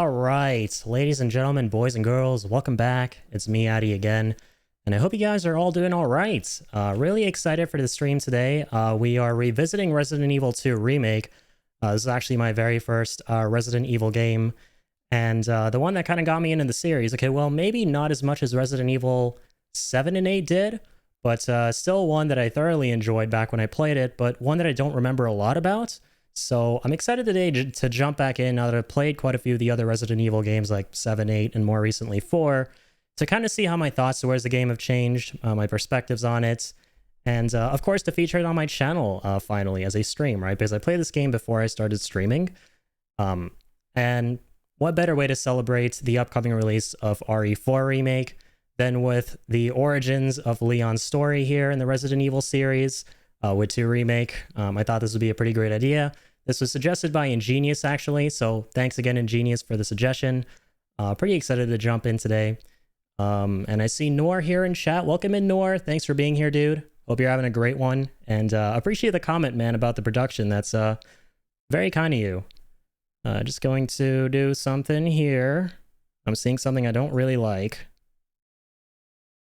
All right, ladies and gentlemen, boys and girls, welcome back. It's me, Addy, again, and I hope you guys are all doing all right. Really excited for the stream today. We are revisiting Resident Evil 2 Remake. This is actually my very first Resident Evil game, and the one that kind of got me into the series. Okay, well, maybe not as much as Resident Evil 7 and 8 did, but still one that I thoroughly enjoyed back when I played it, but one that I don't remember a lot about. So I'm excited today to jump back in now that I've played quite a few of the other Resident Evil games like 7, 8, and more recently 4, to kind of see how my thoughts towards the game have changed, my perspectives on it, and of course to feature it on my channel finally as a stream, right? Because I played this game before I started streaming. And what better way to celebrate the upcoming release of RE4 Remake than with the origins of Leon's story here in the Resident Evil series with 2 Remake. I thought this would be a pretty great idea. This was suggested by Ingenious, actually, so thanks again, Ingenious, for the suggestion. Pretty excited to jump in today. And I see Noor here in chat. Welcome in, Noor. Thanks for being here, dude. Hope you're having a great one. And appreciate the comment, man, about the production. That's very kind of you. Just going to do something here. I'm seeing something I don't really like.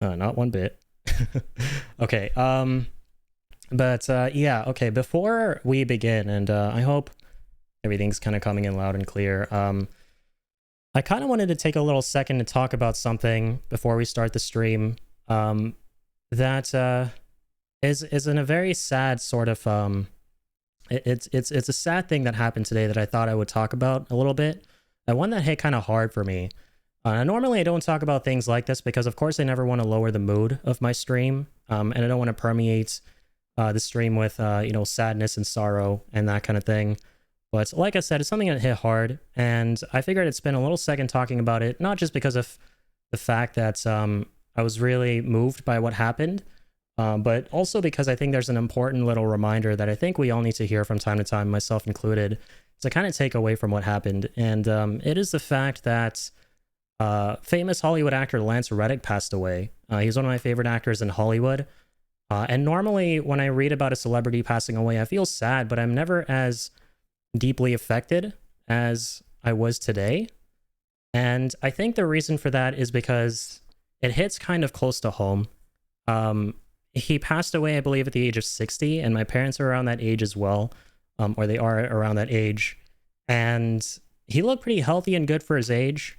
Not one bit. Okay, But yeah, okay, before we begin, and I hope everything's kind of coming in loud and clear, I kind of wanted to take a little second to talk about something before we start the stream that is in a very sad sort of, it's a sad thing that happened today that I thought I would talk about a little bit, and one that hit kind of hard for me. Normally I don't talk about things like this because of course I never want to lower the mood of my stream, and I don't want to permeate the stream with sadness and sorrow and that kind of thing. But like I said, it's something that hit hard, and I figured I'd spend a little second talking about it, not just because of the fact that I was really moved by what happened, but also because I think there's an important little reminder that I think we all need to hear from time to time, myself included, to kind of take away from what happened. And it is the fact that famous Hollywood actor Lance Reddick passed away. He's one of my favorite actors in Hollywood. And normally when I read about a celebrity passing away, I feel sad, but I'm never as deeply affected as I was today. And I think the reason for that is because it hits kind of close to home. He passed away, I believe, at the age of 60, and my parents are around that age as well, or they are around that age. And he looked pretty healthy and good for his age.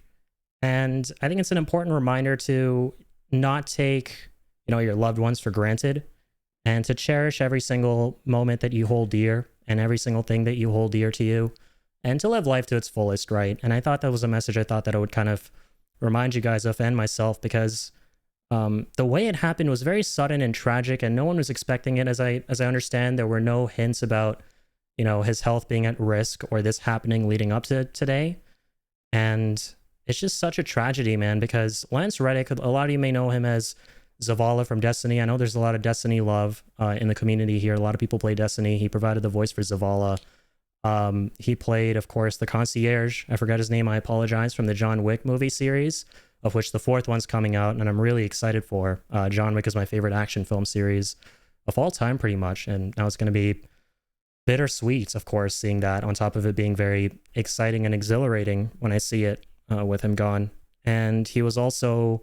And I think it's an important reminder to not take your loved ones for granted, and to cherish every single moment that you hold dear and every single thing that you hold dear to you, and to live life to its fullest, right? And I thought that was a message I thought that I would kind of remind you guys of, and myself, because the way it happened was very sudden and tragic, and no one was expecting it. As I understand, there were no hints about his health being at risk or this happening leading up to today. And it's just such a tragedy, man, because Lance Reddick, a lot of you may know him as Zavala from Destiny. I know there's a lot of Destiny love in the community here. A lot of people play Destiny. He provided the voice for Zavala. He played, of course, the concierge. I forgot his name. I apologize. From the John Wick movie series, of which the 4th one's coming out, and I'm really excited for. John Wick is my favorite action film series of all time, pretty much. And now it's going to be bittersweet, of course, seeing that, on top of it being very exciting and exhilarating when I see it with him gone. And he was also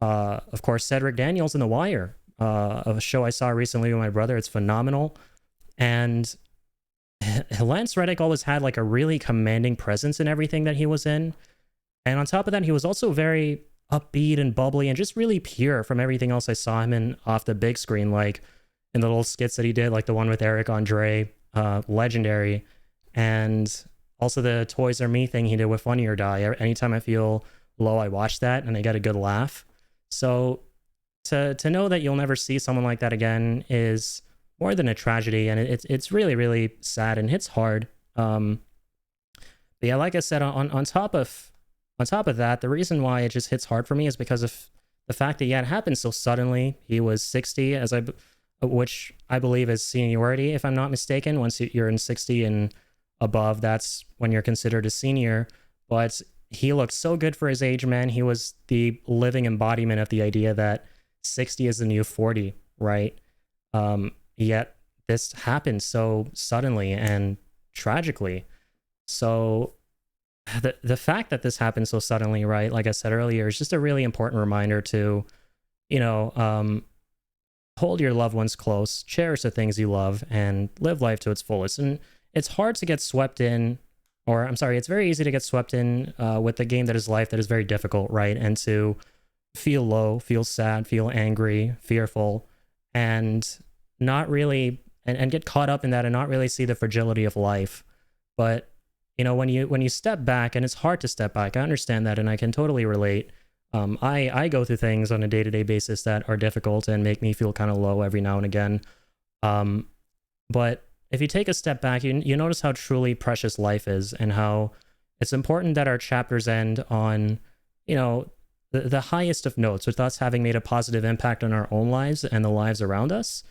of course, Cedric Daniels in The Wire, a show I saw recently with my brother. It's phenomenal. And Lance Reddick always had like a really commanding presence in everything that he was in. And on top of that, he was also very upbeat and bubbly and just really pure from everything else I saw him in off the big screen, like in the little skits that he did, like the one with Eric Andre, legendary. And also the Toys R Me thing he did with Funny or Die. Anytime I feel low, I watch that and I get a good laugh. So to know that you'll never see someone like that again is more than a tragedy, and it's really, really sad and hits hard. But yeah, like I said, on top of that, the reason why it just hits hard for me is because of the fact that it happened so suddenly. He was 60, which I believe is seniority, if I'm not mistaken. Once you're in 60 and above, that's when you're considered a senior. But he looked so good for his age, man. He was the living embodiment of the idea that 60 is the new 40, right? Yet this happened so suddenly and tragically. So the fact that this happened so suddenly, right? Like I said earlier, is just a really important reminder to, you know, hold your loved ones close, cherish the things you love, and live life to its fullest. And it's hard to get swept in, or I'm sorry, it's very easy to get swept in with the game that is life that is very difficult, right? And to feel low, feel sad, feel angry, fearful, and not really, and get caught up in that and not really see the fragility of life. But you know, when you step back, and it's hard to step back, I understand that, and I can totally relate. I go through things on a day-to-day basis that are difficult and make me feel kind of low every now and again. Um, but if you take a step back, you notice how truly precious life is, and how it's important that our chapters end on, you know, the highest of notes, with us having made a positive impact on our own lives and the lives around us,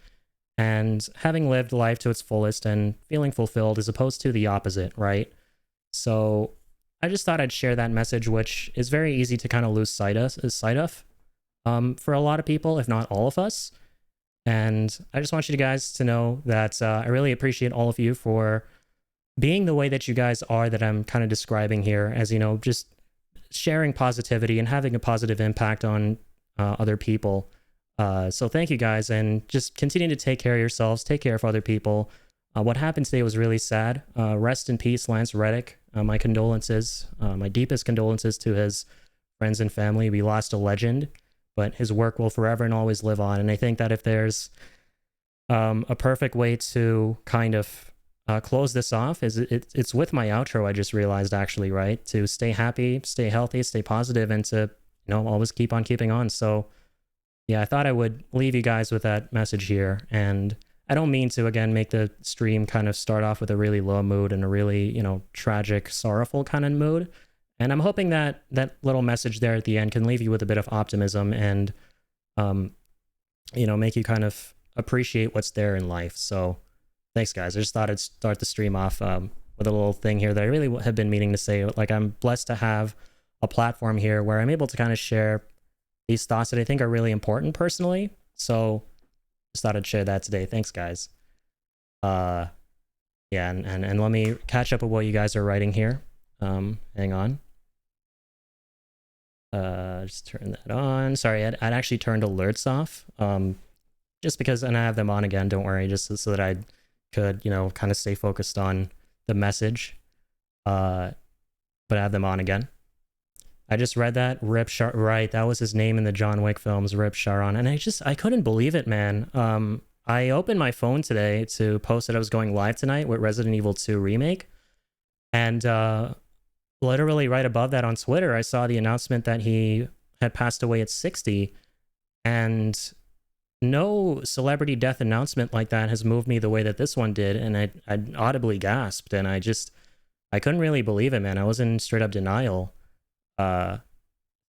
and having lived life to its fullest and feeling fulfilled, as opposed to the opposite, right? So I just thought I'd share that message, which is very easy to kind of lose sight of for a lot of people, if not all of us. And I just want you guys to know that I really appreciate all of you for being the way that you guys are, that I'm kind of describing here, as, you know, just sharing positivity and having a positive impact on other people. So thank you guys, and just continue to take care of yourselves, take care of other people. What happened today was really sad. Rest in peace, Lance Reddick. My condolences, my deepest condolences to his friends and family. We lost a legend, but his work will forever and always live on. And I think that if there's a perfect way to kind of close this off, is it's with my outro. I just realized, actually, right? To stay happy, stay healthy, stay positive, and to, you know, always keep on keeping on. So yeah, I thought I would leave you guys with that message here. And I don't mean to, again, make the stream kind of start off with a really low mood and a really, you know, tragic, sorrowful kind of mood. And I'm hoping that that little message there at the end can leave you with a bit of optimism and, you know, make you kind of appreciate what's there in life. So thanks, guys. I just thought I'd start the stream off with a little thing here that I really have been meaning to say. Like, I'm blessed to have a platform here where I'm able to kind of share these thoughts that I think are really important personally. So just thought I'd share that today. Thanks, guys. Yeah, and let me catch up with what you guys are writing here. Hang on. Just turn that on. Sorry, I'd actually turned alerts off. Just because, and I have them on again, don't worry, just so that I could, you know, kind of stay focused on the message. But I have them on again. I just read that. Rip Shar, right, that was his name in the John Wick films, Rip Sharon. And I couldn't believe it, man. I opened my phone today to post that I was going live tonight with Resident Evil 2 Remake. And literally right above that on Twitter, I saw the announcement that he had passed away at 60. And no celebrity death announcement like that has moved me the way that this one did. And I audibly gasped, and I couldn't really believe it, man. I was in straight up denial.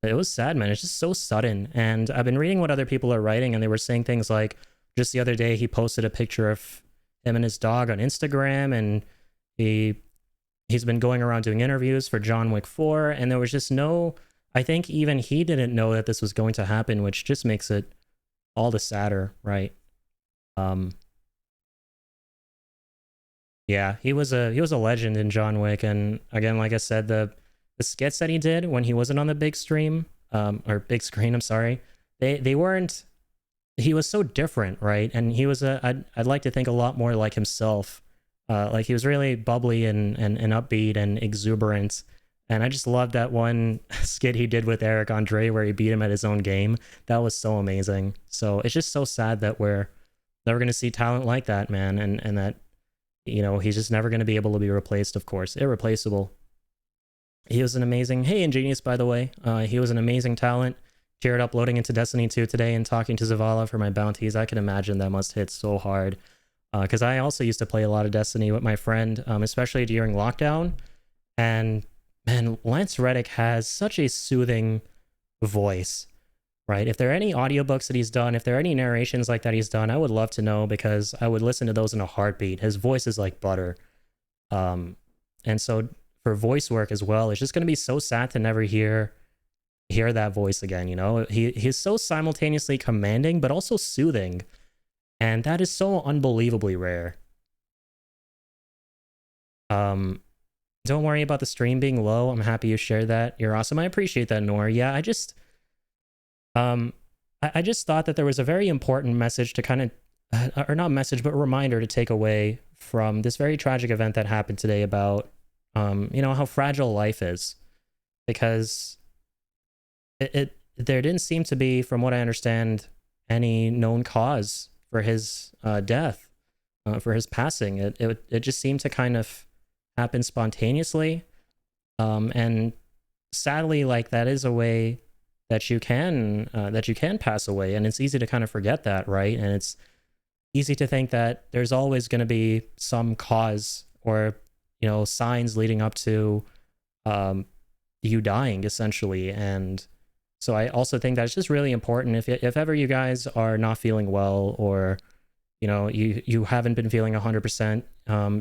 It was sad, man. It's just so sudden. And I've been reading what other people are writing, and they were saying things like, just the other day he posted a picture of him and his dog on Instagram, and he's been going around doing interviews for John Wick 4, and there was just no, I think even he didn't know that this was going to happen, which just makes it all the sadder, right? Yeah, he was a legend in John Wick. And again, like I said, the skits that he did when he wasn't on the big stream, or big screen, I'm sorry, they weren't, he was so different, right? And he was I'd like to think a lot more like himself. Like, he was really bubbly and upbeat and exuberant. And I just loved that one skit he did with Eric Andre where he beat him at his own game. That was so amazing. So it's just so sad that we're never going to see talent like that, man. And that, you know, he's just never going to be able to be replaced, of course. Irreplaceable. He was an amazing, hey, Ingenious, by the way. He was an amazing talent. Cheered up loading into Destiny 2 today and talking to Zavala for my bounties. I can imagine that must hit so hard. Because I also used to play a lot of Destiny with my friend, especially during lockdown. And man, Lance Reddick has such a soothing voice, right? If there are any audiobooks that he's done, if there are any narrations like that he's done, I would love to know, because I would listen to those in a heartbeat. His voice is like butter. And so for voice work as well, it's just going to be so sad to never hear that voice again, you know? He's so simultaneously commanding, but also soothing. And that is so unbelievably rare. Don't worry about the stream being low. I'm happy you shared that. You're awesome. I appreciate that, Nora. Yeah, um, I just thought that there was a very important message to kind of, or not message, but reminder to take away from this very tragic event that happened today about, how fragile life is, because there didn't seem to be, from what I understand, any known cause for his death, for his passing. It just seemed to kind of happen spontaneously, and sadly, like, that is a way that you can pass away, and it's easy to kind of forget that, right? And it's easy to think that there's always going to be some cause or signs leading up to you dying, essentially. And so I also think that it's just really important, if ever you guys are not feeling well, or you haven't been feeling 100%,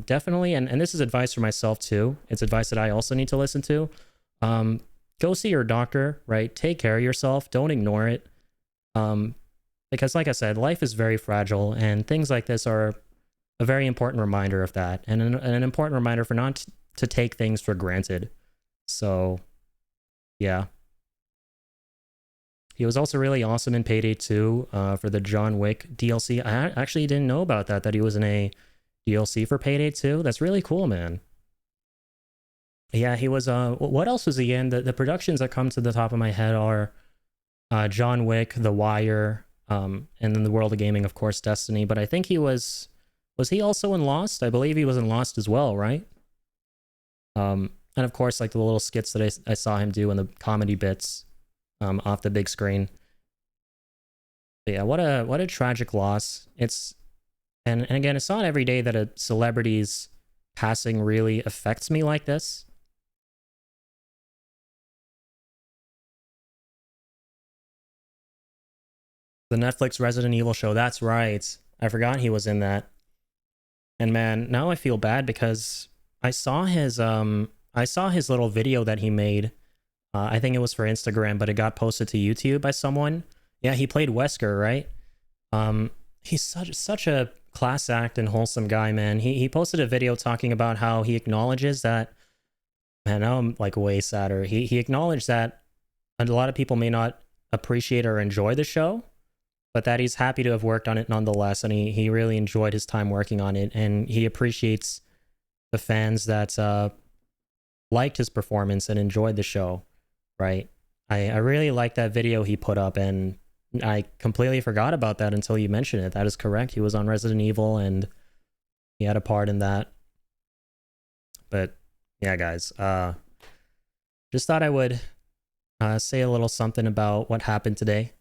definitely, and this is advice for myself too, it's advice that I also need to listen to, go see your doctor, right? Take care of yourself, don't ignore it, because like I said, life is very fragile, and things like this are a very important reminder of that, and an important reminder for not to take things for granted. So yeah. He was also really awesome in Payday 2 for the John Wick DLC. I actually didn't know about that he was in a DLC for Payday 2. That's really cool, man. Yeah, he was, what else was he in? The productions that come to the top of my head are John Wick, The Wire, and then the world of gaming, of course, Destiny. But I think he was he also in Lost? I believe he was in Lost as well, right? And of course, like the little skits that I saw him do in the comedy bits off the big screen. But yeah, what a tragic loss. And again, it's not every day that a celebrity's passing really affects me like this. The Netflix Resident Evil show, that's right. I forgot he was in that. And man, now I feel bad because I saw his little video that he made. I think it was for Instagram, but it got posted to YouTube by someone. Yeah, he played Wesker, right? He's such a class act and wholesome guy, man. He posted a video talking about how he acknowledges that, man, now I'm like way sadder. He acknowledged that a lot of people may not appreciate or enjoy the show, but that he's happy to have worked on it nonetheless, and he really enjoyed his time working on it, and he appreciates the fans that liked his performance and enjoyed the show, right? I really liked that video he put up, and I completely forgot about that until you mentioned it. That is correct. He was on Resident Evil, and he had a part in that. But yeah, guys, just thought I would say a little something about what happened today.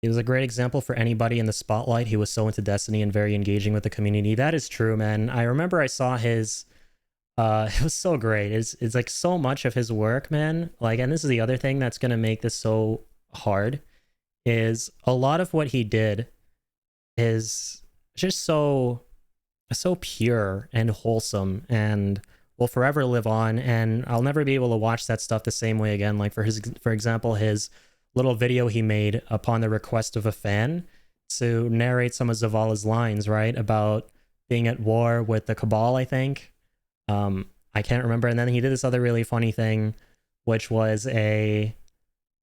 He was a great example for anybody in the spotlight. He was so into Destiny and very engaging with the community. That is true, man. I remember I saw his... it was so great. It's like so much of his work, man. Like, and this is the other thing that's going to make this so hard, is a lot of what he did is just so pure and wholesome, and will forever live on, and I'll never be able to watch that stuff the same way again. Like for example, his little video he made upon the request of a fan to narrate some of Zavala's lines, right, about being at war with the Cabal, I think. I can't remember. And then he did this other really funny thing, which was I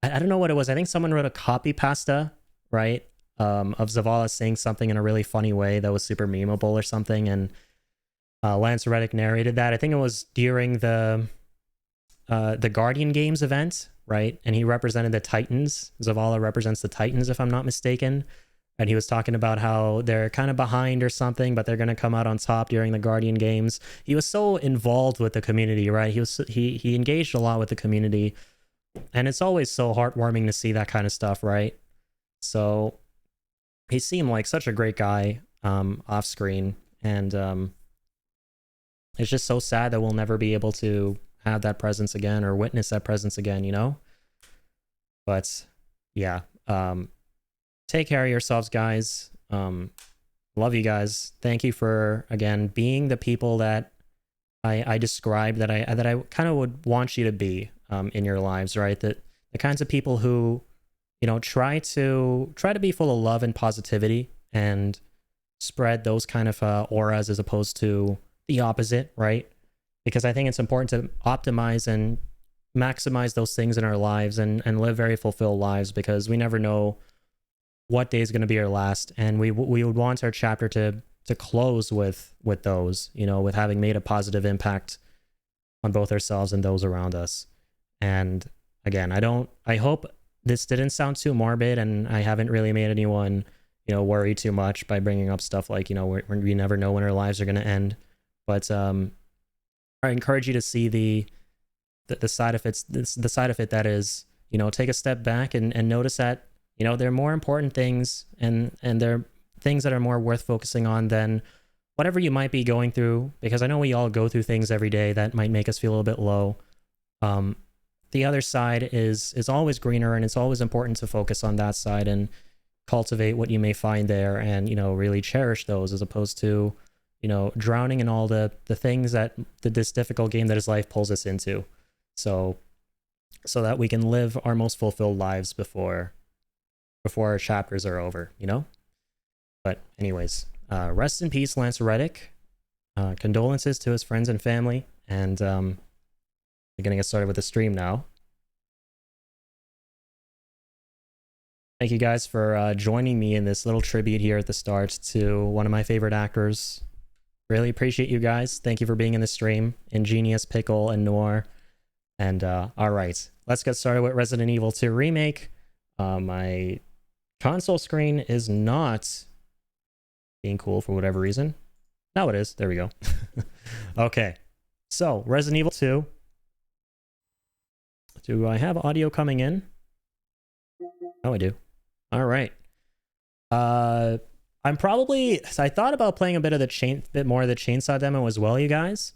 don't know what it was. I think someone wrote a copy pasta, right, of Zavala saying something in a really funny way that was super memeable or something, and Lance Reddick narrated that. I think it was during the Guardian Games event, right? And he represented the Titans. Zavala represents the Titans, if I'm not mistaken. And he was talking about how they're kind of behind or something, but they're going to come out on top during the Guardian Games. He was so involved with the community, right? He engaged a lot with the community, and it's always so heartwarming to see that kind of stuff, right? So he seemed like such a great guy off screen, and it's just so sad that we'll never be able to have that presence again or witness that presence again, you know? But yeah, take care of yourselves, guys. Love you guys. Thank you for, again, being the people that I described, that I kind of would want you to be in your lives, right? That the kinds of people who, try to be full of love and positivity and spread those kind of auras, as opposed to the opposite, right? because I think it's important to optimize and maximize those things in our lives and live very fulfilled lives, because we never know what day is going to be our last, and we would want our chapter to close with those, you know, with having made a positive impact on both ourselves and those around us. And again, I hope this didn't sound too morbid, and I haven't really made anyone, you know, worry too much by bringing up stuff like, you know, we never know when our lives are going to end. But I encourage you to see the side effects, the side effect that is, you know, take a step back and notice that, you know, there are more important things, and there are things that are more worth focusing on than whatever you might be going through, because I know we all go through things every day that might make us feel a little bit low. The other side is always greener, and it's always important to focus on that side and cultivate what you may find there, and, you know, really cherish those, as opposed to, you know, drowning in all the things that this difficult game that is life pulls us into. So that we can live our most fulfilled lives before our chapters are over, you know? But anyways, rest in peace, Lance Reddick. Condolences to his friends and family. And we're gonna get started with the stream now. Thank you guys for joining me in this little tribute here at the start to one of my favorite actors. Really appreciate you guys. Thank you for being in the stream. Ingenious, Pickle, and Noir. And all right, let's get started with Resident Evil 2 Remake. My console screen is not being cool for whatever reason. Now it is. There we go. Okay, so Resident Evil 2. Do I have audio coming in? Oh, I do. All right. I thought about playing a bit more of the Chainsaw demo as well, you guys.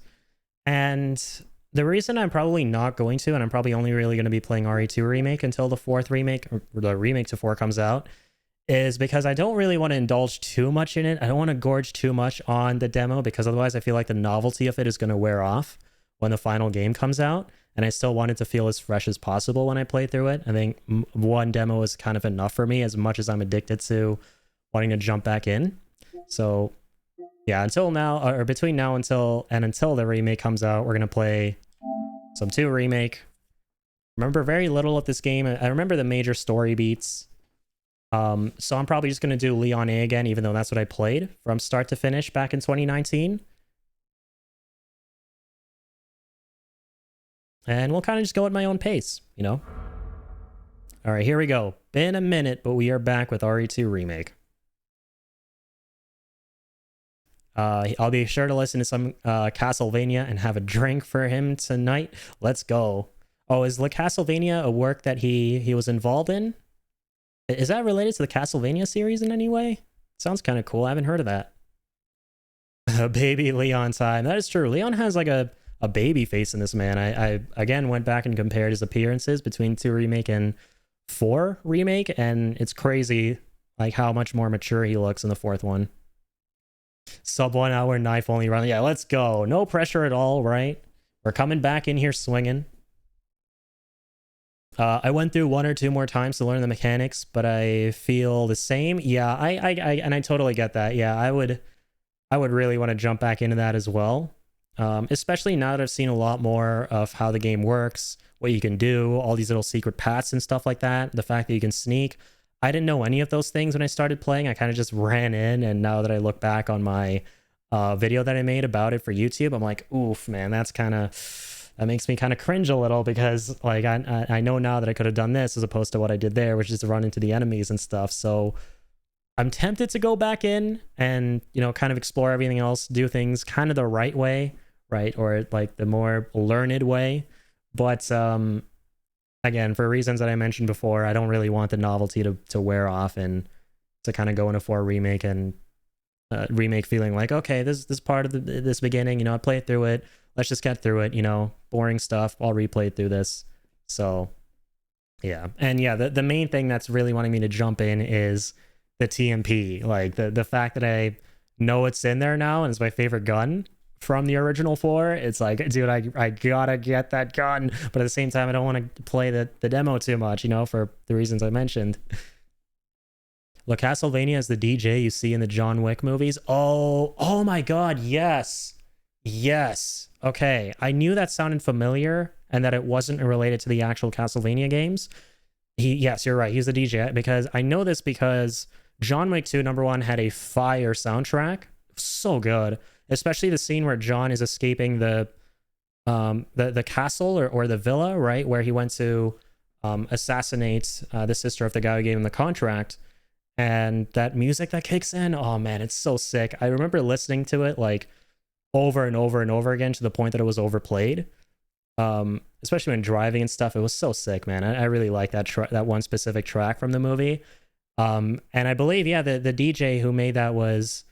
And the reason I'm probably not going to, and I'm probably only really going to be playing RE2 Remake until the 4th remake, or the remake to 4 comes out, is because I don't really want to indulge too much in it. I don't want to gorge too much on the demo, because otherwise I feel like the novelty of it is going to wear off when the final game comes out. And I still want it to feel as fresh as possible when I play through it. I think one demo is kind of enough for me, as much as I'm addicted to wanting to jump back in. So yeah, until now, or between now until the remake comes out, we're going to play some 2 Remake. Remember very little of this game. I remember the major story beats. So I'm probably just going to do Leon A again, even though that's what I played from start to finish back in 2019. And we'll kind of just go at my own pace, you know? All right, here we go. Been a minute, but we are back with RE2 Remake. I'll be sure to listen to some Castlevania and have a drink for him tonight. Let's go. Oh, is the Castlevania a work that he was involved in? Is that related to the Castlevania series in any way? Sounds kind of cool. I haven't heard of that. Baby Leon time. That is true. Leon has like a baby face in this, man. I again went back and compared his appearances between 2 Remake and 4 Remake, and it's crazy like how much more mature he looks in the 4th one. Sub 1 hour knife only run. Yeah, let's go. No pressure at all, right? We're coming back in here swinging. I went through 1 or 2 more times to learn the mechanics, but I feel the same. Yeah, I totally get that. Yeah, I would really want to jump back into that as well. Especially now that I've seen a lot more of how the game works, what you can do, all these little secret paths and stuff like that. The fact that you can sneak. I didn't know any of those things when I started playing. I kind of just ran in, and now that I look back on my video that I made about it for YouTube, I'm like, oof, man, that makes me kind of cringe a little, because like I know now that I could have done this as opposed to what I did there, which is to run into the enemies and stuff. So I'm tempted to go back in and, you know, kind of explore everything else, do things kind of the right way, right? Or like the more learned way. But again, for reasons that I mentioned before, I don't really want the novelty to wear off, and to kind of go into 4 Remake and Remake feeling like, okay, this part of this beginning, you know, I played through it. Let's just get through it, you know, boring stuff. I'll replay through this. So yeah. And yeah, the main thing that's really wanting me to jump in is the TMP. Like the fact that I know it's in there now and it's my favorite gun from the original 4. It's like, dude, I gotta get that gun, but at the same time I don't want to play the demo too much, you know, for the reasons I mentioned. Look, Castlevania is the DJ you see in the John Wick movies. Oh my god, yes. Yes. Okay. I knew that sounded familiar and that it wasn't related to the actual Castlevania games. Yes, you're right. He's the DJ because I know this because John Wick 2 number 1 had a fire soundtrack. So good. Especially the scene where John is escaping the castle or the villa, right? Where he went to assassinate the sister of the guy who gave him the contract. And that music that kicks in, oh man, it's so sick. I remember listening to it like over and over and over again to the point that it was overplayed. Especially when driving and stuff. It was so sick, man. I really like that one specific track from the movie. And I believe, yeah, the DJ who made that was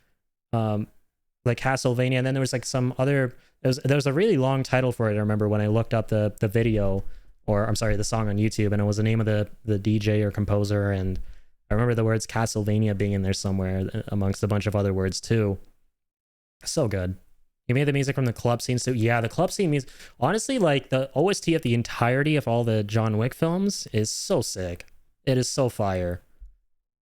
like Castlevania, and then there was like some other. There was a really long title for it. I remember when I looked up the video, or I'm sorry, the song on YouTube, and it was the name of the DJ or composer, and I remember the words Castlevania being in there somewhere amongst a bunch of other words too. So good. He made the music from the club scenes too. Yeah, the club scene music. Honestly, like the OST of the entirety of all the John Wick films is so sick. It is so fire.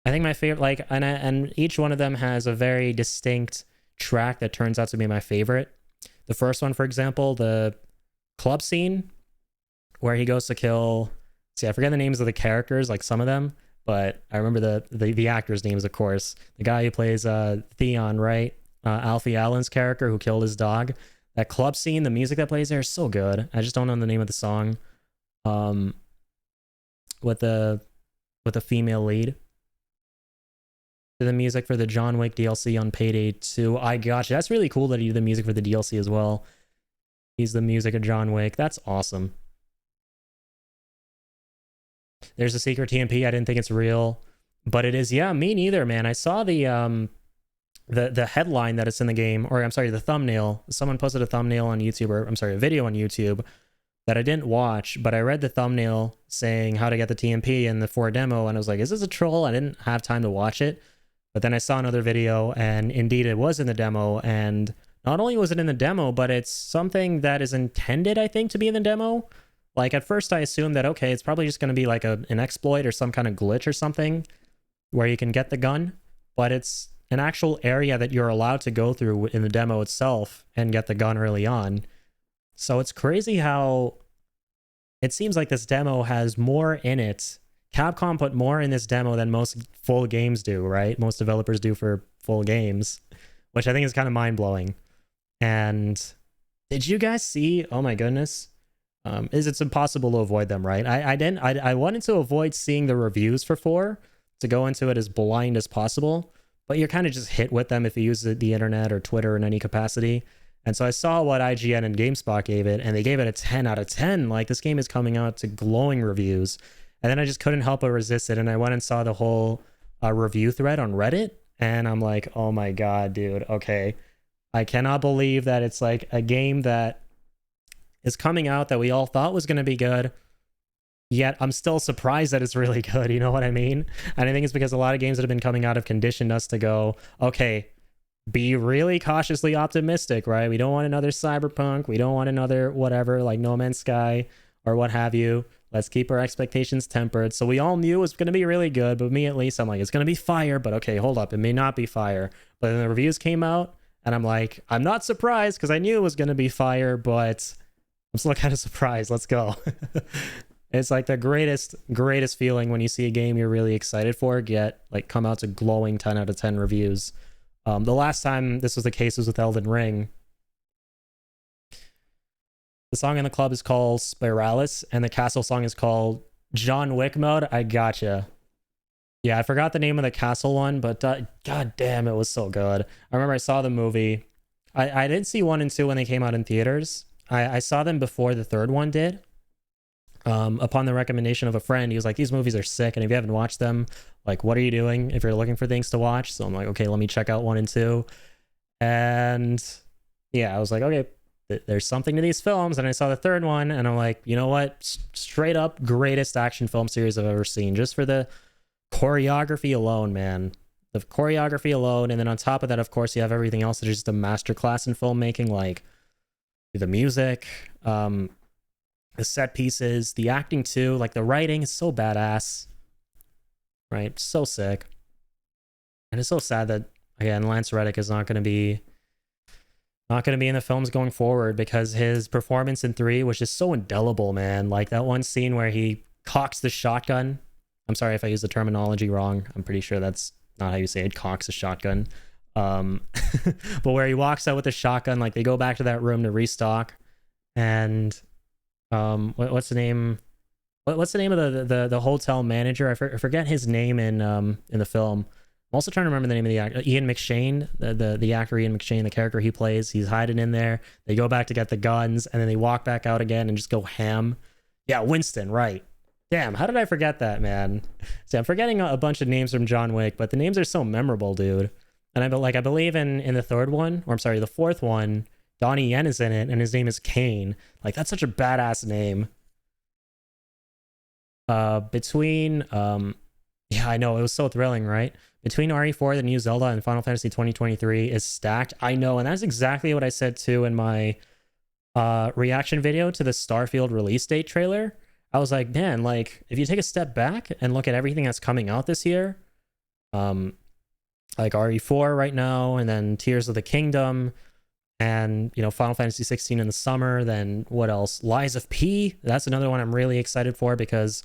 I think my favorite, like, and each one of them has a very distinct track that turns out to be my favorite. The first one, for example, the club scene where he goes to kill. See, I forget the names of the characters, like some of them, but I remember the actors' names, of course. The guy who plays Theon, right? Alfie Allen's character who killed his dog. That club scene, the music that plays there is so good. I just don't know the name of the song. With the female lead. The music for the John Wick DLC on Payday 2. I gotcha. That's really cool that he did the music for the DLC as well. He's the music of John Wick. That's awesome. There's a secret TMP. I didn't think it's real, but it is. Yeah, me neither, man. I saw the headline that it's in the game, or I'm sorry, the thumbnail. Someone posted a thumbnail on YouTube, or I'm sorry, a video on YouTube that I didn't watch, but I read the thumbnail saying how to get the TMP in the 4 demo, and I was like, is this a troll? I didn't have time to watch it, but then I saw another video, and indeed it was in the demo, and not only was it in the demo, but it's something that is intended, I think, to be in the demo. Like, at first I assumed that, okay, it's probably just going to be like an exploit or some kind of glitch or something where you can get the gun, but it's an actual area that you're allowed to go through in the demo itself and get the gun early on. So it's crazy how it seems like this demo has more in it. Capcom put more in this demo than most full games do, right? Most developers do for full games, which I think is kind of mind-blowing. And did you guys see, oh my goodness, it's impossible to avoid them, right? I wanted to avoid seeing the reviews for 4 to go into it as blind as possible, but you're kind of just hit with them if you use the internet or Twitter in any capacity. And so I saw what IGN and GameSpot gave it, and they gave it a 10 out of 10. Like, this game is coming out to glowing reviews. And then I just couldn't help but resist it, and I went and saw the whole review thread on Reddit, and I'm like, oh my god, dude, okay. I cannot believe that it's like a game that is coming out that we all thought was going to be good, yet I'm still surprised that it's really good, you know what I mean? And I think it's because a lot of games that have been coming out have conditioned us to go, okay, be really cautiously optimistic, right? We don't want another Cyberpunk. We don't want another whatever, like No Man's Sky or what have you. Let's keep our expectations tempered. So we all knew it was going to be really good, but me at least, I'm like, it's going to be fire, but okay, hold up. It may not be fire. But then the reviews came out, and I'm like, I'm not surprised because I knew it was going to be fire, but I'm still kind of surprised. Let's go. It's like the greatest feeling when you see a game you're really excited for get like come out to glowing 10 out of 10 reviews. The last time this was the case was with Elden Ring. The song in the club is called Spiralis, and the castle song is called John Wick Mode. I gotcha. Yeah, I forgot the name of the castle one, but god damn, it was so good. I remember I saw the movie. I didn't see 1 and 2 when they came out in theaters. I saw them before the third one did. Upon the recommendation of a friend, he was like, these movies are sick, and if you haven't watched them, like, what are you doing if you're looking for things to watch? So I'm like, okay, let me check out 1 and 2. And yeah, I was like, okay, there's something to these films. And I saw the third one, and I'm like, you know what? Straight up greatest action film series I've ever seen, just for the choreography alone, man. The choreography alone, and then on top of that, of course, you have everything else that is just a masterclass in filmmaking, like the music, the set pieces, the acting too, like the writing is so badass, right? So sick. And it's so sad that, again, Lance Reddick is not going to be Not going to be in the films going forward because his performance in 3 was just so indelible, man. Like that one scene where he cocks the shotgun. I'm sorry if I use the terminology wrong. I'm pretty sure that's not how you say it. Cocks a shotgun. Um, but where he walks out with the shotgun, like they go back to that room to restock, and what's the name? What's the name of the hotel manager? I forget his name in the film. I'm also trying to remember the name of the actor. Ian McShane, the actor Ian McShane, the character he plays. He's hiding in there. They go back to get the guns, and then they walk back out again and just go ham. Yeah, Winston, right. Damn, how did I forget that, man? See, I'm forgetting a bunch of names from John Wick, but the names are so memorable, dude. And I believe in the third one, or I'm sorry, the fourth one, Donnie Yen is in it, and his name is Kane. Like, that's such a badass name. Yeah, I know, it was so thrilling, right? Between RE4, the new Zelda, and Final Fantasy 2023 is stacked. I know, and that's exactly what I said too in my reaction video to the Starfield release date trailer. I was like, man, like if you take a step back and look at everything that's coming out this year, like RE4 right now, and then Tears of the Kingdom, and you know, Final Fantasy 16 in the summer, then what else? Lies of P, that's another one I'm really excited for because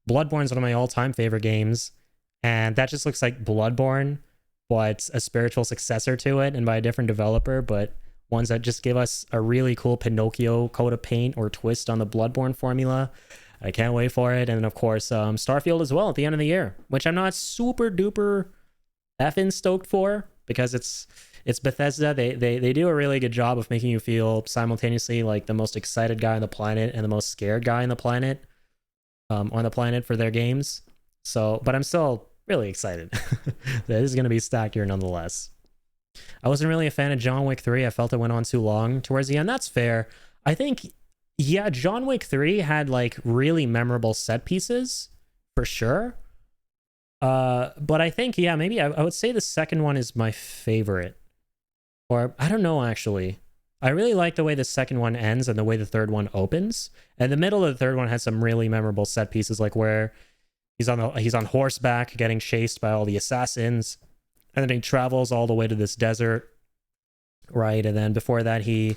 Bloodborne is one of my all-time favorite games, and that just looks like Bloodborne, but a spiritual successor to it and by a different developer, but ones that just give us a really cool Pinocchio coat of paint or twist on the Bloodborne formula. I can't wait for it. And of course, Starfield as well at the end of the year, which I'm not super duper effing stoked for because it's Bethesda. They do a really good job of making you feel simultaneously like the most excited guy on the planet and the most scared guy on the planet for their games. So, but I'm still really excited. This is going to be stacked here nonetheless. I wasn't really a fan of John Wick 3. I felt it went on too long towards the end. That's fair. I think, yeah, John Wick 3 had like really memorable set pieces for sure. But I think, yeah, maybe I would say the second one is my favorite. Or I don't know, actually. I really like the way the second one ends and the way the third one opens. And the middle of the third one has some really memorable set pieces, like where he's on horseback getting chased by all the assassins, and then he travels all the way to this desert, right? And then before that, he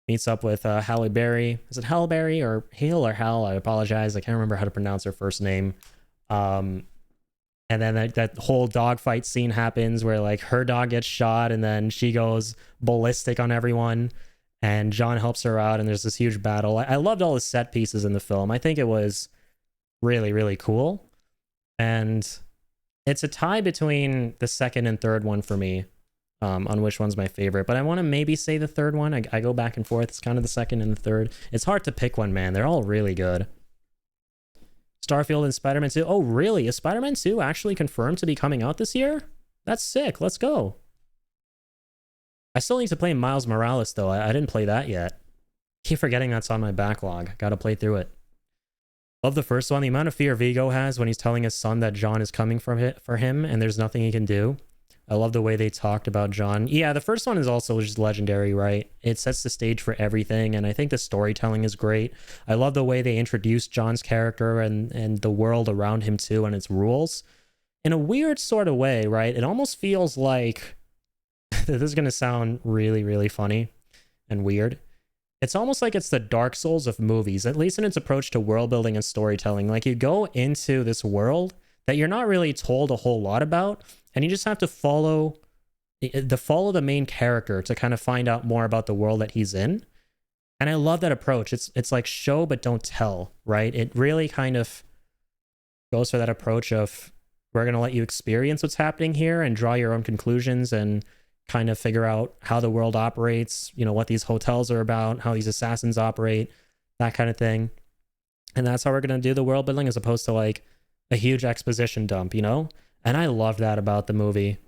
meets up with Halle Berry. Is it Halle Berry or Hale or Hal? I apologize. I can't remember how to pronounce her first name. And then that whole dogfight scene happens where like her dog gets shot and then she goes ballistic on everyone, and John helps her out, and there's this huge battle. I loved all the set pieces in the film. I think it was really, really cool. And it's a tie between the second and third one for me, on which one's my favorite. But I want to maybe say the third one. I go back and forth. It's kind of the second and the third. It's hard to pick one, man. They're all really good. Starfield and Spider-Man 2. Oh, really? Is Spider-Man 2 actually confirmed to be coming out this year? That's sick. Let's go. I still need to play Miles Morales, though. I didn't play that yet. Keep forgetting that's on my backlog. Gotta play through it. Love the first one. The amount of fear Vigo has when he's telling his son that John is coming for him and there's nothing he can do. I love the way they talked about John. Yeah, the first one is also just legendary, right? It sets the stage for everything, and I think the storytelling is great. I love the way they introduced John's character and the world around him too, and its rules. In a weird sort of way, right? It almost feels like... this is going to sound really, really funny and weird. It's almost like it's the Dark Souls of movies, at least in its approach to world building and storytelling. Like you go into this world that you're not really told a whole lot about, and you just have to follow the main character to kind of find out more about the world that he's in. And I love that approach. It's like show but don't tell, right? It really kind of goes for that approach of we're going to let you experience what's happening here and draw your own conclusions and kind of figure out how the world operates, you know, what these hotels are about, how these assassins operate, that kind of thing. And that's how we're going to do the world building, as opposed to like a huge exposition dump, you know? And I love that about the movie.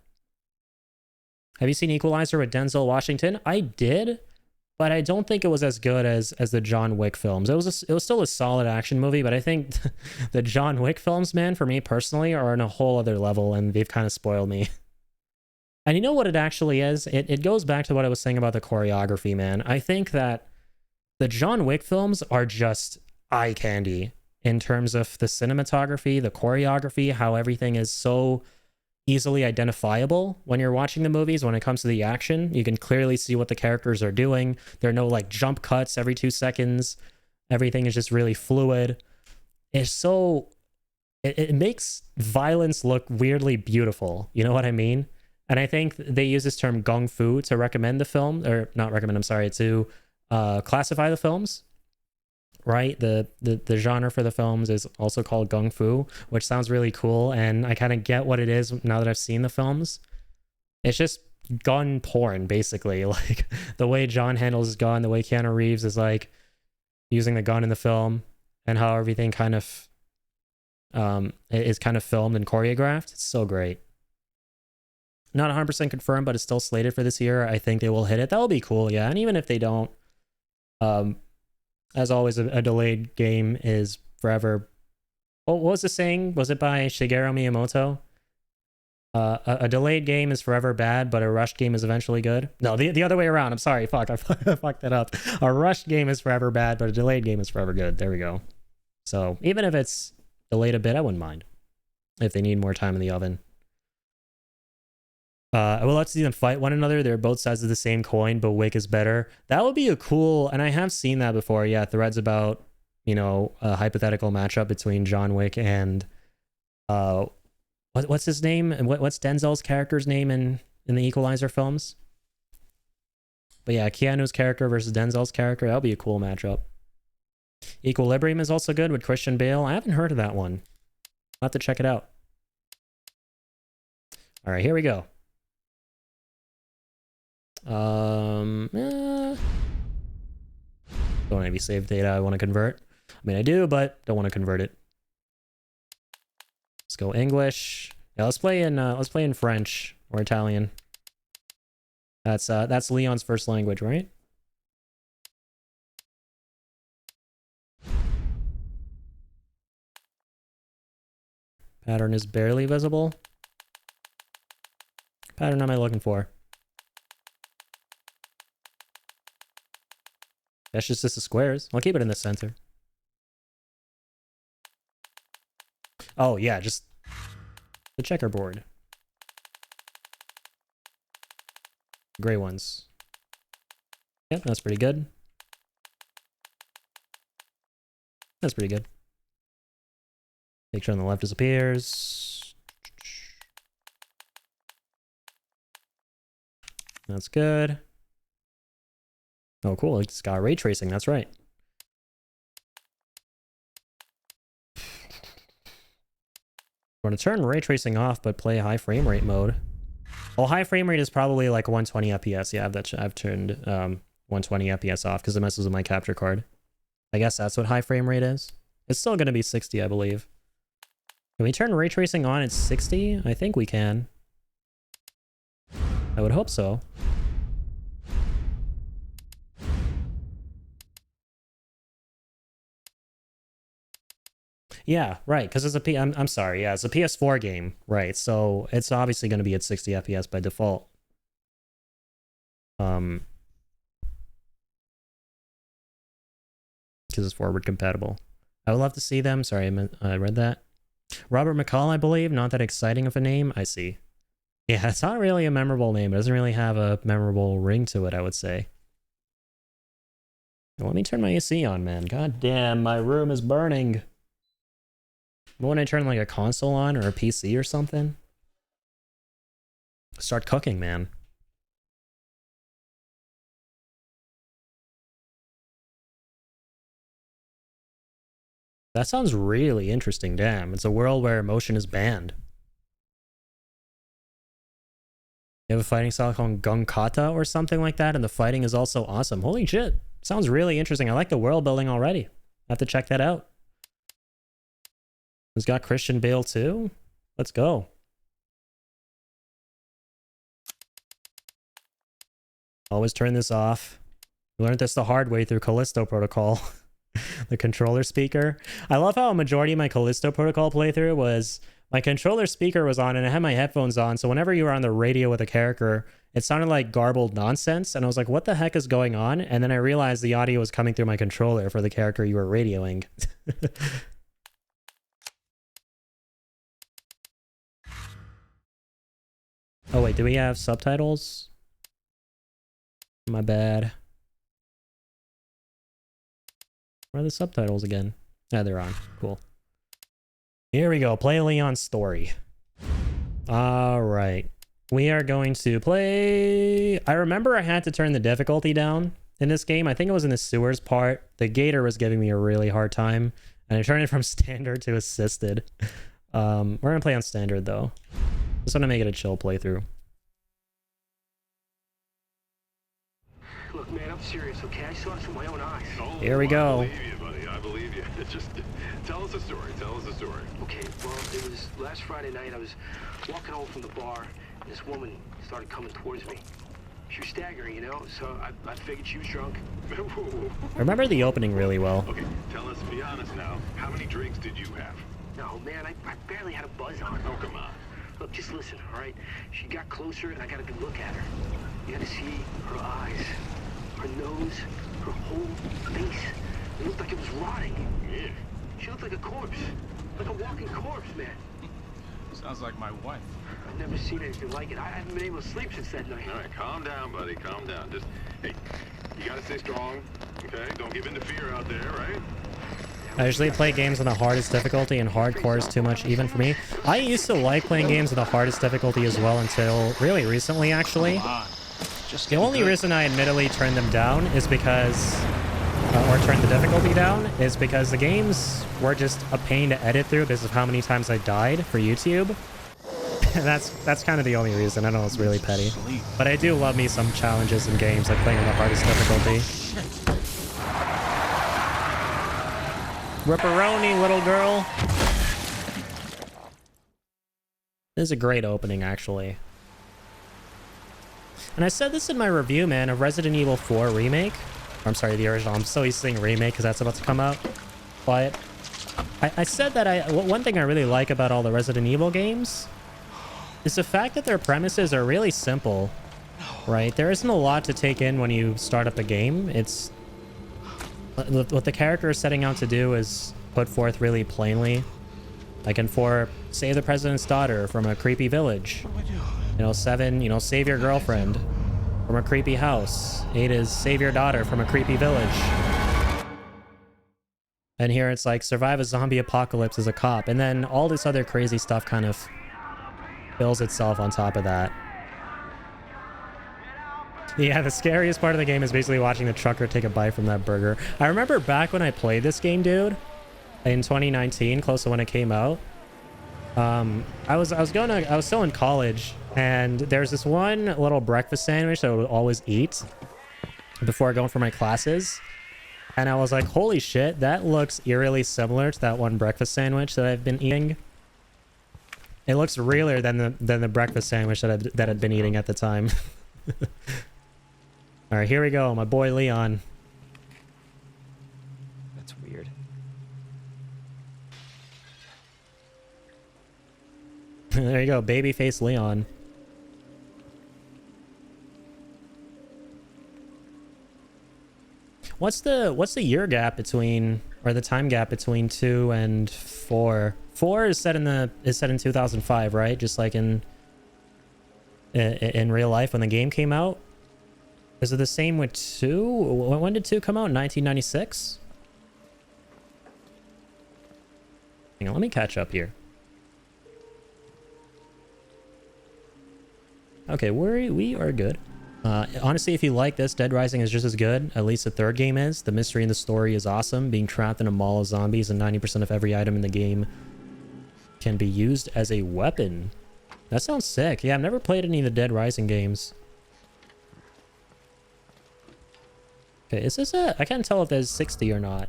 Have you seen Equalizer with Denzel Washington? I did, but I don't think it was as good as the John Wick films. It was still a solid action movie, but I think the John Wick films, man, for me personally, are on a whole other level, and they've kind of spoiled me. And you know what it actually is? It goes back to what I was saying about the choreography, man. I think that the John Wick films are just eye candy in terms of the cinematography, the choreography, how everything is so easily identifiable when you're watching the movies. When it comes to the action, you can clearly see what the characters are doing. There are no like jump cuts every 2 seconds. Everything is just really fluid. It's so it makes violence look weirdly beautiful. You know what I mean? And I think they use this term gung fu to recommend the film, or not recommend, I'm sorry, to classify the films, right? The genre for the films is also called gung fu, which sounds really cool. And I kind of get what it is now that I've seen the films. It's just gun porn, basically. Like the way John handles his gun, the way Keanu Reeves is like using the gun in the film, and how everything kind of is kind of filmed and choreographed. It's so great. Not 100% confirmed, but it's still slated for this year. I think they will hit it. That'll be cool, yeah. And even if they don't, as always, a delayed game is forever. Oh, what was the saying? Was it by Shigeru Miyamoto? A delayed game is forever bad, but a rushed game is eventually good. No, the other way around. I'm sorry. Fuck, I fucked that up. A rushed game is forever bad, but a delayed game is forever good. There we go. So even if it's delayed a bit, I wouldn't mind if they need more time in the oven. I would love to see them fight one another. They're both sides of the same coin, but Wick is better. That would be a cool, and I have seen that before. Yeah, threads about, you know, a hypothetical matchup between John Wick and what's his name? And what's Denzel's character's name in the Equalizer films? But yeah, Keanu's character versus Denzel's character. That'll be a cool matchup. Equilibrium is also good with Christian Bale. I haven't heard of that one. I'll have to check it out. All right, here we go. Don't have any saved data I want to convert. I mean, I do, but don't want to convert it. Let's go English. Yeah, let's play in French or Italian. That's Leon's first language, right? Pattern is barely visible. Pattern am I looking for? That's just the squares. I'll keep it in the center. Oh, yeah, just the checkerboard. Gray ones. Yep, that's pretty good. That's pretty good. Picture on the left disappears. That's good. Oh, cool. It's got ray tracing. That's right. I'm going to turn ray tracing off, but play high frame rate mode. Well, high frame rate is probably like 120 FPS. Yeah, I've turned 120 FPS off because it messes with my capture card. I guess that's what high frame rate is. It's still going to be 60, I believe. Can we turn ray tracing on at 60? I think we can. I would hope so. Yeah, right, because it's a I'm sorry, yeah, it's a PS4 game, right? So it's obviously going to be at 60 FPS by default. Because it's forward compatible. I would love to see them. Sorry, I read that. Robert McCall, I believe. Not that exciting of a name. I see. Yeah, it's not really a memorable name. It doesn't really have a memorable ring to it, I would say. Let me turn my AC on, man. God damn, my room is burning. When I turn like a console on or a PC or something? Start cooking, man. That sounds really interesting, damn. It's a world where emotion is banned. You have a fighting style called Gung Kata or something like that, and the fighting is also awesome. Holy shit. Sounds really interesting. I like the world building already. I have to check that out. It's got Christian Bale too? Let's go. Always turn this off. We learned this the hard way through Callisto Protocol. The controller speaker. I love how a majority of my Callisto Protocol playthrough was my controller speaker was on and I had my headphones on, so whenever you were on the radio with a character, it sounded like garbled nonsense, and I was like, what the heck is going on? And then I realized the audio was coming through my controller for the character you were radioing. Oh wait, do we have subtitles? My bad. Where are the subtitles again? Yeah, they're on. Cool. Here we go. Play Leon's story. All right. We are going to play... I remember I had to turn the difficulty down in this game. I think it was in the sewers part. The gator was giving me a really hard time, and I turned it from standard to assisted. We're going to play on standard, though. Just want to make it a chill playthrough. Look, man, I'm serious, okay? I saw this with my own eyes. Oh, here we go. I believe you, buddy. I believe you. Just tell us a story. Tell us a story. Okay, well, it was last Friday night. I was walking home from the bar, and this woman started coming towards me. She was staggering, you know, so I figured she was drunk. I remember the opening really well. Okay, tell us, be honest now. How many drinks did you have? No, man, I barely had a buzz on. Oh, come on. Look, just listen, all right? She got closer, and I got a good look at her. You had to see her eyes, her nose, her whole face. It looked like it was rotting. Yeah. She looked like a corpse. Like a walking corpse, man. Sounds like my wife. I've never seen anything like it. I haven't been able to sleep since that night. All right, calm down, buddy. Calm down. Just, hey, you gotta stay strong, okay? Don't give in to fear out there, right? I usually play games on the hardest difficulty, and hardcore is too much even for me. I used to like playing games on the hardest difficulty as well until really recently, actually. The only reason I admittedly turned them down is because... or turned the difficulty down, is because the games were just a pain to edit through because of how many times I died for YouTube. that's kind of the only reason. I know it's really petty. But I do love me some challenges in games, like playing on the hardest difficulty. Ripperoni, little girl. This is a great opening, actually. And I said this in my review, man, of Resident Evil 4 Remake. I'm sorry, the original. I'm so used to saying remake because that's about to come out. But I said that one thing I really like about all the Resident Evil games is the fact that their premises are really simple, right? There isn't a lot to take in when you start up a game. It's what the character is setting out to do is put forth really plainly. Like in 4, save the president's daughter from a creepy village. You know, 7, save your girlfriend from a creepy house. 8 is save your daughter from a creepy village. And here it's like survive a zombie apocalypse as a cop. And then all this other crazy stuff kind of builds itself on top of that. Yeah, the scariest part of the game is basically watching the trucker take a bite from that burger. I remember back when I played this game, dude, in 2019, close to when it came out. I was still in college, and there's this one little breakfast sandwich that I would always eat before going for my classes. And I was like, holy shit, that looks eerily similar to that one breakfast sandwich that I've been eating. It looks realer than the breakfast sandwich that I'd been eating at the time. All right, here we go. My boy Leon. That's weird. There you go, babyface Leon. What's the year gap between, or the time gap between 2 and 4? 4 is set in 2005, right? Just like in real life when the game came out. Is it the same with 2? When did 2 come out? 1996? Hang on, let me catch up here. Okay, we are good. Honestly, if you like this, Dead Rising is just as good. At least the third game is. The mystery and the story is awesome. Being trapped in a mall of zombies and 90% of every item in the game can be used as a weapon. That sounds sick. Yeah, I've never played any of the Dead Rising games. Okay, is this a... I can't tell if there's 60 or not.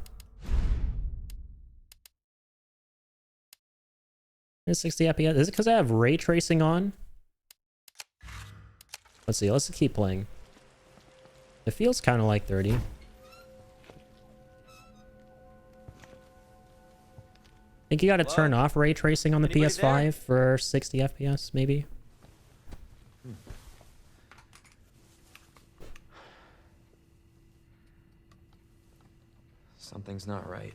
Is 60 FPS? Is it because I have ray tracing on? Let's see, let's keep playing. It feels kind of like 30. Think you gotta turn off ray tracing on the PS5 there? For 60 FPS, maybe? Something's not right.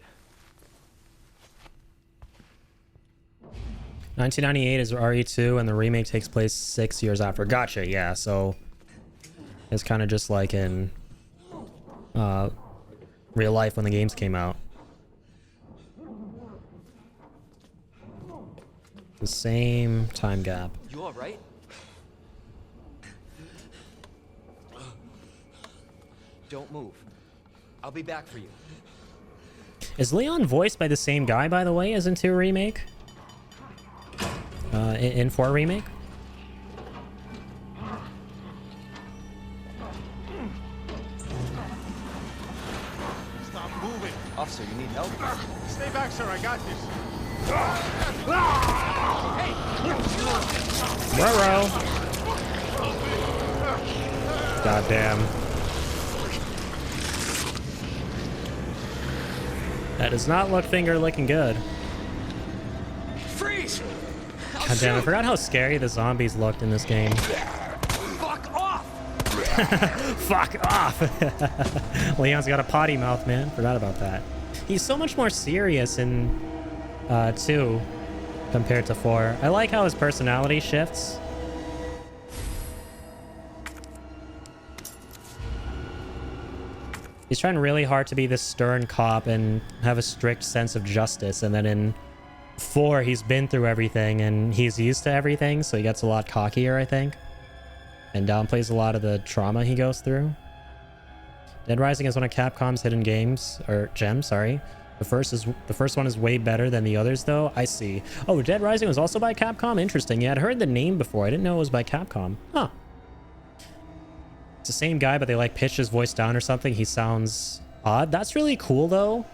1998 is RE2, and the remake takes place 6 years after. Gotcha, yeah, so it's kind of just like in real life when the games came out. The same time gap. You all right? Don't move. I'll be back for you. Is Leon voiced by the same guy, by the way, as in 2 Remake? In 4 Remake? Stop moving. Officer, you need help? Stay back, sir. I got this. Roro. Goddamn. That does not look looking good. Freeze! God damn, I forgot how scary the zombies looked in this game. Fuck off! Fuck off! Leon's got a potty mouth, man. Forgot about that. He's so much more serious in 2 compared to 4. I like how his personality shifts. He's trying really hard to be this stern cop and have a strict sense of justice, and then in 4 he's been through everything and he's used to everything, so he gets a lot cockier, I think, and downplays a lot of the trauma he goes through. Dead Rising is one of Capcom's hidden games, or gems, sorry. The first one is way better than the others, though. I see. Oh, Dead Rising was also by Capcom? Interesting. Yeah, I'd heard the name before. I didn't know it was by Capcom. Huh. It's the same guy, but they like pitched his voice down or something. He sounds odd. That's really cool, though,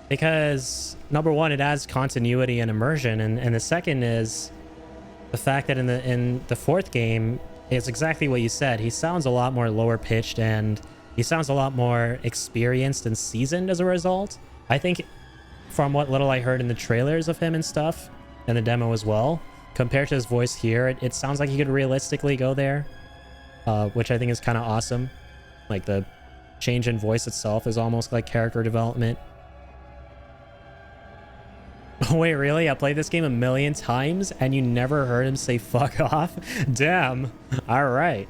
because number one, it adds continuity and immersion, and the second is the fact that in the 4th game, it's exactly what you said. He sounds a lot more lower pitched, and he sounds a lot more experienced and seasoned as a result. I think from what little I heard in the trailers of him and stuff, and the demo as well, compared to his voice here, it sounds like he could realistically go there, which I think is kind of awesome. Like, the change in voice itself is almost like character development. Wait, really? I played this game 1,000,000 times and you never heard him say fuck off? Damn. All right.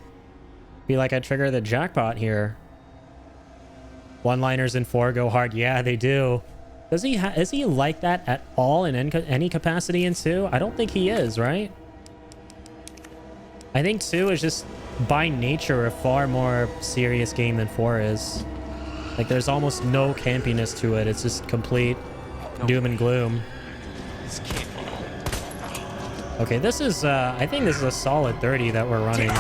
Feel like I trigger the jackpot here. One-liners in 4 go hard. Yeah, they do. Is he like that at all in any capacity in 2? I don't think he is, right? I think 2 is just by nature a far more serious game than 4 is. Like, there's almost no campiness to it. It's just complete doom and gloom. Okay, this is I think this is a solid 30 that we're running.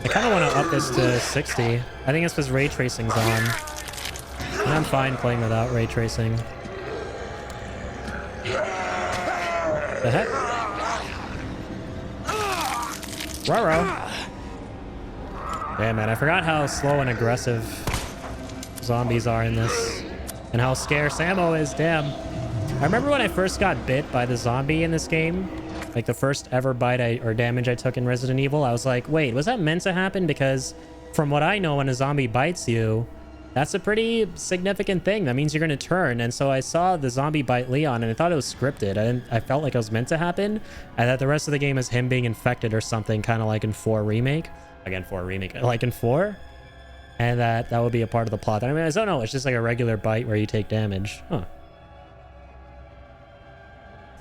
I kind of want to up this to 60. I think it's because ray tracing's on. And I'm fine playing without ray tracing. The heck? Ruh-roh. Yeah, man, I forgot how slow and aggressive zombies are in this. And how scarce ammo is, damn. I remember when I first got bit by the zombie in this game, like the first ever bite or damage I took in Resident Evil, I was like, wait, was that meant to happen? Because from what I know, when a zombie bites you, that's a pretty significant thing. That means you're going to turn. And so I saw the zombie bite Leon and I thought it was scripted. I felt like it was meant to happen, and that the rest of the game is him being infected or something, kind of like in 4 Remake. Again, 4 Remake, like in 4. And that would be a part of the plot. I mean, I don't know. It's just like a regular bite where you take damage. Huh.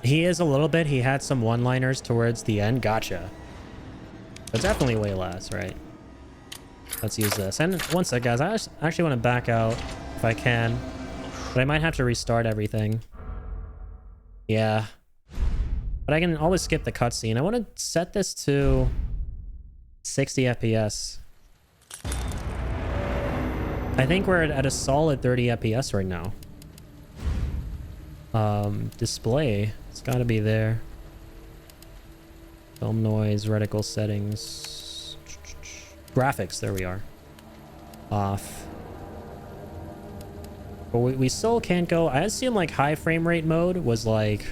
He is a little bit. He had some one-liners towards the end. Gotcha. But definitely way less, right? Let's use this. And one sec, guys. I actually want to back out if I can. But I might have to restart everything. Yeah. But I can always skip the cutscene. I want to set this to 60 FPS. I think we're at a solid 30 FPS right now. Display. It's got to be there. Film noise, reticle settings. Graphics, there we are. Off. But we still can't go. I assume like high frame rate mode was like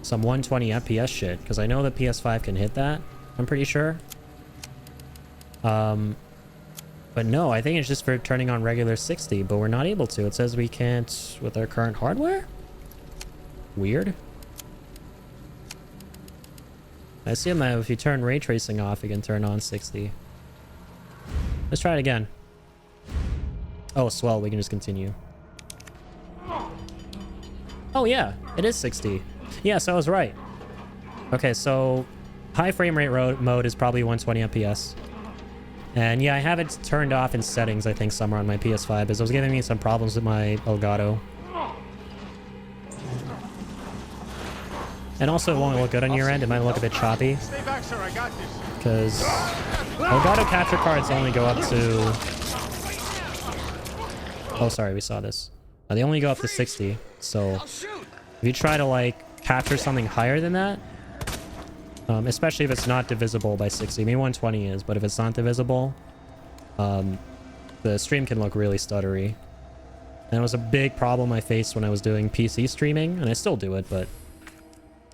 some 120 FPS shit, because I know that PS5 can hit that. I'm pretty sure. But no, I think it's just for turning on regular 60, but we're not able to. It says we can't with our current hardware? weird. I assume that if you turn ray tracing off, you can turn on 60. Let's try it again. Oh, swell, we can just continue. Oh yeah, it is 60. Yeah, so I was right. Okay, so high frame rate mode is probably 120 FPS. And yeah, I have it turned off in settings, I think, somewhere on my PS5, because it was giving me some problems with my Elgato. And also, it won't look good on your end. It might look a bit choppy. Stay back, sir. I got this. Because Elgato capture cards only go up to... Oh, sorry, we saw this. They only go up to 60. So if you try to, like, capture something higher than that, especially if it's not divisible by 60. I mean, 120 is, but if it's not divisible, the stream can look really stuttery. And it was a big problem I faced when I was doing PC streaming, and I still do it, but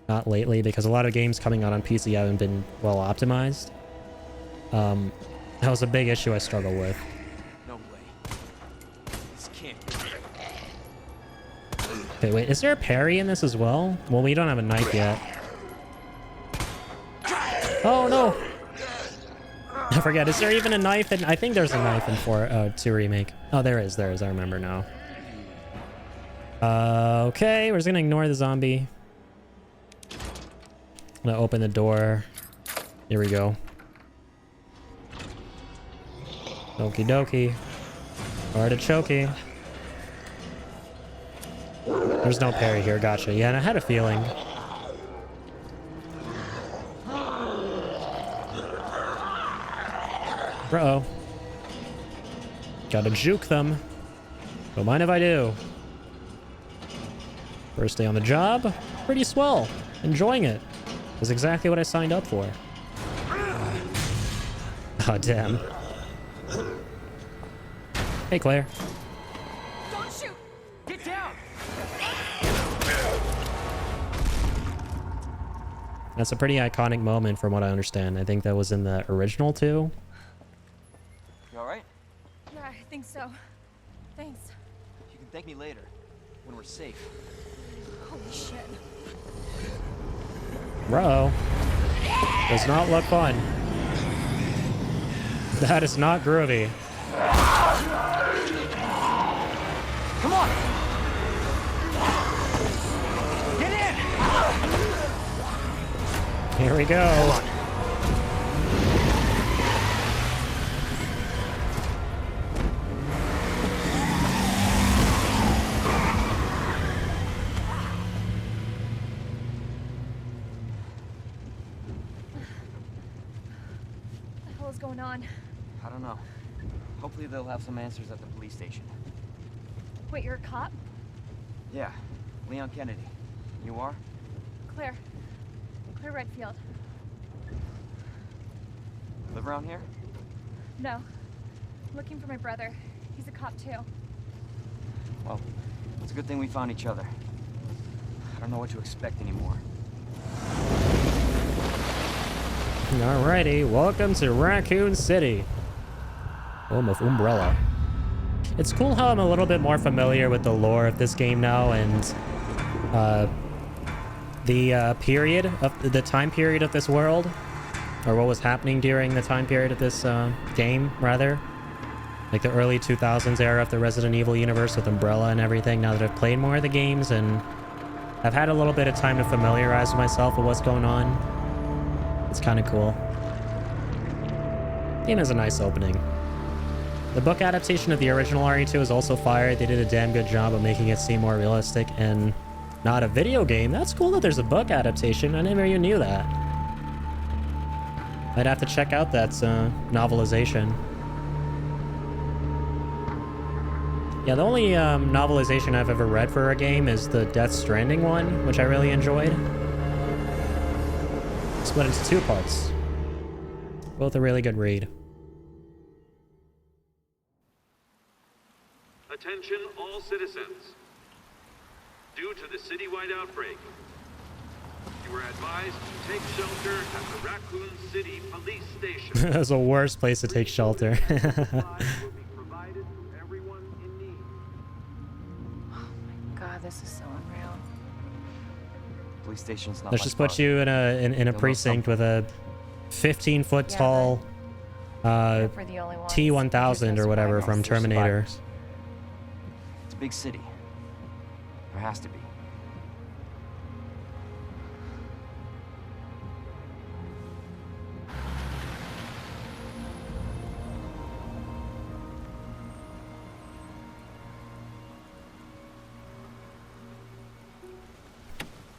not lately, because a lot of games coming out on PC haven't been well optimized. That was a big issue I struggle with. No way. This can't. Okay, wait, is there a parry in this as well? Well, we don't have a knife yet. Oh no! I forget, is there even a knife in... I think there's a knife in 2 Remake. Oh, there is, I remember now. Okay, we're just gonna ignore the zombie. I'm gonna open the door. Here we go. Okie dokie. Artichoke. There's no parry here, gotcha. Yeah, and I had a feeling. Uh-oh. Gotta juke them. Don't mind if I do. First day on the job. Pretty swell. Enjoying it. That's exactly what I signed up for. Oh, damn. Hey, Claire. Don't shoot! Get down! That's a pretty iconic moment from what I understand. I think that was in the original too. You alright? Yeah, I think so. Thanks. You can thank me later, when we're safe. Holy shit. Bro. Does not look fun. That is not groovy. Come on! Get in! Here we go. What the hell is going on? I don't know. Hopefully they'll have some answers at the police station. Wait, you're a cop? Yeah, Leon Kennedy. You are? Claire. Claire Redfield. Live around here? No. I'm looking for my brother. He's a cop too. Well, it's a good thing we found each other. I don't know what to expect anymore. Alrighty, welcome to Raccoon City. Home of Umbrella. It's cool how I'm a little bit more familiar with the lore of this game now, and the period of the time period of this world, or what was happening during the time period of this game, rather. Like the early 2000s era of the Resident Evil universe with Umbrella and everything. Now that I've played more of the games and I've had a little bit of time to familiarize myself with what's going on. It's kind of cool. Game has a nice opening. The book adaptation of the original RE2 is also fire. They did a damn good job of making it seem more realistic and not a video game. That's cool that there's a book adaptation. I never even knew that. I'd have to check out that novelization. Yeah, the only novelization I've ever read for a game is the Death Stranding one, which I really enjoyed. Split into 2 parts. Both a really good read. Attention all citizens. Due to the citywide outbreak, you are advised to take shelter at the Raccoon City Police Station. That's the worst place to take shelter. Will be provided to everyone in need. God, this is so unreal. station's not Let's much just put farther. you in a know precinct with a 15-foot Yeah, tall We're the only ones. T-1000 There's or no whatever survivors. from There's Terminator. survivors. It's a big city. There has to be.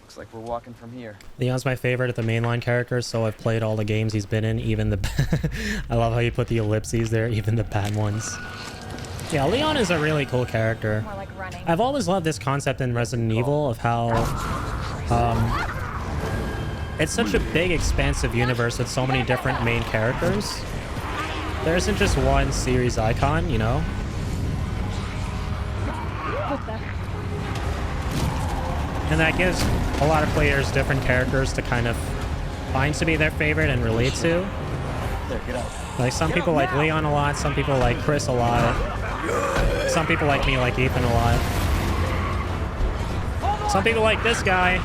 Looks like we're walking from here. Leon's my favorite of the mainline characters, so I've played all the games he's been in, even the... I love how you put the ellipses there, even the bad ones. Yeah, Leon is a really cool character. More like running. I've always loved this concept in Resident Evil of how it's such a big, expansive universe with so many different main characters. There isn't just one series icon, you know? What the? And that gives a lot of players different characters to kind of find to be their favorite and relate to. There, get out. Like, some people like Leon a lot, some people like Chris a lot. Some people like me like Ethan a lot. Some people like this guy.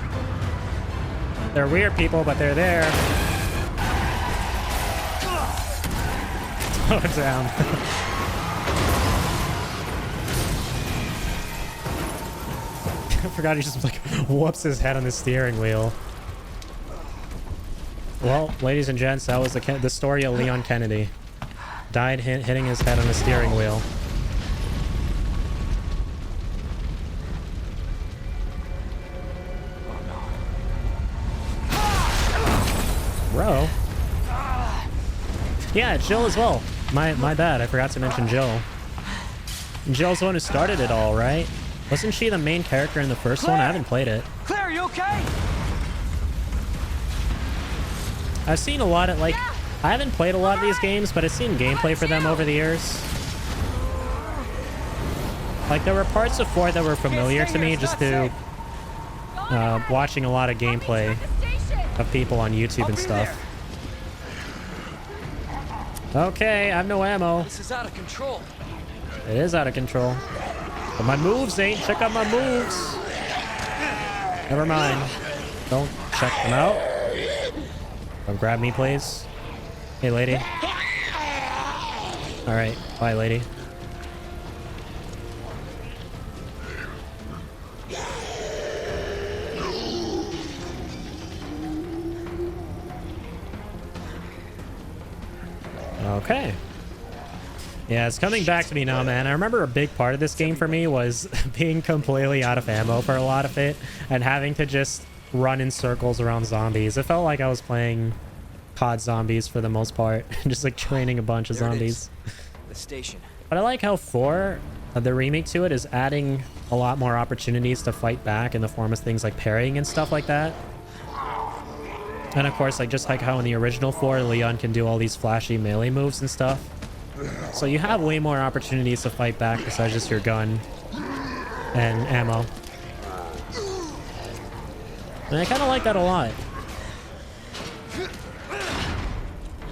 They're weird people, but they're there. Oh, down. I forgot he just like whoops his head on the steering wheel. Well, ladies and gents, that was the story of Leon Kennedy. Died hitting his head on the steering wheel. Bro. Yeah, Jill as well. My bad. I forgot to mention Jill. Jill's the one who started it all, right? Wasn't she the main character in the first one? I haven't played it. Claire, you okay? I've seen a lot of, like... I haven't played a lot of these games, but I've seen gameplay for them over the years. Like, there were parts of 4 that were familiar to me just through watching a lot of gameplay of people on YouTube and stuff. Okay, I have no ammo. This is out of control. It is out of control. But my moves ain't. Check out my moves. Never mind. Don't check them out. Don't grab me, please. Hey, lady. Alright, bye, lady. Okay. Yeah, it's coming back to me now, man. I remember a big part of this game for me was being completely out of ammo for a lot of it and having to just run in circles around zombies. It felt like I was playing COD zombies for the most part. Just like training a bunch of zombies. The station. But I like how 4, the remake to it, is adding a lot more opportunities to fight back in the form of things like parrying and stuff like that. And of course, like just like how in the original 4, Leon can do all these flashy melee moves and stuff. So you have way more opportunities to fight back besides just your gun and ammo. And I kind of like that a lot.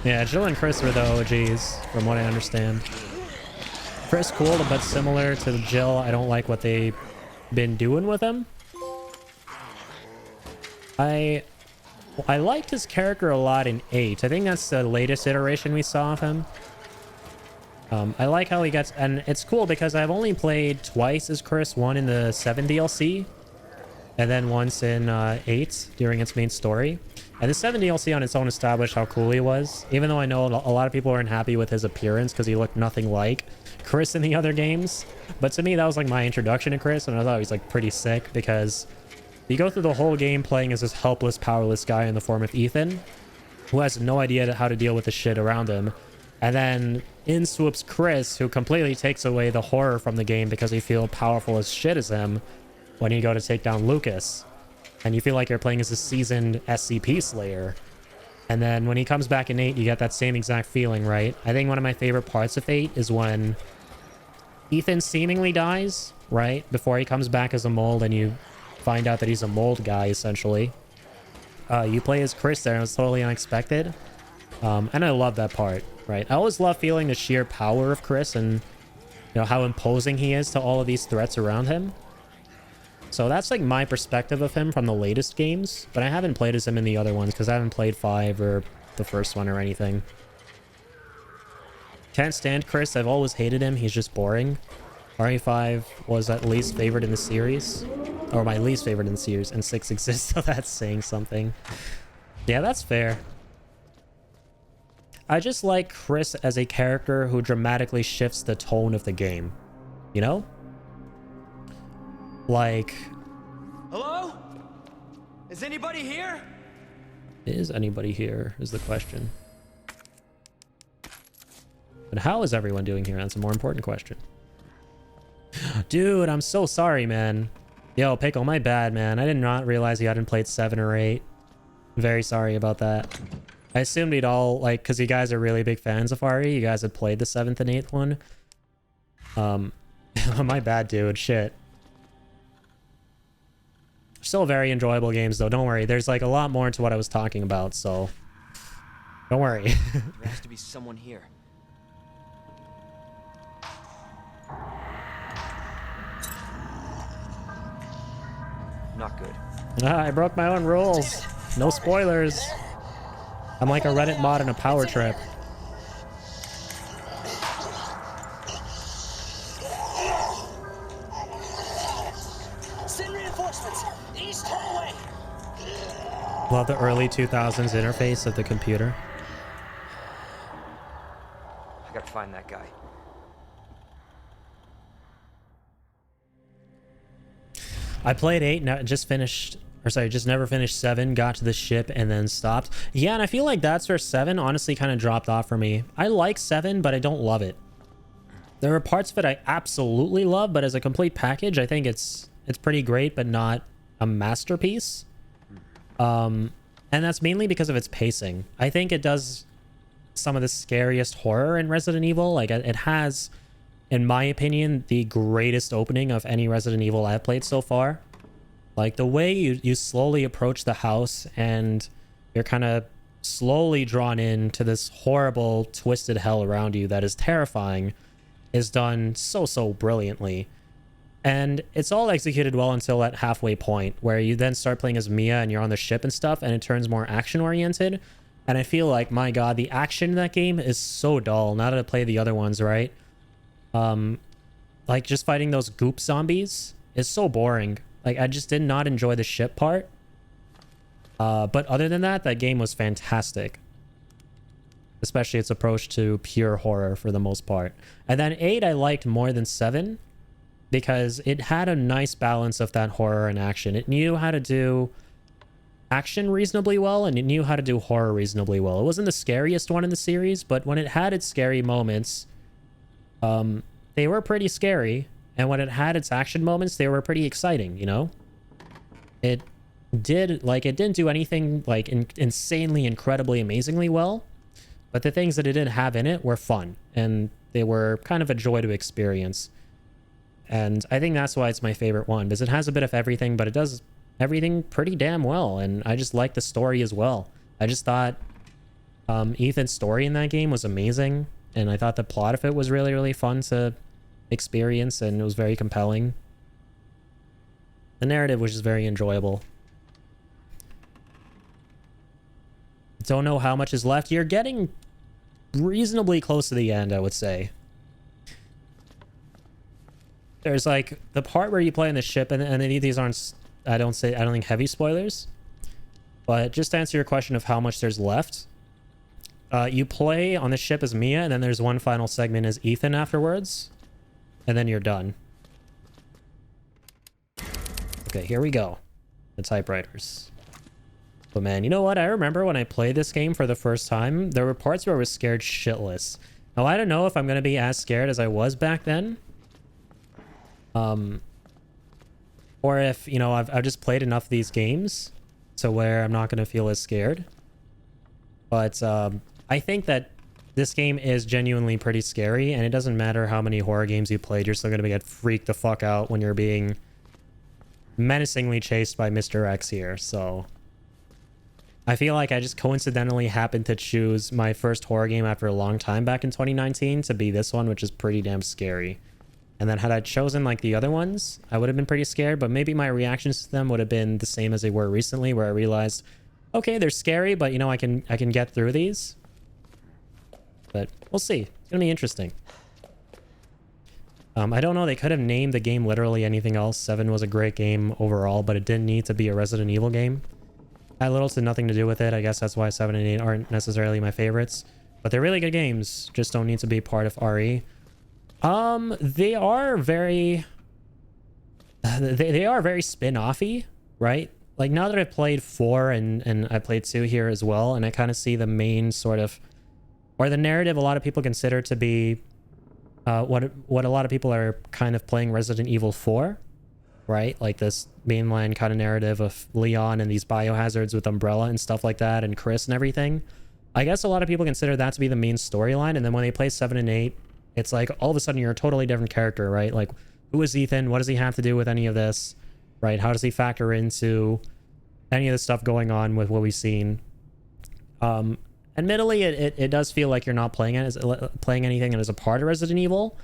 Yeah, Jill and Chris were the OGs, from what I understand. Chris cool, but similar to Jill, I don't like what they've been doing with him. I liked his character a lot in 8. I think that's the latest iteration we saw of him. I like how he gets... And it's cool because I've only played twice as Chris. One in the 7 DLC. And then once in 8 during its main story. And the 7 DLC on its own established how cool he was. Even though I know a lot of people weren't happy with his appearance because he looked nothing like Chris in the other games. But to me, that was like my introduction to Chris. And I thought he was like pretty sick because... You go through the whole game playing as this helpless, powerless guy in the form of Ethan, who has no idea how to deal with the shit around him. And then in swoops Chris, who completely takes away the horror from the game because you feel powerful as shit as him when you go to take down Lucas. And you feel like you're playing as a seasoned SCP Slayer. And then when he comes back in 8, you get that same exact feeling, right? I think one of my favorite parts of 8 is when Ethan seemingly dies, right? Before he comes back as a mold and you find out that he's a mold guy, essentially. You play as Chris there, and it's totally unexpected. And I love that part, right? I always love feeling the sheer power of Chris and, you know, how imposing he is to all of these threats around him. So that's like my perspective of him from the latest games, but I haven't played as him in the other ones because I haven't played 5 or the first one or anything. Can't stand Chris. I've always hated him. He's just boring. RE5 was at least favored in the series, or my least favorite in the series, and 6 exists, so that's saying something. Yeah, that's fair. I just like Chris as a character who dramatically shifts the tone of the game. You know? Like... Hello? Is anybody here? Is anybody here, is the question. But how is everyone doing here? That's a more important question. Dude, I'm so sorry, man. Yo, Pickle, my bad, man. I did not realize you hadn't played 7 or 8. Very sorry about that. I assumed you'd all, like, because you guys are really big fans of RE, you guys had played the 7th and 8th one. My bad, dude. Shit. Still very enjoyable games, though. Don't worry. There's, like, a lot more to what I was talking about, so... Don't worry. There has to be someone here. Not good. Ah, I broke my own rules. No spoilers. I'm like a Reddit mod in a power trip. Send reinforcements. East hallway. Love the early 2000s interface of the computer. I gotta find that guy. I played 8, just finished, or sorry, just never finished 7, got to the ship, and then stopped. Yeah, and I feel like that's where 7 honestly kind of dropped off for me. I like 7, but I don't love it. There are parts of it I absolutely love, but as a complete package, I think it's pretty great, but not a masterpiece. And that's mainly because of its pacing. I think it does some of the scariest horror in Resident Evil. Like, it has... in my opinion, the greatest opening of any Resident Evil I've played so far. Like, the way you slowly approach the house and you're kind of slowly drawn into this horrible, twisted hell around you that is terrifying is done so brilliantly. And it's all executed well until that halfway point where you then start playing as Mia and you're on the ship and stuff and it turns more action-oriented. And I feel like, my god, the action in that game is so dull now that I play the other ones, right? Like, just fighting those goop zombies is so boring. Like, I just did not enjoy the ship part. But other than that, that game was fantastic. Especially its approach to pure horror for the most part. And then 8 I liked more than 7 because it had a nice balance of that horror and action. It knew how to do action reasonably well, and it knew how to do horror reasonably well. It wasn't the scariest one in the series, but when it had its scary moments... they were pretty scary, and when it had its action moments, they were pretty exciting, you know? It didn't do anything, like, insanely, incredibly, amazingly well, but the things that it did have in it were fun, and they were kind of a joy to experience. And I think that's why it's my favorite one, because it has a bit of everything, but it does everything pretty damn well, and I just like the story as well. I just thought Ethan's story in that game was amazing. And I thought the plot of it was really fun to experience, and it was very compelling. The narrative was just very enjoyable. Don't know how much is left. You're getting reasonably close to the end, I would say. There's like the part where you play on the ship, and these aren't, I don't think heavy spoilers. But just to answer your question of how much there's left. You play on the ship as Mia, and then there's one final segment as Ethan afterwards. And then you're done. Okay, here we go. The typewriters. But man, you know what? I remember when I played this game for the first time, there were parts where I was scared shitless. Now, I don't know if I'm going to be as scared as I was back then. Or if, you know, I've just played enough of these games to where I'm not going to feel as scared. But, I think that this game is genuinely pretty scary, and it doesn't matter how many horror games you played, you're still going to get freaked the fuck out when you're being menacingly chased by Mr. X here, so... I feel like I just coincidentally happened to choose my first horror game after a long time back in 2019 to be this one, which is pretty damn scary. And then had I chosen like the other ones, I would have been pretty scared, but maybe my reactions to them would have been the same as they were recently, where I realized, okay, they're scary, but you know, I can get through these. But we'll see. It's gonna be interesting. I don't know, they could have named the game literally anything else. 7 was a great game overall, but it didn't need to be a Resident Evil game. Had little to nothing to do with it. I guess that's why 7 and 8 aren't necessarily my favorites. But they're really good games, just don't need to be part of RE. They are very... They are very spin-offy, right? Like, now that I've played 4 and I played 2 here as well, and I kind of see the main sort of... Or the narrative a lot of people consider to be... what a lot of people are kind of playing Resident Evil 4, right? Like this mainline kind of narrative of Leon and these biohazards with Umbrella and stuff like that, and Chris and everything. I guess a lot of people consider that to be the main storyline, and then when they play 7 and 8, it's like all of a sudden you're a totally different character, right? Like, who is Ethan? What does he have to do with any of this, right? How does he factor into any of the stuff going on with what we've seen? Admittedly, it does feel like you're not playing anything that is a part of Resident Evil,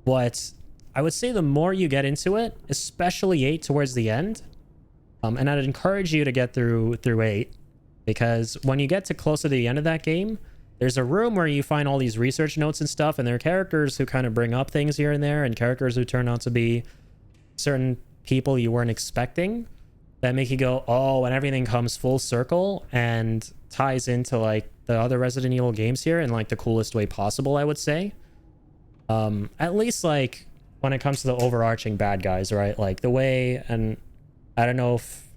but I would say the more you get into it, especially 8 towards the end, and I'd encourage you to get through 8, because when you get to closer to the end of that game, there's a room where you find all these research notes and stuff, and there are characters who kind of bring up things here and there, and characters who turn out to be certain people you weren't expecting that make you go, oh, and everything comes full circle and ties into like the other Resident Evil games here in like the coolest way possible, I would say. At least like when it comes to the overarching bad guys, right? Like the way, and I don't know if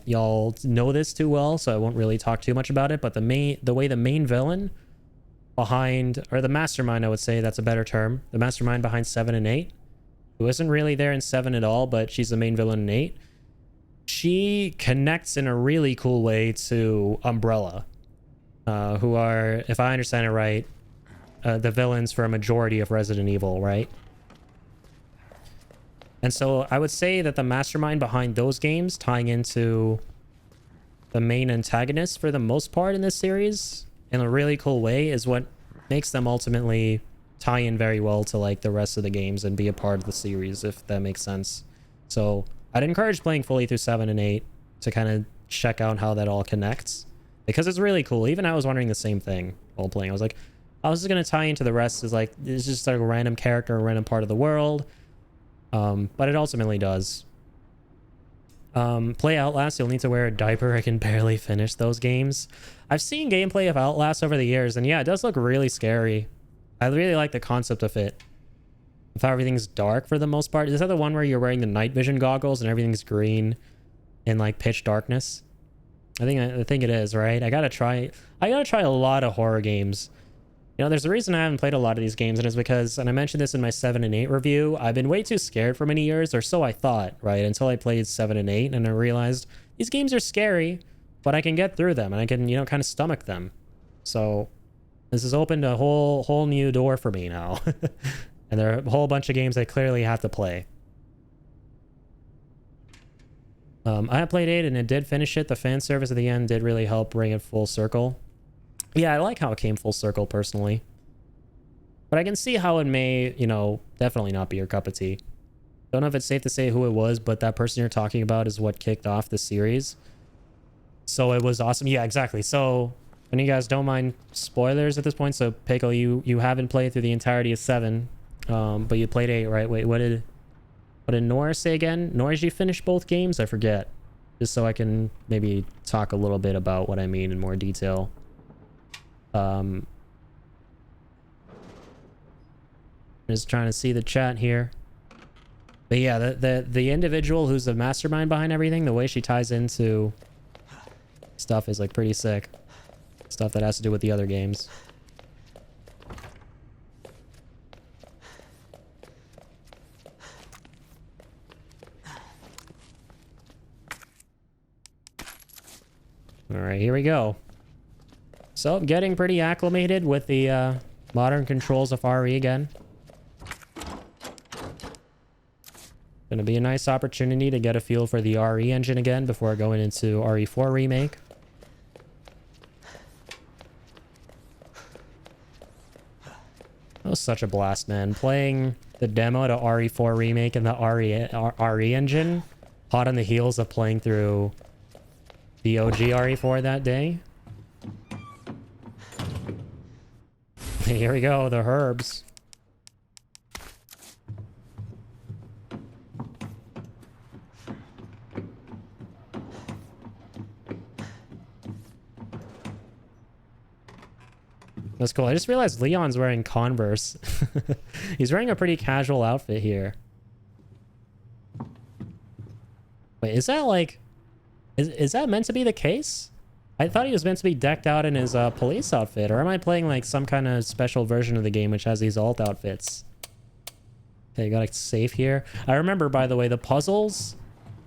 y'all know this too well, so I won't really talk too much about it, but the way the main villain behind, or the mastermind, I would say that's a better term, the mastermind behind 7 and 8, who isn't really there in 7 at all, but she's the main villain in 8. She connects in a really cool way to Umbrella, who are, if I understand it right, the villains for a majority of Resident Evil, right? And so I would say that the mastermind behind those games, tying into the main antagonist for the most part in this series in a really cool way, is what makes them ultimately tie in very well to like the rest of the games and be a part of the series, if that makes sense. So I'd encourage playing fully through 7 and 8 to kind of check out how that all connects, because it's really cool. Even I was wondering the same thing while playing. I was like, how is this going to tie into the rest? Is like, it's just like a random character, a random part of the world. But it ultimately does. Play Outlast, you'll need to wear a diaper. I can barely finish those games. I've seen gameplay of Outlast over the years, and yeah, it does look really scary. I really like the concept of it. If everything's dark for the most part. Is that the one where you're wearing the night vision goggles and everything's green in like pitch darkness? I think it is, right? I gotta try a lot of horror games. You know, there's a reason I haven't played a lot of these games, and it's because, and I mentioned this in my 7 and 8 review, I've been way too scared for many years, or so I thought, right? Until I played 7 and 8, and I realized these games are scary, but I can get through them, and I can, you know, kind of stomach them. So this has opened a whole new door for me now. And there are a whole bunch of games I clearly have to play. I have played 8, and it did finish it. The fan service at the end did really help bring it full circle. Yeah, I like how it came full circle, personally. But I can see how it may, you know, definitely not be your cup of tea. Don't know if it's safe to say who it was, but that person you're talking about is what kicked off the series. So it was awesome. Yeah, exactly. So, when you guys don't mind spoilers at this point, so Pickle, you haven't played through the entirety of 7, but you played 8, right? Wait, what did Nora say again? Nora, did you finish both games? I forget. Just so I can maybe talk a little bit about what I mean in more detail. Just trying to see the chat here. But yeah, the individual who's the mastermind behind everything, the way she ties into stuff is like pretty sick. Stuff that has to do with the other games. All right, here we go. So, getting pretty acclimated with the modern controls of RE again. Gonna be a nice opportunity to get a feel for the RE engine again before going into RE4 Remake. That was such a blast, man. Playing The demo to RE4 remake and the RE engine, hot on the heels of playing through the OG RE4 that day. Here we go, the herbs. That's cool. I just realized Leon's wearing Converse. He's wearing a pretty casual outfit here. Wait, is that like... Is that meant to be the case? I thought he was meant to be decked out in his police outfit. Or am I playing like some kind of special version of the game which has these alt outfits? Okay, got a safe here. I remember, by the way, the puzzles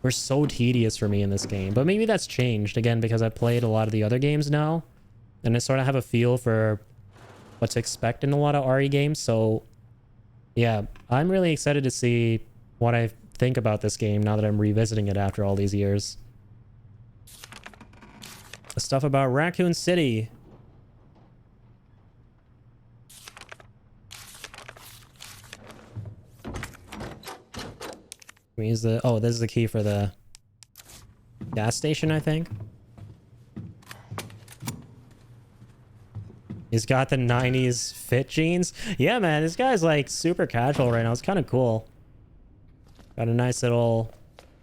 were so tedious for me in this game. But maybe that's changed, again, because I've played a lot of the other games now. And I sort of have a feel for what to expect in a lot of RE games. So yeah, I'm really excited to see what I think about this game now that I'm revisiting it after all these years. The stuff about Raccoon City. We use the... Oh, this is the key for the gas station, I think. He's got the 90s fit jeans. Yeah, man, this guy's like super casual right now. It's kind of cool. Got a nice little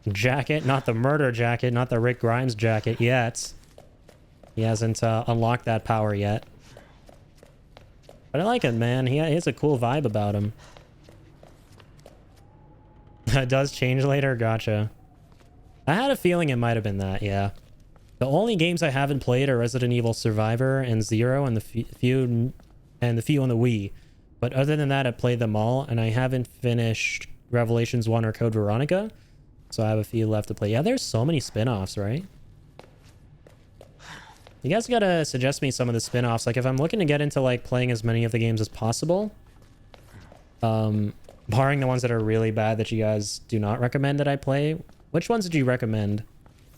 jacket. Not the murder jacket, not the Rick Grimes jacket yet. He hasn't unlocked that power yet. But I like it, man. He has a cool vibe about him. It does change later? Gotcha. I had a feeling it might have been that, yeah. The only games I haven't played are Resident Evil Survivor and Zero and the few on the Wii. But other than that, I've played them all, and I haven't finished Revelations 1 or Code Veronica. So I have a few left to play. Yeah, there's so many spin-offs, right? You guys gotta suggest me some of the spin-offs. Like, if I'm looking to get into, like, playing as many of the games as possible, barring the ones that are really bad that you guys do not recommend that I play, which ones did you recommend?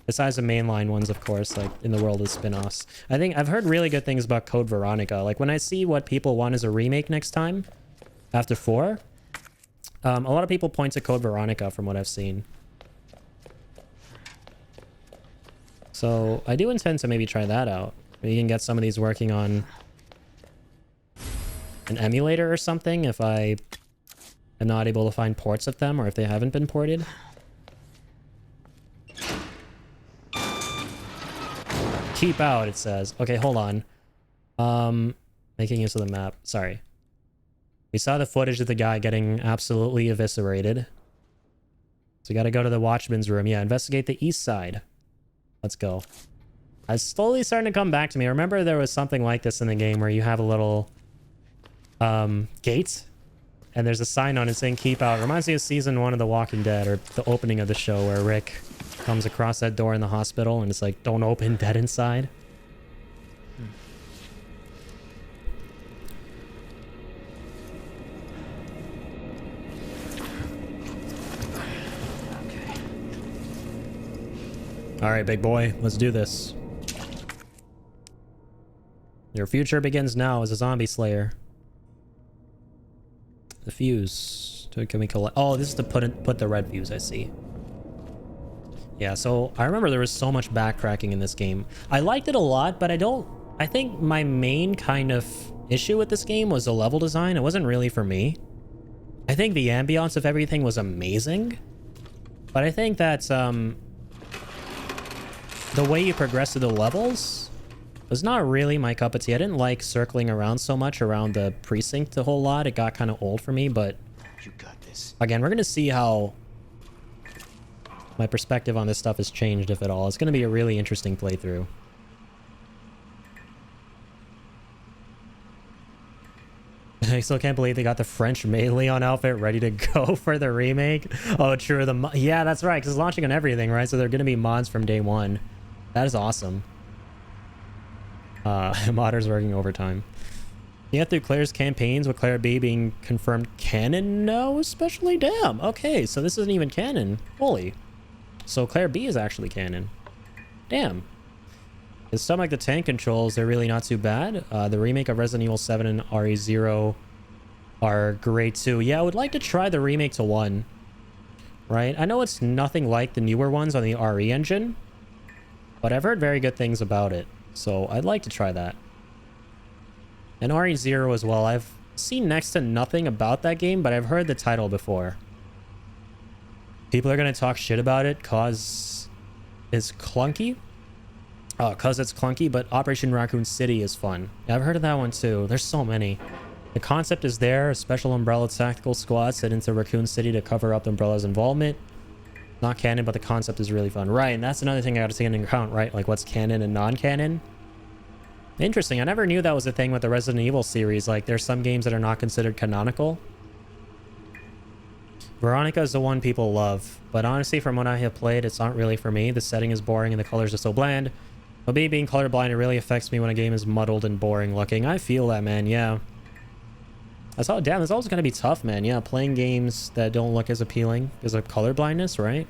Besides the mainline ones, of course, like in the world of spin-offs. I think I've heard really good things about Code Veronica. Like, when I see what people want as a remake next time, after 4, a lot of people point to Code Veronica from what I've seen. So I do intend to maybe try that out. Maybe you can get some of these working on an emulator or something if I am not able to find ports of them, or if they haven't been ported. Keep out, it says. Okay, hold on. Making use of the map. Sorry. We saw the footage of the guy getting absolutely eviscerated. So we gotta go to the Watchman's room. Yeah, investigate the east side. Let's go. It's slowly starting to come back to me. I remember there was something like this in the game where you have a little gate, and there's a sign on it saying keep out. It reminds me of season 1 of The Walking Dead, or the opening of the show, where Rick comes across that door in the hospital and it's like, don't open, dead inside. Okay. All right, big boy, let's do this. Your future begins now as a zombie slayer. The fuse. Can we collect? Oh, this is to put the red fuse, I see. Yeah, so I remember there was so much backtracking in this game. I liked it a lot, but I think my main kind of issue with this game was the level design. It wasn't really for me. I think the ambiance of everything was amazing, but I think that the way you progress through the levels was not really my cup of tea. I didn't like circling around so much around the precinct a whole lot. It got kind of old for me, but You got this. again, we're going to see how my perspective on this stuff has changed, if at all. It's going to be a really interesting playthrough. I still can't believe they got the French made Leon outfit ready to go for the remake. Oh, true. Yeah, that's right, because it's launching on everything, right? So they're going to be mods from day one. That is awesome. Modders working overtime. You get through Claire's campaigns with Claire B being confirmed canon now, especially. Damn. Okay, so this isn't even canon. Holy. So Claire B is actually canon. Damn. It's something like the tank controls, they're really not too bad. The remake of Resident Evil 7 and RE0 are great too. Yeah, I would like to try the remake to 1. Right? I know it's nothing like the newer ones on the RE engine, but I've heard very good things about it. So I'd like to try that. And RE0 as well. I've seen next to nothing about that game, but I've heard the title before. People are going to talk shit about it cause it's clunky. Oh, cause it's clunky, but Operation Raccoon City is fun. Yeah, I've heard of that one too. There's so many. The concept is there. A special Umbrella tactical squad sent into Raccoon City to cover up Umbrella's involvement. Not canon, but the concept is really fun. Right, and that's another thing I got to take into account, right? Like what's canon and non-canon. Interesting. I never knew that was a thing with the Resident Evil series. Like there's some games that are not considered canonical. Veronica is the one people love, but honestly, from what I have played, it's not really for me. The setting is boring and the colors are so bland. But me being colorblind, it really affects me when a game is muddled and boring looking. I feel that, man. Yeah. That's all. Damn, it's always gonna be tough, man. Yeah, playing games that don't look as appealing because of color blindness, right?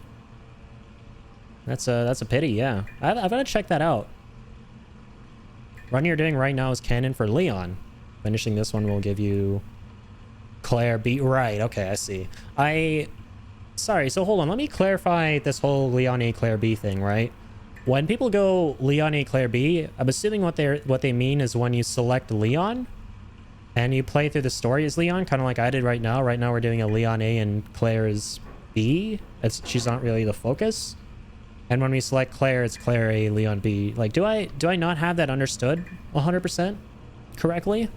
That's a pity. Yeah, I've got to check that out. Run you're doing right now is canon for Leon. Finishing this one will give you Claire B. Right. Okay, I see. Sorry. So hold on. Let me clarify this whole Leon A. Claire B. thing, right? When people go Leon A. Claire B, I'm assuming what they mean is when you select Leon and you play through the story as Leon, kind of like I did right now. Right now we're doing a Leon A and Claire is B. She's not really the focus. And when we select Claire, it's Claire A, Leon B. Like, do I not have that understood 100% correctly?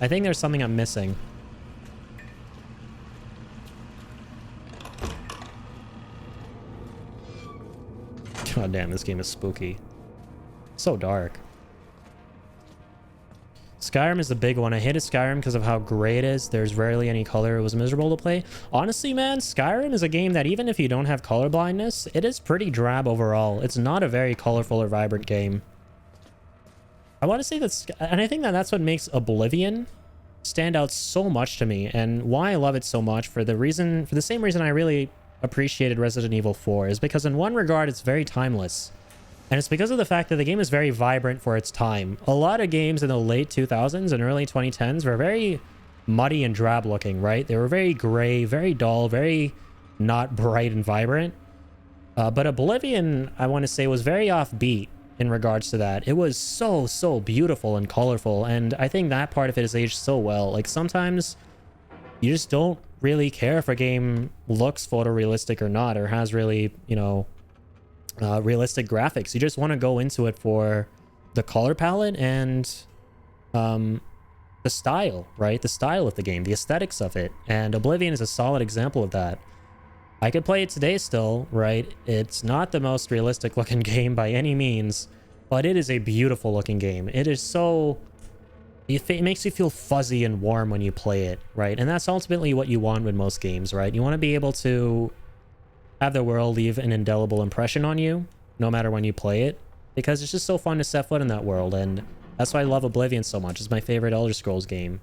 I think there's something I'm missing. God damn, this game is spooky. So dark. Skyrim is the big one. I hated Skyrim because of how gray it is. There's rarely any color. It was miserable to play. Honestly, man, Skyrim is a game that even if you don't have color blindness, it is pretty drab overall. It's not a very colorful or vibrant game. I want to say that, and I think that that's what makes Oblivion stand out so much to me, and why I love it so much for the same reason I really appreciated Resident Evil 4 is because in one regard it's very timeless. And it's because of the fact that the game is very vibrant for its time. A lot of games in the late 2000s and early 2010s were very muddy and drab looking, right? They were very gray, very dull, very not bright and vibrant. But Oblivion, I want to say, was very offbeat in regards to that. It was so beautiful and colorful, and I think that part of it has aged so well. Like, sometimes you just don't really care if a game looks photorealistic or not, or has really, you know, realistic graphics. You just want to go into it for the color palette and the style, right? The style of the game, the aesthetics of it. And Oblivion is a solid example of that. I could play it today still, right? It's not the most realistic looking game by any means, but it is a beautiful looking game. It is so... It makes you feel fuzzy and warm when you play it, right? And that's ultimately what you want with most games, right? You want to be able to have the world leave an indelible impression on you, no matter when you play it, because it's just so fun to set foot in that world, and that's why I love Oblivion so much. It's my favorite Elder Scrolls game.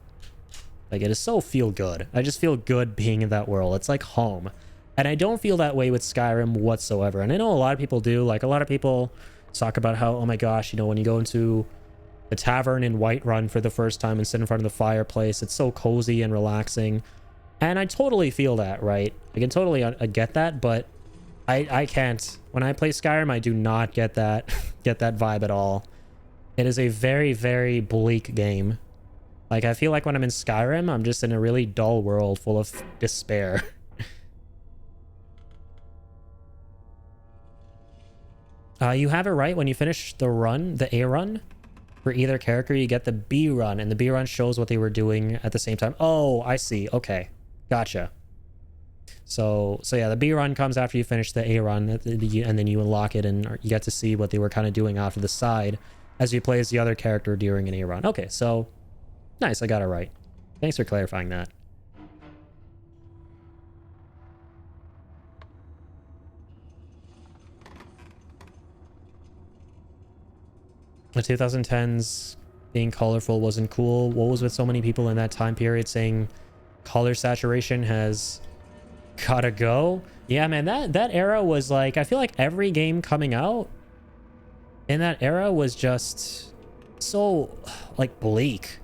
Like, it is so feel good. I just feel good being in that world. It's like home. And I don't feel that way with Skyrim whatsoever. And I know a lot of people do. Like, a lot of people talk about how, oh my gosh, you know, when you go into the tavern in Whiterun for the first time and sit in front of the fireplace, it's so cozy and relaxing. And I totally feel that, right? I can totally get that, but I can't. When I play Skyrim, I do not get that vibe at all. It is a very bleak game. Like, I feel like when I'm in Skyrim, I'm just in a really dull world full of despair. You have it right. When you finish the run, the A run, for either character, you get the B run, and the B run shows what they were doing at the same time. Oh, I see. Okay. Gotcha. So yeah, the B run comes after you finish the A run, and then you unlock it, and you get to see what they were kind of doing off to the side as you play as the other character during an A run. Okay, so nice. I got it right. Thanks for clarifying that. The 2010s being colorful wasn't cool. What was with so many people in that time period saying color saturation has gotta go? Yeah, man, that era was like, I feel like every game coming out in that era was just so like bleak.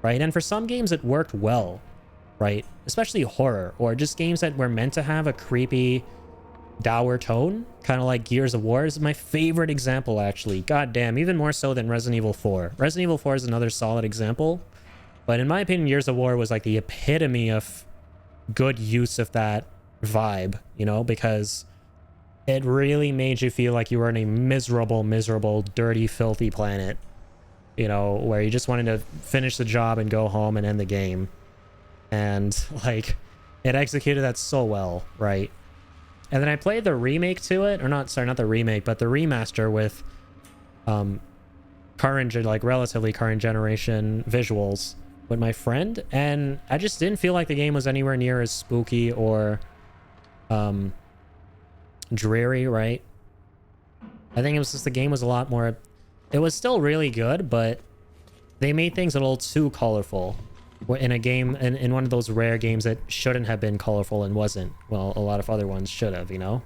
right? And for some games it worked well, right? Especially horror, or just games that were meant to have a creepy, dour tone, kind of like Gears of War is my favorite example, actually. God damn, even more so than Resident Evil 4. Resident Evil 4 is another solid example, but in my opinion, Gears of War was like the epitome of good use of that vibe, you know, because it really made you feel like you were in a miserable, miserable, dirty, filthy planet, you know, where you just wanted to finish the job and go home and end the game. And like, it executed that so well, right? And then I played the remake to it, or not, sorry, not the remake, but the remaster with current, like relatively current generation visuals with my friend, and I just didn't feel like the game was anywhere near as spooky or dreary, right? I think it was just the game was a lot more, it was still really good, but they made things a little too colorful in a game, in one of those rare games that shouldn't have been colorful and wasn't. Well, a lot of other ones should have, you know?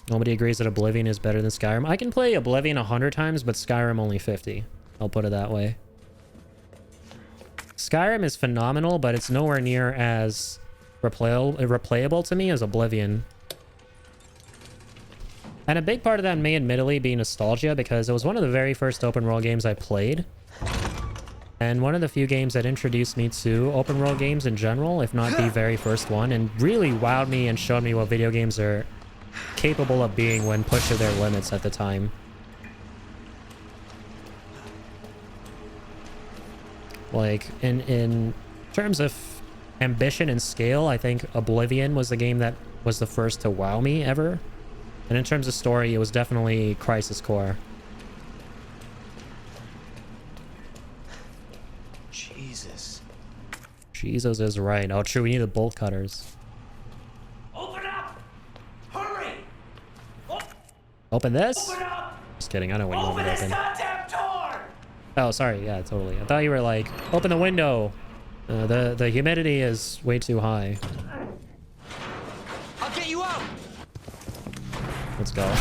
Nobody agrees that Oblivion is better than Skyrim. I can play Oblivion 100 times, but Skyrim only 50. I'll put it that way. Skyrim is phenomenal, but it's nowhere near as replayable to me as Oblivion. And a big part of that may admittedly be nostalgia, because it was one of the very first open world games I played. And one of the few games that introduced me to open world games in general, if not the very first one, and really wowed me and showed me what video games are capable of being when pushed to their limits at the time. Like, in terms of ambition and scale, I think Oblivion was the game that was the first to wow me ever. And in terms of story, it was definitely Crisis Core. Jesus is right. Oh, true. We need the bolt cutters. Open up! Hurry! Open this? Open up! Just kidding. I know what you want me Open to this open. goddamn door! Oh, sorry. Yeah, totally. I thought you were like, open the window. The humidity is way too high. I'll get you out. Let's go.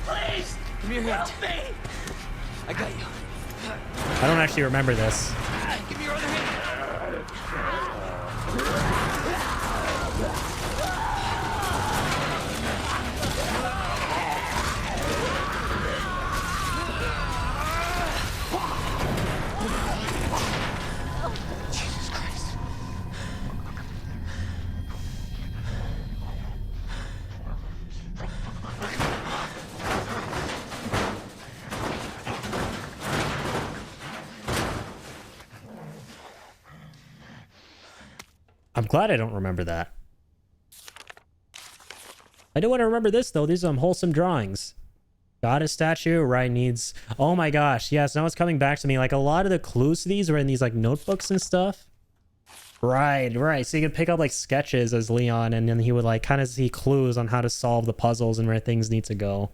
Please! Give me your hand. Help me! I got you. I don't actually remember this. Give me your other hand. Jesus Christ. I'm glad I don't remember that. I do want to remember this, though. These are some wholesome drawings. Goddess statue, right, needs... Oh my gosh, yes, now it's coming back to me. Like, a lot of the clues to these were in these, like, notebooks and stuff. Right. So you could pick up, like, sketches as Leon, and then he would, like, kind of see clues on how to solve the puzzles and where things need to go.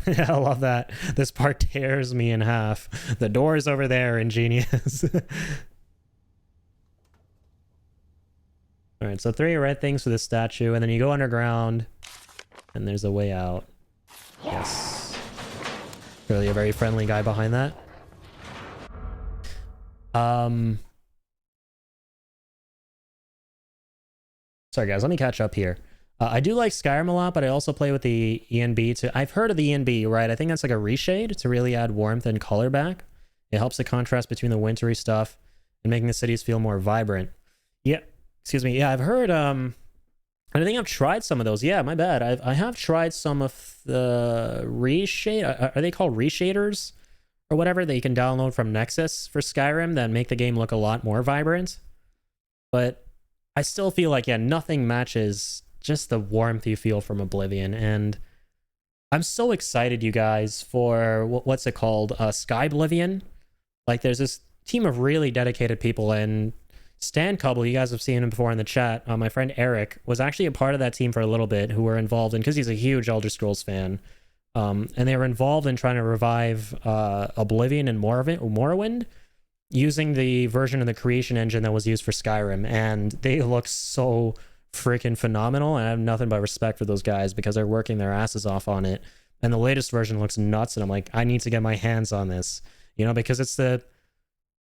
Yeah, I love that. This part tears me in half. The door's over there, ingenious. All right, so 3 red things for the statue, and then you go underground, and there's a way out. Yes. Really a very friendly guy behind that. Sorry, guys, let me catch up here. I do like Skyrim a lot, but I also play with the ENB too. I've heard of the ENB, right? I think that's like a reshade to really add warmth and color back. It helps the contrast between the wintry stuff and making the cities feel more vibrant. Yeah. Excuse me. Yeah, I've heard, I think I've tried some of those. Yeah, my bad. I have tried some of the reshade. Are they called reshaders or whatever that you can download from Nexus for Skyrim that make the game look a lot more vibrant? But I still feel like, yeah, nothing matches just the warmth you feel from Oblivion. And I'm so excited, you guys, for what's it called? Skyblivion. Like, there's this team of really dedicated people, and Stan Cubble, you guys have seen him before in the chat. My friend Eric was actually a part of that team for a little bit, who were involved in, because he's a huge Elder Scrolls fan. And they were involved in trying to revive Oblivion and Morrowind using the version of the creation engine that was used for Skyrim. And they look so freaking phenomenal. And I have nothing but respect for those guys because they're working their asses off on it. and the latest version looks nuts, and I'm like, I need to get my hands on this, you know, because it's the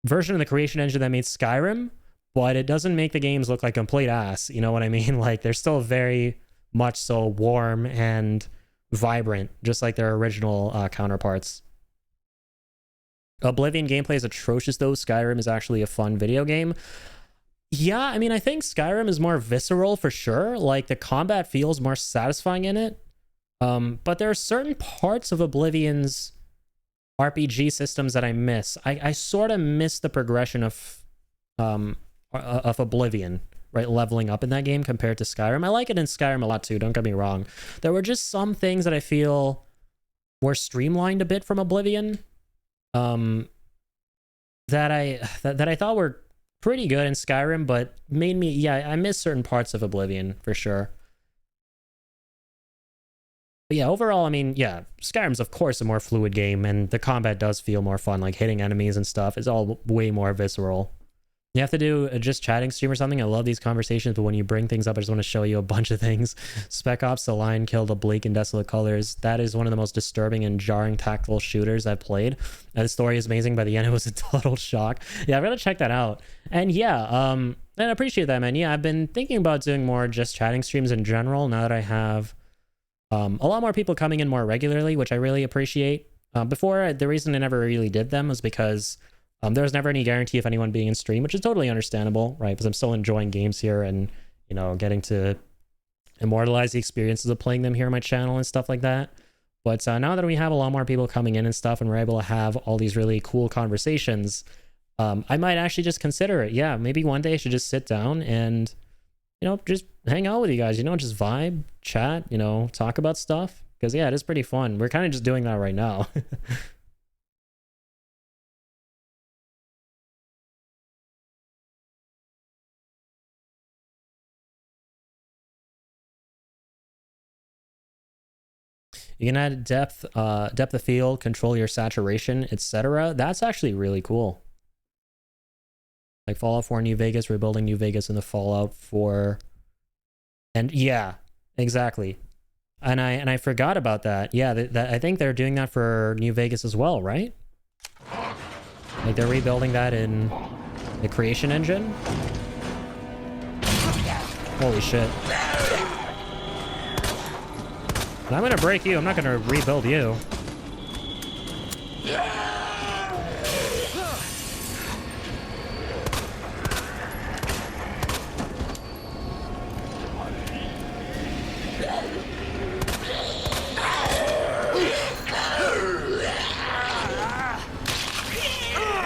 version of the creation engine that made Skyrim, but it doesn't make the games look like complete ass, you know what I mean? Like, they're still very much so warm and vibrant, just like their original counterparts. Oblivion gameplay is atrocious though. Skyrim is actually a fun video game. Yeah, I mean, I think Skyrim is more visceral for sure. Like, the combat feels more satisfying in it. But there are certain parts of Oblivion's RPG systems that I miss. I sort of miss the progression of Oblivion, right? Leveling up in that game compared to Skyrim. I like it in Skyrim a lot too, don't get me wrong. There were just some things that I feel were streamlined a bit from Oblivion. That I thought were pretty good in Skyrim, but made me, yeah, I miss certain parts of Oblivion for sure. But yeah, overall, I mean, yeah, Skyrim's of course a more fluid game, and the combat does feel more fun, like hitting enemies and stuff. It's all way more visceral. You have to do a just chatting stream or something. I love these conversations, but when you bring things up, I just want to show you a bunch of things. Spec Ops: The Line killed a bleak and desolate colors. That is one of the most disturbing and jarring tactical shooters I've played. And the story is amazing. By the end, it was a total shock. Yeah, I'm gonna check that out. And yeah, and I appreciate that, man. Yeah, I've been thinking about doing more just chatting streams in general now that I have a lot more people coming in more regularly, which I really appreciate. Before, the reason I never really did them was because there was never any guarantee of anyone being in stream, which is totally understandable, right? Because I'm still enjoying games here and, you know, getting to immortalize the experiences of playing them here on my channel and stuff like that. But now that we have a lot more people coming in and stuff, and we're able to have all these really cool conversations, I might actually just consider it. Yeah, maybe one day I should just sit down and, you know, just hang out with you guys, you know, just vibe, chat, you know, talk about stuff. Because, yeah, it is pretty fun. We're kind of just doing that right now. You can add depth of field, control your saturation, etc. That's actually really cool. Like Fallout 4 New Vegas, rebuilding New Vegas in the Fallout 4. And yeah, exactly. And I forgot about that. Yeah, I think they're doing that for New Vegas as well, right? Like they're rebuilding that in the creation engine. Holy shit. And I'm gonna break you. I'm not gonna rebuild you.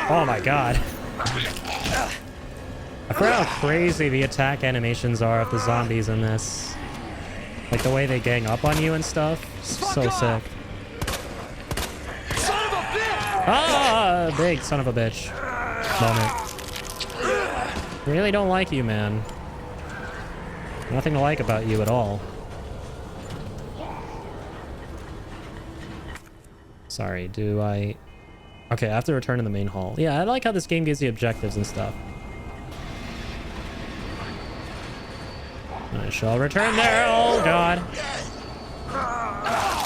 Oh my god. I forgot how crazy the attack animations are of the zombies in this. Like the way they gang up on you and stuff. So sick. Son of a bitch! Ah, big son of a bitch moment. Really don't like you, man. Nothing to like about you at all. Sorry, do I... Okay, I have to return to the main hall. Yeah, I like how this game gives you objectives and stuff. I shall return there. Oh, God.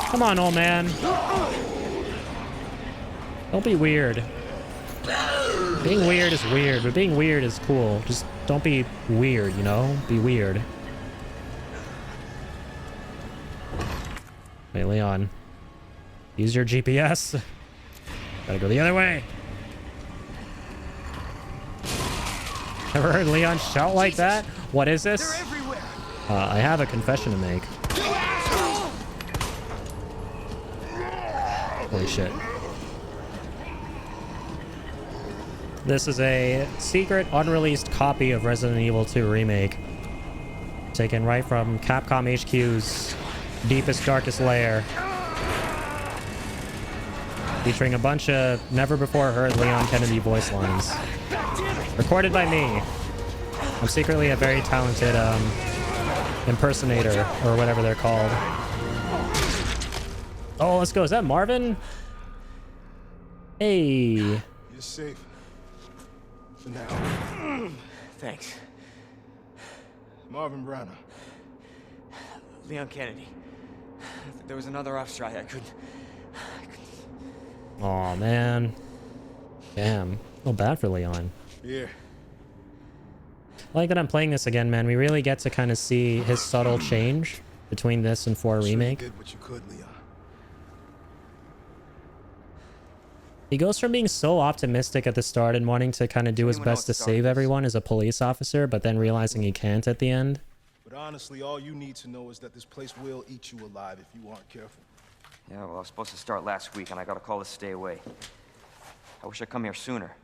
Come on, old man. Don't be weird. Being weird is weird, but being weird is cool. Just don't be weird, you know? Be weird. Wait, Leon. Use your GPS. Gotta go the other way. Ever heard Leon shout like that? What is this? I have a confession to make. Holy shit. This is a secret, unreleased copy of Resident Evil 2 Remake. Taken right from Capcom HQ's deepest, darkest lair. Featuring a bunch of never-before-heard Leon Kennedy voice lines. Recorded by me. I'm secretly a very talented, impersonator, or whatever they're called. Oh, let's go. Is that Marvin? Hey. You're safe. For now. Thanks. Marvin Browner. Leon Kennedy. If there was another off strike, I couldn't. Oh man. Damn. Feel bad for Leon. Yeah. I like that I'm playing this again, man. We really get to kind of see his subtle change between this and 4 Remake. You did what you could, Leon. He goes from being so optimistic at the start and wanting to kind of do his Anyone know best what to started save this? everyone as a police officer, but then realizing he can't at the end. But honestly, all you need to know is that this place will eat you alive if you aren't careful. Yeah, well, I was supposed to start last week, and I got a call to stay away. I wish I'd come here sooner.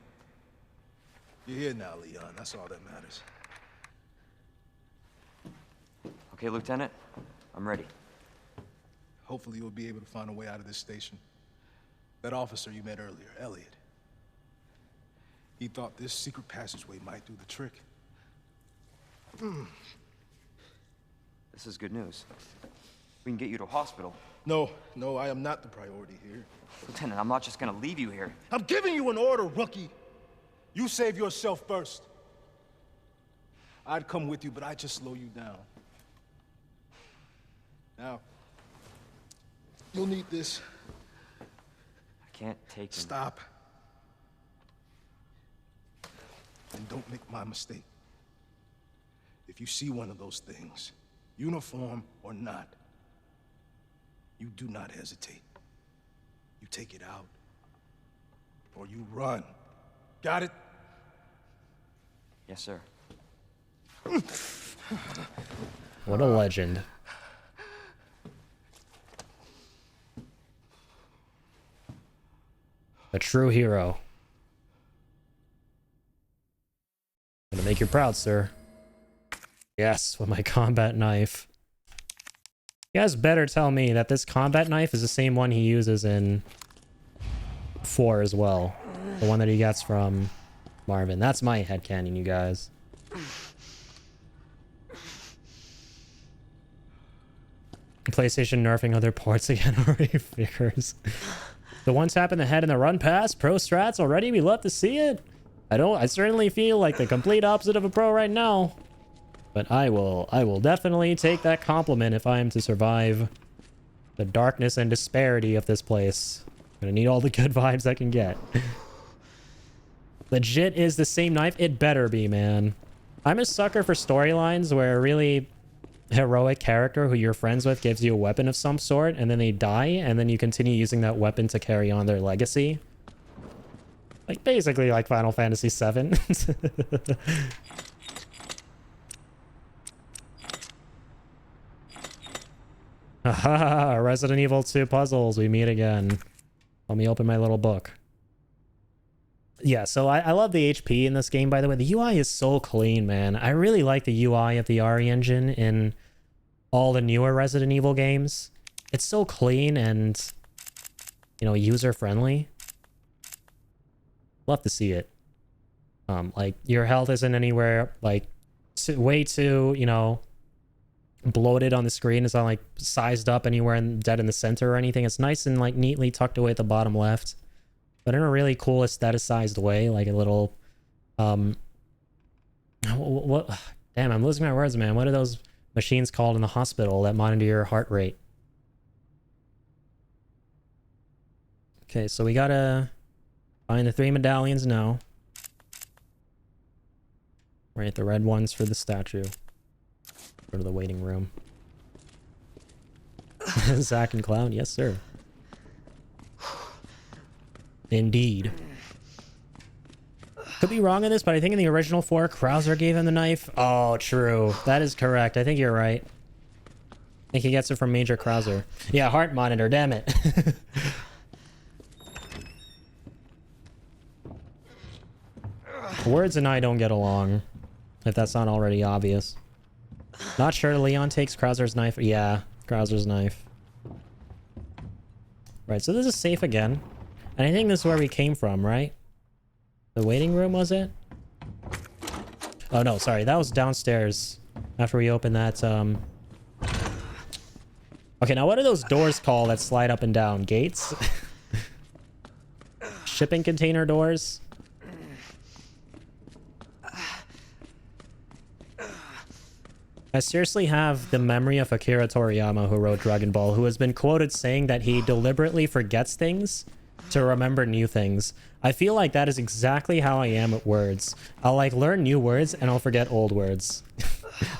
You're here now, Leon. That's all that matters. Okay, Lieutenant? I'm ready. Hopefully you'll be able to find a way out of this station. That officer you met earlier, Elliot. He thought this secret passageway might do the trick. This is good news. We can get you to a hospital. No, I am not the priority here. Lieutenant, I'm not just gonna leave you here. I'm giving you an order, rookie. You save yourself first. I'd come with you, but I'd just slow you down. Now, you'll need this. I can't take him. Stop. And don't make my mistake. If you see one of those things, uniform or not, you do not hesitate. You take it out, or you run. Got it? Yes, sir. What a legend. A true hero. Gonna make you proud, sir. Yes, with my combat knife. You guys better tell me that this combat knife is the same one he uses in 4 as well. The one that he gets from Marvin. That's my headcanon, you guys. PlayStation nerfing other ports again already figures. The one tap in the head and the run pass, pro strats already, we love to see it. I certainly feel like the complete opposite of a pro right now. But I will definitely take that compliment if I am to survive the darkness and disparity of this place. I'm gonna need all the good vibes I can get. Legit is the same knife? It better be, man. I'm a sucker for storylines where a really heroic character who you're friends with gives you a weapon of some sort, and then they die, and then you continue using that weapon to carry on their legacy. Like, basically like Final Fantasy VII. Haha, Resident Evil 2 puzzles, we meet again. Let me open my little book. Yeah, so I love the HP in this game, by the way. The UI is so clean, man. I really like the UI of the RE engine in all the newer Resident Evil games. It's so clean and, you know, user-friendly. Love to see it. Like, your health isn't anywhere, like, way too, you know, bloated on the screen. It's not, like, sized up anywhere and dead in the center or anything. It's nice and, like, neatly tucked away at the bottom left. But in a really cool aestheticized way, like a little, what, damn, I'm losing my words, man. What are those machines called in the hospital that monitor your heart rate? Okay, so we gotta find the 3 medallions now. Right, the red ones for the statue. Go to the waiting room. Zack and Cloud, yes sir. Indeed. Could be wrong on this, but I think in the original 4, Krauser gave him the knife. Oh, true. That is correct. I think you're right. I think he gets it from Major Krauser. Yeah, heart monitor, damn it. Words and I don't get along, if that's not already obvious. Not sure Leon takes Krauser's knife. Yeah, Krauser's knife. Right, so this is safe again. And I think this is where we came from, right? The waiting room, was it? Oh, no, sorry. That was downstairs after we opened that, Okay, now what are those doors called that slide up and down? Gates? Shipping container doors? I seriously have the memory of Akira Toriyama, who wrote Dragon Ball, who has been quoted saying that he deliberately forgets things to remember new things. I feel like that is exactly how I am at words. I'll like learn new words and I'll forget old words.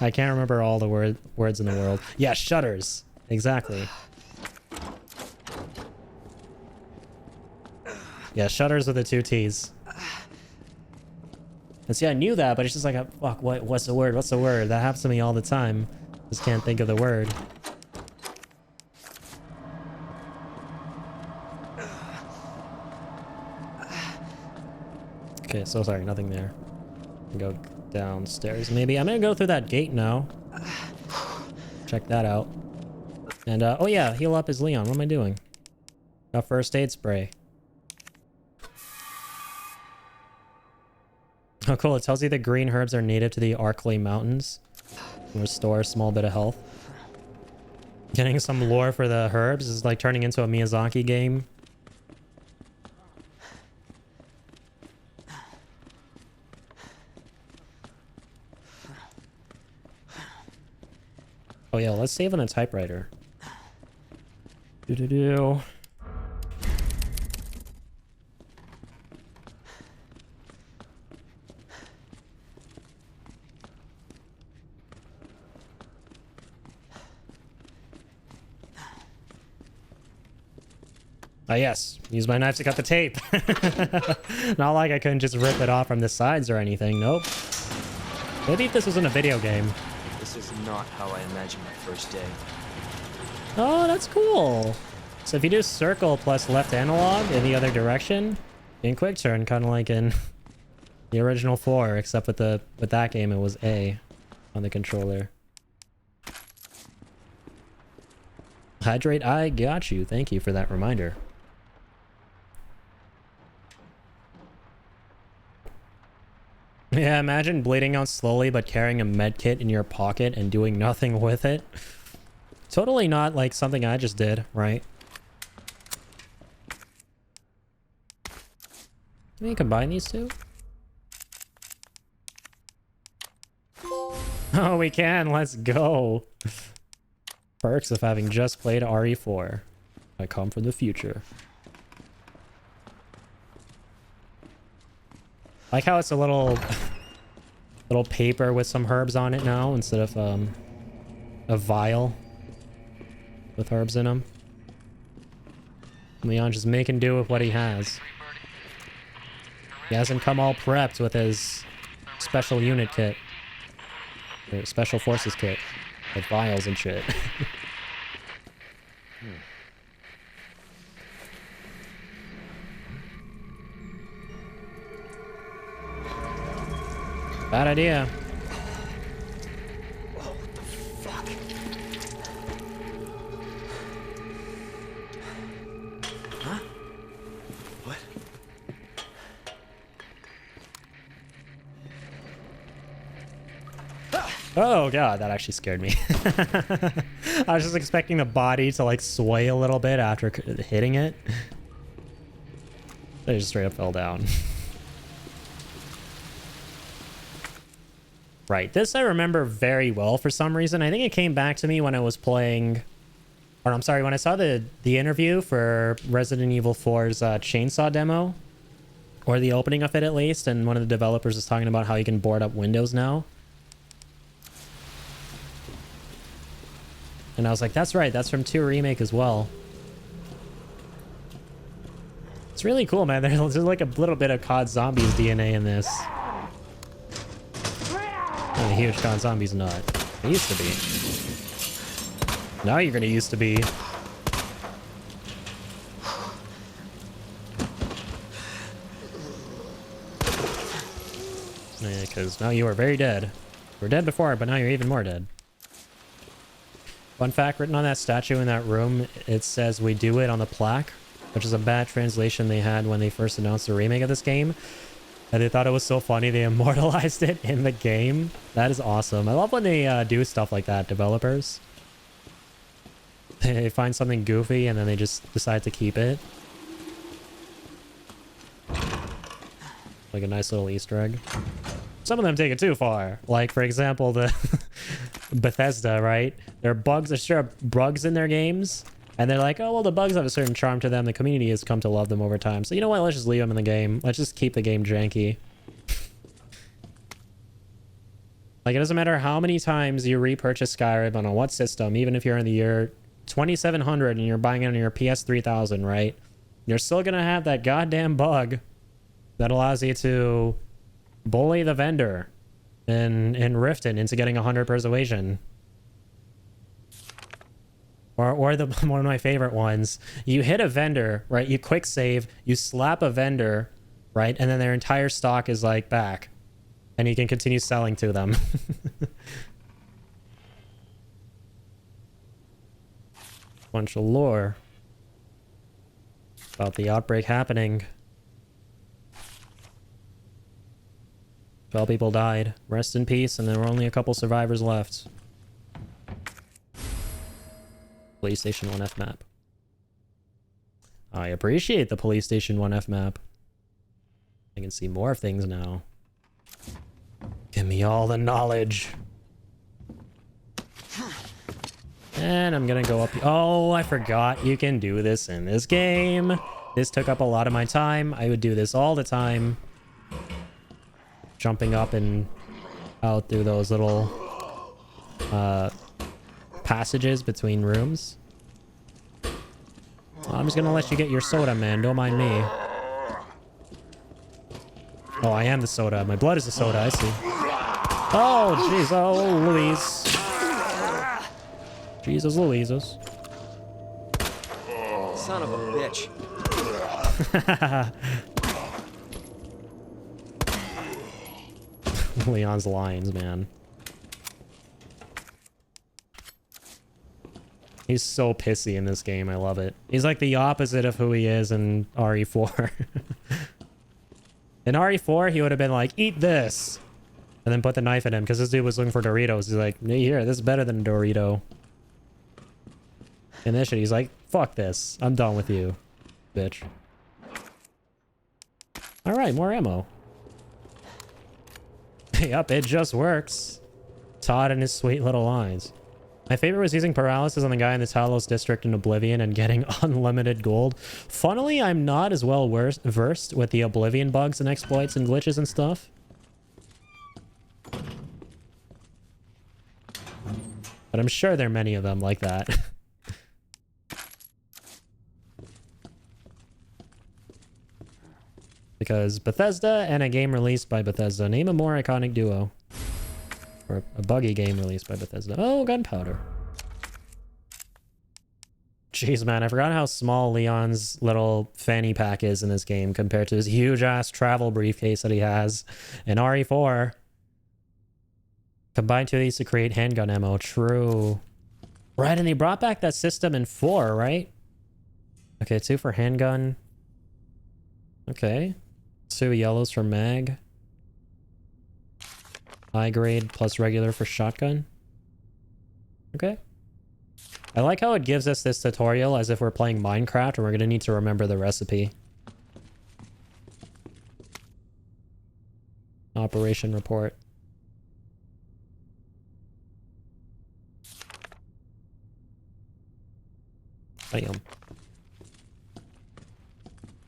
I can't remember all the words in the world. Yeah, shutters. Exactly. Yeah, shutters with the 2 T's. And see, I knew that, but it's just like, fuck, what's the word? What's the word? That happens to me all the time. Just can't think of the word. Okay, so sorry, nothing there. Go downstairs, maybe. I'm gonna go through that gate now. Check that out. And, oh yeah, heal up is Leon. What am I doing? A first aid spray. Oh, cool. It tells you the green herbs are native to the Arklay Mountains. Restore a small bit of health. Getting some lore for the herbs is like turning into a Miyazaki game. Oh yeah, let's save on the typewriter. Do-do-do. Yes, use my knife to cut the tape. Not like I couldn't just rip it off from the sides or anything. Nope. Maybe if this wasn't a video game. This is not how I imagined my first day. Oh, that's cool. So if you do circle plus left analog in the other direction, in quick turn, kind of like in the original 4, except with that game it was A on the controller. Hydrate, I got you. Thank you for that reminder. Yeah, imagine bleeding out slowly but carrying a med kit in your pocket and doing nothing with it. Totally not like something I just did, right? Can we combine these two? Oh, we can. Let's go. Perks of having just played RE4. I come from the future. Like how it's a little paper with some herbs on it now instead of a vial with herbs in them. Leon just making do with what he has. He hasn't come all prepped with his special unit kit. Or special forces kit. With vials and shit. Bad idea. Oh, fuck. Huh? What? Oh god, that actually scared me. I was just expecting the body to like sway a little bit after hitting it. They just straight up fell down. Right, this I remember very well for some reason. I think it came back to me when I was playing, or I'm sorry, when I saw the interview for Resident Evil 4's chainsaw demo, or the opening of it at least, and one of the developers was talking about how you can board up windows now. And I was like, that's right, that's from 2 Remake as well. It's really cool, man. There's like a little bit of COD Zombies DNA in this. Not a huge COD Zombies nut. It used to be. Now you're gonna used to be. Yeah, because now you are very dead. You were dead before, but now you're even more dead. Fun fact, written on that statue in that room, it says "We do it" on the plaque, which is a bad translation they had when they first announced the remake of this game. And they thought it was so funny they immortalized it in the game. That is awesome. I love when they do stuff like that, developers. They find something goofy and then they just decide to keep it. Like a nice little Easter egg. Some of them take it too far. Like, for example, the Bethesda, right? There are bugs, there's sure bugs in their games, and they're like, oh, well, the bugs have a certain charm to them. The community has come to love them over time. So you know what? Let's just leave them in the game. Let's just keep the game janky. Like, it doesn't matter how many times you repurchase Skyrim on what system, even if you're in the year 2700 and you're buying it on your PS 3000, right? You're still gonna have that goddamn bug that allows you to bully the vendor in Riften into getting 100 persuasion. Or the one of my favorite ones. You hit a vendor, right? You quick save, you slap a vendor, right? And then their entire stock is like back. And you can continue selling to them. Bunch of lore about the outbreak happening. 12 people died. Rest in peace, and there were only a couple survivors left. Police Station 1F map. I appreciate the Police Station 1F map. I can see more of things now. Give me all the knowledge. And I'm gonna go up. Oh, I forgot you can do this in this game. This took up a lot of my time. I would do this all the time. Jumping up and out through those little passages between rooms. I'm just gonna let you get your soda, man. Don't mind me. Oh, I am the soda. My blood is the soda. I see. Oh, jeez. Oh, Louise. Jesus Louises. Son of a bitch. Leon's lines, man. He's so pissy in this game. I love it. He's like the opposite of who he is in RE4. In RE4, he would have been like, eat this. And then put the knife in him because this dude was looking for Doritos. He's like, hey, here, this is better than a Dorito. In this shit, he's like, fuck this. I'm done with you, bitch. Alright, more ammo. Yup, it just works. Todd and his sweet little lines. My favorite was using paralysis on the guy in the Talos district in Oblivion and getting unlimited gold. Funnily, I'm not as well versed with the Oblivion bugs and exploits and glitches and stuff. But I'm sure there are many of them like that. Because Bethesda and a game released by Bethesda. Name a more iconic duo. Or a buggy game released by Bethesda. Oh, gunpowder. Jeez, man, I forgot how small Leon's little fanny pack is in this game compared to his huge-ass travel briefcase that he has in RE4. Combine two of these to create handgun ammo. True. Right, and they brought back that system in 4, right? Okay, 2 for handgun. Okay. 2 yellows for mag. High grade plus regular for shotgun. Okay. I like how it gives us this tutorial as if we're playing Minecraft and we're going to need to remember the recipe. Operation report. Bam.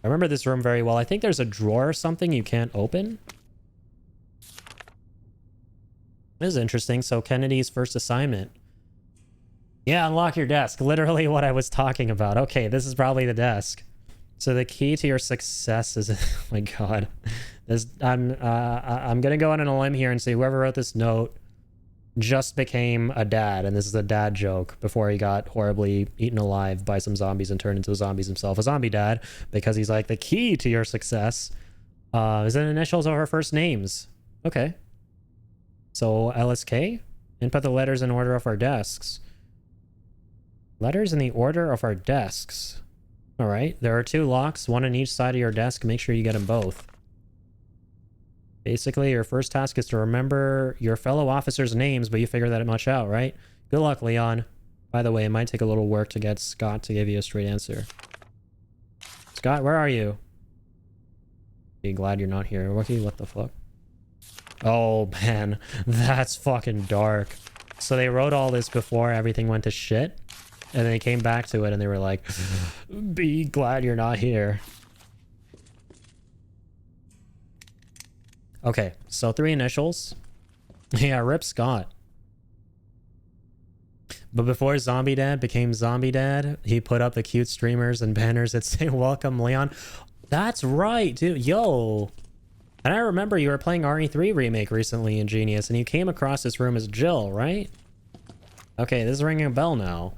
I remember this room very well. I think there's a drawer or something you can't open. This is interesting. So Kennedy's first assignment. Yeah, unlock your desk. Literally what I was talking about. Okay, this is probably the desk. So the key to your success is... oh my god. I'm gonna go on a limb here and say whoever wrote this note just became a dad, and this is a dad joke before he got horribly eaten alive by some zombies and turned into zombies himself. A zombie dad, because he's like, the key to your success is the initials of our first names. Okay. So LSK? Input the letters in order of our desks. Letters in the order of our desks. All right. There are 2 locks, 1 on each side of your desk. Make sure you get them both. Basically, your first task is to remember your fellow officers' names, but you figure that much out, right? Good luck, Leon. By the way, it might take a little work to get Scott to give you a straight answer. Scott, where are you? Be glad you're not here. Wookie, what the fuck? Oh, man. That's fucking dark. So they wrote all this before everything went to shit. And they came back to it and they were like, be glad you're not here. Okay, so 3 initials. Yeah, Rip Scott. But before Zombie Dad became Zombie Dad, he put up the cute streamers and banners that say, welcome, Leon. That's right, dude. Yo. And I remember you were playing RE3 Remake recently in Genius, and you came across this room as Jill, right? Okay, this is ringing a bell now.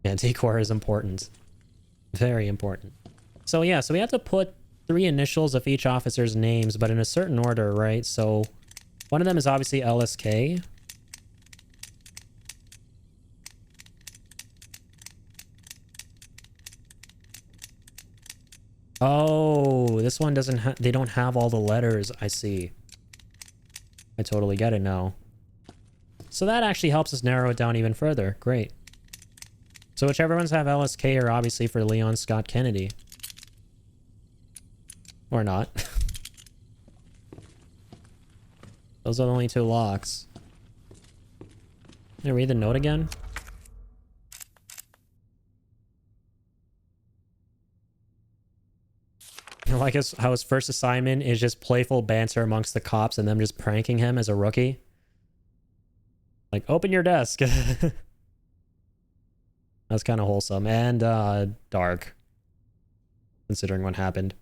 Yeah, decor is important. Very important. So yeah, so we have to put 3 initials of each officer's names, but in a certain order, right? So one of them is obviously LSK. Oh, this one doesn't have, they don't have all the letters. I see. I totally get it now. So that actually helps us narrow it down even further. Great. So whichever ones have LSK are obviously for Leon Scott Kennedy. Or not. Those are the only 2 locks. Can I read the note again? Like how his first assignment is just playful banter amongst the cops and them just pranking him as a rookie. Like, open your desk. That's kind of wholesome and dark, considering what happened.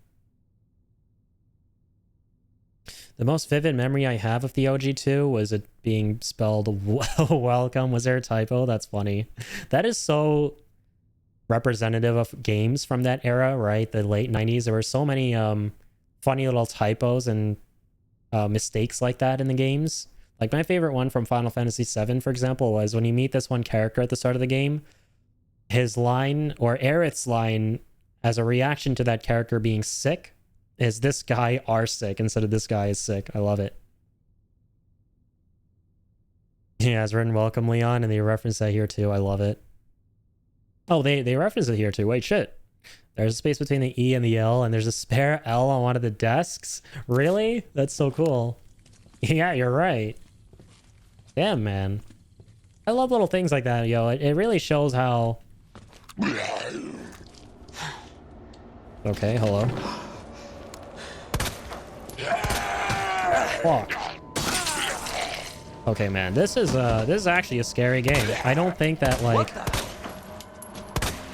The most vivid memory I have of the OG2 was it being spelled welcome. Was there a typo? That's funny. That is so representative of games from that era, right? The late 90s. There were so many funny little typos and mistakes like that in the games. Like my favorite one from Final Fantasy VII, for example, was when you meet this one character at the start of the game, his line, or Aerith's line, as a reaction to that character being sick, is this guy are sick instead of this guy is sick. I love it. Yeah, it's written welcome Leon, and they reference that here too. I love it. Oh, they reference it here too. Wait, shit. There's a space between the E and the L, and there's a spare L on one of the desks. Really? That's so cool. Yeah, you're right. Damn, man. I love little things like that, yo. It really shows how... Okay, hello. Fuck. Okay, man. This is actually a scary game. I don't think that, like...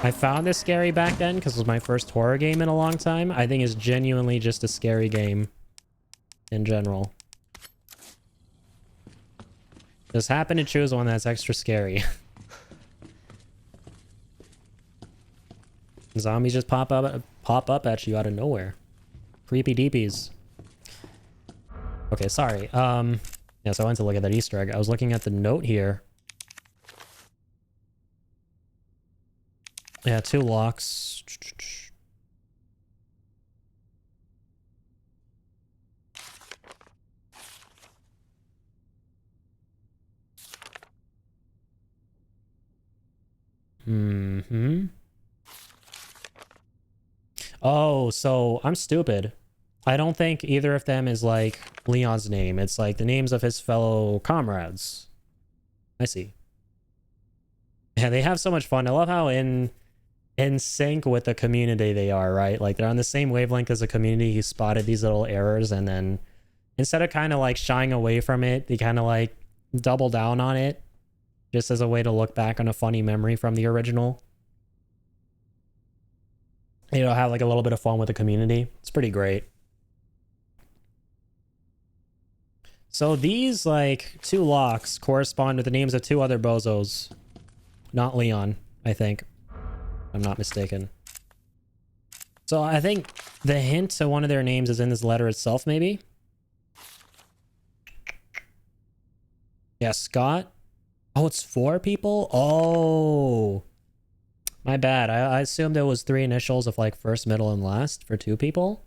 I found this scary back then because it was my first horror game in a long time. I think it's genuinely just a scary game in general. Just happen to choose one that's extra scary. Zombies just pop up at you out of nowhere. Creepy deepies. Okay, sorry. Yeah, so I went to look at that Easter egg. I was looking at the note here. Yeah, 2 locks. Mm-hmm. Oh, so I'm stupid. I don't think either of them is like Leon's name. It's like the names of his fellow comrades. I see. Yeah, they have so much fun. I love how in sync with the community they are, right? Like they're on the same wavelength as the community. He spotted these little errors, and then instead of kind of like shying away from it, they kind of like double down on it just as a way to look back on a funny memory from the original. You know, have like a little bit of fun with the community. It's pretty great. So these like 2 locks correspond with the names of 2 other bozos. Not Leon, I think. I'm not mistaken. So I think the hint to one of their names is in this letter itself, maybe? Yeah, Scott. Oh, it's 4 people? Oh. My bad. I assumed it was 3 initials of like first, middle, and last for 2 people.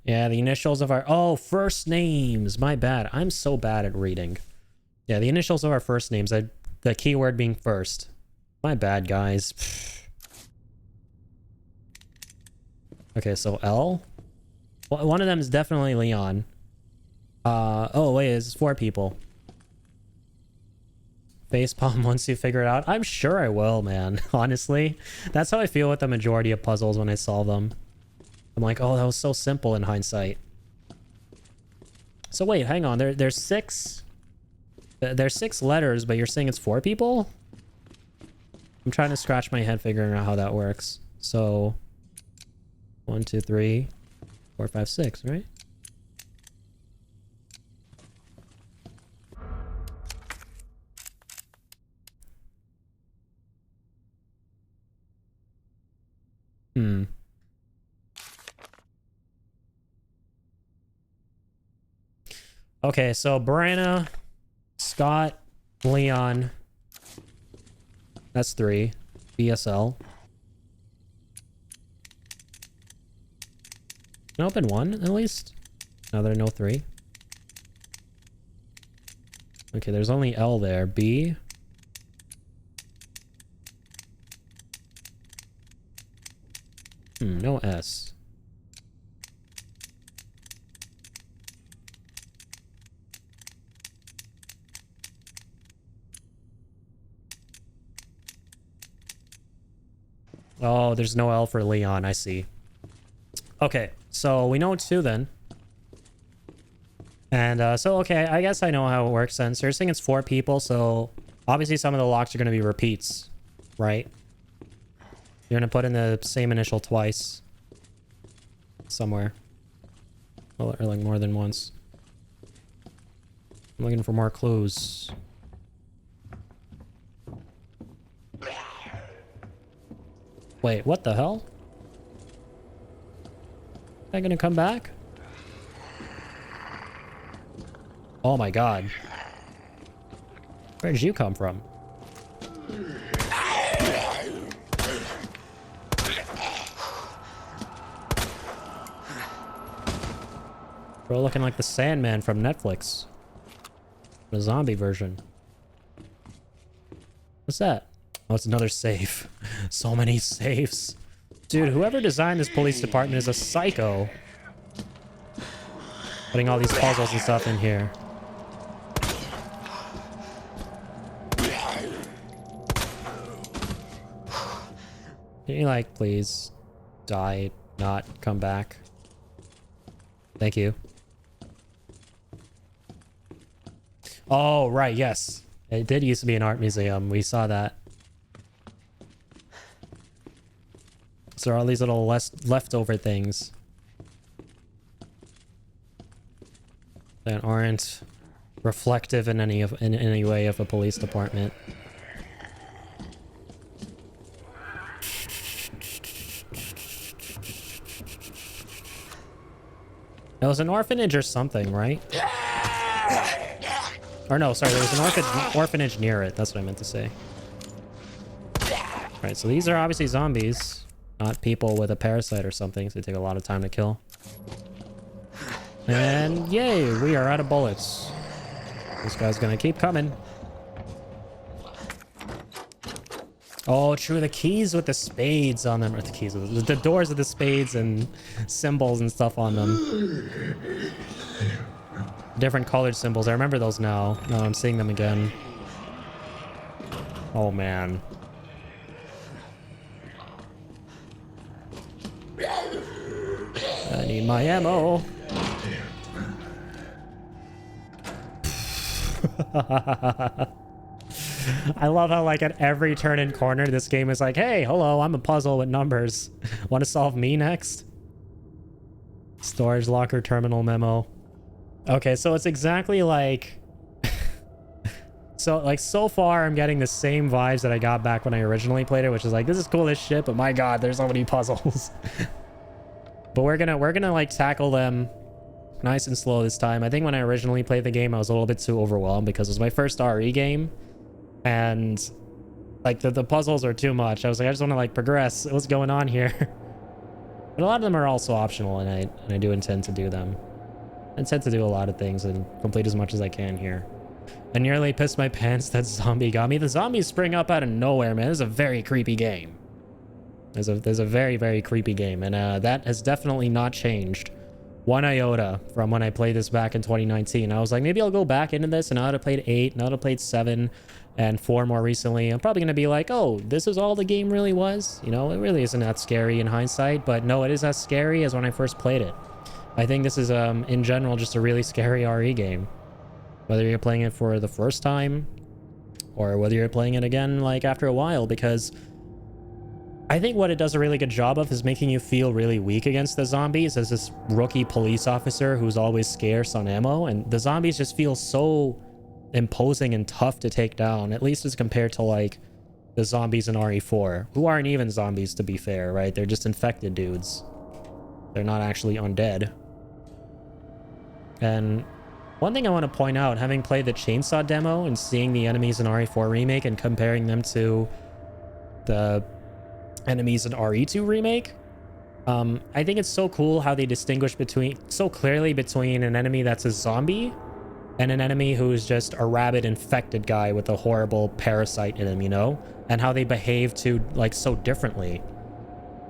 Yeah, the initials of our... Oh, first names. My bad. I'm so bad at reading. Yeah, the initials of our first names. The keyword being first. My bad, guys. Okay, so L. Well, one of them is definitely Leon. Oh wait, it's 4 people. Facepalm once you figure it out. I'm sure I will, man. Honestly, that's how I feel with the majority of puzzles when I solve them. I'm like, oh, that was so simple in hindsight. So wait, hang on. There's 6. There's 6 letters, but you're saying it's 4 people? I'm trying to scratch my head figuring out how that works. So 1, 2, 3, 4, 5, 6, right? Okay, so Brenna, Scott, Leon. That's 3. BSL. Can I open 1 at least? No, there are no 3. Okay, there's only L there. B. No S. Oh, there's no L for Leon. I see. Okay, so we know 2 then. And so, okay, I guess I know how it works then. So you're saying it's 4 people, so obviously some of the locks are going to be repeats, right? You're going to put in the same initial twice. Somewhere. Or like more than once. I'm looking for more clues. Wait, what the hell? Am I gonna come back? Oh my god. Where did you come from? Bro, looking like the Sandman from Netflix. The zombie version. What's that? Oh, it's another safe. So many safes. Dude, whoever designed this police department is a psycho. Putting all these puzzles and stuff in here. Can you, like, please die, not come back? Thank you. Oh, right, yes. It did used to be an art museum. We saw that. So there are all these little leftover things that aren't reflective in any way of a police department. It was an orphanage or something, right? Or no, sorry, there was an orphanage near it. That's what I meant to say. Right, so these are obviously zombies. Not people with a parasite or something, so they take a lot of time to kill. And yay, we are out of bullets. This guy's gonna keep coming. Oh, true, the keys with the spades on them. Or the keys, the doors with the spades and symbols and stuff on them. Different colored symbols. I remember those now. No, I'm seeing them again. Oh, man. I need my ammo. I love how, like, at every turn and corner, this game is like, hey, hello, I'm a puzzle with numbers. Want to solve me next? Storage locker terminal memo. Okay, so it's exactly like... so far, I'm getting the same vibes that I got back when I originally played it, which is like, this is cool as shit, but my god, there's so many puzzles. But we're gonna like tackle them nice and slow this time. I think when I originally played the game, I was a little bit too overwhelmed because it was my first RE game. And like the puzzles are too much. I was like, I just want to like progress. What's going on here? But a lot of them are also optional, and I do intend to do them. I intend to do a lot of things and complete as much as I can here. I nearly pissed my pants that zombie got me. The zombies spring up out of nowhere, man. This is a very creepy game. There's a very, very creepy game, and that has definitely not changed one iota from when I played this back in 2019. I was like, maybe I'll go back into this, and now that I played 8, now that I played 7 and 4 more recently, I'm probably going to be like, oh, this is all the game really was. You know, it really isn't that scary in hindsight, but no, it is as scary as when I first played it. I think this is, in general, just a really scary RE game. Whether you're playing it for the first time, or whether you're playing it again, like, after a while, because I think what it does a really good job of is making you feel really weak against the zombies as this rookie police officer who's always scarce on ammo, and the zombies just feel so imposing and tough to take down, at least as compared to like the zombies in RE4, who aren't even zombies, to be fair, right? They're just infected dudes. They're not actually undead. And one thing I want to point out, having played the chainsaw demo and seeing the enemies in RE4 Remake and comparing them to the enemies in RE2 Remake, I think it's so cool how they distinguish so clearly between an enemy that's a zombie and an enemy who's just a rabid infected guy with a horrible parasite in him, you know, and how they behave like so differently.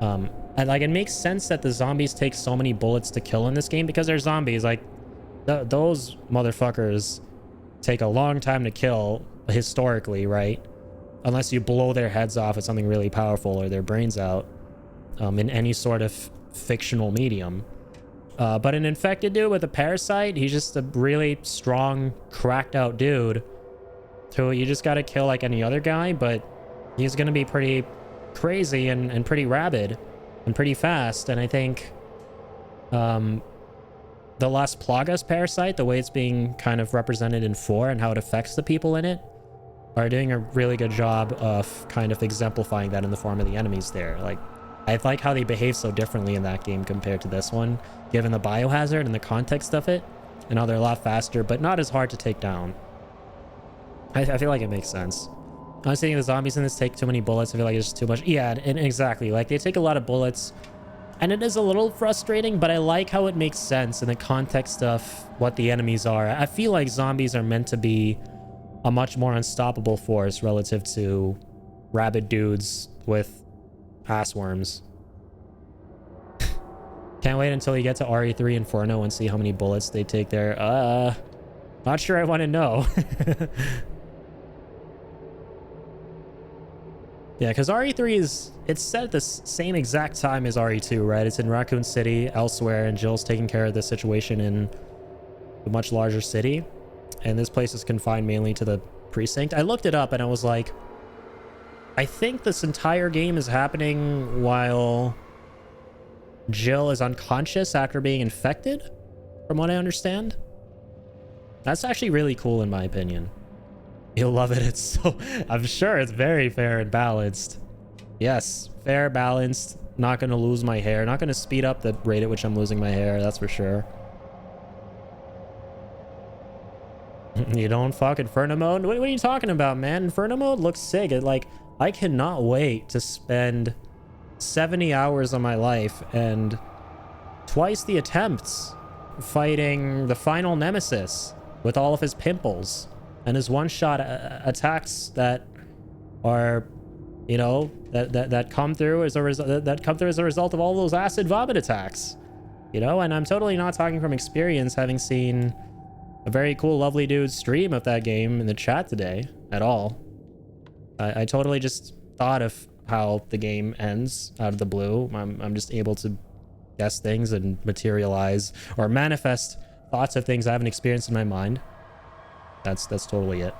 And like, it makes sense that the zombies take so many bullets to kill in this game because they're zombies. Like, those motherfuckers take a long time to kill historically, right? Unless you blow their heads off with something really powerful or their brains out, in any sort of fictional medium. But an infected dude with a parasite, he's just a really strong, cracked out dude who you just gotta kill like any other guy, but he's gonna be pretty crazy and pretty rabid and pretty fast. And I think the Las Plagas parasite, the way it's being kind of represented in 4 and how it affects the people in it, are doing a really good job of kind of exemplifying that in the form of the enemies there. Like, I like how they behave so differently in that game compared to this one, given the biohazard and the context of it, and how they're a lot faster, but not as hard to take down. I feel like it makes sense. I was thinking the zombies in this take too many bullets. I feel like it's just too much. Yeah, and exactly. Like, they take a lot of bullets, and it is a little frustrating, but I like how it makes sense in the context of what the enemies are. I feel like zombies are meant to be a much more unstoppable force relative to rabid dudes with ass worms. Can't wait until you get to RE3 Inferno and see how many bullets they take there. Not sure I want to know. Yeah, because RE3 it's set at the same exact time as RE2, right? It's in Raccoon City elsewhere, and Jill's taking care of the situation in a much larger city. And this place is confined mainly to the precinct. I looked it up and I was like, I think this entire game is happening while Jill is unconscious after being infected, from what I understand. That's actually really cool in my opinion. You'll love it. It's so, I'm sure it's very fair and balanced. Yes, fair, balanced. Not going to lose my hair. Not going to speed up the rate at which I'm losing my hair, that's for sure. You don't fuck Inferno mode? What are you talking about, man? Inferno mode looks sick. Like, I cannot wait to spend 70 hours of my life and twice the attempts fighting the final nemesis with all of his pimples and his one-shot attacks that are, you know, that come through as a result of all those acid vomit attacks, you know. And I'm totally not talking from experience, having seen a very cool, lovely dude stream of that game in the chat today at all. I totally just thought of how the game ends out of the blue. I'm just able to guess things and materialize or manifest thoughts of things I haven't experienced in my mind. That's totally it.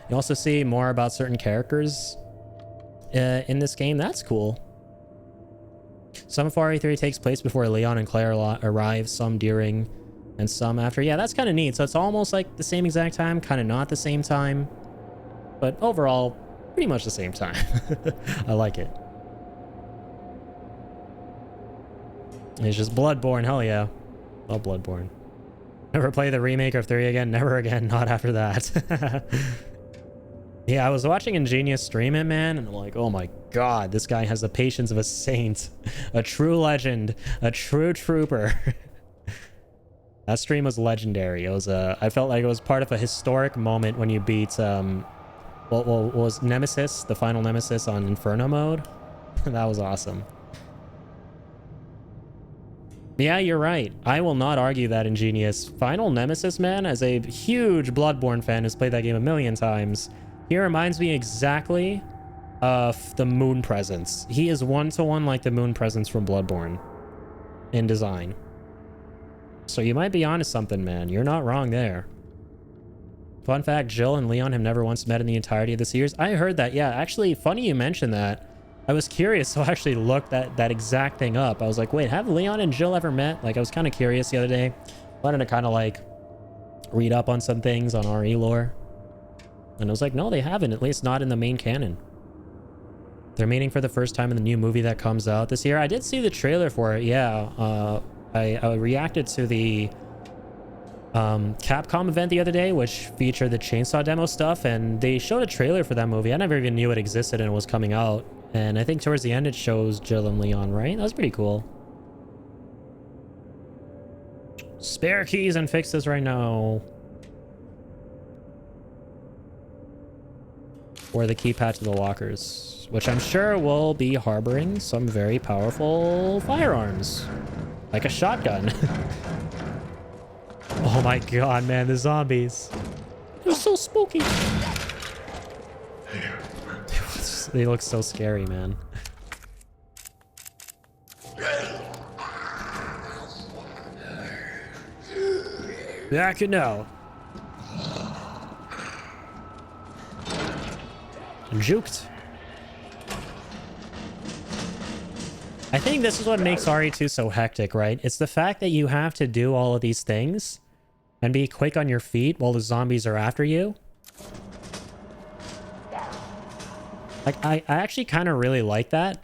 You also see more about certain characters in this game. That's cool. Some of RE3 takes place before Leon and Claire arrive, some during, and some after. Yeah, that's kind of neat. So it's almost like the same exact time, kind of not the same time, but overall, pretty much the same time. I like it. It's just Bloodborne, hell yeah. Love Bloodborne. Never play the remake of 3 again, never again, not after that. Yeah, I was watching Ingenious stream it, man, and I'm like, oh my god, this guy has the patience of a saint, a true legend, a true trooper. That stream was legendary. It was I felt like it was part of a historic moment when you beat Well, was Nemesis, the final Nemesis on Inferno mode? That was awesome. Yeah, you're right. I will not argue that, Ingenious. Final Nemesis, man, as a huge Bloodborne fan who's played that game a million times, he reminds me exactly of the Moon Presence. He is one-to-one like the Moon Presence from Bloodborne in design. So you might be onto something, man. You're not wrong there. Fun fact, Jill and Leon have never once met in the entirety of the series. I heard that. Yeah, actually, funny you mentioned that. I was curious, so I actually looked that exact thing up. I was like, wait, have Leon and Jill ever met? Like, I was kind of curious the other day. Wanted to kind of like read up on some things on RE lore. And I was like, no, they haven't, at least not in the main canon. They're meeting for the first time in the new movie that comes out this year. I did see the trailer for it, yeah. I reacted to the Capcom event the other day, which featured the Chainsaw demo stuff, and they showed a trailer for that movie. I never even knew it existed and it was coming out. And I think towards the end it shows Jill and Leon, right? That was pretty cool. Spare keys and fix this right now. Or the keypad to the lockers, which I'm sure will be harboring some very powerful firearms. Like a shotgun. Oh my god, man, the zombies. They're so spooky. They look so scary, man. Back it now. Juked. I think this is what makes RE2 so hectic, right? It's the fact that you have to do all of these things and be quick on your feet while the zombies are after you. Like, I actually kind of really like that,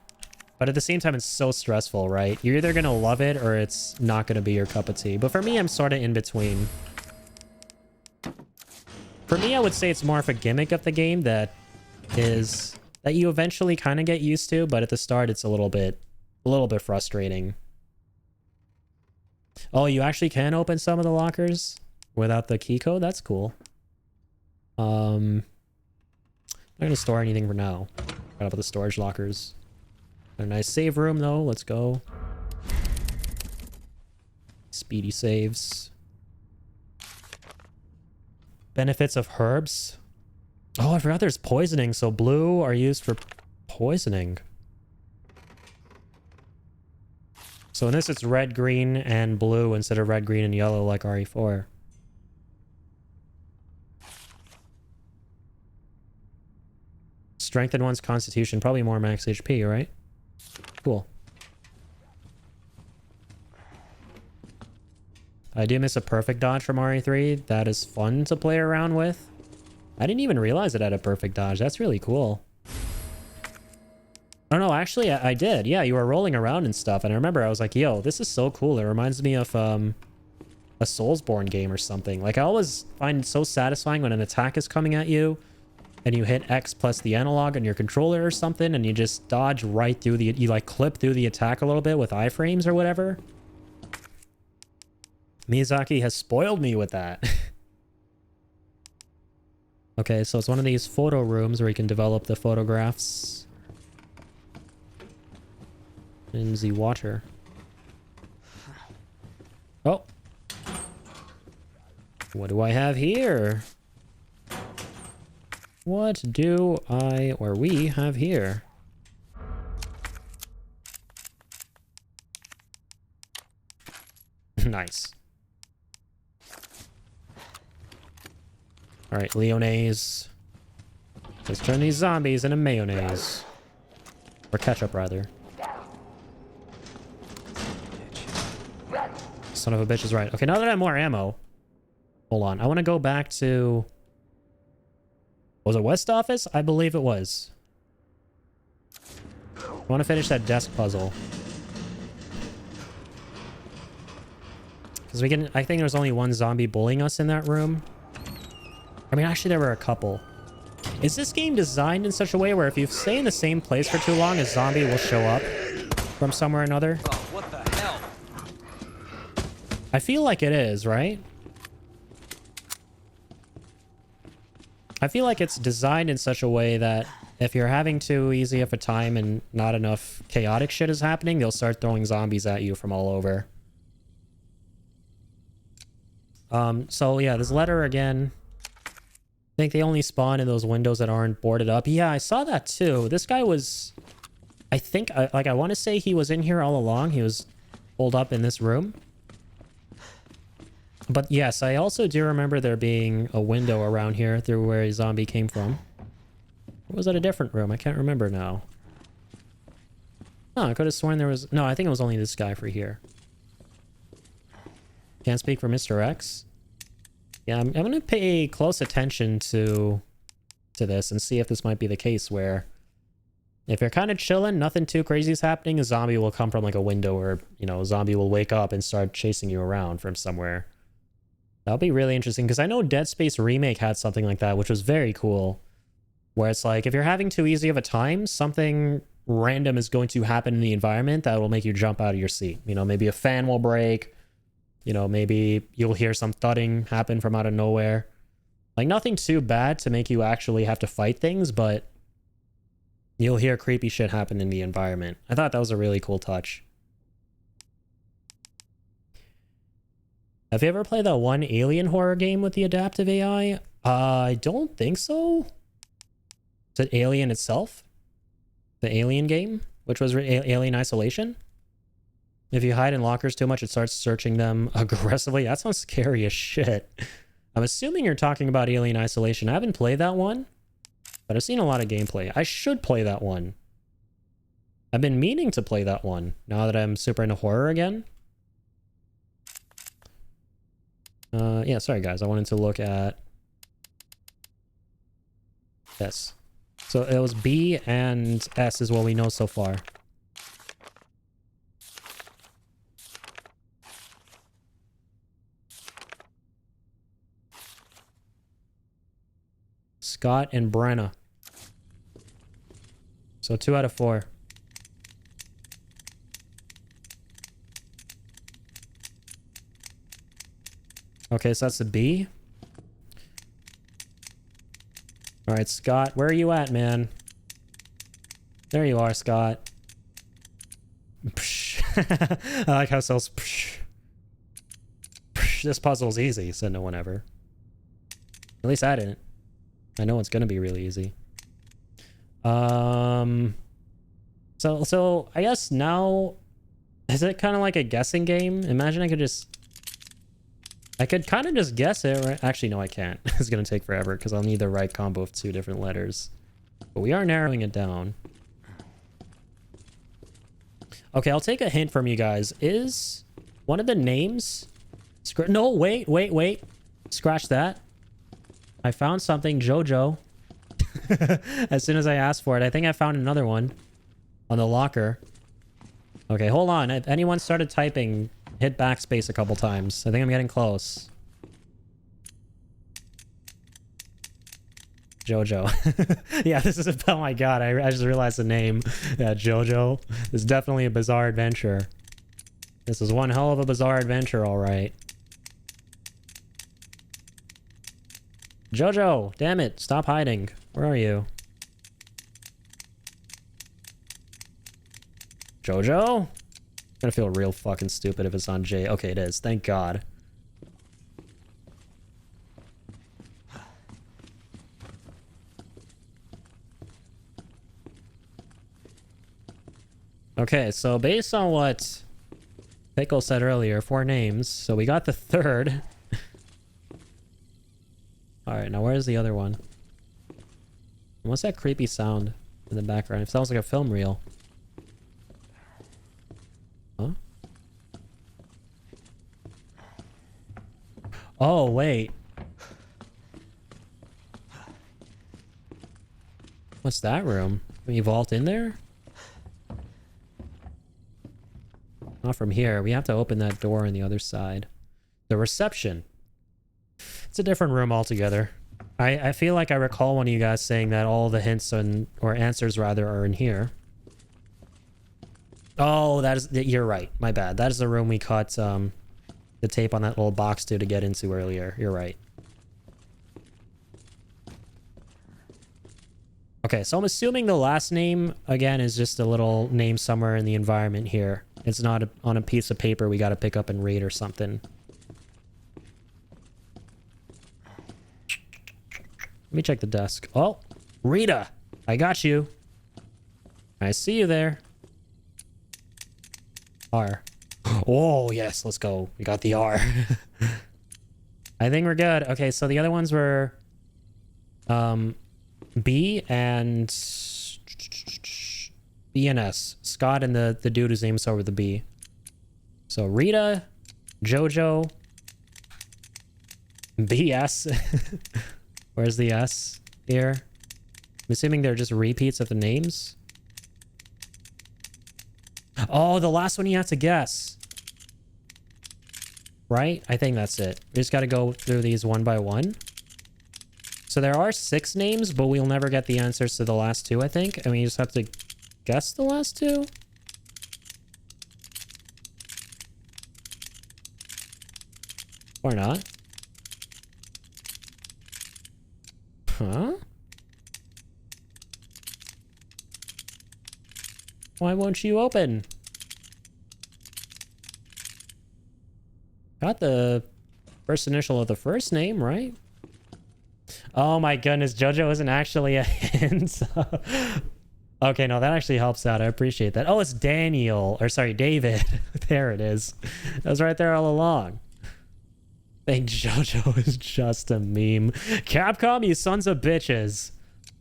but at the same time, it's so stressful, right? You're either going to love it or it's not going to be your cup of tea. But for me, I'm sort of in between. For me, I would say it's more of a gimmick of the game that you eventually kind of get used to, but at the start, it's a little bit frustrating. Oh, you actually can open some of the lockers without the key code? That's cool. I'm not gonna store anything for now. Got up with the storage lockers. A nice save room though. Let's go. Speedy saves. Benefits of herbs. Oh, I forgot there's poisoning. So blue are used for poisoning. So in this, it's red, green, and blue instead of red, green, and yellow like RE4. Strengthen one's constitution. Probably more max HP, right? Cool. I do miss a perfect dodge from RE3. That is fun to play around with. I didn't even realize it had a perfect dodge. That's really cool. Oh no, actually I did. Yeah, you were rolling around and stuff. And I remember I was like, yo, this is so cool. It reminds me of a Soulsborne game or something. Like I always find it so satisfying when an attack is coming at you and you hit X plus the analog on your controller or something and you just dodge right through you like clip through the attack a little bit with iframes or whatever. Miyazaki has spoiled me with that. Okay, so it's one of these photo rooms where you can develop the photographs in the water. Oh. What do I have here? What do I or we have here? Nice. All right, Lyonnaise. Let's turn these zombies into mayonnaise. Or ketchup, rather. Son of a bitch is right. Okay, now that I have more ammo. Hold on. I want to go back to... Was it West Office? I believe it was. I want to finish that desk puzzle. Because we can... I think there's only one zombie bullying us in that room. I mean, actually, there were a couple. Is this game designed in such a way where if you stay in the same place for too long, a zombie will show up from somewhere or another? Oh, what the hell? I feel like it is, right? I feel like it's designed in such a way that if you're having too easy of a time and not enough chaotic shit is happening, they'll start throwing zombies at you from all over. So yeah, this letter again. I think they only spawn in those windows that aren't boarded up. Yeah, I saw that too. This guy was... I think, I want to say he was in here all along. He was holed up in this room. But yes, I also do remember there being a window around here through where a zombie came from. Or was that a different room? I can't remember now. Oh, I could have sworn there was... No, I think it was only this guy for here. Can't speak for Mr. X. Yeah, I'm going to pay close attention to this and see if this might be the case where if you're kind of chilling, nothing too crazy is happening, a zombie will come from like a window or, you know, a zombie will wake up and start chasing you around from somewhere. That'll be really interesting because I know Dead Space Remake had something like that, which was very cool. Where it's like, if you're having too easy of a time, something random is going to happen in the environment that will make you jump out of your seat. You know, maybe a fan will break. You know, maybe you'll hear some thudding happen from out of nowhere. Like, nothing too bad to make you actually have to fight things, but you'll hear creepy shit happen in the environment. I thought that was a really cool touch. Have you ever played that one alien horror game with the adaptive AI? I don't think so. Is it Alien itself? The Alien game? Which was Alien Isolation? If you hide in lockers too much, it starts searching them aggressively. That sounds scary as shit. I'm assuming you're talking about Alien Isolation. I haven't played that one, but I've seen a lot of gameplay. I should play that one. I've been meaning to play that one now that I'm super into horror again. Yeah, sorry guys. I wanted to look at this. So it was B and S is what we know so far. Scott and Brenna. So 2 out of 4. Okay, so that's a B. All right, Scott, where are you at, man? There you are, Scott. I like how Cells. This puzzle's easy, said no one ever. At least I didn't. I know it's gonna be really easy. So I guess now, is it kind of like a guessing game? Imagine I could kind of just guess it, right? Actually, no, I can't. It's gonna take forever because I'll need the right combo of 2 different letters. But we are narrowing it down. Okay, I'll take a hint from you guys. Is one of the names... No, wait. Scratch that. I found something, Jojo. As soon as I asked for it, I think I found another one on the locker. Okay, hold on. If anyone started typing, hit backspace a couple times. I think I'm getting close. Jojo. Yeah, this is a... Oh my god, I just realized the name. Yeah, Jojo. This is definitely a bizarre adventure. This is one hell of a bizarre adventure, alright. Jojo! Damn it, stop hiding. Where are you? Jojo? I'm gonna feel real fucking stupid if it's on J. Okay, it is. Thank God. Okay, so based on what Pickle said earlier, 4 names. So we got the 3rd. Alright, now where's the other one? What's that creepy sound in the background? It sounds like a film reel. Huh? Oh, wait. What's that room? Can we vault in there? Not from here. We have to open that door on the other side. The reception. It's a different room altogether. I feel like I recall one of you guys saying that all the hints or answers rather are in here. Oh, you're right. My bad. That is the room we cut the tape on that little box to get into earlier. You're right. Okay, so I'm assuming the last name, again, is just a little name somewhere in the environment here. It's not on a piece of paper we got to pick up and read or something. Let me check the desk. Oh, Rita, I got you. I see you there. R. Oh, yes, let's go. We got the R. I think we're good. Okay, so the other ones were B and B and S. Scott and the dude whose name's over the B. So Rita, Jojo, BS. Where's the S here? I'm assuming they're just repeats of the names. Oh, the last one you have to guess. Right? I think that's it. We just got to go through these one by one. So there are 6 names, but we'll never get the answers to the last 2, I think. And we just have to guess the last 2. Or not. Huh? Why won't you open? Got the first initial of the first name, right? Oh my goodness, Jojo isn't actually a hint. Okay, no, that actually helps out. I appreciate that. Oh, it's Daniel. Or sorry, David. There it is. That was right there all along. I think Jojo is just a meme. Capcom, you sons of bitches.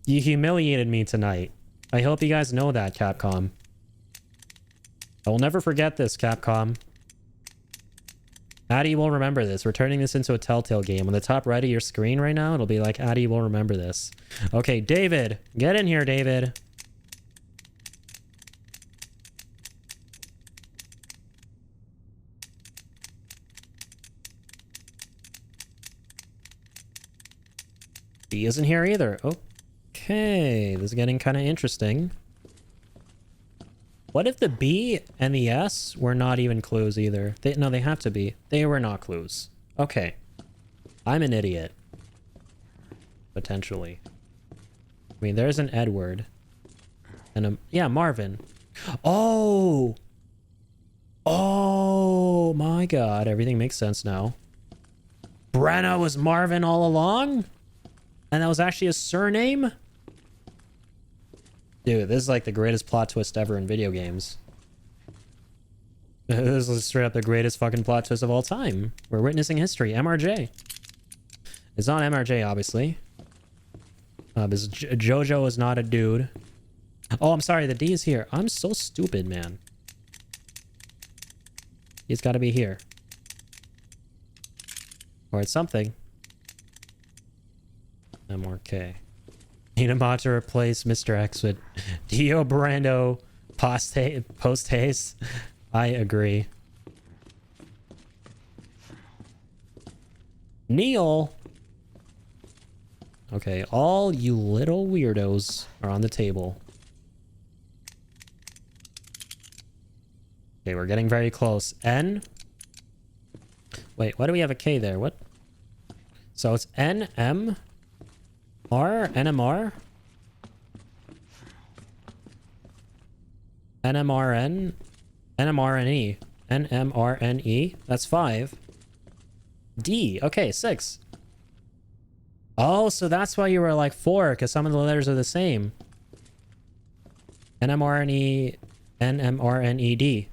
You humiliated me tonight. I hope you guys know that, Capcom. I will never forget this, Capcom. Addy will remember this. We're turning this into a Telltale game. On the top right of your screen right now, it'll be like, Addy will remember this. Okay, David. Get in here, David. B isn't here either. Okay, this is getting kind of interesting. What if the B and the S were not even clues either? No, they have to be. They were not clues. Okay. I'm an idiot. Potentially. I mean, there's an Edward. And a... Yeah, Marvin. Oh! Oh my god. Everything makes sense now. Brenna was Marvin all along? And that was actually his surname? Dude, this is like the greatest plot twist ever in video games. This is straight up the greatest fucking plot twist of all time. We're witnessing history. MRJ. It's not MRJ, obviously. Because Jojo is not a dude. Oh, I'm sorry. The D is here. I'm so stupid, man. He's got to be here. Or it's something. MRK. Need a mod to replace Mr. X with Dio Brando post haste. I agree. Neil. Okay, all you little weirdos are on the table. Okay, we're getting very close. N. Wait, why do we have a K there? What? So it's NM. R? NMR? NMRN? NMRNE. NMRNE? That's 5. D. Okay, 6. Oh, so that's why you were like 4, because some of the letters are the same. NMRNE, NMRNED.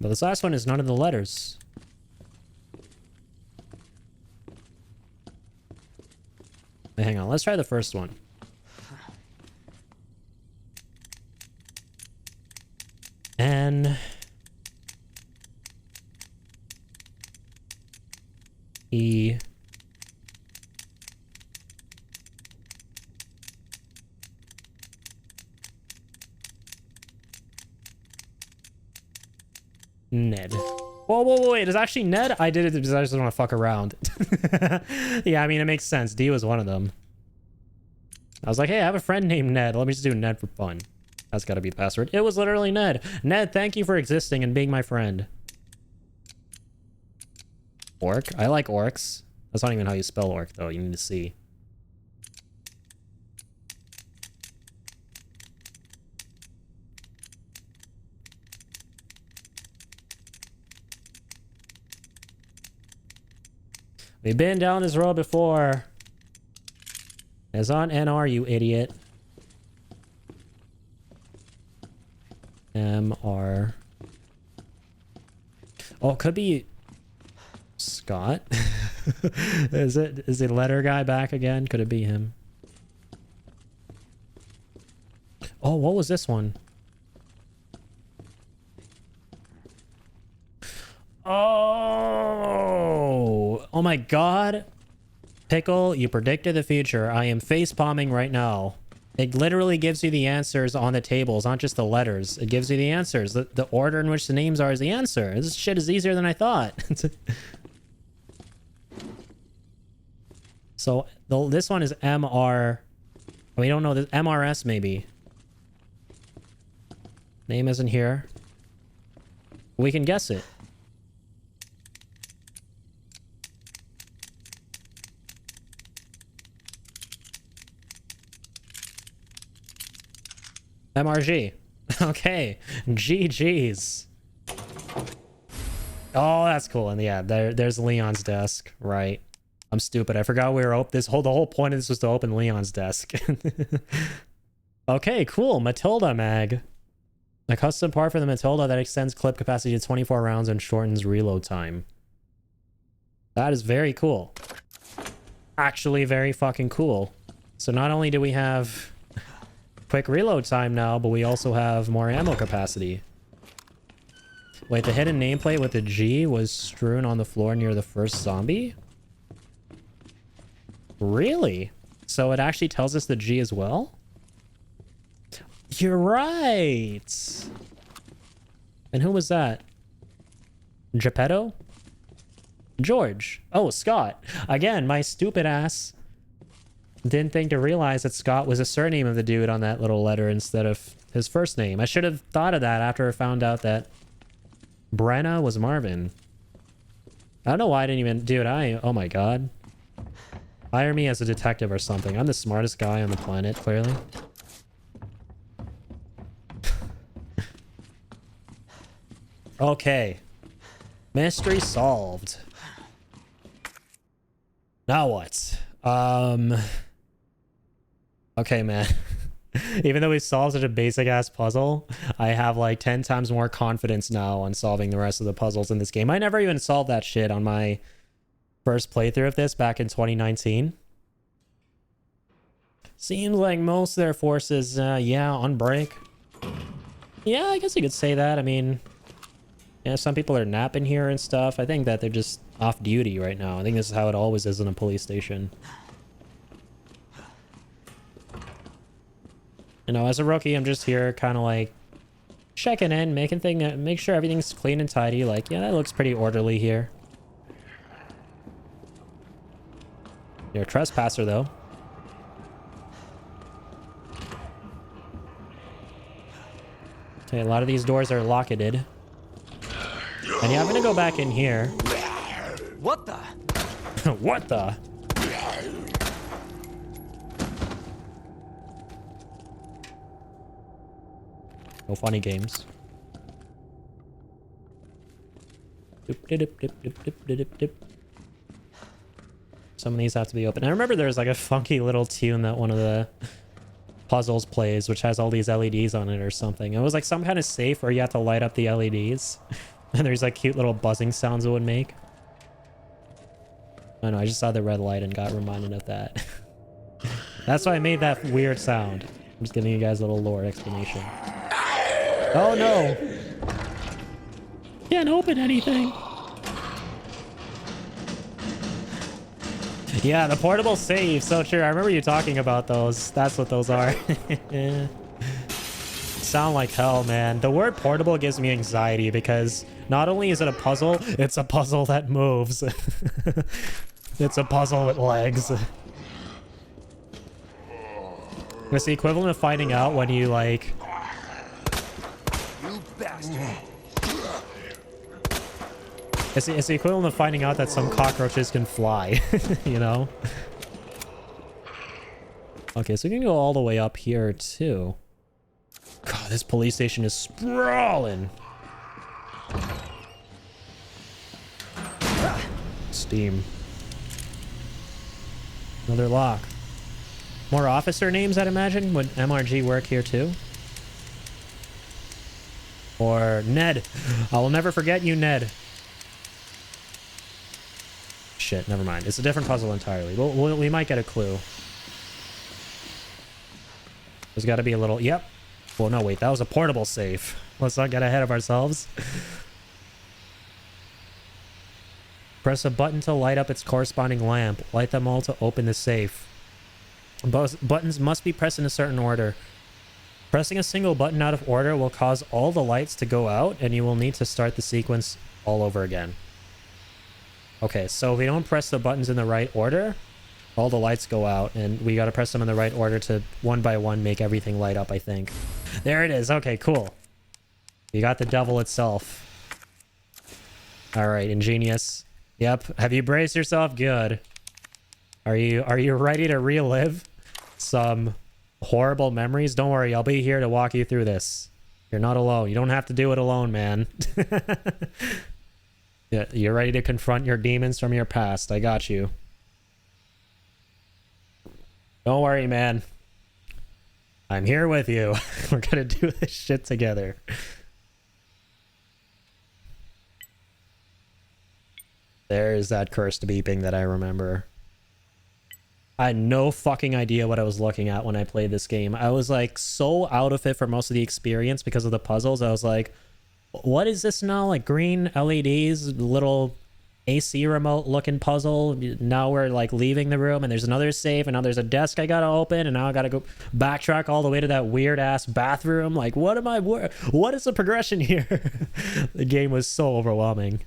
But this last one is none of the letters. Wait, hang on, let's try the first one. N E Ned. Whoa, wait, it's actually Ned? I did it because I just don't want to fuck around. Yeah, I mean, it makes sense. D was one of them. I was like, hey, I have a friend named Ned. Let me just do Ned for fun. That's got to be the password. It was literally Ned. Ned, thank you for existing and being my friend. Orc? I like orcs. That's not even how you spell orc, though. You need to see. We've been down this road before. It's on NR, you idiot. MR. Oh, it could be Scott. Is the letter guy back again? Could it be him? Oh, what was this one? Oh my god. Pickle, you predicted the future. I am face palming right now. It literally gives you the answers on the tables, not just the letters. It gives you the answers. The order in which the names are is the answer. This shit is easier than I thought. So this one is MR. We don't know this. MRS maybe. Name isn't here. We can guess it. MRG. Okay. GG's. Oh, that's cool. And yeah, there's Leon's desk. Right. I'm stupid. I forgot we were the whole point of this was to open Leon's desk. Okay, cool. Matilda mag. A custom part for the Matilda that extends clip capacity to 24 rounds and shortens reload time. That is very cool. Actually very fucking cool. So not only do we have quick reload time now, but we also have more ammo capacity. Wait, the hidden nameplate with the G was strewn on the floor near the first zombie? Really? So it actually tells us the G as well? You're right! And who was that? Geppetto? George. Oh, Scott. Again, my stupid ass didn't think to realize that Scott was a surname of the dude on that little letter instead of his first name. I should have thought of that after I found out that Brenna was Marvin. I don't know why I didn't even... Dude, oh my god. Hire me as a detective or something. I'm the smartest guy on the planet, clearly. Okay. Mystery solved. Now what? Okay, man. Even though we solved such a basic ass puzzle, I have like 10 times more confidence now on solving the rest of the puzzles in this game. I never even solved that shit on my first playthrough of this back in 2019. Seems like most of their forces, yeah, on break. Yeah, I guess you could say that. I mean, yeah, some people are napping here and stuff. I think that they're just off duty right now. I think this is how it always is in a police station. You know, as a rookie, I'm just here kind of like checking in, make sure everything's clean and tidy. Like, yeah, that looks pretty orderly here. You're a trespasser, though. Okay, a lot of these doors are locketed. And yeah, I'm gonna go back in here. What the? What the? No funny games. Some of these have to be open. I remember there's like a funky little tune that one of the puzzles plays, which has all these LEDs on it or something. It was like some kind of safe where you have to light up the LEDs. And there's like cute little buzzing sounds it would make. I know, I just saw the red light and got reminded of that. That's why I made that weird sound. I'm just giving you guys a little lore explanation. Oh no! Can't open anything! Yeah, the portable save, so true. I remember you talking about those. That's what those are. Sound like hell, man. The word portable gives me anxiety because not only is it a puzzle, it's a puzzle that moves. It's a puzzle with legs. It's the equivalent of finding out when you like... You bastard. It's the equivalent of finding out that some cockroaches can fly, you know? Okay, so we can go all the way up here too. God, this police station is sprawling. Steam. Another lock. More officer names, I'd imagine. Would MRG work here too? Or Ned. I will never forget you, Ned. Shit, never mind. It's a different puzzle entirely. We might get a clue. There's got to be a little... Yep. Well, no, wait. That was a portable safe. Let's not get ahead of ourselves. Press a button to light up its corresponding lamp. Light them all to open the safe. Both buttons must be pressed in a certain order. Pressing a single button out of order will cause all the lights to go out, and you will need to start the sequence all over again. Okay, so if we don't press the buttons in the right order, all the lights go out, and we got to press them in the right order to one by one make everything light up, I think. There it is. Okay, cool. You got the devil itself. All right, ingenious. Yep. Have you braced yourself? Good. Are you ready to relive some horrible memories? Don't worry, I'll be here to walk you through this. You're not alone. You don't have to do it alone, man. Yeah, you're ready to confront your demons from your past. I got you. Don't worry, man. I'm here with you. We're gonna do this shit together. There's that cursed beeping that I remember. I had no fucking idea what I was looking at when I played this game. I was like so out of it for most of the experience because of the puzzles. I was like, what is this now? Like green LEDs, little AC remote looking puzzle. Now we're like leaving the room and there's another safe and now there's a desk I gotta open and now I gotta go backtrack all the way to that weird ass bathroom. Like what is the progression here? The game was so overwhelming.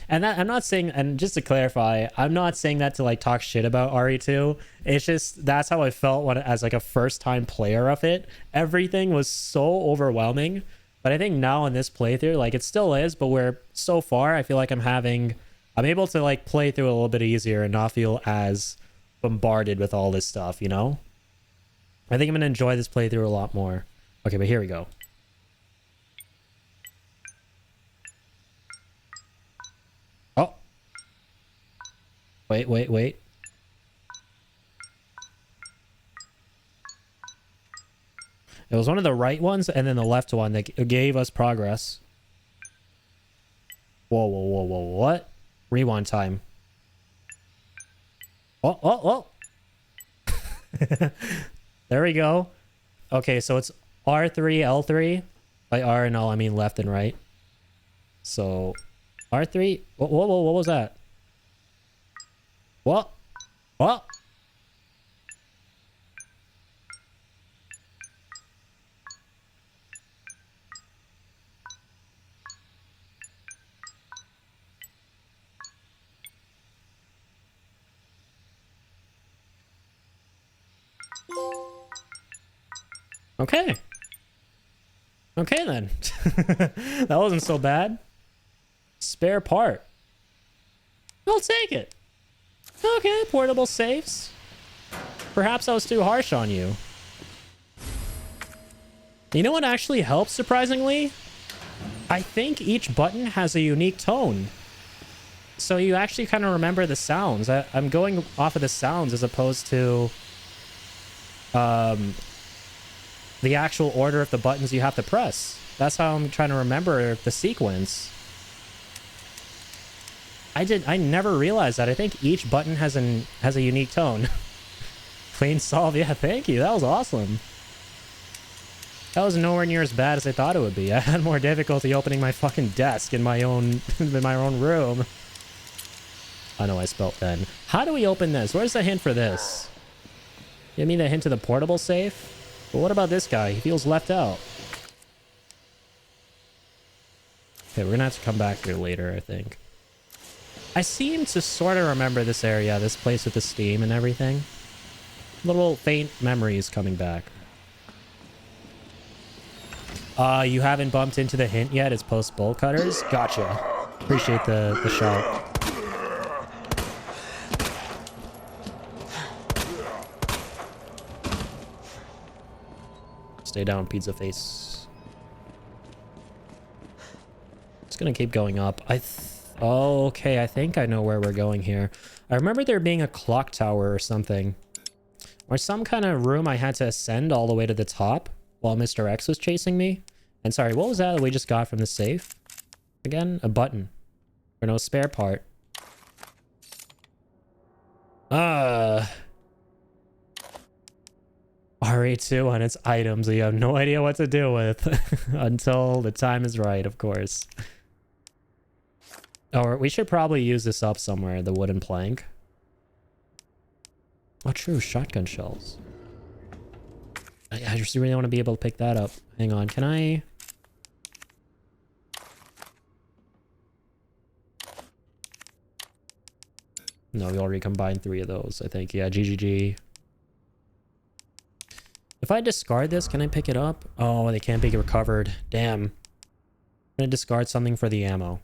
And that, I'm not saying, and just to clarify, I'm not saying that to like talk shit about RE2. It's just, that's how I felt when, as like a first time player of it. Everything was so overwhelming. But I think now in this playthrough, like it still is, but where so far I feel like I'm able to like play through it a little bit easier and not feel as bombarded with all this stuff, you know? I think I'm going to enjoy this playthrough a lot more. Okay, but here we go. Oh. Wait. It was one of the right ones and then the left one that gave us progress. Whoa, what? Rewind time. Oh. There we go. Okay, so it's R3, L3. By R and L, I mean left and right. So, R3. Whoa, what was that? What? Okay then. That wasn't so bad. Spare part. I'll take it. Okay, portable safes. Perhaps I was too harsh on you. You know what actually helps, surprisingly? I think each button has a unique tone. So you actually kind of remember the sounds. I'm going off of the sounds as opposed to the actual order of the buttons you have to press. That's how I'm trying to remember the sequence. I never realized that. I think each button has a unique tone. Clean solve. Yeah, thank you. That was awesome. That was nowhere near as bad as I thought it would be. I had more difficulty opening my fucking desk in my own room. I know I spelt then. How do we open this? Where's the hint for this? Give me the hint to the portable safe? But what about this guy? He feels left out. Okay, we're gonna have to come back here later, I think. I seem to sort of remember this area, this place with the steam and everything. Little faint memories coming back. You haven't bumped into the hint yet. It's post bolt cutters. Gotcha. Appreciate the shout. Stay down, pizza face. It's gonna keep going up. Oh, okay. I think I know where we're going here. I remember there being a clock tower or something. Or some kind of room I had to ascend all the way to the top while Mr. X was chasing me. And sorry, what was that we just got from the safe? Again, a button. For no spare part. RE2 on its items that you have no idea what to do with. Until the time is right, of course. Or we should probably use this up somewhere, the wooden plank. Oh, true, shotgun shells. I just really want to be able to pick that up. Hang on, can I... No, we already combined 3 of those, I think. Yeah, GGG. If I discard this, can I pick it up? Oh, they can't be recovered. Damn. I'm gonna discard something for the ammo.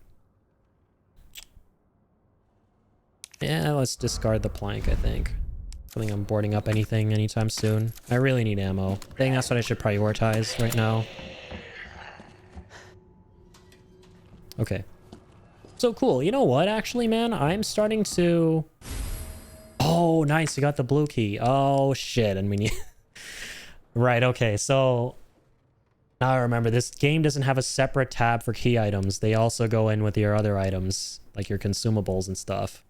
Yeah, let's discard the plank, I think. I don't think I'm boarding up anything anytime soon. I really need ammo. I think that's what I should prioritize right now. Okay. So cool. You know what, actually, man? I'm starting to... Oh, nice. You got the blue key. Oh, shit. And we need... Right, okay. So... Now I remember, this game doesn't have a separate tab for key items. They also go in with your other items, like your consumables and stuff.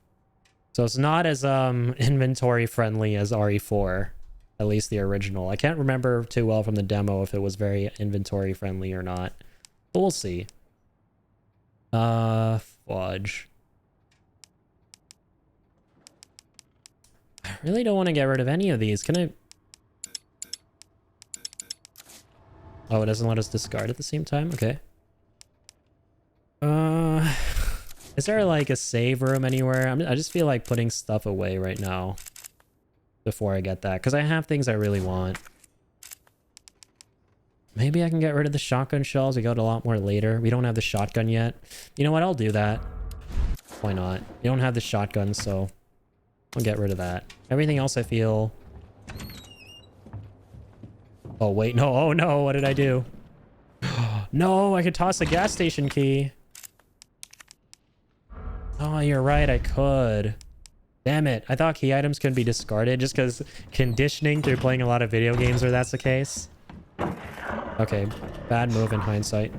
So it's not as inventory friendly as RE4. At least the original. I can't remember too well from the demo if it was very inventory friendly or not. But we'll see. Fudge. I really don't want to get rid of any of these. Can I... Oh, it doesn't let us discard at the same time? Okay. Is there like a save room anywhere? I just feel like putting stuff away right now. Before I get that. Because I have things I really want. Maybe I can get rid of the shotgun shells. We got a lot more later. We don't have the shotgun yet. You know what? I'll do that. Why not? We don't have the shotgun, so... I'll get rid of that. Everything else I feel... Oh, wait. No. Oh, no. What did I do? No, I could toss a gas station key. Oh, you're right. I could. Damn it. I thought key items could be discarded just because conditioning through playing a lot of video games where that's the case. Okay. Bad move in hindsight.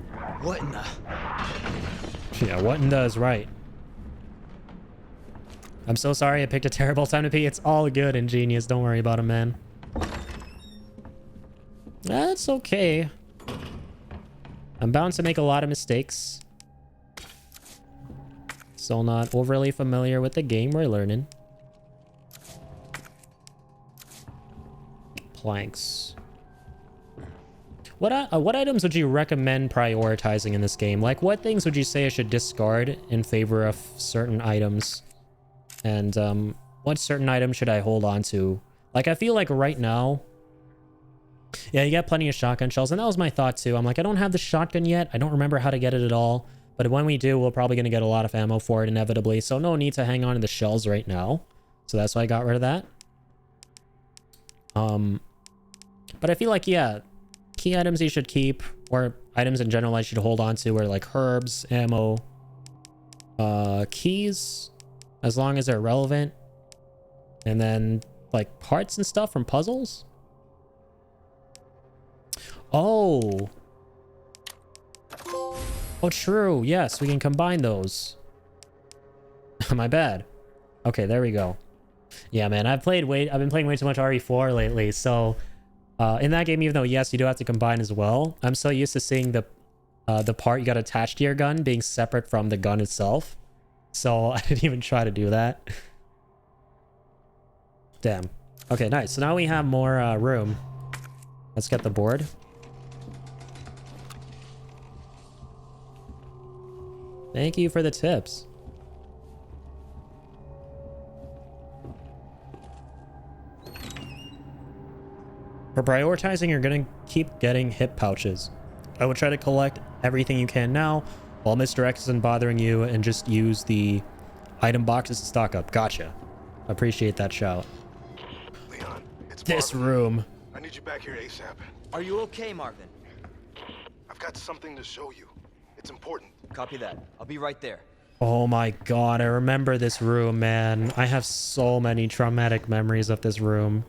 What in the... Yeah, what in the is right. I'm so sorry I picked a terrible time to pee. It's all good, Ingenious. Don't worry about it, man. That's okay. I'm bound to make a lot of mistakes. Still not overly familiar with the game we're learning. Planks. What items would you recommend prioritizing in this game? Like, what things would you say I should discard in favor of certain items? And what certain items should I hold on to? Like, I feel like right now... Yeah, you got plenty of shotgun shells, and that was my thought too. I'm like, I don't have the shotgun yet. I don't remember how to get it at all. But when we do, we're probably going to get a lot of ammo for it inevitably. So no need to hang on to the shells right now. So that's why I got rid of that. But I feel like, yeah, key items you should keep, or items in general I should hold on to, are like herbs, ammo, keys, as long as they're relevant. And then like parts and stuff from puzzles. Oh. Oh, true. Yes, we can combine those. My bad. Okay, there we go. Yeah, man, I've been playing way too much RE4 lately, so in that game, even though yes, you do have to combine as well, I'm so used to seeing the part you got attached to your gun being separate from the gun itself. So I didn't even try to do that. Damn. Okay, nice. So now we have more room. Let's get the board. Thank you for the tips. For prioritizing, you're gonna keep getting hip pouches. I would try to collect everything you can now while Mr. X isn't bothering you, and just use the item boxes to stock up. Gotcha. Appreciate that shout. Leon, it's This Marvin. room. I need you back here ASAP. Are you okay, Marvin? I've got something to show you. It's important. Copy that. I'll be right there. Oh my god, I remember this room, man. I have so many traumatic memories of this room.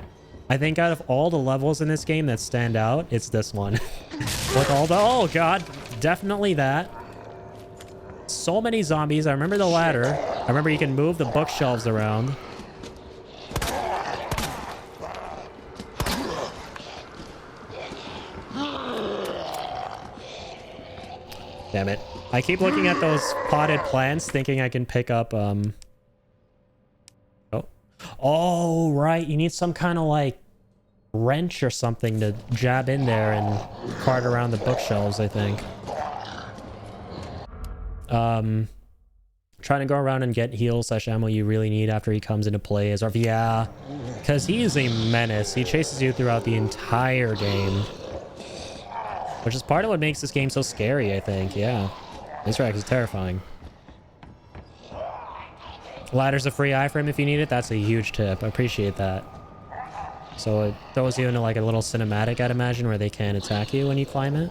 I think out of all the levels in this game that stand out, it's this one. With all the... Oh god, definitely that. So many zombies. I remember the ladder. I remember you can move the bookshelves around. Damn it. I keep looking at those potted plants thinking I can pick up, Oh. Oh, right. You need some kind of, like, wrench or something to jab in there and cart around the bookshelves, I think. Trying to go around and get heal/ammo you really need after he comes into play is... Yeah, because he is a menace. He chases you throughout the entire game. Which is part of what makes this game so scary, I think. Yeah. Mr. X is terrifying. Ladder's a free iframe if you need it. That's a huge tip. I appreciate that. So it throws you into like a little cinematic, I'd imagine, where they can't attack you when you climb it.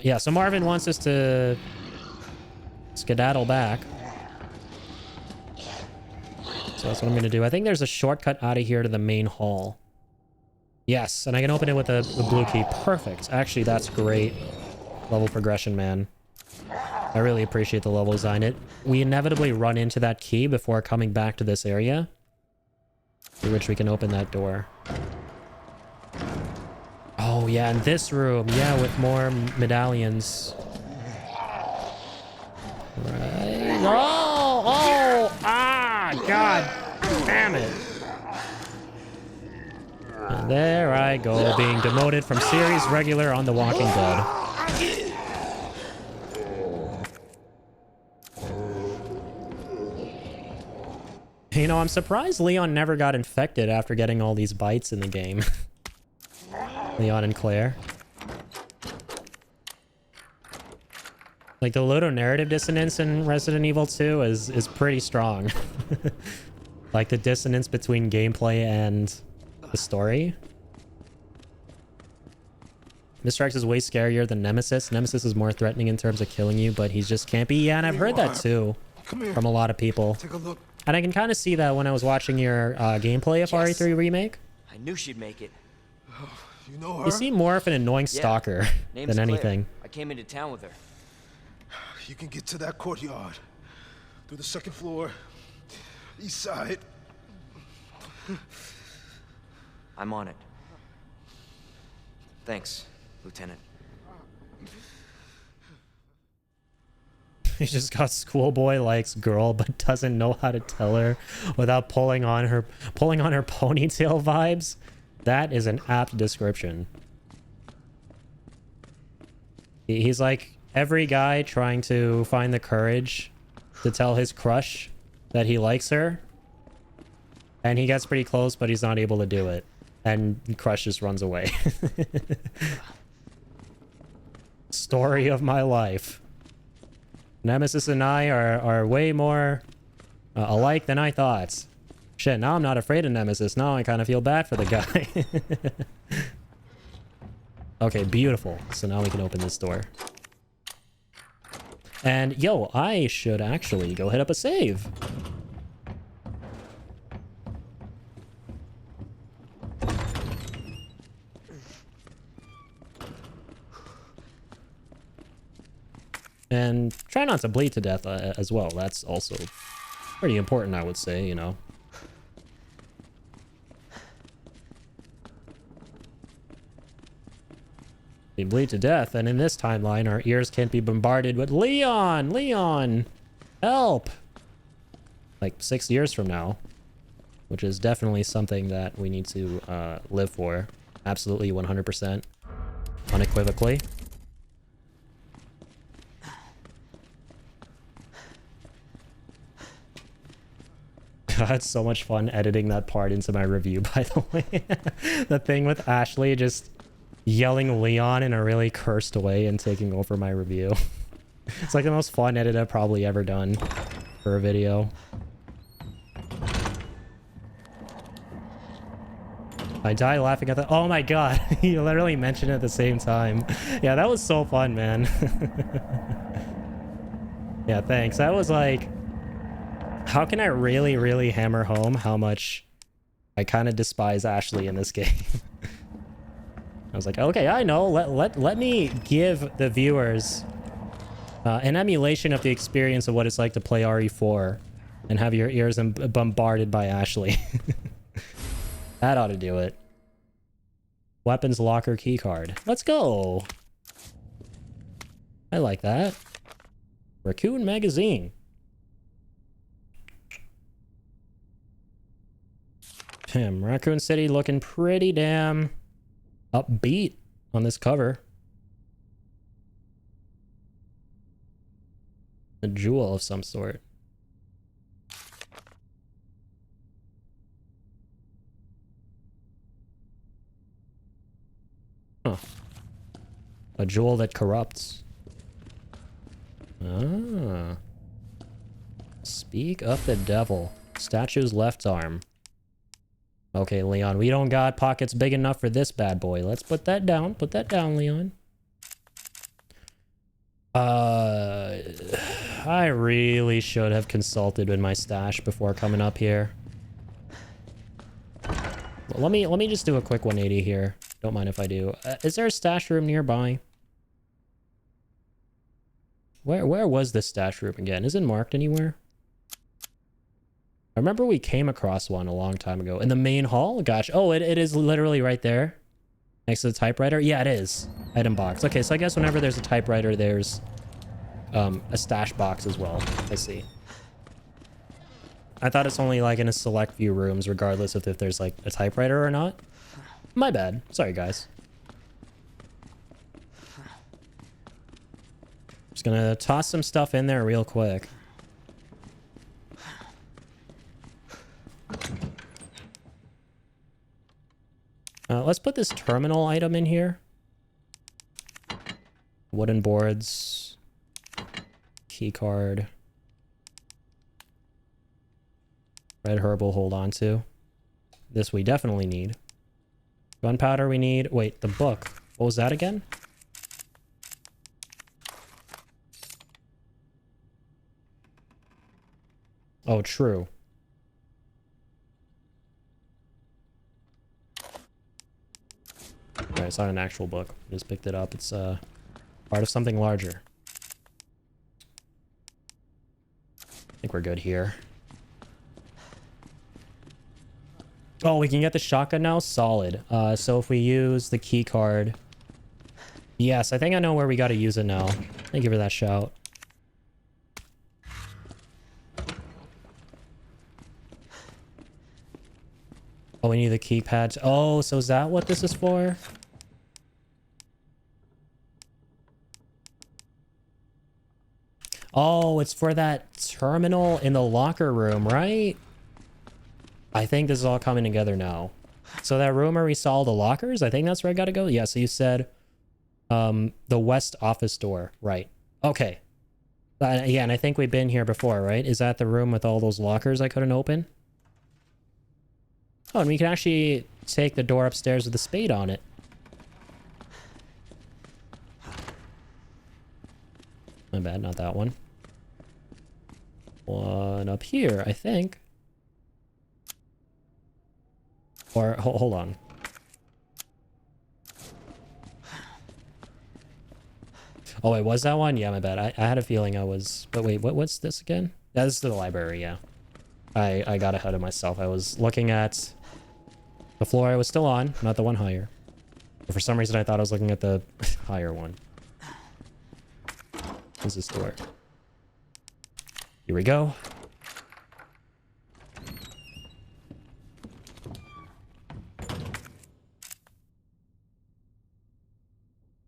Yeah, so Marvin wants us to skedaddle back. So that's what I'm going to do. I think there's a shortcut out of here to the main hall. Yes, and I can open it with the blue key. Perfect. Actually, that's great. Level progression, man. I really appreciate the level design. We inevitably run into that key before coming back to this area, through which we can open that door. Oh, yeah, in this room. Yeah, with more medallions. Right. Oh! Oh! Ah! God damn it. And there I go, being demoted from series regular on The Walking Dead. You know, I'm surprised Leon never got infected after getting all these bites in the game. Leon and Claire. Like, the ludonarrative dissonance in Resident Evil 2 is pretty strong. Like, the dissonance between gameplay and the story. Mr. X is way scarier than Nemesis. Nemesis is more threatening in terms of killing you, but he's just campy. Yeah, and I've heard that too from a lot of people. Take a look. And I can kind of see that when I was watching your gameplay of RE3 Remake. I knew she'd make it. You know her? You seem more of an annoying stalker Name's than Claire. anything. I came into town with her. You can get to that courtyard through the second floor, east side. I'm on it. Thanks, Lieutenant. He just got schoolboy likes girl but doesn't know how to tell her without pulling on her ponytail vibes. That is an apt description. He's like every guy trying to find the courage to tell his crush that he likes her, and he gets pretty close but he's not able to do it, and crush just runs away. Story of my life. Nemesis and I are way more alike than I thought. Shit, now I'm not afraid of Nemesis. Now I kind of feel bad for the guy. Okay, beautiful. So now we can open this door. And, yo, I should actually go hit up a save. And try not to bleed to death as well. That's also pretty important, I would say, you know. They bleed to death, and in this timeline, our ears can't be bombarded with Leon! Leon! Help! Like 6 years from now. Which is definitely something that we need to live for. Absolutely 100%. Unequivocally. I had so much fun editing that part into my review, by the way. The thing with Ashley just yelling Leon in a really cursed way and taking over my review. It's like the most fun edit I've probably ever done for a video. I died laughing at that. Oh my god, you literally mentioned it at the same time. Yeah, that was so fun, man. Yeah, thanks. That was like, how can I really, really hammer home how much I kind of despise Ashley in this game? I was like, okay, I know. Let me give the viewers an emulation of the experience of what it's like to play RE4 and have your ears bombarded by Ashley. That ought to do it. Weapons locker keycard. Let's go. I like that. Raccoon magazine. Damn, Raccoon City looking pretty damn upbeat on this cover. A jewel of some sort. Huh. A jewel that corrupts. Ah. Speak of the devil. Statue's left arm. Okay, Leon, we don't got pockets big enough for this bad boy. Let's put that down. Put that down, Leon. I really should have consulted with my stash before coming up here. Let me just do a quick 180 here. Don't mind if I do. Is there a stash room nearby? Where was this stash room again? Is it marked anywhere? I remember we came across one a long time ago. In the main hall? Gosh. Oh, it is literally right there. Next to the typewriter? Yeah, it is. Item box. Okay, so I guess whenever there's a typewriter, there's a stash box as well. I see. I thought it's only like in a select few rooms, regardless of if there's like a typewriter or not. My bad. Sorry, guys. Just gonna toss some stuff in there real quick. Let's put this terminal item in here. Wooden boards. Key card. Red herb we'll hold on to. This we definitely need. Gunpowder we need. Wait, the book. What was that again? Oh, true. Alright, it's not an actual book. I just picked it up. It's part of something larger. I think we're good here. Oh, we can get the shotgun now? Solid. So if we use the key card... Yes, I think I know where we gotta use it now. Thank you for that shout. Oh, we need the keypad. Oh, so is that what this is for? Oh, it's for that terminal in the locker room, right? I think this is all coming together now. So that room where we saw all the lockers, I think that's where I gotta go. Yeah, so you said the west office door, right? Okay. Yeah, and I think we've been here before, right? Is that the room with all those lockers I couldn't open? Oh, and we can actually take the door upstairs with a spade on it. My bad, not that one. One up here, I think. Or, hold on. Oh, wait, was that one? Yeah, my bad. I had a feeling I was... But wait, what's this again? Yeah, this is the library, yeah. I got ahead of myself. I was looking at the floor I was still on, not the one higher. But for some reason, I thought I was looking at the higher one. What's this door? Here we go.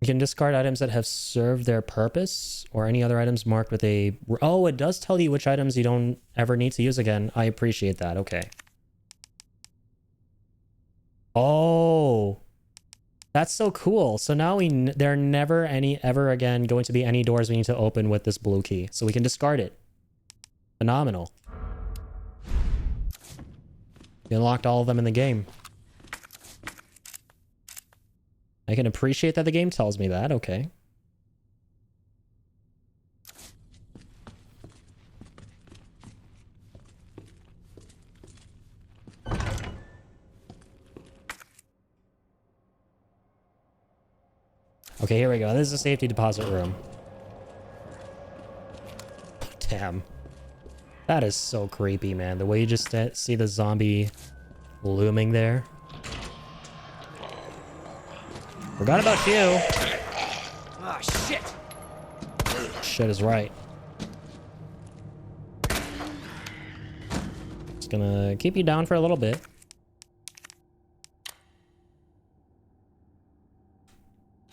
You can discard items that have served their purpose or any other items marked with a... Oh, it does tell you which items you don't ever need to use again. I appreciate that. Okay. Oh, that's so cool. So now there are never ever again going to be any doors we need to open with this blue key. So we can discard it. Phenomenal. You unlocked all of them in the game. I can appreciate that the game tells me that. Okay. Okay, here we go. This is a safety deposit room. Damn. That is so creepy, man. The way you just see the zombie looming there. Forgot about you. Ah, shit. Shit is right. Just gonna keep you down for a little bit.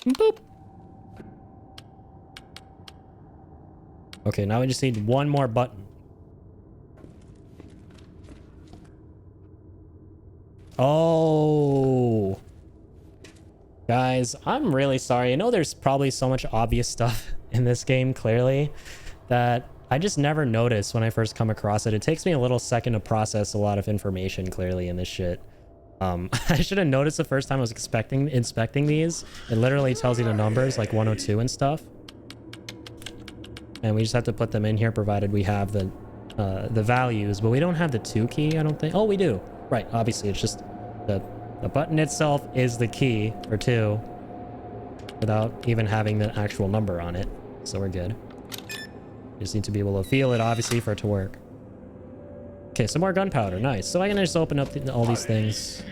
Boop. Okay, now we just need one more button. Oh. Guys, I'm really sorry. I know there's probably so much obvious stuff in this game, clearly, that I just never noticed when I first come across it. It takes me a little second to process a lot of information, clearly, in this shit. I should have noticed the first time I was inspecting these. It literally tells you the numbers, like 102 and stuff. And we just have to put them in here, provided we have the values. But we don't have the 2 key, I don't think. Oh, we do. Right, obviously, it's just the button itself is the key for 2 without even having the actual number on it. So we're good. You just need to be able to feel it, obviously, for it to work. Okay, some more gunpowder. Nice. So I can just open up all these things.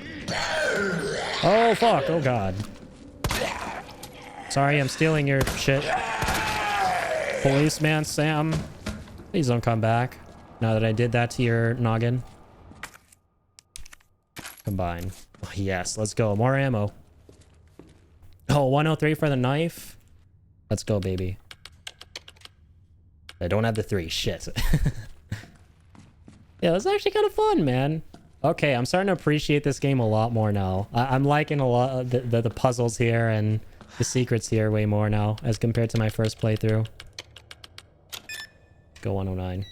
Oh, fuck. Oh, God. Sorry, I'm stealing your shit. Policeman Sam. Please don't come back now that I did that to your noggin. Combine. Oh, yes, let's go. More ammo. Oh, 103 for the knife. Let's go, baby. I don't have the 3. Shit. Yeah, it's actually kind of fun, man. Okay, I'm starting to appreciate this game a lot more now. I'm liking a lot of the puzzles here and the secrets here way more now as compared to my first playthrough. Go 109.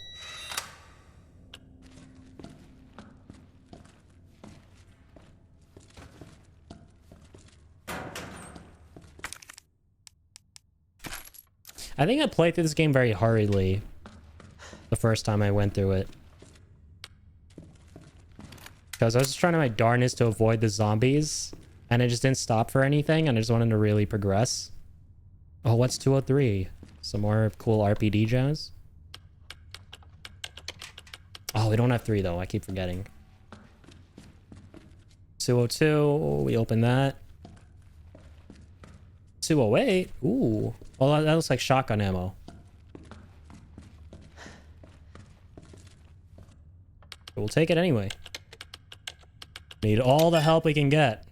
I think I played through this game very hurriedly the first time I went through it. Because I was just trying my darnest to avoid the zombies, and I just didn't stop for anything, and I just wanted to really progress. Oh, what's 203? Some more cool RPD jazz? Oh, we don't have 3, though. I keep forgetting. 202. We open that. 208. Ooh. Well, that looks like shotgun ammo. But we'll take it anyway. Need all the help we can get.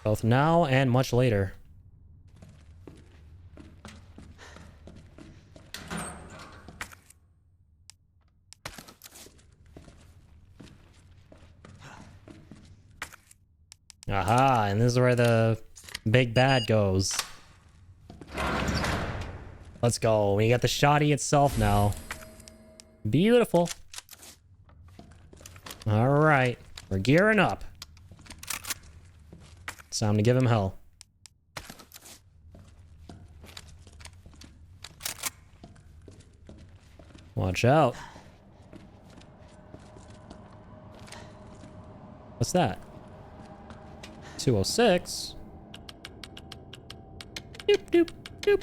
Both now and much later. Aha, and this is where the big bad goes. Let's go. We got the shoddy itself now. Beautiful. All right. We're gearing up. It's time to give him hell. Watch out. What's that? 206. Doop, doop, doop.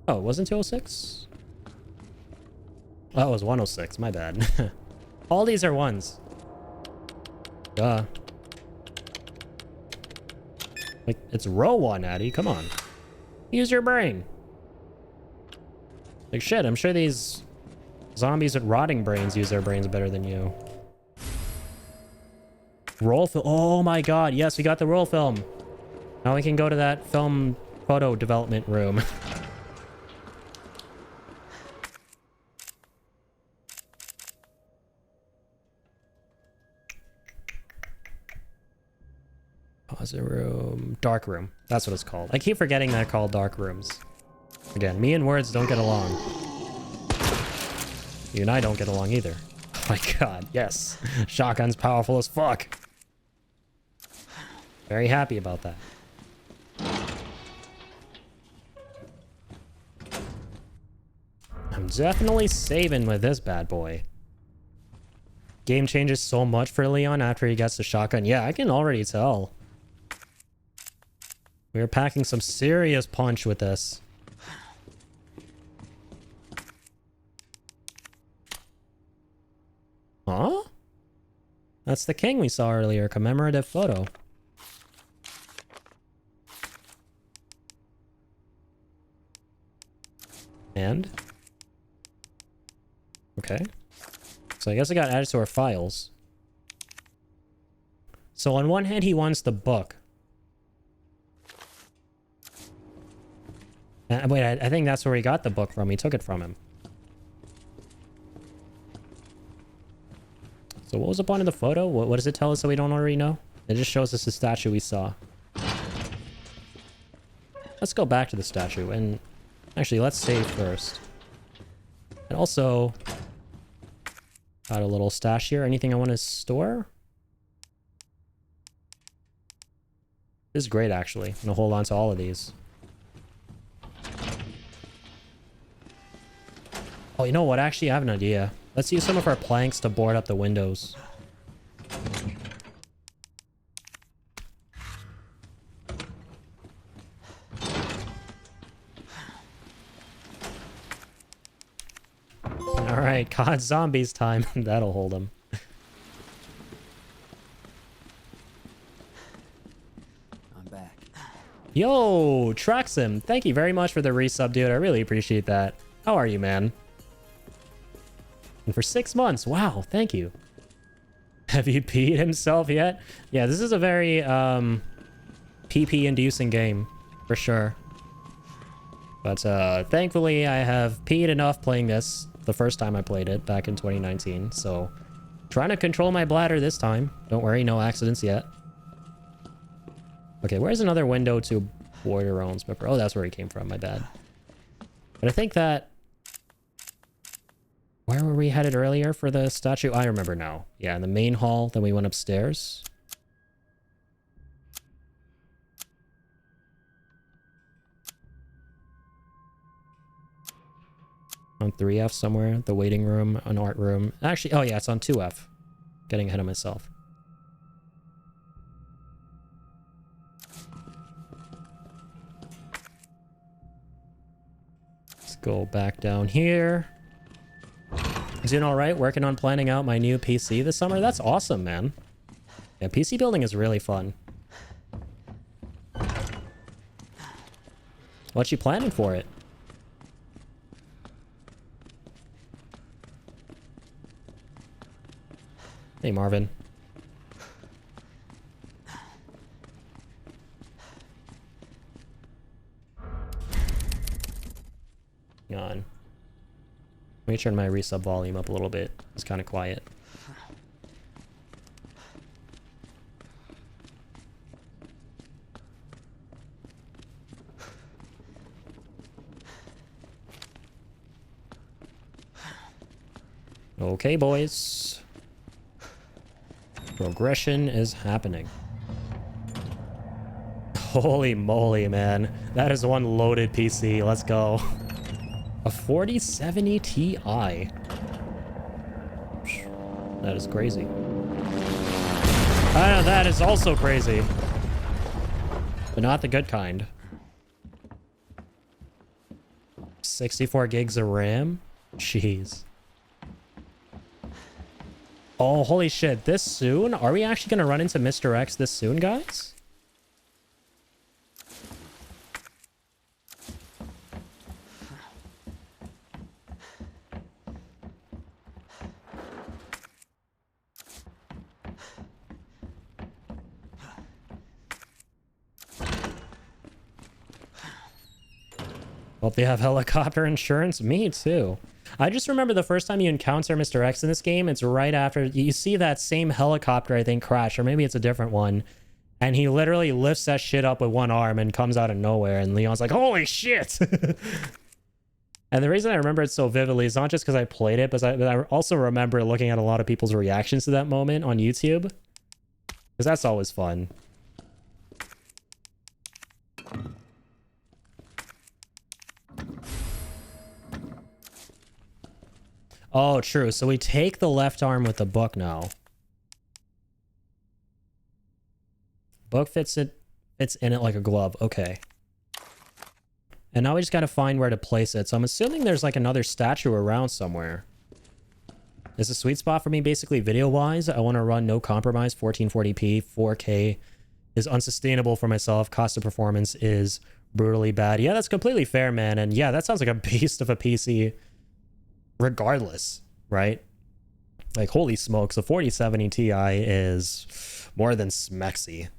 Oh, it wasn't 206? Oh, it was 106. My bad. All these are 1s. Duh. Like, it's row 1, Addy. Come on. Use your brain. Like, shit, I'm sure these zombies with rotting brains use their brains better than you. Roll film. Oh my god. Yes, we got the roll film. Now we can go to that film photo development room. Pause room. Dark room. That's what it's called. I keep forgetting they're called dark rooms. Again, me and words don't get along. You and I don't get along either. Oh my god, yes. Shotgun's powerful as fuck. Very happy about that. I'm definitely saving with this bad boy. Game changes so much for Leon after he gets the shotgun. Yeah, I can already tell. We're packing some serious punch with this. Huh? That's the king we saw earlier. Commemorative photo. And? Okay. So I guess I got added to our files. So on one hand, he wants the book. Wait, I think that's where he got the book from. He took it from him. So what was the point of the photo? What does it tell us that we don't already know? It just shows us the statue we saw. Let's go back to the statue and... Actually, let's save first. And also... Got a little stash here. Anything I want to store? This is great, actually. I'm gonna hold on to all of these. Oh, you know what? Actually, I have an idea. Let's use some of our planks to board up the windows. Alright, God, zombies time. That'll hold them. I'm back. Yo, Traxim, thank you very much for the resub, dude. I really appreciate that. How are you, man? And for 6 months. Wow, thank you. Have you peed himself yet? Yeah, this is a very PP-inducing game, for sure. But thankfully, I have peed enough playing this the first time I played it back in 2019. So, trying to control my bladder this time. Don't worry, no accidents yet. Okay, where's another window to board your own smoker? Oh, that's where he came from, my bad. But I think that... Where were we headed earlier for the statue? I remember now. Yeah, in the main hall. Then we went upstairs. On 3F somewhere. The waiting room, an art room. Actually, oh yeah, it's on 2F. Getting ahead of myself. Let's go back down here. Doing all right, working on planning out my new PC this summer. That's awesome, man. Yeah, PC building is really fun. What you planning for it? Hey, Marvin. Hang on. Let me turn my resub volume up a little bit. It's kind of quiet. Okay, boys. Progression is happening. Holy moly, man. That is one loaded PC. Let's go. A 4070 Ti. That is crazy. I know, that is also crazy. But not the good kind. 64 gigs of RAM? Jeez. Oh, holy shit. This soon? Are we actually going to run into Mr. X this soon, guys? Hope they have helicopter insurance. Me too. I just remember the first time you encounter Mr. X in this game, it's right after you see that same helicopter, I think, crash, or maybe it's a different one. And he literally lifts that shit up with one arm and comes out of nowhere. And Leon's like, holy shit. And the reason I remember it so vividly is not just because I played it, but I also remember looking at a lot of people's reactions to that moment on YouTube. Because that's always fun. Oh, true. So we take the left arm with the book now. Book fits in it like a glove. Okay. And now we just got to find where to place it. So I'm assuming there's like another statue around somewhere. This is a sweet spot for me, basically video-wise. I want to run no compromise, 1440p, 4K is unsustainable for myself. Cost of performance is brutally bad. Yeah, that's completely fair, man. And yeah, that sounds like a beast of a PC regardless, right? Like, holy smokes, the 4070 Ti is more than smexy.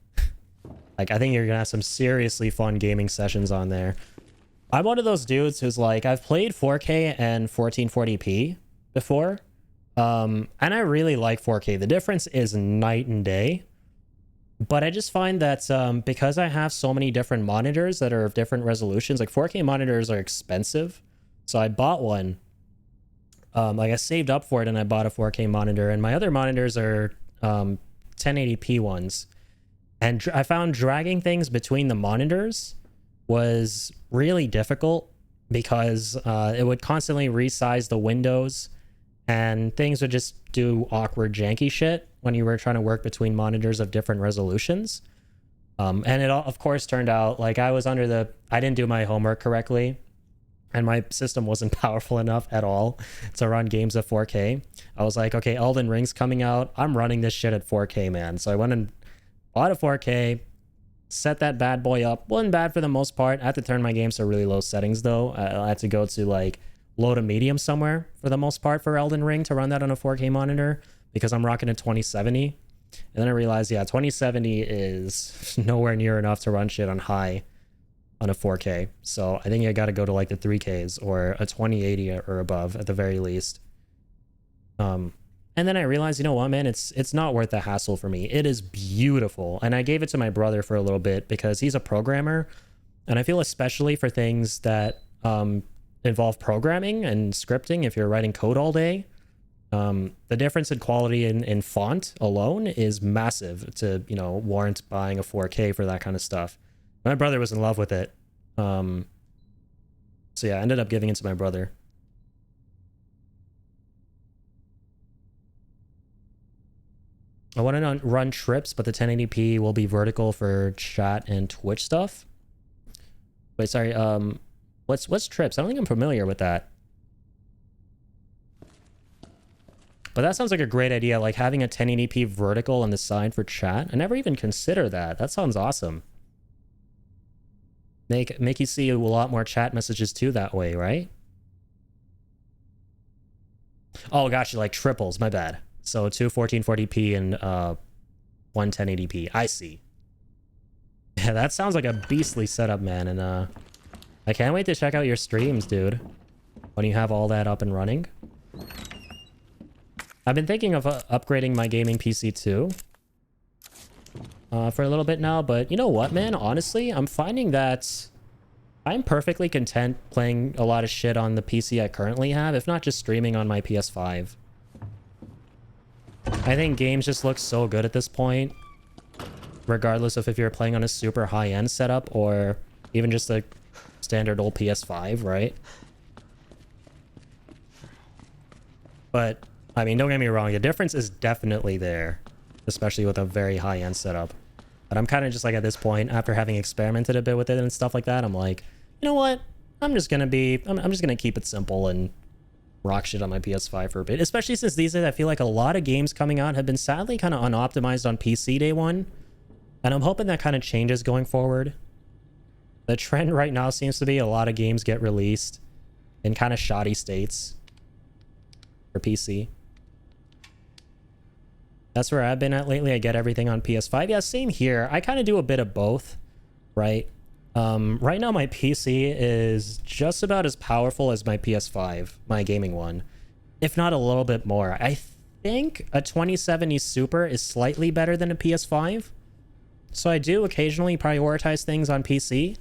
Like, I think you're gonna have some seriously fun gaming sessions on there. I'm one of those dudes who's like, I've played 4K and 1440p before, and I really like 4K. The difference is night and day. But I just find that because I have so many different monitors that are of different resolutions, like 4K monitors are expensive. So I bought one. Like I saved up for it and I bought a 4K monitor, and my other monitors are 1080p ones. And I found dragging things between the monitors was really difficult because it would constantly resize the windows and things would just do awkward janky shit when you were trying to work between monitors of different resolutions. And it all, of course, turned out like I didn't do my homework correctly, and my system wasn't powerful enough at all to run games at 4K. I was like, okay, Elden Ring's coming out. I'm running this shit at 4K, man. So I went and bought a 4K, set that bad boy up. Wasn't bad for the most part. I had to turn my games to really low settings, though. I had to go to like low to medium somewhere for the most part for Elden Ring to run that on a 4K monitor, because I'm rocking a 2070. And then I realized, yeah, 2070 is nowhere near enough to run shit on high on a 4K. So I think I got to go to like the 3Ks or a 2080 or above at the very least. And then I realized, you know what, man, it's not worth the hassle for me. It is beautiful. And I gave it to my brother for a little bit because he's a programmer. And I feel especially for things that involve programming and scripting, if you're writing code all day, the difference in quality in font alone is massive to, you know, warrant buying a 4K for that kind of stuff. My brother was in love with it. So yeah, I ended up giving it to my brother. I want to run trips, but the 1080p will be vertical for chat and Twitch stuff. Wait, sorry. What's trips? I don't think I'm familiar with that. But that sounds like a great idea, like having a 1080p vertical on the side for chat. I never even considered that. That sounds awesome. Make you see a lot more chat messages too that way, right? Oh, gotcha, like triples, my bad. So two 1440p and one 1080p. I see. Yeah, that sounds like a beastly setup, man. And I can't wait to check out your streams, dude, when you have all that up and running. I've been thinking of upgrading my gaming PC too for a little bit now, but you know what, man? Honestly, I'm finding that I'm perfectly content playing a lot of shit on the PC I currently have, if not just streaming on my PS5. I think games just look so good at this point, regardless of if you're playing on a super high-end setup or even just a standard old PS5, right? But, I mean, don't get me wrong, the difference is definitely there, especially with a very high-end setup. But I'm kind of just like at this point, after having experimented a bit with it and stuff like that, I'm like, you know what? I'm just gonna keep it simple and rock shit on my PS5 for a bit. Especially since these days I feel like a lot of games coming out have been sadly kind of unoptimized on PC day one. And I'm hoping that kind of changes going forward. The trend right now seems to be a lot of games get released in kind of shoddy states for PC. That's where I've been at lately. I get everything on PS5. Yeah, same here. I kind of do a bit of both, right? Right now my PC is just about as powerful as my PS5, my gaming one, if not a little bit more. I think a 2070 Super is slightly better than a PS5. So I do occasionally prioritize things on PC.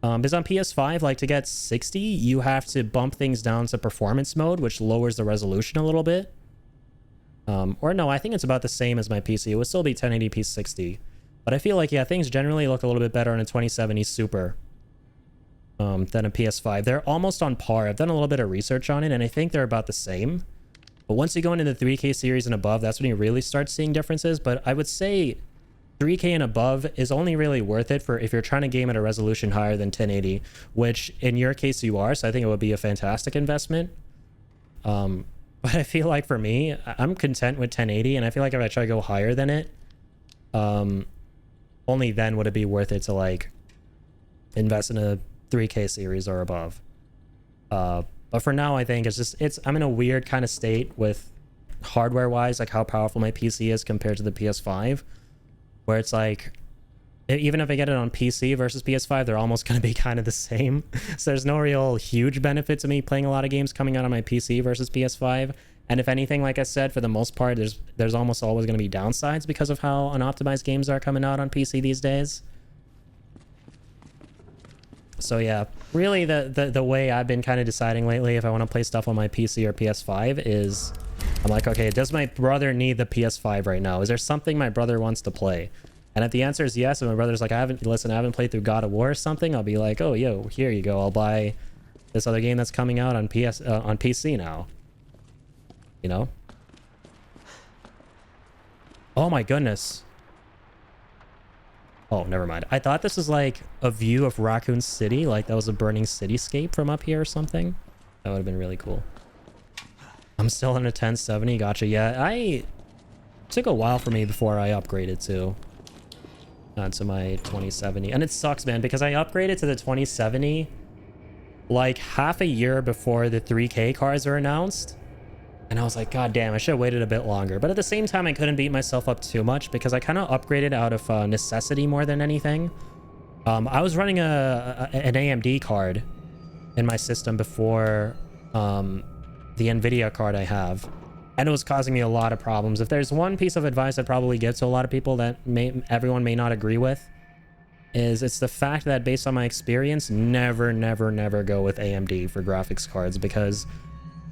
Because on PS5, like to get 60, you have to bump things down to performance mode, which lowers the resolution a little bit. Or no, I think it's about the same as my PC. It would still be 1080p 60. But I feel like, yeah, things generally look a little bit better on a 2070 Super than a PS5. They're almost on par. I've done a little bit of research on it, and I think they're about the same. But once you go into the 3K series and above, that's when you really start seeing differences. But I would say 3K and above is only really worth it for if you're trying to game at a resolution higher than 1080, which in your case you are, so I think it would be a fantastic investment. But I feel like for me, I'm content with 1080, and I feel like if I try to go higher than it, only then would it be worth it to like invest in a 3K series or above. But for now, I think I'm in a weird kind of state with hardware wise, like how powerful my PC is compared to the PS5, where it's like, even if I get it on PC versus PS5, they're almost going to be kind of the same. So there's no real huge benefit to me playing a lot of games coming out on my PC versus PS5. And if anything, like I said, for the most part, there's almost always going to be downsides because of how unoptimized games are coming out on PC these days. So yeah, really the way I've been kind of deciding lately if I want to play stuff on my PC or PS5 is I'm like, okay, does my brother need the PS5 right now? Is there something my brother wants to play? And if the answer is yes, and my brother's like, I haven't played through God of War or something, I'll be like, oh, yo, here you go. I'll buy this other game that's coming out on PC now. You know? Oh my goodness. Oh, never mind. I thought this was like a view of Raccoon City, like that was a burning cityscape from up here or something. That would have been really cool. I'm still on a 1070. Gotcha. Yeah, it took a while for me before I upgraded to my 2070. And it sucks, man, because I upgraded to the 2070 like half a year before the 3K cards were announced. And I was like, God damn, I should have waited a bit longer. But at the same time, I couldn't beat myself up too much because I kind of upgraded out of necessity more than anything. I was running an AMD card in my system before the NVIDIA card I have. And it was causing me a lot of problems. If there's one piece of advice I'd probably give to a lot of people that everyone may not agree with, is it's the fact that based on my experience, never go with AMD for graphics cards, because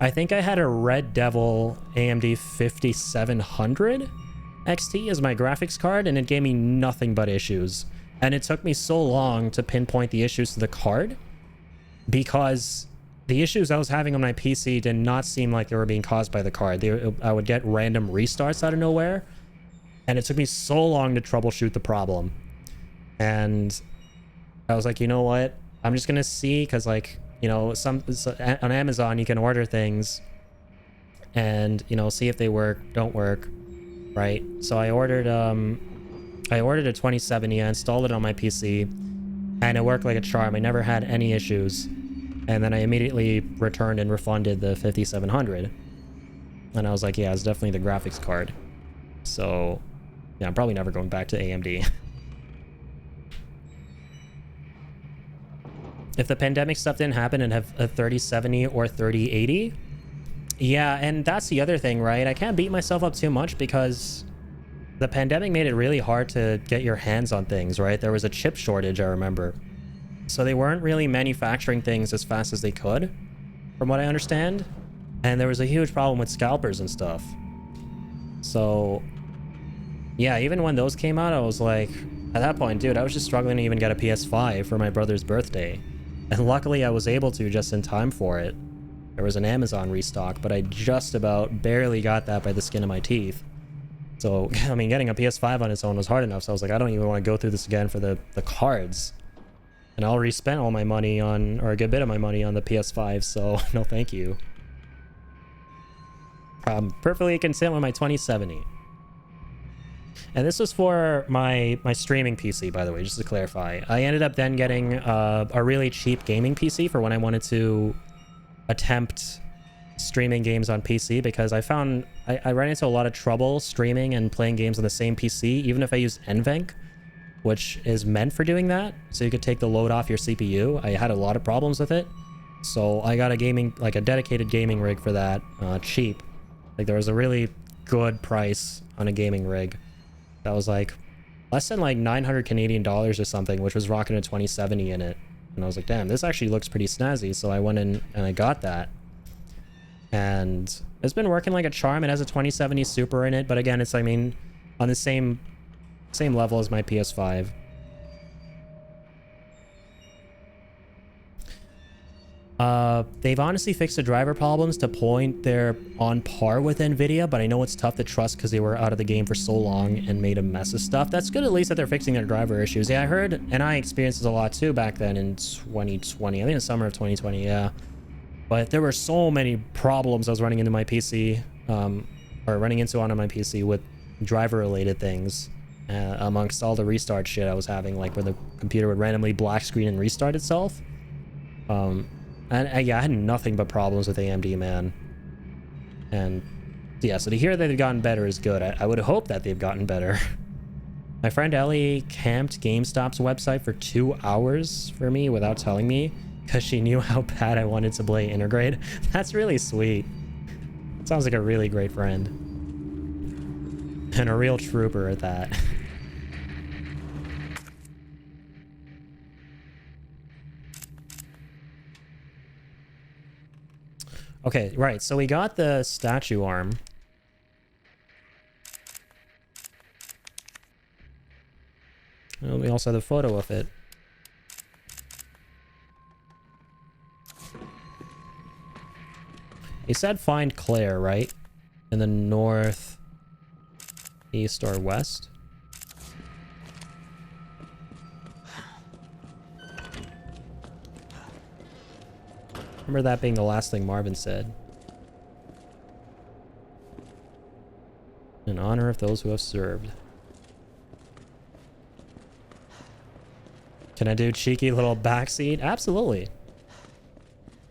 I think I had a Red Devil AMD 5700 XT as my graphics card, and it gave me nothing but issues. And it took me so long to pinpoint the issues to the card because the issues I was having on my PC did not seem like they were being caused by the card. I would get random restarts out of nowhere, and it took me so long to troubleshoot the problem. And I was like, you know what? I'm just gonna see, because like, you know, on Amazon you can order things and, you know, see if they work, don't work, right? So I ordered a 2070, I installed it on my PC, and it worked like a charm. I never had any issues. And then I immediately returned and refunded the 5700. And I was like, yeah, it's definitely the graphics card. So yeah, I'm probably never going back to AMD. If the pandemic stuff didn't happen and have a 3070 or 3080, yeah, and that's the other thing, right? I can't beat myself up too much because the pandemic made it really hard to get your hands on things, right? There was a chip shortage, I remember. So they weren't really manufacturing things as fast as they could, from what I understand. And there was a huge problem with scalpers and stuff. So yeah, even when those came out, I was like, at that point, dude, I was just struggling to even get a PS5 for my brother's birthday. And luckily I was able to just in time for it. There was an Amazon restock, but I just about barely got that by the skin of my teeth. So, I mean, getting a PS5 on its own was hard enough, so I was like, I don't even want to go through this again for the cards. And I already spent all my money on, or a good bit of my money on the PS5, so no thank you. I'm perfectly content with my 2070. And this was for my streaming PC, by the way, just to clarify. I ended up then getting a really cheap gaming PC for when I wanted to attempt streaming games on PC, because I found I ran into a lot of trouble streaming and playing games on the same PC, even if I used NVENC. which is meant for doing that, so you could take the load off your CPU. I had a lot of problems with it, so I got a dedicated gaming rig for that, cheap. Like, there was a really good price on a gaming rig that was like less than like 900 Canadian dollars or something, which was rocking a 2070 in it. And I was like, damn, this actually looks pretty snazzy. So I went in and I got that. And it's been working like a charm. It has a 2070 Super in it, but again, it's, I mean, on the same level as my PS5. They've honestly fixed the driver problems to point they're on par with Nvidia, but I know it's tough to trust because they were out of the game for so long and made a mess of stuff. That's good at least that they're fixing their driver issues. Yeah, I heard, and I experienced this a lot too back then in 2020. I think in the summer of 2020, yeah. But there were so many problems I was running into my PC, or running into on my PC with driver-related things, amongst all the restart shit I was having, like where the computer would randomly black screen and restart itself. And yeah, I had nothing but problems with AMD, man. And yeah, so to hear that they've gotten better is good. I would hope that they've gotten better. My friend Ellie camped GameStop's website for 2 hours for me without telling me because she knew how bad I wanted to play Intergrade. That's really sweet. Sounds like a really great friend. And a real trooper at that. Okay, right, so we got the statue arm. Well, we also have the photo of it. He said find Claire, right? In the north, east, or west? Remember that being the last thing Marvin said. In honor of those who have served. Can I do cheeky little backseat? Absolutely.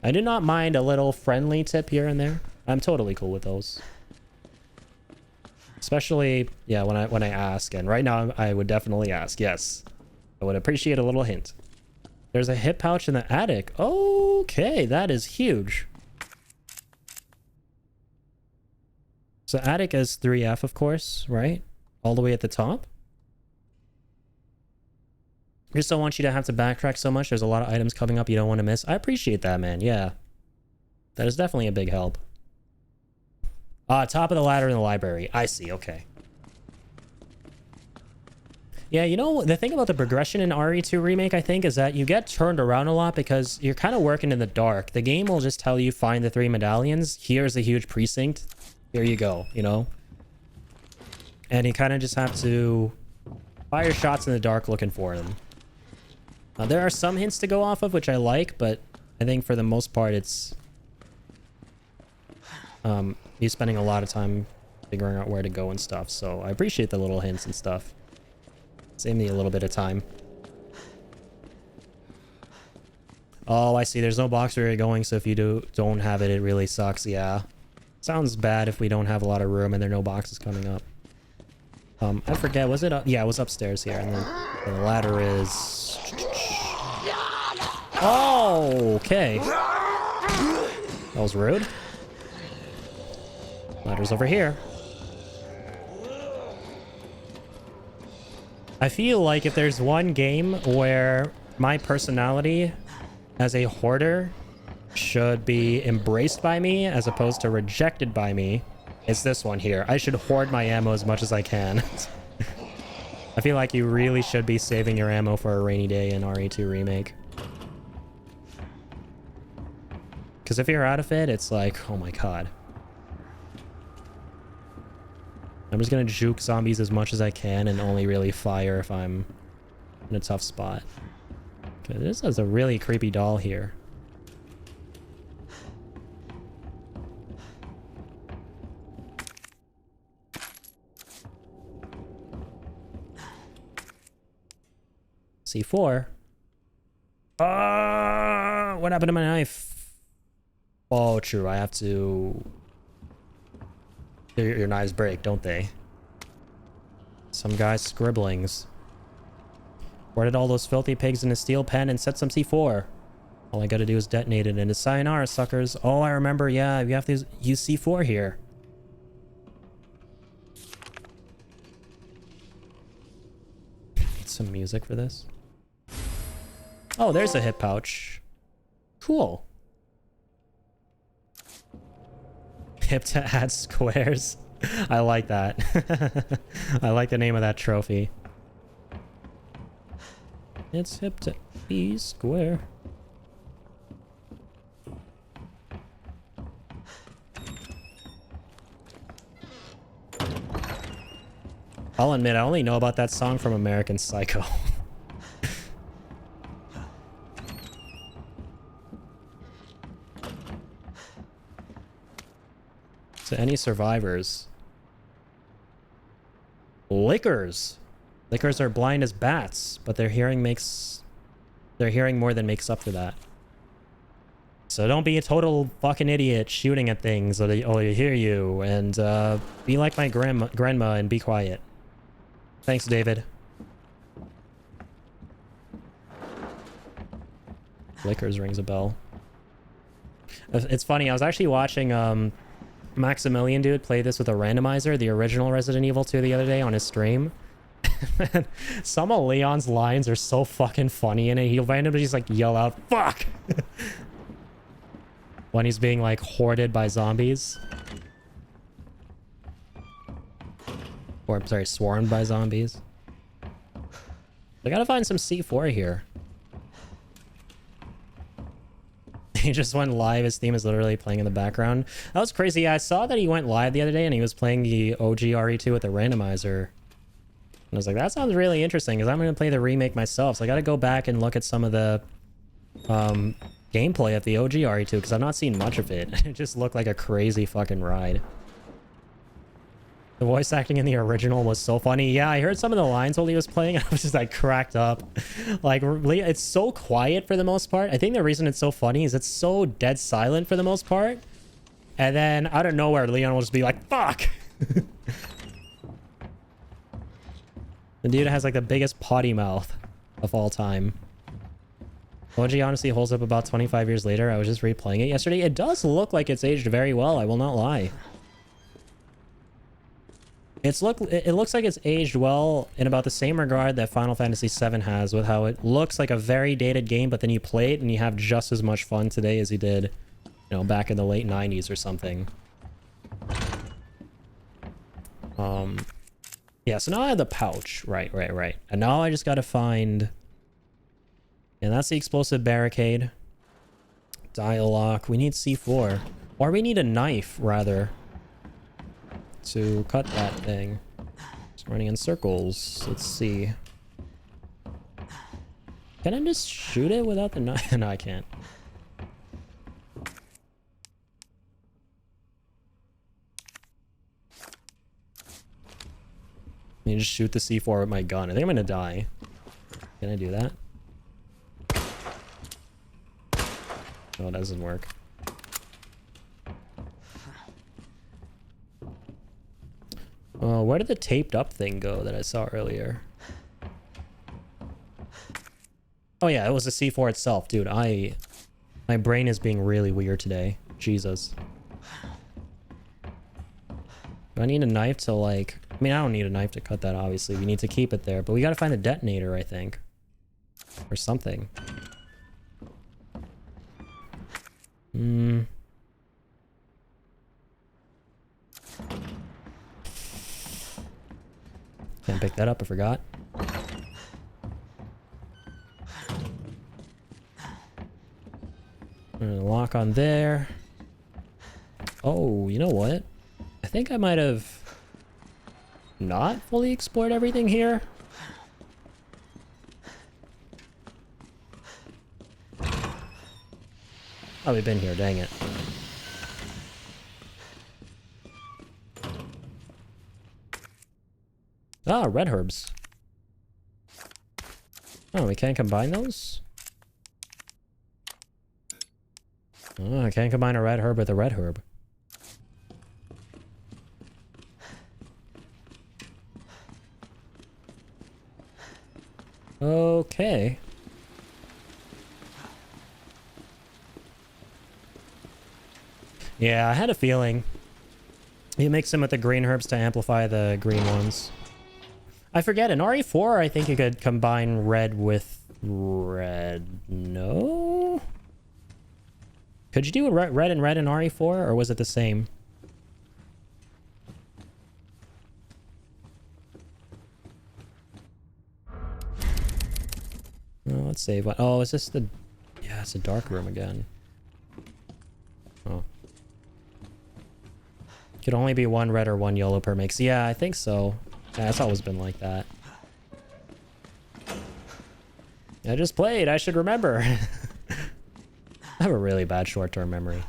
I do not mind a little friendly tip here and there. I'm totally cool with those. Especially, yeah, when I ask. And right now, I would definitely ask. Yes. I would appreciate a little hint. There's a hip pouch in the attic. Okay, that is huge. So attic is 3F, of course, right? All the way at the top. I just don't want you to have to backtrack so much. There's a lot of items coming up you don't want to miss. I appreciate that, man. Yeah. That is definitely a big help. Top of the ladder in the library. I see, okay. Yeah, you know, the thing about the progression in RE2 Remake, I think, is that you get turned around a lot because you're kind of working in the dark. The game will just tell you, find the 3 medallions. Here's a huge precinct. Here you go, you know? And you kind of just have to fire shots in the dark looking for them. There are some hints to go off of, which I like, but I think for the most part, it's you spending a lot of time figuring out where to go and stuff. So I appreciate the little hints and stuff. Save me a little bit of time. Oh, I see. There's no box where you're going, so if you don't have it, it really sucks. Yeah. Sounds bad if we don't have a lot of room and there are no boxes coming up. I forget. Was it up? Yeah, it was upstairs here. And then the ladder is... Oh, okay. That was rude. Ladder's over here. I feel like if there's one game where my personality as a hoarder should be embraced by me as opposed to rejected by me, it's this one here. I should hoard my ammo as much as I can. I feel like you really should be saving your ammo for a rainy day in RE2 Remake. Because if you're out of it, it's like, oh my god. I'm just gonna juke zombies as much as I can and only really fire if I'm in a tough spot. Okay, this is a really creepy doll here. C4. What happened to my knife? Oh, true. I have to... Your knives break, don't they? Some guy's scribblings. Boarded all those filthy pigs in a steel pen and set some C4. All I gotta do is detonate it and it's sayonara, suckers. Oh, I remember, yeah, you have to use C4 here. Need some music for this. Oh, there's a hip pouch. Cool. Hip to add squares. I like that. I like the name of that trophy. It's hip to be square. I'll admit, I only know about that song from American Psycho. So any survivors? Lickers. Lickers are blind as bats, but their hearing more than makes up for that. So don't be a total fucking idiot shooting at things or they hear you, and be like my grandma and be quiet. Thanks, David. Lickers rings a bell. It's funny, I was actually watching Maximilian dude play this with a randomizer, the original Resident Evil 2, the other day on his stream. Some of Leon's lines are so fucking funny in it. He'll randomly just like yell out "fuck" when he's being like hoarded by zombies. Or I'm sorry, swarmed by zombies. I gotta find some C4 here. He just went live. His theme is literally playing in the background. That was crazy. Yeah, I saw that he went live the other day and he was playing the OG RE2 with the randomizer. And I was like, that sounds really interesting because I'm going to play the remake myself. So I got to go back and look at some of the gameplay of the OG RE2 because I've not seen much of it. It just looked like a crazy fucking ride. The voice acting in the original was so funny. Yeah, I heard some of the lines while he was playing. I was just like cracked up. Like, it's so quiet for the most part. I think the reason it's so funny is it's so dead silent for the most part. And then out of nowhere, Leon will just be like, fuck. The dude has like the biggest potty mouth of all time. OG honestly holds up about 25 years later. I was just replaying it yesterday. It does look like it's aged very well. I will not lie. It looks like it's aged well in about the same regard that Final Fantasy VII has, with how it looks like a very dated game, but then you play it and you have just as much fun today as you did, you know, back in the late 90s or something. Yeah, so now I have the pouch. Right. And now I just gotta find... And that's the explosive barricade. Dial lock. We need C4. Or we need a knife, rather, to cut that thing. It's running in circles. Let's see. Can I just shoot it without the knife? No, I can't. You just shoot the C4 with my gun. I think I'm gonna die. Can I do that? No, it doesn't work. Where did the taped up thing go that I saw earlier? Oh yeah, it was the C4 itself. Dude, my brain is being really weird today. Jesus. Do I need a knife to like... I mean, I don't need a knife to cut that, obviously. We need to keep it there. But we gotta find a detonator, I think. Or something. Can't pick that up, I forgot. Lock on there. Oh, you know what? I think I might have not fully explored everything here. Oh, we've been here, dang it. Ah, red herbs. Oh, we can't combine those? Oh, I can't combine a red herb with a red herb. Okay. Yeah, I had a feeling. You mix them with the green herbs to amplify the green ones. I forget, in RE4, I think you could combine red with red. No? Could you do red and red in RE4, or was it the same? Oh, let's save one. Oh, is this the... Yeah, it's a dark room again. Oh. Could only be one red or one yellow per mix. Yeah, I think so. Yeah, it's always been like that. I just played. I should remember. I have a really bad short-term memory.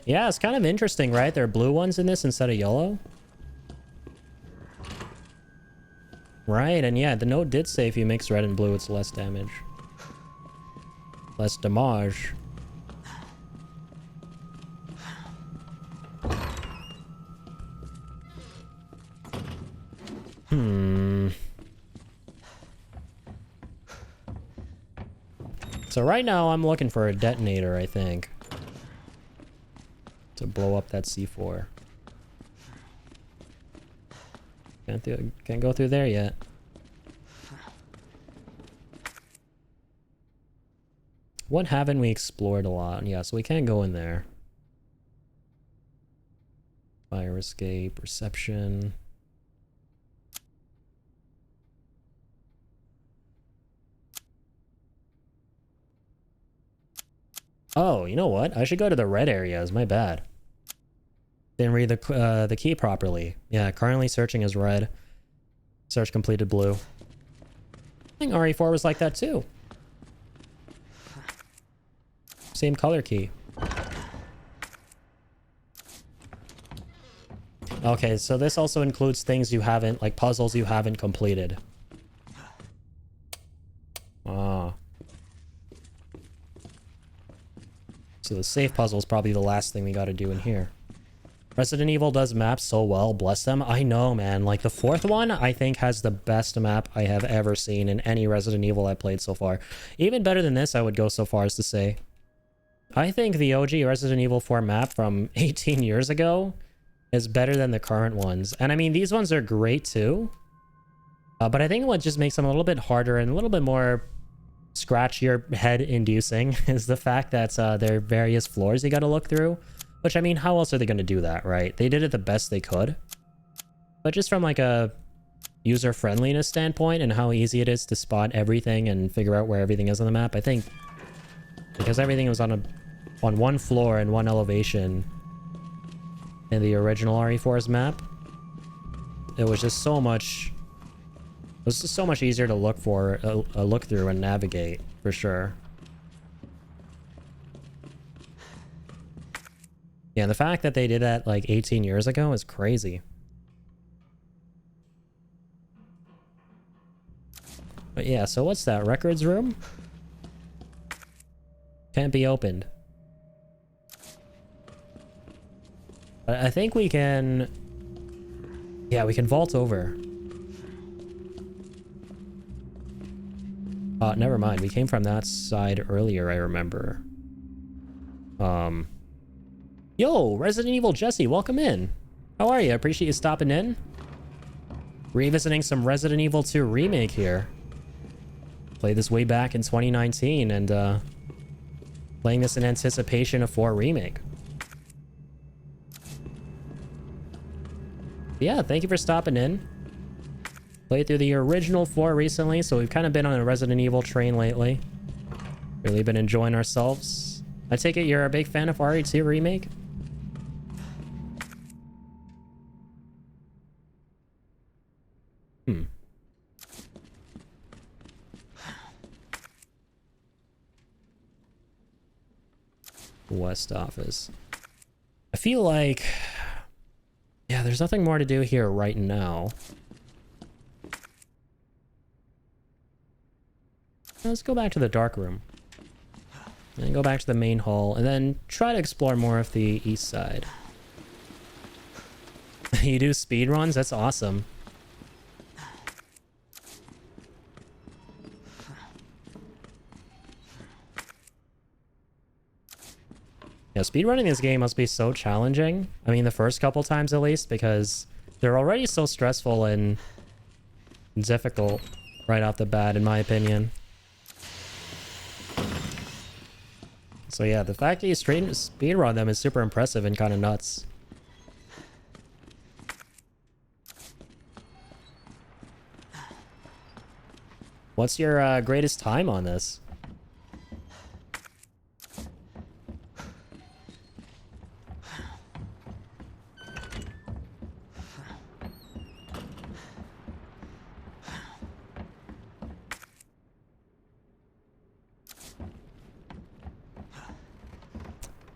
Yeah, it's kind of interesting, right? There are blue ones in this instead of yellow. Right, and yeah, the note did say if you mix red and blue, it's less damage. Less damage. So right now I'm looking for a detonator, I think. To blow up that C4. Can't go through there yet. What haven't we explored a lot? Yeah, so we can't go in there. Fire escape, reception. Oh, you know what? I should go to the red areas. My bad. Didn't read the key properly. Yeah, currently searching as red. Search completed blue. I think RE4 was like that too. Same color key. Okay, so this also includes things you haven't, like puzzles you haven't completed. Ah. So the safe puzzle is probably the last thing we got to do in here. Resident Evil does maps so well, bless them. I know, man. Like the fourth one, I think has the best map I have ever seen in any Resident Evil I played so far. Even better than this, I would go so far as to say. I think the OG Resident Evil 4 map from 18 years ago is better than the current ones. And I mean, these ones are great too. But I think what just makes them a little bit harder and a little bit more scratch your head inducing is the fact that there are various floors you got to look through. Which, I mean, how else are they going to do that, right? They did it the best they could. But just from like a user-friendliness standpoint and how easy it is to spot everything and figure out where everything is on the map, I think because everything was on one floor and one elevation in the original RE4's map, it was just so much... It was just so much easier to look for, a look through and navigate, for sure. Yeah, the fact that they did that like 18 years ago is crazy. But yeah, so what's that? Records room? Can't be opened. But I think we can... Yeah, we can vault over. Never mind. We came from that side earlier, I remember. Yo, Resident Evil Jesse, welcome in. How are you? Appreciate you stopping in. Revisiting some Resident Evil 2 Remake here. Played this way back in 2019 and playing this in anticipation of 4 Remake. Yeah, thank you for stopping in. Played through the original 4 recently, so we've kind of been on a Resident Evil train lately. Really been enjoying ourselves. I take it you're a big fan of RE2 Remake? West office. I feel like... Yeah, there's nothing more to do here right now. Let's go back to the dark room. And go back to the main hall, and then try to explore more of the east side. You do speed runs? That's awesome. Yeah, speedrunning this game must be so challenging. I mean, the first couple times at least, because they're already so stressful and difficult right off the bat, in my opinion. So yeah, the fact that you speedrun them is super impressive and kind of nuts. What's your greatest time on this?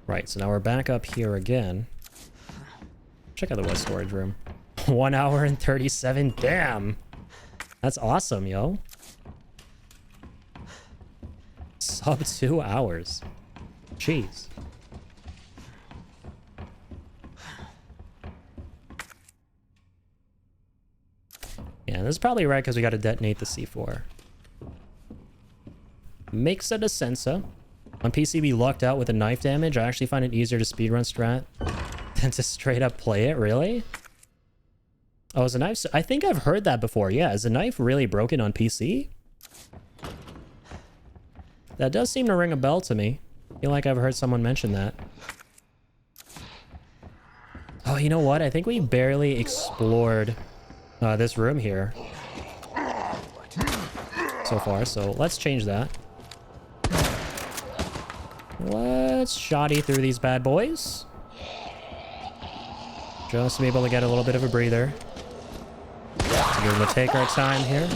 Right, so now we're back up here again. Check out the west storage room. 1 hour and 37. Damn! That's awesome, yo. Sub 2 hours. Jeez. Yeah, this is probably right because we got to detonate the C4. Makes it a sensa. On PC, be locked out with a knife damage. I actually find it easier to speedrun strat than to straight up play it, really? Oh, is a knife... I think I've heard that before. Yeah, is a knife really broken on PC? That does seem to ring a bell to me. I feel like I've heard someone mention that. Oh, you know what? I think we barely explored this room here so far, so let's change that. Let's shoddy through these bad boys. Just to be able to get a little bit of a breather. So we're gonna take our time here.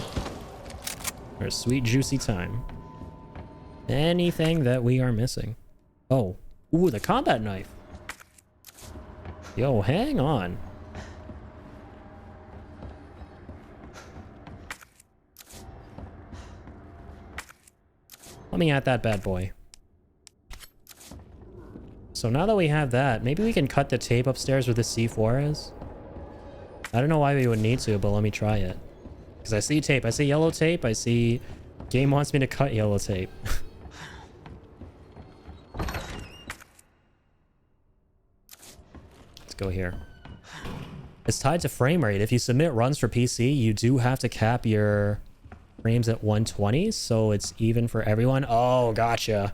Our sweet, juicy time. Anything that we are missing. Oh. Ooh, the combat knife. Yo, hang on. Let me at that bad boy. So now that we have that, maybe we can cut the tape upstairs where the C4 is. I don't know why we would need to, but let me try it. Because I see tape. I see yellow tape. I see... Game wants me to cut yellow tape. Let's go here. It's tied to frame rate. If you submit runs for PC, you do have to cap your frames at 120, so it's even for everyone. Oh, gotcha.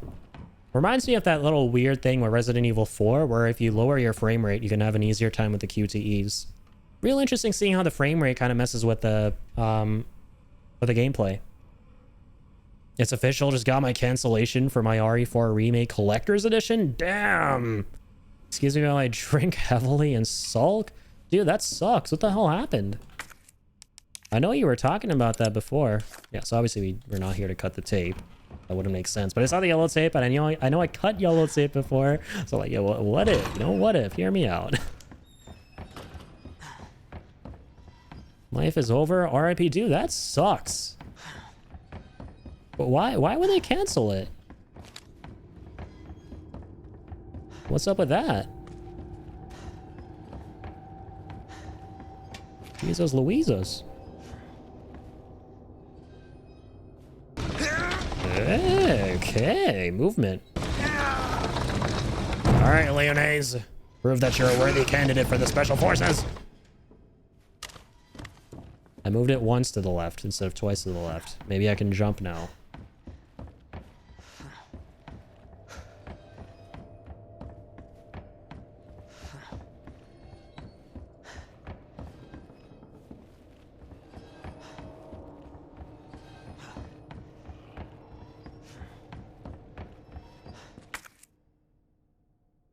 Reminds me of that little weird thing with Resident Evil 4, where if you lower your frame rate, you can have an easier time with the QTEs. Real interesting seeing how the frame rate kind of messes with the gameplay. It's official, just got my cancellation for my RE4 Remake Collector's Edition. Damn! Excuse me while I drink heavily and sulk? Dude, that sucks. What the hell happened? I know you were talking about that before. Yeah, so obviously we're not here to cut the tape. That wouldn't make sense. But I saw the yellow tape, and I know I cut yellow tape before. So like, yeah, what if? You know, what if? Hear me out. Life is over. RIP. Dude, that sucks. But why would they cancel it? What's up with that? Jesus Louises. Okay, movement. Alright, Leonese. Prove that you're a worthy candidate for the Special Forces. I moved it once to the left instead of twice to the left. Maybe I can jump now.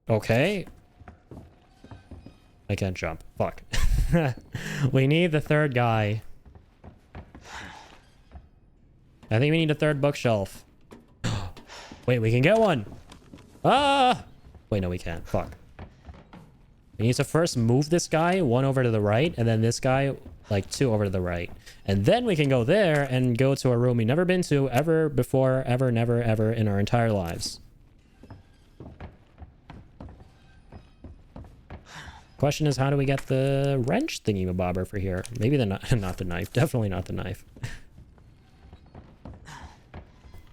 Okay. I can't jump. Fuck. We need the third guy. I think we need a third bookshelf. Wait, we can get one. Ah! Wait, no, we can't. Fuck. We need to first move this guy one over to the right, and then this guy, like, two over to the right. And then we can go there and go to a room we've never been to ever before, ever, never, ever in our entire lives. Question is, how do we get the wrench thingy-mabobber for here? Maybe not the knife. Definitely not the knife.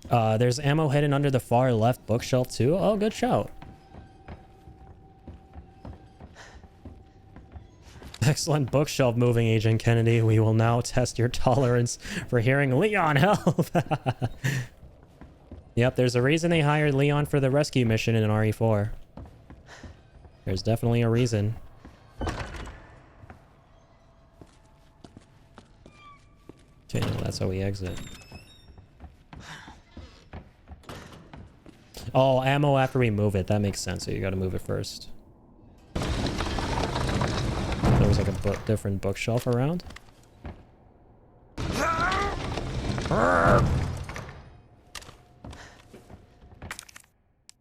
There's ammo hidden under the far left bookshelf too. Oh, good shout. Excellent bookshelf moving, Agent Kennedy. We will now test your tolerance for hearing Leon help. Yep, there's a reason they hired Leon for the rescue mission in RE4. There's definitely a reason. Okay, no, that's how we exit. Oh, ammo after we move it. That makes sense. So you gotta move it first. There was like a different bookshelf around.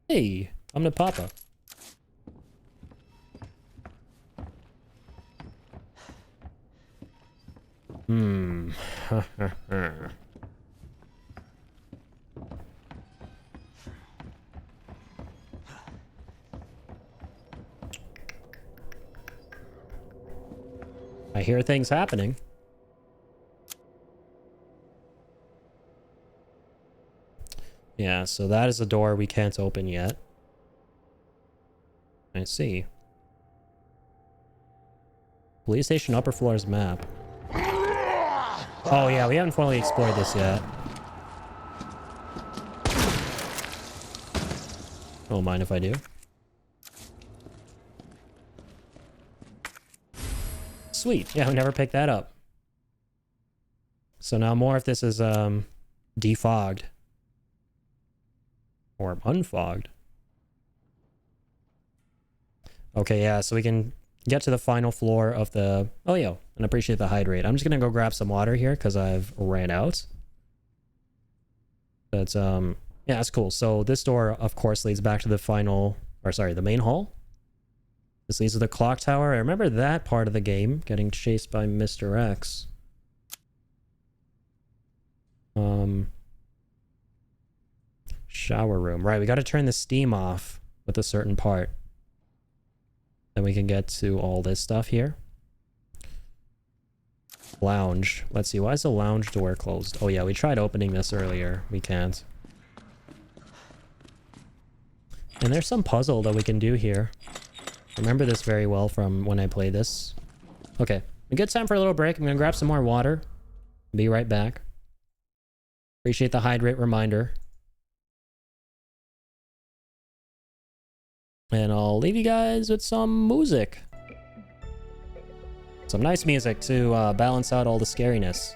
Hey, I'm the Papa. I hear things happening. Yeah, so that is a door we can't open yet. I see. Police station upper floors map. Oh yeah, we haven't fully explored this yet. Don't mind if I do. Sweet. Yeah, we never picked that up. So now more if this is defogged. Or unfogged. Okay, yeah, so we can get to the final floor of the... Oh, yeah, and appreciate the hydrate. I'm just gonna go grab some water here because I've ran out. But, yeah, that's cool. So this door, of course, leads back to the final... Or, sorry, the main hall. This leads to the clock tower. I remember that part of the game, getting chased by Mr. X. Shower room. Right, we gotta turn the steam off with a certain part. Then we can get to all this stuff here. Lounge. Let's see, why is the lounge door closed? Oh yeah, we tried opening this earlier. We can't. And there's some puzzle that we can do here. I remember this very well from when I played this. Okay, a good time for a little break. I'm gonna grab some more water. Be right back. Appreciate the hydrate reminder. And I'll leave you guys with some music. Some nice music to balance out all the scariness.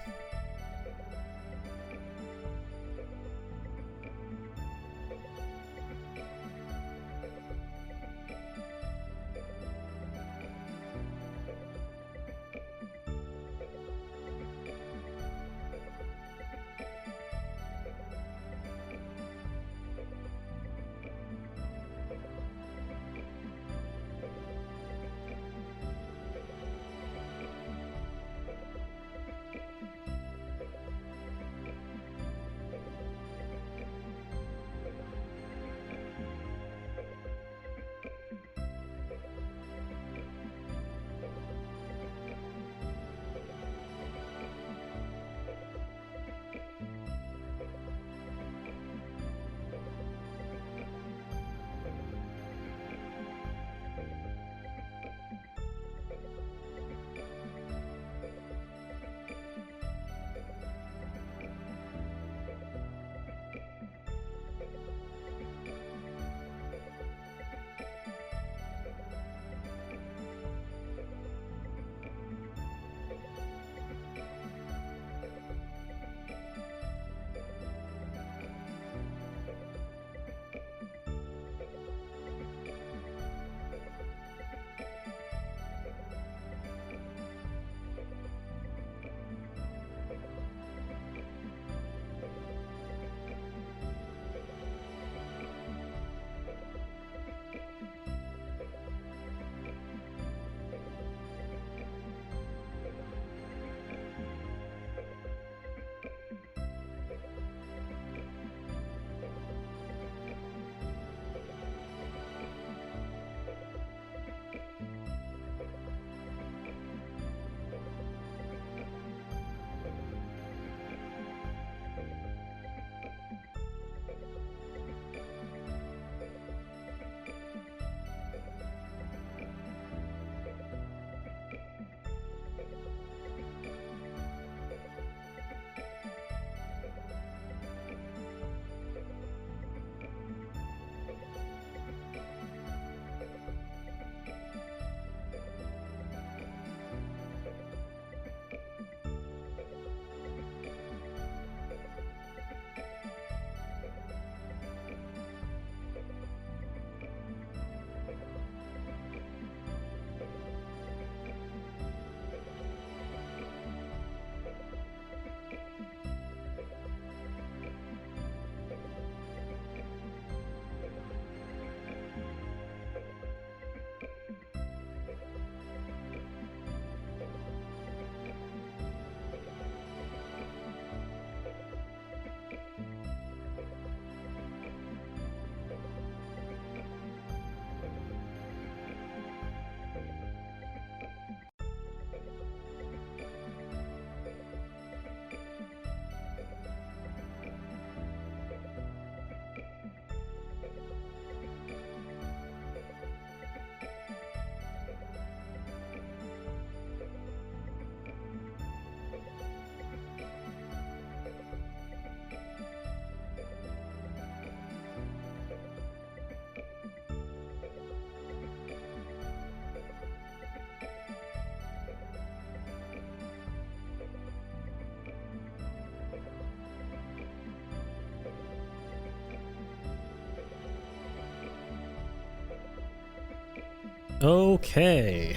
Okay.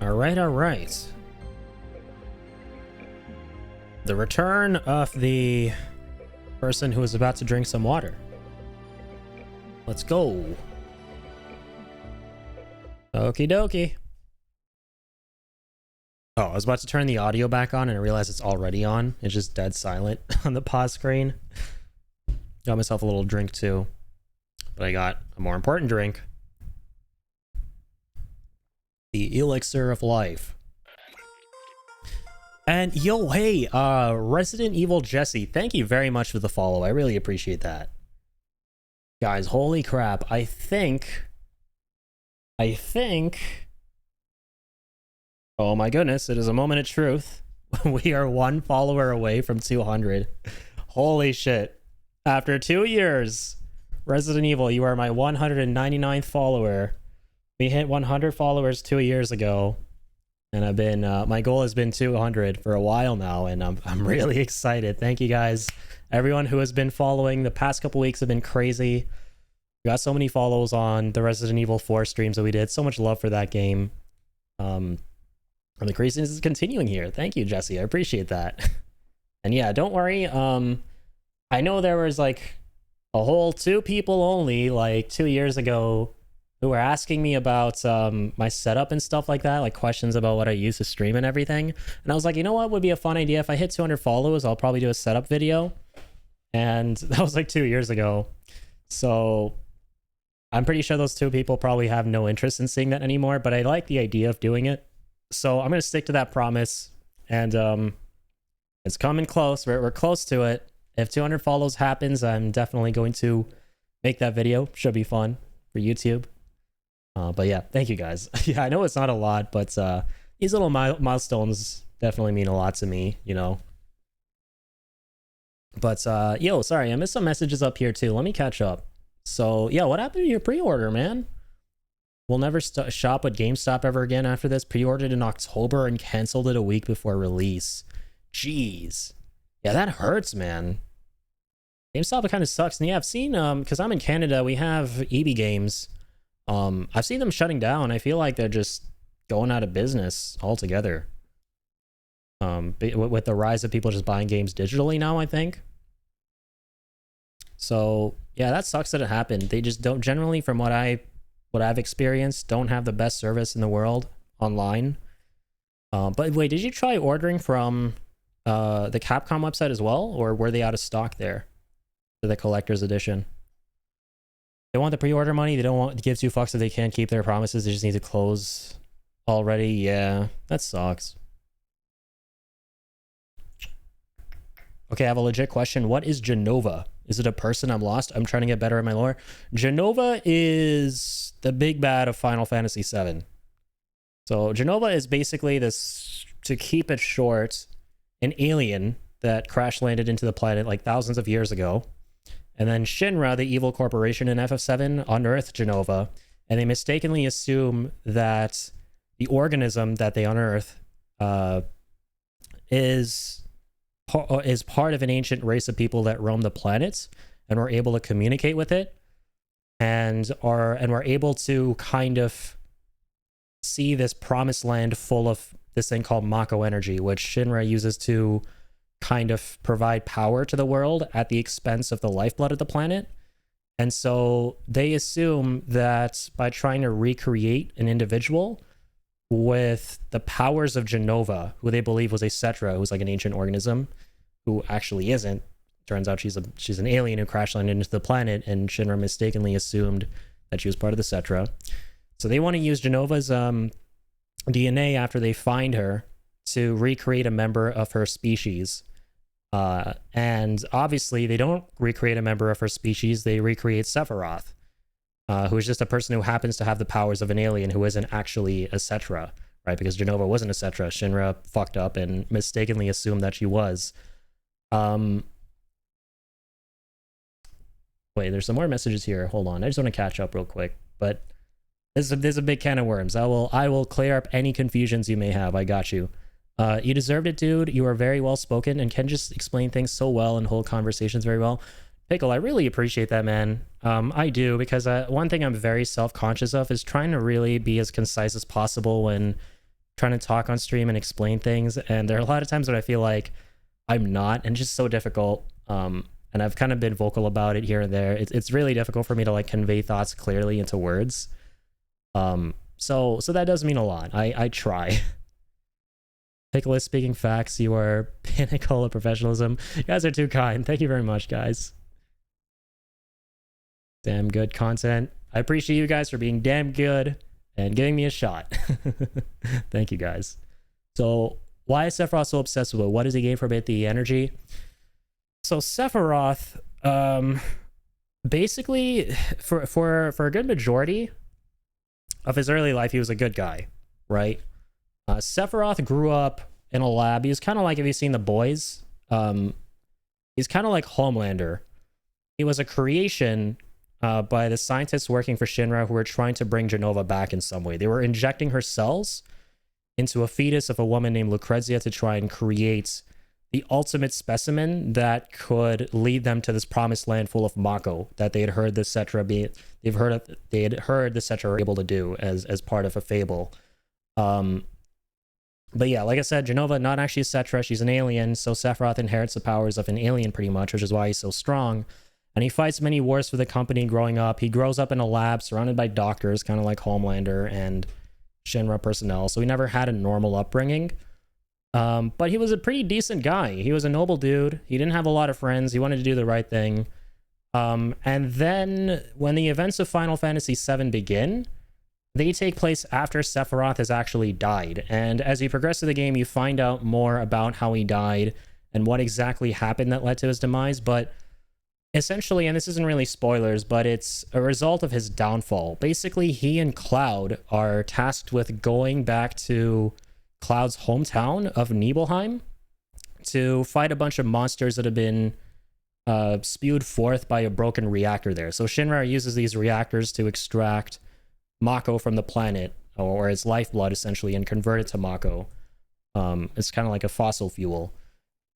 Alright, alright. The return of the person who is about to drink some water. Let's go. Okie dokie. Oh, I was about to turn the audio back on and I realized it's already on. It's just dead silent on the pause screen. Got myself a little drink too. But I got a more important drink. The elixir of life. And yo, hey, Resident Evil Jesse, thank you very much for the follow. I really appreciate that. Guys, holy crap. I think... Oh my goodness, it is a moment of truth. We are 1 follower away from 200. Holy shit. After 2 years, Resident Evil, you are my 199th follower. We hit 100 followers 2 years ago. And I've been, my goal has been 200 for a while now, and I'm really excited. Thank you guys. Everyone who has been following, the past couple weeks have been crazy. We got so many follows on the Resident Evil 4 streams that we did. So much love for that game. And the craziness is continuing here. Thank you, Jesse. I appreciate that. And yeah, don't worry. I know there was like a whole 2 people only like 2 years ago who were asking me about my setup and stuff like that, like questions about what I use to stream and everything. And I was like, you know what would be a fun idea? If I hit 200 followers, I'll probably do a setup video. And that was like 2 years ago. So I'm pretty sure those 2 people probably have no interest in seeing that anymore, but I like the idea of doing it. So I'm going to stick to that promise. And it's coming close. We're close to it. If 200 follows happens, I'm definitely going to make that video. Should be fun for YouTube. But yeah, thank you guys. Yeah, I know it's not a lot, but these little milestones definitely mean a lot to me, you know. But yo, sorry, I missed some messages up here too. Let me catch up. So yeah, what happened to your pre-order, man? We'll never shop at GameStop ever again after this. Pre-ordered in October and canceled it a week before release. Jeez. Yeah, that hurts, man. GameStop kind of sucks. And yeah, I've seen, because I'm in Canada, we have EB Games. I've seen them shutting down. I feel like they're just going out of business altogether. With the rise of people just buying games digitally now, I think. So yeah, that sucks that it happened. They just don't generally, from what I've experienced, don't have the best service in the world online. But wait, did you try ordering from the Capcom website as well, or were they out of stock there for the collector's edition? They want the pre-order money. They don't want to give 2 fucks if they can't keep their promises. They just need to close already. Yeah, that sucks. Okay, I have a legit question. What is Genova? Is it a person? I'm lost. I'm trying to get better at my lore. Genova is the big bad of Final Fantasy VII. So Genova is basically this, to keep it short, an alien that crash landed into the planet like thousands of years ago. And then Shinra, the evil corporation in FF7, unearthed Genova, and they mistakenly assume that the organism that they unearth is part of an ancient race of people that roam the planet and were able to communicate with it, and were able to kind of see this promised land full of this thing called Mako energy, which Shinra uses to kind of provide power to the world at the expense of the lifeblood of the planet. And so they assume that by trying to recreate an individual with the powers of Genova, who they believe was a Cetra, who's like an ancient organism, who actually isn't. Turns out she's an alien who crash landed into the planet, and Shinra mistakenly assumed that she was part of the Cetra. So they want to use Genova's DNA after they find her to recreate a member of her species. And obviously they don't recreate a member of her species, they recreate Sephiroth, who is just a person who happens to have the powers of an alien who isn't actually a Cetra, right? Because Genova wasn't a Cetra. Shinra fucked up and mistakenly assumed that she was. Wait, there's some more messages here. Hold on, I just want to catch up real quick. But there's a big can of worms. I will clear up any confusions you may have. I got you. You deserved it, dude. You are very well spoken and can just explain things so well and hold conversations very well. Pickle, I really appreciate that, man. I do, because one thing I'm very self-conscious of is trying to really be as concise as possible when trying to talk on stream and explain things. And there are a lot of times when I feel like I'm not, and it's just so difficult. And I've kind of been vocal about it here and there. It's really difficult for me to like convey thoughts clearly into words. So that does mean a lot. I try. Pickle is speaking facts. You are pinnacle of professionalism. You guys are too kind. Thank you very much, guys. Damn good content. I appreciate you guys for being damn good and giving me a shot. Thank you, guys. So why is Sephiroth so obsessed with it? What does he gain from it? The energy. So Sephiroth, basically, for a good majority of his early life, he was a good guy, right? Sephiroth grew up in a lab. He was kind of like, have you seen The Boys? He's kind of like Homelander. He was a creation by the scientists working for Shinra who were trying to bring Genova back in some way. They were injecting her cells into a fetus of a woman named Lucrezia to try and create the ultimate specimen that could lead them to this promised land full of Mako that they had heard the Cetra were able to do as part of a fable. But yeah, like I said, Genova, not actually a Cetra, she's an alien, so Sephiroth inherits the powers of an alien pretty much, which is why he's so strong. And he fights many wars for the company growing up. He grows up in a lab surrounded by doctors, kind of like Homelander and Shinra personnel, so he never had a normal upbringing. But he was a pretty decent guy. He was a noble dude. He didn't have a lot of friends. He wanted to do the right thing. And then when the events of Final Fantasy VII begin, they take place after Sephiroth has actually died. And as you progress through the game, you find out more about how he died and what exactly happened that led to his demise. But essentially, and this isn't really spoilers, but it's a result of his downfall. Basically, he and Cloud are tasked with going back to Cloud's hometown of Nibelheim to fight a bunch of monsters that have been spewed forth by a broken reactor there. So Shinra uses these reactors to extract Mako from the planet, or its lifeblood essentially, and convert it to Mako. It's kind of like a fossil fuel.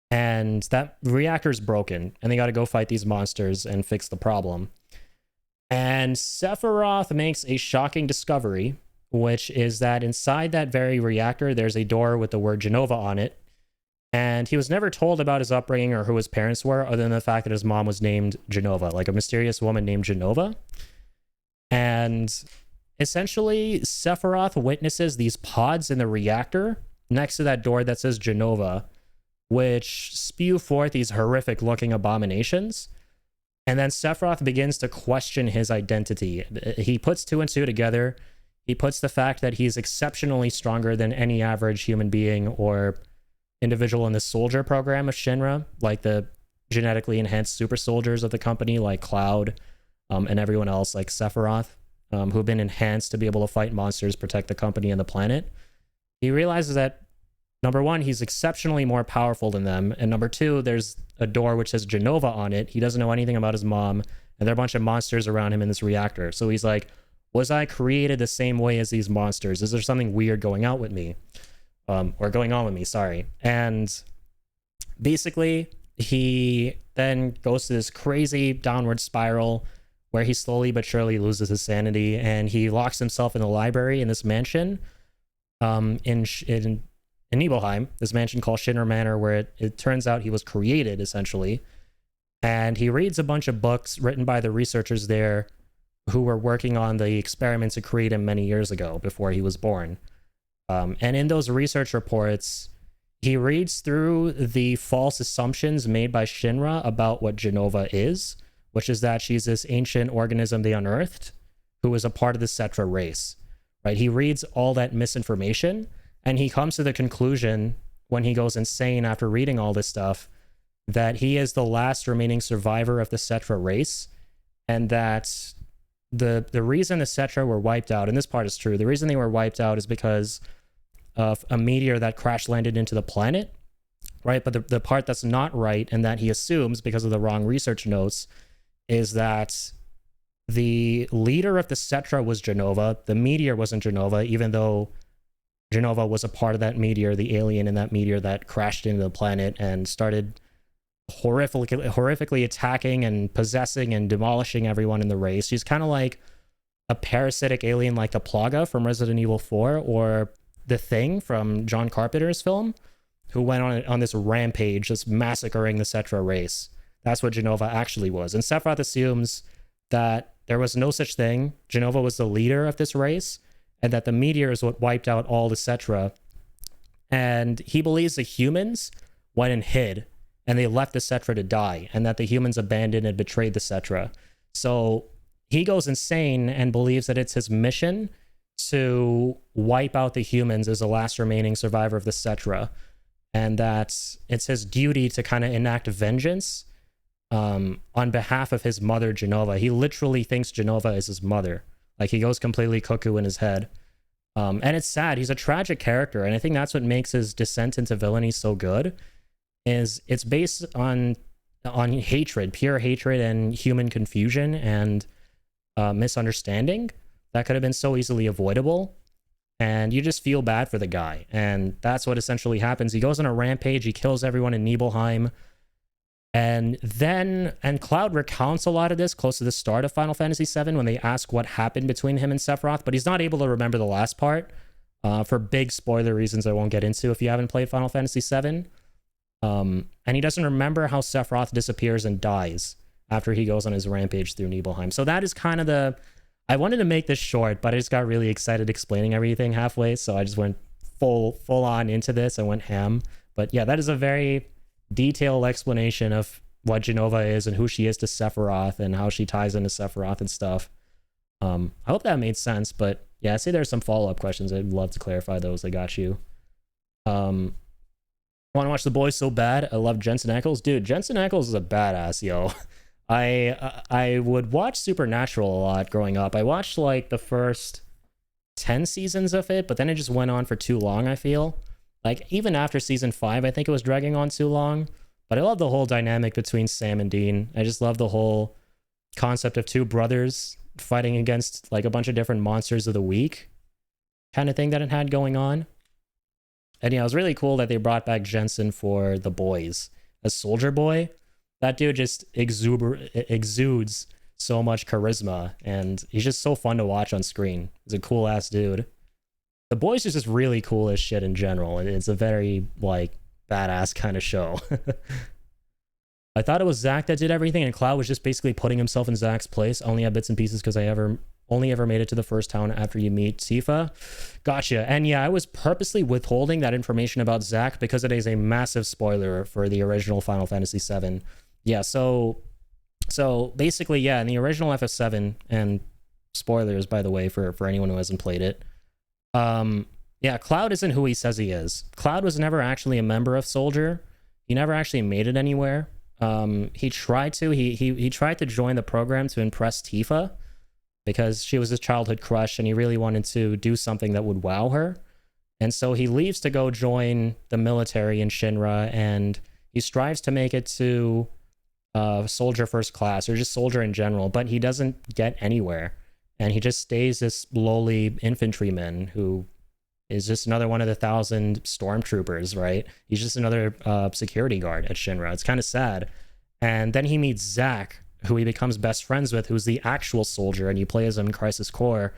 And that reactor's broken, and they got to go fight these monsters and fix the problem. And Sephiroth makes a shocking discovery, which is that inside that very reactor, there's a door with the word Genova on it. And he was never told about his upbringing or who his parents were, other than the fact that his mom was named Genova, like a mysterious woman named Genova. And essentially, Sephiroth witnesses these pods in the reactor next to that door that says Genova, which spew forth these horrific looking abominations. And then Sephiroth begins to question his identity. He puts two and two together. He puts the fact that he's exceptionally stronger than any average human being or individual in the soldier program of Shinra, like the genetically enhanced super soldiers of the company, like Cloud, and everyone else, like Sephiroth, who have been enhanced to be able to fight monsters, protect the company and the planet. He realizes that, number one, he's exceptionally more powerful than them, and number two, there's a door which says Genova on it. He doesn't know anything about his mom, and there are a bunch of monsters around him in this reactor. So he's like, was I created the same way as these monsters? Is there something weird going on with me? Or going on with me, sorry. And basically, he then goes to this crazy downward spiral where he slowly but surely loses his sanity, and he locks himself in the library in this mansion in Nibelheim, this mansion called Shinra Manor, where it turns out he was created, essentially. And he reads a bunch of books written by the researchers there who were working on the experiments to create him many years ago, before he was born. And in those research reports, he reads through the false assumptions made by Shinra about what Genova is, which is that she's this ancient organism they unearthed, who is a part of the Cetra race, right? He reads all that misinformation, and he comes to the conclusion, when he goes insane after reading all this stuff, that he is the last remaining survivor of the Cetra race, and that the reason the Cetra were wiped out, and this part is true, the reason they were wiped out is because of a meteor that crash landed into the planet, right? But the part that's not right, and that he assumes because of the wrong research notes, is that the leader of the Cetra was Genova. The meteor wasn't Genova, even though Genova was a part of that meteor, the alien in that meteor that crashed into the planet and started horrifically attacking and possessing and demolishing everyone in the race. She's kind of like a parasitic alien like the Plaga from Resident Evil 4 or the Thing from John Carpenter's film, who went on this rampage, just massacring the Cetra race. That's what Jenova actually was. And Sephiroth assumes that there was no such thing. Jenova was the leader of this race, and that the meteor is what wiped out all the Cetra. And he believes the humans went and hid, and they left the Cetra to die, and that the humans abandoned and betrayed the Cetra. So he goes insane and believes that it's his mission to wipe out the humans as the last remaining survivor of the Cetra, and that it's his duty to kind of enact vengeance on behalf of his mother, Jenova. He literally thinks Jenova is his mother. Like, he goes completely cuckoo in his head. And it's sad. He's a tragic character, and I think that's what makes his descent into villainy so good, is it's based on hatred, pure hatred and human confusion and misunderstanding that could have been so easily avoidable. And you just feel bad for the guy. And that's what essentially happens. He goes on a rampage. He kills everyone in Nibelheim. And Cloud recounts a lot of this close to the start of Final Fantasy VII when they ask what happened between him and Sephiroth, but he's not able to remember the last part for big spoiler reasons I won't get into if you haven't played Final Fantasy VII. And he doesn't remember how Sephiroth disappears and dies after he goes on his rampage through Nibelheim. So that is kind of the... I wanted to make this short, but I just got really excited explaining everything halfway, so I just went full on into this. I went ham. But yeah, that is a very detailed explanation of what Jenova is and who she is to Sephiroth and how she ties into Sephiroth and stuff. I hope that made sense, but yeah, I see there's some follow-up questions. I'd love to clarify those. I got you. Want to watch The Boys so bad? I love Jensen Ackles. Dude, Jensen Ackles is a badass, yo. I would watch Supernatural a lot growing up. I watched like the first 10 seasons of it, but then it just went on for too long, I feel. Like, even after season 5, I think it was dragging on too long. But I love the whole dynamic between Sam and Dean. I just love the whole concept of two brothers fighting against like a bunch of different monsters of the week kind of thing that it had going on. And yeah, it was really cool that they brought back Jensen for The Boys as Soldier Boy. That dude just exudes so much charisma, and he's just so fun to watch on screen. He's a cool ass dude. The Boys is just really cool as shit in general. It's a very like badass kind of show. I thought it was Zack that did everything, and Cloud was just basically putting himself in Zack's place. Only had bits and pieces because I only ever made it to the first town after you meet Tifa. Gotcha. And yeah, I was purposely withholding that information about Zack because it is a massive spoiler for the original Final Fantasy VII. Yeah, so basically, yeah, in the original FF7, and spoilers, by the way, for anyone who hasn't played it, yeah, Cloud isn't who he says he is. Cloud was never actually a member of Soldier. He never actually made it anywhere. He tried to. He tried to join the program to impress Tifa because she was his childhood crush, and he really wanted to do something that would wow her. And so he leaves to go join the military in Shinra, and he strives to make it to Soldier First Class, or just Soldier in general, but he doesn't get anywhere. And he just stays this lowly infantryman who is just another one of the 1,000 stormtroopers, right? He's just another security guard at Shinra. It's kind of sad. And then he meets Zack, who he becomes best friends with, who's the actual soldier, and you play as him in Crisis Core.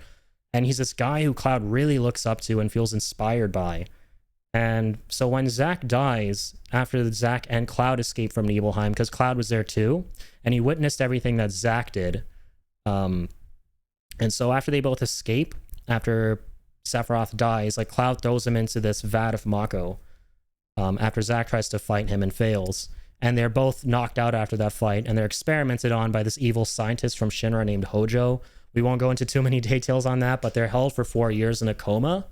And he's this guy who Cloud really looks up to and feels inspired by. And so when Zack dies, after Zack and Cloud escape from Nibelheim, because Cloud was there too, and he witnessed everything that Zack did. And so after they both escape, after Sephiroth dies, like Cloud throws him into this vat of Mako after Zack tries to fight him and fails. And they're both knocked out after that fight, and they're experimented on by this evil scientist from Shinra named Hojo. We won't go into too many details on that, but they're held for 4 years in a coma.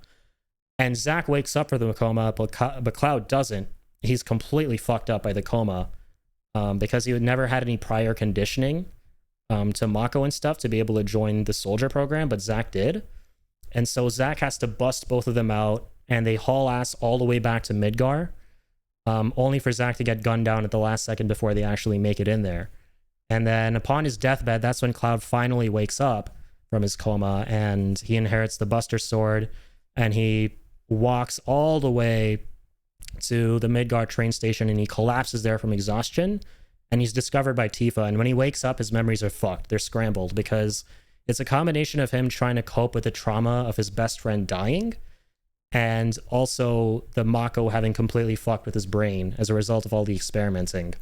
And Zack wakes up from the coma, but Cloud doesn't. He's completely fucked up by the coma because he had never had any prior conditioning to Mako and stuff to be able to join the soldier program, but Zack did. And so Zack has to bust both of them out, and they haul ass all the way back to Midgar, only for Zack to get gunned down at the last second before they actually make it in there. And then upon his deathbed, that's when Cloud finally wakes up from his coma, and he inherits the Buster Sword, and he walks all the way to the Midgard train station, and he collapses there from exhaustion, and he's discovered by Tifa. And when he wakes up, his memories are fucked. They're scrambled because it's a combination of him trying to cope with the trauma of his best friend dying, and also the Mako having completely fucked with his brain as a result of all the experimenting.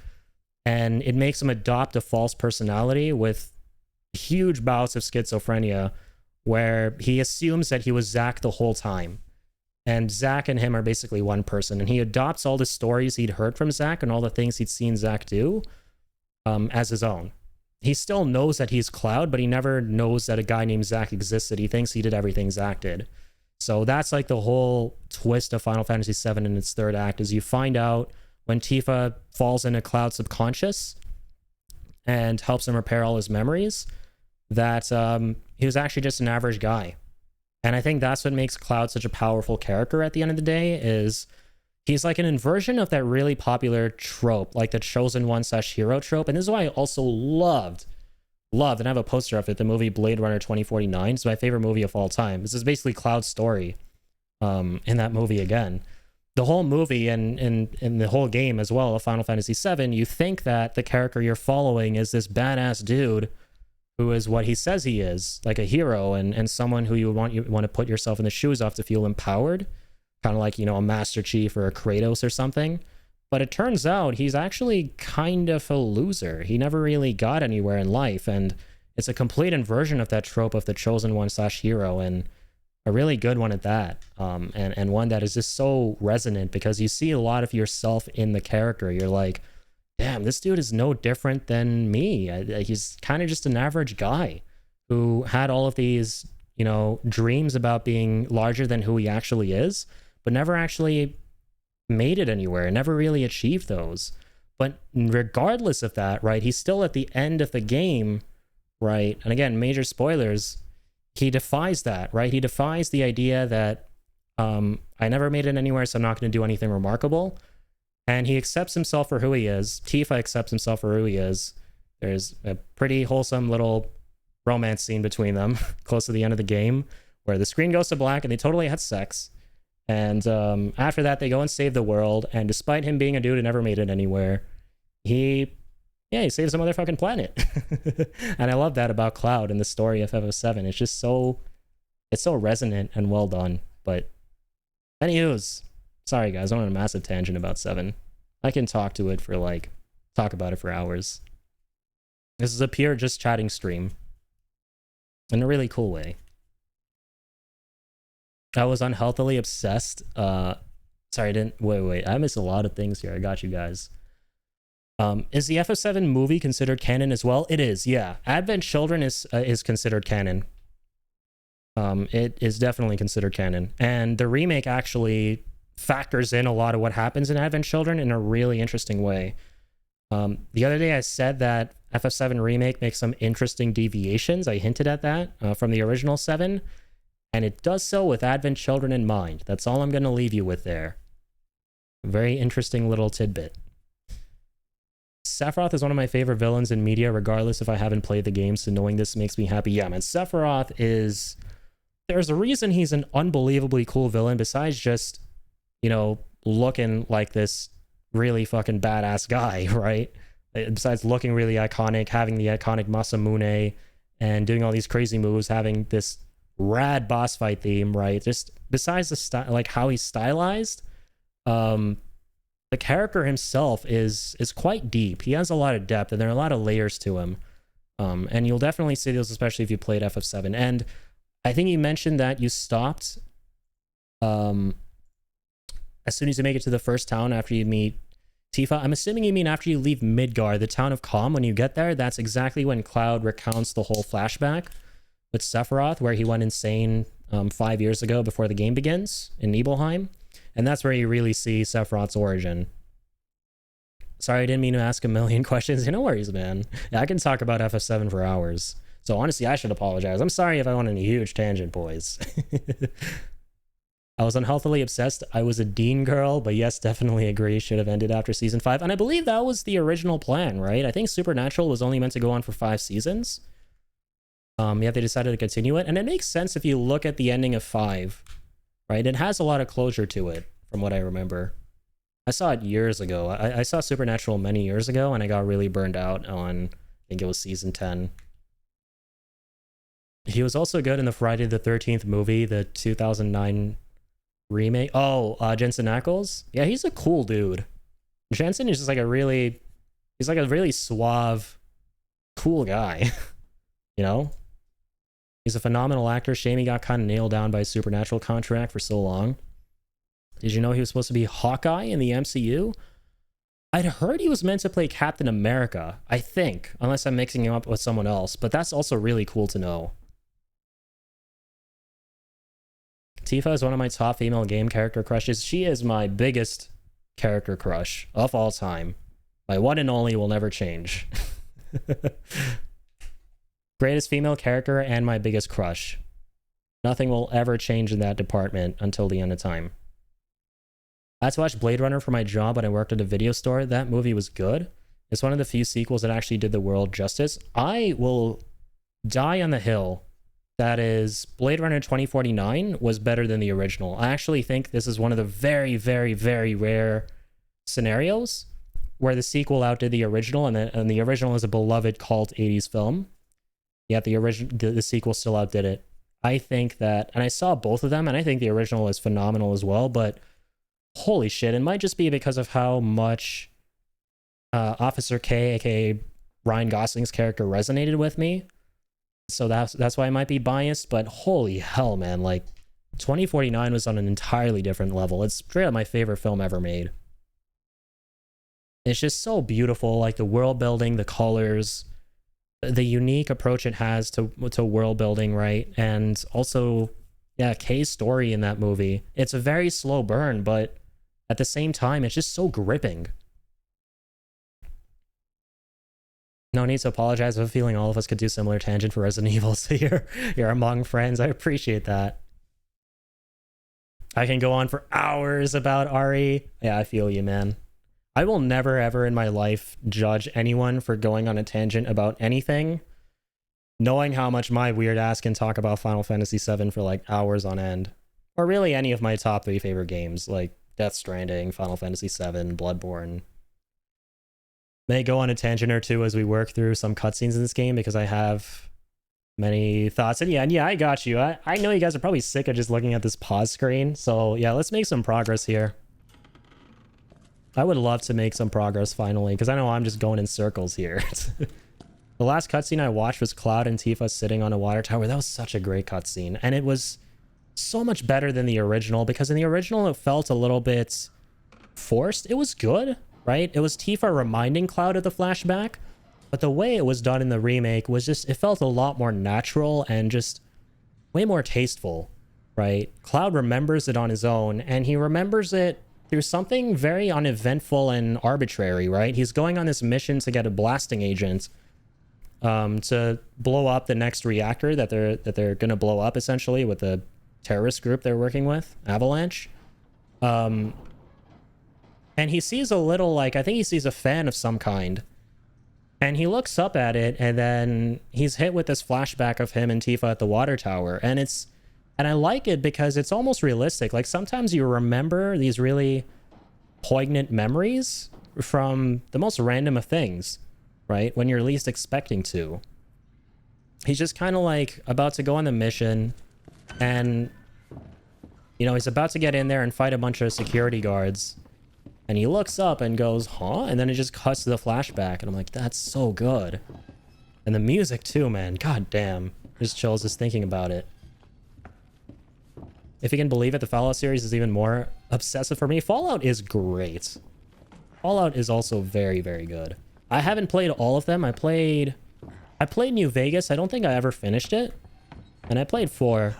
And it makes him adopt a false personality with huge bouts of schizophrenia, where he assumes that he was Zack the whole time. And Zack and him are basically one person. And he adopts all the stories he'd heard from Zack and all the things he'd seen Zack do as his own. He still knows that he's Cloud, but he never knows that a guy named Zack existed. He thinks he did everything Zack did. So that's like the whole twist of Final Fantasy VII in its third act, is you find out when Tifa falls into Cloud's subconscious and helps him repair all his memories, that he was actually just an average guy. And I think that's what makes Cloud such a powerful character at the end of the day, is he's like an inversion of that really popular trope, like the chosen one / hero trope. And this is why I also loved, and I have a poster of it, the movie Blade Runner 2049. It's my favorite movie of all time. This is basically Cloud's story in that movie again. The whole movie and the whole game as well of Final Fantasy VII, you think that the character you're following is this badass dude who is what he says he is, like a hero and someone who you want to put yourself in the shoes of to feel empowered, kind of like, you know, a Master Chief or a Kratos or something. But it turns out he's actually kind of a loser. He never really got anywhere in life, and it's a complete inversion of that trope of the chosen one / hero, and a really good one at that, and one that is just so resonant because you see a lot of yourself in the character. You're like, damn, this dude is no different than me. He's kind of just an average guy who had all of these, you know, dreams about being larger than who he actually is, but never actually made it anywhere, never really achieved those. But regardless of that, right, he's still at the end of the game, right? And again, major spoilers, he defies that, right? He defies the idea that I never made it anywhere, so I'm not going to do anything remarkable. And he accepts himself for who he is. Tifa accepts himself for who he is. There's a pretty wholesome little romance scene between them close to the end of the game where the screen goes to black and they totally had sex. And after that, they go and save the world. And despite him being a dude who never made it anywhere, he saves a motherfucking planet. And I love that about Cloud and the story of FF7. It's just so resonant and well done. But anywho's, sorry guys, I'm on a massive tangent about 7. I can talk about it for hours. This is a pure just chatting stream in a really cool way. I was unhealthily obsessed. Sorry, wait. I missed a lot of things here. I got you guys. Is the FF7 movie considered canon as well? It is, yeah. Advent Children is considered canon. It is definitely considered canon. And the remake actually factors in a lot of what happens in Advent Children in a really interesting way. The other day I said that FF7 Remake makes some interesting deviations. I hinted at that from the original 7. And it does so with Advent Children in mind. That's all I'm going to leave you with there. Very interesting little tidbit. Sephiroth is one of my favorite villains in media, regardless if I haven't played the game, so knowing this makes me happy. Yeah, man, Sephiroth is... There's a reason he's an unbelievably cool villain, besides just, you know, looking like this really fucking badass guy, right? Besides looking really iconic, having the iconic Masamune, and doing all these crazy moves, having this rad boss fight theme, right? Just besides the style, like how he's stylized, the character himself is quite deep. He has a lot of depth, and there are a lot of layers to him. And you'll definitely see those, especially if you played FF7. And I think you mentioned that you stopped as soon as you make it to the first town after you meet Tifa. I'm assuming you mean after you leave Midgard, the town of Calm. When you get there, that's exactly when Cloud recounts the whole flashback with Sephiroth, where he went insane 5 years ago before the game begins in Nibelheim. And that's where you really see Sephiroth's origin. Sorry, I didn't mean to ask a million questions. No worries, man. Yeah, I can talk about FF7 for hours. So honestly, I should apologize. I'm sorry if I went on a huge tangent, boys. I was unhealthily obsessed. I was a Dean girl, but yes, definitely agree. Should have ended after season 5. And I believe that was the original plan, right? I think Supernatural was only meant to go on for 5 seasons. Yet they decided to continue it. And it makes sense if you look at the ending of 5, right? It has a lot of closure to it, from what I remember. I saw it years ago. I saw Supernatural many years ago, and I got really burned out on, I think it was season 10. He was also good in the Friday the 13th movie, the 2009 remake. Oh, Jensen Ackles? Yeah, he's a cool dude. Jensen is just like he's like a really suave, cool guy. You know? He's a phenomenal actor. Shame he got kind of nailed down by a Supernatural contract for so long. Did you know he was supposed to be Hawkeye in the MCU? I'd heard he was meant to play Captain America, I think, unless I'm mixing him up with someone else, but that's also really cool to know. Tifa is one of my top female game character crushes. She is my biggest character crush of all time. My one and only will never change. Greatest female character and my biggest crush. Nothing will ever change in that department until the end of time. I had to watch Blade Runner for my job when I worked at a video store. That movie was good. It's one of the few sequels that actually did the world justice. I will die on the hill that is Blade Runner 2049 was better than the original. I actually think this is one of the very, very, very rare scenarios where the sequel outdid the original, and the original is a beloved cult 80s film, yet the sequel still outdid it. I think that, and I saw both of them, and I think the original is phenomenal as well, but holy shit, it might just be because of how much Officer K, aka Ryan Gosling's character, resonated with me. So that's why I might be biased, but holy hell, man, like 2049 was on an entirely different level. It's straight up my favorite film ever made. It's just so beautiful, like the world building, the colors, the unique approach it has to world building, right? And also, yeah, Kay's story in that movie. It's a very slow burn, but at the same time, it's just so gripping. No need to apologize. I have a feeling all of us could do similar tangent for Resident Evil, so you're among friends. I appreciate that. I can go on for hours about RE. Yeah, I feel you, man. I will never, ever in my life judge anyone for going on a tangent about anything, knowing how much my weird ass can talk about Final Fantasy VII for like hours on end. Or really any of my top 3 favorite games, like Death Stranding, Final Fantasy VII, Bloodborne. May go on a tangent or two as we work through some cutscenes in this game because I have many thoughts. And yeah, I got you. I know you guys are probably sick of just looking at this pause screen. So yeah, let's make some progress here. I would love to make some progress finally, because I know I'm just going in circles here. The last cutscene I watched was Cloud and Tifa sitting on a water tower. That was such a great cutscene. And it was so much better than the original, because in the original it felt a little bit forced. It was good, right? It was Tifa reminding Cloud of the flashback, but the way it was done in the remake was just, it felt a lot more natural and just way more tasteful, right? Cloud remembers it on his own, and he remembers it through something very uneventful and arbitrary, right? He's going on this mission to get a blasting agent to blow up the next reactor that they're gonna blow up, essentially, with the terrorist group they're working with, Avalanche. And he sees a little, like, I think he sees a fan of some kind, and he looks up at it, and then he's hit with this flashback of him and Tifa at the water tower, and I like it because it's almost realistic. Like, sometimes you remember these really poignant memories from the most random of things, right? When you're least expecting to. He's just kind of like about to go on the mission, and, you know, he's about to get in there and fight a bunch of security guards, and he looks up and goes, huh? And then it just cuts to the flashback, and I'm like, that's so good. And the music too, man. God damn. Just chills just thinking about it. If you can believe it, the Fallout series is even more obsessive for me. Fallout is great. Fallout is also very, very good. I haven't played all of them. I played New Vegas. I don't think I ever finished it. And I played 4.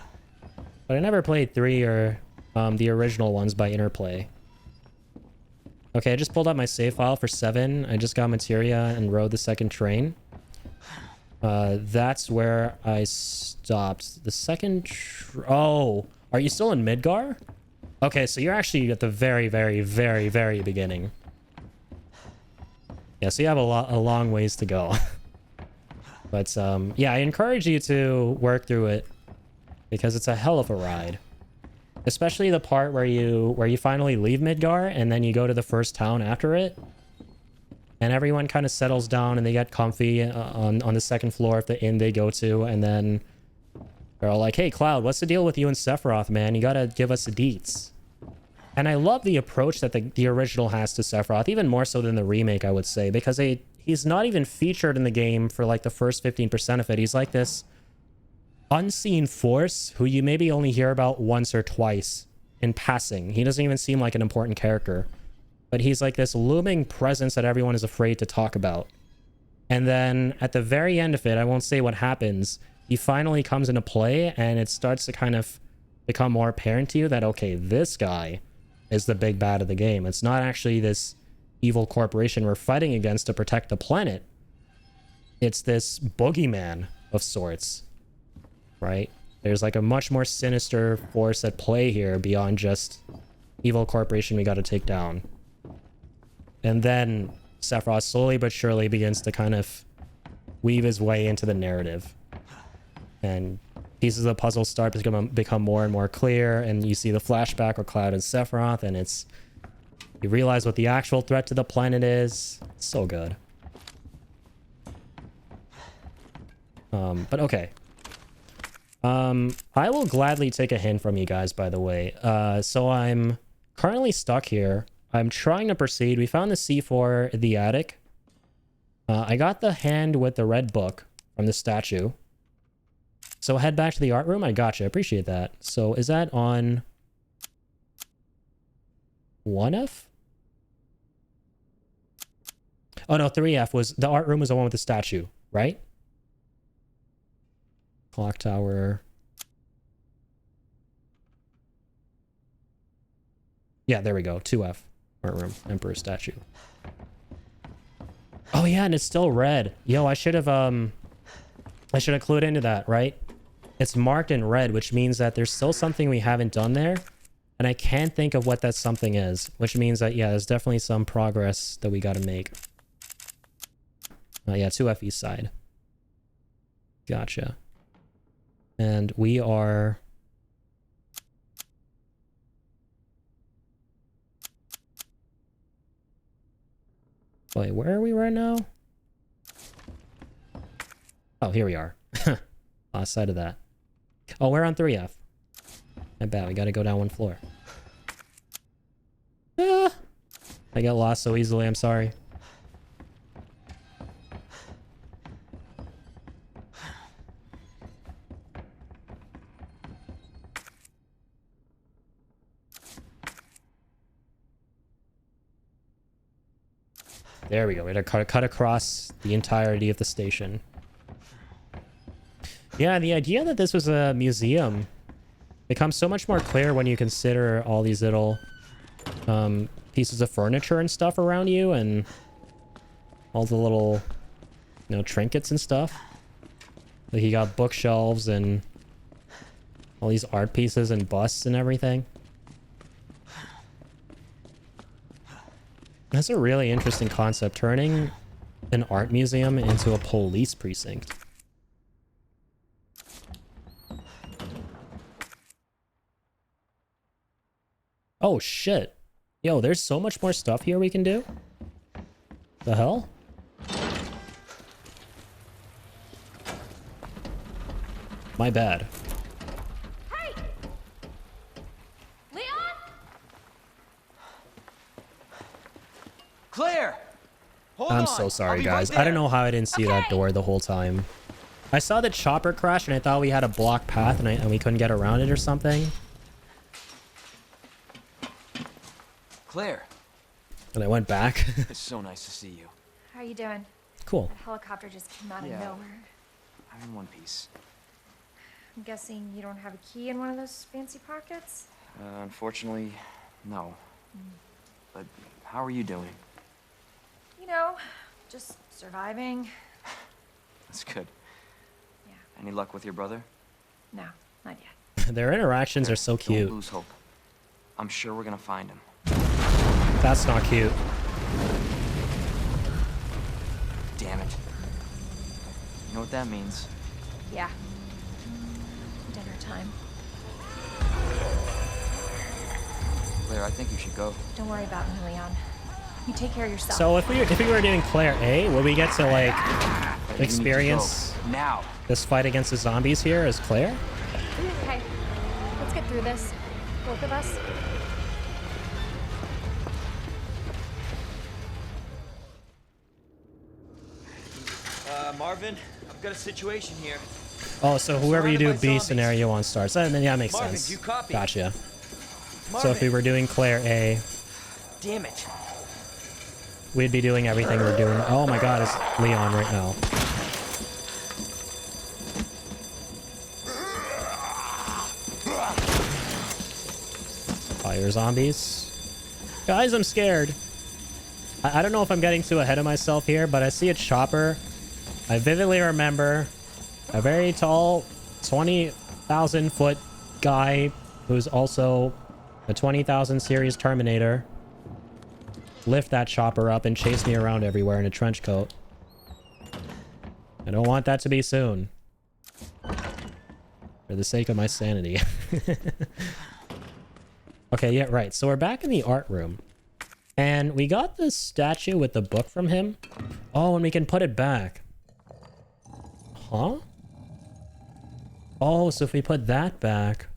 But I never played 3 or the original ones by Interplay. Okay, I just pulled out my save file for 7. I just got materia and rode the second train. That's where I stopped. The second... Oh... Are you still in Midgar? Okay, so you're actually at the very, very, very, very beginning. Yeah, so you have a long ways to go. But, yeah, I encourage you to work through it, because it's a hell of a ride. Especially the part where you finally leave Midgar and then you go to the first town after it. And everyone kind of settles down and they get comfy on the second floor of the inn they go to. And then they're all like, hey, Cloud, what's the deal with you and Sephiroth, man? You gotta give us the deets. And I love the approach that the original has to Sephiroth, even more so than the remake, I would say, because he's not even featured in the game for like the first 15% of it. He's like this unseen force who you maybe only hear about once or twice in passing. He doesn't even seem like an important character, but he's like this looming presence that everyone is afraid to talk about. And then at the very end of it, I won't say what happens, he finally comes into play and it starts to kind of become more apparent to you that, okay, this guy is the big bad of the game. It's not actually this evil corporation we're fighting against to protect the planet. It's this boogeyman of sorts, right? There's like a much more sinister force at play here beyond just evil corporation we got to take down. And then Sephiroth slowly but surely begins to kind of weave his way into the narrative. And pieces of the puzzle start to become more and more clear, and you see the flashback of Cloud and Sephiroth, and you realize what the actual threat to the planet is. It's so good. But okay. I will gladly take a hint from you guys, by the way. So I'm currently stuck here. I'm trying to proceed. We found the C4 in the attic. I got the hand with the red book from the statue. So head back to the art room. I gotcha. I appreciate that. So is that on 1F? Oh no, 3F was the art room was the one with the statue, right? Clock tower. Yeah, there we go. 2F. Art room. Emperor statue. Oh yeah, and it's still red. Yo, I should have clued into that, right? It's marked in red, which means that there's still something we haven't done there. And I can't think of what that something is, which means that, yeah, there's definitely some progress that we got to make. Yeah, 2F east side. Gotcha. And we are... Wait, where are we right now? Oh, here we are. Last side of that. Oh, we're on 3F. I bet we gotta go down one floor. Ah, I got lost so easily, I'm sorry. There we go. We had to cut across the entirety of the station. Yeah, the idea that this was a museum becomes so much more clear when you consider all these little pieces of furniture and stuff around you and all the little, you know, trinkets and stuff. Like you got bookshelves and all these art pieces and busts and everything. That's a really interesting concept, turning an art museum into a police precinct. Oh shit. Yo, there's so much more stuff here we can do. The hell? My bad. Hey! Leon? Claire! Hold on. I'm so sorry, I'll be guys. right I don't there. know how I didn't see that door the whole time. I saw the chopper crash and I thought we had a blocked path and we couldn't get around it or something. Claire. And I went back. It's so nice to see you. How are you doing? Cool. The helicopter just came out of Yeah. nowhere. I'm in one piece. I'm guessing you don't have a key in one of those fancy pockets? Unfortunately, no. But how are you doing? You know, just surviving. That's good. Yeah. Any luck with your brother? No, not yet. Their interactions are so cute. Don't lose hope. I'm sure we're gonna find him. That's not cute. Damn it. You know what that means? Yeah. Dinner time. Claire, I think you should go. Don't worry about me, Leon. You take care of yourself. So if we were doing Claire A, would we get to like Claire, you need to experience go. Now. this fight against the zombies here as Claire? Okay, let's get through this. Both of us. Marvin, I've got a situation here. Oh, so whoever you do Surrounded by B zombies. scenario on starts. Then yeah, makes Marvin, sense. do you copy? Gotcha. Marvin. So if we were doing Claire A, Damn it. we'd be doing everything we're doing. Oh my god, it's Leon right now. Fire zombies. Guys, I'm scared. I don't know if I'm getting too ahead of myself here, but I see a chopper. I vividly remember a very tall 20,000 foot guy who's also a 20,000 series Terminator lift that chopper up and chase me around everywhere in a trench coat. I don't want that to be soon. For the sake of my sanity. Okay, yeah, right. So we're back in the art room. And we got this statue with the book from him. Oh, and we can put it back. Huh? Oh, so if we put that back,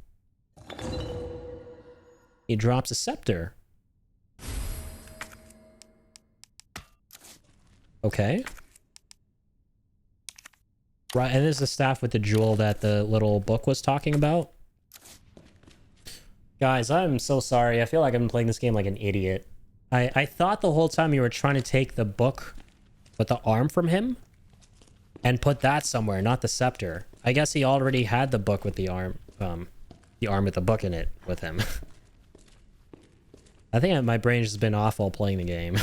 he drops a scepter. Okay. Right, and this is the staff with the jewel that the little book was talking about. Guys, I'm so sorry. I feel like I've been playing this game like an idiot. I thought the whole time you were trying to take the book with the arm from him and put that somewhere, not the scepter. I guess he already had the book with the arm with the book in it with him. I think my brain's just been off while playing the game.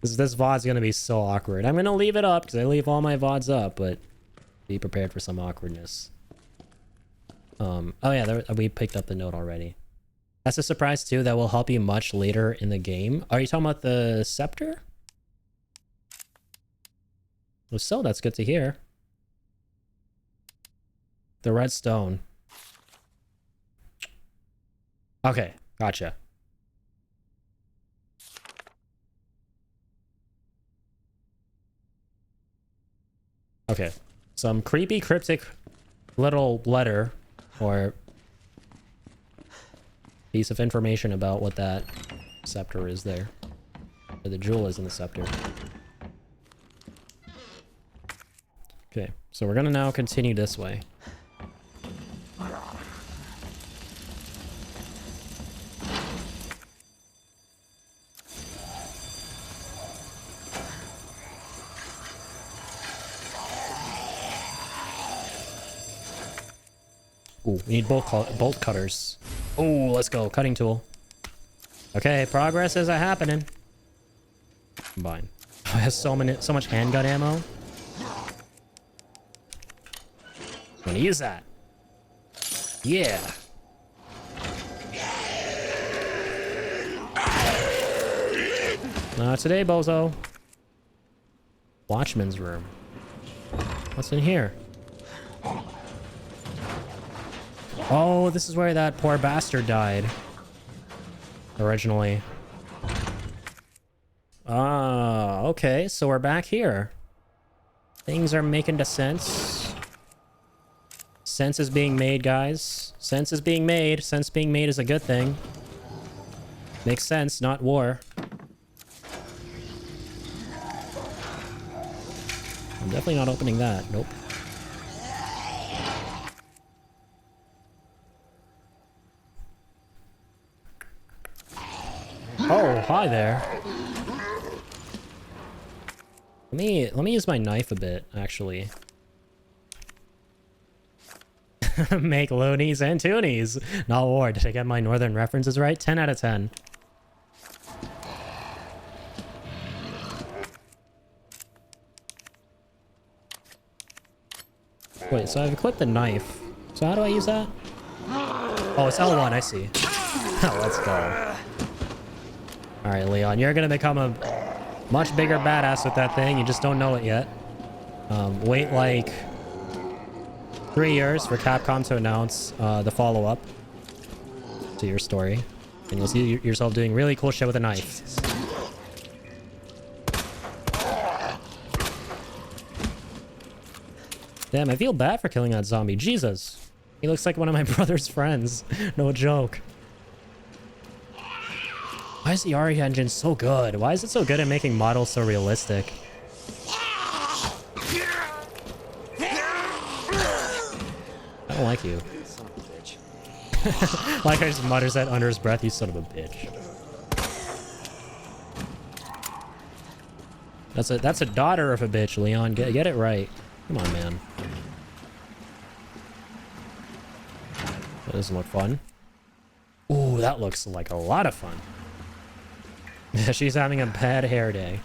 This VOD's gonna be so awkward. I'm gonna leave it up because I leave all my VODs up, but be prepared for some awkwardness. Oh yeah, we picked up the note already. That's a surprise too that will help you much later in the game. Are you talking about the scepter? Well, so that's good to hear. The red stone. Okay, gotcha. Okay, some creepy cryptic little letter or piece of information about what that scepter is there. Or the jewel is in the scepter. Okay, so we're gonna now continue this way. Ooh, we need bolt cutters. Ooh, let's go. Cutting tool. Okay, progress is happening. Combine. Oh, it has so much handgun ammo. I'm gonna use that. Yeah. Not today, bozo. Watchman's room. What's in here? Oh, this is where that poor bastard died. Originally. Ah, okay. So we're back here. Things are making sense. Sense is being made, guys. Sense is being made. Sense being made is a good thing. Makes sense, not war. I'm definitely not opening that. Nope. Oh, hi there. Let me use my knife a bit, actually. Make loonies and toonies. Not war. Did I get my northern references right? 10 out of 10. Wait, so I've equipped the knife. So how do I use that? Oh, it's L1, I see. Let's go. Alright, Leon, you're gonna become a much bigger badass with that thing. You just don't know it yet. Wait like 3 years for Capcom to announce the follow-up. to your story. And you'll see yourself doing really cool shit with a knife. Damn, I feel bad for killing that zombie. Jesus. He looks like one of my brother's friends. No joke. Why is the RE engine so good? Why is it so good at making models so realistic? I don't like you. Son of a bitch. Like I just mutters that under his breath, you son of a bitch. That's a daughter of a bitch, Leon. Get it right. Come on, man. That doesn't look fun. Ooh, that looks like a lot of fun. She's having a bad hair day.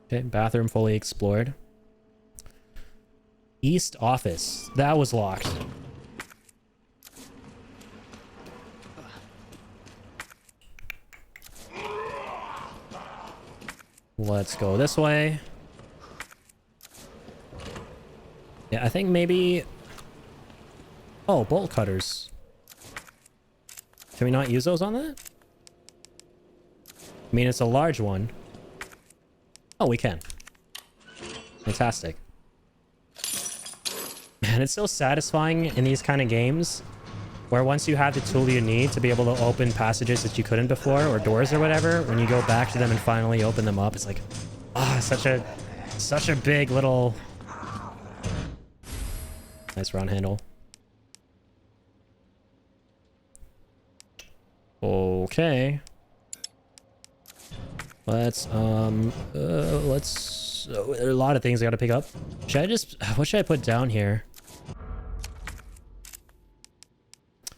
Okay, bathroom fully explored. East office. That was locked. Let's go this way. Yeah, I think maybe... Oh, bolt cutters. Can we not use those on that? I mean, it's a large one. Oh, we can. Fantastic. Man, it's so satisfying in these kind of games where once you have the tool you need to be able to open passages that you couldn't before, or doors or whatever, when you go back to them and finally open them up, it's like, ah, such a big little... Nice round handle. Okay. Let's, there are a lot of things I gotta pick up. What should I put down here?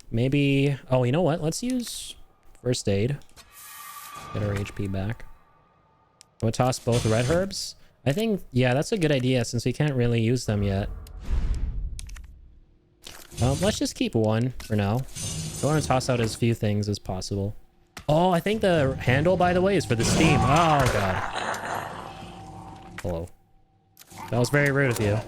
Maybe, oh, you know what? Let's use first aid. Get our HP back. We'll toss both red herbs. I think, yeah, that's a good idea since we can't really use them yet. Let's just keep one for now. I want to toss out as few things as possible. Oh, I think the handle, by the way, is for the steam. Oh, God. Hello. That was very rude of you.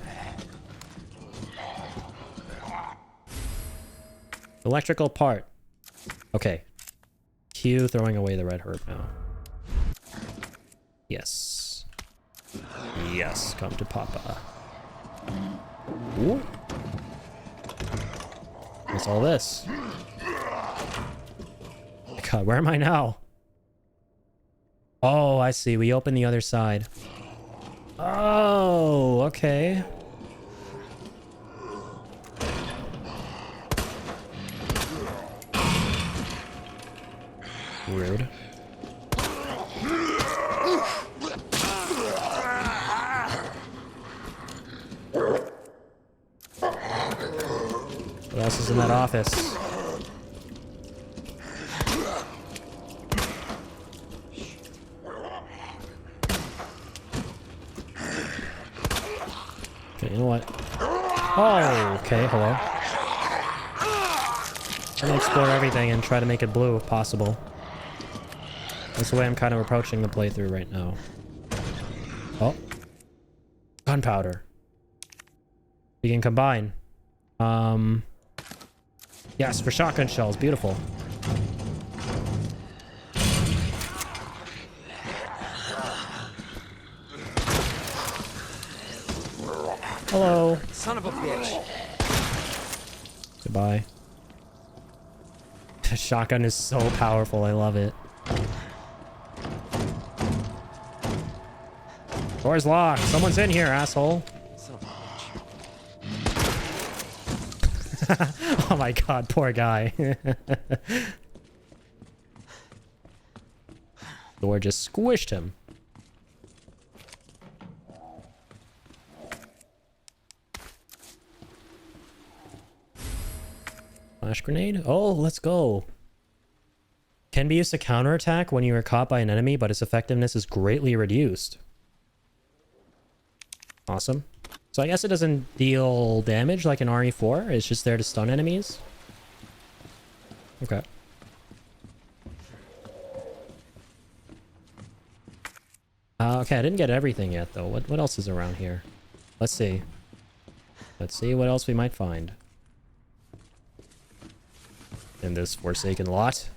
Electrical part. Okay. Q throwing away the red herb now. Yes. Yes, come to Papa. Ooh. What's all this? God, where am I now? Oh, I see. We open the other side. Oh, okay. Rude. What else is in that office? Okay, you know what? Oh, okay, hello. I'm gonna explore everything and try to make it blue if possible. That's the way I'm kind of approaching the playthrough right now. Oh. Gunpowder. We can combine. Yes, for shotgun shells. Beautiful. Hello. Son of a bitch. Goodbye. The shotgun is so powerful. I love it. Door's locked. Someone's in here, asshole. Son of a bitch. Oh my god, poor guy. Door just squished him. Flash grenade? Oh, let's go. Can be used to counterattack when you are caught by an enemy, but its effectiveness is greatly reduced. Awesome. So I guess it doesn't deal damage like an RE4. It's just there to stun enemies. Okay. Okay, I didn't get everything yet, though. What else is around here? Let's see. Let's see what else we might find in this forsaken lot.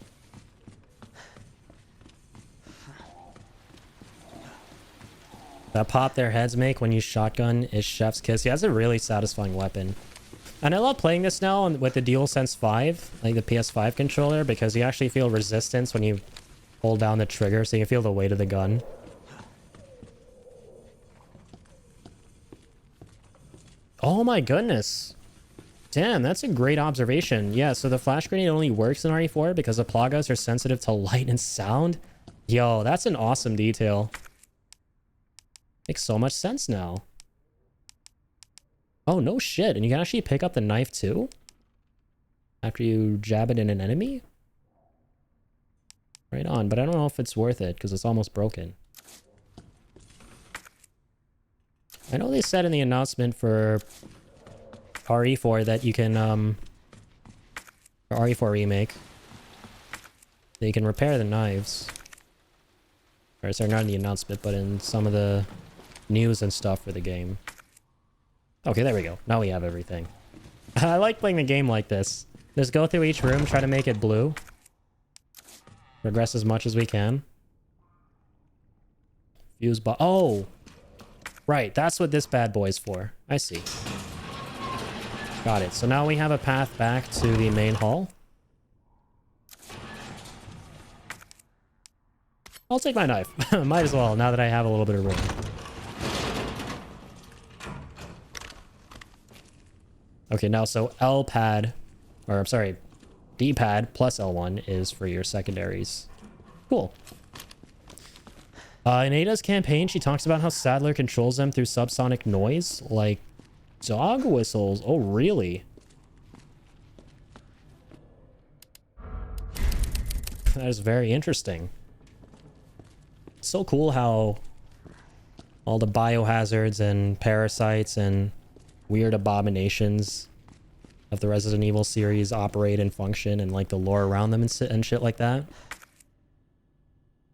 That pop their heads make when you shotgun is chef's kiss. Yeah, that's a really satisfying weapon. And I love playing this now with the DualSense 5, like the PS5 controller, because you actually feel resistance when you hold down the trigger, so you can feel the weight of the gun. Oh my goodness. Damn, that's a great observation. Yeah, so the flash grenade only works in RE4 because the plagas are sensitive to light and sound. Yo, that's an awesome detail. Makes so much sense now. Oh, no shit. And you can actually pick up the knife too? After you jab it in an enemy? Right on, but I don't know if it's worth it because it's almost broken. I know they said in the announcement for RE4 that you can, for RE4 Remake, that you can repair the knives. Or sorry, not in the announcement, but in some of the news and stuff for the game. Okay, there we go. Now we have everything. I like playing the game like this. Just go through each room, try to make it blue. Progress as much as we can. Fuse box. Oh! Right, that's what this bad boy's for. I see. Got it. So now we have a path back to the main hall. I'll take my knife. Might as well, now that I have a little bit of room. Okay, now so L pad, or I'm sorry, D pad plus L1 is for your secondaries. Cool. In Ada's campaign, she talks about how Sadler controls them through subsonic noise, like dog whistles. Oh, really? That is very interesting. So cool how all the biohazards and parasites and weird abominations of the Resident Evil series operate and function, and like the lore around them and shit like that.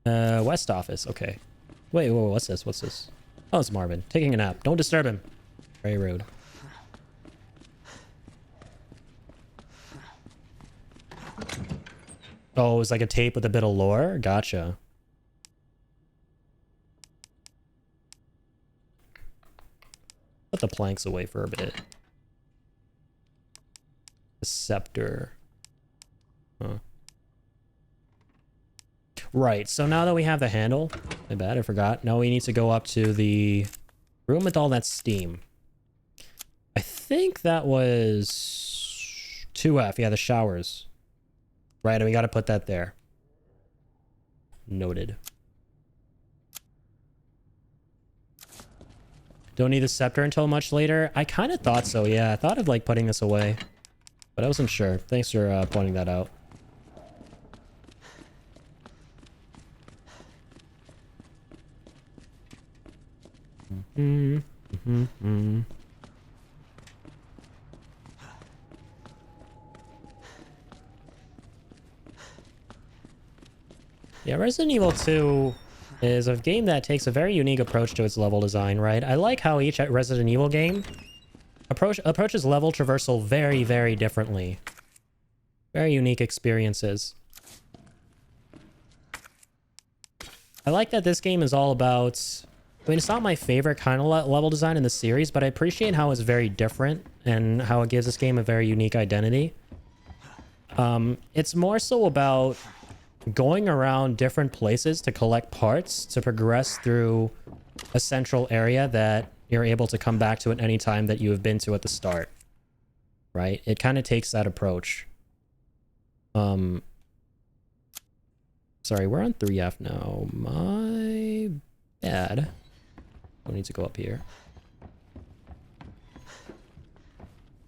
West office. Okay. Wait, whoa, what's this? What's this? Oh, it's Marvin taking a nap. Don't disturb him. Very rude. Oh, it was like a tape with a bit of lore. Gotcha. Put the planks away for a bit. The scepter. Huh. Right, so now that we have the handle, my bad, I forgot. Now we need to go up to the room with all that steam. I think that was 2F, yeah, the showers. Right, and we gotta put that there. Noted. Don't need the scepter until much later. I kind of thought so, yeah. I thought of like putting this away, but I wasn't sure. Thanks for pointing that out. Yeah, Resident Evil 2 is a game that takes a very unique approach to its level design, right? I like how each Resident Evil game approaches level traversal very, very differently. Very unique experiences. I like that this game is all about... I mean, it's not my favorite kind of level design in the series, but I appreciate how it's very different and how it gives this game a very unique identity. It's more so about going around different places to collect parts to progress through a central area that you're able to come back to at any time that you have been to at the start. Right? It kind of takes that approach. Sorry, we're on 3F now. My bad. We need to go up here.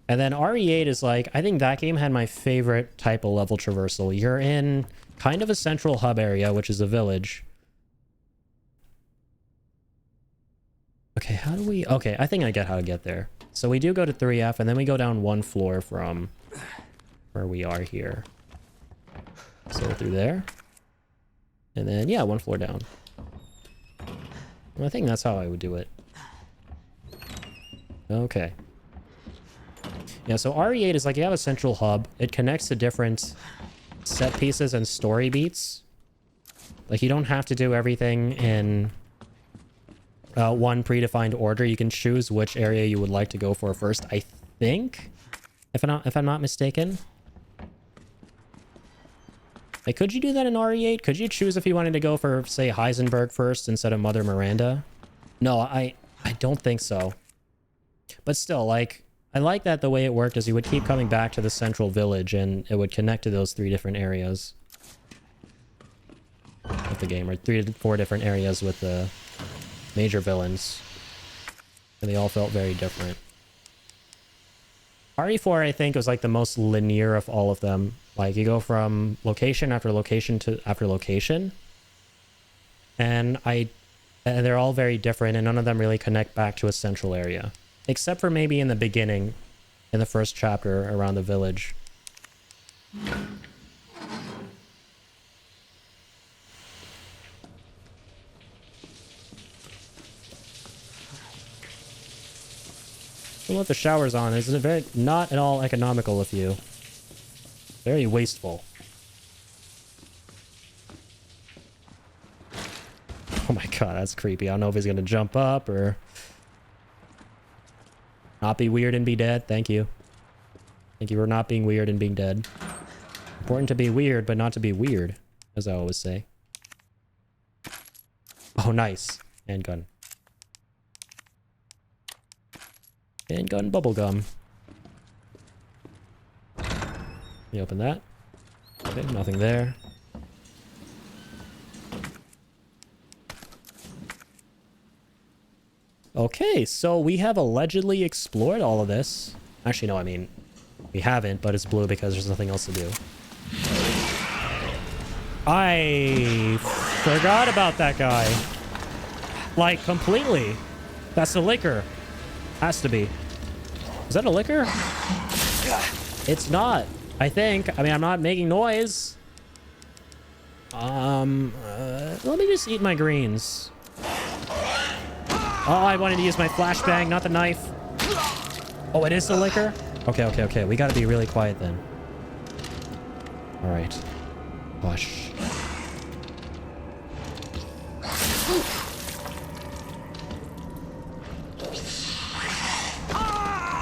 And then RE8 is like, I think that game had my favorite type of level traversal. You're in kind of a central hub area, which is a village. Okay, how do we... Okay, I think I get how to get there. So we do go to 3F, and then we go down one floor from where we are here. So through there. And then, yeah, one floor down. I think that's how I would do it. Okay. Yeah, so RE8 is like you have a central hub. It connects to different set pieces and story beats. Like you don't have to do everything in one predefined order. You can choose which area you would like to go for first, I think. If I'm not mistaken. Like, could you do that in RE8? Could you choose if you wanted to go for, say, Heisenberg first instead of Mother Miranda? No, I don't think so. But still, like, I like that the way it worked is you would keep coming back to the central village and it would connect to those 3 different areas of the game, or 3 to 4 different areas with the major villains. And they all felt very different. RE4, I think, was like the most linear of all of them. Like, you go from location after location to after location. And they're all very different, and none of them really connect back to a central area. Except for maybe in the beginning, in the first chapter around the village. We'll let the showers on. It's very not at all economical of you. Very wasteful. Oh my god, that's creepy. I don't know if he's gonna jump up or not be weird and be dead. Thank you. Thank you for not being weird and being dead. Important to be weird, but not to be weird, as I always say. Oh, nice. Handgun. Handgun bubblegum. Let me open that. Okay, nothing there. Okay, so we have allegedly explored all of this. Actually, no, I mean, we haven't, but it's blue because there's nothing else to do. I forgot about that guy. Like, completely. That's the liquor. Has to be. Is that a liquor? It's not. I think. I mean, I'm not making noise. Let me just eat my greens. Oh, I wanted to use my flashbang, not the knife. Oh, it is the liquor? Okay, okay, okay. We gotta be really quiet then. Alright. Hush.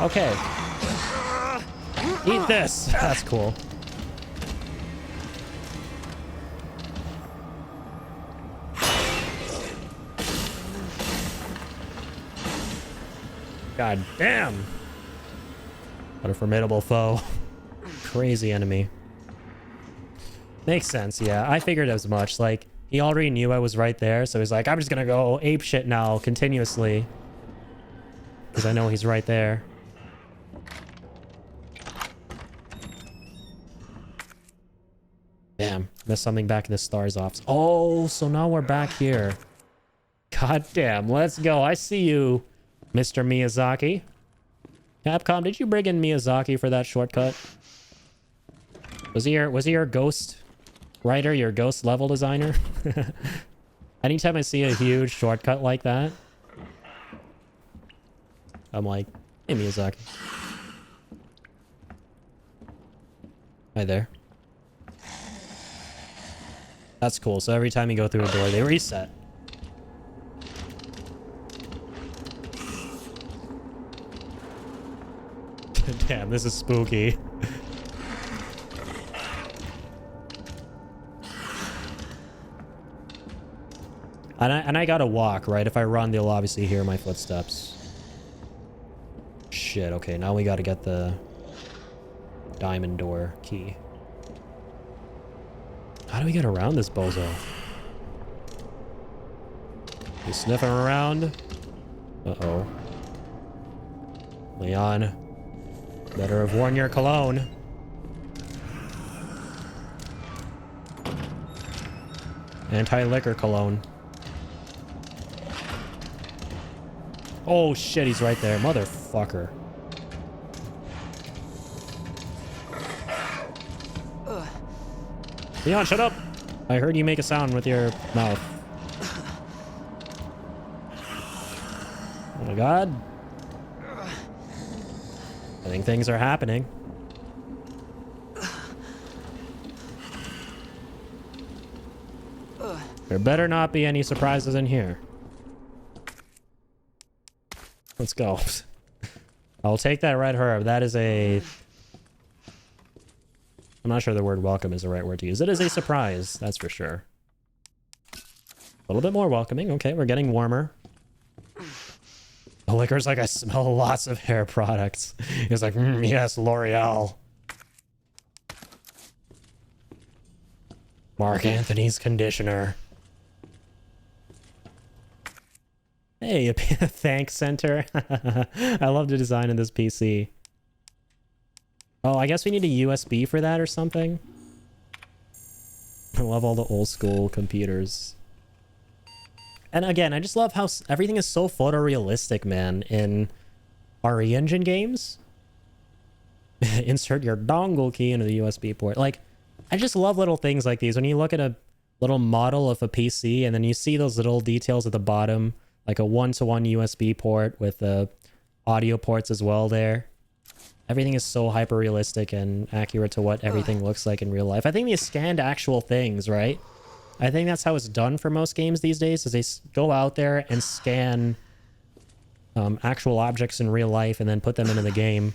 Okay. Eat this. That's cool. God damn. What a formidable foe. Crazy enemy. Makes sense, yeah. I figured as much. Like, he already knew I was right there, so he's like, I'm just gonna go apeshit now, continuously. Because I know he's right there. Damn, missed something back in the stars office. Oh, so now we're back here. God damn, let's go. I see you, Mr. Miyazaki. Capcom, did you bring in Miyazaki for that shortcut? Was he your ghost writer, your ghost level designer? Anytime I see a huge shortcut like that, I'm like, hey, Miyazaki. Hi there. That's cool. So every time you go through a door, they reset. Damn, this is spooky. And I gotta walk, right? If I run, they'll obviously hear my footsteps. Shit, okay, now we gotta get the diamond door key. How do we get around this bozo? You sniffing around? Uh-oh. Leon, better have worn your cologne. Anti-liquor cologne. Oh shit, he's right there. Motherfucker. Leon, shut up! I heard you make a sound with your mouth. God. I think things are happening. There better not be any surprises in here. Let's go. I'll take that red herb. That is a... I'm not sure the word welcome is the right word to use. It is a surprise, that's for sure. A little bit more welcoming. Okay, we're getting warmer. The liquor's like, I smell lots of hair products. He's like, yes, L'Oreal. Mark Anthony's conditioner. Hey, a thanks center. I love the design of this PC. Oh, I guess we need a USB for that or something. I love all the old school computers. And again, I just love how everything is so photorealistic, man, in RE Engine games. Insert your dongle key into the USB port. Like, I just love little things like these. When you look at a little model of a PC and then you see those little details at the bottom, like a one-to-one USB port with the audio ports as well there. Everything is so hyper-realistic and accurate to what everything looks like in real life. I think they scanned actual things, right? I think that's how it's done for most games these days, is they go out there and scan actual objects in real life and then put them into the game.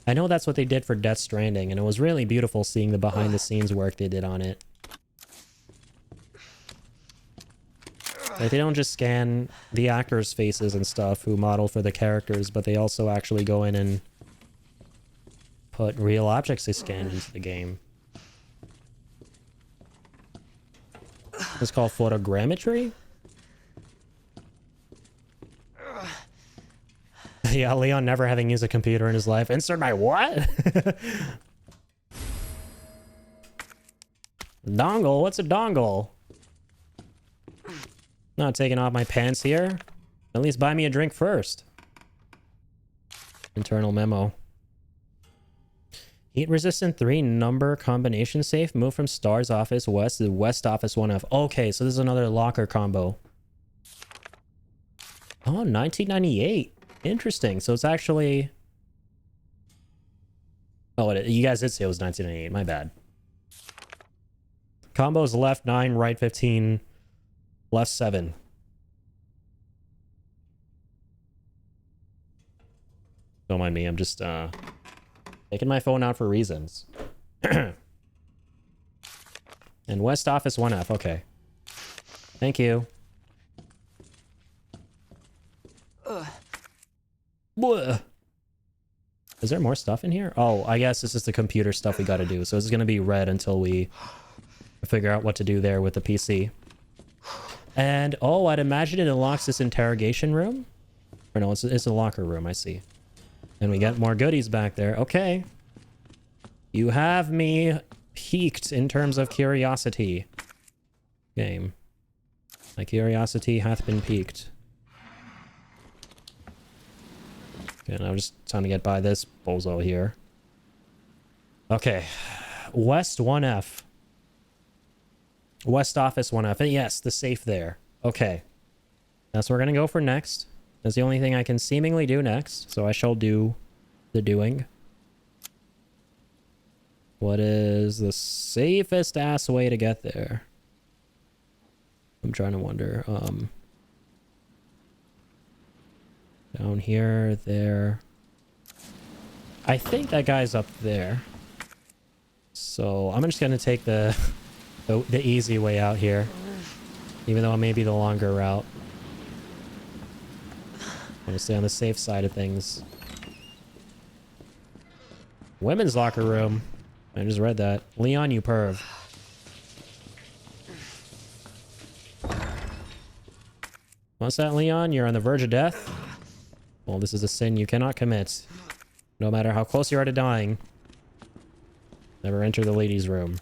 I know that's what they did for Death Stranding, and it was really beautiful seeing the behind-the-scenes work they did on it. Like, they don't just scan the actors' faces and stuff who model for the characters, but they also actually go in and put real objects they scanned into the game. It's called photogrammetry? Yeah, Leon never having used a computer in his life. Insert my what? Dongle? What's a dongle? Not taking off my pants here. At least buy me a drink first. Internal memo. Heat resistant 3 number combination safe. Move from Star's office west to West office 1F. Okay, so this is another locker combo. Oh, 1998. Interesting. So it's actually... Oh, you guys did say it was 1998. My bad. Combos left 9, right 15, left 7. Don't mind me. I'm just taking my phone out for reasons. And West office 1F. Okay. Thank you. Bleh. Is there more stuff in here? Oh, I guess this is the computer stuff we got to do. So this is going to be red until we figure out what to do there with the PC. And, oh, I'd imagine it unlocks this interrogation room. Or no, it's a locker room, I see. And we get more goodies back there. Okay. You have me piqued in terms of curiosity. Game. My curiosity hath been piqued. Okay, now just time to get by this bozo here. Okay. West 1F. West office 1F. Yes, the safe there. Okay. That's what we're going to go for next. That's the only thing I can seemingly do next. So I shall do the doing. What is the safest ass way to get there? I'm trying to wonder. Down here, there. I think that guy's up there. So I'm just gonna take the easy way out here, even though it may be the longer route. I'm gonna stay on the safe side of things. Women's locker room. I just read that. Leon, you perv. What's that, Leon? You're on the verge of death? Well, this is a sin you cannot commit. No matter how close you are to dying. Never enter the ladies' room.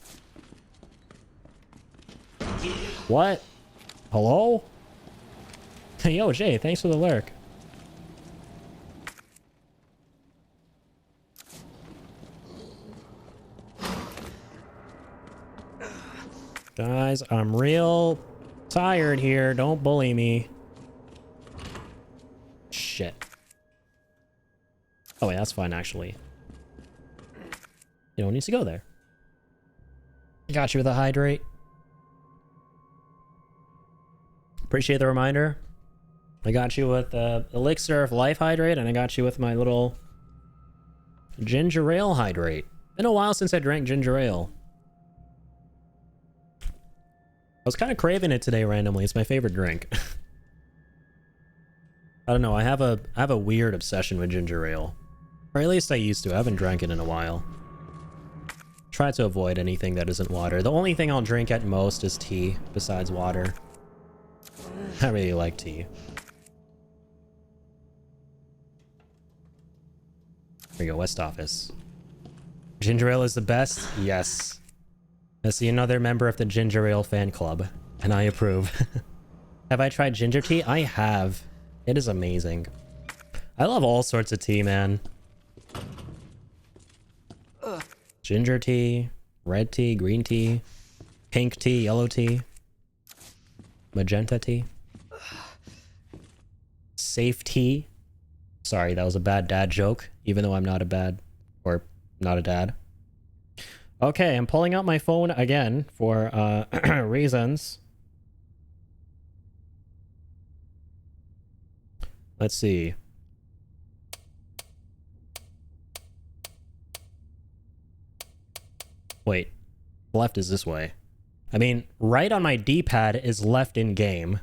What? Hello? Yo, Jay, thanks for the lurk. Guys, I'm real tired here. Don't bully me. Shit. Oh, wait, that's fine, actually. You don't need to go there. Got you with a hydrate. Appreciate the reminder. I got you with Elixir of Life hydrate, and I got you with my little ginger ale hydrate. Been a while since I drank ginger ale. I was kind of craving it today randomly. It's my favorite drink. I don't know. I have a weird obsession with ginger ale, or at least I used to. I haven't drank it in a while. Try to avoid anything that isn't water. The only thing I'll drink at most is tea, besides water. I really like tea. There you go, West Office. Ginger ale is the best? Yes. I see another member of the ginger ale fan club, and I approve. Have I tried ginger tea? I have. It is amazing. I love all sorts of tea, man. Ginger tea, red tea, green tea, pink tea, yellow tea, magenta tea, safe tea. Sorry, that was a bad dad joke, even though I'm not a bad, or not a dad. Okay, I'm pulling out my phone again for reasons. Let's see. Wait, left is this way. I mean, right on my D-pad is left in game.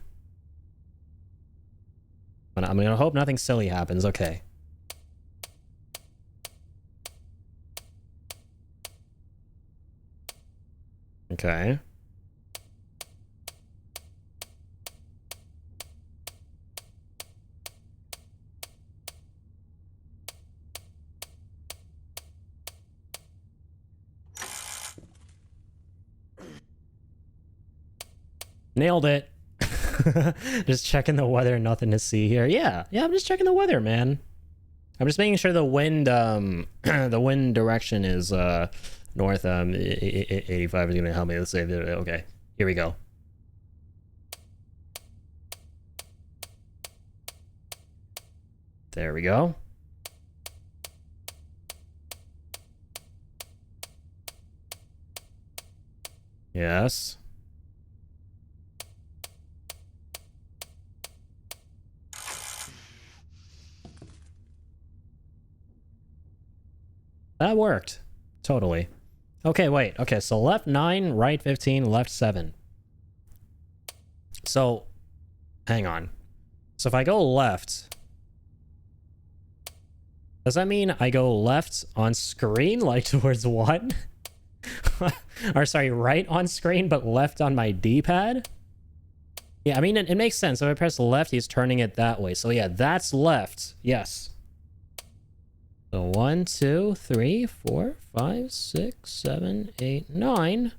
But I'm gonna hope nothing silly happens. Okay. Okay. Nailed it. Just checking the weather, nothing to see here. Yeah, I'm just checking the weather, man. I'm just making sure the wind the wind direction is north. 85 is gonna help me. Let's say that. Okay, here we go. There we go. Yes. That worked. Totally. Okay, wait. Okay, so left 9, right 15, left 7. So, hang on. So if I go left, does that mean I go left on screen, like towards what? Or sorry, right on screen, but left on my D-pad? Yeah, I mean, it makes sense. If I press left, he's turning it that way. So yeah, that's left. Yes. So 1, 2, 3, 4, 5, 6, 7, 8, 9.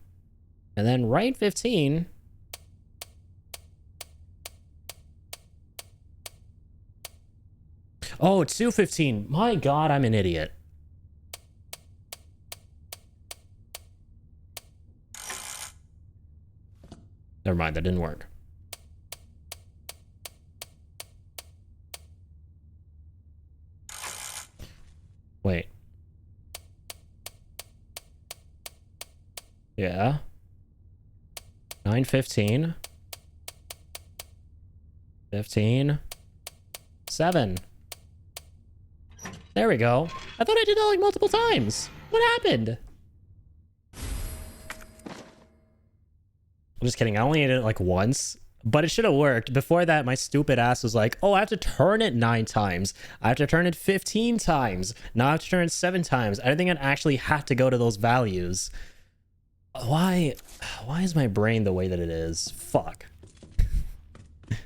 And then right 15. Oh, 215. My God, I'm an idiot. Never mind, that didn't work. Wait. Yeah. 9:15. 15. 7. There we go. I thought I did that like multiple times. What happened? I'm just kidding. I only did it like once, but it should have worked. Before that, my stupid ass was like, oh, I have to turn it 9 times. I have to turn it 15 times. Now I have to turn it 7 times. I didn't think I'd actually have to go to those values. Why is my brain the way that it is? Fuck. You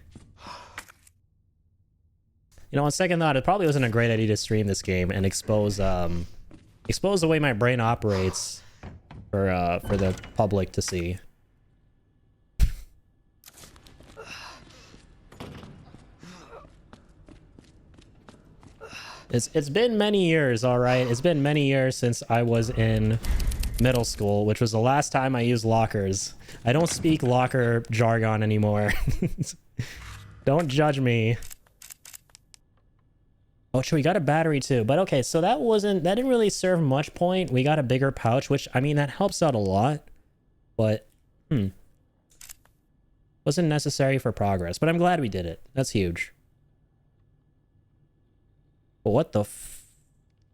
know, on second thought, it probably wasn't a great idea to stream this game and expose the way my brain operates for the public to see. It's been many years, all right? It's been many years since I was in middle school, which was the last time I used lockers. I don't speak locker jargon anymore. Don't judge me. Oh, sure, we got a battery too. But okay, so that didn't really serve much point. We got a bigger pouch, which, I mean, that helps out a lot. But, wasn't necessary for progress. But I'm glad we did it. That's huge. But what the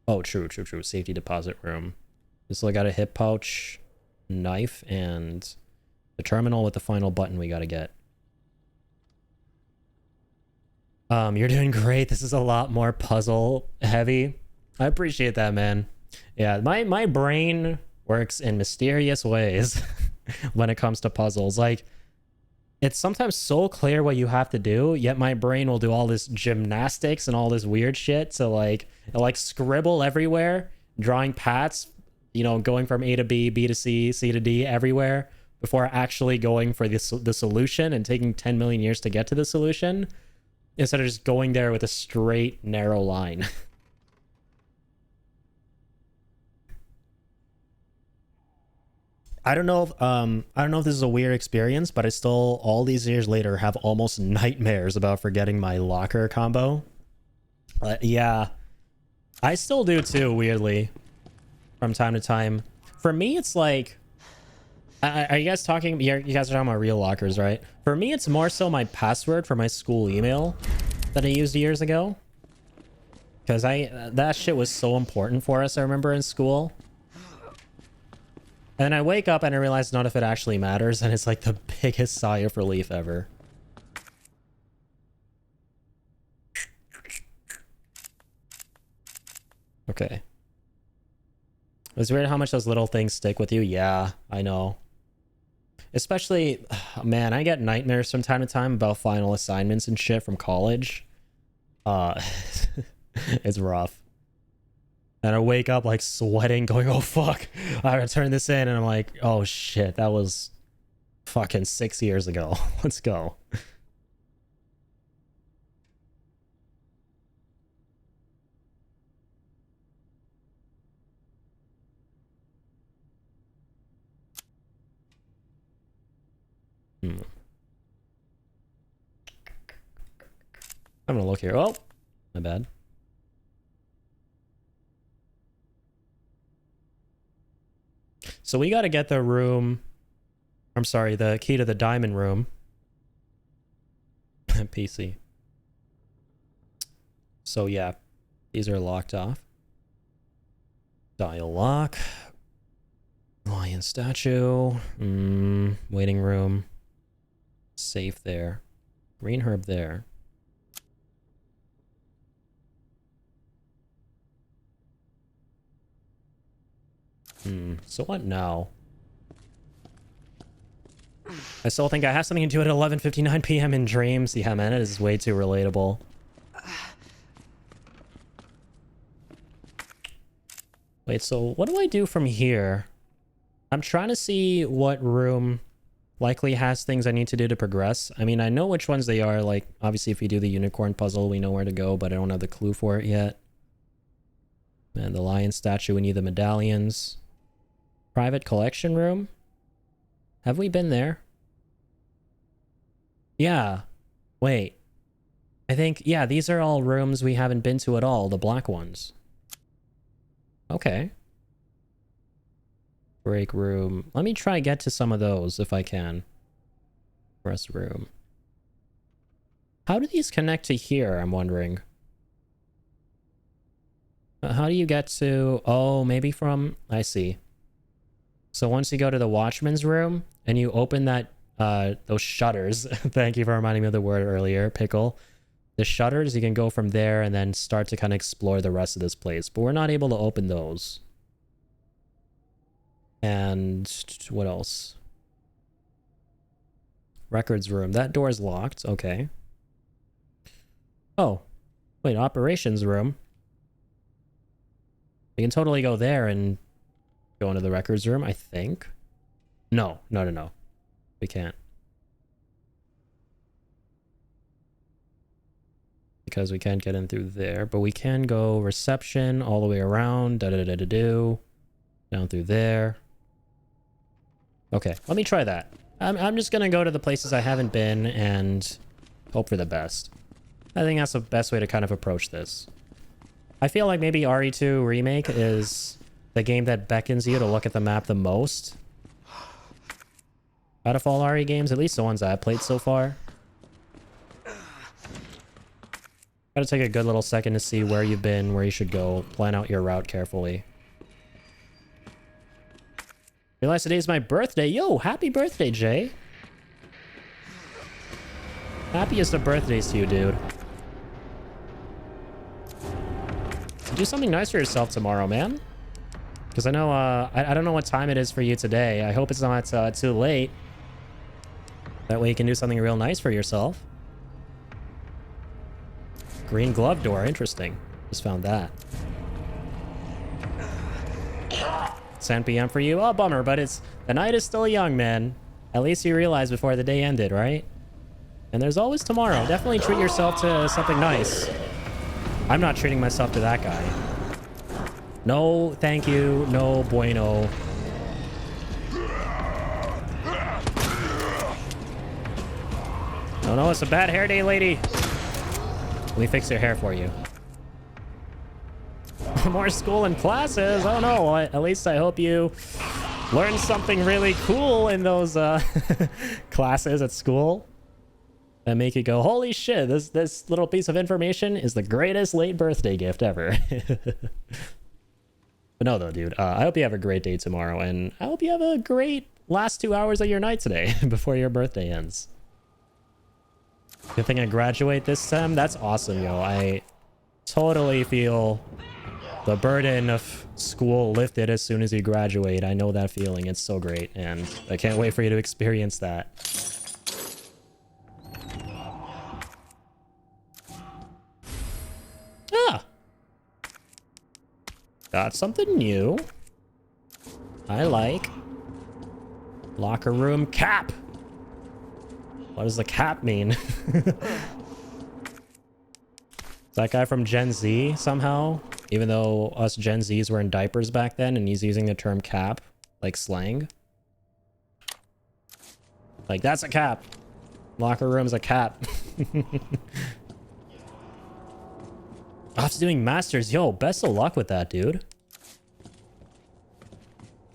oh, true. Safety deposit room. Just got a hip pouch, knife, and the terminal with the final button we gotta get. You're doing great. This is a lot more puzzle heavy. I appreciate that, man. Yeah, my brain works in mysterious ways when it comes to puzzles. Like, it's sometimes so clear what you have to do, yet my brain will do all this gymnastics and all this weird shit. So like, it'll like scribble everywhere, drawing paths, you know, going from A to B, B to C, C to D, everywhere, before actually going for the solution and taking 10 million years to get to the solution, instead of just going there with a straight, narrow line. I don't know if this is a weird experience, but I still, all these years later, have almost nightmares about forgetting my locker combo. Yeah, I still do too, weirdly, from time to time. For me, it's like, are you guys talking, you guys are talking about real lockers, right? For me, it's more so my password for my school email that I used years ago. Because that shit was so important for us, I remember, in school. And I wake up and I realize none of it actually matters, and it's like the biggest sigh of relief ever. Okay. It's weird how much those little things stick with you. Yeah, I know. Especially, man, I get nightmares from time to time about final assignments and shit from college. It's rough. And I wake up like sweating, going, oh fuck, I gotta turn this in. And I'm like, oh shit, that was fucking 6 years ago. Let's go. I'm gonna look here. Oh, my bad. So we got to get the room. I'm sorry, the key to the diamond room. PC. So yeah, these are locked off. Dial lock. Lion statue. Waiting room. Safe there. Green herb there. So what now? I still think I have something to do at 11:59 p.m. in dreams. Yeah, man, it is way too relatable. Wait, so what do I do from here? I'm trying to see what room likely has things I need to do to progress. I mean, I know which ones they are. Like, obviously, if we do the unicorn puzzle, we know where to go, but I don't have the clue for it yet. Man, the lion statue, we need the medallions. Private collection room? Have we been there? Yeah. Wait. I think, yeah, these are all rooms we haven't been to at all, the black ones. Okay. Break room. Let me try get to some of those if I can. Rest room. How do these connect to here, I'm wondering? How do you get to... Oh, maybe from... I see. So once you go to the watchman's room and you open that, those shutters, thank you for reminding me of the word earlier, pickle. The shutters, you can go from there and then start to kind of explore the rest of this place. But we're not able to open those. And what else? Records room. That door is locked. Okay. Oh, wait, operations room. We can totally go there and go into the records room, I think. No. We can't. Because we can't get in through there. But we can go reception all the way around. Down through there. Okay, let me try that. I'm just gonna go to the places I haven't been and hope for the best. I think that's the best way to kind of approach this. I feel like maybe RE2 Remake is the game that beckons you to look at the map the most out of all RE games, at least the ones I've played so far. Gotta take a good little second to see where you've been, where you should go, plan out your route carefully. Realize today's my birthday. Yo, happy birthday, Jay. Happiest of birthdays to you, dude. Do something nice for yourself tomorrow, man. Because I know, I don't know what time it is for you today. I hope it's not too late. That way you can do something real nice for yourself. Green glove door, interesting. Just found that. It's 10 p.m. for you? Oh, bummer, but the night is still young, man. At least you realized before the day ended, right? And there's always tomorrow. Definitely treat yourself to something nice. I'm not treating myself to that guy. No, thank you. No bueno. No, it's a bad hair day, lady. Let me fix your hair for you. More school and classes. Oh no, at least I hope you learn something really cool in those classes at school that make you go, holy shit, this little piece of information is the greatest late birthday gift ever. But no though, dude, I hope you have a great day tomorrow, and I hope you have a great last 2 hours of your night today before your birthday ends. Good thing I graduate this time. That's awesome, yo. I totally feel the burden of school lifted as soon as you graduate. I know that feeling. It's so great, and I can't wait for you to experience that. Ah! Got something new. I like. Locker room cap. What does the cap mean? That guy from Gen Z somehow, even though us Gen Zs were in diapers back then, and he's using the term cap like slang. Like, that's a cap. Locker room's a cap. Off to doing masters. Yo, best of luck with that, dude.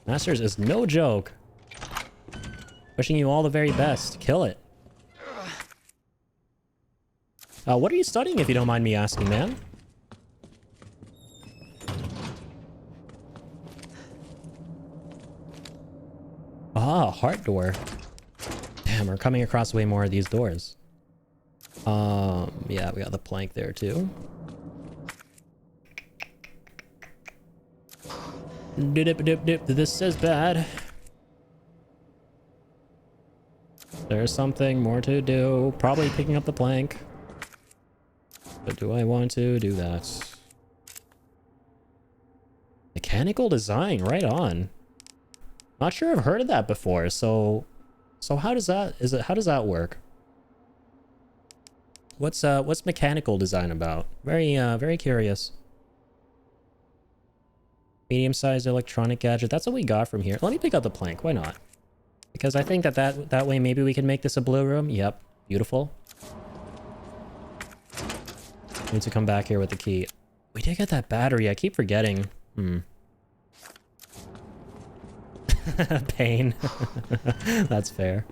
Masters is no joke. Wishing you all the very best. Kill it. What are you studying, if you don't mind me asking, man? Ah, heart door. Damn, we're coming across way more of these doors. Yeah, we got the plank there too. This is bad. There's something more to do. Probably picking up the plank. But do I want to do that? Mechanical design, right on. Not sure I've heard of that before, so how does that work? What's mechanical design about? Very curious. Medium-sized electronic gadget. That's what we got from here. Let me pick up the plank. Why not? Because I think that way maybe we can make this a blue room. Yep. Beautiful. Need to come back here with the key. We did get that battery. I keep forgetting. Pain. That's fair.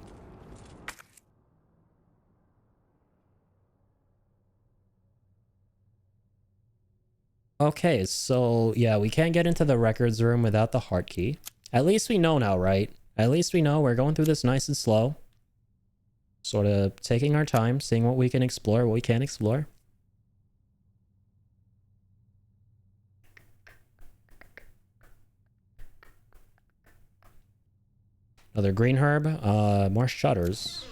Okay, so yeah, we can't get into the records room without the heart key. At least we know now, right? At least we know we're going through this nice and slow. Sort of taking our time, seeing what we can explore, what we can't explore. Another green herb, more shutters.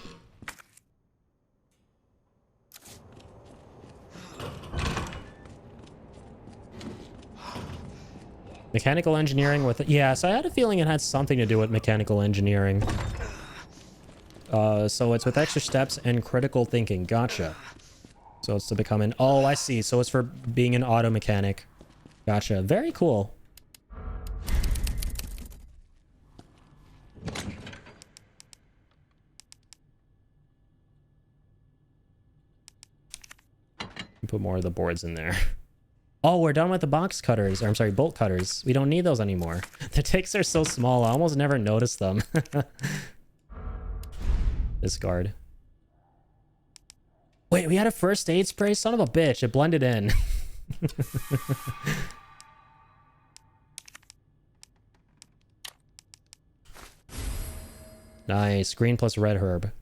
Mechanical engineering with it. Yeah, so I had a feeling it had something to do with mechanical engineering. So it's with extra steps and critical thinking. Gotcha. So it's to become an... Oh, I see. So it's for being an auto mechanic. Gotcha. Very cool. Put more of the boards in there. Oh, we're done with the box cutters. Or I'm sorry, bolt cutters. We don't need those anymore. The ticks are so small, I almost never notice them. Discard. Wait, we had a first aid spray? Son of a bitch, it blended in. Nice. Green plus red herb.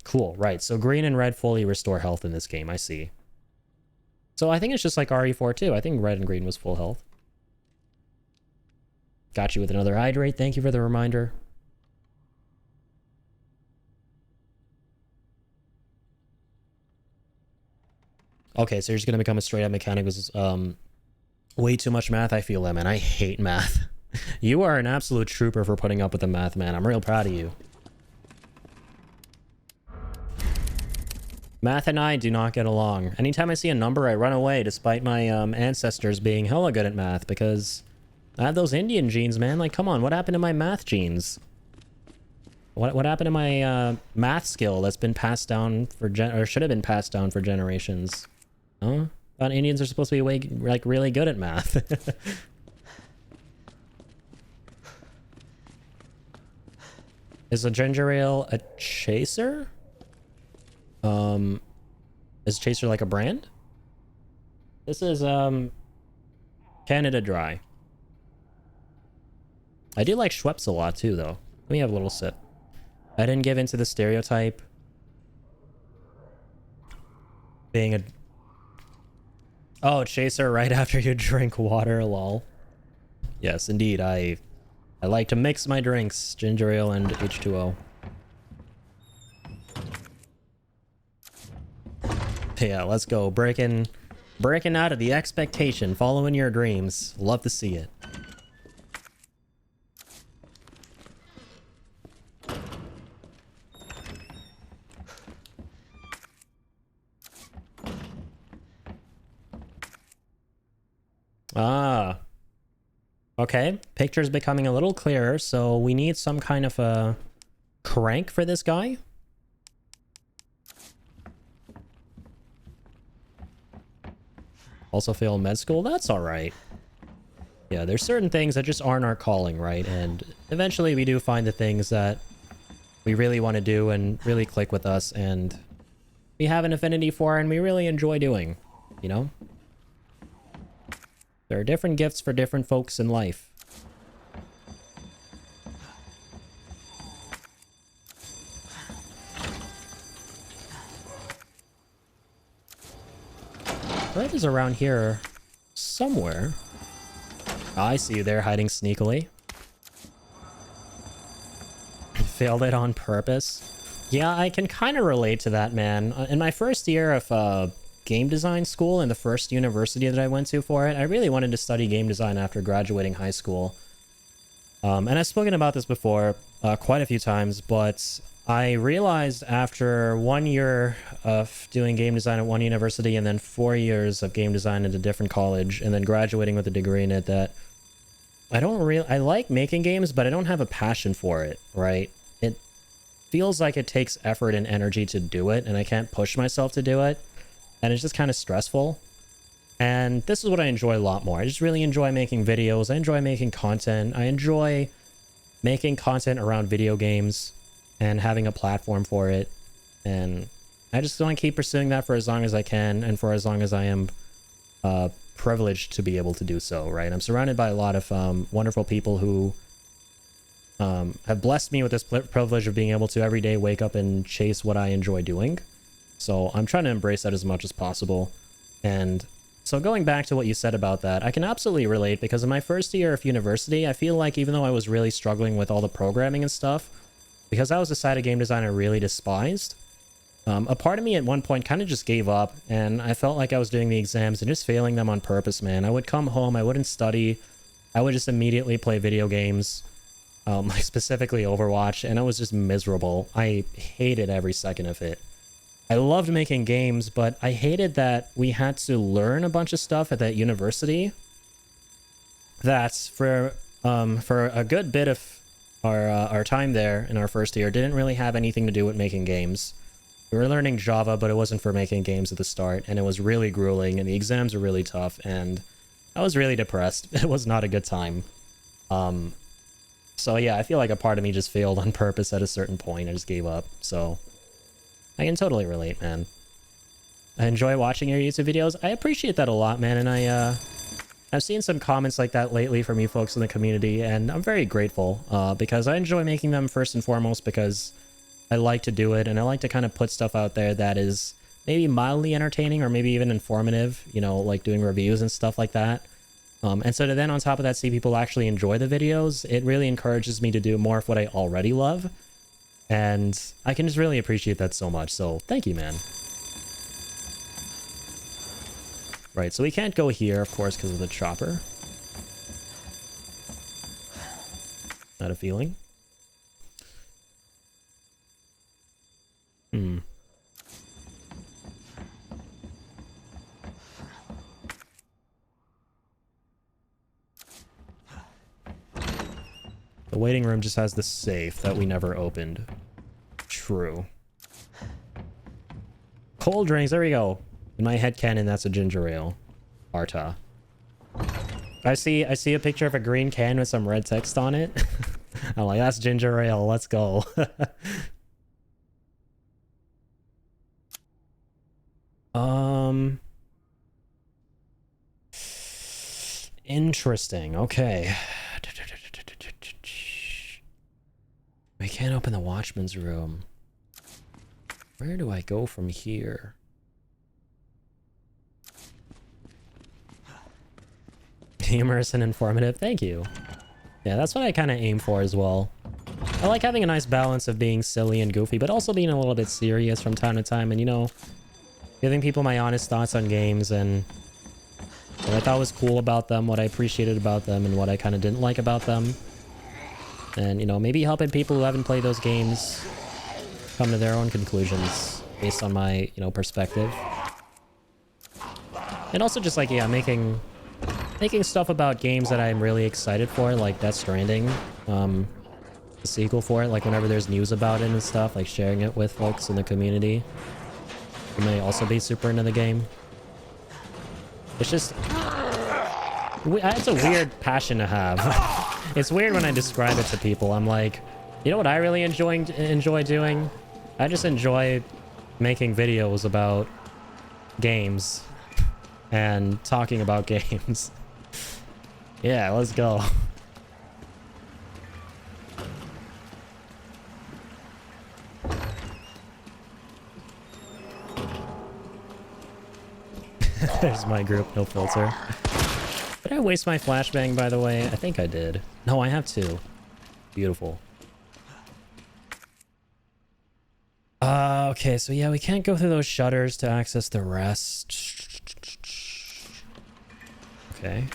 Cool, right. So green and red fully restore health in this game, I see. So I think it's just like RE4 too. I think red and green was full health. Got you with another hydrate. Thank you for the reminder. Okay, so you're just gonna become a straight up mechanic with way too much math. I feel that, man. I hate math. You are an absolute trooper for putting up with the math, man. I'm real proud of you. Math and I do not get along. Anytime I see a number, I run away, despite my ancestors being hella good at math, because I have those Indian genes, man. Like, come on, what happened to my math genes? What happened to my math skill that's been passed down for or should have been passed down for generations? Huh? I thought Indians are supposed to be way, like, really good at math. Is a ginger ale a chaser? Is Chaser like a brand? This is, Canada Dry. I do like Schweppes a lot too, though. Let me have a little sip. I didn't give into the stereotype. Being a... Oh, Chaser right after you drink water, lol. Yes, indeed, I like to mix my drinks, ginger ale and H2O. Yeah, let's go. Breaking out of the expectation, following your dreams. Love to see it. Ah. Okay, picture's becoming a little clearer, so we need some kind of a crank for this guy. Also failed med school? That's alright. Yeah, there's certain things that just aren't our calling, right? And eventually we do find the things that we really want to do and really click with us and we have an affinity for and we really enjoy doing, you know? There are different gifts for different folks in life. Red is around here somewhere. Oh, I see you there hiding sneakily. Failed it on purpose. Yeah, I can kind of relate to that, man. In my first year of game design school, in the first university that I went to for it, I really wanted to study game design after graduating high school. And I've spoken about this before quite a few times, but I realized after 1 year of doing game design at one university and then 4 years of game design at a different college and then graduating with a degree in it that I like making games, but I don't have a passion for it, right? It feels like it takes effort and energy to do it and I can't push myself to do it. And it's just kind of stressful. And this is what I enjoy a lot more. I just really enjoy making videos. I enjoy making content. I enjoy making content around video games and having a platform for it. And I just want to keep pursuing that for as long as I can and for as long as I am privileged to be able to do so, right? I'm surrounded by a lot of wonderful people who have blessed me with this privilege of being able to every day wake up and chase what I enjoy doing. So I'm trying to embrace that as much as possible. And so going back to what you said about that, I can absolutely relate because in my first year of university, I feel like even though I was really struggling with all the programming and stuff, because that was the side of game design I really despised, a part of me at one point kind of just gave up and I felt like I was doing the exams and just failing them on purpose, man. I would come home, I wouldn't study, I would just immediately play video games, like specifically Overwatch, and I was just miserable. I hated every second of it. I loved making games, but I hated that we had to learn a bunch of stuff at that university that for a good bit of our time there in our first year didn't really have anything to do with making games. We were learning Java, but it wasn't for making games at the start, and it was really grueling, and the exams were really tough, and I was really depressed. It was not a good time. So yeah, I feel like a part of me just failed on purpose at a certain point. I just gave up. So I can totally relate, man. I enjoy watching your YouTube videos. I appreciate that a lot, man, and I've seen some comments like that lately from you folks in the community, and I'm very grateful because I enjoy making them first and foremost because I like to do it, and I like to kind of put stuff out there that is maybe mildly entertaining or maybe even informative, you know, like doing reviews and stuff like that. And so to then on top of that see people actually enjoy the videos, it really encourages me to do more of what I already love. And I can just really appreciate that so much. So thank you, man. Right, so we can't go here, of course, because of the chopper. Not a feeling. The waiting room just has the safe that we never opened. True. Cold drinks, there we go. In my headcanon, that's a ginger ale. Arta. I see a picture of a green can with some red text on it. I'm like, that's ginger ale, let's go. Interesting. Okay. We can't open the watchman's room. Where do I go from here? Humorous and informative. Thank you. Yeah, that's what I kind of aim for as well. I like having a nice balance of being silly and goofy, but also being a little bit serious from time to time, and, you know, giving people my honest thoughts on games and what I thought was cool about them, what I appreciated about them, and what I kind of didn't like about them. And, you know, maybe helping people who haven't played those games come to their own conclusions based on my, you know, perspective. And also just like, yeah, making stuff about games that I'm really excited for, like Death Stranding, the sequel for it, like whenever there's news about it and stuff, like sharing it with folks in the community who may also be super into the game. It's just, it's a weird passion to have. It's weird when I describe it to people. I'm like, you know what I really enjoy doing? I just enjoy making videos about games and talking about games. Yeah, let's go. There's my group, no filter. Did I waste my flashbang, by the way? I think I did. No, I have two. Beautiful. Okay, so yeah, we can't go through those shutters to access the rest. Okay.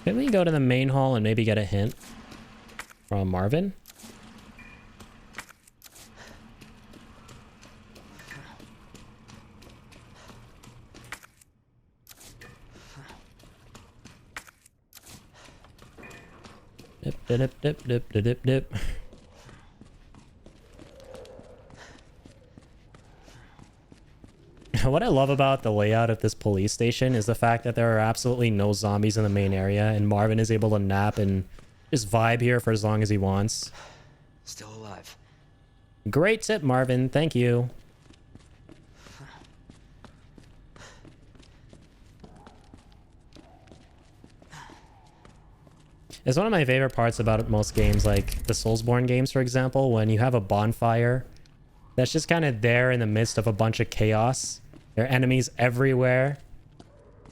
Can we go to the main hall and maybe get a hint from Marvin? Dip, dip, dip, dip, dip, dip, dip. What I love about the layout of this police station is the fact that there are absolutely no zombies in the main area, and Marvin is able to nap and just vibe here for as long as he wants. Still alive. Great tip, Marvin. Thank you. It's one of my favorite parts about most games, like the Soulsborne games, for example, when you have a bonfire that's just kind of there in the midst of a bunch of chaos. There are enemies everywhere,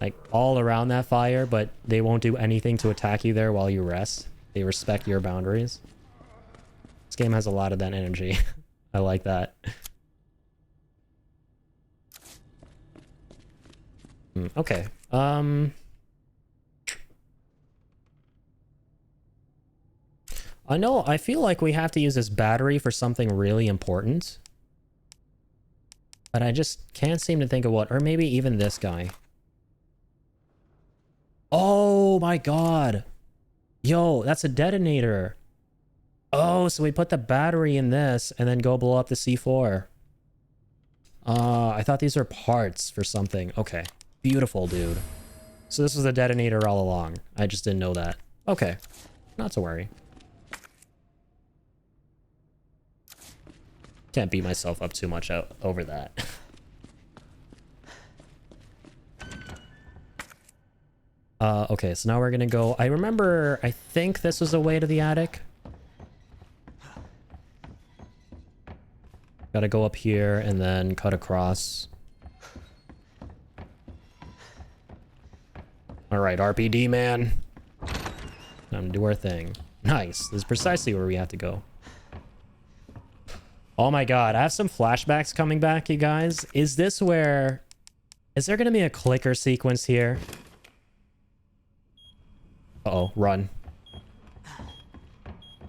like all around that fire, but they won't do anything to attack you there while you rest. They respect your boundaries. This game has a lot of that energy. I like that. Okay. I know, I feel like we have to use this battery for something really important. But I just can't seem to think of what. Or maybe even this guy. Oh my god. Yo, that's a detonator. Oh, so we put the battery in this and then go blow up the C4. I thought these were parts for something. Okay. Beautiful, dude. So this was the detonator all along. I just didn't know that. Okay. Not to worry. Can't beat myself up too much over that. Okay, so now we're gonna go... I remember... I think this was the way to the attic. Gotta go up here and then cut across. Alright, RPD, man. Time to do our thing. Nice. This is precisely where we have to go. Oh my god, I have some flashbacks coming back, you guys. Is this where... Is there gonna be a clicker sequence here? Uh-oh, run.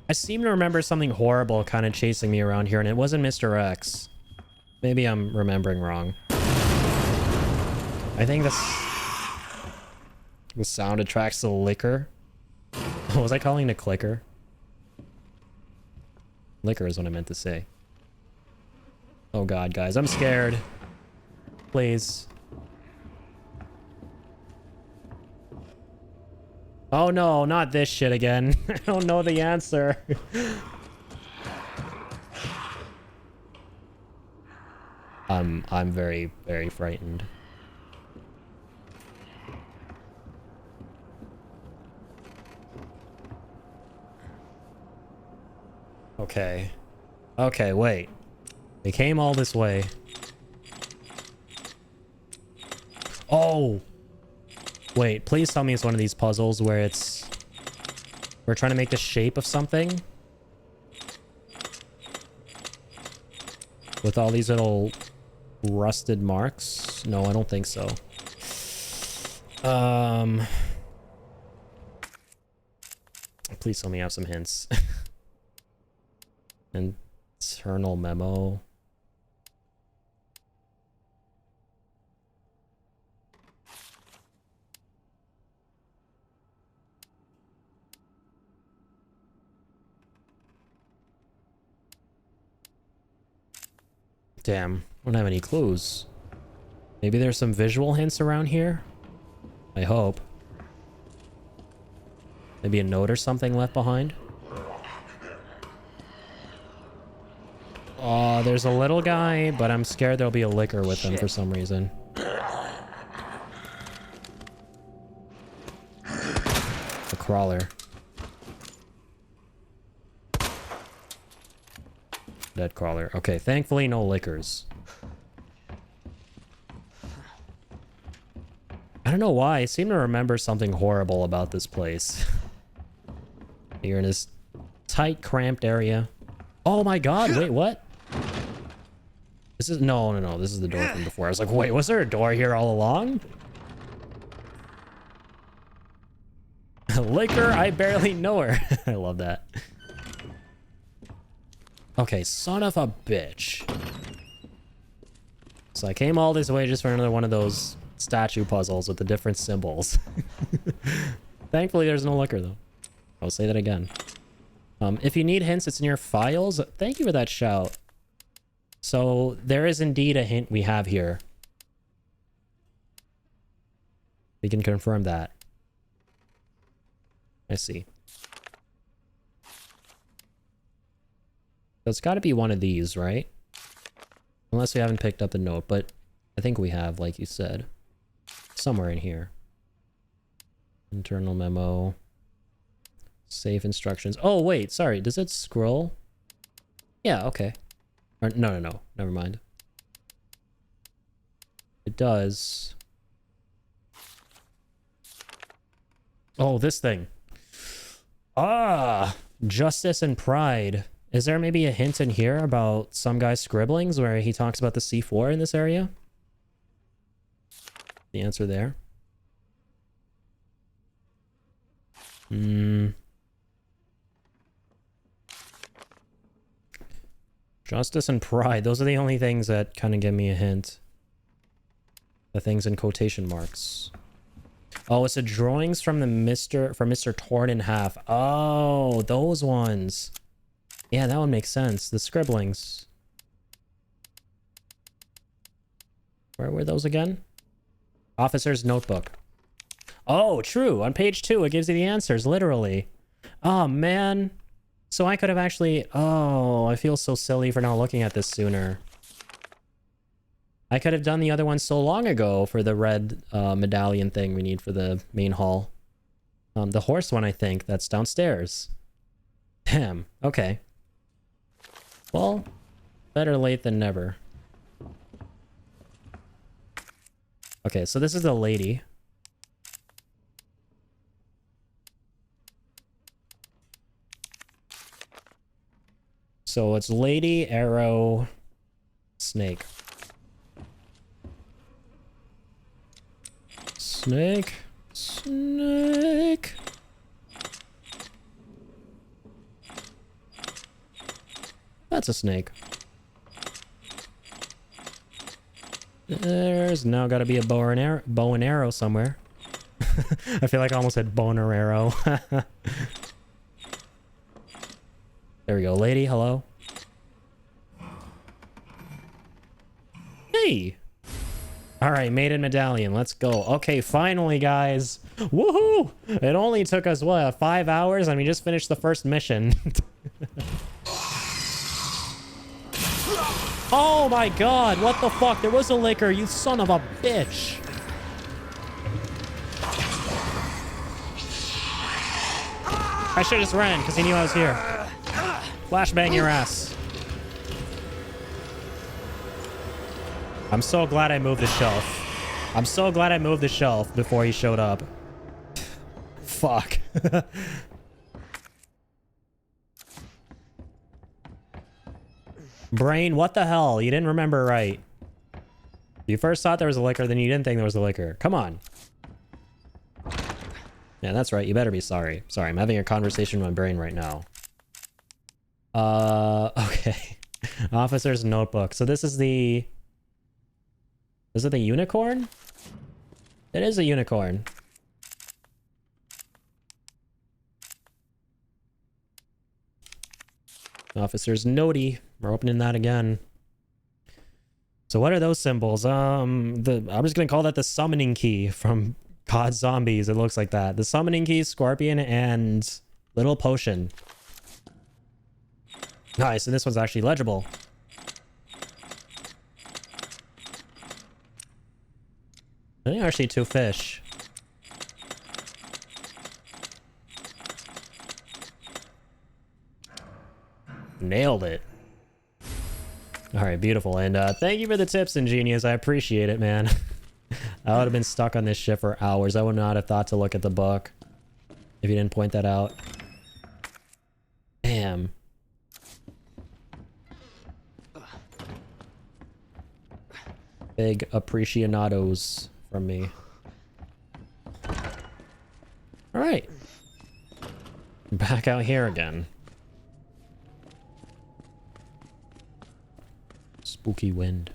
I seem to remember something horrible kind of chasing me around here, and it wasn't Mr. X. Maybe I'm remembering wrong. I think this... The sound attracts the liquor. What was I calling it a clicker? Liquor is what I meant to say. Oh god, guys, I'm scared. Please. Oh no, not this shit again. I don't know the answer. I'm very, very frightened. Okay. Okay, wait. They came all this way. Oh! Wait, please tell me it's one of these puzzles where it's... We're trying to make the shape of something? With all these little rusted marks? No, I don't think so. Please tell me I have some hints. Internal memo. Damn, I don't have any clues. Maybe there's some visual hints around here? I hope. Maybe a note or something left behind? Oh, there's a little guy, but I'm scared there'll be a liquor with him for some reason. A crawler. Dead crawler. Okay, thankfully no liquors. I don't know why. I seem to remember something horrible about this place. You're in this tight, cramped area. Oh my god, wait, what? This is... No. This is the door from before. I was like, wait, was there a door here all along? Liquor, I barely know her. I love that. Okay, son of a bitch. So I came all this way just for another one of those statue puzzles with the different symbols. Thankfully, there's no liquor, though. I'll say that again. If you need hints, it's in your files. Thank you for that shout. So there is indeed a hint we have here. We can confirm that. I see. So it's got to be one of these, right? Unless we haven't picked up the note, but I think we have, like you said. Somewhere in here. Internal memo. Save instructions. Oh, wait, sorry. Does it scroll? Yeah, okay. Or, no. Never mind. It does. Oh, this thing. Ah! Justice and pride. Is there maybe a hint in here about some guy's scribblings where he talks about the C4 in this area? The answer there. Justice and pride. Those are the only things that kind of give me a hint. The things in quotation marks. Oh, it's the drawings from Mr. Torn in Half. Oh, those ones. Yeah, that one makes sense. The scribblings. Where were those again? Officer's notebook. Oh, true. On page 2, it gives you the answers, literally. Oh, man. So I could have actually... Oh, I feel so silly for not looking at this sooner. I could have done the other one so long ago for the red medallion thing we need for the main hall. The horse one, I think. That's downstairs. Damn. Okay. Well, better late than never. Okay, so this is the lady. So it's lady, arrow, snake. Snake. Snake. That's a snake. There's now got to be a bow and arrow somewhere. I feel like I almost said boner arrow. There we go. Lady, hello. Hey. All right, maiden medallion. Let's go. Okay, finally, guys. Woohoo! It only took us, what, 5 hours? And we just finished the first mission. Oh my god, what the fuck? There was a liquor, you son of a bitch. I should have just ran, because he knew I was here. Flashbang your ass. I'm so glad I moved the shelf. I'm so glad I moved the shelf before he showed up. Fuck. Brain, what the hell? You didn't remember right. You first thought there was a liquor, then you didn't think there was a liquor. Come on. Yeah, that's right. You better be sorry. Sorry, I'm having a conversation with my brain right now. Okay. Officer's notebook. So this is the... Is it the unicorn? It is a unicorn. Officer's notey. We're opening that again. So what are those symbols? I'm just gonna call that the summoning key from COD Zombies. It looks like that. The summoning key, scorpion, and little potion. Nice, and this one's actually legible. I think actually 2 fish. Nailed it. All right, beautiful. And thank you for the tips, Ingenious. I appreciate it, man. I would have been stuck on this shit for hours. I would not have thought to look at the book if you didn't point that out. Damn. Big appreciados from me. All right. Back out here again. Spooky wind.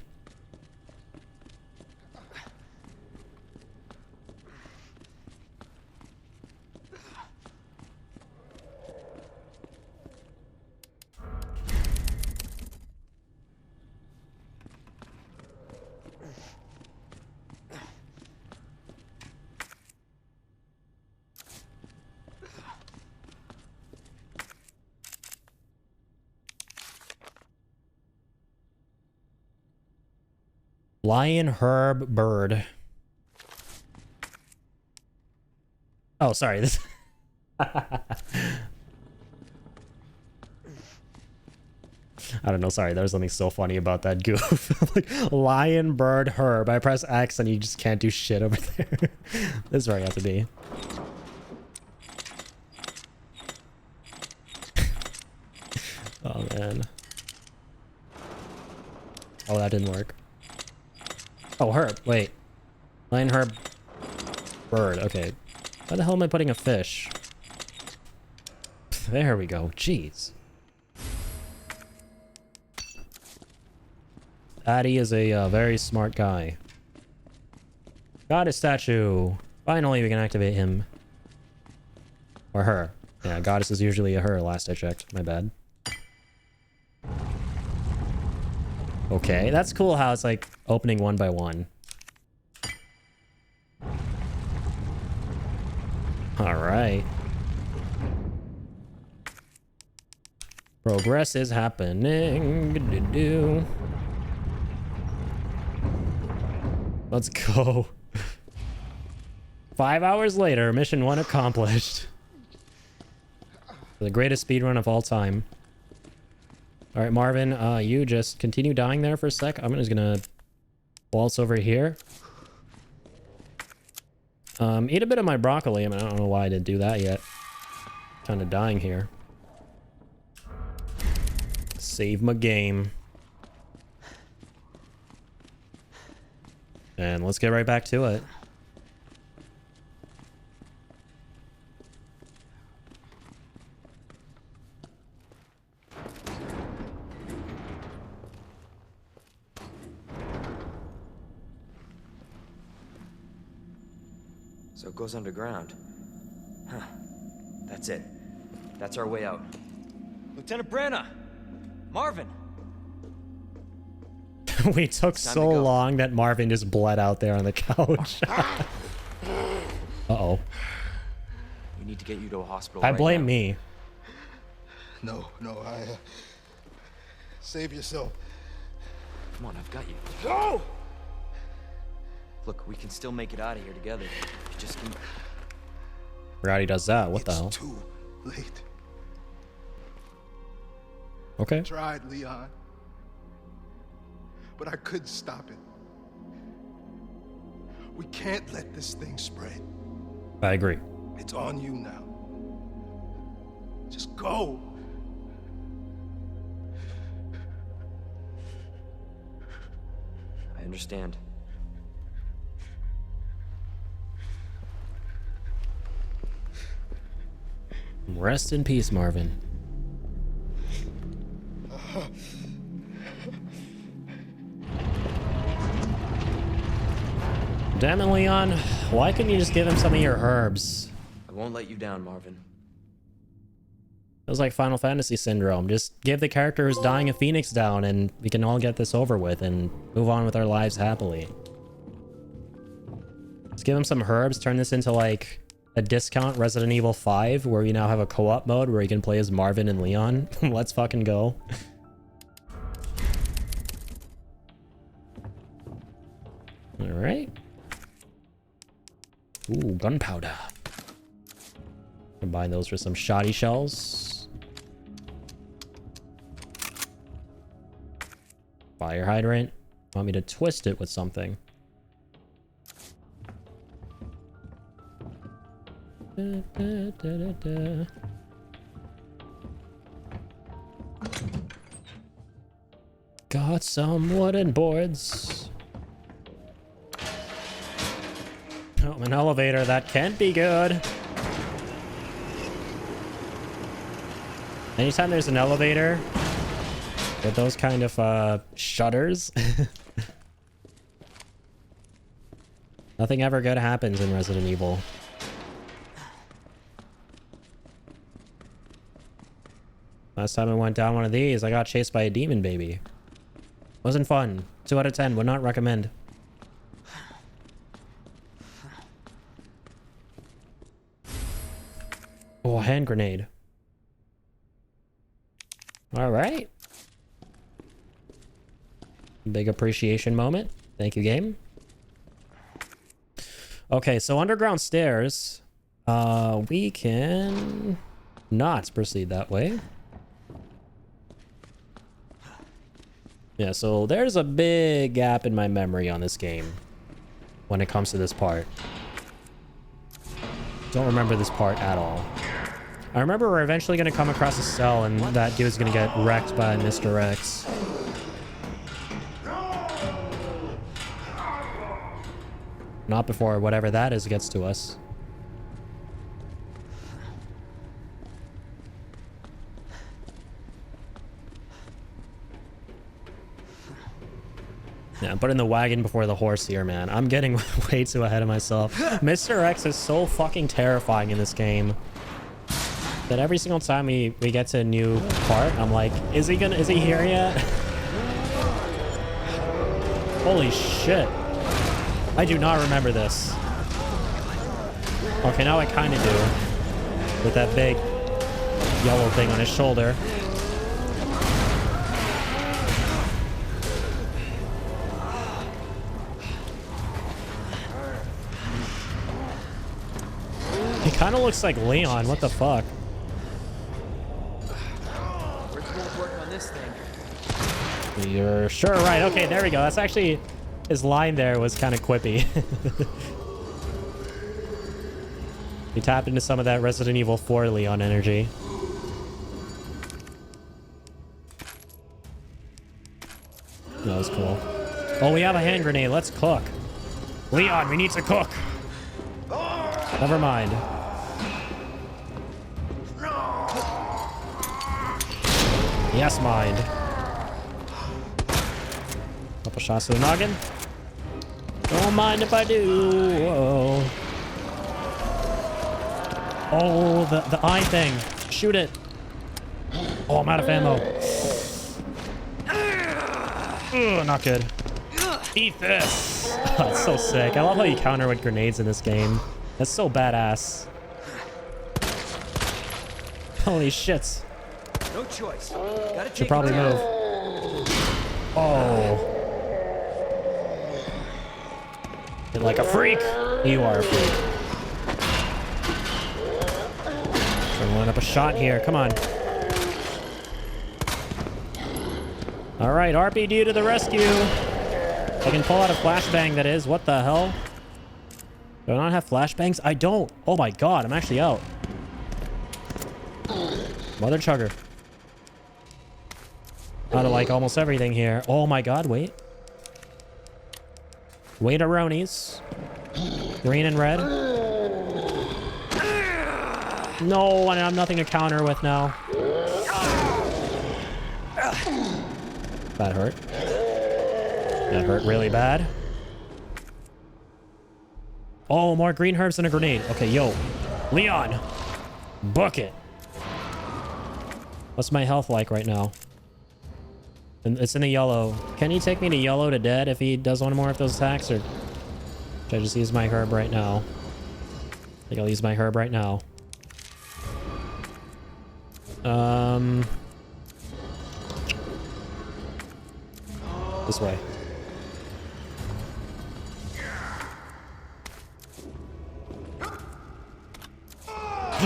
Lion, herb, bird. Oh, sorry. This. I don't know. Sorry, there's something so funny about that goof. Like lion, bird, herb. I press X and you just can't do shit over there. This is where I have to be. Oh man. Oh, that didn't work. Oh, herb. Wait. Lion, herb, bird. Okay. Why the hell am I putting a fish? There we go. Jeez. Addy is a very smart guy. Got a statue. Finally, we can activate him. Or her. Yeah, goddess is usually a her, last I checked. My bad. Okay, that's cool how it's like opening one by one. Alright. Progress is happening. Let's go. 5 hours later, mission 1 accomplished. The greatest speedrun of all time. Alright, Marvin, you just continue dying there for a sec. I'm just gonna waltz over here. Eat a bit of my broccoli. I mean, I don't know why I didn't do that yet. Kind of dying here. Save my game. And let's get right back to it. So it goes underground. Huh. That's it. That's our way out. Lieutenant Branna! Marvin! We took so long that Marvin just bled out there on the couch. Uh-oh. We need to get you to a hospital I right blame now. me. No, save yourself. Come on, I've got you. No! Look, we can still make it out of here together. You just can... Rowdy does that. What the hell? It's too late. Okay. Tried, Leon. But I couldn't stop it. We can't let this thing spread. I agree. It's on you now. Just go. I understand. Rest in peace, Marvin. Damn it, Leon. Why couldn't you just give him some of your herbs? I won't let you down, Marvin. It was like Final Fantasy syndrome. Just give the character who's dying a phoenix down and we can all get this over with and move on with our lives happily. Just give him some herbs, turn this into like a discount Resident Evil 5 where we now have a co-op mode where you can play as Marvin and Leon. Let's fucking go. Alright. Ooh, gunpowder. Combine those with some shoddy shells. Fire hydrant. Want me to twist it with something? Da, da, da, da, da. Got some wooden boards. Oh, an elevator. That can't be good. Anytime there's an elevator with those kind of shutters, nothing ever good happens in Resident Evil. Last time I went down one of these, I got chased by a demon baby. Wasn't fun. 2 out of 10. Would not recommend. Oh, a hand grenade. All right. Big appreciation moment. Thank you, game. Okay, so underground stairs. We can not proceed that way. Yeah, so there's a big gap in my memory on this game when it comes to this part. Don't remember this part at all. I remember we're eventually going to come across a cell and that dude's going to get wrecked by Mr. X. Not before whatever that is gets to us. Yeah, I'm putting the wagon before the horse here, man. I'm getting way too ahead of myself. Mr. X is so fucking terrifying in this game that every single time we get to a new part, I'm like, is he here yet? Holy shit. I do not remember this. Okay, now I kind of do. With that big yellow thing on his shoulder. He kind of looks like Leon. What the fuck? We're both working on this thing. You're sure right. Okay, there we go. That's actually... His line there was kind of quippy. He tapped into some of that Resident Evil 4 Leon energy. That was cool. Oh, we have a hand grenade. Let's cook. Leon, we need to cook. Never mind. Yes, mind. Couple shots to the noggin. Don't mind if I do. Whoa. Oh, the eye thing. Shoot it. Oh, I'm out of ammo. Ugh, not good. Eat this. Oh, that's so sick. I love how you counter with grenades in this game. That's so badass. Holy shit. No choice. Gotta take Should probably move. Oh. You're like a freak. You are a freak. Trying to line up a shot here. Come on. All right, RPD to the rescue. I can pull out a flashbang, that is. What the hell? Do I not have flashbangs? I don't. Oh my god, I'm actually out. Mother chugger. Out of like almost everything here. Oh my god, wait. Wait-a-ronies. Green and red. No, I have nothing to counter with now. That hurt. That hurt really bad. Oh, more green herbs and a grenade. Okay, yo. Leon. Bucket. What's my health like right now? And it's in the yellow. Can he take me to yellow to dead if he does one more of those attacks? Or should I just use my herb right now? I think I'll use my herb right now. This way.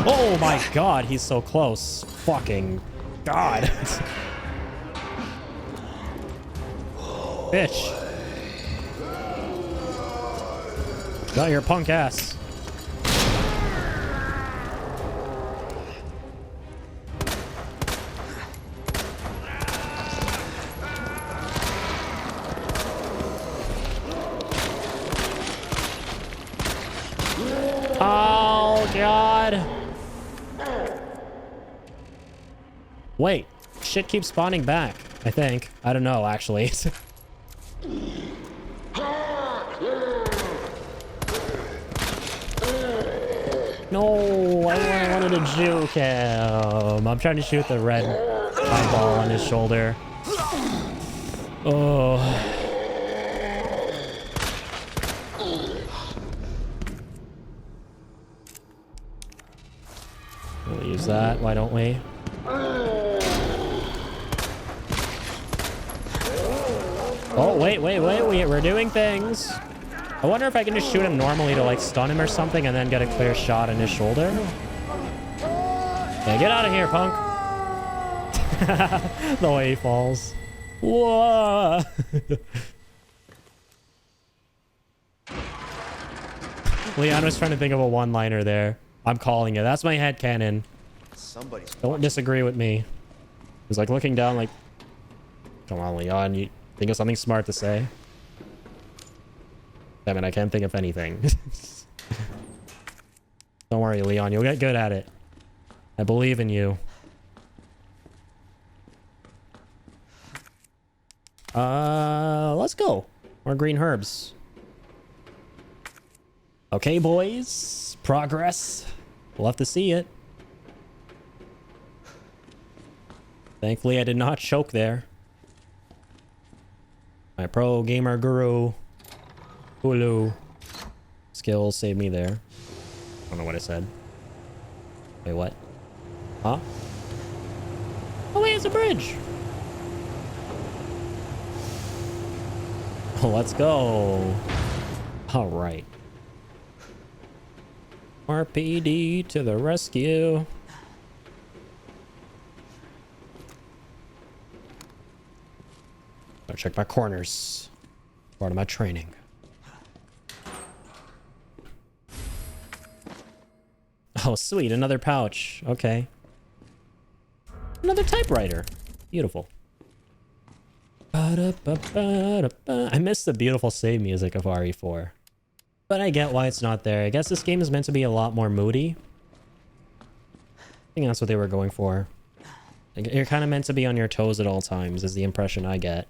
Oh my god, he's so close. Fucking god. Bitch. Got your punk ass. Oh god. Wait, shit keeps spawning back, I think. I don't know, actually. No, I wanted to juke him. I'm trying to shoot the red eyeball on his shoulder. Oh. We'll use that, why don't we? Oh, wait, we're doing things. I wonder if I can just shoot him normally to like stun him or something and then get a clear shot in his shoulder. Yeah, get out of here, punk. The way he falls. Whoa. Leon was trying to think of a one-liner there. I'm calling it. That's my headcanon. Don't disagree with me. He's like looking down like, come on, Leon, you think of something smart to say? Damn it, I can't think of anything. Don't worry, Leon, you'll get good at it. I believe in you. Let's go. More green herbs. Okay, boys. Progress. We'll have to see it. Thankfully, I did not choke there. My pro gamer guru. Hulu. Skills saved me there. I don't know what I said. Wait, what? Huh? Oh, wait, it's a bridge. Let's go. All right. RPD to the rescue. Gotta check my corners. Part of my training. Oh, sweet. Another pouch. Okay. Another typewriter. Beautiful. I miss the beautiful save music of RE4. But I get why it's not there. I guess this game is meant to be a lot more moody. I think that's what they were going for. Like, you're kind of meant to be on your toes at all times, is the impression I get.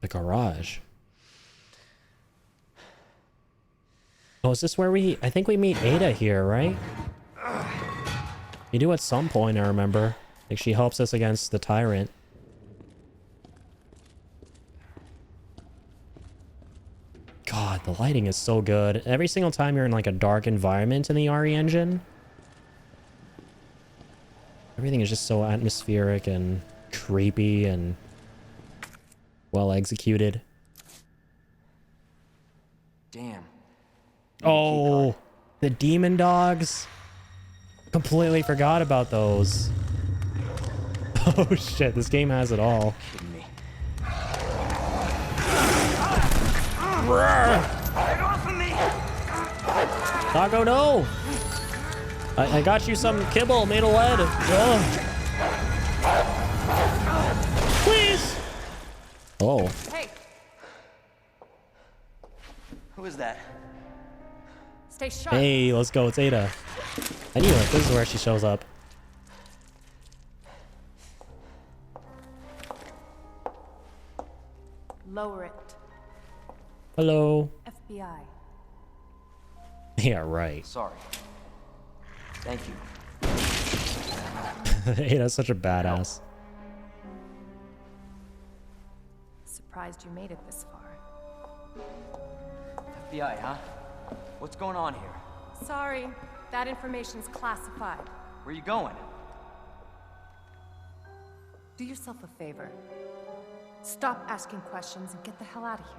The garage. Oh, is this where I think we meet Ada here, right? You do at some point, I remember. Like, she helps us against the tyrant. God, the lighting is so good. Every single time you're in like a dark environment in the RE engine, everything is just so atmospheric and creepy and well executed. Damn. Oh, the demon dogs. Completely forgot about those. Oh shit, this game has it all. Kidding me. Get off of me! Taco, no! I got you some kibble made of lead. Oh. Please! Oh. Hey, Who is that? stay sharp. Hey, let's go. It's Ada. I knew it. This is where she shows up. Lower it. Hello. FBI. Yeah, right. Sorry. Thank you. Ada's such a badass. Surprised you made it this far. FBI, huh? What's going on here? Sorry, that information's classified. Where you going? Do yourself a favor. Stop asking questions and get the hell out of here.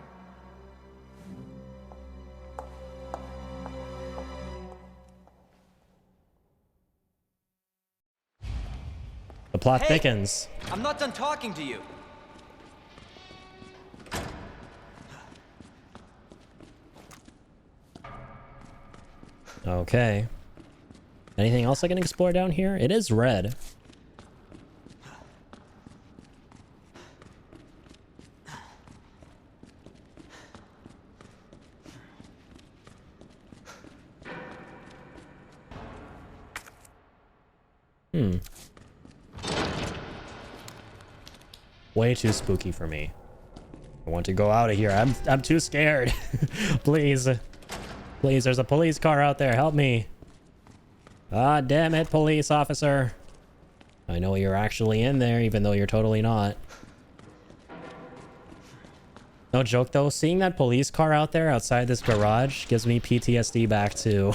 The plot Hey! thickens. I'm not done talking to you. Okay. Anything else I can explore down here? It is red. Way too spooky for me. I want to go out of here. I'm too scared. Please. Please, there's a police car out there. Help me. Ah, damn it, police officer. I know you're actually in there, even though you're totally not. No joke, though. Seeing that police car out there outside this garage gives me PTSD back to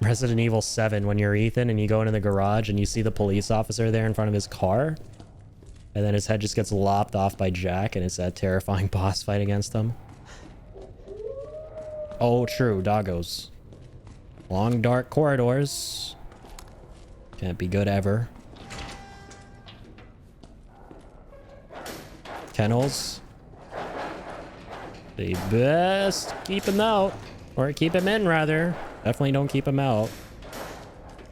Resident Evil 7 when you're Ethan and you go into the garage and you see the police officer there in front of his car. And then his head just gets lopped off by Jack and it's that terrifying boss fight against him. Oh, true. Doggos. Long, dark corridors. Can't be good ever. Kennels. They best keep him out. Or keep him in, rather. Definitely don't keep him out.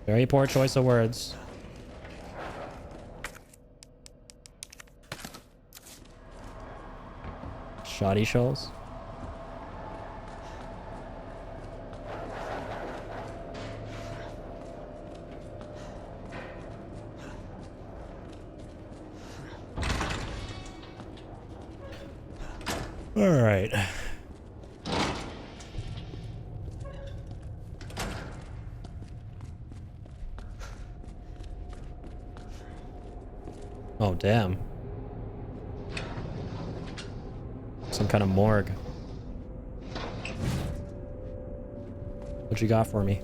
Very poor choice of words. Shoddy shells. All right. Oh, damn. Some kind of morgue. What you got for me?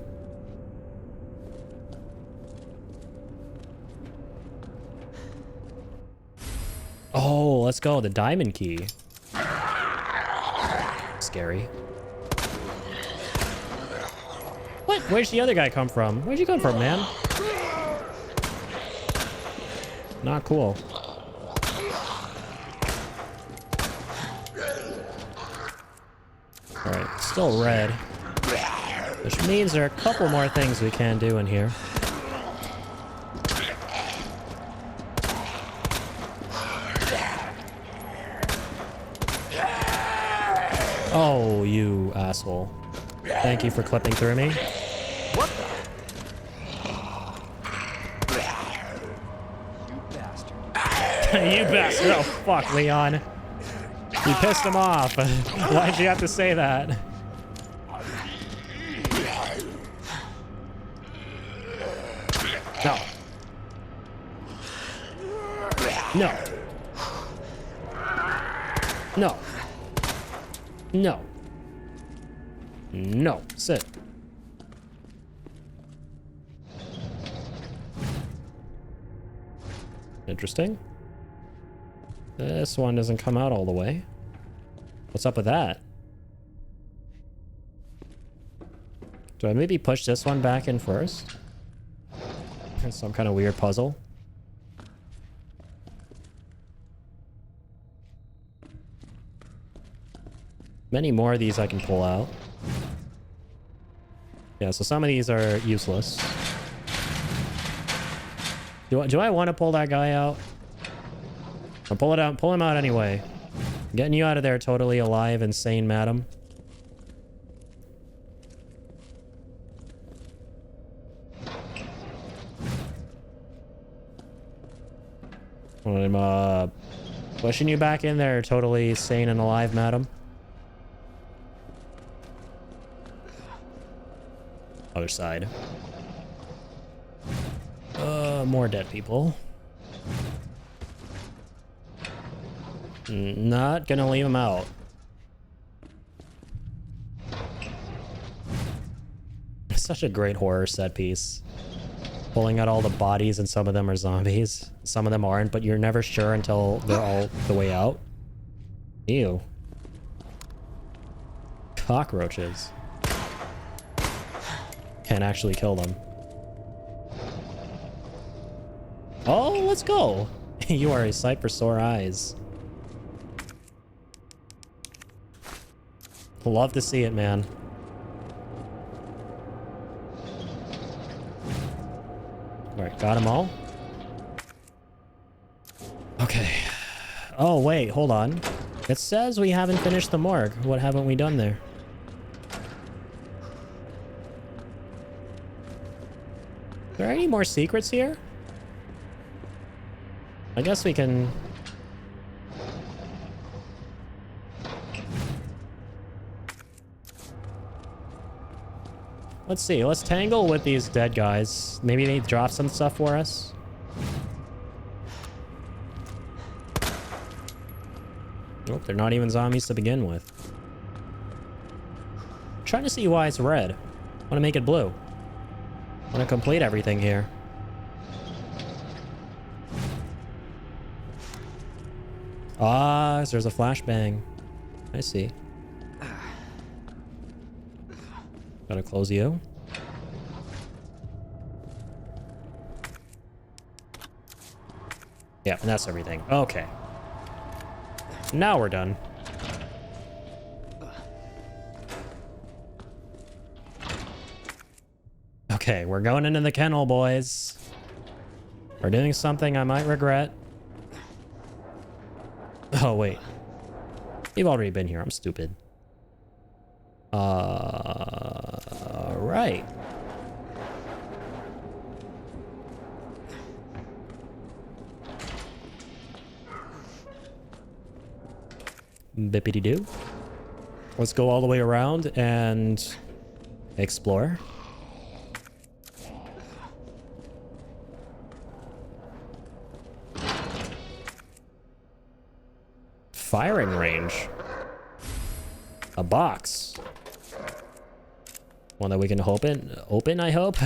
Oh, let's go. The diamond key. Scary. What? Where's the other guy come from? Where'd you come from, man? Not cool. Alright, still red. Which means there are a couple more things we can do in here. Oh, you asshole. Thank you for clipping through me. What the? You bastard. You bastard. Oh, fuck, Leon. You pissed him off. Why'd you have to say that? No. No. No. No. No. Sit. Interesting. This one doesn't come out all the way. What's up with that? Do I maybe push this one back in first? Some kind of weird puzzle. Many more of these I can pull out. Yeah, so some of these are useless. Do I want to pull that guy out? I'll pull it out. Pull him out anyway. Getting you out of there totally alive and sane, madam. I'm pushing you back in there totally sane and alive, madam. Other side. More dead people. Not gonna leave them out. Such a great horror set piece. Pulling out all the bodies, and some of them are zombies. Some of them aren't, but you're never sure until they're all the way out. Ew. Cockroaches. Can't actually kill them. Oh, let's go. You are a sight for sore eyes. Love to see it, man. Alright, got them all. Okay. Oh, wait, hold on. It says we haven't finished the morgue. What haven't we done there? Are there any more secrets here? I guess we can... Let's see. Let's tangle with these dead guys. Maybe they drop some stuff for us. Nope, they're not even zombies to begin with. I'm trying to see why it's red. I want to make it blue. I want to complete everything here. Ah, there's a flashbang. I see. Gotta close you. Yeah, and that's everything. Okay. Now we're done. Okay, we're going into the kennel, boys. We're doing something I might regret. Oh, wait. You've already been here. I'm stupid. Right. Bippity doo. Let's go all the way around and explore. Firing range. A box. One that we can open, I hope.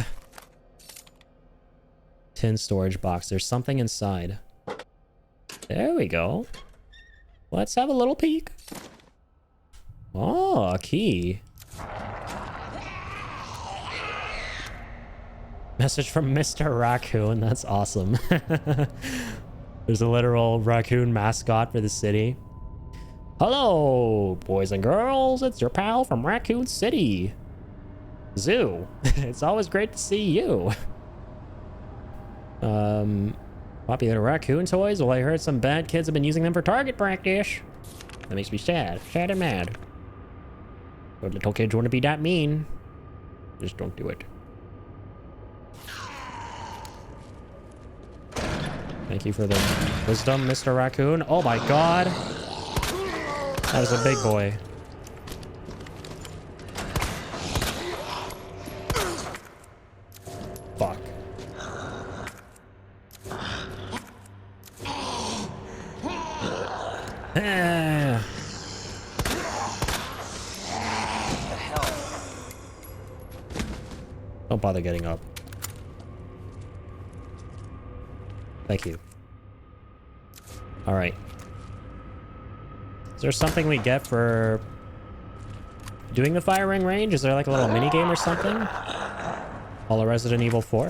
Tin storage box. There's something inside. There we go. Let's have a little peek. Oh, a key. Message from Mr. Raccoon. That's awesome. There's a literal raccoon mascot for the city. Hello, boys and girls. It's your pal from Raccoon City. Zoo. It's always great to see you. Popular raccoon toys? Well, I heard some bad kids have been using them for target practice. That makes me sad. Sad and mad. But little kids want to be that mean. Just don't do it. Thank you for the wisdom, Mr. Raccoon. Oh my god. That was a big boy. Fuck. Ah. Don't bother getting up. Thank you. All right. Is there something we get for doing the firing range? Is there like a little mini game or something? All of Resident Evil 4?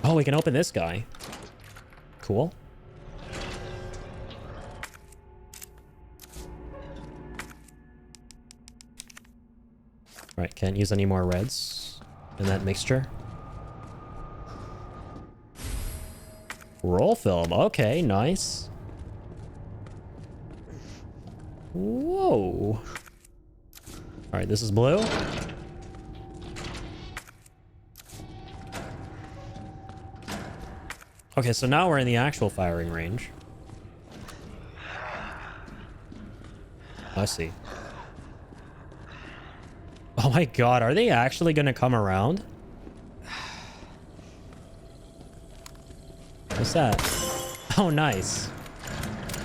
Oh, we can open this guy. Cool. Right, can't use any more reds in that mixture. Roll film. Okay, nice. Whoa. All right, this is blue. Okay, so now we're in the actual firing range. I see. Oh my god, are they actually gonna come around? What's that? Oh, nice.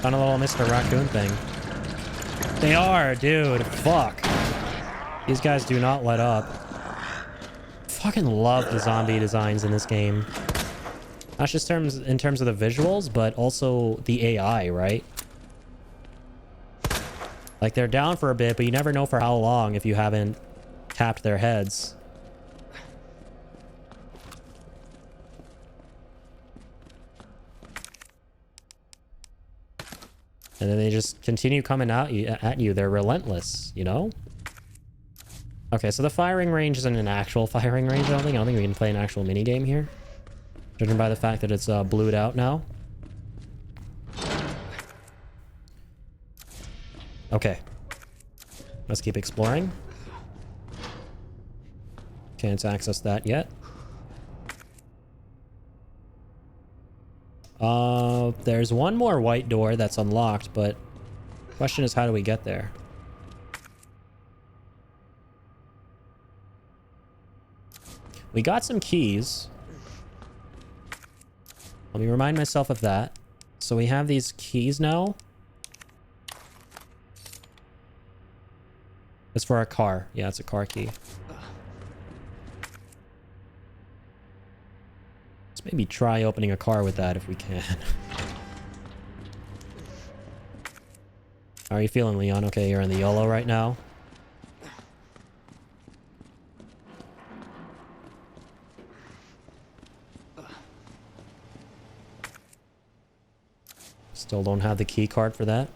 Found a little Mr. Raccoon thing. They are, dude. Fuck. These guys do not let up. Fucking love the zombie designs in this game. Not just in terms of the visuals, but also the AI, right? Like, they're down for a bit, but you never know for how long if you haven't tapped their heads. And then they just continue coming at you. They're relentless, you know? Okay, so the firing range isn't an actual firing range, I don't think. We can play an actual minigame here. Judging by the fact that it's blued out now. Okay. Let's keep exploring. Can't access that yet. There's one more white door that's unlocked, but question is, how do we get there? We got some keys. Let me remind myself of that. So we have these keys now. It's for a car. Yeah, it's a car key. Let's maybe try opening a car with that if we can. How are you feeling, Leon? Okay, you're in the YOLO right now. Still don't have the key card for that.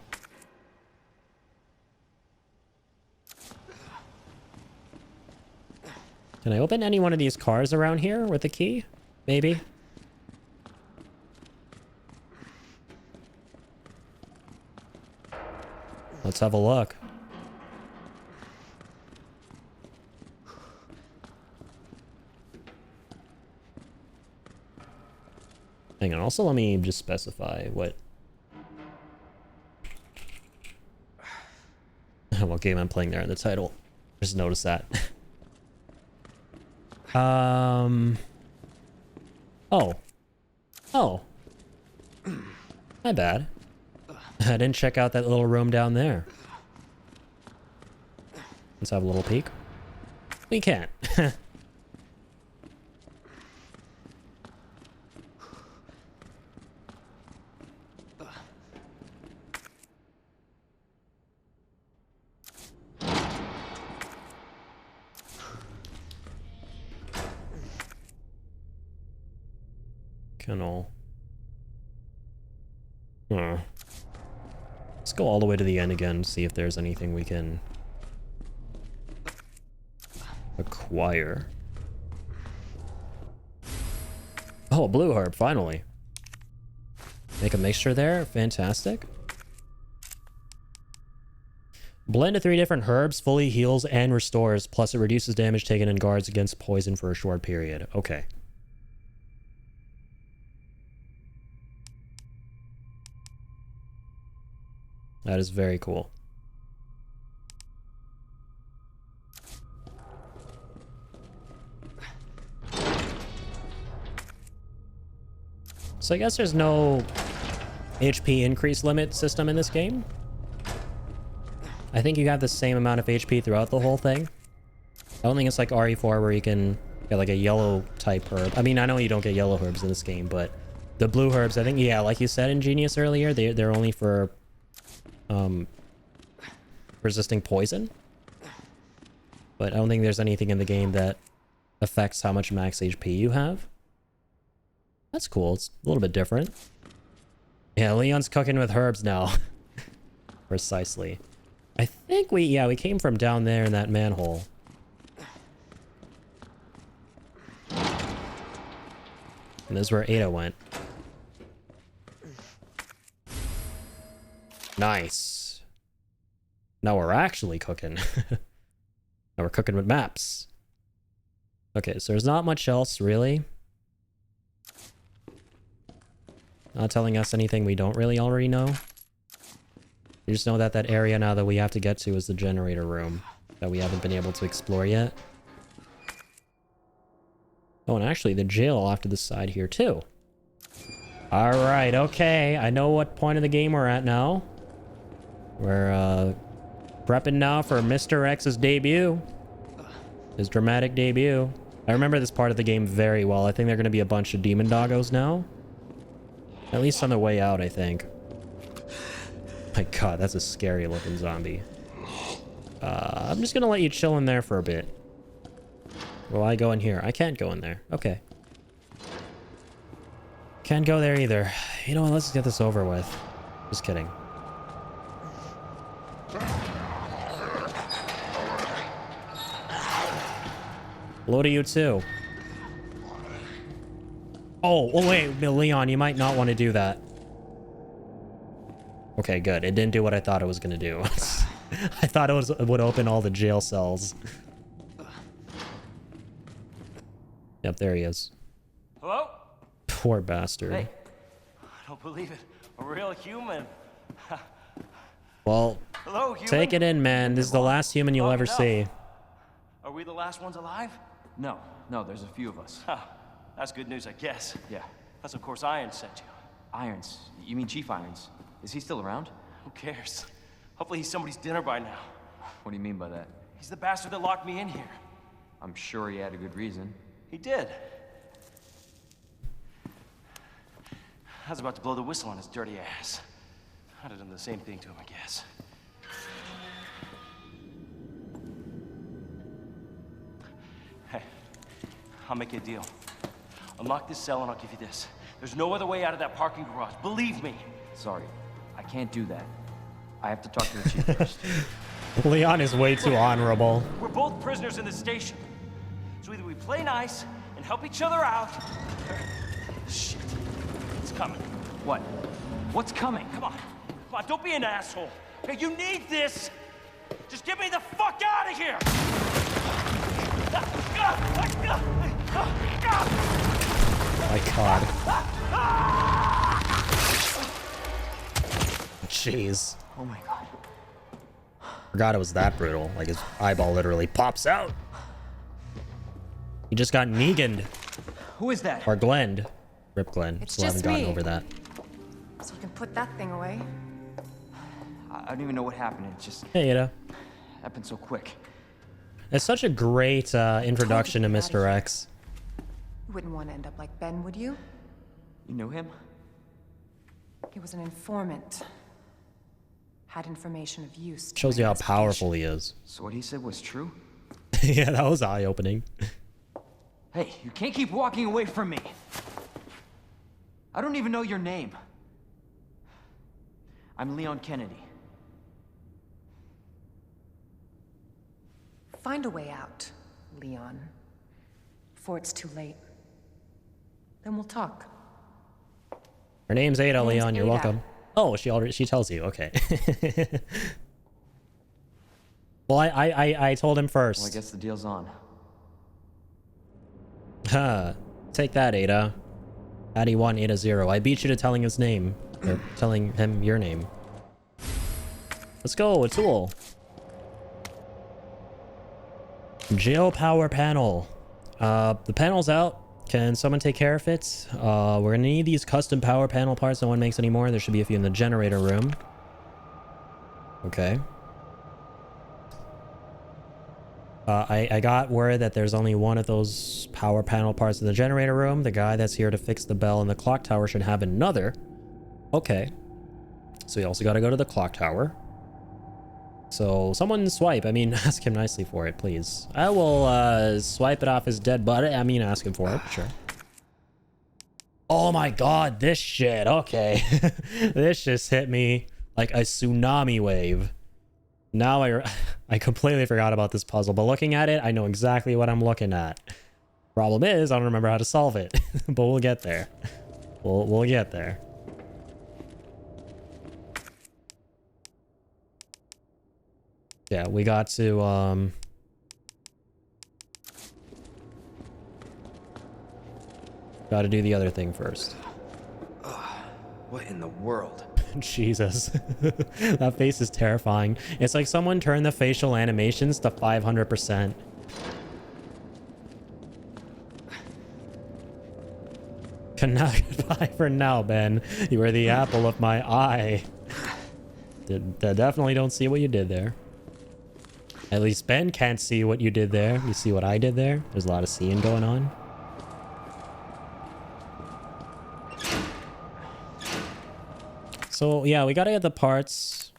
Can I open any one of these cars around here with the key? Maybe. Let's have a look. Hang on, also let me just specify what... what game I'm playing there in the title. Just noticed that. Oh. Oh. My bad. I didn't check out that little room down there. Let's have a little peek. We can't. Kennel. Let's go all the way to the end again, see if there's anything we can acquire. Oh, a blue herb, finally. Make a mixture there, fantastic. Blend of 3 different herbs, fully heals and restores, plus it reduces damage taken and guards against poison for a short period. Okay. That is very cool. So I guess there's no HP increase limit system in this game. I think you have the same amount of HP throughout the whole thing. I don't think it's like RE4 where you can get like a yellow type herb. I mean, I know you don't get yellow herbs in this game, but the blue herbs, I think, yeah, like you said, Ingenious earlier, they're only for resisting poison. But I don't think there's anything in the game that affects how much max HP you have. That's cool. It's a little bit different. Yeah, Leon's cooking with herbs now. Precisely. I think we came from down there in that manhole. And this is where Ada went. Nice. Now we're actually cooking. Now we're cooking with maps. Okay, so there's not much else, really. Not telling us anything we don't really already know. You just know that that area now that we have to get to is the generator room that we haven't been able to explore yet. Oh, and actually the jail off to the side here too. Alright, okay. I know what point of the game we're at now. We're prepping now for Mr. X's debut. His dramatic debut. I remember this part of the game very well. I think they're going to be a bunch of demon doggos now. At least on the way out, I think. My god, that's a scary looking zombie. I'm just going to let you chill in there for a bit. Will I go in here? I can't go in there. Okay. Can't go there either. You know what? Let's get this over with. Just kidding. Hello to you too. Oh, wait, Leon, you might not want to do that. Okay, good. It didn't do what I thought it was going to do. I thought it would open all the jail cells. Yep, there he is. Hello? Poor bastard. Hey, I don't believe it. A real human. Well, Hello, human. take it in, man. This is the last human you'll ever see. Are we the last ones alive? No, there's a few of us. Huh. That's good news, I guess. Yeah. That's of course Irons sent you. Irons? You mean Chief Irons? Is he still around? Who cares? Hopefully he's somebody's dinner by now. What do you mean by that? He's the bastard that locked me in here. I'm sure he had a good reason. He did. I was about to blow the whistle on his dirty ass. I'd have done the same thing to him, I guess. Hey, I'll make you a deal. Unlock this cell and I'll give you this. There's no other way out of that parking garage. Believe me. Sorry, I can't do that. I have to talk to the chief first. Leon is way too honorable. We're both prisoners in the station. So either we play nice and help each other out, or... Shit. It's coming. What? What's coming? Come on. Come on, don't be an asshole. Hey, you need this. Just get me the fuck out of here. My god. Jeez. Oh my god. Forgot it was that brutal. Like his eyeball literally pops out. He just got Negan'd. Who is that? Or Glenn'd. Rip Glenn. It's Still haven't just gotten me. over that. So you can put that thing away. I don't even know what happened. It just Hey, Ada. happened so quick. It's such a great introduction to Mr. X. You wouldn't want to end up like Ben, would you? You knew him? He was an informant. Had information of use. Shows you how during the investigation. powerful he is. So what he said was true? Yeah, that was eye-opening. Hey, you can't keep walking away from me. I don't even know your name. I'm Leon Kennedy. Find a way out, Leon. Before it's too late. Then we'll talk. Her name's Ada, Name's Leon. You're Ada. welcome. Oh, she tells you. Okay. Well, I told him first. Well, I guess the deal's on. Huh. Take that, Ada. Addy 1, Ada 0. I beat you to telling his name. Or telling him your name. Let's go, a tool. Jail power panel. The panel's out. Can someone take care of it? We're gonna need these custom power panel parts. No one makes any more. There should be a few in the generator room. Okay. I got word that there's only one of those power panel parts in the generator room. The guy that's here to fix the bell in the clock tower should have another. Okay. So we also got to go to the clock tower. So someone swipe. I mean, ask him nicely for it, please. I will swipe it off his dead body. I mean, ask him for it, sure. Oh my god, this shit. Okay. This just hit me like a tsunami wave. Now I completely forgot about this puzzle, but looking at it, I know exactly what I'm looking at. Problem is, I don't remember how to solve it, but we'll get there. We'll get there. Yeah, we got to got to do the other thing first. What in the world? Jesus. That face is terrifying. It's like someone turned the facial animations to 500%. Goodbye for now, Ben. You were the apple of my eye. Definitely don't see what you did there. At least Ben can't see what you did there. You see what I did there? There's a lot of seeing going on. So, yeah, we gotta get the parts.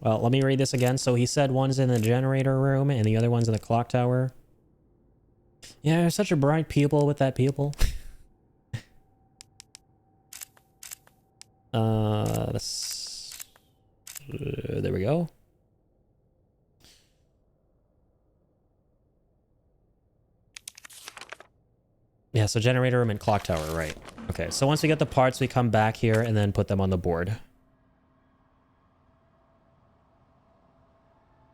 Well, let me read this again. So he said one's in the generator room and the other one's in the clock tower. Yeah, you're such a bright pupil with that pupil. There we go. Yeah, so generator room and clock tower, right. Okay, so once we get the parts, we come back here and then put them on the board.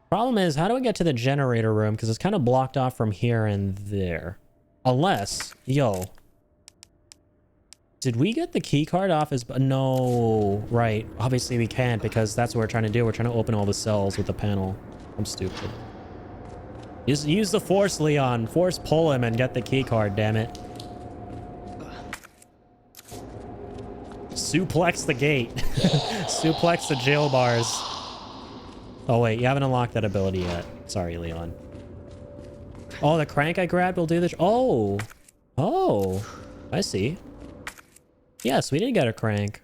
Problem is, how do I get to the generator room? Because it's kind of blocked off from here and there. Unless, yo. Did we get the key card off his... No, right. Obviously we can't because that's what we're trying to do. We're trying to open all the cells with the panel. I'm stupid. Use the force, Leon. Force pull him and get the key card, damn it. Suplex the gate. Suplex the jail bars. Oh, wait. You haven't unlocked that ability yet. Sorry, Leon. Oh, the crank I grabbed will do this. Oh. Oh. I see. Yes, we did get a crank.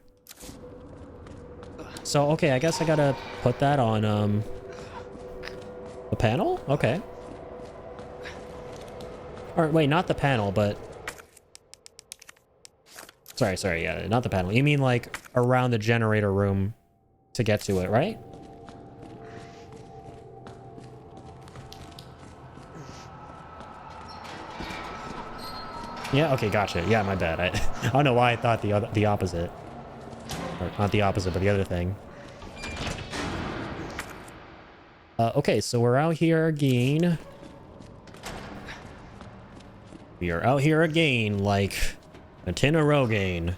So, okay. I guess I gotta put that on, the panel? Okay. Or, wait, not the panel, but... Sorry, yeah, not the panel. You mean, like, around the generator room to get to it, right? Yeah, okay, gotcha. Yeah, my bad. I don't know why I thought the opposite. Or, not the opposite, but the other thing. Okay, so we're out here again. We are out here again, like a tin of Rogaine.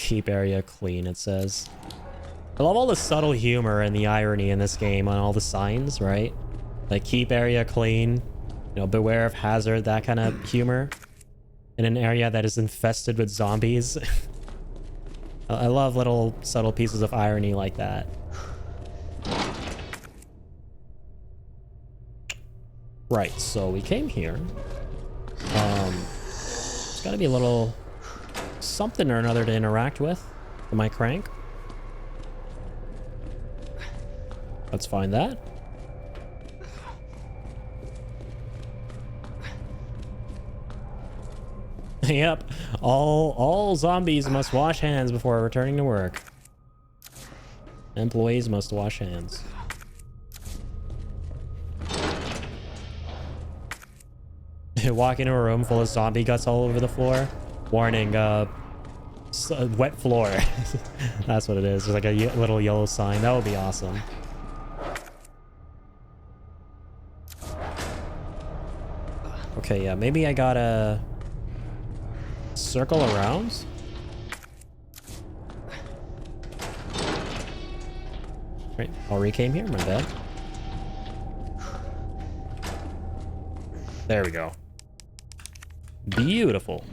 Keep area clean, it says. I love all the subtle humor and the irony in this game on all the signs, right? Like, keep area clean, you know, beware of hazard, that kind of humor. In an area that is infested with zombies. I love little subtle pieces of irony like that. Right, so we came here. There's gotta be a little something or another to interact with. My crank. Let's find that. Yep, all zombies must wash hands before returning to work. Employees must wash hands. Walk into a room full of zombie guts all over the floor. Warning, wet floor. That's what it is. There's like a little yellow sign. That would be awesome. Okay, yeah, maybe I gotta circle around. Right, RE came here, my bad. There we go. Beautiful.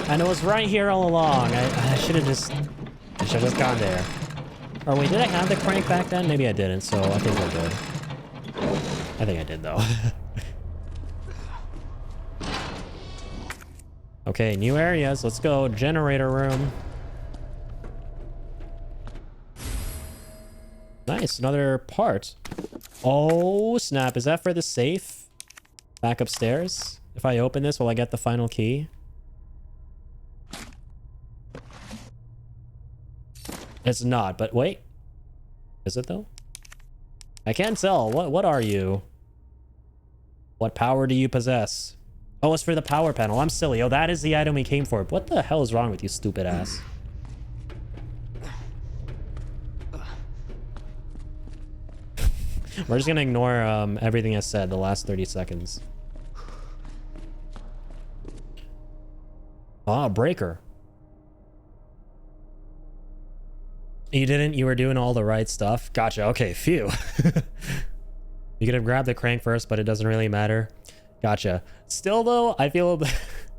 And it was right here all along. I should have just gone there. Or wait, did I have the crank back then? Maybe I didn't, so I think we're good. I think I did though. Okay, new areas. Let's go. Generator room. Nice, another part. Oh, snap. Is that for the safe? Back upstairs? If I open this, will I get the final key? It's not, but wait. Is it though? I can't tell. What are you? What power do you possess? Oh, it's for the power panel. I'm silly. Oh, that is the item we came for. What the hell is wrong with you, stupid ass? We're just gonna ignore everything I said the last 30 seconds. Ah, breaker. You didn't? You were doing all the right stuff? Gotcha. Okay, phew. You could have grabbed the crank first, but it doesn't really matter. Gotcha. Still, though, I feel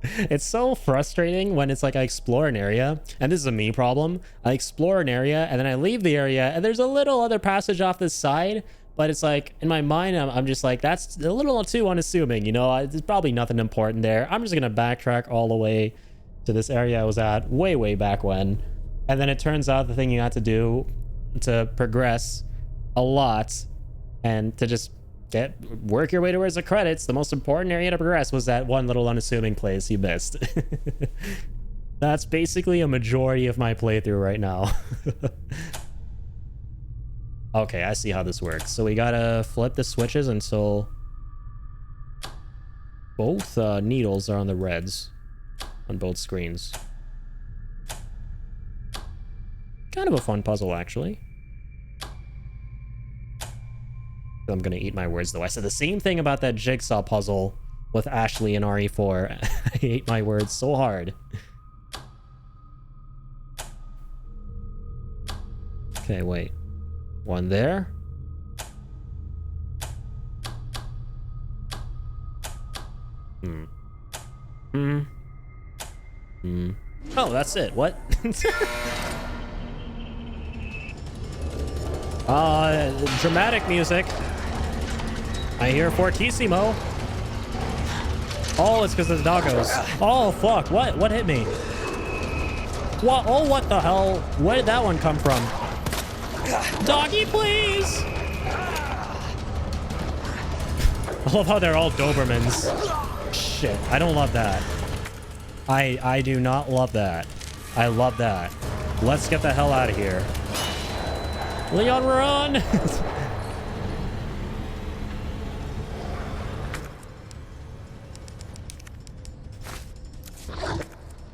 it's so frustrating when it's like I explore an area, and this is a me problem. I explore an area, and then I leave the area, and there's a little other passage off this side, but it's like, in my mind, I'm just like, that's a little too unassuming, you know? There's probably nothing important there. I'm just gonna backtrack all the way to this area I was at way back when. And then it turns out the thing you had to do to progress a lot and to just work your way towards the credits, the most important area to progress was that one little unassuming place you missed. That's basically a majority of my playthrough right now. Okay, I see how this works. So we gotta flip the switches until both needles are on the reds on both screens. Kind of a fun puzzle, actually. I'm gonna eat my words, though. I said the same thing about that jigsaw puzzle with Ashley in RE4. I ate my words so hard. Okay, wait. One there. Oh, that's it. What? Dramatic music. I hear fortissimo. Oh, it's because of the doggos. Oh, fuck. What hit me? What? Oh, what the hell? Where did that one come from? Doggy, please! I love how they're all Dobermans. Shit, I don't love that. I do not love that. I love that. Let's get the hell out of here. Leon, run!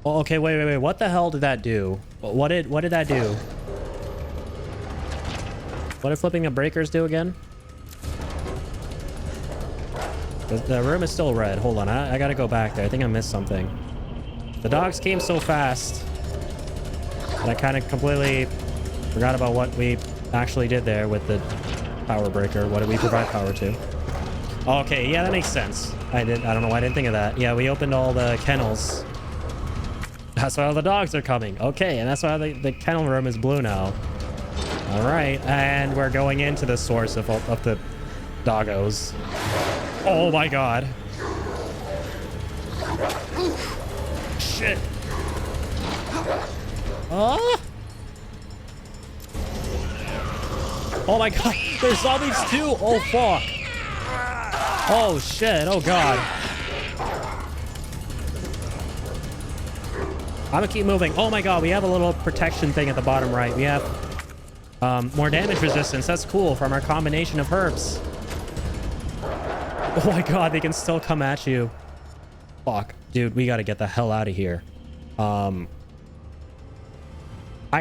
Oh, okay, wait. What the hell did that do? What did that do? What did flipping the breakers do again? The room is still red. Hold on, I gotta go back there. I think I missed something. The dogs came so fast. And I kind of completely forgot about what we actually did there with the power breaker. What did we provide power to? Okay, yeah, that makes sense. I don't know why I didn't think of that. Yeah, we opened all the kennels. That's why all the dogs are coming. Okay, and that's why the kennel room is blue now. All right, and we're going into the source of the doggos. Oh my god. Shit. Oh my god, there's zombies too. Oh fuck. Oh shit, oh god. I'm gonna keep moving. Oh my god, we have a little protection thing at the bottom right. We have more damage resistance. That's cool from our combination of herbs. Oh my god, they can still come at you. Fuck. Dude, we gotta get the hell out of here. I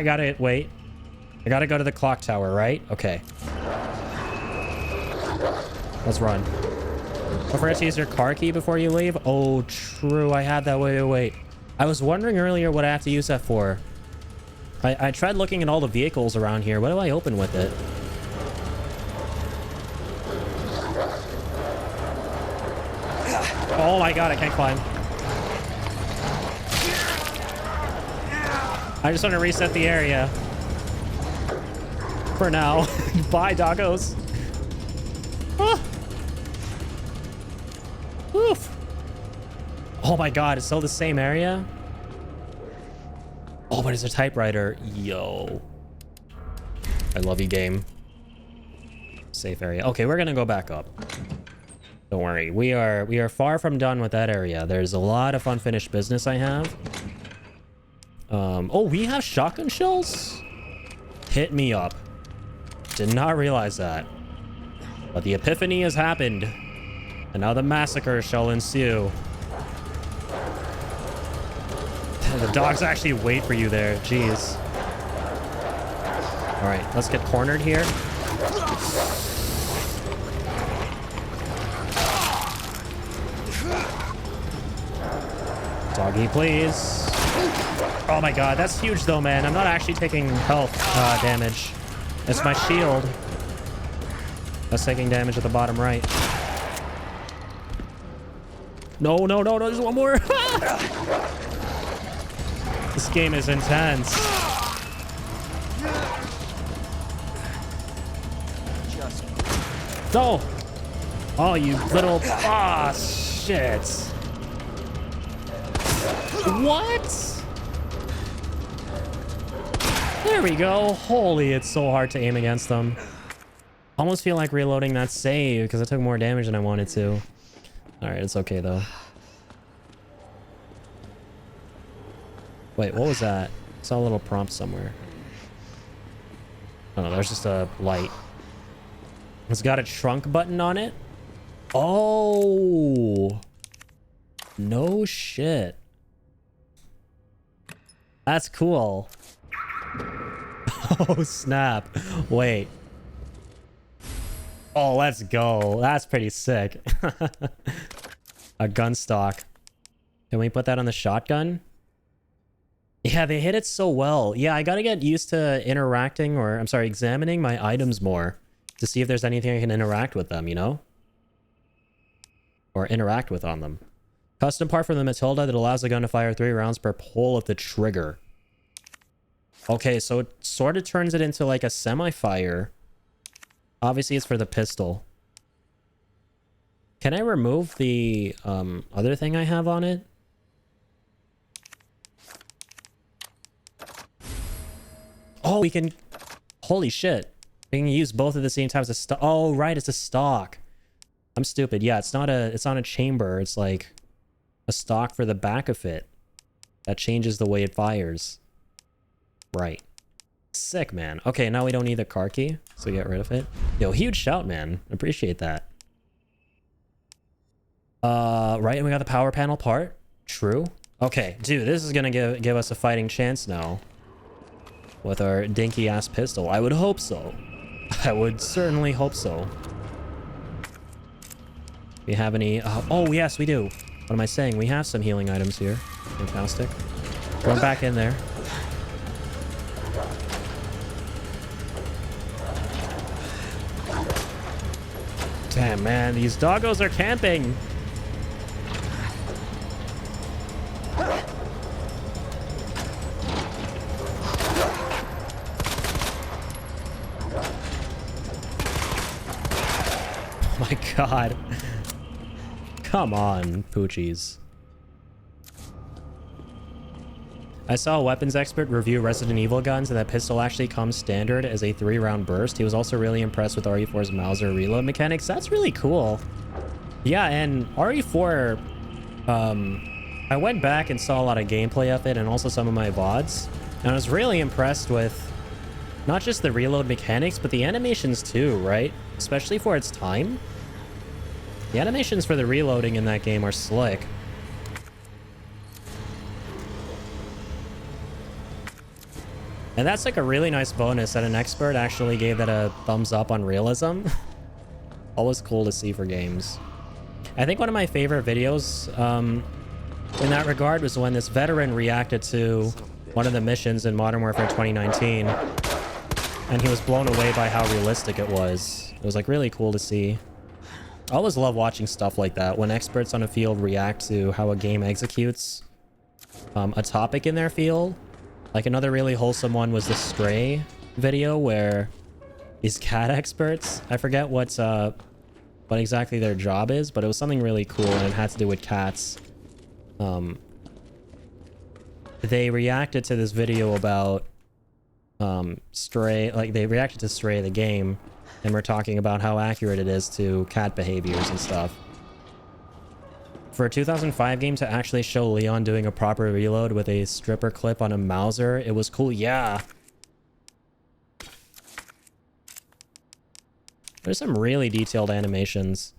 gotta wait. I gotta go to the clock tower, right? Okay. Let's run. Don't forget to use your car key before you leave. Oh, true. I had that. Wait. I was wondering earlier what I have to use that for. I tried looking at all the vehicles around here. What do I open with it? Oh my god, I can't climb. I just want to reset the area. For now. Bye, doggos. Ah. Oof. Oh my god, it's still the same area? Oh, but it's a typewriter. Yo. I love you, game. Safe area. Okay, we're gonna go back up. Don't worry. We are far from done with that area. There's a lot of unfinished business I have. Oh, we have shotgun shells? Hit me up. Did not realize that. But the epiphany has happened. And now the massacre shall ensue. The dogs actually wait for you there. Jeez. All right, let's get cornered here. Doggy, please. Oh my god, that's huge though, man. I'm not actually taking health damage. It's my shield that's taking damage at the bottom right. No, there's one more. This game is intense. No. Oh, you little... Ah, shit. What? There we go. Holy, it's so hard to aim against them. Almost feel like reloading that save because I took more damage than I wanted to. All right, it's okay though. Wait, what was that? I saw a little prompt somewhere. Oh no, there's just a light. It's got a trunk button on it. Oh, no shit. That's cool. Oh snap. Wait. Oh, let's go. That's pretty sick. A gun stock. Can we put that on the shotgun? Yeah, they hit it so well. Yeah, I gotta get used to interacting, or I'm sorry, examining my items more to see if there's anything I can interact with them, you know? Or interact with on them. Custom part from the Matilda that allows the gun to fire 3 rounds per pull of the trigger. Okay, so it sort of turns it into like a semi-fire. Obviously, it's for the pistol. Can I remove the other thing I have on it? Oh, we can... Holy shit. We can use both at the same time as a stock. Oh, right, it's a stock. I'm stupid. Yeah, it's not a chamber. It's like a stock for the back of it. That changes the way it fires. Right. Sick, man. Okay, now we don't need the car key, so get rid of it. Yo, huge shout, man. Appreciate that. Right, and we got the power panel part. True. Okay, dude, this is gonna give us a fighting chance now. With our dinky-ass pistol. I would hope so. I would certainly hope so. We have any... oh, yes, we do. What am I saying? We have some healing items here. Fantastic. Going back in there. Damn, man, these doggos are camping. Oh my god. Come on, Poochies. I saw a weapons expert review Resident Evil guns, and that pistol actually comes standard as a 3-round burst. He was also really impressed with RE4's Mauser reload mechanics. That's really cool. Yeah, and RE4, I went back and saw a lot of gameplay of it and also some of my VODs, and I was really impressed with not just the reload mechanics, but the animations too, right? Especially for its time. The animations for the reloading in that game are slick. And that's like a really nice bonus that an expert actually gave that a thumbs up on realism. Always cool to see for games. I think one of my favorite videos in that regard was when this veteran reacted to one of the missions in Modern Warfare 2019. And he was blown away by how realistic it was. It was like really cool to see. I always love watching stuff like that when experts on a field react to how a game executes a topic in their field. Like another really wholesome one was the Stray video where these cat experts, I forget what exactly their job is, but it was something really cool and it had to do with cats. They reacted to this video about Stray, like they reacted to Stray the game, and we're talking about how accurate it is to cat behaviors and stuff. For a 2005 game to actually show Leon doing a proper reload with a stripper clip on a Mauser, it was cool. Yeah. There's some really detailed animations.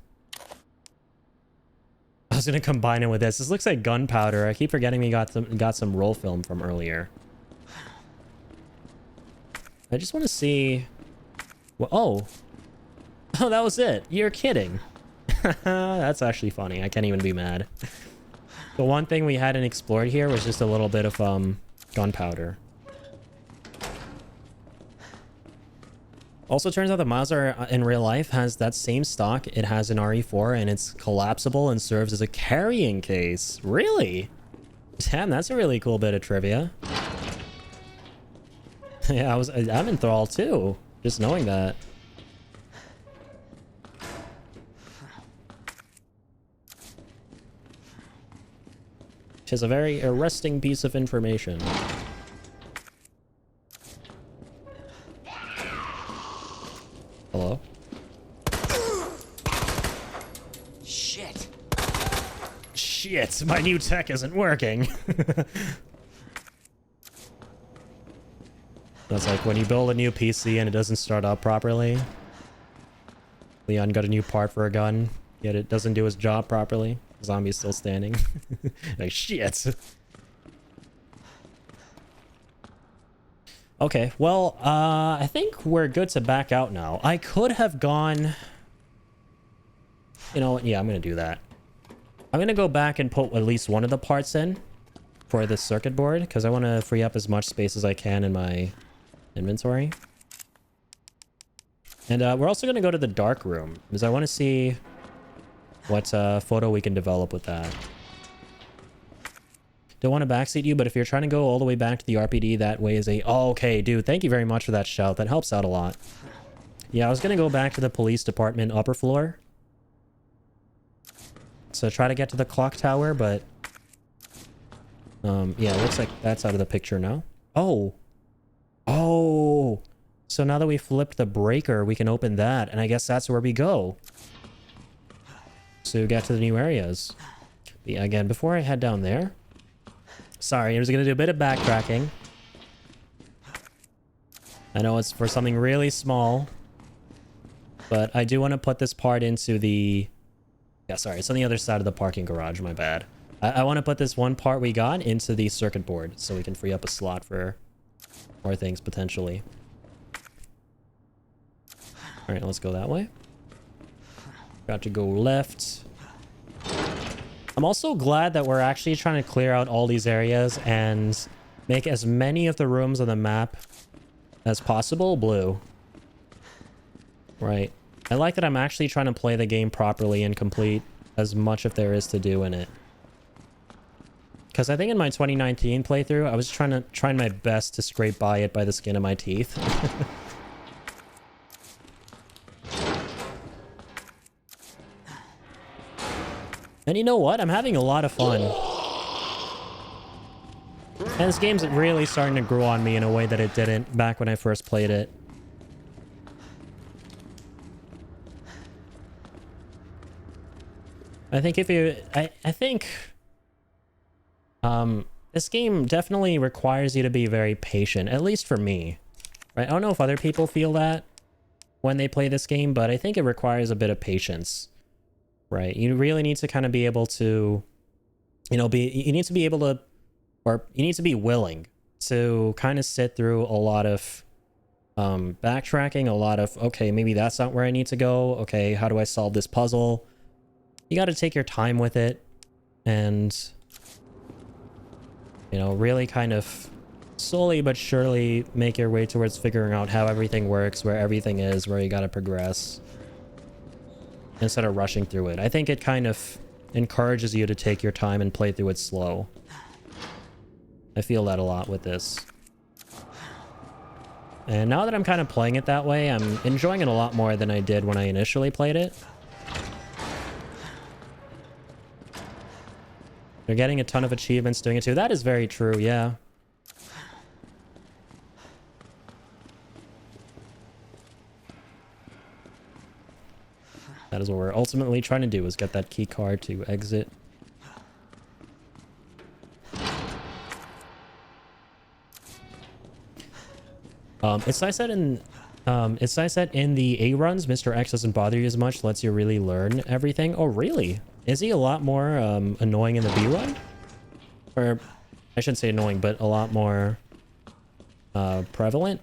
I was gonna combine it with this. This looks like gunpowder. I keep forgetting we got some roll film from earlier. I just want to see... Well, oh, that was it. You're kidding. That's actually funny. I can't even be mad. The one thing we hadn't explored here was just a little bit of gunpowder. Also, turns out the Mauser in real life has that same stock it has in RE4, and it's collapsible and serves as a carrying case. Really? Damn, that's a really cool bit of trivia. Yeah, I'm enthralled too, just knowing that. Which is a very arresting piece of information. Hello? Shit. Shit, my new tech isn't working. That's like when you build a new PC and it doesn't start up properly. Leon got a new part for a gun, yet it doesn't do his job properly. Zombie's still standing. Like, shit. Okay, well, I think we're good to back out now. I could have gone... You know what? Yeah, I'm going to do that. I'm going to go back and put at least one of the parts in for this circuit board, because I want to free up as much space as I can in my inventory. And we're also going to go to the dark room, because I want to see what photo we can develop with that. Don't want to backseat you, but if you're trying to go all the way back to the RPD, that way is a... Oh, okay, dude, thank you very much for that shout. That helps out a lot. Yeah, I was going to go back to the police department upper floor. So try to get to the clock tower, but... yeah, it looks like that's out of the picture now. Oh! Oh! So now that we flipped the breaker, we can open that, and I guess that's where we go. To get to the new areas. But yeah, again, before I head down there... Sorry, I was going to do a bit of backtracking. I know it's for something really small. But I do want to put this part into the... Yeah, sorry, it's on the other side of the parking garage, my bad. I want to put this one part we got into the circuit board so we can free up a slot for more things, potentially. Alright, let's go that way. Got to go left. I'm also glad that we're actually trying to clear out all these areas and make as many of the rooms on the map as possible blue. Right. I like that I'm actually trying to play the game properly and complete as much if there is to do in it. Because I think in my 2019 playthrough, I was trying my best to scrape by it by the skin of my teeth. And you know what? I'm having a lot of fun. And this game's really starting to grow on me in a way that it didn't back when I first played it. I think if you... I think... this game definitely requires you to be very patient, at least for me. Right? I don't know if other people feel that when they play this game, but I think it requires a bit of patience. Right? You really need to kind of be able to... You know, you need to be able to... Or you need to be willing to kind of sit through a lot of backtracking, a lot of, okay, maybe that's not where I need to go. Okay, how do I solve this puzzle? You got to take your time with it and, you know, really kind of slowly but surely make your way towards figuring out how everything works, where everything is, where you got to progress instead of rushing through it. I think it kind of encourages you to take your time and play through it slow. I feel that a lot with this. And now that I'm kind of playing it that way, I'm enjoying it a lot more than I did when I initially played it. You're getting a ton of achievements doing it too. That is very true, yeah. That is what we're ultimately trying to do, is get that key card to exit. It's nice that in the A runs, Mr. X doesn't bother you as much, lets you really learn everything. Oh, really? Is he a lot more annoying in the B run? Or I shouldn't say annoying, but a lot more prevalent?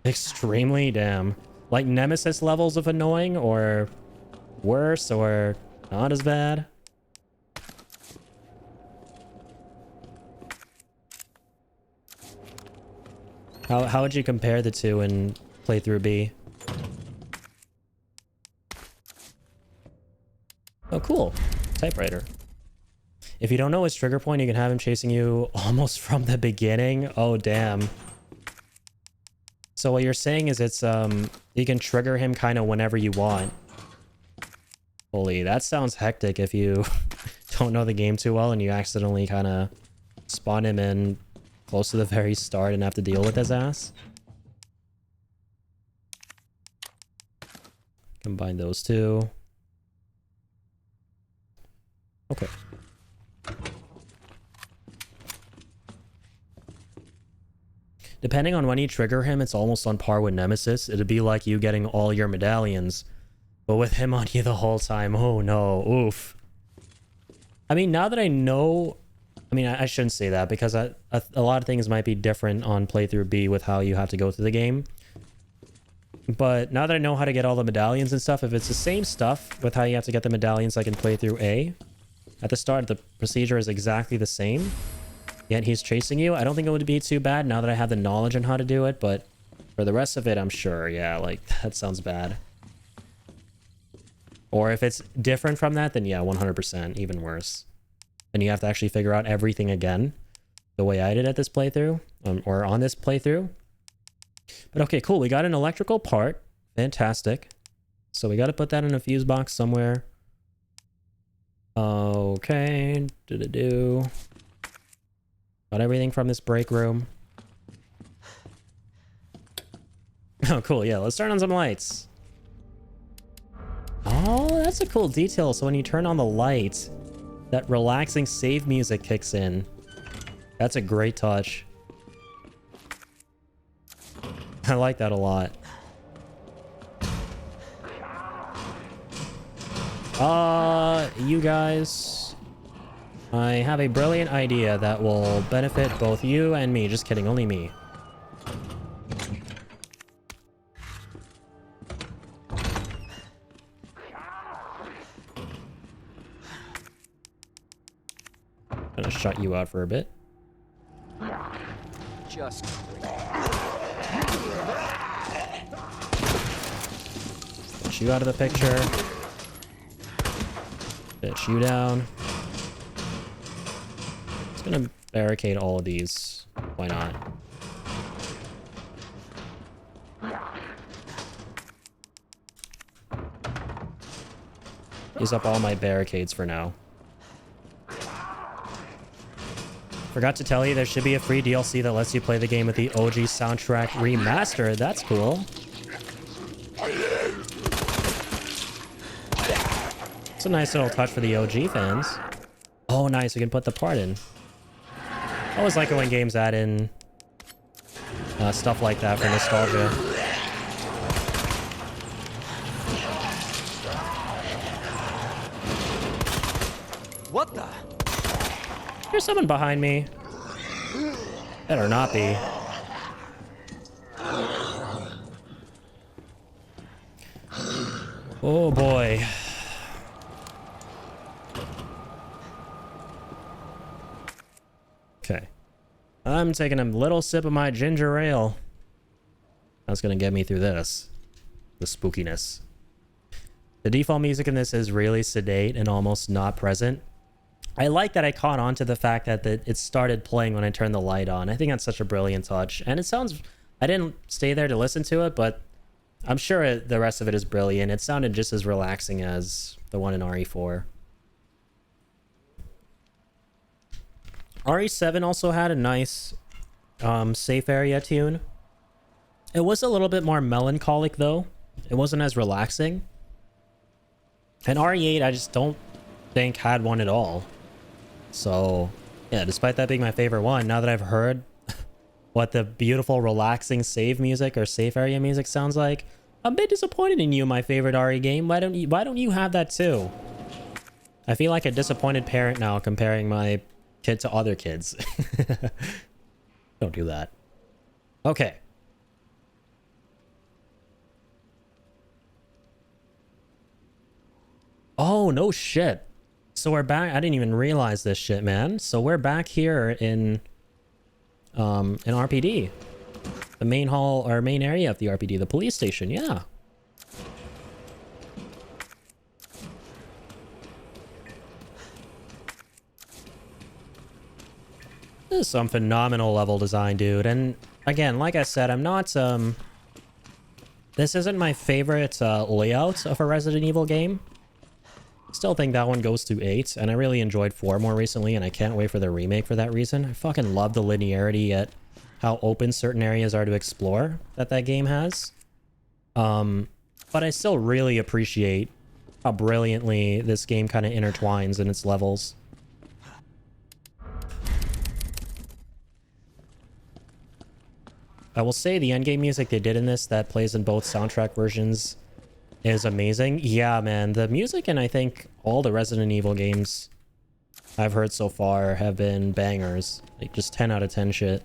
Extremely, damn. Like Nemesis levels of annoying, or worse, or not as bad? How would you compare the two in playthrough B? Oh, cool. Typewriter. If you don't know his trigger point, you can have him chasing you almost from the beginning. Oh, damn. So what you're saying is it's, you can trigger him kind of whenever you want. Holy, that sounds hectic if you don't know the game too well and you accidentally kind of spawn him in close to the very start and have to deal with his ass. Combine those two. Okay. Depending on when you trigger him, it's almost on par with Nemesis. It'd be like you getting all your medallions, but with him on you the whole time. Oh no, oof. I mean, now that I know... I mean, I shouldn't say that, because a lot of things might be different on playthrough B with how you have to go through the game. But now that I know how to get all the medallions and stuff, if it's the same stuff with how you have to get the medallions like in playthrough A, at the start, the procedure is exactly the same, yet he's chasing you, I don't think it would be too bad now that I have the knowledge on how to do it, but for the rest of it, I'm sure, yeah, like, that sounds bad. Or if it's different from that, then yeah, 100%, even worse. And you have to actually figure out everything again, the way I did at this playthrough, or on this playthrough. But okay, cool. We got an electrical part. Fantastic. So we got to put that in a fuse box somewhere. Okay. Got everything from this break room. Oh, cool. Yeah, let's turn on some lights. Oh, that's a cool detail. So when you turn on the lights, that relaxing save music kicks in. That's a great touch. I like that a lot. You guys, I have a brilliant idea that will benefit both you and me. Just kidding, only me. Gonna shut you out for a bit. Just... Get you out of the picture. Get you down. Just gonna barricade all of these. Why not? Use up all my barricades for now. Forgot to tell you, there should be a free DLC that lets you play the game with the OG soundtrack remastered. That's cool. It's a nice little touch for the OG fans. Oh, nice. We can put the part in. I always like it when games add in stuff like that for nostalgia. What the? There's someone behind me. Better not be. Oh boy. Okay. I'm taking a little sip of my ginger ale. That's gonna get me through this. The spookiness. The default music in this is really sedate and almost not present. I like that I caught on to the fact that it started playing when I turned the light on. I think that's such a brilliant touch. And it sounds... I didn't stay there to listen to it, but I'm sure the rest of it is brilliant. It sounded just as relaxing as the one in RE4. RE7 also had a nice safe area tune. It was a little bit more melancholic, though. It wasn't as relaxing. And RE8, I just don't think had one at all. So, yeah, despite that being my favorite one, now that I've heard what the beautiful, relaxing save music or safe area music sounds like, I'm a bit disappointed in you, my favorite RE game. Why don't you have that too? I feel like a disappointed parent now comparing my kid to other kids. Don't do that. Okay. Oh, no shit. So we're back. I didn't even realize this shit, man. So we're back here in RPD. The main hall, or main area of the RPD, the police station, yeah. This is some phenomenal level design, dude. And again, like I said, I'm not, this isn't my favorite layout of a Resident Evil game. Still think that one goes to 8, and I really enjoyed 4 more recently, and I can't wait for the remake for that reason. I fucking love the linearity at how open certain areas are to explore that game has. But I still really appreciate how brilliantly this game kind of intertwines in its levels. I will say the endgame music they did in this that plays in both soundtrack versions is amazing. Yeah, man, the music in I think all the Resident Evil games I've heard so far have been bangers. Like just 10 out of 10 shit.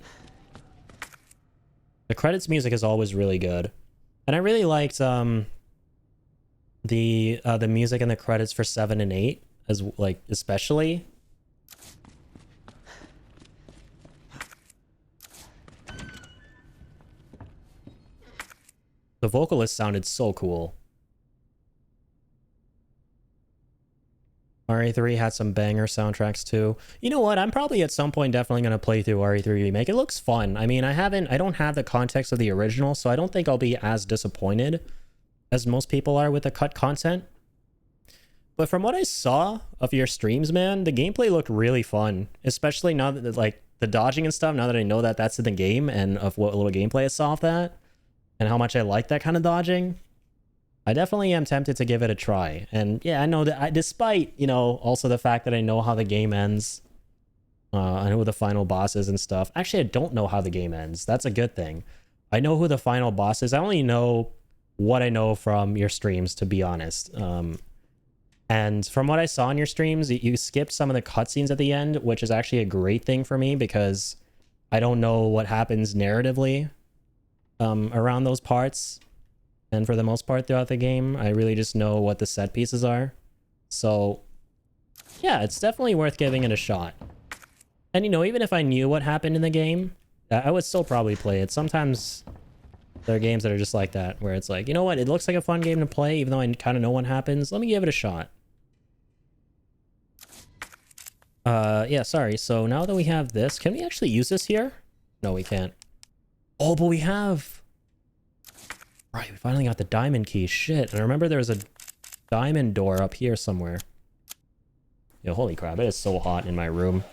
The credits music is always really good. And I really liked the music in the credits for 7 and 8 as like especially. The vocalist sounded so cool. RE3 had some banger soundtracks too. You know what? I'm probably at some point definitely going to play through RE3 Remake. It looks fun. I mean, I don't have the context of the original, so I don't think I'll be as disappointed as most people are with the cut content. But from what I saw of your streams, man, the gameplay looked really fun. Especially now that, like, the dodging and stuff, now that I know that that's in the game and of what little gameplay I saw of that, and how much I like that kind of dodging. I definitely am tempted to give it a try. And yeah, I know that despite, you know, also the fact that I know how the game ends, I know who the final boss is and stuff. Actually, I don't know how the game ends. That's a good thing. I know who the final boss is. I only know what I know from your streams, to be honest. And from what I saw in your streams, you skipped some of the cutscenes at the end, which is actually a great thing for me because I don't know what happens narratively around those parts. And for the most part throughout the game, I really just know what the set pieces are. So, yeah, it's definitely worth giving it a shot. And, you know, even if I knew what happened in the game, I would still probably play it. Sometimes There are games that are just like that, where it's like, you know what, it looks like a fun game to play, even though I kind of know what happens. Let me give it a shot. Yeah, sorry. So now that we have this, can we actually use this here? No, we can't. Oh, but we have... Right, we finally got the diamond key. Shit. And I remember there was a diamond door up here somewhere. Yo, holy crap. It is so hot in my room.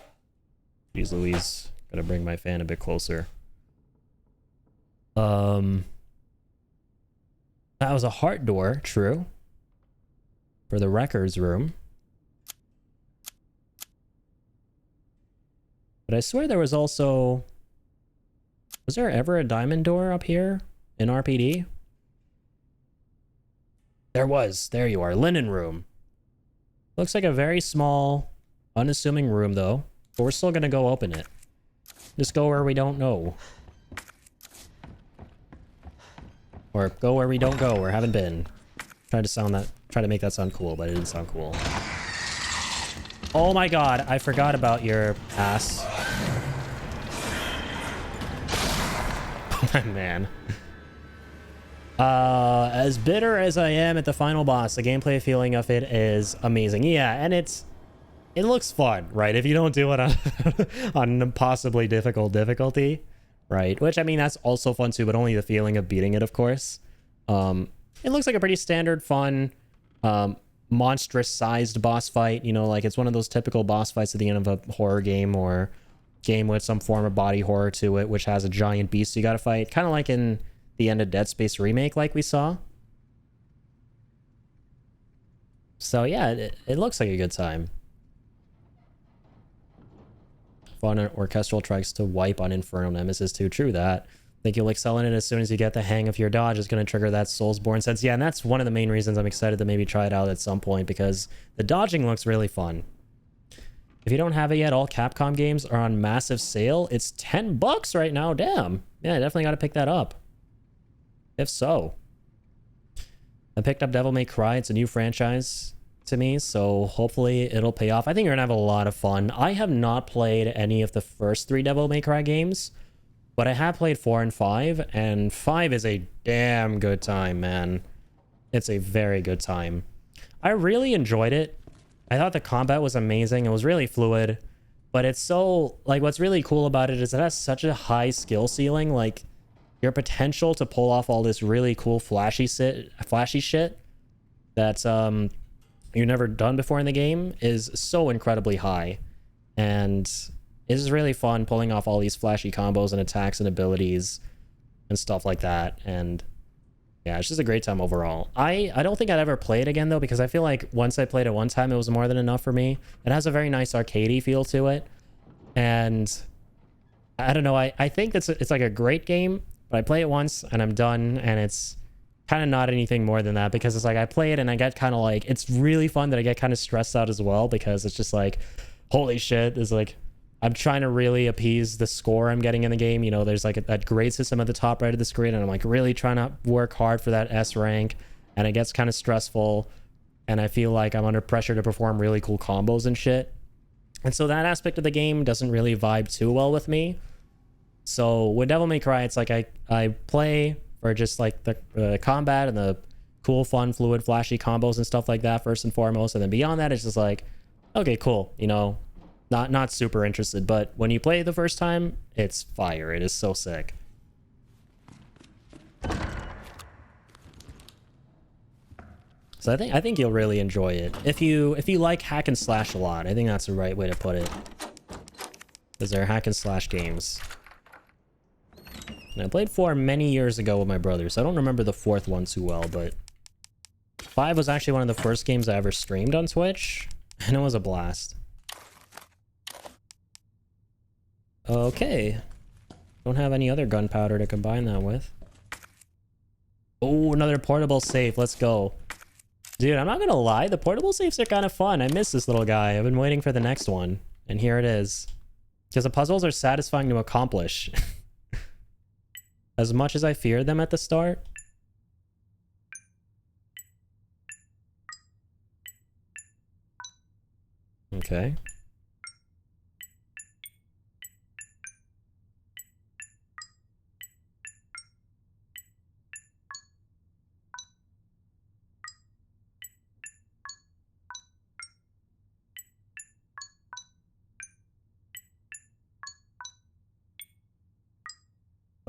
Jeez Louise. Gotta bring my fan a bit closer. That was a heart door, true. For the records room. But I swear there was also... Was there ever a diamond door up here in RPD? There was. There you are. Linen room. Looks like a very small, unassuming room, though. But we're still gonna go open it. Just go where we don't know. Or go where we don't go or haven't been. Try to make that sound cool, but it didn't sound cool. Oh my god, I forgot about your ass. Oh man. As bitter as I am at the final boss, the gameplay feeling of it is amazing. Yeah, and it looks fun, right? If you don't do it on, on possibly difficult difficulty, right? Which, I mean, that's also fun too, but only the feeling of beating it, of course. It looks like a pretty standard, fun, monstrous-sized boss fight. You know, like it's one of those typical boss fights at the end of a horror game or game with some form of body horror to it, which has a giant beast you gotta fight. Kind of like in the end of Dead Space Remake, like we saw. So yeah, it looks like a good time. Fun orchestral tracks to wipe on Infernal Nemesis too. True that. Think you'll excel in it as soon as you get the hang of your dodge. Is going to trigger that Soulsborne sense. Yeah, and that's one of the main reasons I'm excited to maybe try it out at some point, because the dodging looks really fun. If you don't have it yet, all Capcom games are on massive sale. It's $10 right now. Damn. Yeah, I definitely got to pick that up. If so. I picked up Devil May Cry. It's a new franchise to me, so hopefully it'll pay off. I think you're gonna have a lot of fun. I have not played any of the first 3 Devil May Cry games, but I have played 4 and 5, and 5 is a damn good time, man. It's a very good time. I really enjoyed it. I thought the combat was amazing. It was really fluid, but it's so, like, what's really cool about it is it has such a high skill ceiling. Like, your potential to pull off all this really cool flashy shit that's you've never done before in the game is so incredibly high. And it's just really fun pulling off all these flashy combos and attacks and abilities and stuff like that. And yeah, it's just a great time overall. I don't think I'd ever play it again though, because I feel like once I played it one time, it was more than enough for me. It has a very nice arcadey feel to it. And I don't know, I think it's like a great game, but I play it once and I'm done, and it's kind of not anything more than that, because it's like I play it and I get kind of like, it's really fun that I get kind of stressed out as well, because it's just like, holy shit, there's like, I'm trying to really appease the score I'm getting in the game. You know, there's like that grade system at the top right of the screen, and I'm like really trying to work hard for that S rank, and it gets kind of stressful, and I feel like I'm under pressure to perform really cool combos and shit. And so that aspect of the game doesn't really vibe too well with me. So with Devil May Cry, it's like I play for just like the combat and the cool, fun, fluid, flashy combos and stuff like that first and foremost, and then beyond that, it's just like, okay, cool, you know, not super interested. But when you play it the first time, it's fire. It is so sick. So I think you'll really enjoy it if you like hack and slash a lot. I think that's the right way to put it, because they're hack and slash games. And I played 4 many years ago with my brother, so I don't remember the 4th one too well, but 5 was actually one of the first games I ever streamed on Twitch, and it was a blast. Okay. Don't have any other gunpowder to combine that with. Oh, another portable safe. Let's go. Dude, I'm not gonna lie, the portable safes are kind of fun. I miss this little guy. I've been waiting for the next one, and here it is. Because the puzzles are satisfying to accomplish. As much as I feared them at the start. Okay.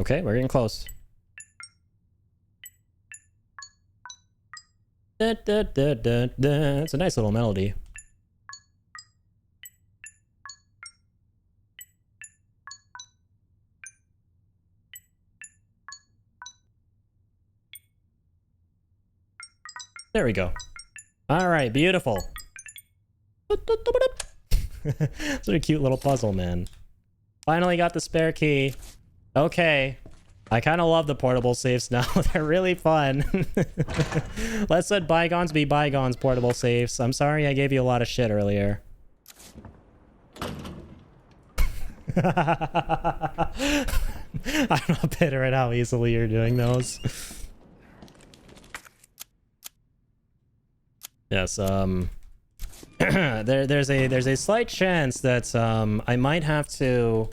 Okay, we're getting close. Da, da, da, da, da. It's a nice little melody. There we go. All right, beautiful. It's a cute little puzzle, man. Finally got the spare key. Okay. I kind of love the portable safes now. They're really fun. Let's let bygones be bygones, portable safes. I'm sorry I gave you a lot of shit earlier. I'm not bitter at how easily you're doing those. Yes, there's a slight chance that I might have to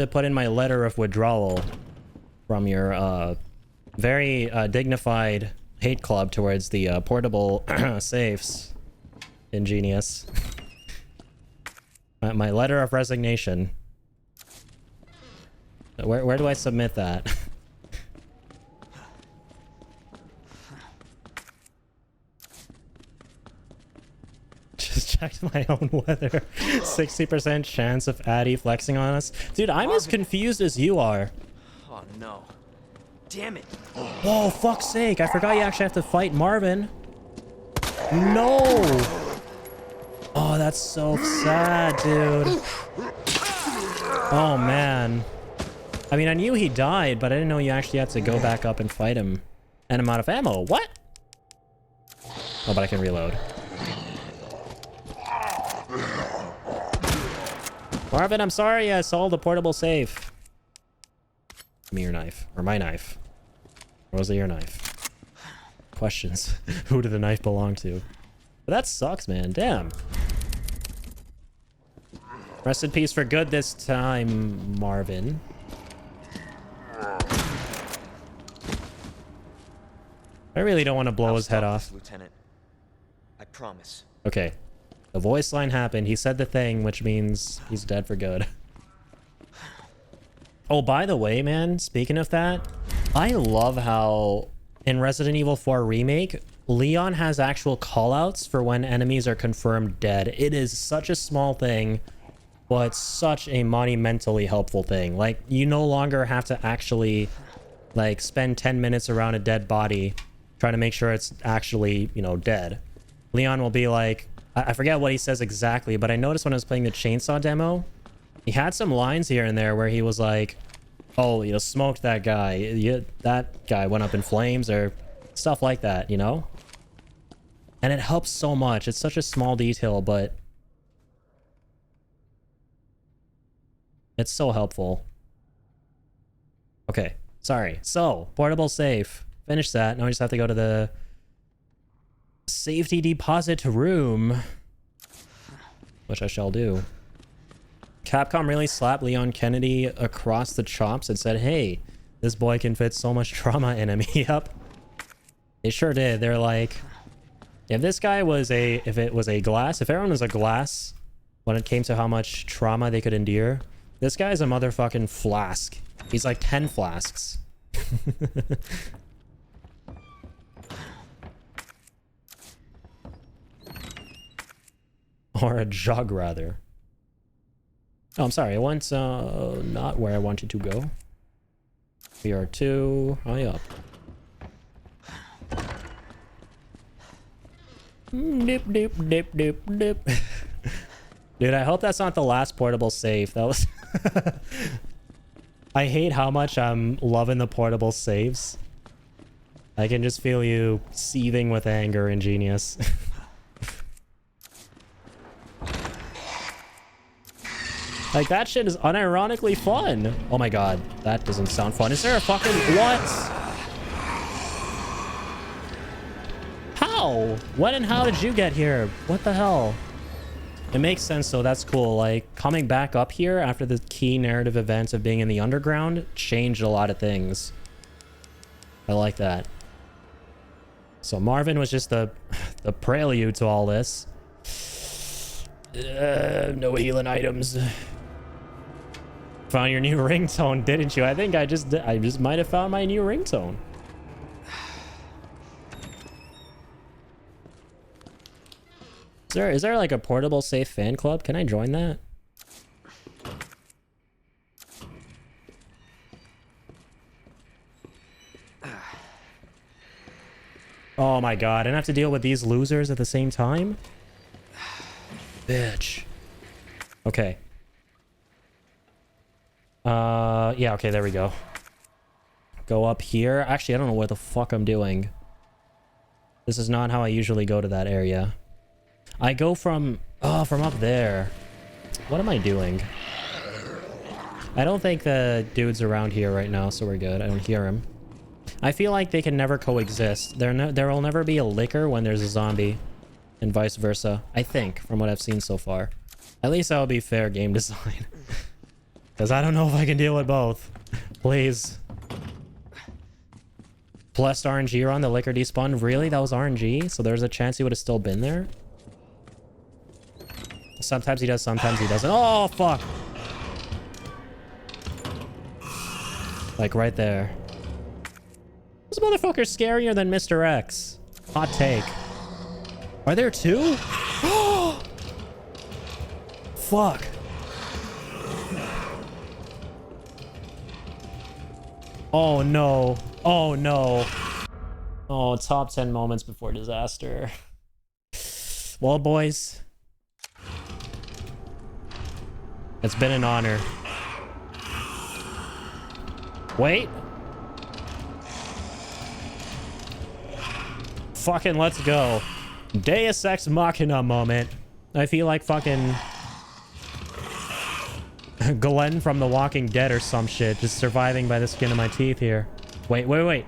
put in my letter of withdrawal from your very dignified hate club towards the portable safes. Ingenious. My letter of resignation. Where do I submit that? Just checked my own weather. 60% chance of Addy flexing on us. Dude, I'm as confused as you are. Oh no. Damn it. Whoa, fuck's sake. I forgot you actually have to fight Marvin. No. Oh, that's so sad, dude. Oh, man. I mean, I knew he died, but I didn't know you actually had to go back up and fight him. And I'm out of ammo. What? Oh, but I can reload. Marvin, I'm sorry I sold the portable safe. Give me your knife. Or my knife. Or was it your knife? Questions. Who did the knife belong to? But that sucks, man. Damn. Rest in peace for good this time, Marvin. I really don't want to blow his head off. Lieutenant. I promise. Okay. The voice line happened. He said the thing, which means he's dead for good. Oh, by the way, man, speaking of that, I love how in Resident Evil 4 Remake, Leon has actual callouts for when enemies are confirmed dead. It is such a small thing, but such a monumentally helpful thing. Like, you no longer have to actually, like, spend 10 minutes around a dead body trying to make sure it's actually, you know, dead. Leon will be like, I forget what he says exactly, but I noticed when I was playing the chainsaw demo, he had some lines here and there where he was like, oh, you know, smoked that guy. That guy went up in flames or stuff like that, you know? And it helps so much. It's such a small detail, but it's so helpful. Okay, sorry. So, portable safe. Finish that. Now we just have to go to the safety deposit room, which I shall do. Capcom really slapped Leon Kennedy across the chops and said, hey, this boy can fit so much trauma in him. Yep. They sure did. They're like, if this guy was if everyone was a glass when it came to how much trauma they could endure, this guy's a motherfucking flask. He's like 10 flasks. Or a jug, rather. Oh, I'm sorry. I went not where I wanted to go. We are too high up. Dip, dip, dip, dip, dip. Dude, I hope that's not the last portable safe. That was... I hate how much I'm loving the portable saves. I can just feel you seething with anger, Ingenious. Like, that shit is unironically fun. Oh my god, that doesn't sound fun. Is there a fucking... What? How? When and how did you get here? What the hell? It makes sense, though. That's cool. Like, coming back up here after the key narrative events of being in the underground changed a lot of things. I like that. So Marvin was just the prelude to all this. No healing items. Found your new ringtone, didn't you? I think I just might have found my new ringtone. Is there like a portable safe fan club? Can I join that? Oh my god, I don't have to deal with these losers at the same time? Bitch. Okay. Yeah, okay, there we go. Go up here. Actually, I don't know what the fuck I'm doing. This is not how I usually go to that area. I go from up there. What am I doing? I don't think the dude's around here right now, so we're good. I don't hear him. I feel like they can never coexist. There will never be a licker when there's a zombie, and vice versa. I think, from what I've seen so far. At least that would be fair game design. Because I don't know if I can deal with both. Please. Plus RNG on the licker despawned. Really? That was RNG? So there's a chance he would have still been there? Sometimes he does, sometimes he doesn't. Oh, fuck! Like right there. This motherfucker's scarier than Mr. X. Hot take. Are there two? Fuck. Oh no. Oh no. Oh, top 10 moments before disaster. Well, boys. It's been an honor. Wait. Fucking let's go. Deus Ex Machina moment. I feel like fucking Glenn from The Walking Dead or some shit. Just surviving by the skin of my teeth here. Wait, wait, wait.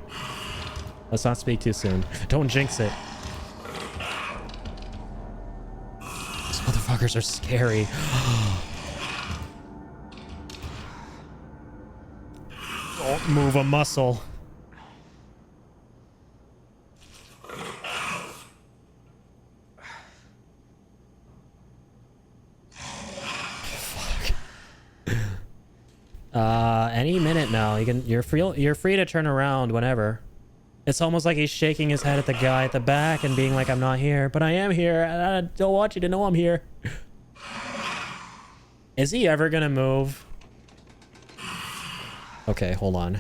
Let's not speak too soon. Don't jinx it. These motherfuckers are scary. Don't move a muscle. Any minute now. You're free to turn around whenever. It's almost like he's shaking his head at the guy at the back and being like, I'm not here, but I am here, and I don't want you to know I'm here. Is he ever gonna move? Okay, hold on.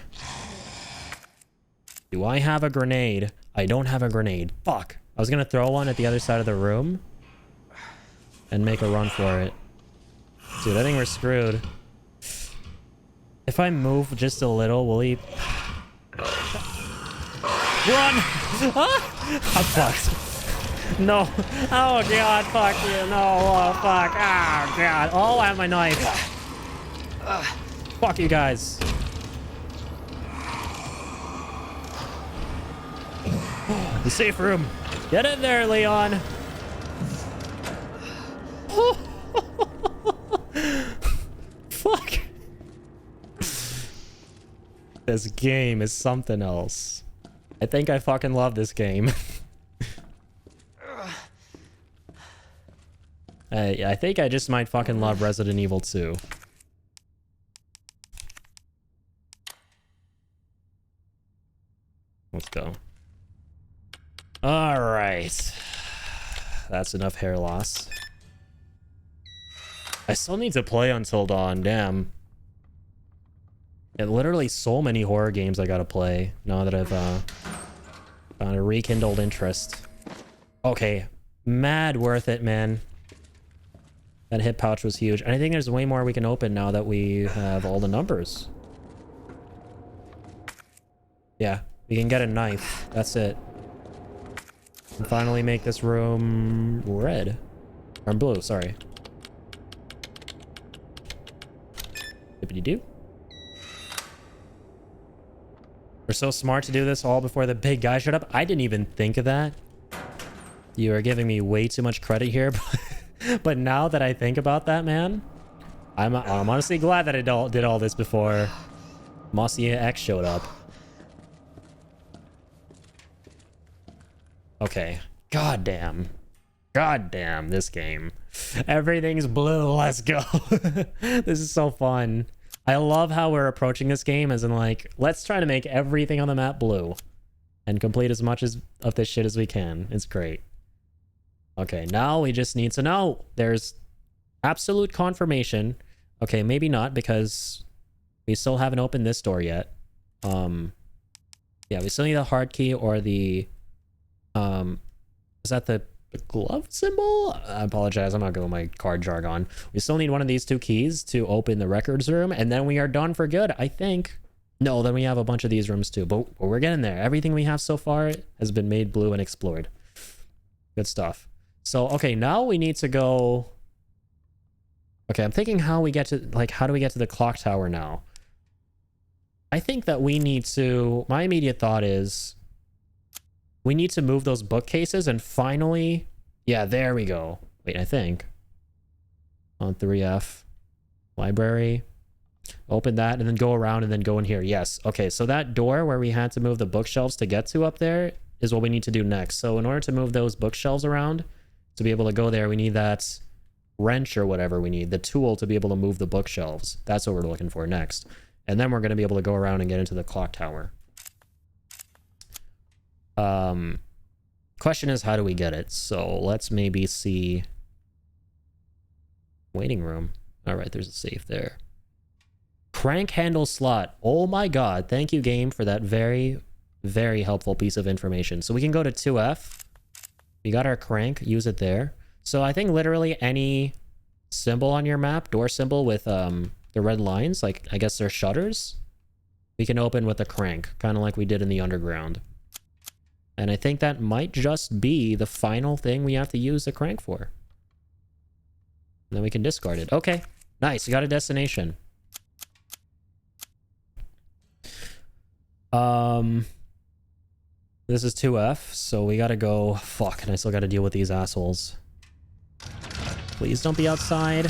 Do I have a grenade? I don't have a grenade. Fuck. I was gonna throw one at the other side of the room and make a run for it. Dude, I think we're screwed. If I move just a little, will he... Run! I'm fucked. No. Oh, God. Fuck you. No. Oh, fuck. Oh, God. Oh, I have my knife. Fuck you guys. The safe room. Get in there, Leon. Fuck. This game is something else. I think I fucking love this game. I think I just might fucking love Resident Evil 2. Let's go. All right. That's enough hair loss. I still need to play Until Dawn, damn. And literally so many horror games I gotta play now that I've found a rekindled interest. Okay, mad worth it, man. That hip pouch was huge. And I think there's way more we can open now that we have all the numbers. Yeah, we can get a knife. That's it. And finally make this room red. Or blue, sorry. Dippity-doo. We're so smart to do this all before the big guy showed up. I didn't even think of that. You are giving me way too much credit here. But now that I think about that, man, I'm honestly glad that I did all this before Mossy X showed up. Okay. Goddamn. Goddamn, this game. Everything's blue. Let's go. This is so fun. I love how we're approaching this game as in like, let's try to make everything on the map blue and complete as much of this shit as we can. It's great. Okay, now we just need to know. There's absolute confirmation. Okay, maybe not because we still haven't opened this door yet. Yeah, we still need the hard key or the is that the glove symbol? I apologize, I'm not going with my card jargon. We still need one of these two keys to open the records room, and then we are done for good, I think. No, then we have a bunch of these rooms too, but we're getting there. Everything we have so far has been made blue and explored. Good stuff. So, okay, now we need to go... Okay, I'm thinking how we get to, like, how do we get to the clock tower now? I think that we need to... My immediate thought is... We need to move those bookcases and finally... Yeah, there we go. Wait, I think. On 3F. Library. Open that and then go around and then go in here. Yes. Okay, so that door where we had to move the bookshelves to get to up there is what we need to do next. So in order to move those bookshelves around, to be able to go there, we need that wrench or whatever we need. The tool to be able to move the bookshelves. That's what we're looking for next. And then we're going to be able to go around and get into the clock tower. Question is, how do we get it? So let's maybe see... Waiting room. All right, there's a safe there. Crank handle slot. Oh my god. Thank you, game, for that very, very helpful piece of information. So we can go to 2F. We got our crank. Use it there. So I think literally any symbol on your map, door symbol with the red lines, like I guess they're shutters, we can open with a crank, kind of like we did in the underground. And I think that might just be the final thing we have to use the crank for. And then we can discard it. Okay, nice. We got a destination. This is 2F, so we gotta go... Fuck, and I still gotta deal with these assholes. Please don't be outside.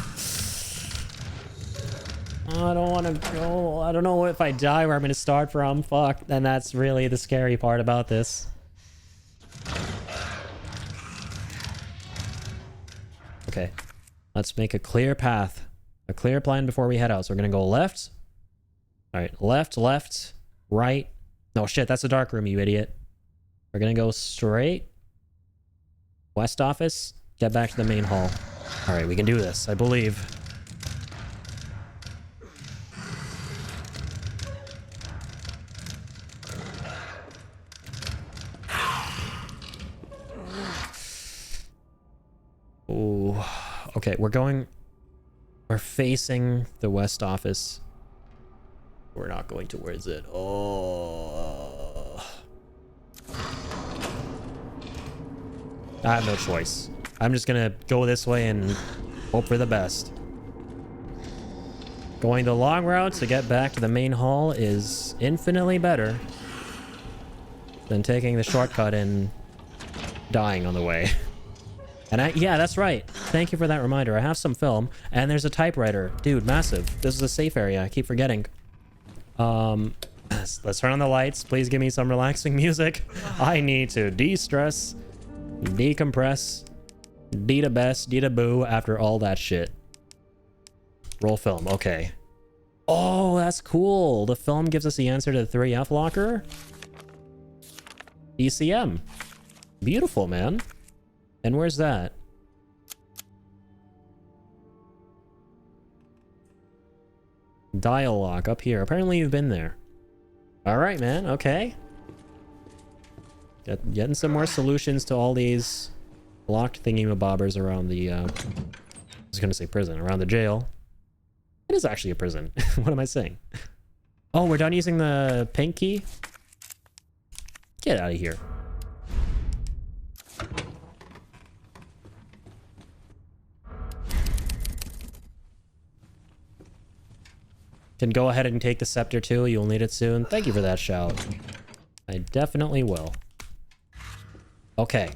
I don't want to go. I don't know if I die where I'm gonna start from. Fuck, and that's really the scary part about this. Okay, let's make a clear path. A clear plan before we head out. So we're gonna go left. Alright, left, left, right. No, shit, that's the dark room, you idiot. We're gonna go straight. West office. Get back to the main hall. Alright, we can do this, I believe. Ooh. Okay, we're facing the west office. We're not going towards it. Oh. I have no choice. I'm just gonna go this way and hope for the best. Going the long route to get back to the main hall is infinitely better than taking the shortcut and dying on the way. And yeah, that's right. Thank you for that reminder. I have some film, and there's a typewriter. Dude, massive. This is a safe area. I keep forgetting. Let's turn on the lights. Please give me some relaxing music. I need to de-stress, decompress, D-to-best, D-to-boo after all that shit. Roll film. Okay. Oh, that's cool. The film gives us the answer to the 3F locker. ECM. Beautiful, man. And where's that? Dial lock up here. Apparently you've been there. All right, man. Okay. Getting some more solutions to all these locked thingy-mabobbers around the, I was gonna say prison, around the jail. It is actually a prison. What am I saying? Oh, we're done using the pink key? Get out of here. Can go ahead and take the scepter too. You'll need it soon. Thank you for that shout. I definitely will. Okay.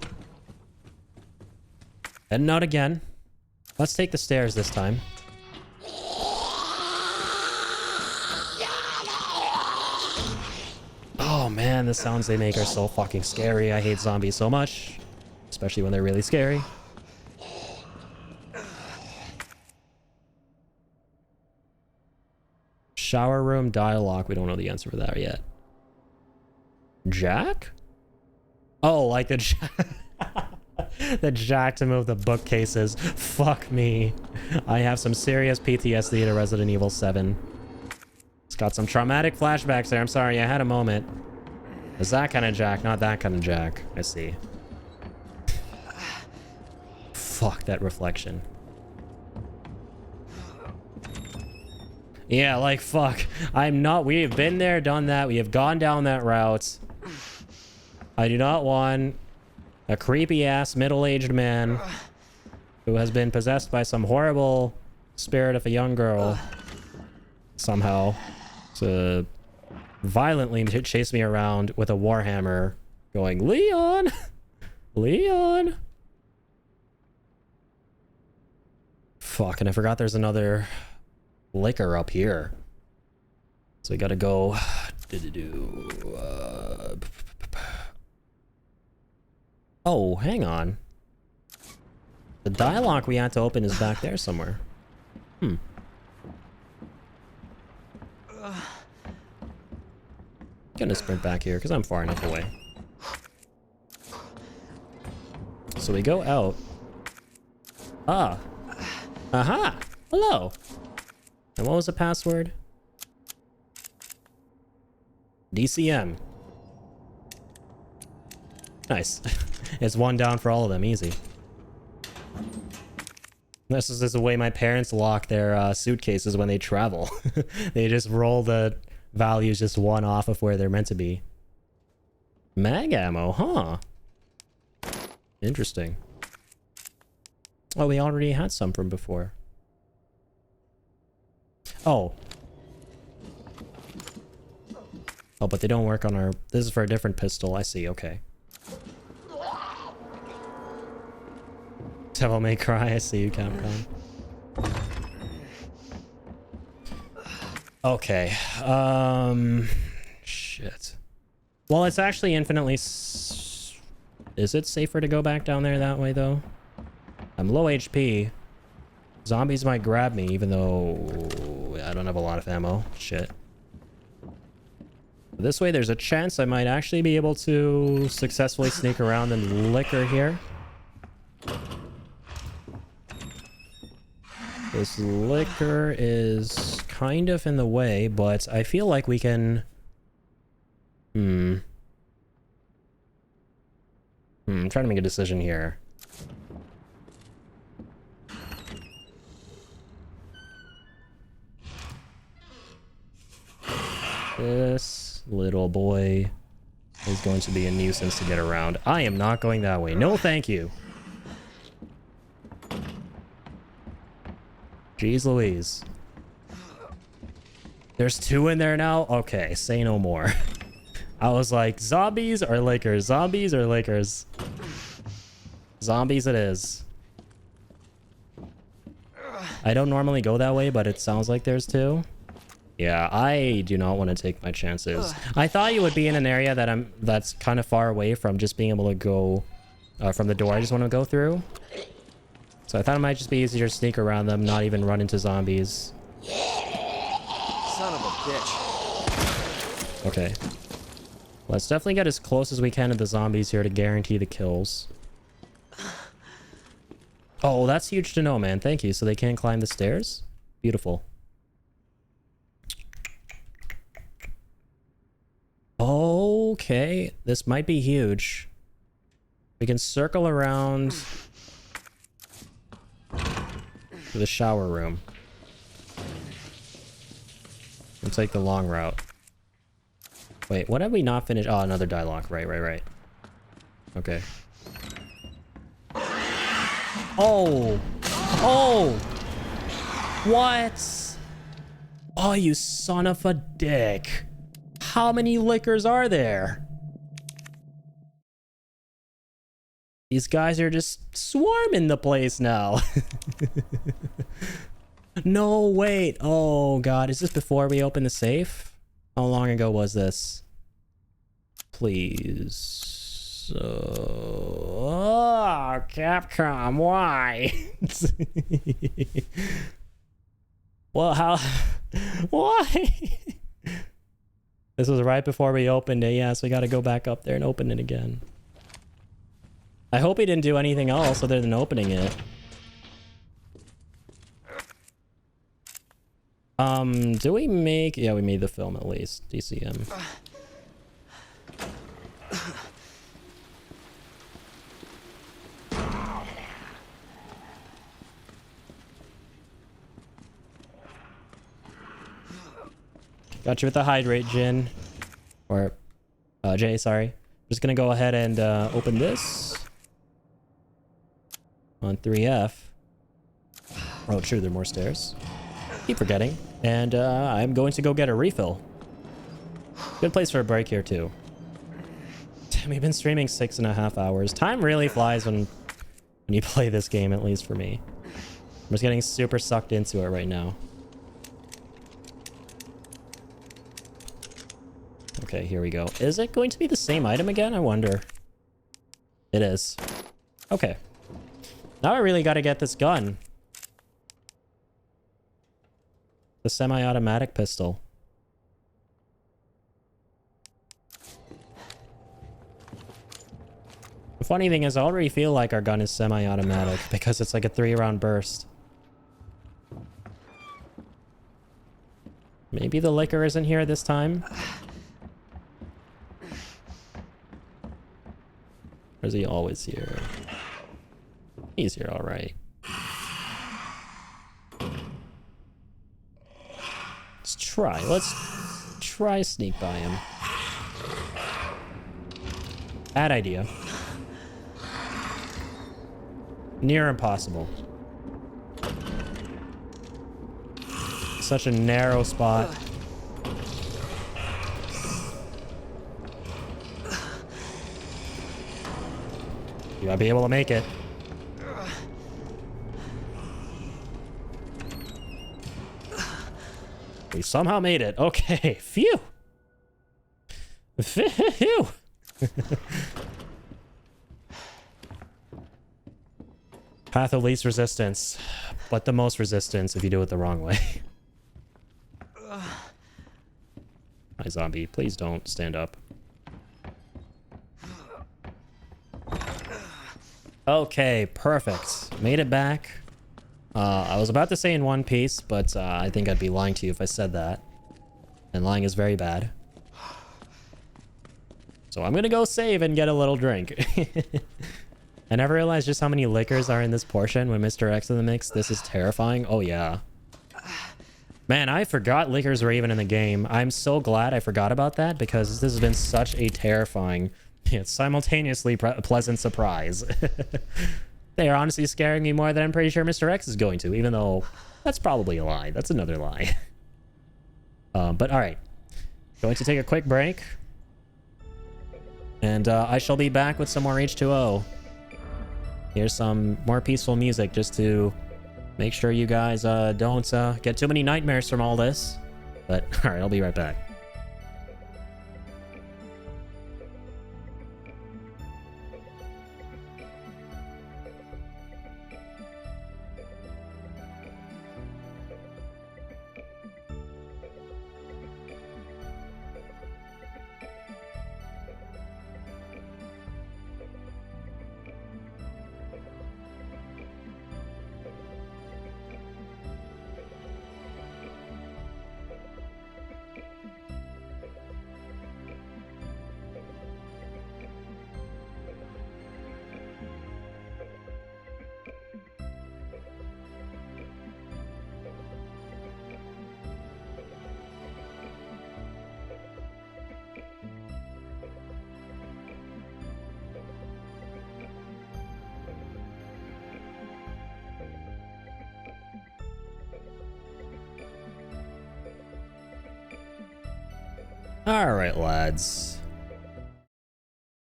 Heading out again. Let's take the stairs this time. Oh man, the sounds they make are so fucking scary. I hate zombies so much. Especially when they're really scary. Shower room dialogue. We don't know the answer for that yet. Jack? Oh, like the the jack to move the bookcases. Fuck me. I have some serious PTSD to Resident Evil 7. It's got some traumatic flashbacks there. I'm sorry, I had a moment. It's that kind of jack, not that kind of jack. I see. Fuck that reflection. Yeah, like, fuck. I'm not... We have been there, done that. We have gone down that route. I do not want a creepy-ass middle-aged man who has been possessed by some horrible spirit of a young girl somehow to violently chase me around with a warhammer going, Leon! Leon! Fuck, and I forgot there's another liquor up here. So we gotta go... Oh, hang on. The dialogue we had to open is back there somewhere. Gonna sprint back here because I'm far enough away. So we go out. Ah. Aha! Hello! And what was the password? DCM. Nice. It's one down for all of them. Easy. This is the way my parents lock their suitcases when they travel. They just roll the values just one off of where they're meant to be. Mag ammo, huh? Interesting. Oh, we already had some from before. Oh. Oh, but they don't work on our... This is for a different pistol. I see, okay. Devil May Cry, I see you, Capcom. Okay. Shit. Well, it's actually infinitely... Is it safer to go back down there that way, though? I'm low HP. Zombies might grab me, even though I don't have a lot of ammo. Shit. This way, there's a chance I might actually be able to successfully sneak around and liquor here. This liquor is kind of in the way, but I feel like we can... I'm trying to make a decision here. This little boy is going to be a nuisance to get around. I am not going that way. No, thank you. Jeez Louise. There's two in there now? Okay, say no more. I was like, zombies or Lakers? Zombies or Lakers? Zombies it is. I don't normally go that way, but it sounds like there's two. Yeah, I do not want to take my chances. I thought you would be in an area that's kind of far away from just being able to go from the door I just want to go through. So I thought it might just be easier to sneak around them, not even run into zombies. Son of a bitch. Okay. Let's definitely get as close as we can to the zombies here to guarantee the kills. Oh, that's huge to know, man. Thank you. So they can't climb the stairs? Beautiful. Okay. This might be huge. We can circle around to the shower room. We'll take the long route. Wait, what have we not finished? Oh, another dialogue. Right. Okay. Oh! Oh! What? Oh, you son of a dick. How many liquors are there? These guys are just swarming the place now. No, wait. Oh, God. Is this before we open the safe? How long ago was this? Please. Oh, Capcom, why? Well, how? Why? This was right before we opened it. Yeah, so we got to go back up there and open it again. I hope he didn't do anything else other than opening it. Do we make... Yeah, we made the film at least. DCM. Got you with the hydrate, Jin. Or, Jay, sorry. Just gonna go ahead and, open this. On 3F. Oh, true, there are more stairs. Keep forgetting. And, I'm going to go get a refill. Good place for a break here, too. Damn, we've been streaming 6.5 hours. Time really flies when you play this game, at least for me. I'm just getting super sucked into it right now. Okay, here we go. Is it going to be the same item again? I wonder. It is. Okay. Now I really got to get this gun. The semi-automatic pistol. The funny thing is, I already feel like our gun is semi-automatic because it's like a 3-round burst. Maybe the liquor isn't here this time. Or is he always here? He's here, all right. Let's try sneak by him. Bad idea. Near impossible. Such a narrow spot. You gotta be able to make it. We somehow made it. Okay. Phew. Phew. Path of least resistance, but the most resistance if you do it the wrong way. Hi, zombie. Please don't stand up. Okay, perfect. Made it back. I was about to say in one piece, but I think I'd be lying to you if I said that. And lying is very bad. So I'm gonna go save and get a little drink. I never realized just how many liquors are in this portion when Mr. X in the mix. This is terrifying. Oh, yeah. Man, I forgot liquors were even in the game. I'm so glad I forgot about that because this has been such a terrifying, simultaneously pleasant surprise. They are honestly scaring me more than I'm pretty sure Mr. X is going to, even though that's probably a lie. That's another lie. But all right. Going to take a quick break. And I shall be back with some more H2O. Here's some more peaceful music just to make sure you guys don't get too many nightmares from all this. But all right, I'll be right back. Alright, lads.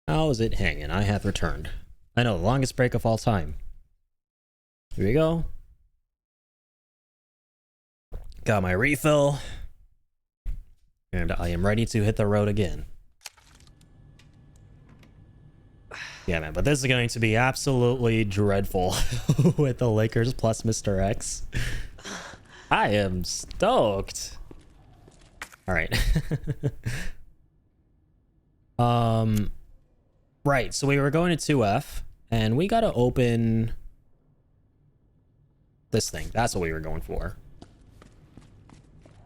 How's it hanging? I have returned. I know, the longest break of all time. Here we go. Got my refill. And I am ready to hit the road again. Yeah, man, but this is going to be absolutely dreadful with the Lakers plus Mr. X. I am stoked. All right. Right. So we were going to 2F, and we got to open this thing. That's what we were going for.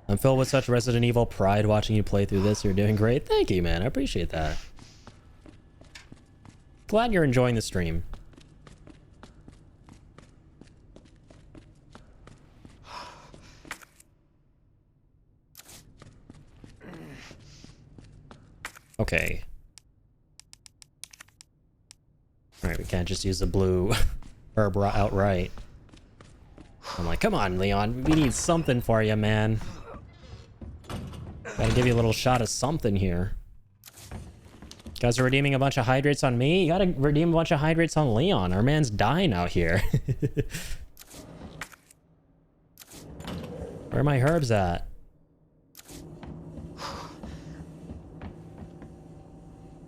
I'm filled with such Resident Evil pride watching you play through this. You're doing great. Thank you, man. I appreciate that. Glad you're enjoying the stream. Okay. Alright, we can't just use the blue herb outright. I'm like, come on, Leon. We need something for you, man. Gotta give you a little shot of something here. You guys are redeeming a bunch of hydrates on me? You gotta redeem a bunch of hydrates on Leon. Our man's dying out here. Where are my herbs at?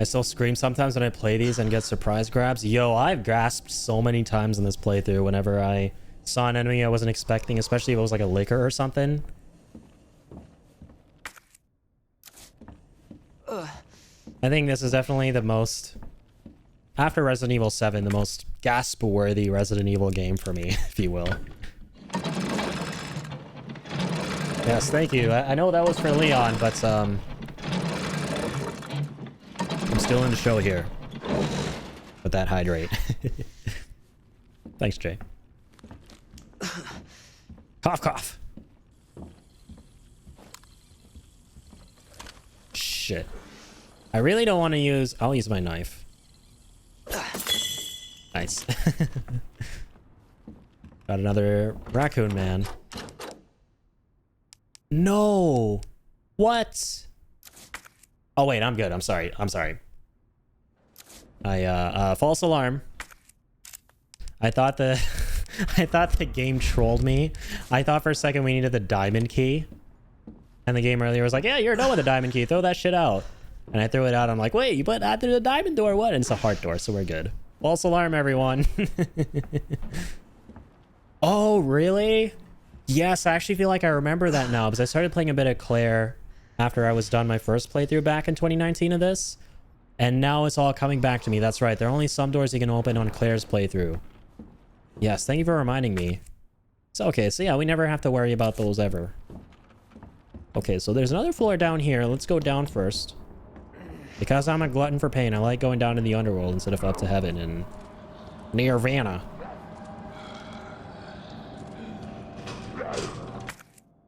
I still scream sometimes when I play these and get surprise grabs. Yo, I've grasped so many times in this playthrough whenever I saw an enemy I wasn't expecting, especially if it was like a liquor or something. I think this is definitely the most, after Resident Evil 7, the most gasp-worthy Resident Evil game for me, if you will. Yes, thank you. I know that was for Leon, but I'm still in the show here with that hydrate. Thanks, Jay. Cough, cough. Shit. I really don't want to use... I'll use my knife. Nice. Got another raccoon man. No! What? Oh, wait, I'm good. I'm sorry. I'm sorry. False alarm. I thought the... I thought the game trolled me. I thought for a second we needed the diamond key. And the game earlier was like, yeah, you're done with the diamond key. Throw that shit out. And I threw it out. I'm like, wait, you put that through the diamond door? What? And it's a heart door, so we're good. False alarm, everyone. Oh, really? Yes, I actually feel like I remember that now because I started playing a bit of Claire after I was done my first playthrough back in 2019 of this. And now it's all coming back to me. That's right. There are only some doors you can open on Claire's playthrough. Yes, thank you for reminding me. It's okay. So yeah, we never have to worry about those ever. Okay, so there's another floor down here. Let's go down first. Because I'm a glutton for pain, I like going down to the underworld instead of up to heaven and Nirvana.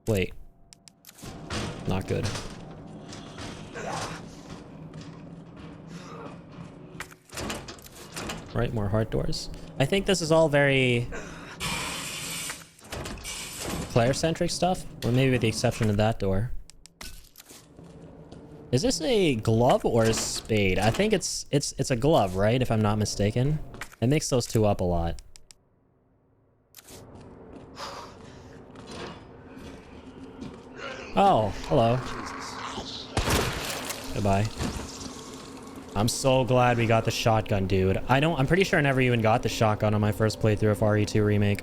Wait. Not good. Right, more heart doors. I think this is all very Claire-centric stuff, or maybe with the exception of that door. Is this a glove or a spade? I think it's a glove, right? If I'm not mistaken. It makes those two up a lot. Oh, hello. Goodbye. I'm so glad we got the shotgun, dude. I'm pretty sure I never even got the shotgun on my first playthrough of RE2 Remake.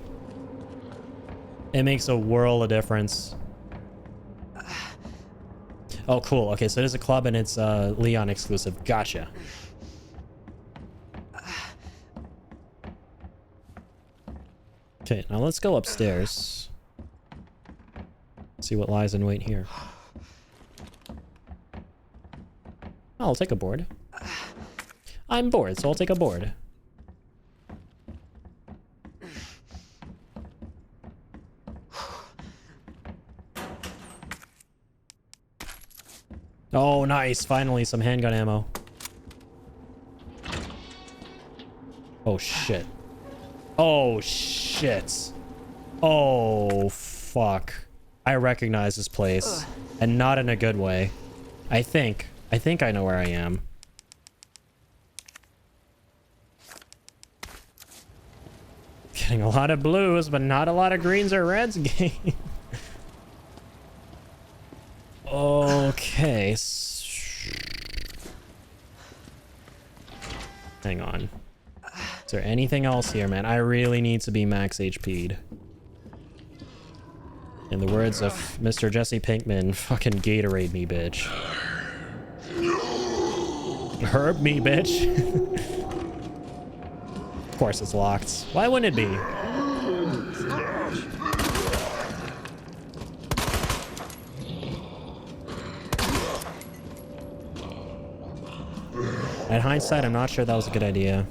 It makes a world of difference. Oh, cool. Okay, so there's a club and it's Leon exclusive. Gotcha. Okay, now let's go upstairs. See what lies in wait here. Oh, I'll take a board. I'm bored, so I'll take a board. Oh, nice. Finally, some handgun ammo. Oh, shit. Oh, shit. Oh, fuck. I recognize this place. And not in a good way. I think I know where I am. Getting a lot of blues, but not a lot of greens or reds game. Okay. Hang on. Is there anything else here, man? I really need to be max HP'd. In the words of Mr. Jesse Pinkman, fucking Gatorade me, bitch. Herb me, bitch. Of course it's locked. Why wouldn't it be? In hindsight, I'm not sure that was a good idea.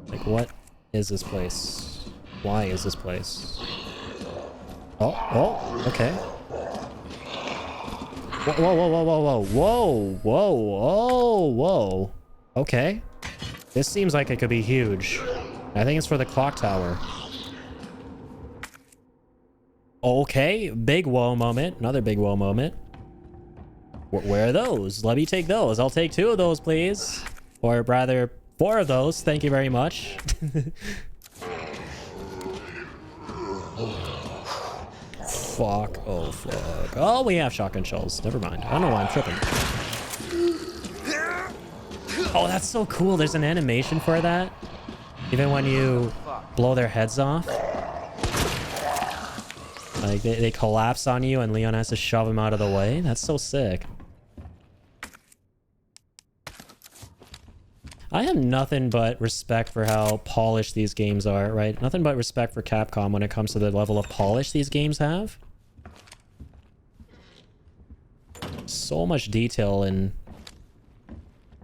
Like, what is this place? Why is this place? Oh, okay. Whoa, whoa, whoa, whoa, whoa, whoa, whoa, whoa, whoa. Okay. This seems like it could be huge. I think it's for the clock tower. Okay, big whoa moment. Another big whoa moment. Where are those? Let me take those. I'll take 2 of those, please. Or rather, 4 of those. Thank you very much. Fuck. Oh, fuck. Oh, we have shotgun shells. Never mind. I don't know why I'm tripping. Oh, that's so cool. There's an animation for that. Even when you blow their heads off. Like, they collapse on you and Leon has to shove them out of the way. That's so sick. I have nothing but respect for how polished these games are, right? Nothing but respect for Capcom when it comes to the level of polish these games have. So much detail and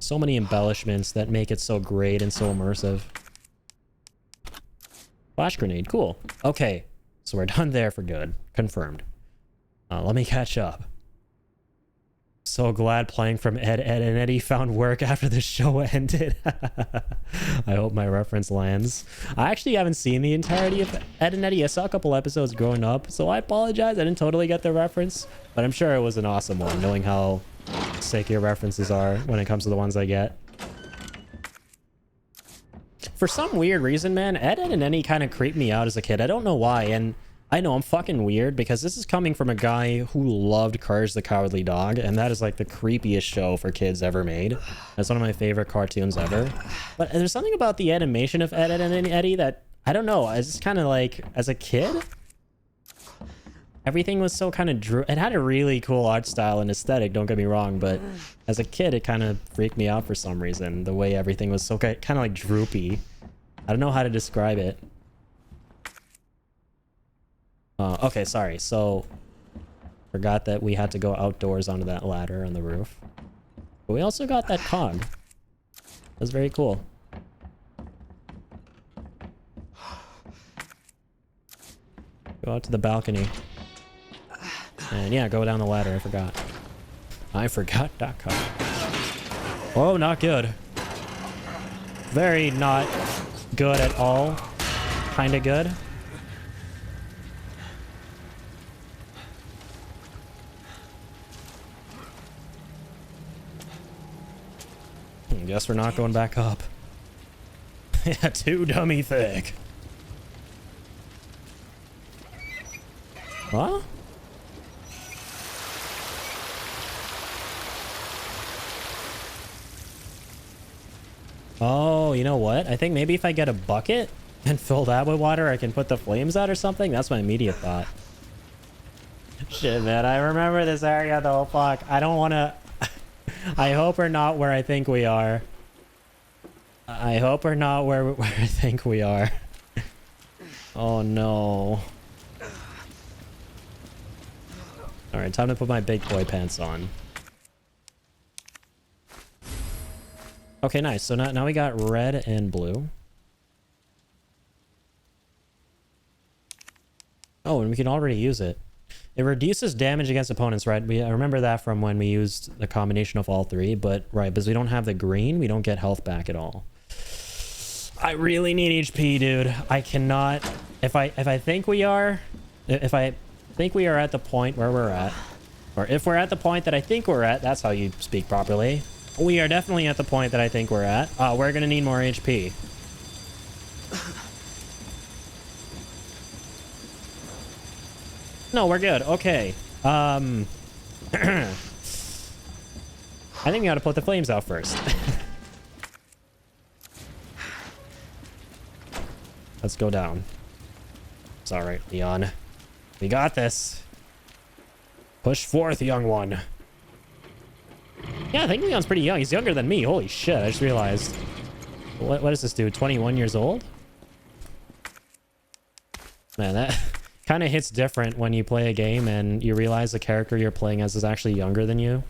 so many embellishments that make it so great and so immersive. Flash grenade, cool. Okay, so we're done there for good. Confirmed. Let me catch up. So glad playing from Ed, and Eddie found work after the show ended. I hope my reference lands. I actually haven't seen the entirety of Ed and Eddie. I saw a couple episodes growing up, so I apologize. I didn't totally get the reference, but I'm sure it was an awesome one, knowing how sick your references are when it comes to the ones I get. For some weird reason, man, Ed, and Eddie kind of creeped me out as a kid. I don't know why, and I know I'm fucking weird because this is coming from a guy who loved Courage the Cowardly Dog, and that is like the creepiest show for kids ever made. That's one of my favorite cartoons ever. But there's something about the animation of Ed, and Eddie that, I don't know, it's just kind of like, as a kid, everything was so kind of it had a really cool art style and aesthetic, don't get me wrong, but as a kid, it kind of freaked me out for some reason. The way everything was so kind of like droopy. I don't know how to describe it. Okay, sorry. So, forgot that we had to go outdoors onto that ladder on the roof. But we also got that cog. That's very cool. Go out to the balcony. And yeah, go down the ladder. I forgot. I forgot that cog. Oh, not good. Very not good at all. Kinda good. Guess we're not going back up. Yeah, too dummy thick. Huh? Oh, you know what? I think maybe if I get a bucket and fill that with water, I can put the flames out or something. That's my immediate thought. Shit, man. I remember this area though. Fuck. I don't want to... I hope we're not where I think we are. I hope we're not where I think we are. Oh no. Alright, time to put my big boy pants on. Okay, nice. So now we got red and blue. Oh, and we can already use it. It reduces damage against opponents, right? I remember that from when we used the combination of all 3, but right, because we don't have the green, we don't get health back at all. I really need HP, dude. I cannot... If I think we are... If I think we are at the point where we're at, or if we're at the point that I think we're at, that's how you speak properly. We are definitely at the point that I think we're at. We're gonna need more HP. No, we're good. Okay. I think we gotta put the flames out first. Let's go down. It's alright, Leon. We got this. Push forth, young one. Yeah, I think Leon's pretty young. He's younger than me. Holy shit, I just realized. What is this dude? 21 years old? Man, that kind of hits different when you play a game and you realize the character you're playing as is actually younger than you.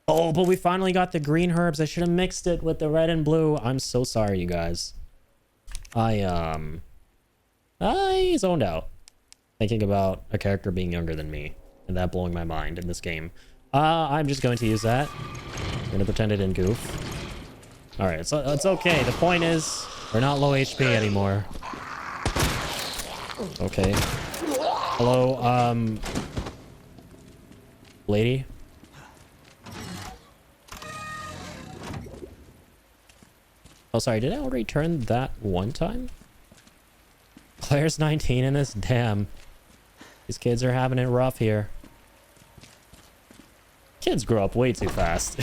Oh, but we finally got the green herbs. I should have mixed it with the red and blue. I'm so sorry, you guys. I zoned out thinking about a character being younger than me and that blowing my mind in this game. I'm just going to use that. I'm going to pretend it didn't goof. All right, so it's okay. The point is we're not low HP anymore. Okay. Hello, lady? Oh, sorry, did I already turn that one time? Claire's 19 in this? Damn. These kids are having it rough here. Kids grow up way too fast.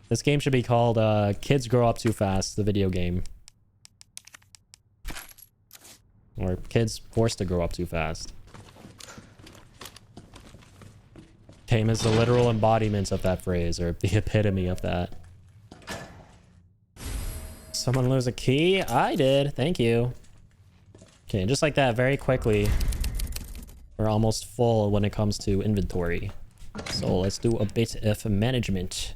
This game should be called Kids Grow Up Too Fast, the video game. Or Kids Forced to Grow Up Too Fast. Tame is the literal embodiment of that phrase, or the epitome of that. Someone lose a key? I did. Thank you. Okay, just like that, very quickly. We're almost full when it comes to inventory. So let's do a bit of management.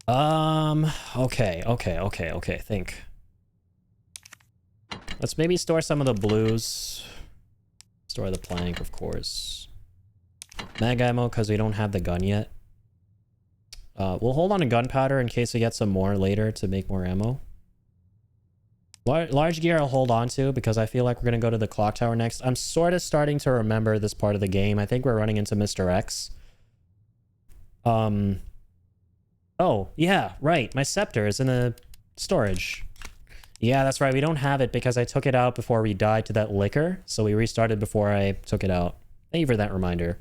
Okay. Think. Let's maybe store some of the blues. Store the plank, of course. Mag ammo, because we don't have the gun yet. We'll hold on to gunpowder in case we get some more later to make more ammo. Large gear I'll hold on to because I feel like we're going to go to the clock tower next. I'm sort of starting to remember this part of the game. I think we're running into Mr. X. Oh, yeah, right. My scepter is in the storage. Yeah, that's right. We don't have it because I took it out before we died to that liquor. So we restarted before I took it out. Thank you for that reminder.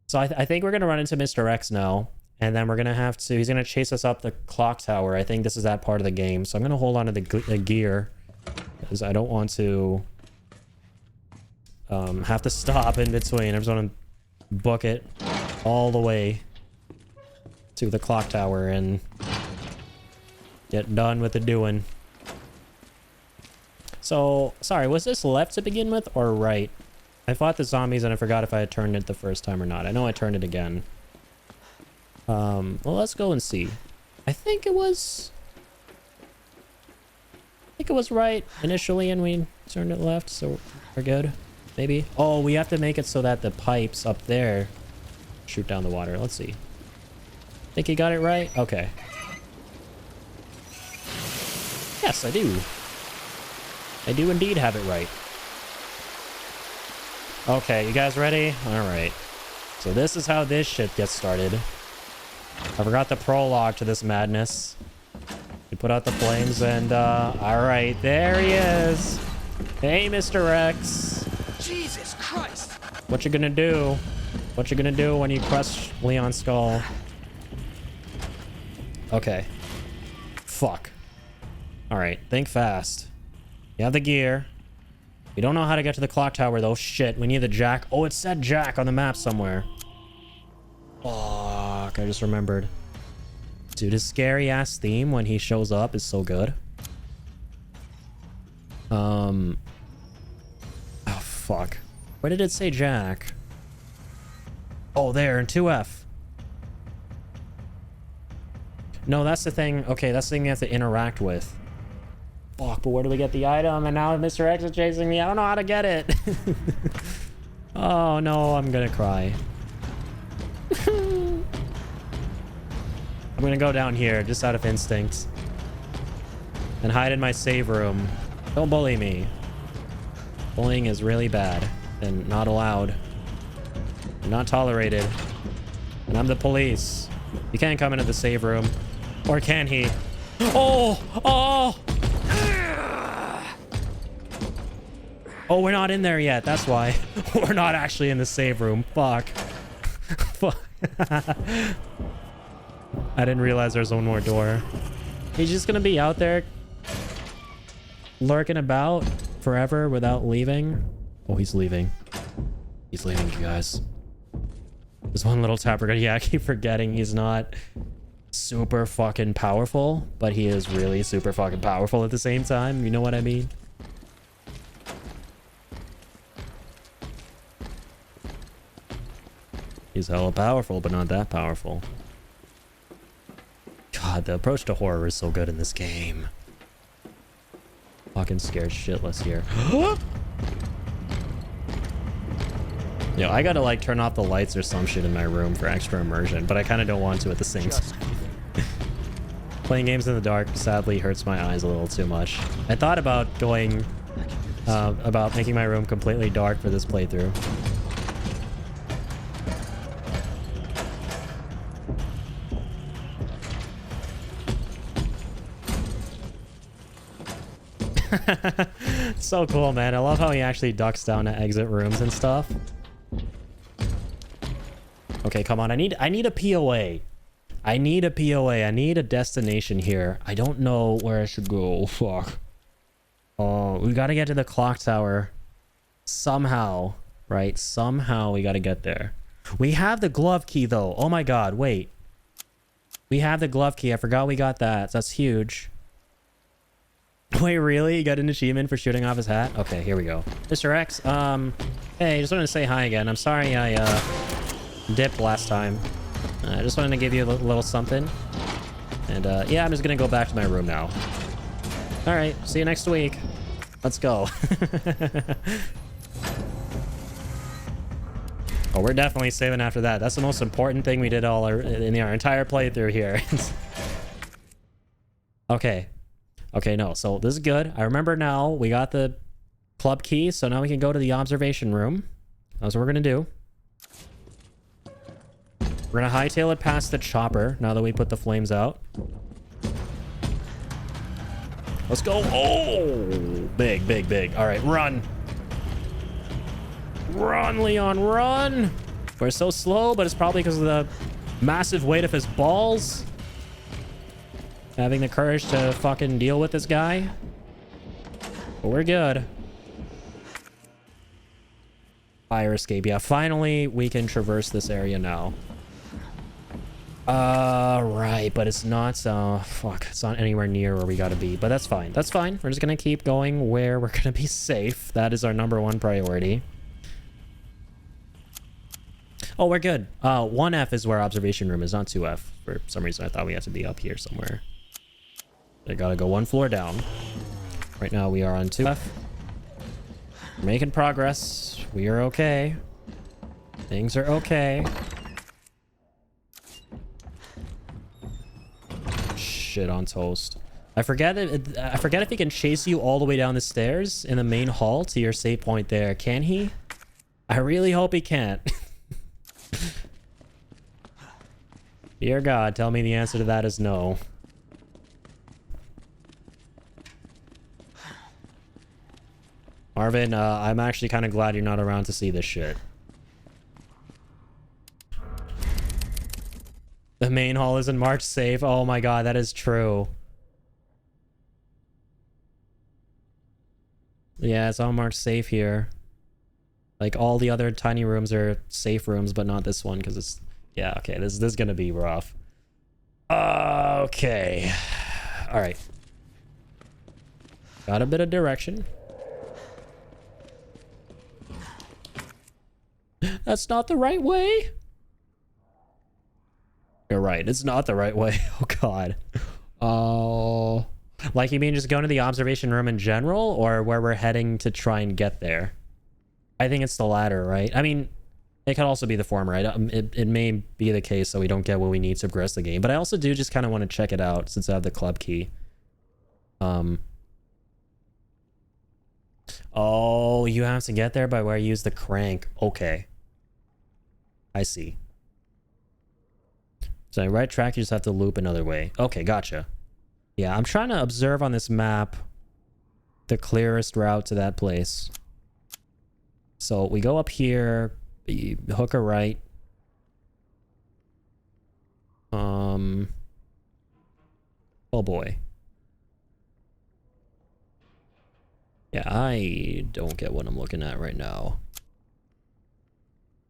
So I think we're going to run into Mr. X now. And then we're going to have to... He's going to chase us up the clock tower. I think this is that part of the game. So I'm going to hold on to the gear. Because I don't want to... have to stop in between. I just want to book it all the way to the clock tower and get done with the doing. So, sorry, was this left to begin with or right? I fought the zombies and I forgot if I had turned it the first time or not. I know I turned it again. Well, let's go and see. I think it was right initially and we turned it left, so we're good. Maybe. Oh, we have to make it so that the pipes up there shoot down the water. Let's see. Think you got it right? Okay. Yes, I do. I do indeed have it right. Okay, you guys ready? Alright. So this is how this shit gets started. I forgot the prologue to this madness. We put out the flames and, alright, there he is. Hey, Mr. X. Jesus Christ! What you gonna do? What you gonna do when you crush Leon's skull? Okay. Fuck. Alright, think fast. You have the gear. We don't know how to get to the clock tower, though. Shit, we need the jack. Oh, it said jack on the map somewhere. Fuck, I just remembered. Dude, his scary-ass theme when he shows up is so good. Oh, fuck. Where did it say jack? Oh, there, in 2F. No, that's the thing. Okay, that's the thing you have to interact with. Fuck, but where do we get the item? And now Mr. X is chasing me. I don't know how to get it. Oh, no, I'm gonna cry. I'm gonna go down here just out of instinct and hide in my save room. Don't bully me. Bullying is really bad and not allowed and not tolerated. And I'm the police. You can't come into the save room. Or can he? Oh! Oh! Oh, we're not in there yet. That's why. We're not actually in the save room. Fuck. Fuck. I didn't realize there's one more door. He's just gonna be out there lurking about. forever without leaving. Oh, he's leaving. He's leaving, you guys. There's one little tapper. Yeah, I keep forgetting he's not super fucking powerful, but he is really super fucking powerful at the same time. You know what I mean? He's hella powerful, but not that powerful. God, the approach to horror is so good in this game. Fucking scared shitless here. Yo, I gotta like turn off the lights or some shit in my room for extra immersion, but I kind of don't want to at the same time. Playing games in the dark sadly hurts my eyes a little too much. I thought about going, about making my room completely dark for this playthrough. So cool, man. I love how he actually ducks down to exit rooms and stuff. Okay, come on. I need a POA. I need a POA. I need a destination here. I don't know where I should go. Fuck. Oh, we gotta get to the clock tower. Somehow, right? Somehow we gotta get there. We have the glove key, though. Oh my god, wait. We have the glove key. I forgot we got that. That's huge. Wait, really? You got an achievement for shooting off his hat? Okay, here we go. Mr. X, hey, just wanted to say hi again. I'm sorry I, dipped last time. I just wanted to give you a little something. And, yeah, I'm just gonna go back to my room now. Alright, see you next week. Let's go. Oh, we're definitely saving after that. That's the most important thing we did in our entire playthrough here. Okay. Okay, no, so this is good. I remember now we got the club key, so now we can go to the observation room. That's what we're gonna do. We're gonna hightail it past the chopper now that we put the flames out. Let's go. Oh, big, big, big. All right, run. Run, Leon, run. We're so slow, but it's probably because of the massive weight of his balls. Having the courage to fucking deal with this guy. But we're good. Fire escape. Yeah, finally we can traverse this area now. Right, but it's not, fuck, it's not anywhere near where we gotta be, but that's fine. That's fine. We're just gonna keep going where we're gonna be safe. That is our #1 priority. Oh, we're good. 1F is where observation room is, not 2F. For some reason, I thought we had to be up here somewhere. I gotta go 1 floor down. Right now, we are on 2F. We're making progress. We are okay. Things are okay. Shit on toast. I forget if he can chase you all the way down the stairs in the main hall to your save point there. Can he? I really hope he can't. Dear God, tell me the answer to that is no. Marvin, I'm actually kind of glad you're not around to see this shit. The main hall isn't marked safe. Oh my God, that is true. Yeah, it's all marked safe here. Like, all the other tiny rooms are safe rooms, but not this one, because it's... Yeah, okay, this is gonna be rough. Okay. Alright. Got a bit of direction. That's not the right way? You're right, it's not the right way. Oh, God. Oh... Like, you mean just going to the observation room in general, or where we're heading to try and get there? I think it's the latter, right? I mean, it could also be the former. It may be the case that we don't get what we need to progress the game, but I also do just kind of want to check it out since I have the club key. Oh, you have to get there by where I use the crank. Okay. I see. So right track, you just have to loop another way. Okay, gotcha. Yeah, I'm trying to observe on this map the clearest route to that place. So we go up here, hook a right. Oh boy. Yeah, I don't get what I'm looking at right now.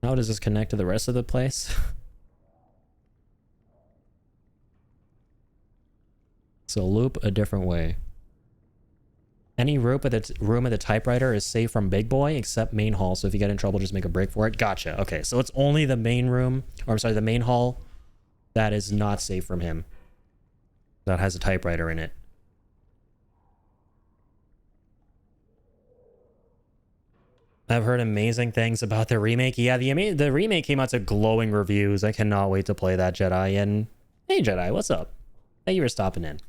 How does this connect to the rest of the place? So loop a different way. Any room at the typewriter is safe from Big Boy except main hall. So if you get in trouble, just make a break for it. Gotcha. Okay, so it's only the main room, or I'm sorry, the main hall that is not safe from him. That has a typewriter in it. I've heard amazing things about the remake. Yeah, the remake came out to glowing reviews. I cannot wait to play that, Jedi. And hey, Jedi, what's up? Thank you for stopping in.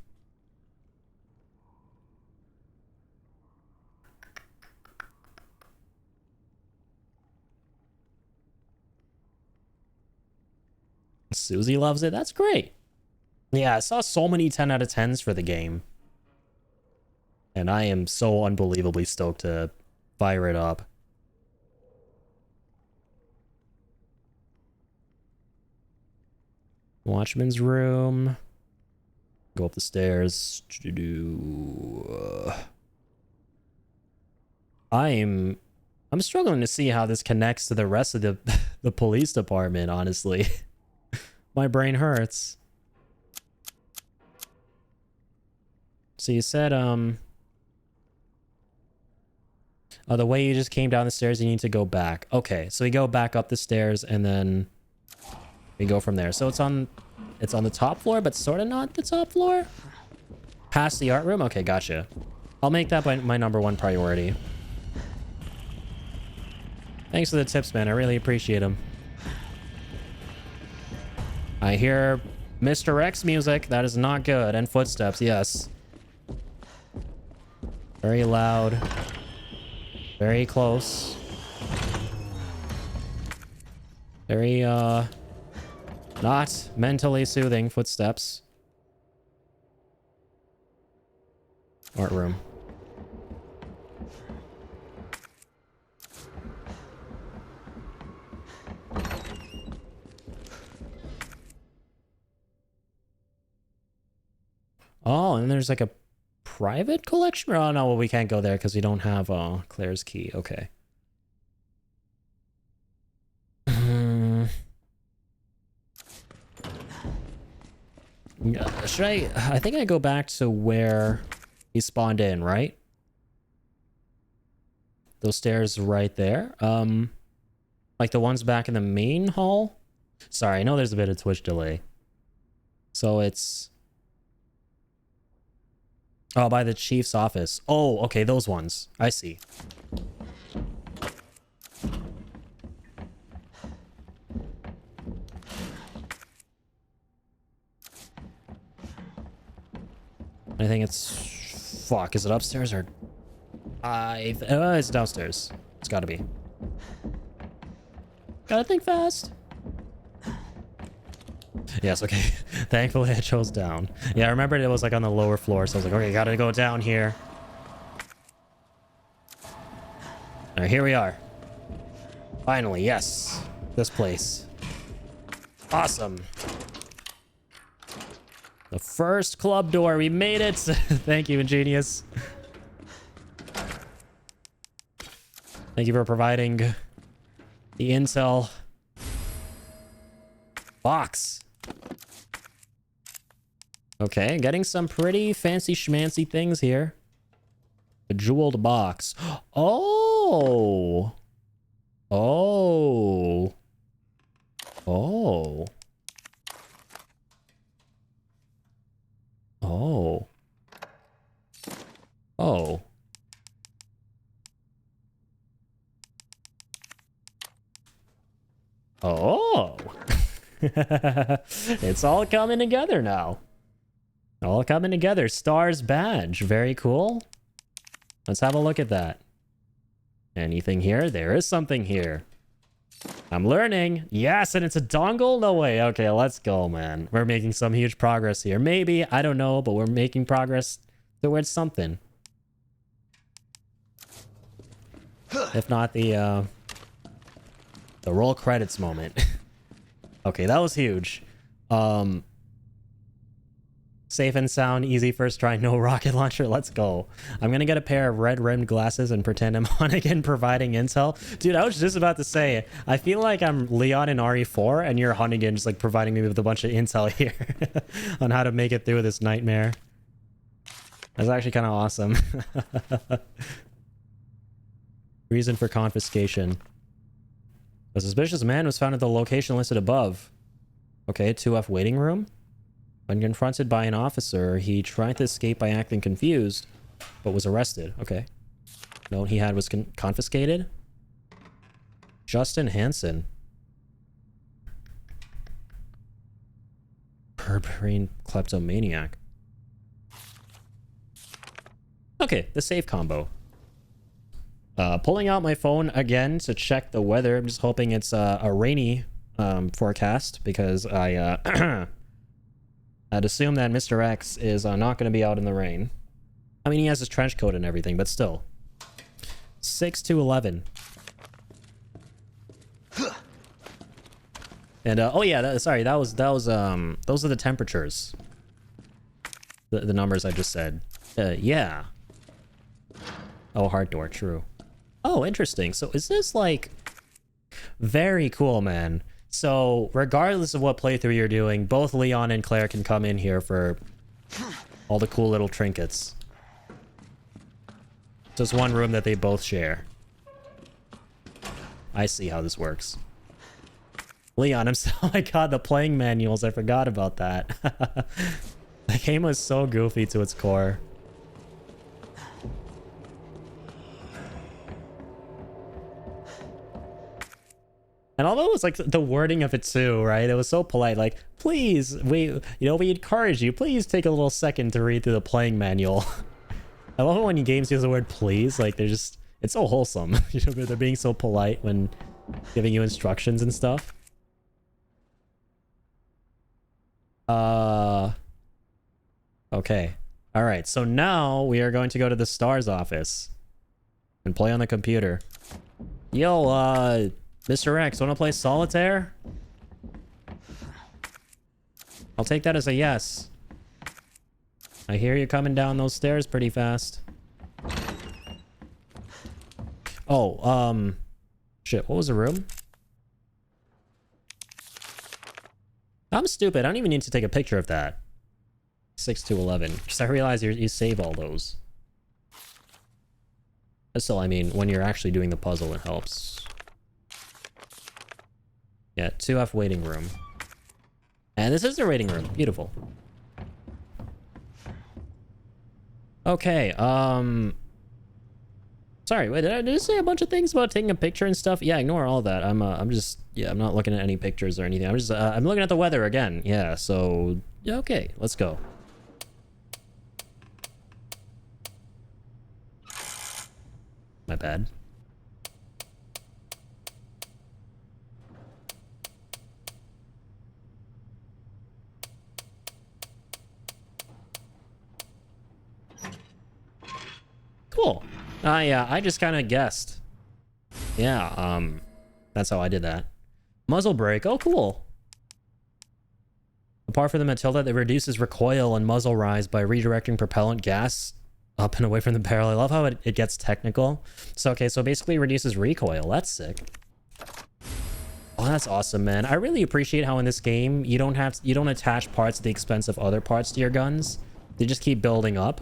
Susie loves it. That's great. Yeah, I saw so many 10 out of 10s for the game. And I am so unbelievably stoked to fire it up. Watchman's room. Go up the stairs. I'm struggling to see how this connects to the rest of the police department, honestly. My brain hurts. So you said, oh, the way you just came down the stairs, you need to go back. Okay, so we go back up the stairs and then we go from there. So it's on the top floor, but sort of not the top floor. Past the art room? Okay, gotcha. I'll make that my #1 priority. Thanks for the tips, man. I really appreciate them. I hear Mr. X music. That is not good. And footsteps, yes. Very loud. Very close. Very, not mentally soothing footsteps. Art room. Oh, and there's like a private collection? Oh, no, well, we can't go there because we don't have Claire's key. Okay. Should I think I go back to where he spawned in, right? Those stairs right there. Like the ones back in the main hall? Sorry, I know there's a bit of Twitch delay. So it's... Oh, by the chief's office. Oh, okay, those ones. I see. I think it's... Fuck, is it upstairs or... it's downstairs. It's gotta be. Gotta think fast. Yes, okay. Thankfully, I chose down. Yeah, I remembered it was like on the lower floor, so I was like, okay, gotta go down here. Alright, here we are. Finally, yes. This place. Awesome. The first club door. We made it. Thank you, Ingenious. Thank you for providing the intel. Box. Okay, getting some pretty fancy schmancy things here. A jeweled box. Oh. Oh. Oh. Oh. Oh. Oh. It's all coming together now. All coming together. Stars badge. Very cool. Let's have a look at that. Anything here? There is something here. I'm learning. Yes, and it's a dongle? No way. Okay, let's go, man. We're making some huge progress here. Maybe. I don't know, but we're making progress towards something. If not the roll credits moment. Okay, that was huge. Safe and sound, easy first try, no rocket launcher. Let's go. I'm gonna get a pair of red-rimmed glasses and pretend I'm Hunnigan providing intel. Dude, I was just about to say, I feel like I'm Leon in RE4 and you're Hunnigan just like providing me with a bunch of intel here on how to make it through this nightmare. That's actually kind of awesome. Reason for confiscation. A suspicious man was found at the location listed above. Okay, 2F waiting room. When confronted by an officer, he tried to escape by acting confused, but was arrested. Okay. Note he had was confiscated. Justin Hansen. Berberine kleptomaniac. Okay, the safe combo. Pulling out my phone again to check the weather. I'm just hoping it's a rainy forecast because I I'd assume that Mr. X is not going to be out in the rain. I mean, he has his trench coat and everything, but still. 6 to 11. And oh yeah, sorry, that was those are the temperatures. The numbers I just said. Yeah. Oh, hard door, true. Oh, interesting. So is this like very cool, man. So regardless of what playthrough you're doing, both Leon and Claire can come in here for all the cool little trinkets. Just one room that they both share. I see how this works. Leon, I'm so... Oh my god, the playing manuals. I forgot about that. The game was so goofy to its core. And although it was like the wording of it too, right? It was so polite, like, please, we encourage you, please take a little second to read through the playing manual. I love it when games use the word please, like they're just, it's so wholesome. You know, they're being so polite when giving you instructions and stuff. Okay. All right, so now we are going to go to the STARS office and play on the computer. Yo, Mr. X, wanna play solitaire? I'll take that as a yes. I hear you coming down those stairs pretty fast. Oh, shit, what was the room? I'm stupid, I don't even need to take a picture of that. 6 to 11, because I realize you save all those. But still, I mean, when you're actually doing the puzzle, it helps. Yeah, 2F waiting room. And this is the waiting room. Beautiful. Okay, sorry, wait, did I just say a bunch of things about taking a picture and stuff? Yeah, ignore all that. I'm just, yeah, I'm not looking at any pictures or anything. I'm just, I'm looking at the weather again. Yeah, so, yeah, okay, let's go. My bad. Cool. Yeah, I just kind of guessed. Yeah, that's how I did that. Muzzle brake. Oh, cool. Apart from the Matilda, that reduces recoil and muzzle rise by redirecting propellant gas up and away from the barrel. I love how it gets technical. So, okay, so basically it reduces recoil. That's sick. Oh, that's awesome, man. I really appreciate how in this game, you don't attach parts at the expense of other parts to your guns. They just keep building up.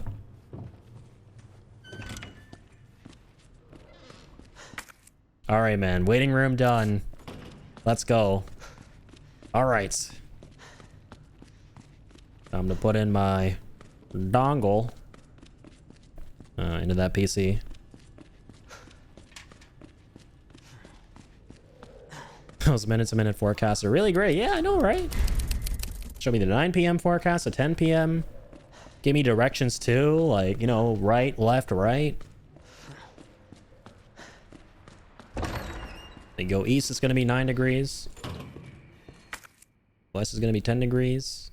All right, man. Waiting room done. Let's go. All right. Time to put in my dongle into that PC. Those minute-to-minute forecasts are really great. Yeah, I know, right? Show me the 9 p.m. forecast, the 10 p.m. Give me directions too, like, you know, right, left, right. Then go east, it's going to be 9 degrees. West is going to be 10 degrees.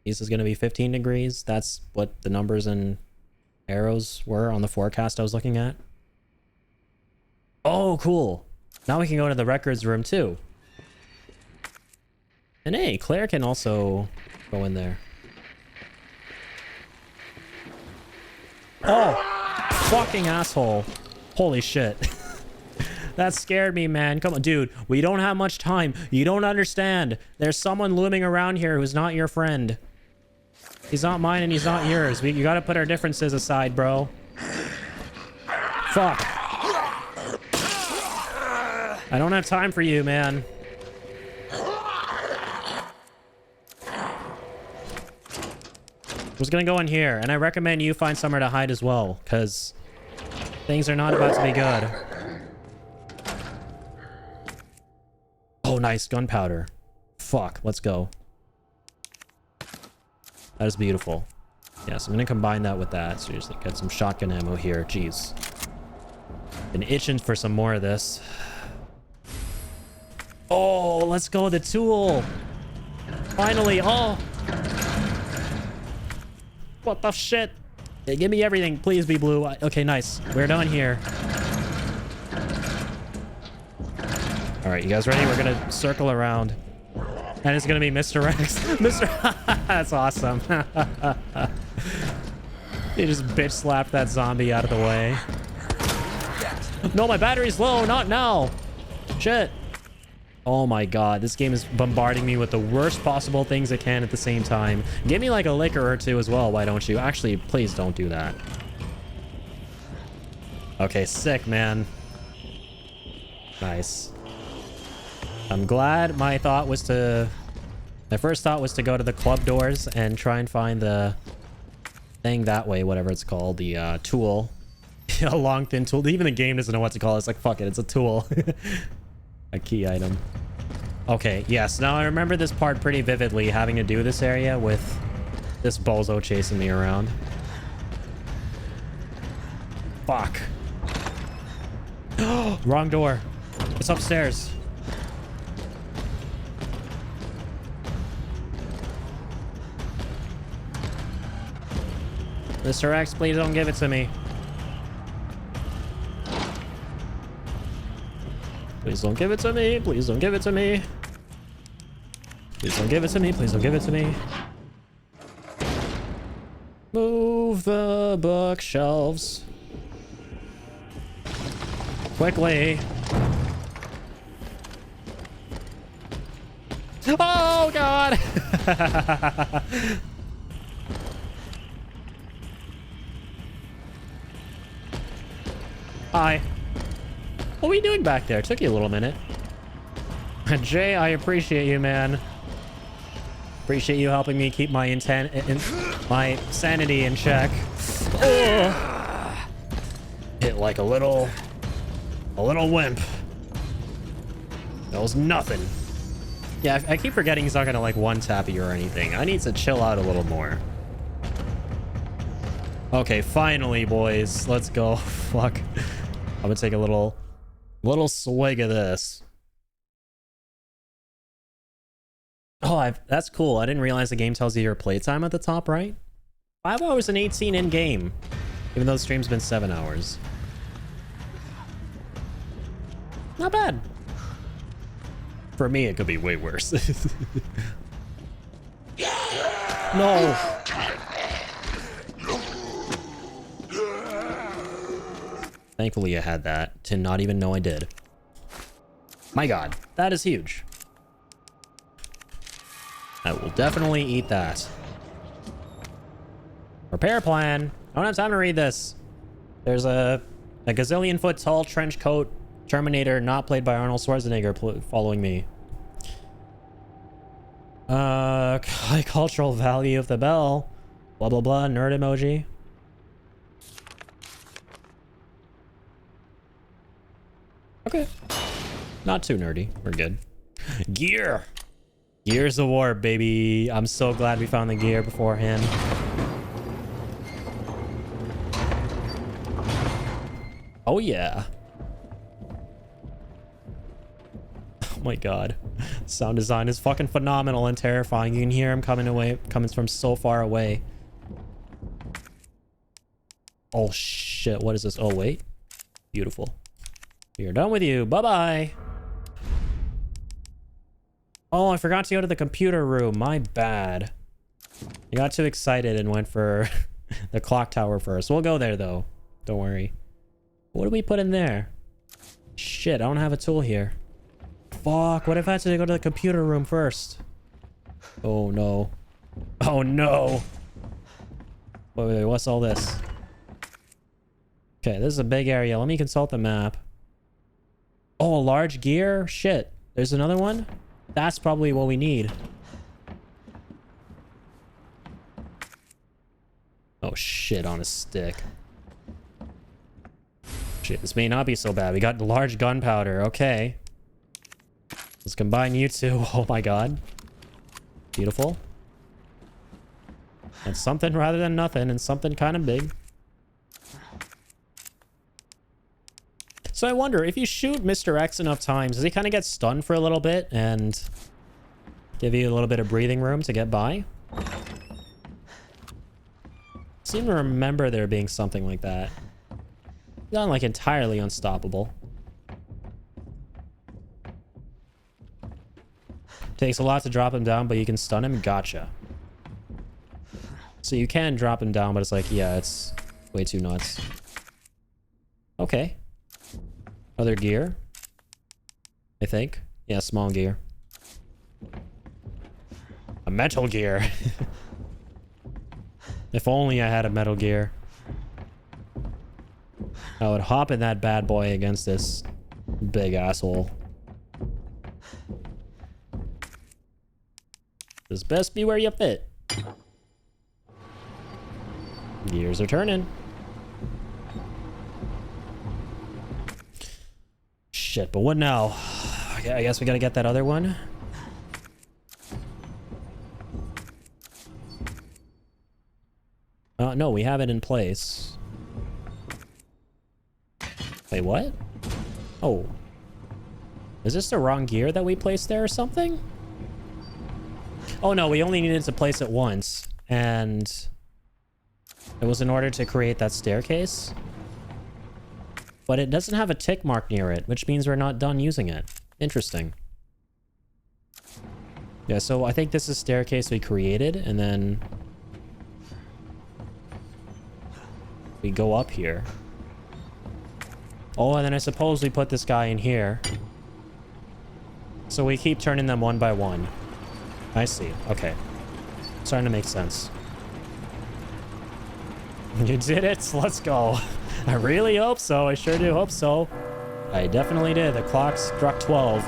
East is going to be 15 degrees. That's what the numbers and arrows were on the forecast I was looking at. Oh, cool. Now we can go to the records room too. And hey, Claire can also go in there. Oh, fucking asshole. Holy shit. That scared me, man. Come on, dude. We don't have much time. You don't understand. There's someone looming around here who's not your friend. He's not mine and he's not yours. You gotta put our differences aside, bro. Fuck. I don't have time for you, man. I was gonna go in here, and I recommend you find somewhere to hide as well, because things are not about to be good. Oh, nice. Gunpowder. Fuck. Let's go. That is beautiful. Yes, I'm gonna combine that with that. Seriously, get some shotgun ammo here. Jeez. Been itching for some more of this. Oh, let's go. The tool. Finally. Oh. What the shit? Hey, give me everything. Please be blue. Okay, nice. We're done here. All right, you guys ready? We're going to circle around. And it's going to be Mr. Rex. Mr. That's awesome. He just bitch slapped that zombie out of the way. No, my battery's low. Not now. Shit. Oh my god, this game is bombarding me with the worst possible things it can at the same time. Give me like a liquor or two as well, why don't you? Actually, please don't do that. Okay, sick, man. Nice. I'm glad my thought was to... My first thought was to go to the club doors and try and find the thing that way, whatever it's called, the tool. A long, thin tool. Even the game doesn't know what to call it. It's like, fuck it, it's a tool. A key item. Okay, yes. Now I remember this part pretty vividly, having to do this area with this bozo chasing me around. Fuck. Wrong door. It's upstairs. Mr. X, please don't give it to me. Please don't give it to me. Please don't give it to me. Please don't give it to me. Please don't give it to me. Move the bookshelves. Quickly. Oh, God. Hi. What are you doing back there? It took you a little minute. Jay, I appreciate you, man. Appreciate you helping me keep my my sanity in check. Oh. Hit like a little wimp. That was nothing. Yeah, I keep forgetting he's not gonna like one-tap you or anything. I need to chill out a little more. Okay, finally, boys. Let's go. Fuck. I'm gonna take a little swig of this. Oh, that's cool. I didn't realize the game tells you your playtime at the top right. 5 hours and 18 in game, even though the stream's been 7 hours. Not bad. For me, it could be way worse. No. Thankfully, I had that to not even know I did. My god, that is huge. I will definitely eat that. Repair plan. I don't have time to read this. There's a gazillion foot tall trench coat Terminator not played by Arnold Schwarzenegger following me. High cultural value of the bell. Blah, blah, blah. Nerd emoji. Okay. Not too nerdy. We're good. Gear. Gears of War, baby. I'm so glad we found the gear beforehand. Oh, yeah. Oh, my God. Sound design is fucking phenomenal and terrifying. You can hear him coming from so far away. Oh, shit. What is this? Oh, wait. Beautiful. We are done with you. Bye-bye. Oh, I forgot to go to the computer room. My bad. I got too excited and went for the clock tower first. We'll go there though. Don't worry. What do we put in there? Shit, I don't have a tool here. Fuck, what if I had to go to the computer room first? Oh no. Oh no. Wait, what's all this? Okay, this is a big area. Let me consult the map. Oh, a large gear? Shit. There's another one? That's probably what we need. Oh shit, on a stick. Shit, this may not be so bad. We got large gunpowder. Okay. Let's combine you two. Oh my god. Beautiful. That's something rather than nothing, and something kind of big. So I wonder, if you shoot Mr. X enough times, does he kind of get stunned for a little bit and give you a little bit of breathing room to get by? I seem to remember there being something like that. Not like entirely unstoppable. Takes a lot to drop him down, but you can stun him. Gotcha. So you can drop him down, but it's like, yeah, it's way too nuts. Okay. Other gear, I think. Yeah, small gear. A metal gear. If only I had a metal gear. I would hop in that bad boy against this big asshole. This best be where you fit. Gears are turning. Shit, but what now? I guess we gotta get that other one. No, we have it in place. Wait, what? Oh. Is this the wrong gear that we placed there or something? Oh no, we only needed to place it once. And it was in order to create that staircase. But it doesn't have a tick mark near it, which means we're not done using it. Interesting. Yeah, so I think this is staircase we created, and then we go up here. Oh, and then I suppose we put this guy in here. So we keep turning them one by one. I see. Okay. Starting to make sense. You did it? Let's go. I really hope so. I sure do hope so. I definitely did. The clock struck 12.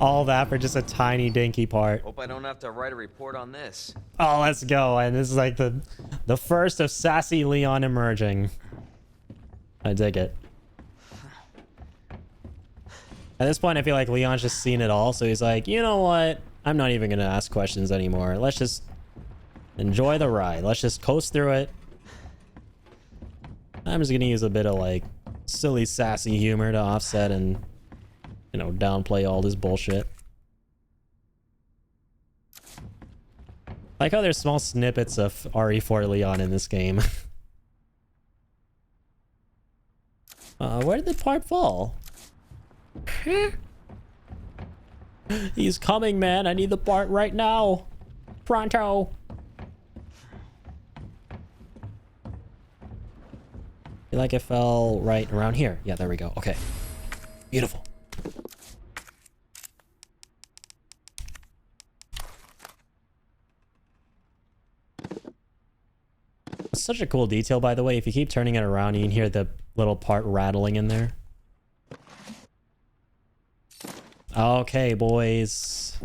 All that for just a tiny dinky part. Hope I don't have to write a report on this. Oh, let's go. And this is like the first of sassy Leon emerging. I dig it. At this point, I feel like Leon's just seen it all, so he's like, you know what? I'm not even going to ask questions anymore. Let's just enjoy the ride. Let's just coast through it. I'm just going to use a bit of, like, silly, sassy humor to offset and, you know, downplay all this bullshit. I like how there's small snippets of RE4 Leon in this game. Where did the part fall? He's coming, man. I need the part right now. Pronto. Feel like it fell right around here. Yeah, there we go. Okay. Beautiful. It's such a cool detail, by the way. If you keep turning it around, you can hear the little part rattling in there. Okay, boys.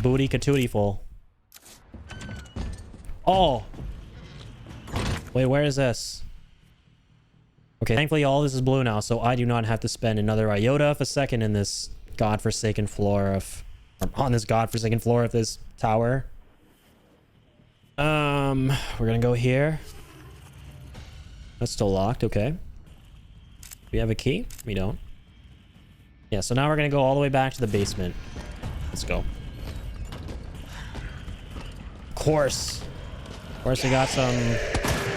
Booty katooty full. Oh! Wait, where is this? Okay, thankfully all this is blue now, so I do not have to spend another iota of a second in this godforsaken floor of... or on this godforsaken floor of this tower. We're gonna go here. That's still locked, okay. Do we have a key? We don't. Yeah, so now we're gonna go all the way back to the basement. Let's go. Of course. Of course, we got some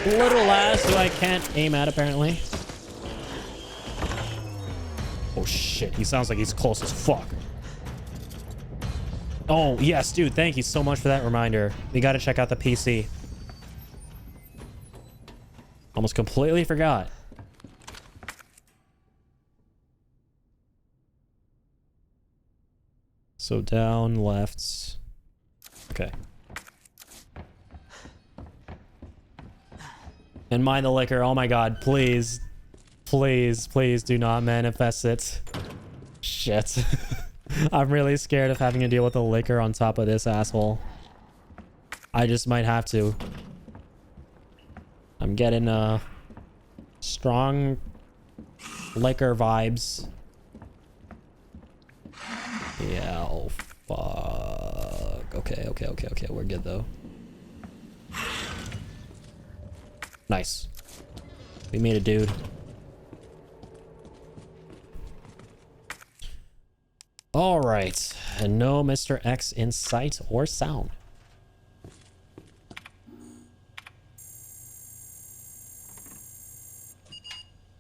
little lass who I can't aim at, apparently. Oh shit, he sounds like he's close as fuck. Oh, yes, dude, thank you so much for that reminder. We gotta check out the PC. Almost completely forgot. So down, left. Okay. And mind the liquor. Oh my god, please. Please, please do not manifest it. Shit. I'm really scared of having to deal with the liquor on top of this asshole. I just might have to. I'm getting strong liquor vibes. Yeah, oh fuck. Okay. We're good though. Nice. We made it, dude. All right. And no Mr. X in sight or sound.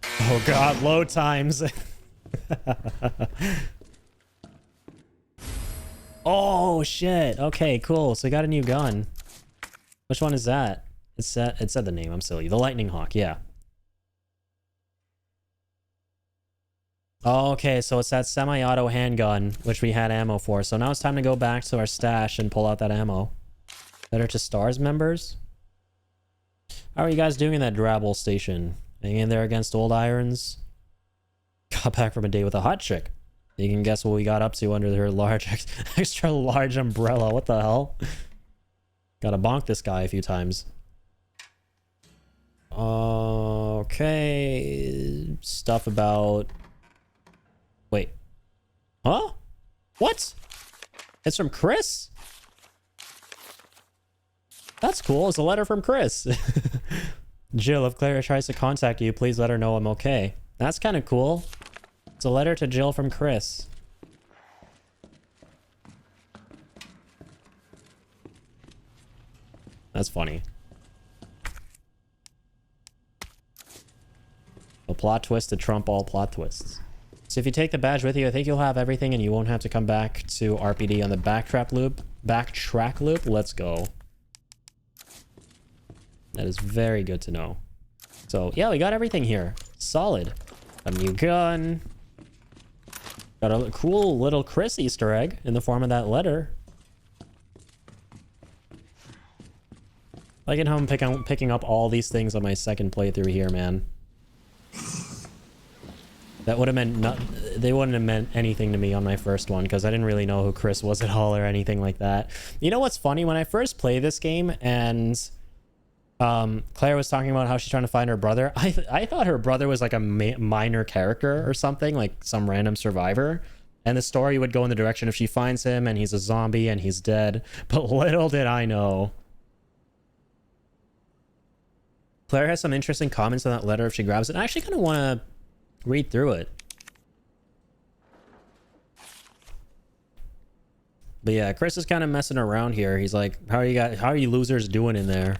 Oh god, load times. Oh shit. Okay, cool. So I got a new gun. Which one is that? It said the name. I'm silly. The Lightning Hawk. Yeah. Oh, okay, so it's that semi-auto handgun, which we had ammo for. So now it's time to go back to our stash and pull out that ammo. Better to Stars members? How are you guys doing in that Drabble station? Hanging in there against old irons? Got back from a day with a hot chick. You can guess what we got up to under her large, extra large umbrella. What the hell? Gotta bonk this guy a few times. Okay. Stuff about... Wait. Huh? What? It's from Chris? That's cool. It's a letter from Chris. Jill, if Clara tries to contact you, please let her know I'm okay. That's kind of cool. It's a letter to Jill from Chris. That's funny. A plot twist to trump all plot twists. So if you take the badge with you, I think you'll have everything and you won't have to come back to RPD on the backtrack loop. Backtrack loop? Let's go. That is very good to know. So yeah, we got everything here. Solid. A new gun. Got a cool little Chris Easter egg in the form of that letter. I like how I'm picking up all these things on my second playthrough here, man. That would have meant they wouldn't have meant anything to me on my first one because I didn't really know who Chris was at all or anything like that. You know what's funny? When I first played this game and Claire was talking about how she's trying to find her brother, I thought her brother was like a minor character or something, like some random survivor. And the story would go in the direction of she finds him and he's a zombie and he's dead. But little did I know. Claire has some interesting comments on that letter if she grabs it. I actually kind of want to read through it. But yeah, Chris is kind of messing around here. He's like, how are you losers doing in there?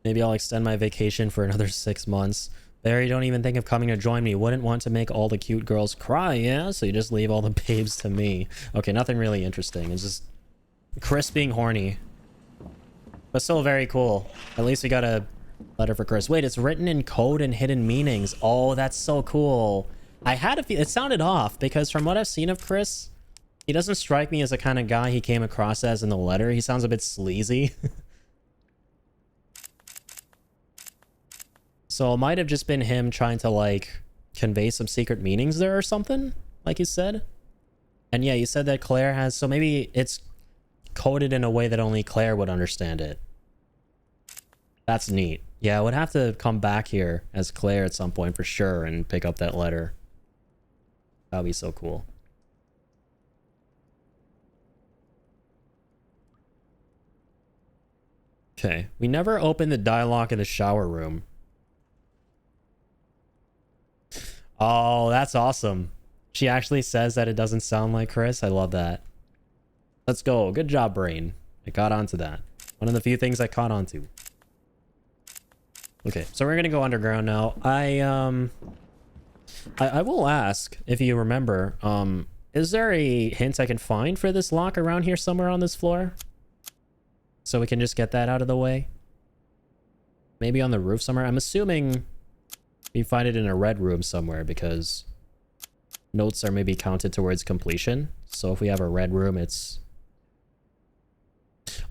Maybe I'll extend my vacation for another 6 months. Barry, don't even think of coming to join me. Wouldn't want to make all the cute girls cry, yeah? So you just leave all the babes to me. Okay, nothing really interesting. It's just Chris being horny. But still very cool. At least we got a letter for Chris. Wait, it's written in code and hidden meanings. Oh, that's so cool. I had a feel it sounded off because from what I've seen of Chris, he doesn't strike me as the kind of guy he came across as in the letter. He sounds a bit sleazy. So it might have just been him trying to like convey some secret meanings there or something, like you said. And yeah, you said that Claire has, so maybe it's coded in a way that only Claire would understand it. That's neat. Yeah, I would have to come back here as Claire at some point for sure and pick up that letter. That'd be so cool. Okay, we never opened the dialogue in the shower room. Oh, that's awesome. She actually says that it doesn't sound like Chris. I love that. Let's go. Good job, brain. I caught on to that. One of the few things I caught on to. Okay, so we're gonna go underground now. I will ask if you remember, is there a hint I can find for this lock around here somewhere on this floor? So we can just get that out of the way? Maybe on the roof somewhere? I'm assuming you find it in a red room somewhere because notes are maybe counted towards completion. So if we have a red room, it's...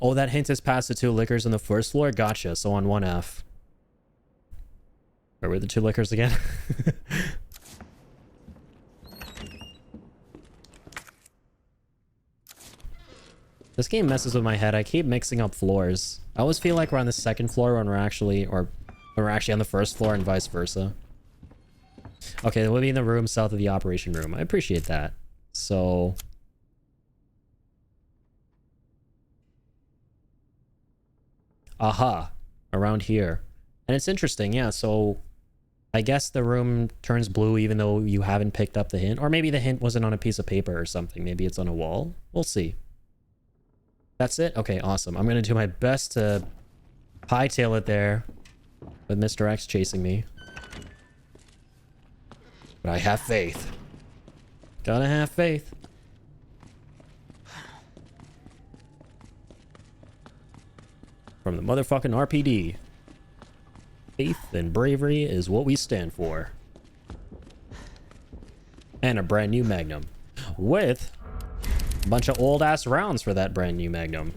Oh, that hint is past the 2 liquors on the first floor? Gotcha. So on 1F. Where were the 2 liquors again? This game messes with my head. I keep mixing up floors. I always feel like we're on the 2nd floor when we're actually... Or we're actually on the 1st floor and vice versa. Okay, we'll be in the room south of the operation room. I appreciate that. So... Aha. Around here. And it's interesting, yeah, so... I guess the room turns blue even though you haven't picked up the hint. Or maybe the hint wasn't on a piece of paper or something. Maybe it's on a wall. We'll see. That's it? Okay, awesome. I'm gonna do my best to hightail it there with Mr. X chasing me. But I have faith. Gotta have faith. From the motherfucking RPD. Faith and bravery is what we stand for. And a brand new Magnum. With a bunch of old ass rounds for that brand new Magnum.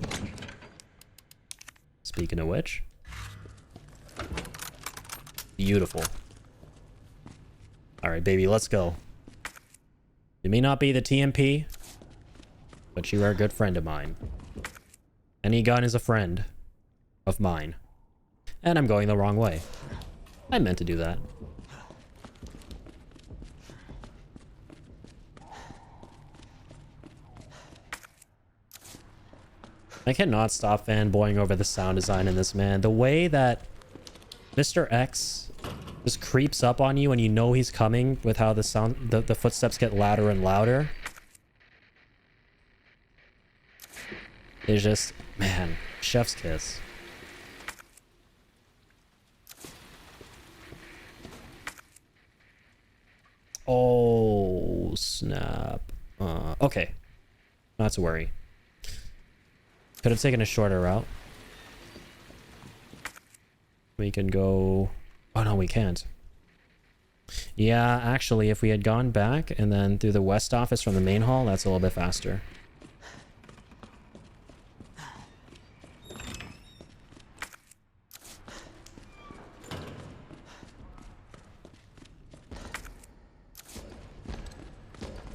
Speaking of which. Beautiful. Alright, baby, let's go. You may not be the TMP, but you are a good friend of mine. Any gun is a friend of mine. And I'm going the wrong way. I meant to do that. I cannot stop fanboying over the sound design in this, man. The way that Mr. X just creeps up on you and you know he's coming with how the sound, the footsteps get louder and louder. It's just, man, chef's kiss. Oh, snap. Okay. Not to worry. Could have taken a shorter route. We can go... Oh, no, we can't. Yeah, actually, if we had gone back and then through the west office from the main hall, that's a little bit faster.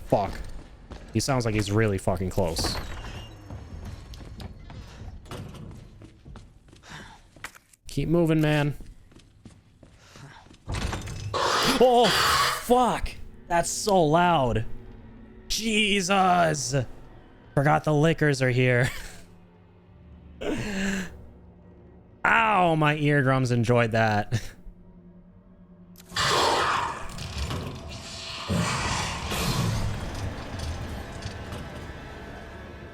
Fuck. He sounds like he's really fucking close. Keep moving, man. Oh, fuck. That's so loud. Jesus. Forgot the liquors are here. Ow, my eardrums enjoyed that.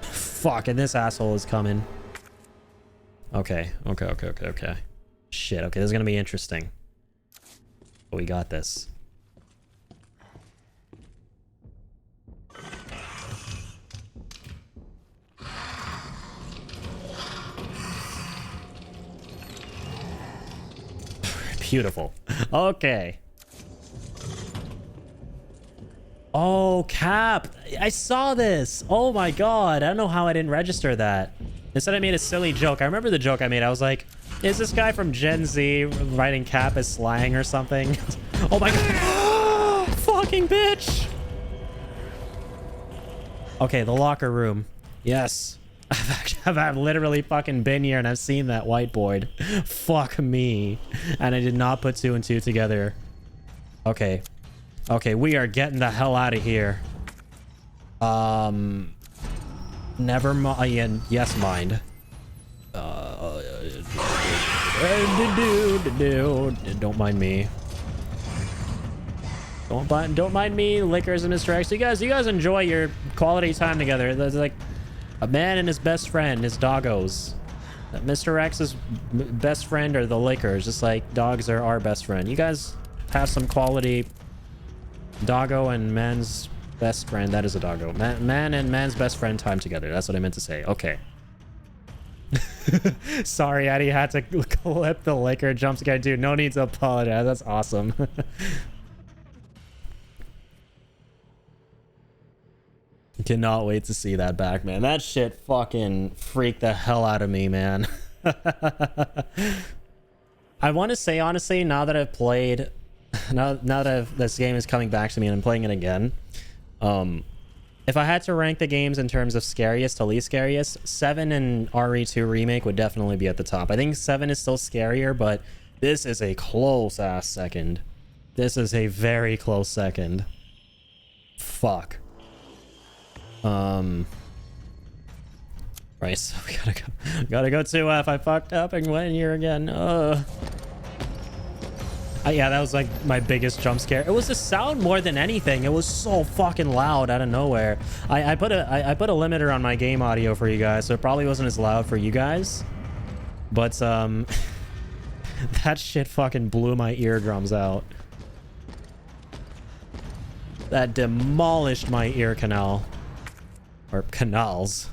Fuck, and this asshole is coming. Okay. Shit, okay, this is gonna be interesting. But we got this. Beautiful. Okay. Oh, Cap. I saw this. Oh my god. I don't know how I didn't register that. Instead I made a silly joke. I remember the joke I made. I was like, is this guy from Gen Z writing Cap as slang or something? Oh my god. Fucking bitch. Okay, the locker room. Yes. I've literally fucking been here and I've seen that whiteboard. Fuck me. And I did not put 2 and 2 together. Okay. Okay, we are getting the hell out of here. Never mind. Yes, mind. Don't mind me. Don't mind me, Liquors and Mr. X. You guys enjoy your quality time together. There's like a man and his best friend, his doggos. Mr. X's best friend are the Lakers, just like dogs are our best friend. You guys have some quality doggo and man's best friend. That is a doggo. Man and man's best friend time together. That's what I meant to say. Okay. Sorry, Eddie had to clip the Laker jump scare. Dude, no need to apologize. That's awesome. Cannot wait to see that back, man. That shit fucking freaked the hell out of me, man. I want to say, honestly, now that I've played... Now that this game is coming back to me and I'm playing it again, if I had to rank the games in terms of scariest to least scariest, 7 and RE2 Remake would definitely be at the top. I think 7 is still scarier, but this is a close-ass second. This is a very close second. Fuck. Right, so we gotta go to F. I fucked up and went here again. Yeah, that was like my biggest jump scare. It was the sound more than anything. It was so fucking loud out of nowhere. I put a limiter on my game audio for you guys, so it probably wasn't as loud for you guys. But that shit fucking blew my eardrums out. That demolished my ear canal. Or canals.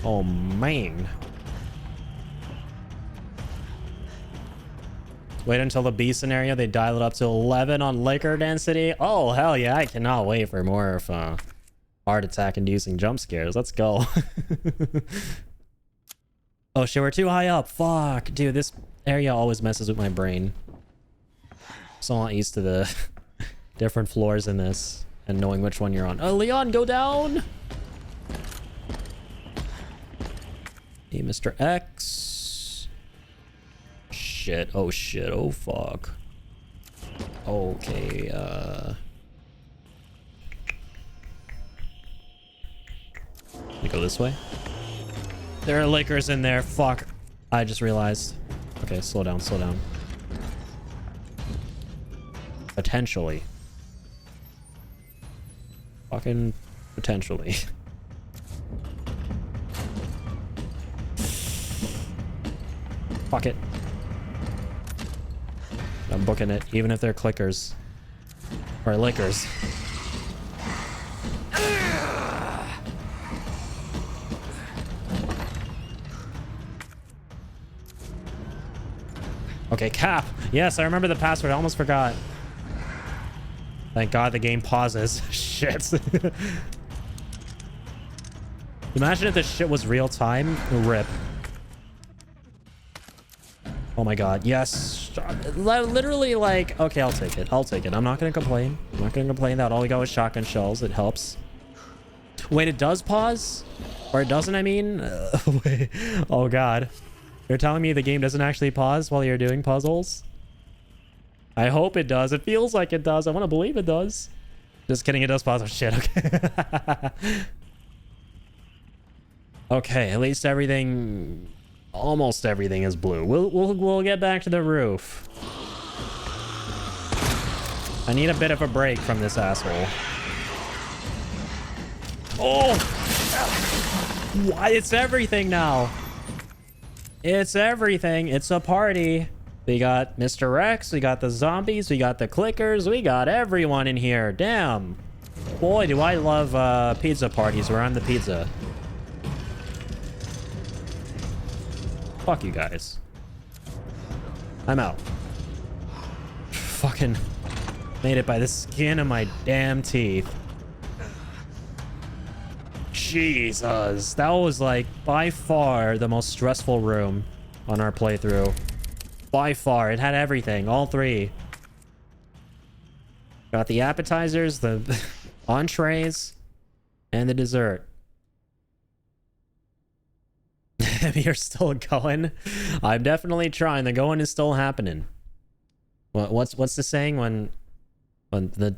Oh man. Wait until the B scenario, they dial it up to 11 on Laker density. Oh, hell yeah, I cannot wait for more of heart attack inducing jump scares. Let's go. Oh shit, we're too high up. Fuck. Dude, this area always messes with my brain. So I'm not used to the different floors in this and knowing which one you're on. Oh, Leon, go down! Hey, Mr. X. Shit. Oh shit. Oh fuck. Okay, you go this way? There are Lakers in there. Fuck. I just realized. Okay, slow down, slow down. Potentially. Fucking potentially. Fuck it. I'm booking it, even if they're clickers. Or lickers. Okay, cap. Yes, I remember the password. I almost forgot. Thank God the game pauses. Shit. Imagine if this shit was real time. Rip. Oh my God. Yes. Literally like, okay, I'll take it. I'll take it. I'm not going to complain. I'm not going to complain that all we got was shotgun shells. It helps. Wait, it does pause? Or it doesn't, I mean? Wait. Oh God. You're telling me the game doesn't actually pause while you're doing puzzles? I hope it does. It feels like it does. I want to believe it does. Just kidding. It does pause. Oh shit. Okay. Okay. At least everything, almost everything is blue. We'll get back to the roof. I need a bit of a break from this asshole. Oh! Why? It's everything now. It's everything. It's a party. We got Mr. X, we got the zombies, we got the clickers, we got everyone in here. Damn. Boy, do I love pizza parties where I'm the pizza. Fuck you guys. I'm out. Fucking made it by the skin of my damn teeth. Jesus. That was like by far the most stressful room on our playthrough. By far. It had everything. All three. Got the appetizers, the entrees, and the dessert. You're still going? I'm definitely trying. The going is still happening. What's the saying when the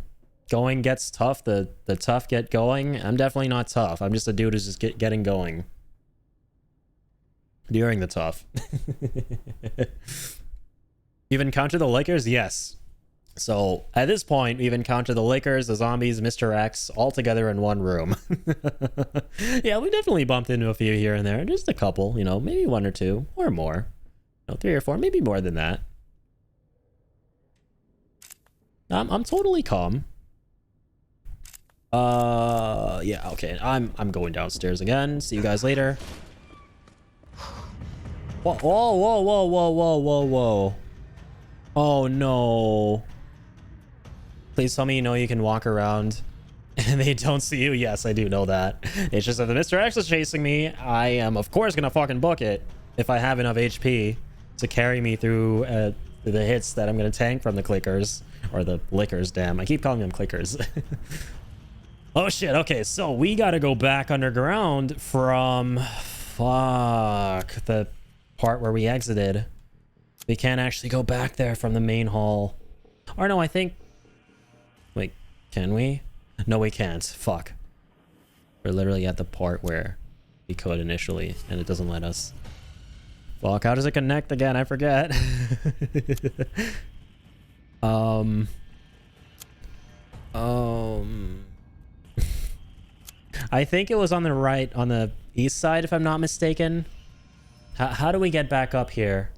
going gets tough, the tough get going? I'm definitely not tough. I'm just a dude who's just getting going. During the tough. You've encountered the Lakers? Yes. So at this point, we've encountered the Lickers, the zombies, Mr. X, all together in one room. Yeah, we definitely bumped into a few here and there. Just a couple, you know, maybe one or two or more. No, 3 or 4, maybe more than that. I'm totally calm. Yeah, okay. I'm going downstairs again. See you guys later. Whoa, whoa, whoa, whoa, whoa, whoa, whoa, whoa. Oh no. Please tell me you know you can walk around and they don't see you. Yes, I do know that. It's just that the Mr. X is chasing me. I am, of course, gonna fucking book it if I have enough HP to carry me through the hits that I'm gonna tank from the clickers. Or the Lickers, damn. I keep calling them clickers. Oh shit, okay, so we gotta go back underground from... Fuck. The part where we exited. We can't actually go back there from the main hall. Or no, I think... Wait, can we? No, we can't. Fuck. We're literally at the part where we could initially, and it doesn't let us. Fuck, how does it connect again? I forget. I think it was on the right, on the east side, if I'm not mistaken. How do we get back up here?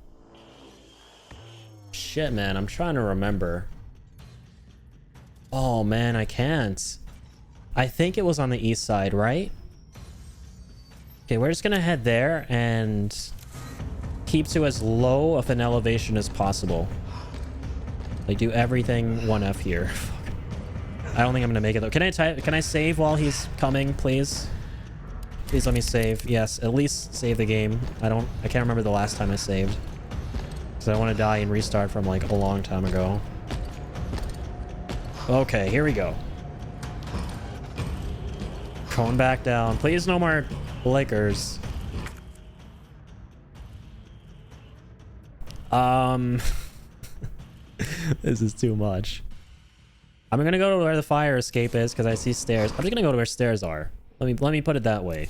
Shit, man, I'm trying to remember. Oh, man, I can't. I think it was on the east side, right? Okay, we're just gonna head there and keep to as low of an elevation as possible. Like, do everything 1F here. I don't think I'm gonna make it though. Can I save while he's coming, please? Please let me save. Yes, at least save the game. I can't remember the last time I saved. Because I don't want to die and restart from like a long time ago. Okay, here we go. Going back down. Please no more Lakers. This is too much. I'm gonna go to where the fire escape is because I see stairs. I'm just gonna go to where stairs are. Let me put it that way.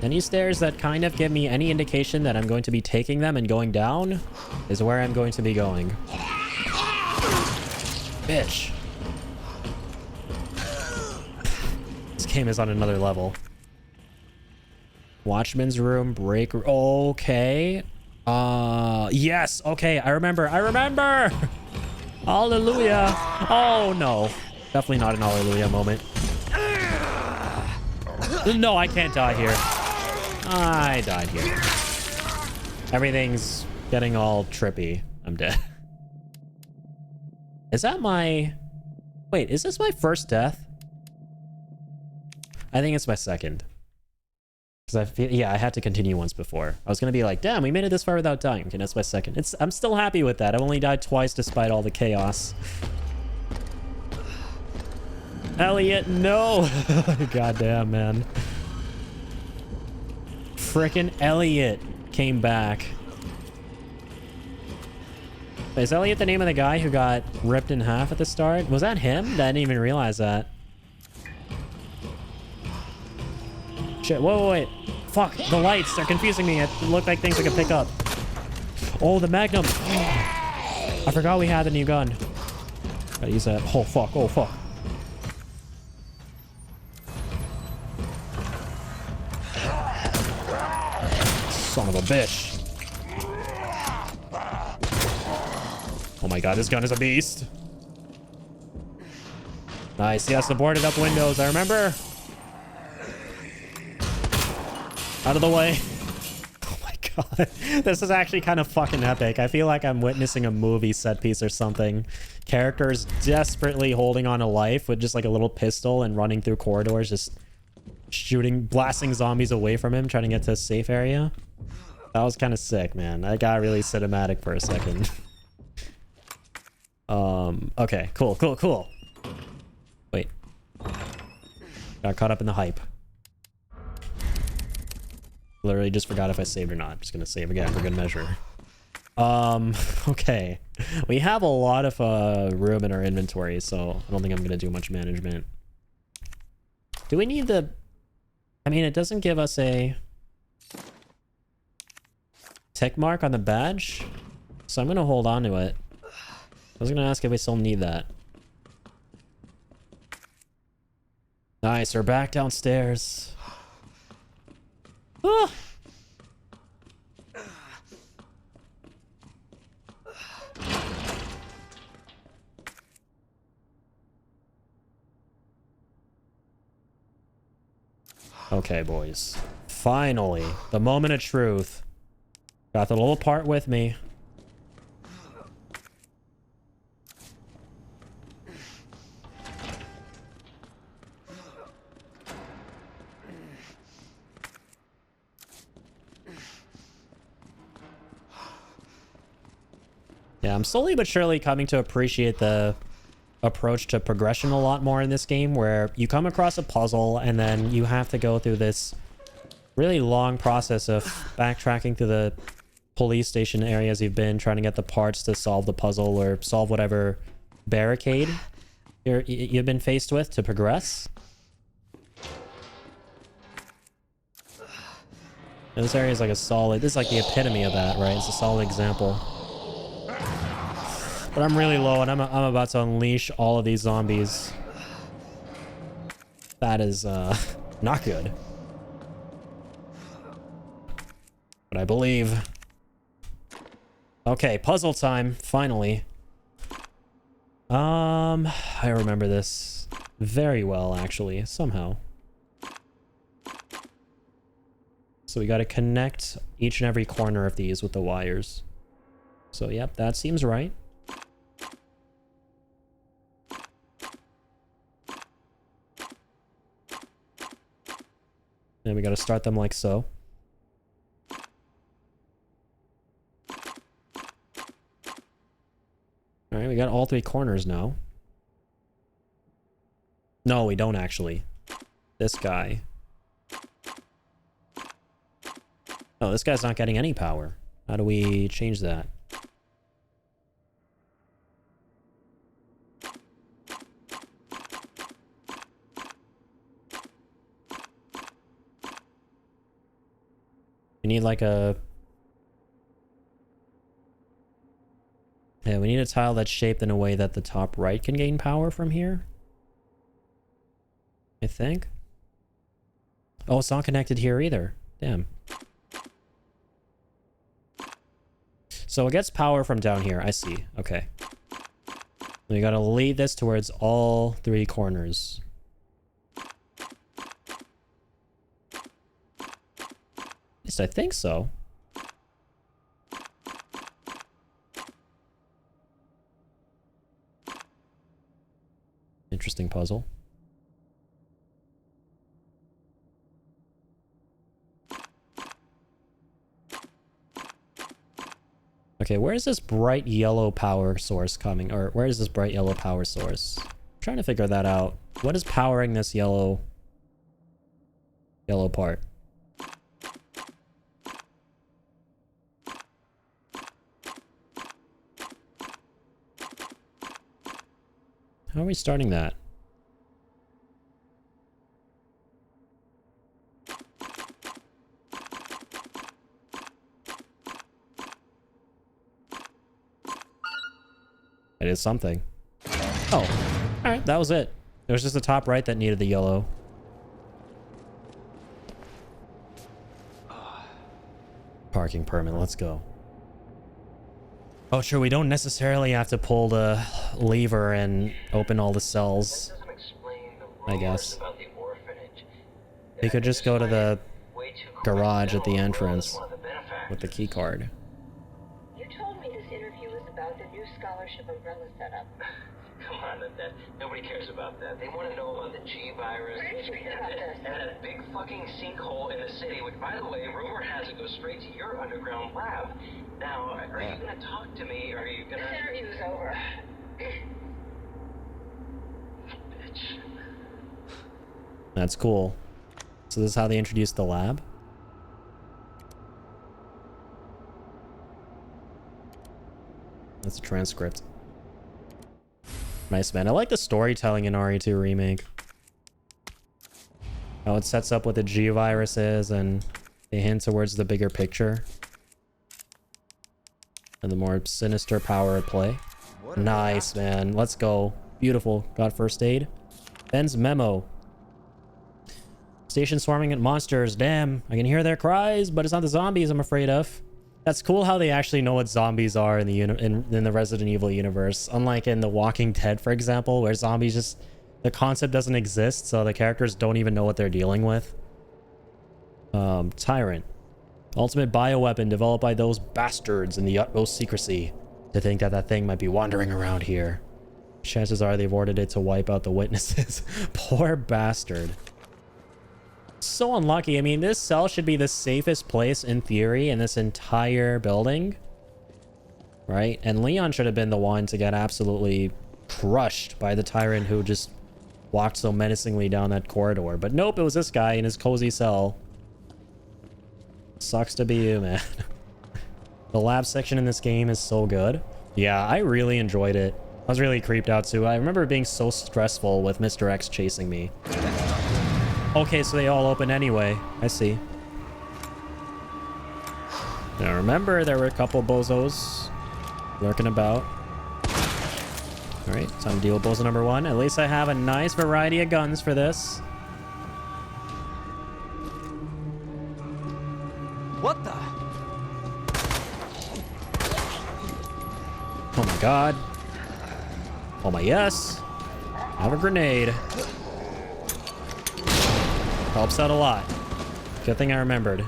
Any stairs that kind of give me any indication that I'm going to be taking them and going down is where I'm going to be going. Bitch. This game is on another level. Watchman's room, break room. Okay. Yes. Okay, I remember. Hallelujah. Oh, no. Definitely not an hallelujah moment. No, I can't die here. I died here. Everything's getting all trippy. I'm dead. Is that my... Wait, is this my first death? I think it's my second. Because I feel... Yeah, I had to continue once before. I was going to be like, damn, we made it this far without dying. Okay, that's my second. I'm still happy with that. I've only died twice despite all the chaos. Elliot, no! Goddamn, man. Frickin' Elliot came back. Wait, is Elliot the name of the guy who got ripped in half at the start? Was that him? I didn't even realize that. Shit, whoa, wait. Fuck, the lights are confusing me. It looked like things I could pick up. Oh, the Magnum. I forgot we had the new gun. Gotta use that. Oh, fuck. Oh, fuck. Son of a bitch. Oh my god, this gun is a beast. Nice. Yes, the boarded up windows. I remember. Out of the way. Oh my god. This is actually kind of fucking epic. I feel like I'm witnessing a movie set piece or something. Characters desperately holding on to life with just like a little pistol and running through corridors, just shooting, blasting zombies away from him, trying to get to a safe area. That was kind of sick, man. I got really cinematic for a second. Okay, cool. Wait. Got caught up in the hype. Literally just forgot if I saved or not. I'm just gonna save again for good measure. Okay. We have a lot of room in our inventory, so I don't think I'm gonna do much management. Do we need the... I mean, it doesn't give us a tick mark on the badge, so I'm gonna hold on to it. was gonna ask if we still need that. Nice, we're back downstairs. Ah! Okay, boys. Finally, the moment of truth. Got the little part with me. Yeah, I'm slowly but surely coming to appreciate the approach to progression a lot more in this game, where you come across a puzzle and then you have to go through this really long process of backtracking to the police station areas you've been, trying to get the parts to solve the puzzle or solve whatever barricade you've been faced with to progress. And this area is like a solid, this is like the epitome of that, right? It's a solid example. But I'm really low and I'm about to unleash all of these zombies. That is not good. But I believe. Okay, puzzle time, finally. I remember this very well, actually, somehow. So we got to connect each and every corner of these with the wires. So, yep, that seems right. Then we got to start them like so. All right, we got all three corners now. No, we don't actually. This guy. Oh, this guy's not getting any power. How do we change that? We need like a... Yeah, we need a tile that's shaped in a way that the top right can gain power from here. I think. Oh, it's not connected here either. Damn. So it gets power from down here. I see. Okay. We gotta lead this towards all three corners. At least I think so. Interesting puzzle. Okay, where is this bright yellow power source coming? Or where is this bright yellow power source? I'm trying to figure that out. What is powering this yellow part? How are we starting that? It is something. Oh, all right, that was it. It was just the top right that needed the yellow. Parking permit, let's go. Oh, sure, we don't necessarily have to pull the lever and open all the cells, I guess. We could just go to the garage at the entrance with the key card. You told me this interview was about the new scholarship umbrella setup. Come on, that nobody cares about that. They want to know about the G virus and that big fucking sinkhole in the city, which, by the way, rumor has it goes straight to your underground lab. Now, are you gonna talk to me, or are you gonna... This interview's over. Bitch. That's cool. So this is how they introduced the lab? That's a transcript. Nice, man. I like the storytelling in RE2 Remake. How it sets up what the G virus is and they hint towards the bigger picture. And the more sinister power at play. Nice, man. Let's go. Beautiful. Got first aid. Ben's memo. Station swarming at monsters. Damn, I can hear their cries, but it's not the zombies I'm afraid of. That's cool how they actually know what zombies are in the in the Resident Evil universe. Unlike in The Walking Dead, for example, where zombies just... the concept doesn't exist, so the characters don't even know what they're dealing with. Tyrant. Ultimate bioweapon developed by those bastards in the utmost secrecy. To think that that thing might be wandering around here. Chances are they've ordered it to wipe out the witnesses. Poor bastard. So unlucky. I mean, this cell should be the safest place in theory in this entire building. Right? And Leon should have been the one to get absolutely crushed by the tyrant who just walked so menacingly down that corridor. But nope, it was this guy in his cozy cell. Sucks to be you, man. The lab section in this game is so good. Yeah, I really enjoyed it. I was really creeped out too. I remember it being so stressful with Mr. X chasing me. Okay, so they all open anyway. I see. Now remember, there were a couple bozos lurking about. Alright, time to deal with bozo number 1. At least I have a nice variety of guns for this. What the? Oh my god. Oh my yes. I have a grenade. Helps out a lot. Good thing I remembered.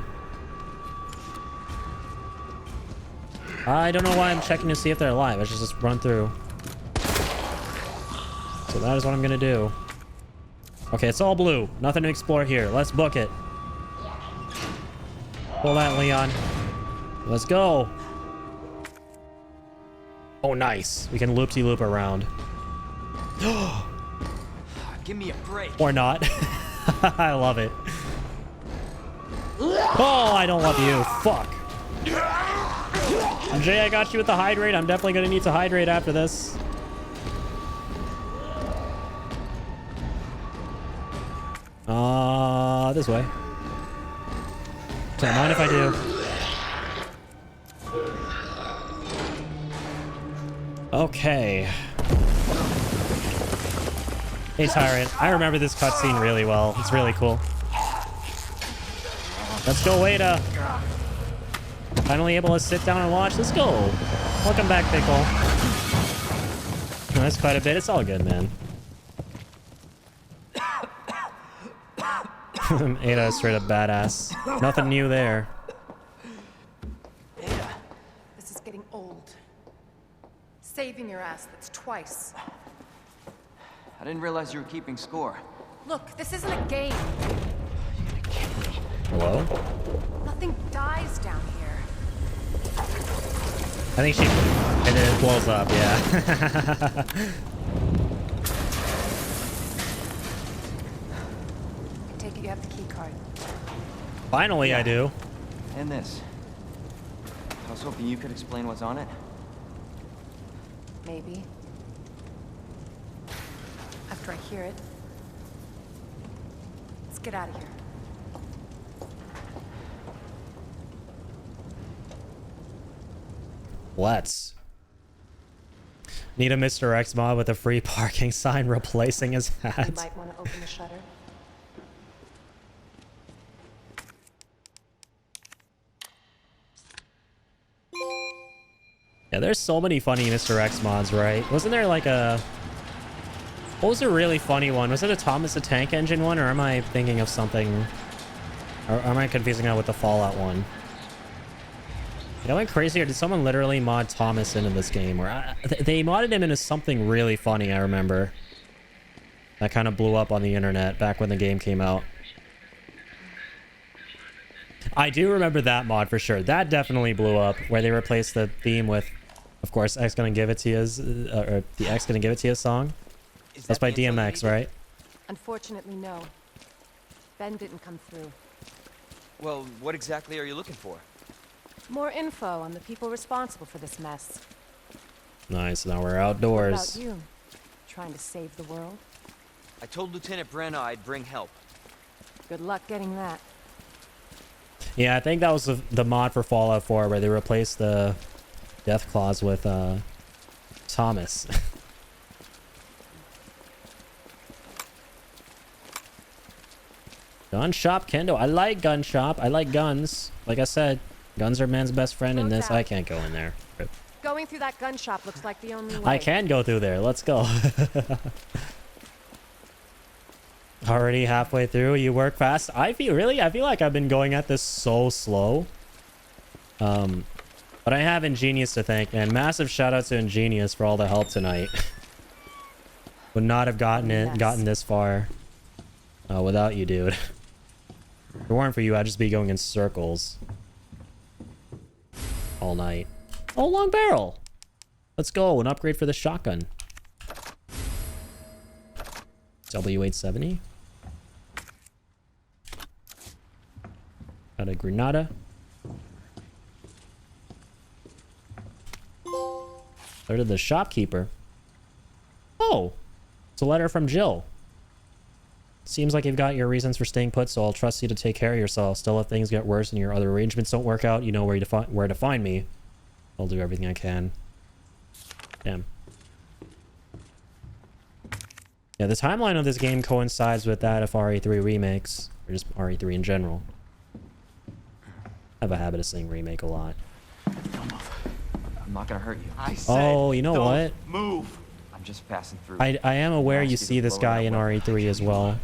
I don't know why I'm checking to see if they're alive. I should just run through. So that is what I'm gonna do. Okay, it's all blue. Nothing to explore here. Let's book it. Pull that, Leon. Let's go. Oh, nice. We can loop-de-loop around. Give me a break. Or not. I love it. Oh, I don't love you. Fuck. Jay, I got you with the hydrate. I'm definitely going to need to hydrate after this. This way. Don't mind if I do. Okay. Hey, Tyrant. I remember this cutscene really well. It's really cool. Let's go, Wada. Finally able to sit down and watch. Let's go. Welcome back, Pickle. That's quite a bit. It's all good, man. Ada is straight up badass. Nothing new there. Ada, this is getting old. Saving your ass, that's twice. I didn't realize you were keeping score. Look, this isn't a game. Hello? Nothing dies down here. I think she... it blows up, yeah. I take it you have the key card. Finally, yeah. I do. And this. I was hoping you could explain what's on it. Maybe. After I hear it. Let's get out of here. Let's. Need a Mr. X mod with a free parking sign replacing his hat. You might want to open the shutter. Yeah, there's so many funny Mr. X mods, right? Wasn't there like a... what was a really funny one? Was it a Thomas the Tank Engine one, or am I thinking of something... or am I confusing that with the Fallout one? Did I went crazy, or did someone literally mod Thomas into this game? Or they modded him into something really funny, I remember. That kind of blew up on the internet back when the game came out. I do remember that mod for sure. That definitely blew up, where they replaced the theme with, of course, X Gonna Give It To You's, or the X Gonna Give It To You song. That's by DMX, right? Unfortunately, no. Ben didn't come through. Well, what exactly are you looking for? More info on the people responsible for this mess. Nice, now we're What outdoors. about you? Trying to save the world? I told Lieutenant Brenna I'd bring help. Good luck getting that. Yeah, I think that was the mod for Fallout 4 where they replaced the death clause with Thomas. Gun shop, Kendo. I like gun shop. I like guns. Like I said, guns are man's best friend in this. I can't go in there. Rip. Going through that gun shop looks like the only way. I can go through there. Let's go. Already halfway through. You work fast. I feel like I've been going at this so slow. But I have Ingenious to thank, and massive shout out to Ingenious for all the help tonight. Would not have gotten this far without you, dude. If it weren't for you, I'd just be going in circles all night. Oh, long barrel. Let's go. An upgrade for the shotgun. W870. Got a Granada. Letter to the shopkeeper. Oh, it's a letter from Jill. Seems like you've got your reasons for staying put, so I'll trust you to take care of yourself. Still, if things get worse and your other arrangements don't work out, you know where to find me. I'll do everything I can. Damn. Yeah, the timeline of this game coincides with that of RE3 remakes, or just RE3 in general. I have a habit of saying remake a lot. I'm not gonna hurt you. Oh, you know what? Move. I'm just passing through. I am aware you see this guy in RE3 as well.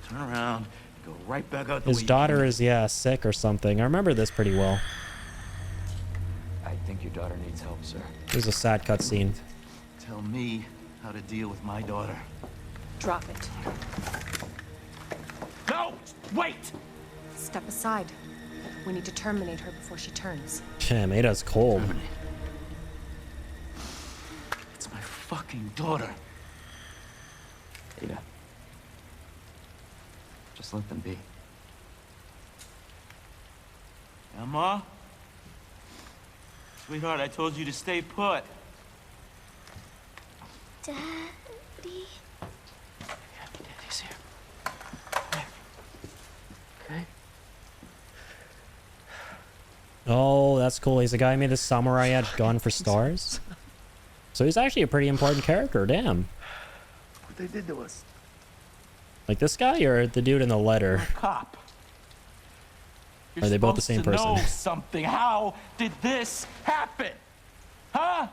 Turn around. Go right back out. His daughter is, yeah, sick or something. I remember this pretty well. I think your daughter needs help, sir. This is a sad cutscene. Tell me how to deal with my daughter. Drop it. No! Wait! Step aside. We need to terminate her before she turns. Damn, Ada's cold. It's my fucking daughter. Ada. Just let them be. Emma? Sweetheart, I told you to stay put. Daddy? Yeah, Daddy's here. Okay. Oh, that's cool. He's the guy who made the Samurai Edge gun for stars. So he's actually a pretty important character. Damn. What they did to us. Like this guy or the dude in the letter? Cop. Are they both the same person? Know something. How did this happen? Huh?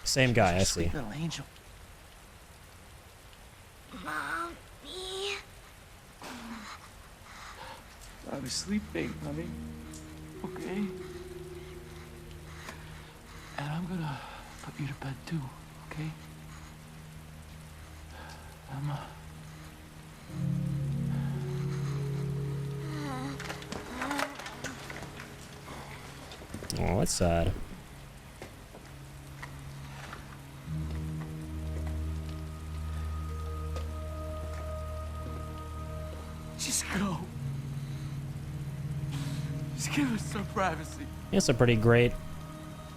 Same guy, I see. Sweet little angel. Mommy? I was sleeping, honey. Okay? And I'm gonna put you to bed too, okay? Emma. Oh, that's sad. Just go. Just give us some privacy. It's a pretty great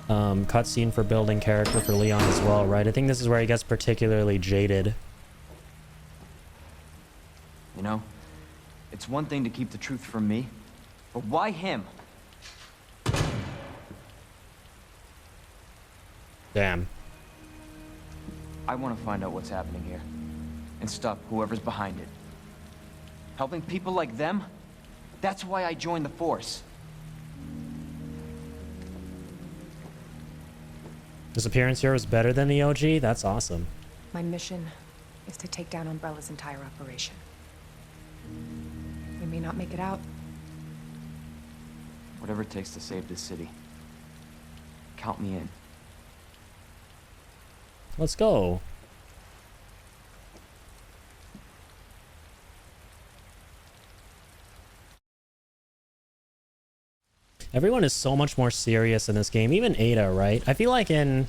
cutscene for building character for Leon as well, right? I think this is where he gets particularly jaded. You know, it's one thing to keep the truth from me, but why him? Damn. I want to find out what's happening here and stop whoever's behind it. Helping people like them? That's why I joined the Force. His appearance here was better than the OG? That's awesome. My mission is to take down Umbrella's entire operation. We may not make it out. Whatever it takes to save this city. Count me in. Let's go. Everyone is so much more serious in this game. Even Ada, right? I feel like in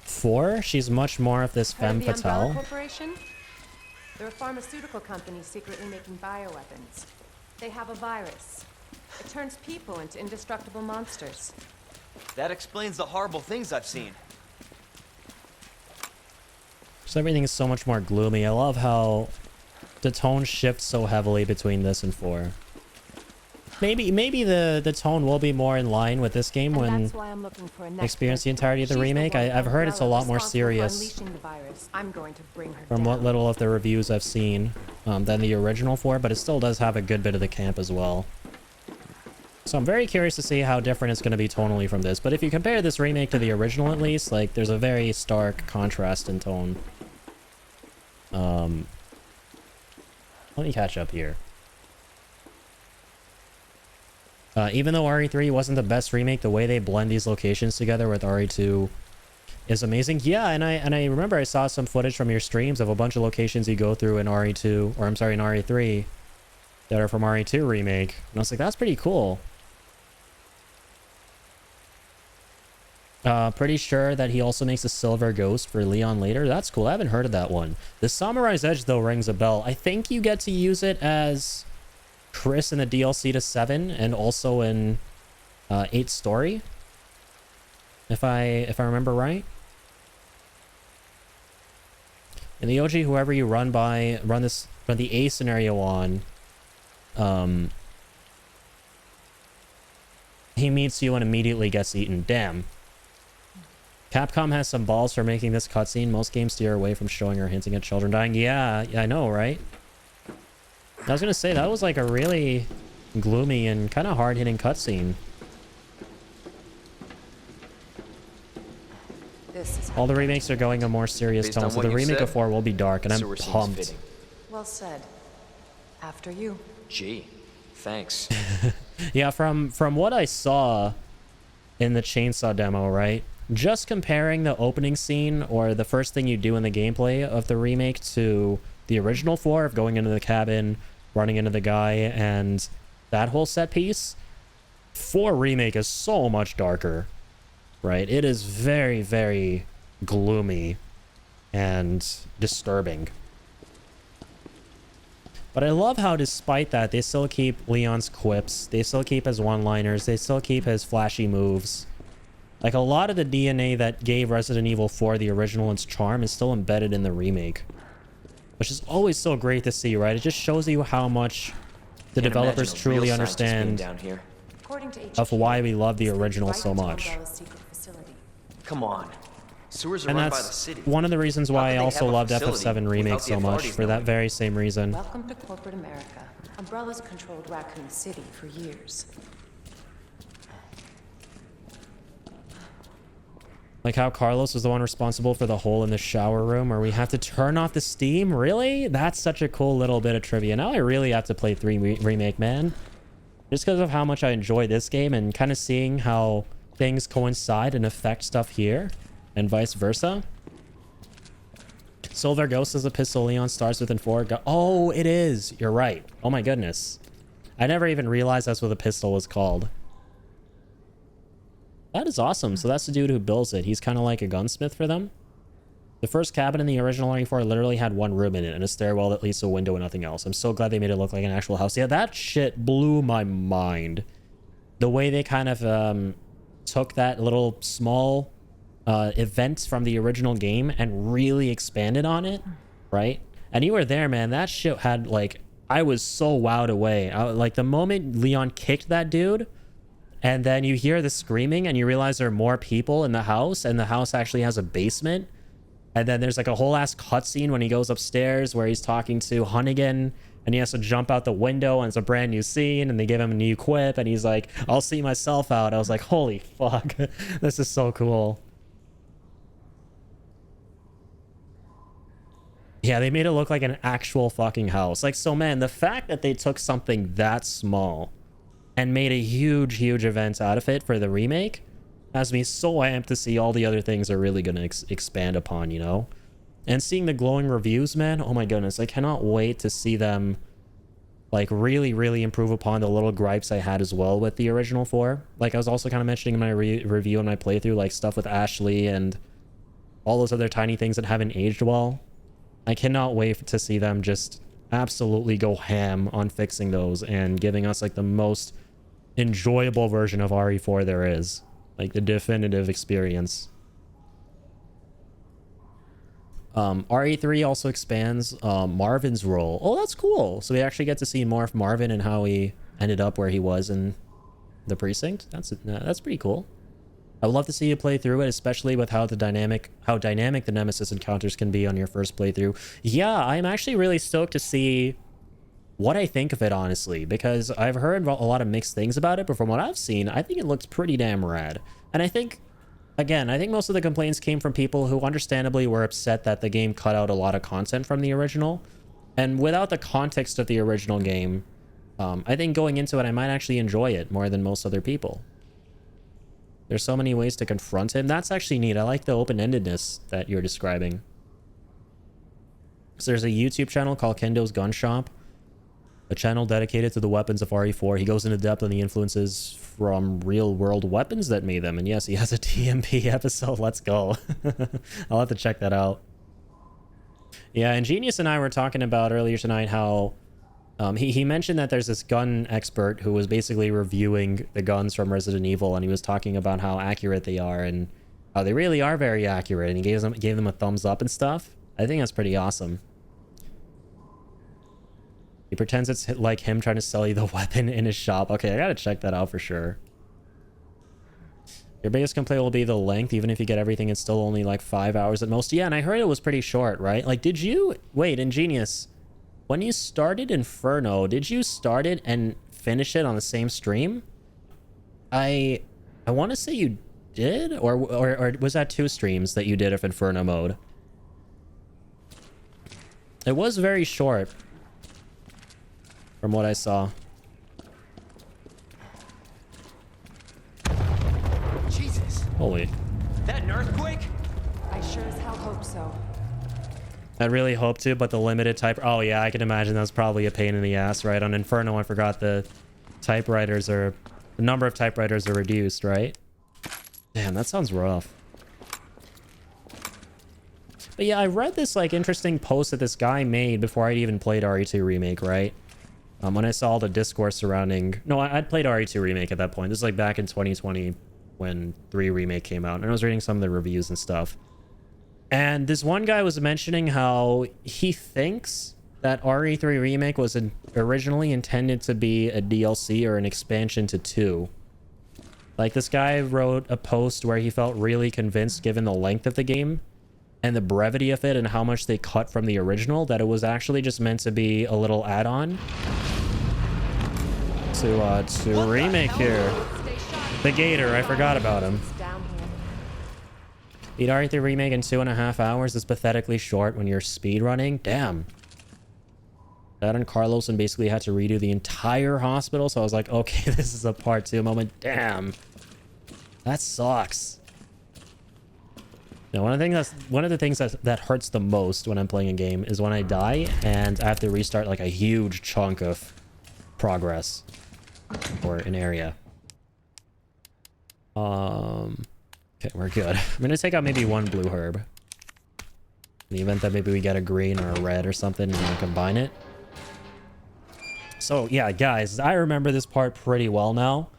4, she's much more of this femme Heard of the Umbrella fatale. Corporation? They're a pharmaceutical company secretly making bioweapons. They have a virus. It turns people into indestructible monsters. That explains the horrible things I've seen. So everything is so much more gloomy. I love how the tone shifts so heavily between this and 4. maybe the tone will be more in line with this game And when that's why I'm looking for a next experience the person. entirety of the She's remake. one I've heard it's a lot more responsible for serious unleashing the virus. I'm going to bring her from what down. little of the reviews I've seen than the original 4, but it still does have a good bit of the camp as well. So I'm very curious to see how different it's going to be tonally from this. But if you compare this remake to the original, at least, like, there's a very stark contrast in tone. Let me catch up here. Even though RE3 wasn't the best remake, the way they blend these locations together with RE2 is amazing. Yeah, and I remember I saw some footage from your streams of a bunch of locations you go through in RE2, or I'm sorry, in RE3, that are from RE2 remake. And I was like, that's pretty cool. Pretty sure that he also makes a silver ghost for Leon later. That's cool. I haven't heard of that one. The Samurai's Edge, though, rings a bell. I think you get to use it as Chris in the DLC to 7 and also in 8 story, if I remember right. In the OG, whoever you run the A scenario on, he meets you and immediately gets eaten. Damn. Capcom has some balls for making this cutscene. Most games steer away from showing or hinting at children dying. Yeah, I know, right? I was gonna say, that was like a really gloomy and kind of hard-hitting cutscene. All the remakes are going a more serious tone, so the remake of 4 will be dark, and I'm pumped. Well said. After you. Gee, thanks. Yeah, from what I saw in the chainsaw demo, right? Just comparing the opening scene, or the first thing you do in the gameplay of the remake, to the original 4 of going into the cabin, running into the guy, and that whole set piece, 4 remake is so much darker, right? It is very, very gloomy and disturbing. But I love how, despite that, they still keep Leon's quips, they still keep his one-liners, they still keep his flashy moves. Like, a lot of the DNA that gave Resident Evil 4 the original its charm is still embedded in the remake, which is always so great to see, right? It just shows you how much the developers truly understand of why we love the original so much. Come on. Sewers are And run by the that's city. one of the reasons How why could I they also have a loved facility FF7 Remake without the so much, authorities for that knowing? very same reason. Welcome to corporate America. Umbrella's controlled Raccoon City for years. Like how Carlos was the one responsible for the hole in the shower room where we have to turn off the steam? Really? That's such a cool little bit of trivia. Now I really have to play 3 Remake, man. Just because of how much I enjoy this game and kind of seeing how things coincide and affect stuff here and vice versa. Silver Ghost is a pistol Leon starts with in 4. Oh, it is. You're right. Oh my goodness. I never even realized that's what the pistol was called. That is awesome. So that's the dude who builds it. He's kind of like a gunsmith for them. The first cabin in the original RE4 literally had 1 room in it and a stairwell that leads to a window and nothing else. I'm so glad they made it look like an actual house. Yeah, that shit blew my mind. The way they kind of took that little small event from the original game and really expanded on it, right? And you were there, man. That shit had, like, I was so wowed away. Like, the moment Leon kicked that dude, and then you hear the screaming and you realize there are more people in the house, and the house actually has a basement. And then there's like a whole ass cutscene when he goes upstairs where he's talking to Hunnigan and he has to jump out the window, and it's a brand new scene, and they give him a new quip and he's like, I'll see myself out. I was like, holy fuck. This is so cool. Yeah, they made it look like an actual fucking house. Like, so man, the fact that they took something that small and made a huge event out of it for the remake has me so amped to see all the other things they're really going to expand upon, you know? And seeing the glowing reviews, man, oh my goodness, I cannot wait to see them, like, really improve upon the little gripes I had as well with the original 4. Like, I was also kind of mentioning in my review and my playthrough, like, stuff with Ashley and all those other tiny things that haven't aged well. I cannot wait to see them just absolutely go ham on fixing those and giving us, like, the most enjoyable version of RE4 there is. Like, the definitive experience. RE3 also expands Marvin's role. Oh, that's cool. So we actually get to see more of Marvin and how he ended up where he was in the precinct. That's pretty cool. I would love to see you play through it, especially with how dynamic the Nemesis encounters can be on your first playthrough. Yeah, I'm actually really stoked to see what I think of it, honestly, because I've heard a lot of mixed things about it, but from what I've seen, I think it looks pretty damn rad. And I think, again, I think most of the complaints came from people who understandably were upset that the game cut out a lot of content from the original. And without the context of the original game, I think going into it, I might actually enjoy it more than most other people. There's so many ways to confront him. That's actually neat. I like the open-endedness that you're describing. So there's a YouTube channel called Kendo's Gun Shop, a channel dedicated to the weapons of RE4. He goes into depth on the influences from real-world weapons that made them. And yes, he has a TMP episode. Let's go. I'll have to check that out. Yeah, and Genius and I were talking about earlier tonight how he mentioned that there's this gun expert who was basically reviewing the guns from Resident Evil, and he was talking about how accurate they are and how they really are very accurate, and he gave them a thumbs up and stuff. I think that's pretty awesome. He pretends it's like him trying to sell you the weapon in his shop. Okay, I gotta check that out for sure. Your biggest complaint will be the length. Even if you get everything, it's still only like 5 hours at most. Yeah, and I heard it was pretty short, right? Like, did you... Wait, Ingenious... When you started Inferno, did you start it and finish it on the same stream? I want to say you did, or was that 2 streams that you did of Inferno mode? It was very short, from what I saw. Jesus! Holy! That an earthquake? I sure as hell hope so. I really hope to, but the limited type... Oh, yeah, I can imagine that's probably a pain in the ass, right? On Inferno, I forgot the typewriters are... The number of typewriters are reduced, right? Damn, that sounds rough. But yeah, I read this, like, interesting post that this guy made before I'd even played RE2 Remake, right? When I saw all the discourse surrounding... No, I'd played RE2 Remake at that point. This is, like, back in 2020 when 3 Remake came out. And I was reading some of the reviews and stuff. And this one guy was mentioning how he thinks that RE3 Remake was originally intended to be a DLC or an expansion to 2. Like, this guy wrote a post where he felt really convinced, given the length of the game and the brevity of it and how much they cut from the original, that it was actually just meant to be a little add-on to Remake here. The Gator, I forgot about him. Beat RE3 Remake in 2.5 hours is pathetically short when you're speedrunning. Damn. That and Carlos and basically had to redo the entire hospital, so I was like, okay, this is a part 2 moment. Damn. That sucks. Now, one of the things that hurts the most when I'm playing a game is when I die and I have to restart like a huge chunk of progress or an area. Okay, we're good. I'm gonna take out maybe 1 blue herb. In the event that maybe we get a green or a red or something and then combine it. So, yeah, guys, I remember this part pretty well now.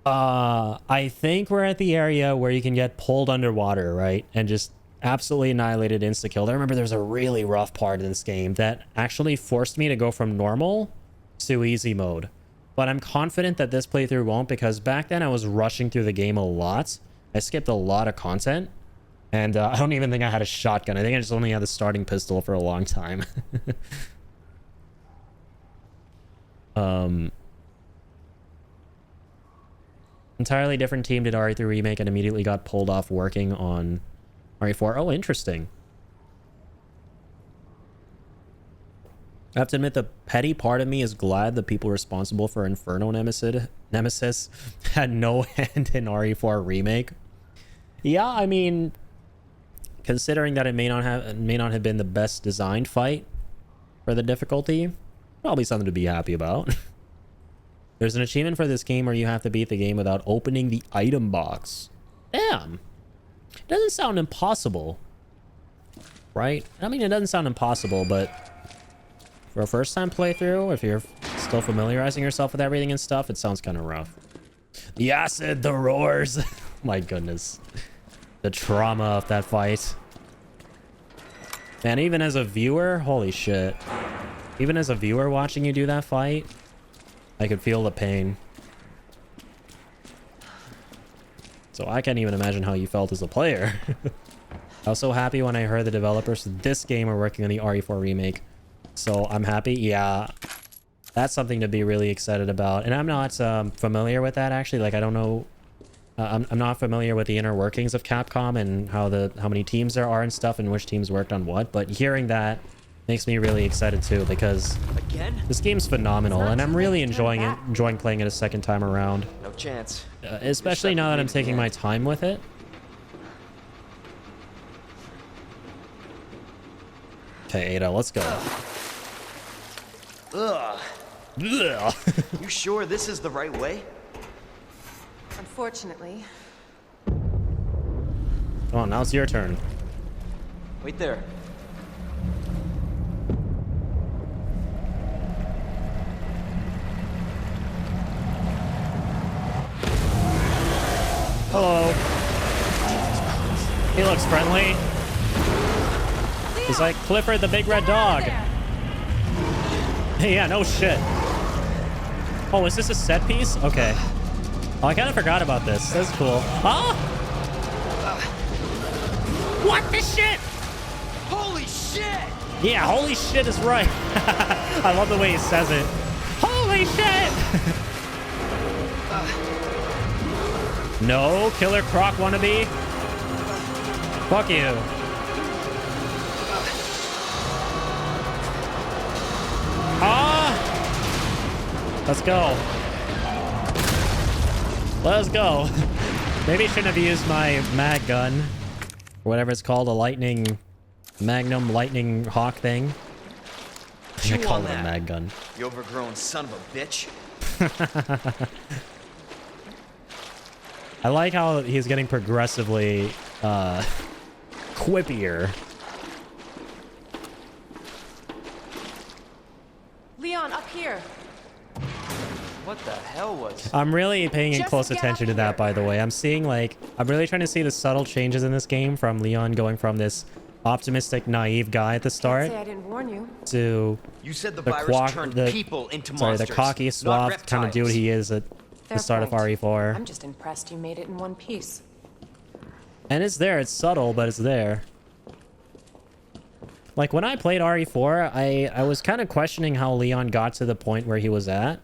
I think we're at the area where you can get pulled underwater, right? And just absolutely annihilated insta-killed. I remember there was a really rough part in this game that actually forced me to go from normal to easy mode. But I'm confident that this playthrough won't, because back then I was rushing through the game a lot. I skipped a lot of content. And I don't even think I had a shotgun. I think I just only had the starting pistol for a long time. Entirely different team did RE3 Remake and immediately got pulled off working on RE4. Oh, interesting. I have to admit, the petty part of me is glad the people responsible for Inferno Nemesis had no hand in RE4 Remake. Yeah, I mean, considering that it may not have been the best designed fight for the difficulty, probably something to be happy about. There's an achievement for this game where you have to beat the game without opening the item box. Damn. It doesn't sound impossible, right? I mean, it doesn't sound impossible, but for a first-time playthrough, if you're still familiarizing yourself with everything and stuff, it sounds kind of rough. The acid, the roars. My goodness. The trauma of that fight. Man, even as a viewer, holy shit. Even as a viewer watching you do that fight, I could feel the pain. So I can't even imagine how you felt as a player. I was so happy when I heard the developers of this game are working on the RE4 remake. So I'm happy. Yeah, that's something to be really excited about. And I'm not familiar with that, actually. Like, I don't know. I'm not familiar with the inner workings of Capcom and how many teams there are and stuff and which teams worked on what. But hearing that makes me really excited too, because this game's phenomenal and I'm really enjoying playing it a second time around. No chance. Especially now that I'm taking my time with it. Okay, Ada, let's go. Ugh. Ugh. You sure this is the right way? Unfortunately. Come on, now it's your turn. Wait there. Hello. He looks friendly. He's like Clifford the big red dog. Hey, yeah, no shit. Oh, is this a set piece? Okay. Oh, I kind of forgot about this. That's cool. Ah! What the shit? Holy shit! Yeah, holy shit is right. I love the way he says it. Holy shit! No, Killer Croc wannabe. Fuck you. Ah! Let's go. Let's go. Maybe I shouldn't have used my mag gun. Or whatever it's called, a lightning... Magnum lightning hawk thing. I call it a mag gun. You overgrown son of a bitch. I like how he's getting progressively quippier. Leon, up here. What the hell was... I'm really paying Just close get attention to up that, here. by the way. I'm seeing, like, I'm really trying to see the subtle changes in this game from Leon going from this optimistic, naive guy at the start Say I didn't warn you. to You said the the virus turned people into monsters. the cocky, not suave kind of dude reptiles. he is at Fair the start of point. RE4. I'm just impressed you made it in one piece. And it's there. It's subtle, but it's there. Like, when I played RE4, I was kind of questioning how Leon got to the point where he was at.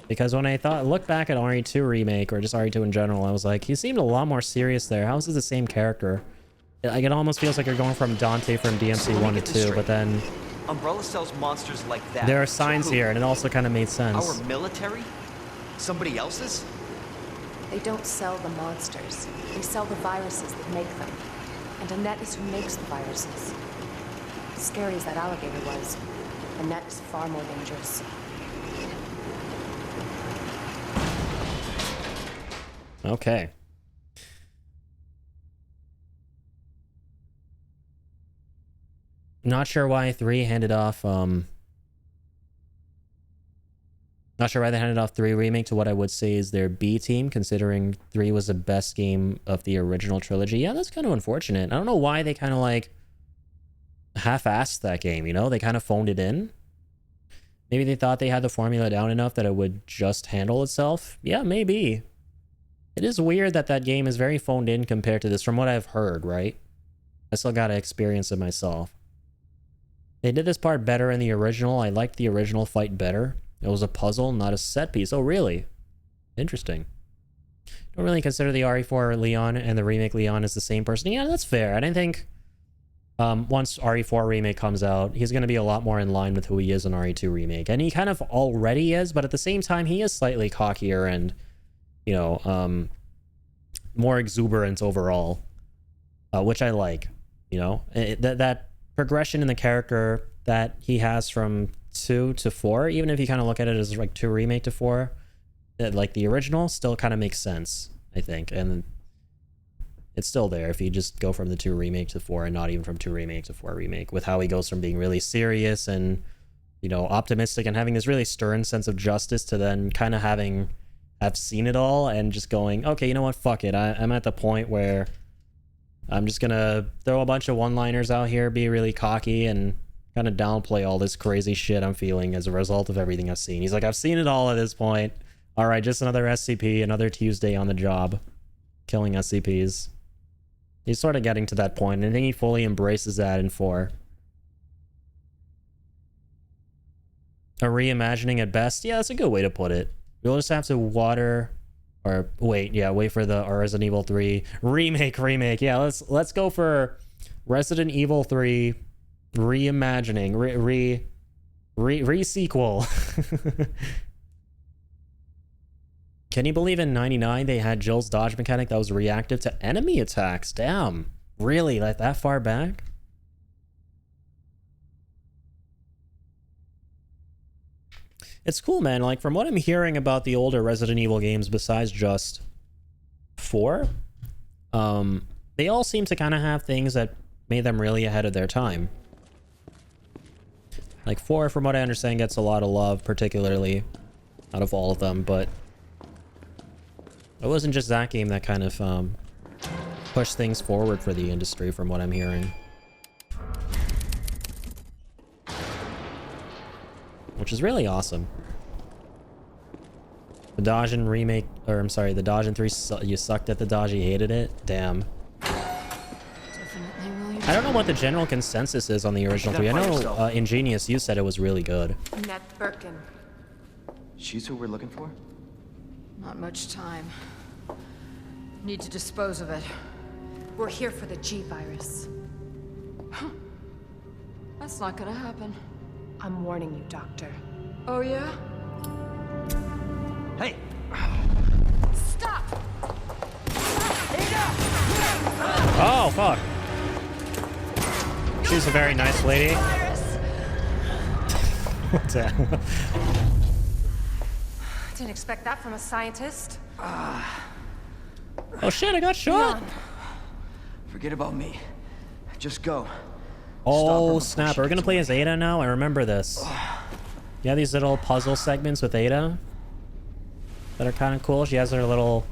Because when I look back at RE2 Remake, or just RE2 in general, I was like, he seemed a lot more serious there. How is this the same character? Like, it almost feels like you're going from Dante from DMC 1 to 2, but then Umbrella sells monsters like that. there are signs To who? here, and it also kind of made sense. Our military? Somebody else's? They don't sell the monsters. They sell the viruses that make them. And Annette is who makes the viruses. As scary as that alligator was, Annette is far more dangerous. Okay. Not sure why 3 handed off, not sure why they handed off 3 Remake to what I would say is their B team, considering 3 was the best game of the original trilogy. Yeah, that's kind of unfortunate. I don't know why they kind of, like, half-assed that game, you know? They kind of phoned it in. Maybe they thought they had the formula down enough that it would just handle itself. Yeah, maybe. It is weird that that game is very phoned in compared to this, from what I've heard, right? I still gotta experience it myself. They did this part better in the original. I liked the original fight better. It was a puzzle, not a set piece. Oh, really? Interesting. Don't really consider the RE4 Leon and the remake Leon as the same person. Yeah, that's fair. I didn't think once RE4 Remake comes out, he's going to be a lot more in line with who he is in RE2 Remake. And he kind of already is, but at the same time, he is slightly cockier and, you know, more exuberant overall, which I like. You know, that progression in the character that he has from 2 to 4, even if you kind of look at it as like 2 Remake to 4, like the original still kind of makes sense, I think. And it's still there if you just go from the 2 Remake to 4 and not even from 2 Remake to 4 Remake, with how he goes from being really serious and, you know, optimistic and having this really stern sense of justice to then kind of have seen it all and just going, okay, you know what, fuck it. I'm at the point where I'm just gonna throw a bunch of one-liners out here, be really cocky, and kind of downplay all this crazy shit I'm feeling as a result of everything I've seen. He's like, I've seen it all at this point. All right, just another SCP, another Tuesday on the job, killing SCPs. He's sort of getting to that point, and I think he fully embraces that in 4. A reimagining at best? Yeah, that's a good way to put it. We'll just have to wait for the Resident Evil 3 remake. Yeah, let's go for Resident Evil 3 reimagining, re-sequel. Can you believe in 99 they had Jill's dodge mechanic that was reactive to enemy attacks? Damn. Really? Like that far back? It's cool, man. Like, from what I'm hearing about the older Resident Evil games, besides just 4, they all seem to kind of have things that made them really ahead of their time. Like, 4, from what I understand, gets a lot of love, particularly out of all of them, but it wasn't just that game that kind of pushed things forward for the industry, from what I'm hearing. Which is really awesome. The dodge in remake, or I'm sorry, the dodge in 3, you sucked at the dodge, you hated it? Damn. I don't know what the general consensus is on the original 3. I know Ingenious, you said it was really good. Annette Birkin. She's who we're looking for? Not much time. Need to dispose of it. We're here for the G virus. That's not gonna happen. I'm warning you, Doctor. Oh, yeah? Hey! Stop! Oh, fuck. She's a very nice lady. What's that? Didn't expect that from a scientist. Oh shit, I got shot! Forget about me. Just go. Oh snap, are we gonna play as Ada now? I remember this. Yeah, these little puzzle segments with Ada that are kind of cool. She has her little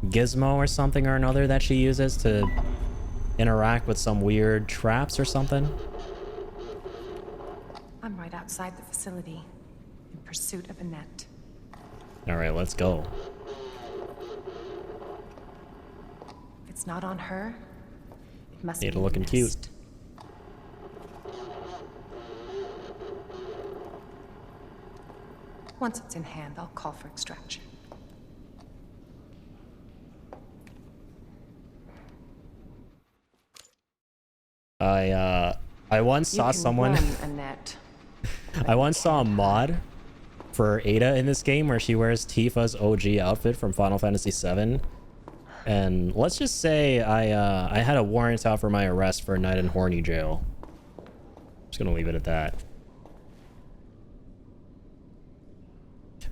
gizmo or something or another that she uses to interact with some weird traps or something. I'm right outside the facility in pursuit of Annette. Alright, let's go. If it's not on her, it must Ada be looking Nest. cute. Once it's in hand, I'll call for extraction. I once saw someone Annette. I once saw a mod for Ada in this game where she wears Tifa's OG outfit from Final Fantasy VII. And let's just say I had a warrant out for my arrest for a night in horny jail. Just gonna leave it at that.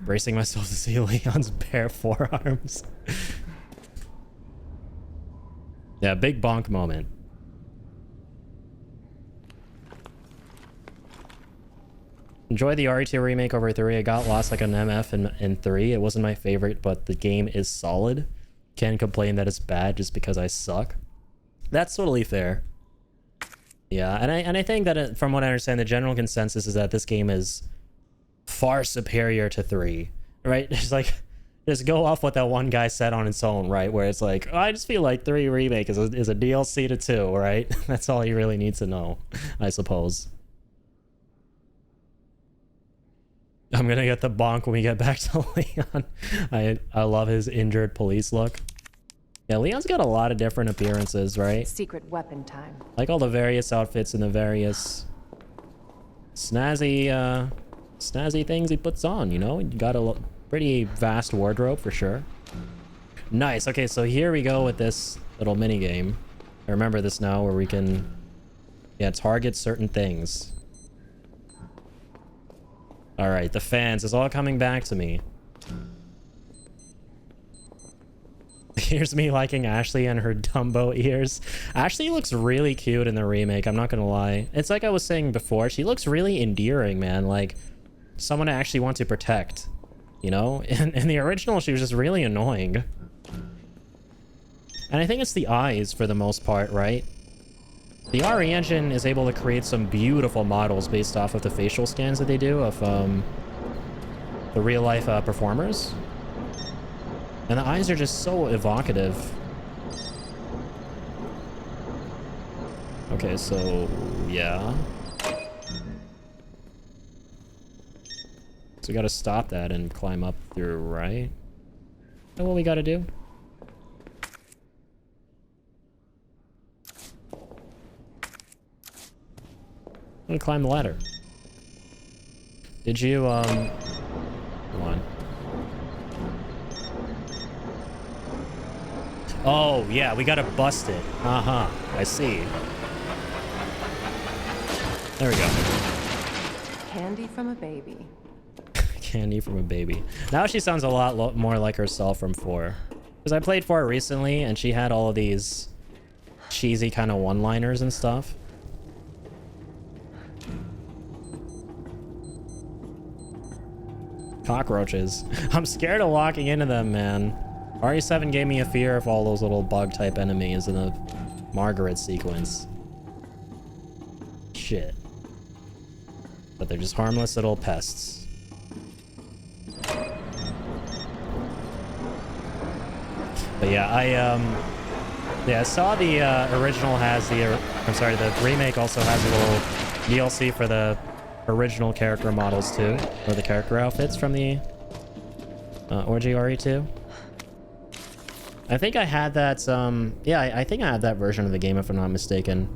Bracing myself to see Leon's bare forearms. Yeah, big bonk moment. Enjoy the RE2 remake over 3. I got lost like an MF in 3. It wasn't my favorite, but the game is solid. Can't complain that it's bad just because I suck. That's totally fair. Yeah, and I think that from what I understand, the general consensus is that this game is far superior to 3. Right? It's like, just go off what that one guy said on its own, right? Where it's like, oh, I just feel like 3 remake is a DLC to 2, right? That's all you really need to know, I suppose. I'm gonna get the bonk when we get back to Leon. I love his injured police look. Yeah, Leon's got a lot of different appearances, right? Secret weapon time. Like all the various outfits and the various snazzy things he puts on, you know? You got a pretty vast wardrobe for sure. Nice. Okay, so here we go with this little mini game. I remember this now, where we can, yeah, target certain things. All right, the fans is all coming back to me. Here's me liking Ashley and her Dumbo ears. Ashley looks really cute in the remake, I'm not gonna lie. It's like I was saying before, she looks really endearing, man. Like someone I actually want to protect, you know? In the original, she was just really annoying. And I think it's the eyes for the most part, right? The RE engine is able to create some beautiful models based off of the facial scans that they do of the real life performers. And the eyes are just so evocative. Okay, so yeah. So we gotta stop that and climb up through, right? Is that what we gotta do? I'm gonna climb the ladder. Did you, come on. Oh, yeah, we gotta bust it. Uh-huh, I see. There we go. Candy from a baby. Candy from a baby. Now she sounds a lot more like herself from 4. Because I played 4 recently, and she had all of these cheesy kind of one-liners and stuff. Cockroaches. I'm scared of walking into them, man. RE7 gave me a fear of all those little bug-type enemies in the Margaret sequence. Shit. But they're just harmless little pests. But yeah, I saw the original has the, I'm sorry, the remake also has a little DLC for the original character models too, or the character outfits from the OG RE2. I think I had that, yeah, I think I had that version of the game if I'm not mistaken.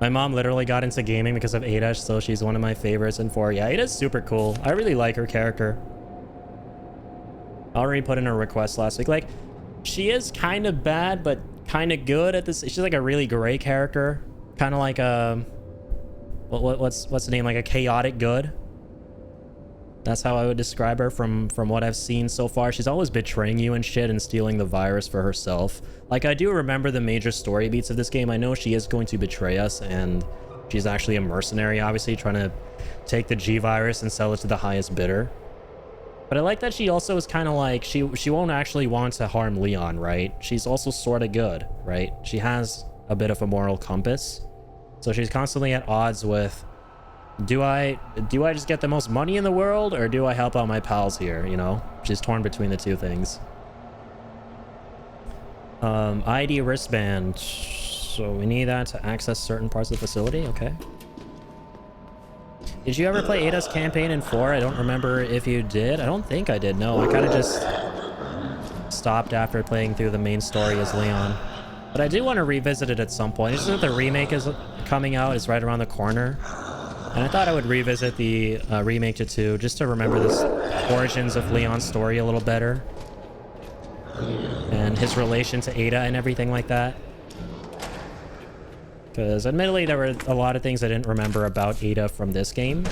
My mom literally got into gaming because of Ada, so she's one of my favorites in 4. Yeah, Ada's super cool. I really like her character. I already put in a request last week. Like, she is kind of bad, but kind of good at this. She's like a really gray character. Kind of like a... What's the name? Like a chaotic good. That's how I would describe her from what I've seen so far. She's always betraying you and shit and stealing the virus for herself. Like, I do remember the major story beats of this game. I know she is going to betray us, and she's actually a mercenary, obviously, trying to take the G virus and sell it to the highest bidder. But I like that she also is kind of like, she won't actually want to harm Leon, right? She's also sort of good, right? She has a bit of a moral compass. So she's constantly at odds with, do I just get the most money in the world, or do I help out my pals here, you know? She's torn between the two things. ID wristband. So we need that to access certain parts of the facility, okay. Did you ever play Ada's campaign in 4? I don't remember if you did. I don't think I did, no. I kind of just stopped after playing through the main story as Leon. But I do want to revisit it at some point. It's just that the remake is coming out. It's right around the corner. And I thought I would revisit the remake to 2 just to remember the origins of Leon's story a little better. And his relation to Ada and everything like that. Because admittedly, there were a lot of things I didn't remember about Ada from this game.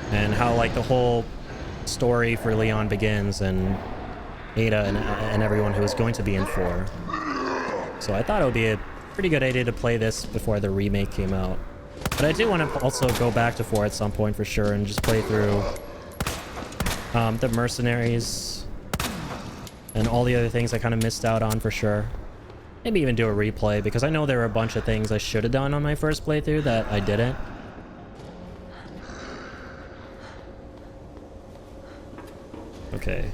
And how, like, the whole story for Leon begins and Ada and everyone who is going to be in 4. So I thought it would be a pretty good idea to play this before the remake came out. But I do want to also go back to 4 at some point for sure and just play through the mercenaries and all the other things I kind of missed out on for sure. Maybe even do a replay, because I know there were a bunch of things I should have done on my first playthrough that I didn't. Okay.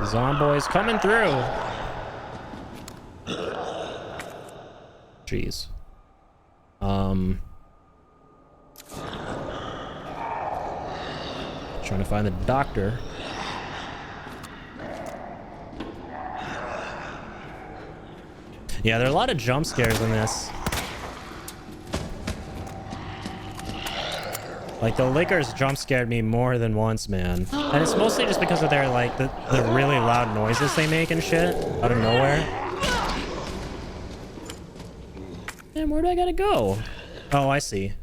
Zomboys coming through. Jeez. Trying to find the doctor. Yeah, there are a lot of jump scares in this. Like, the lickers jump scared me more than once, man. And it's mostly just because of their, like, the really loud noises they make and shit out of nowhere. Man, where do I gotta go? Oh, I see.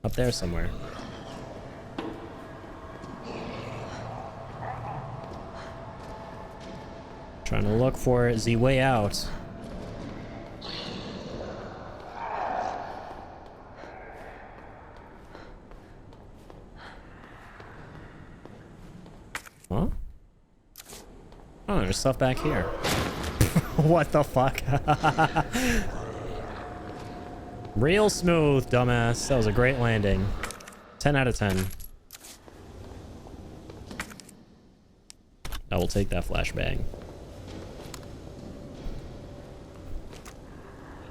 Up there somewhere. Trying to look for the way out. there's stuff back here. What the fuck? Real smooth, dumbass. That was a great landing. 10 out of 10. I will take that flashbang.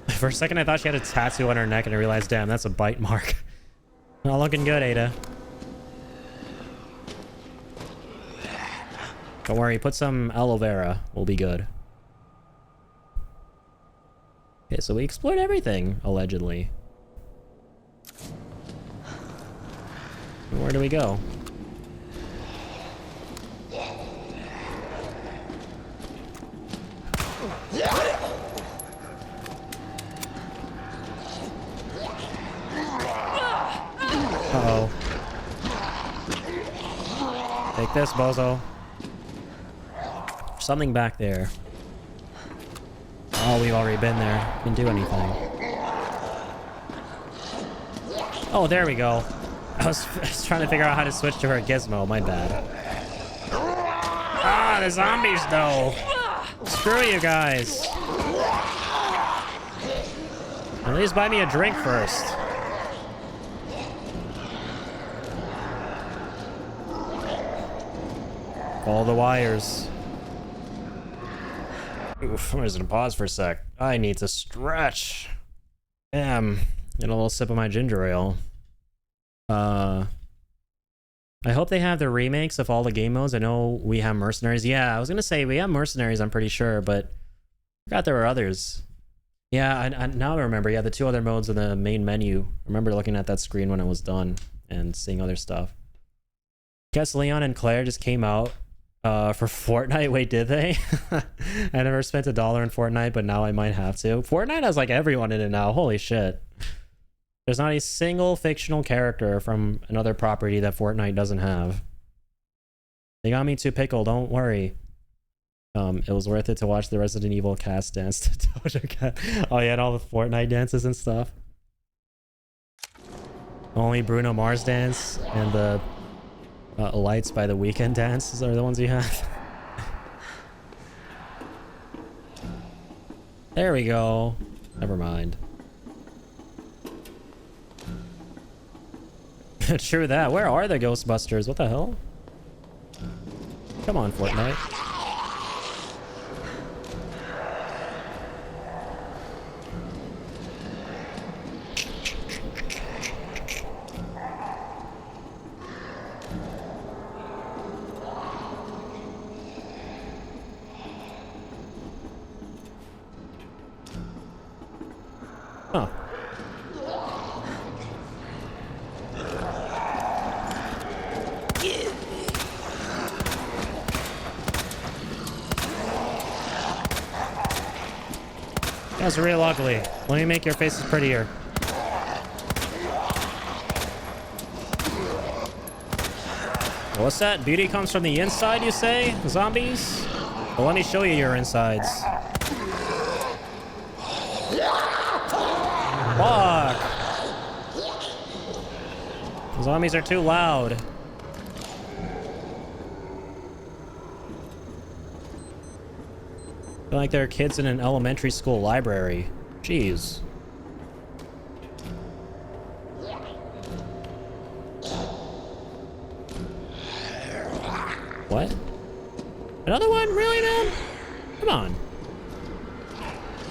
For a second, I thought she had a tattoo on her neck, and I realized, damn, that's a bite mark. Not looking good, Ada. Don't worry, put some aloe vera. We'll be good. Okay, so we explored everything, allegedly. Where do we go? Uh-oh. Take this, bozo. There's something back there. Oh, we've already been there. Didn't do anything. Oh, there we go. I was trying to figure out how to switch to her gizmo. My bad. Ah, the zombies, though. Screw you guys. At least buy me a drink first. Follow the wires. Oof, I'm just gonna pause for a sec. I need to stretch. Damn. Get a little sip of my ginger ale. I hope they have the remakes of all the game modes. I know we have Mercenaries. Yeah, I was gonna say we have Mercenaries, I'm pretty sure, but I forgot there were others. Yeah, I now I remember. Yeah, the 2 other modes in the main menu. I remember looking at that screen when I was done and seeing other stuff. Guess Leon and Claire just came out for Fortnite. Wait, did they? I never spent $1 in Fortnite, but now I might have to. Fortnite has like everyone in it now. Holy shit. There's not a single fictional character from another property that Fortnite doesn't have. They got me too pickle, don't worry. It was worth it to watch the Resident Evil cast dance to Doja Cat. Oh yeah, and all the Fortnite dances and stuff. Only Bruno Mars dance and the Lights by the Weekend dances are the ones you have. There we go. Never mind. True that. Where are the Ghostbusters? What the hell? Come on, Fortnite. Huh. That's real ugly. Let me make your faces prettier. What's that? Beauty comes from the inside, you say? Zombies? Well, let me show you your insides. Fuck! Zombies are too loud. Feel like there are kids in an elementary school library. Jeez. What? Another one? Really, man? Come on.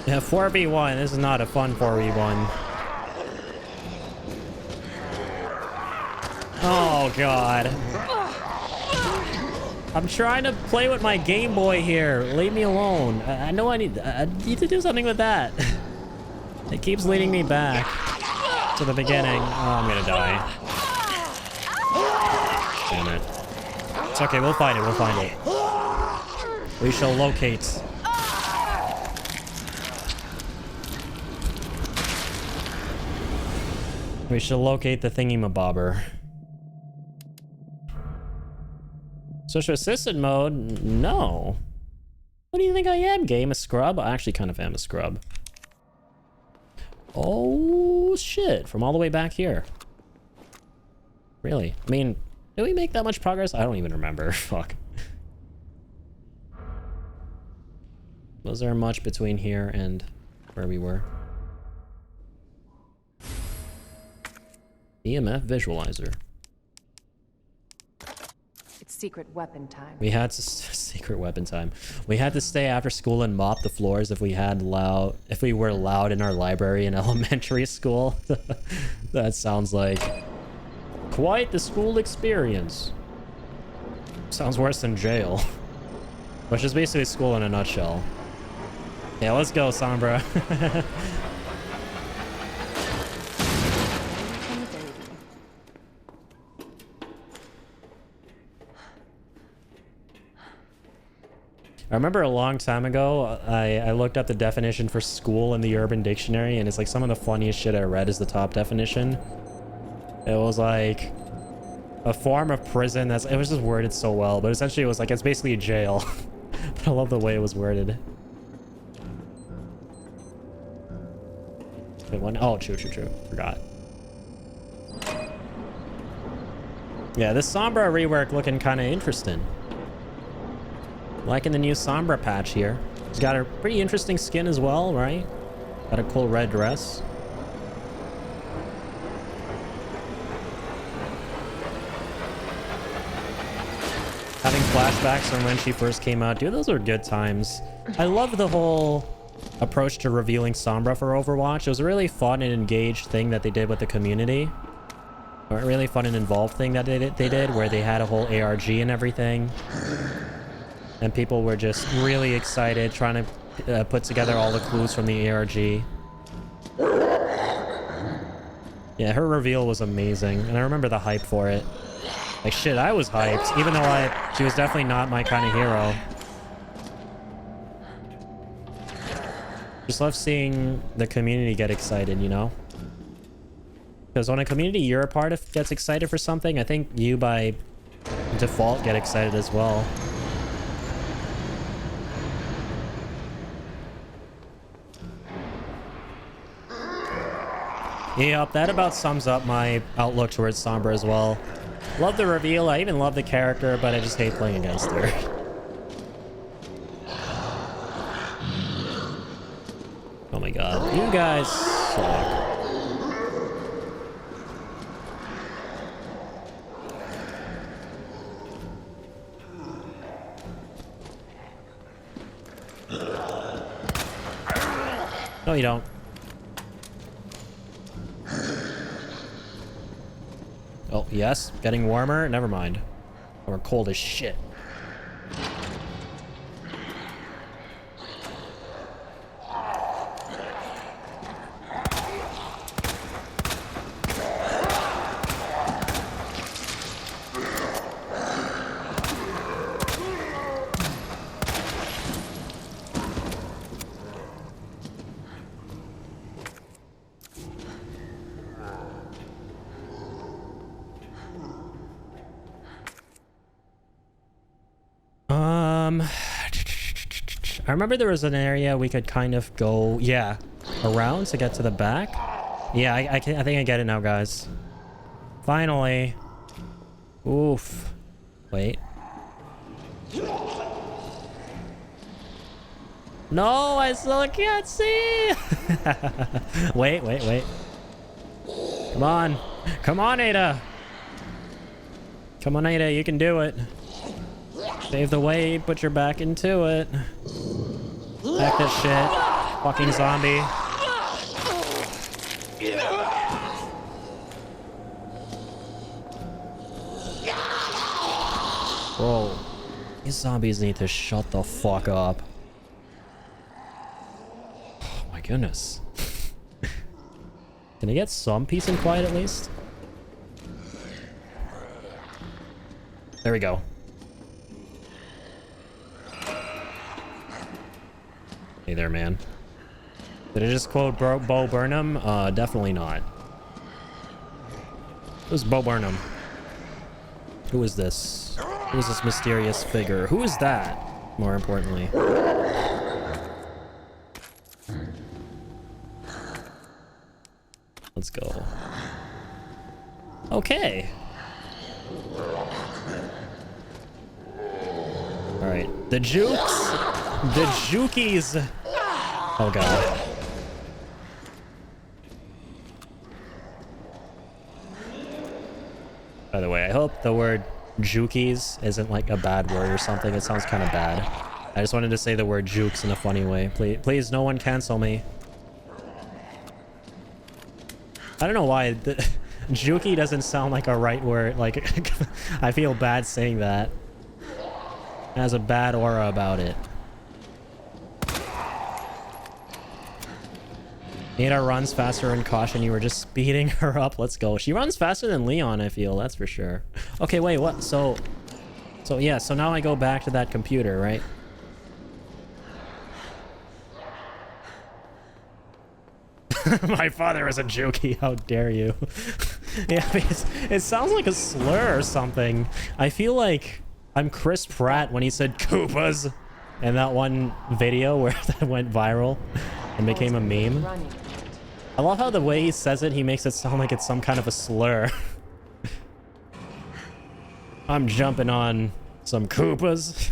Yeah, 4v1. This is not a fun 4v1. Oh, God. I'm trying to play with my Game Boy here. Leave me alone. I know I need to do something with that. It keeps leading me back to the beginning. Oh, I'm gonna die. Damn it. It's okay, we'll find it, we'll find it. We shall locate. We shall locate the thingy-mabobber. Social assistant mode? No. What do you think I am, game? A scrub? I actually kind of am a scrub. Oh, shit. From all the way back here. Really? I mean, did we make that much progress? I don't even remember. Fuck. Was there much between here and where we were? EMF visualizer. It's secret weapon time. We had to secret weapon time. We had to stay after school and mop the floors if we were allowed in our library in elementary school. That sounds like quite the school experience. Sounds worse than jail. Which is basically school in a nutshell. Yeah, let's go, Sombra. I remember a long time ago, I looked up the definition for school in the Urban Dictionary, and it's like some of the funniest shit I read is the top definition. It was like a form of prison that's, it was just worded so well, but essentially it was like, it's basically a jail. But I love the way it was worded. Wait, one, oh, true. Forgot. Yeah, this Sombra rework looking kind of interesting. Liking the new Sombra patch here. He's got a pretty interesting skin as well, right? Got a cool red dress. Having flashbacks from when she first came out. Dude, those were good times. I love the whole approach to revealing Sombra for Overwatch. It was a really fun and engaged thing that they did with the community. A really fun and involved thing that they did where they had a whole ARG and everything. And people were just really excited trying to put together all the clues from the ARG. Yeah, her reveal was amazing. And I remember the hype for it. Like, shit, I was hyped. Even though she was definitely not my kind of hero. Just love seeing the community get excited, you know? Because when a community you're a part of gets excited for something, I think you by default get excited as well. Yep, that about sums up my outlook towards Sombra as well. Love the reveal, I even love the character, but I just hate playing against her. Oh my god, you guys suck. No, you don't. Oh, yes. Getting warmer? Never mind. We're cold as shit. I remember there was an area we could kind of go, yeah, around to get to the back. Yeah, I think I get it now, guys. Finally. Oof. Wait. No, I still can't see. Wait. Come on. Come on, Ada. Come on, Ada, you can do it. Save the way, put your back into it. Back this shit. Fucking zombie. Whoa. These zombies need to shut the fuck up. Oh my goodness. Can I get some peace and quiet at least? There we go. Hey there, man. Did I just quote Bo Burnham? Definitely not. Who's Bo Burnham? Who is this? Who is this mysterious figure? Who is that? More importantly. Let's go. Okay. Alright. The Jukes The Jukies. Oh god. By the way, I hope the word Jukies isn't like a bad word or something. It sounds kind of bad. I just wanted to say the word jukes in a funny way. Please, no one cancel me. I don't know why the Juki doesn't sound like a right word. Like, I feel bad saying that. It has a bad aura about it. Ada runs faster in caution. You were just speeding her up. Let's go. She runs faster than Leon, I feel. That's for sure. Okay, wait, what? So yeah, so now I go back to that computer, right? My father is a Juki. How dare you? Yeah, it sounds like a slur or something. I feel like I'm Chris Pratt when he said Koopas in that one video where that went viral and became a meme. I love how the way he says it, he makes it sound like it's some kind of a slur. I'm jumping on some Koopas.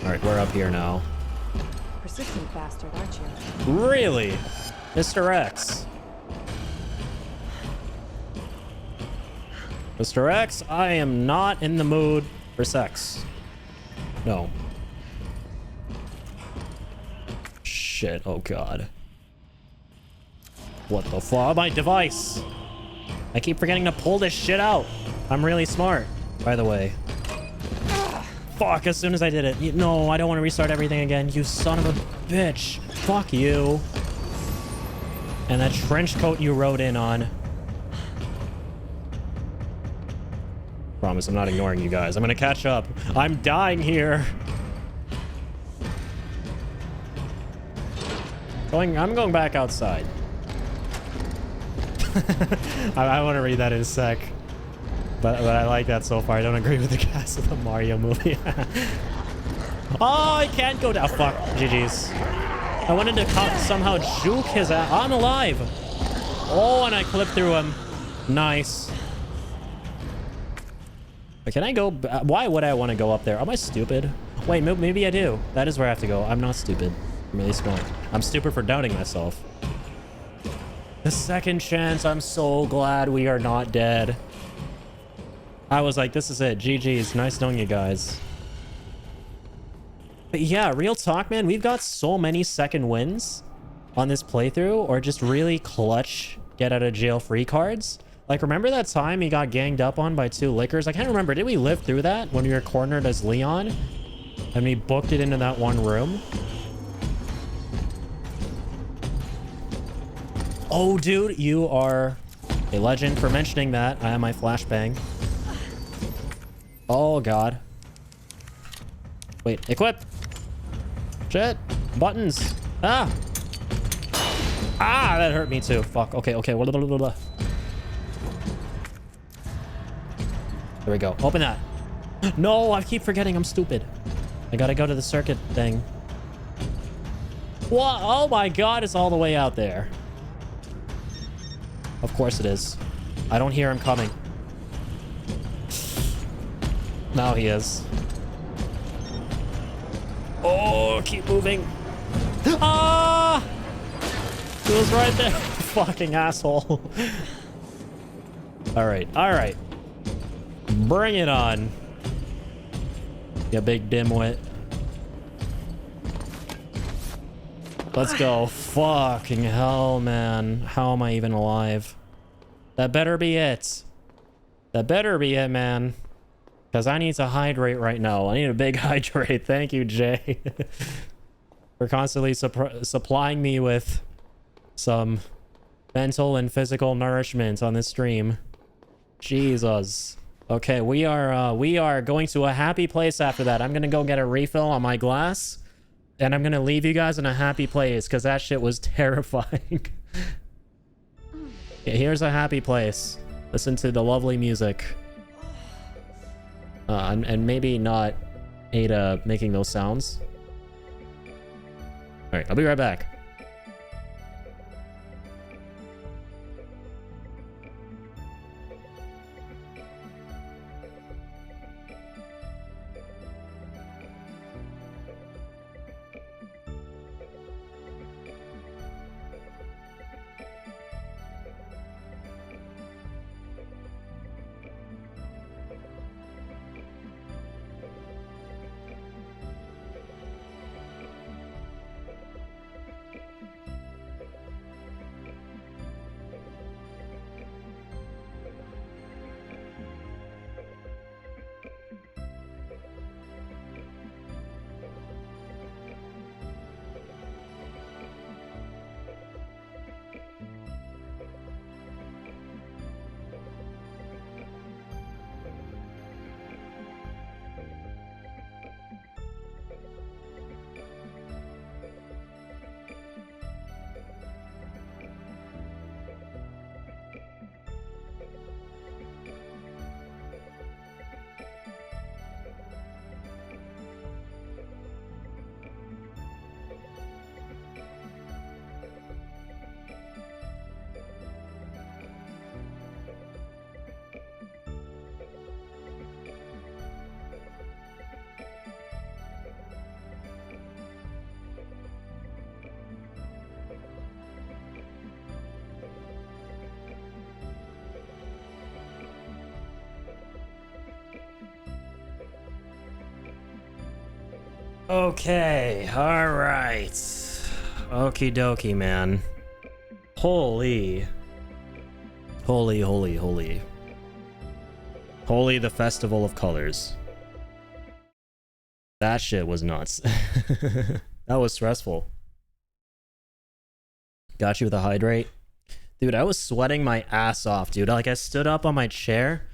Alright, we're up here now. Persistent bastard, aren't you? Really? Mr. X. Mr. X, I am not in the mood for sex. No. Shit, oh god. What the fuck? My device! I keep forgetting to pull this shit out. I'm really smart, by the way. Fuck, as soon as I did it. No, I don't want to restart everything again. You son of a bitch. Fuck you. And that trench coat you rode in on. Promise, I'm not ignoring you guys. I'm gonna catch up. I'm dying here. I'm going back outside. I want to read that in a sec. But I like that so far. I don't agree with the cast of the Mario movie. Oh, I can't go down. Fuck. GG's. I wanted to somehow juke his ass. I'm alive. Oh, and I clipped through him. Nice. But can I go? Why would I want to go up there? Am I stupid? Wait, maybe I do. That is where I have to go. I'm not stupid. I'm really smart. I'm stupid for doubting myself. The second chance. I'm so glad we are not dead. I was like, this is it. GG's. Nice knowing you guys. But yeah, real talk, man. We've got so many second wins on this playthrough, or just really clutch get out of jail free cards. Like, remember that time he got ganged up on by 2 lickers? I can't remember. Did we live through that when we were cornered as Leon and we booked it into that one room? Oh, dude, you are a legend for mentioning that. I have my flashbang. Oh, God. Wait, equip. Shit. Buttons. Ah. Ah, that hurt me too. Fuck. Okay, okay. Blah, blah, blah, blah. There we go. Open that. No, I keep forgetting. I'm stupid. I gotta go to the circuit thing. What? Oh my God, it's all the way out there. Of course it is. I don't hear him coming. Now he is. Oh, keep moving. Ah! He was right there. Fucking asshole. All right, all right. Bring it on. You big dimwit. Let's go. Fucking hell, man. How am I even alive? That better be it. That better be it, man. Because I need to hydrate right now. I need a big hydrate. Thank you, Jay. For constantly supplying me with some mental and physical nourishment on this stream. Jesus. Okay, we are going to a happy place after that. I'm going to go get a refill on my glass. And I'm going to leave you guys in a happy place. Because that shit was terrifying. Yeah, here's a happy place. Listen to the lovely music. And maybe not Ada making those sounds. All right, I'll be right back. Okay, alright. Okie dokie, man. Holy. Holy, holy, holy. Holy the Festival of Colors. That shit was nuts. That was stressful. Got you with a hydrate? Dude, I was sweating my ass off, dude. Like, I stood up on my chair.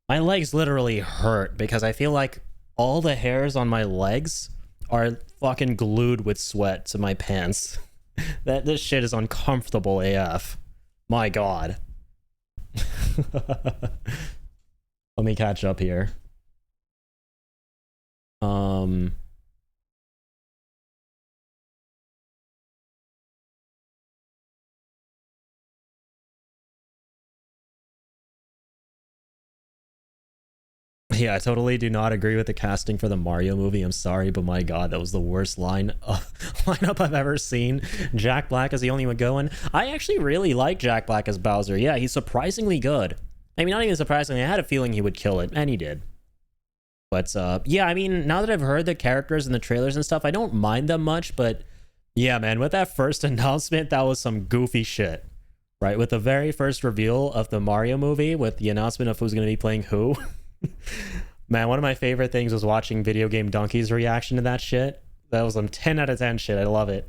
My legs literally hurt because I feel like all the hairs on my legs are fucking glued with sweat to my pants. This shit is uncomfortable AF. My god. Let me catch up here. Yeah, I totally do not agree with the casting for the Mario movie. I'm sorry, but my god, that was the worst lineup I've ever seen. Jack Black is the only one going. I actually really like Jack Black as Bowser. Yeah, he's surprisingly good. I mean, not even surprisingly, I had a feeling he would kill it, and he did. But yeah, I mean, now that I've heard the characters and the trailers and stuff, I don't mind them much, but yeah, man, with that first announcement, that was some goofy shit. Right, with the very first reveal of the Mario movie, with the announcement of who's going to be playing who. Man, one of my favorite things was watching Video Game Donkey's reaction to that shit. That was some 10 out of 10 shit. I love it.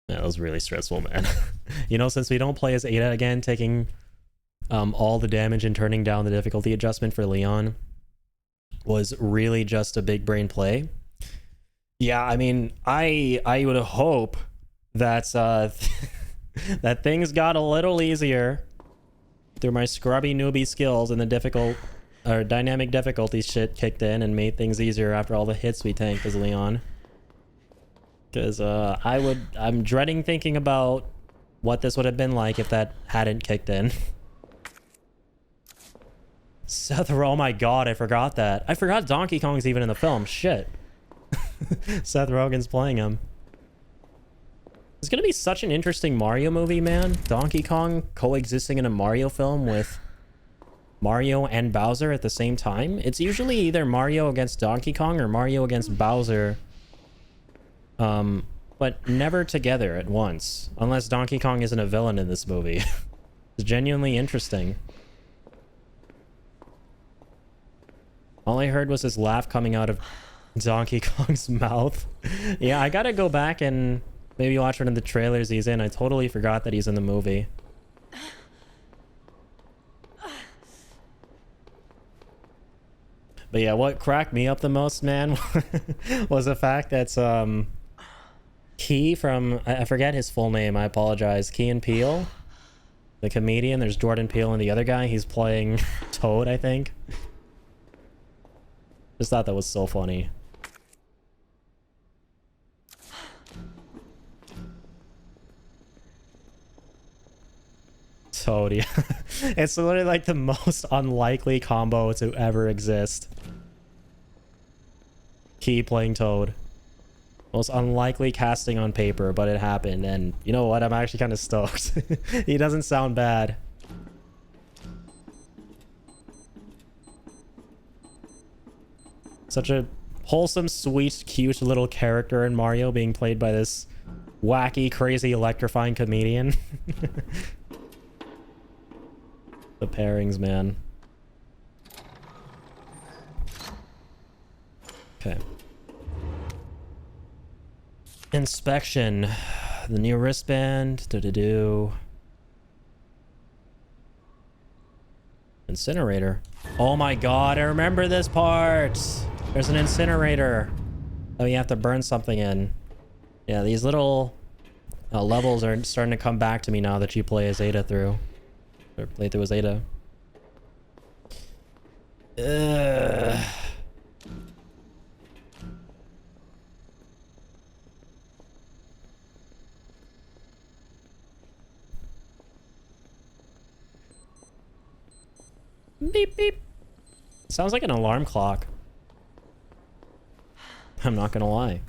That was really stressful, man. You know, since we don't play as Ada again, taking all the damage and turning down the difficulty adjustment for Leon was really just a big brain play. Yeah, I mean, I would hope that that things got a little easier through my scrubby newbie skills and the difficult or dynamic difficulty shit kicked in and made things easier after all the hits we tanked as Leon. Because I'm dreading thinking about what this would have been like if that hadn't kicked in. Seth, oh my god, I forgot that. I forgot Donkey Kong's even in the film. Shit. Seth Rogen's playing him. It's gonna be such an interesting Mario movie, man. Donkey Kong coexisting in a Mario film with Mario and Bowser at the same time. It's usually either Mario against Donkey Kong or Mario against Bowser. But never together at once. Unless Donkey Kong isn't a villain in this movie. It's genuinely interesting. All I heard was his laugh coming out of Donkey Kong's mouth. Yeah, I gotta go back and maybe watch one of the trailers he's in. I totally forgot that he's in the movie. But yeah, what cracked me up the most, man, was the fact that Key from, I forget his full name, I apologize, Key and Peele, the comedian. There's Jordan Peele and the other guy. He's playing Toad, I think. Just thought that was so funny. Toad, yeah. It's literally like the most unlikely combo to ever exist. Key playing Toad. Most unlikely casting on paper, but it happened. And you know what? I'm actually kind of stoked. He doesn't sound bad. Such a wholesome, sweet, cute little character in Mario being played by this wacky, crazy, electrifying comedian. The pairings, man. Okay. Inspection. The new wristband. Do-do-do. Incinerator. Oh my god, I remember this part! There's an incinerator that we have to burn something in. Yeah, these little levels are starting to come back to me now that you play as Ada through. Or play through as Ada. Beep beep. Sounds like an alarm clock. I'm not gonna lie.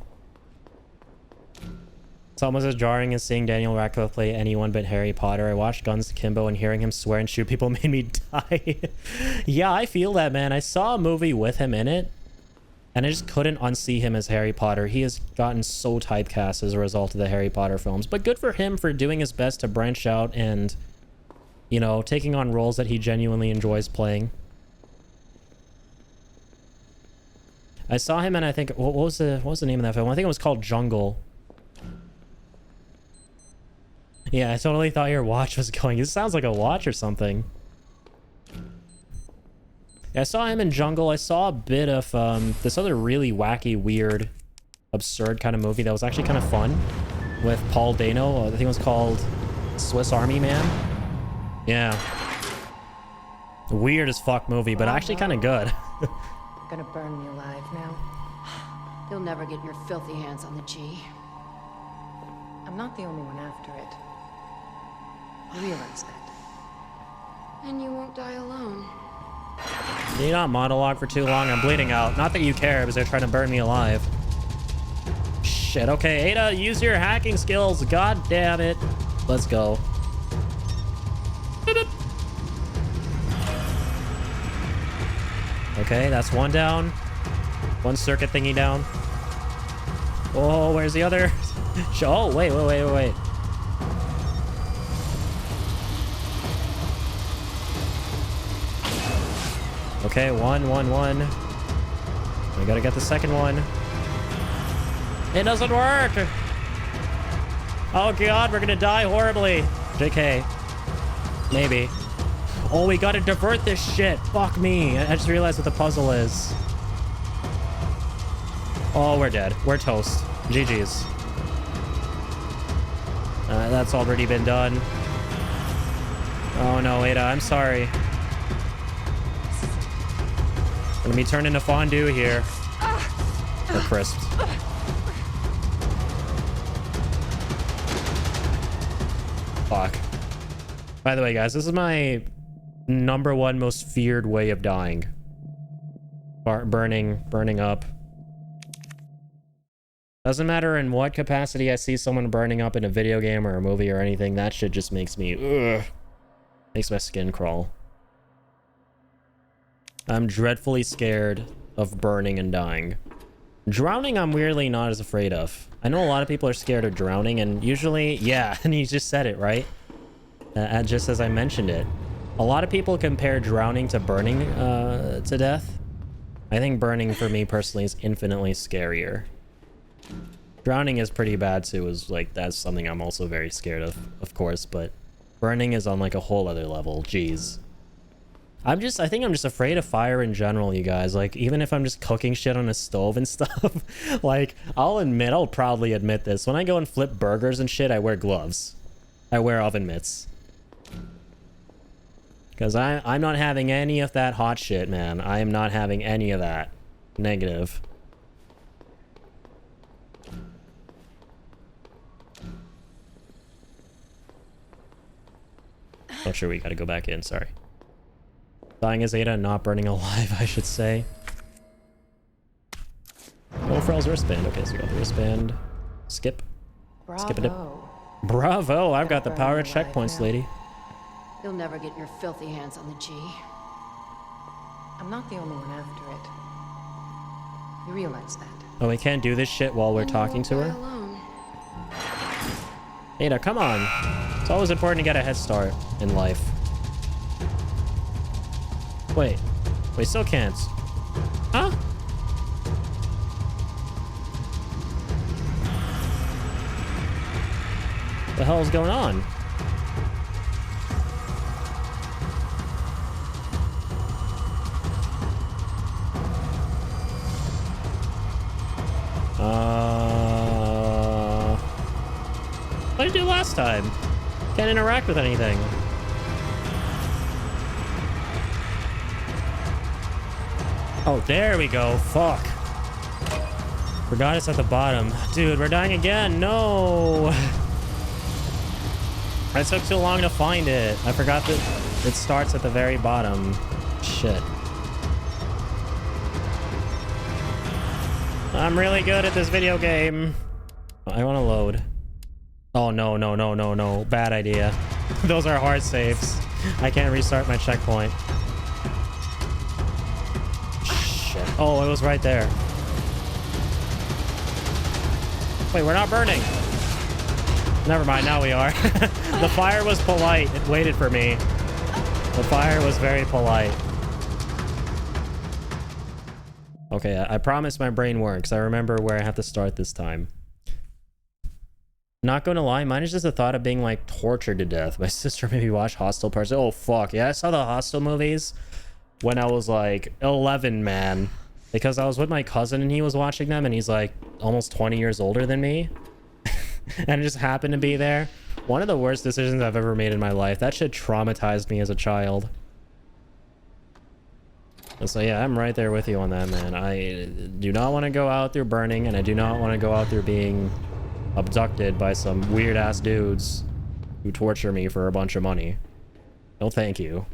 It's almost as jarring as seeing Daniel Radcliffe play anyone but Harry Potter. I watched Guns Akimbo and hearing him swear and shoot people made me die. Yeah, I feel that, man. I saw a movie with him in it, and I just couldn't unsee him as Harry Potter. He has gotten so typecast as a result of the Harry Potter films. But good for him for doing his best to branch out and, you know, taking on roles that he genuinely enjoys playing. I saw him in, I think, what was the name of that film? I think it was called Jungle. Yeah, I totally thought your watch was going. This sounds like a watch or something. Yeah, I saw him in Jungle. I saw a bit of this other really wacky, weird, absurd kind of movie that was actually kind of fun with Paul Dano. I think it was called Swiss Army Man. Yeah. Weird as fuck movie, but actually kind of good. Gonna burn me alive now. You'll never get your filthy hands on the G. I'm not the only one after it. You realize that. And you won't die alone. Can you not monologue for too long? I'm bleeding out. Not that you care, because they're trying to burn me alive. Shit, okay, Ada, use your hacking skills. God damn it. Let's go. Okay, that's one down. One circuit thingy down. Oh, where's the other? Oh, wait. Okay, one. I gotta get the second one. It doesn't work! Oh god, we're gonna die horribly. JK. Maybe. Oh, we gotta divert this shit. Fuck me. I just realized what the puzzle is. Oh, we're dead. We're toast. GG's. That's already been done. Oh no, Ada, I'm sorry. Let me turn into fondue here. Or crisps. Fuck. By the way, guys, this is my #1 most feared way of dying. Burning up. Doesn't matter in what capacity I see someone burning up in a video game or a movie or anything, that shit just makes me, ugh. Makes my skin crawl. I'm dreadfully scared of burning and dying. Drowning, I'm weirdly not as afraid of. I know a lot of people are scared of drowning, and usually, yeah, and you just said it, right? Just as I mentioned it. A lot of people compare drowning to burning to death. I think burning, for me personally, is infinitely scarier. Drowning is pretty bad, too, that's something I'm also very scared of course, but burning is on, like, a whole other level. Jeez. I think I'm just afraid of fire in general, you guys. Like, even if I'm just cooking shit on a stove and stuff, like, I'll proudly admit this. When I go and flip burgers and shit, I wear gloves. I wear oven mitts. Because I'm not having any of that hot shit, man. I am not having any of that. Negative. Oh, sure, we gotta go back in, sorry. Dying as Ada and not burning alive, I should say. Oh, Frel's wristband. Okay, so we got the wristband. Skip. Bravo. Skip it. Bravo! I've got the power of checkpoints, lady. You'll never get your filthy hands on the G. I'm not the only one after it. You realize that. Oh, we can't do this shit while we're talking to her? Ada, come on. It's always important to get a head start in life. Wait. We still can't. Huh? What the hell is going on? What did I do last time? Can't interact with anything. Oh, there we go. Fuck. Forgot it's at the bottom. Dude, we're dying again. No. It took too long to find it. I forgot that it starts at the very bottom. Shit. I'm really good at this video game. I want to load. Oh, no, no, no, no, no. Bad idea. Those are hard saves. I can't restart my checkpoint. Shit. Oh, it was right there. Wait, we're not burning. Never mind, now we are. The fire was polite. It waited for me. The fire was very polite. Okay, I promise my brain works. I remember where I have to start this time. Not gonna lie, mine is just the thought of being like tortured to death. My sister made me watch Hostel parts. Oh fuck, yeah, I saw the Hostel movies when I was like 11, man. Because I was with my cousin and he was watching them and he's like almost 20 years older than me. And it just happened to be there. One of the worst decisions I've ever made in my life. That shit traumatized me as a child. So yeah, I'm right there with you on that, man. I do not want to go out through burning, and I do not want to go out through being abducted by some weird ass dudes who torture me for a bunch of money. No thank you.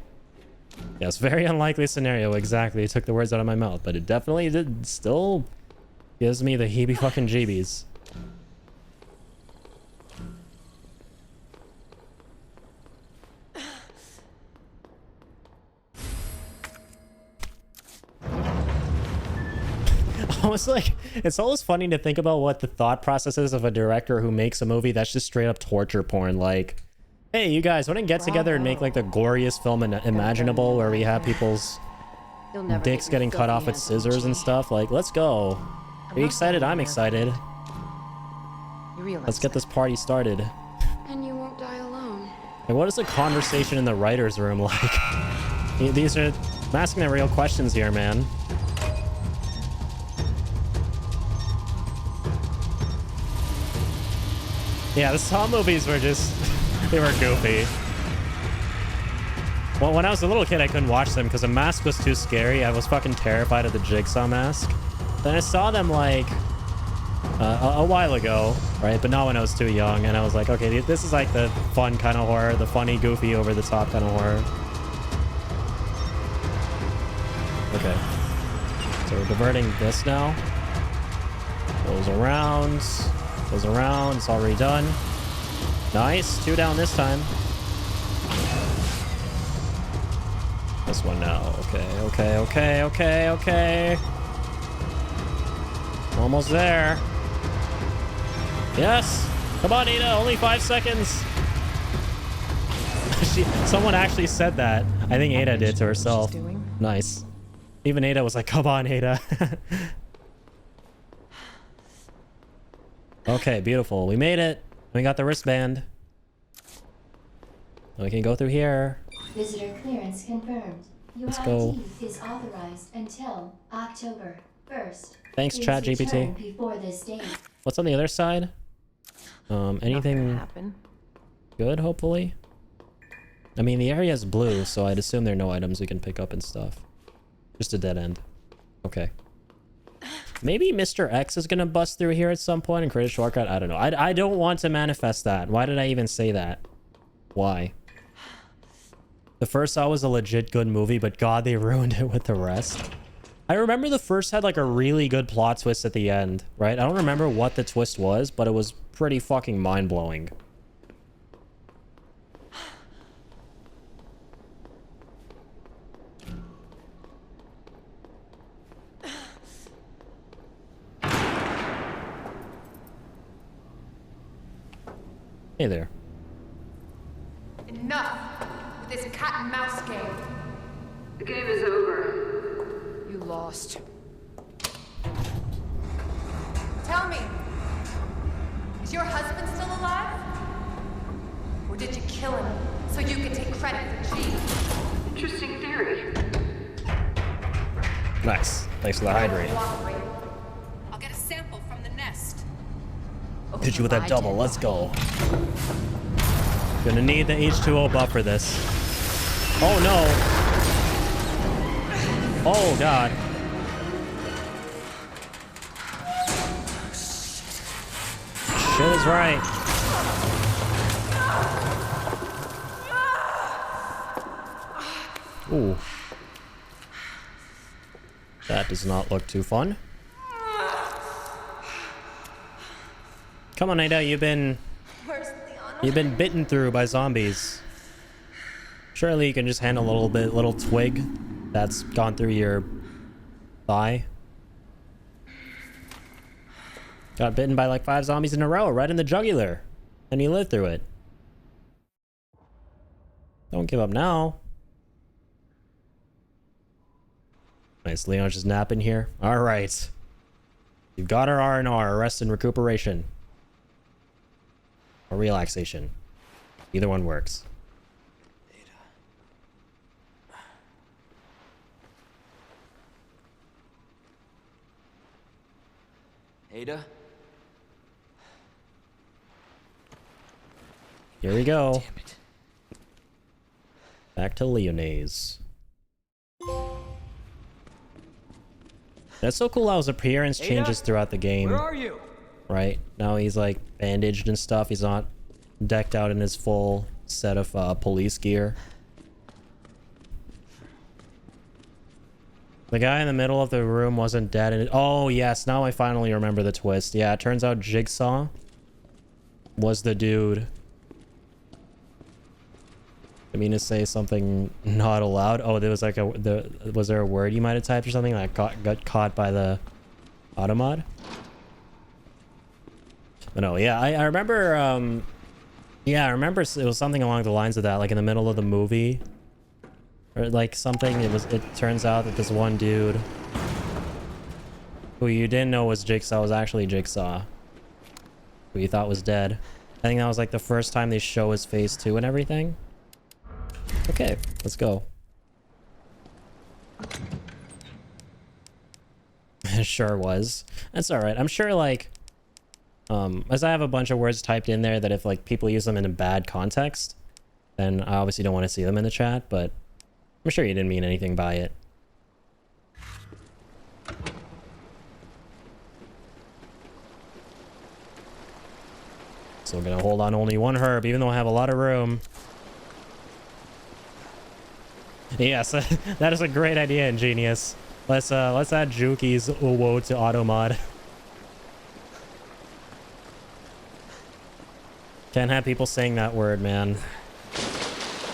Yes, very unlikely scenario, exactly. It took the words out of my mouth, but it definitely still gives me the heebie fucking jeebies. Almost like, it's always funny to think about what the thought process is of a director who makes a movie that's just straight up torture porn. Like, hey, you guys want to get together and make like the goriest film imaginable where we have people's dicks getting cut off with scissors and stuff? Like, let's go. Are you excited? I'm excited. Let's get this party started. And you won't die alone. Like, what is the conversation in the writer's room like? These are, I'm asking the real questions here, man. Yeah, the Saw movies were just, they were goofy. Well, when I was a little kid, I couldn't watch them because the mask was too scary. I was fucking terrified of the Jigsaw mask. Then I saw them like a while ago, right? But not when I was too young. And I was like, okay, this is like the fun kind of horror, the funny, goofy, over the top kind of horror. Okay. So we're diverting this now. Goes around. Goes around. It's already done. Nice. 2 down this time. This one now. Okay, okay, okay, okay, okay. Almost there. Yes. Come on, Ada. Only 5 seconds. Someone actually said that. I think Ada did to herself. Nice. Even Ada was like, come on, Ada. Okay, beautiful. We made it. We got the wristband. We can go through here. Visitor clearance confirmed. Let's go. Is authorized until October 1st. Thanks, ChatGPT. Before this date. What's on the other side? Anything good, hopefully? I mean, the area is blue, so I'd assume there are no items we can pick up and stuff. Just a dead end. Okay. Maybe Mr. X is gonna bust through here at some point and create a shortcut. I don't know. I don't want to manifest that. Why did I even say that? Why? The first Saw was a legit good movie, but God, they ruined it with the rest. I remember the first had like a really good plot twist at the end, right? I don't remember what the twist was, but it was pretty fucking mind-blowing. Hey there. Enough with this cat and mouse game. The game is over. You lost. Tell me, is your husband still alive? Or did you kill him so you can take credit for G? Interesting theory. Nice. Thanks for the hydrate. I'll get a sample from the nest. Hit you with that double. Let's go. Gonna need the H2O buff for this. Oh no. Oh God. Shit is right. Ooh. That does not look too fun. Come on, Ada, you've been You've been bitten through by zombies. Surely you can just handle a little twig that's gone through your thigh. Got bitten by like 5 zombies in a row, right in the jugular. And you lived through it. Don't give up now. Nice, Leon's just napping here. Alright. You've got our R&R, rest and recuperation. Or relaxation. Either one works. Ada? Here we go. Damn it. Back to Leonese. That's so cool how his appearance changes throughout the game. Where are you? Right? Now he's like bandaged and stuff. He's not decked out in his full set of police gear. The guy in the middle of the room wasn't dead. And oh, yes. Now I finally remember the twist. Yeah, it turns out Jigsaw was the dude. I mean to say something not allowed. Oh, there was like was there a word you might have typed or something that got caught by the automod? But no, yeah, I remember, yeah, I remember it was something along the lines of that, like in the middle of the movie. Or like something, it turns out that this one dude who you didn't know was Jigsaw was actually Jigsaw. Who you thought was dead. I think that was like the first time they show his face too and everything. Okay, let's go. It sure was. That's alright. I'm sure like as I have a bunch of words typed in there that if like people use them in a bad context, then I obviously don't want to see them in the chat, but I'm sure you didn't mean anything by it. So I'm gonna hold on only one herb, even though I have a lot of room. Yes, that is a great idea, Ingenious. Let's add Juki's Uwo to auto mod. Can't have people saying that word, man.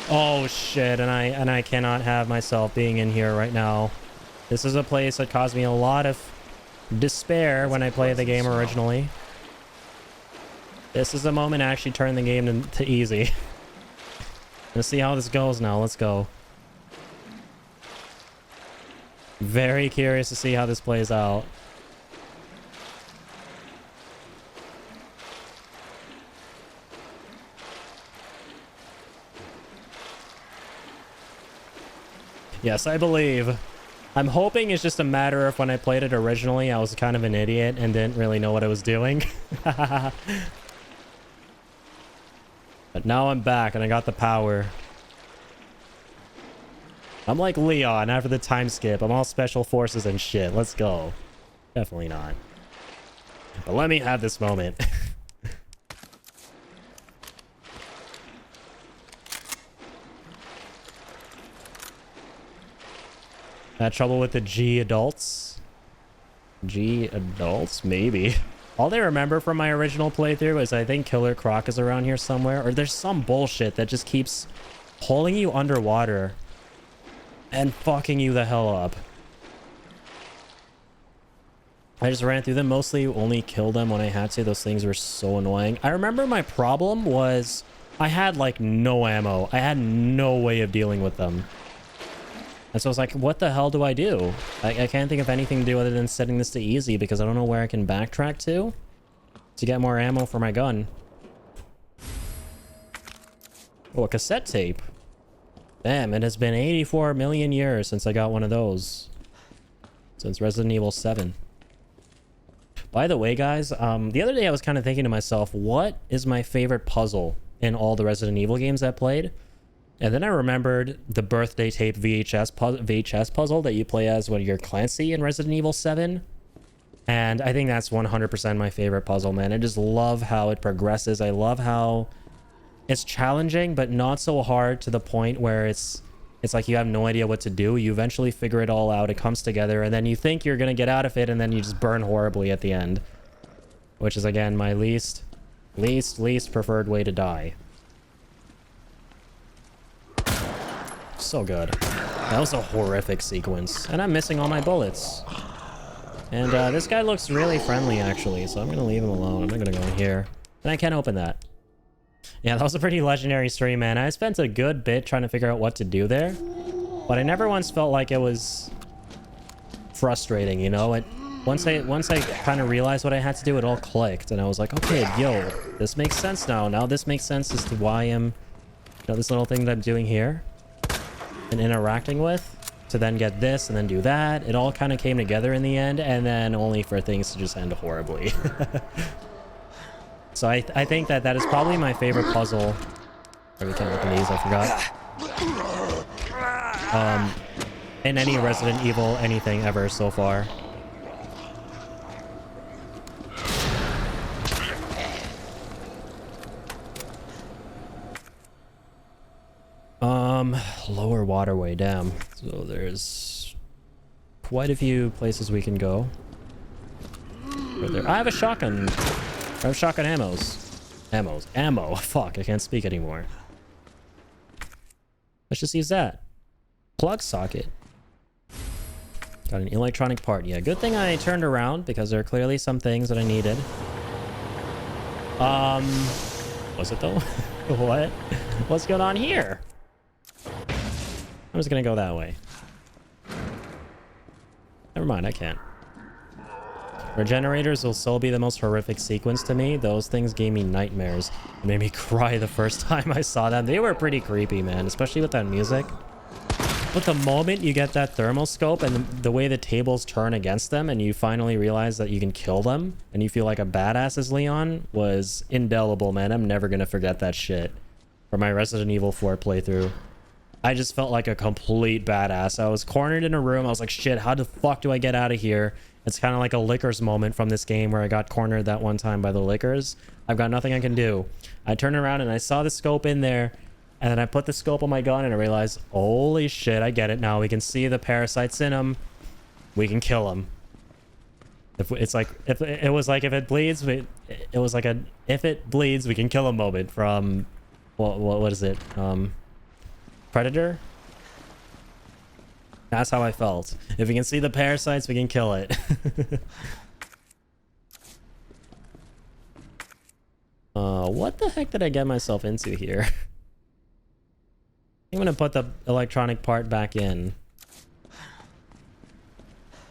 Oh shit, and I cannot have myself being in here right now. This is a place that caused me a lot of despair when I played the game originally. This is the moment to actually turn the game to easy. Let's see how this goes now. Let's go. Very curious to see how this plays out. Yes, I believe. I'm hoping it's just a matter of when I played it originally, I was kind of an idiot and didn't really know what I was doing. But now I'm back and I got the power. I'm like Leon after the time skip. I'm all special forces and shit. Let's go. Definitely not. But let me have this moment. Had trouble with the G adults? G adults? Maybe. All they remember from my original playthrough is I think Killer Croc is around here somewhere. Or there's some bullshit that just keeps pulling you underwater and fucking you the hell up. I just ran through them, mostly only killed them when I had to. Those things were so annoying. I remember my problem was I had like no ammo. I had no way of dealing with them. And so I was like, what the hell do I do? I can't think of anything to do other than setting this to easy because I don't know where I can backtrack to get more ammo for my gun. Oh, a cassette tape. Damn, it has been 84 million years since I got one of those. Since Resident Evil 7. By the way, guys, the other day I was kind of thinking to myself, what is my favorite puzzle in all the Resident Evil games I played? And then I remembered the birthday tape VHS puzzle that you play as when you're Clancy in Resident Evil 7. And I think that's 100% my favorite puzzle, man. I just love how it progresses. I love how it's challenging, but not so hard to the point where it's like you have no idea what to do. You eventually figure it all out. It comes together, and then you think you're going to get out of it, and then you just burn horribly at the end. Which is, again, my least Least preferred way to die. So good. That was a horrific sequence. And I'm missing all my bullets. And this guy looks really friendly, actually, so I'm gonna leave him alone. I'm not gonna go in here. And I can't open that. Yeah, that was a pretty legendary stream, man. I spent a good bit trying to figure out what to do there. But I never once felt like it was frustrating, you know? Once I kind of realized what I had to do, it all clicked. And I was like, okay, yo, this makes sense now. Now this makes sense as to why I'm... You know, this little thing that I'm doing here. And interacting with. To then get this and then do that. It all kind of came together in the end. And then only for things to just end horribly. So I think that is probably my favorite puzzle. Oh, we can't open these, I forgot. In any Resident Evil anything ever so far. Lower waterway, damn. So there's quite a few places we can go. Right there. I have a shotgun. I have shotgun ammo. Fuck, I can't speak anymore. Let's just use that. Plug socket. Got an electronic part. Yeah, good thing I turned around because there are clearly some things that I needed. Was it though? What? What's going on here? I'm just gonna go that way. Never mind, I can't. Regenerators will still be the most horrific sequence to me. Those things gave me nightmares. It made me cry the first time I saw them. They were pretty creepy, man, especially with that music. But the moment you get that thermal scope and the way the tables turn against them and you finally realize that you can kill them and you feel like a badass as Leon was indelible, man. I'm never gonna forget that shit from my Resident Evil 4 playthrough. I just felt like a complete badass. I was cornered in a room. I was like, shit, how the fuck do I get out of here? It's kind of like a Lickers moment from this game where I got cornered that one time by the Lickers. I've got nothing I can do. I turned around and I saw the scope in there. And then I put the scope on my gun and I realized, holy shit, I get it now. We can see the parasites in him. We can kill him. If it bleeds, if it bleeds, we can kill him moment from, what is it? Predator? That's how I felt. If we can see the parasites, we can kill it. What the heck did I get myself into here? I'm gonna put the electronic part back in.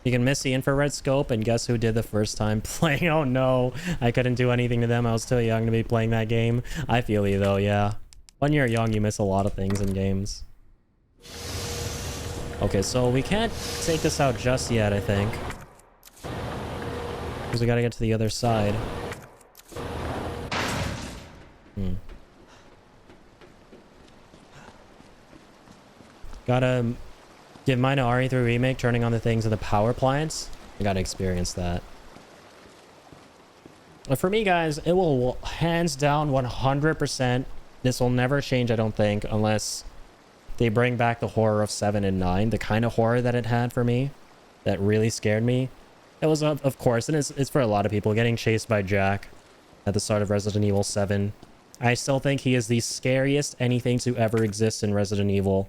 You can miss the infrared scope, and guess who did the first time playing? Oh no, I couldn't do anything to them. I was too young to be playing that game. I feel you though, yeah. When you're young, you miss a lot of things in games. Okay, so we can't take this out just yet, I think. Because we gotta get to the other side. Gotta give mine an RE3 remake, turning on the things in the power appliance. I gotta experience that. But for me, guys, it will hands down 100%. This will never change, I don't think, unless they bring back the horror of 7 and 9. The kind of horror that it had for me, that really scared me. It was, of course, and it's for a lot of people, getting chased by Jack at the start of Resident Evil 7. I still think he is the scariest anything to ever exist in Resident Evil.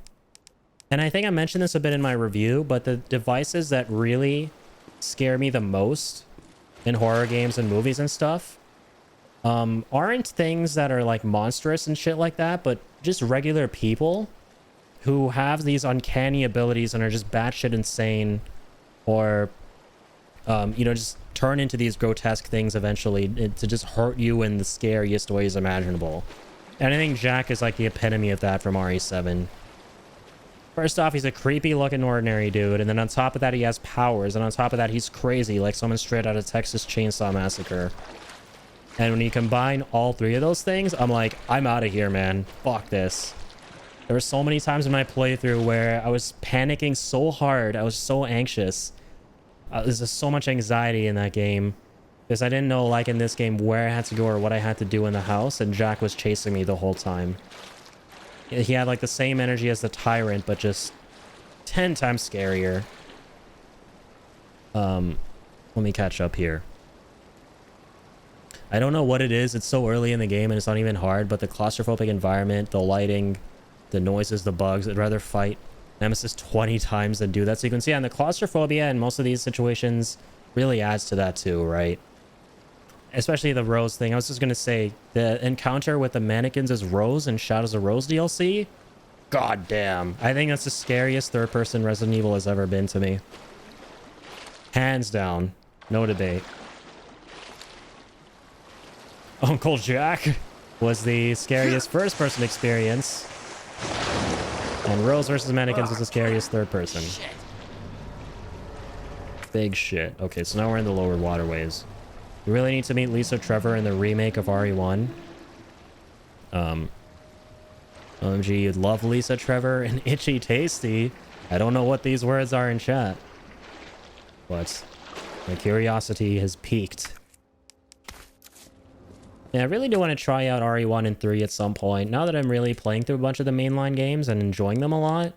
And I think I mentioned this a bit in my review, but the devices that really scare me the most in horror games and movies and stuff aren't things that are like monstrous and shit like that, but just regular people who have these uncanny abilities and are just batshit insane, or you know, just turn into these grotesque things eventually to just hurt you in the scariest ways imaginable. And I think Jack is like the epitome of that from RE7. First off, he's a creepy looking ordinary dude, and then on top of that he has powers, and on top of that he's crazy like someone straight out of Texas Chainsaw Massacre. And when you combine all three of those things, I'm like, I'm out of here, man. Fuck this. There were so many times in my playthrough where I was panicking so hard, I was so anxious. There's just so much anxiety in that game because I didn't know, like in this game, where I had to go or what I had to do in the house, and Jack was chasing me the whole time. He had like the same energy as the Tyrant, but just 10 times scarier. Let me catch up here. I don't know what it is. It's so early in the game and it's not even hard, but the claustrophobic environment, the lighting, the noises, the bugs, I'd rather fight Nemesis 20 times than do that sequence. Yeah, and the claustrophobia in most of these situations really adds to that too, right? Especially the Rose thing. I was just going to say, the encounter with the mannequins as Rose in Shadows of Rose DLC. God damn. I think that's the scariest third-person Resident Evil has ever been to me. Hands down. No debate. Uncle Jack was the scariest first-person experience. And Rose versus Mannequins was the scariest third-person. Big shit. Okay, so now we're in the lower waterways. We really need to meet Lisa Trevor in the remake of RE1. OMG, you'd love Lisa Trevor and Itchy Tasty. I don't know what these words are in chat, but my curiosity has peaked. Yeah, I really do want to try out RE1 and 3 at some point. Now that I'm really playing through a bunch of the mainline games and enjoying them a lot.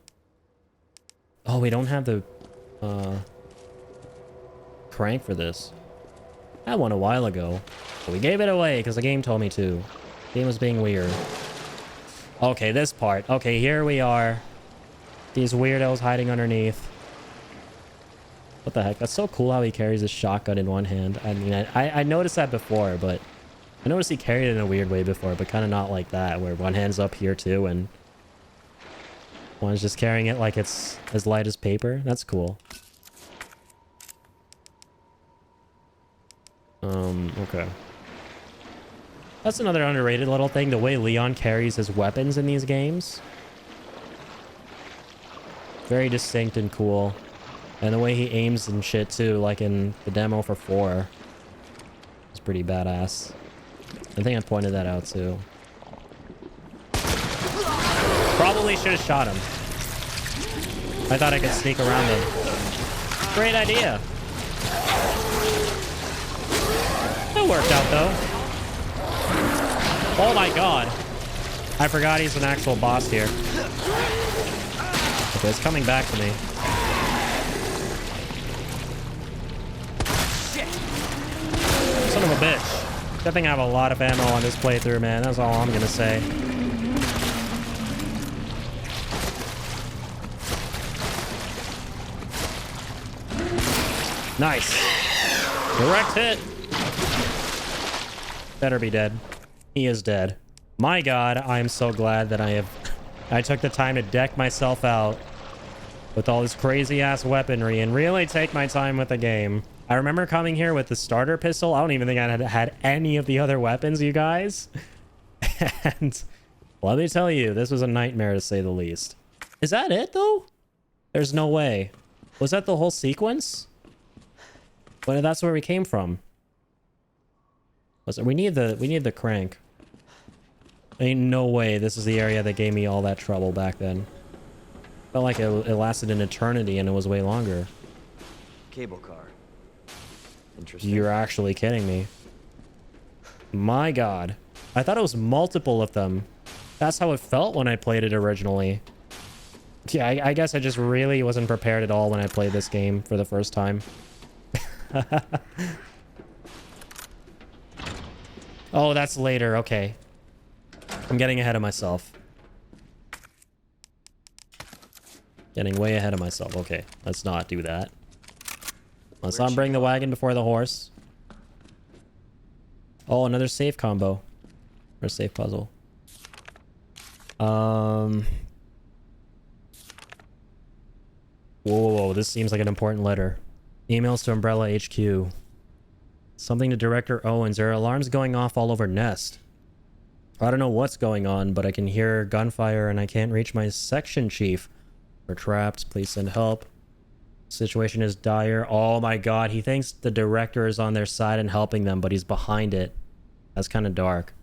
Oh, we don't have the crank for this. I had one a while ago, but we gave it away because the game told me to. The game was being weird. Okay, this part. Okay, here we are. These weirdos hiding underneath. What the heck? That's so cool how he carries his shotgun in one hand. I mean, I noticed that before, but I noticed he carried it in a weird way before, but kind of not like that, where one hand's up here too, and one's just carrying it like it's as light as paper. That's cool. Okay. That's another underrated little thing, the way Leon carries his weapons in these games. Very distinct and cool. And the way he aims and shit too, like in the demo for 4. It's pretty badass. I think I pointed that out too. Probably should have shot him. I thought I could sneak around him. Great idea. That worked out though. Oh my god. I forgot he's an actual boss here. Okay, it's coming back to me. Son of a bitch. Good thing I have a lot of ammo on this playthrough, man. That's all I'm gonna say. Nice. Direct hit. Better be dead. He is dead. My god, I am so glad that I took the time to deck myself out with all this crazy ass weaponry and really take my time with the game. I remember coming here with the starter pistol. I don't even think I had any of the other weapons, you guys. And let me tell you, this was a nightmare to say the least. Is that it though? There's no way. Was that the whole sequence? Well, that's where we came from. We need the crank. Ain't no way this is the area that gave me all that trouble back then. Felt like it lasted an eternity and it was way longer. Cable car. Interesting. You're actually kidding me. My god. I thought it was multiple of them. That's how it felt when I played it originally. Yeah, I guess I just really wasn't prepared at all when I played this game for the first time. Oh, that's later. Okay. I'm getting ahead of myself. Getting way ahead of myself. Okay, let's not do that. Let's not bring the wagon before the horse. Oh, another safe combo. Or safe puzzle. Whoa, this seems like an important letter. Emails to Umbrella HQ. Something to Director Owens. There are alarms going off all over Nest. I don't know what's going on, but I can hear gunfire and I can't reach my section chief. We're trapped. Please send help. Situation is dire. Oh my god, he thinks the director is on their side and helping them, but he's behind it. That's kind of dark.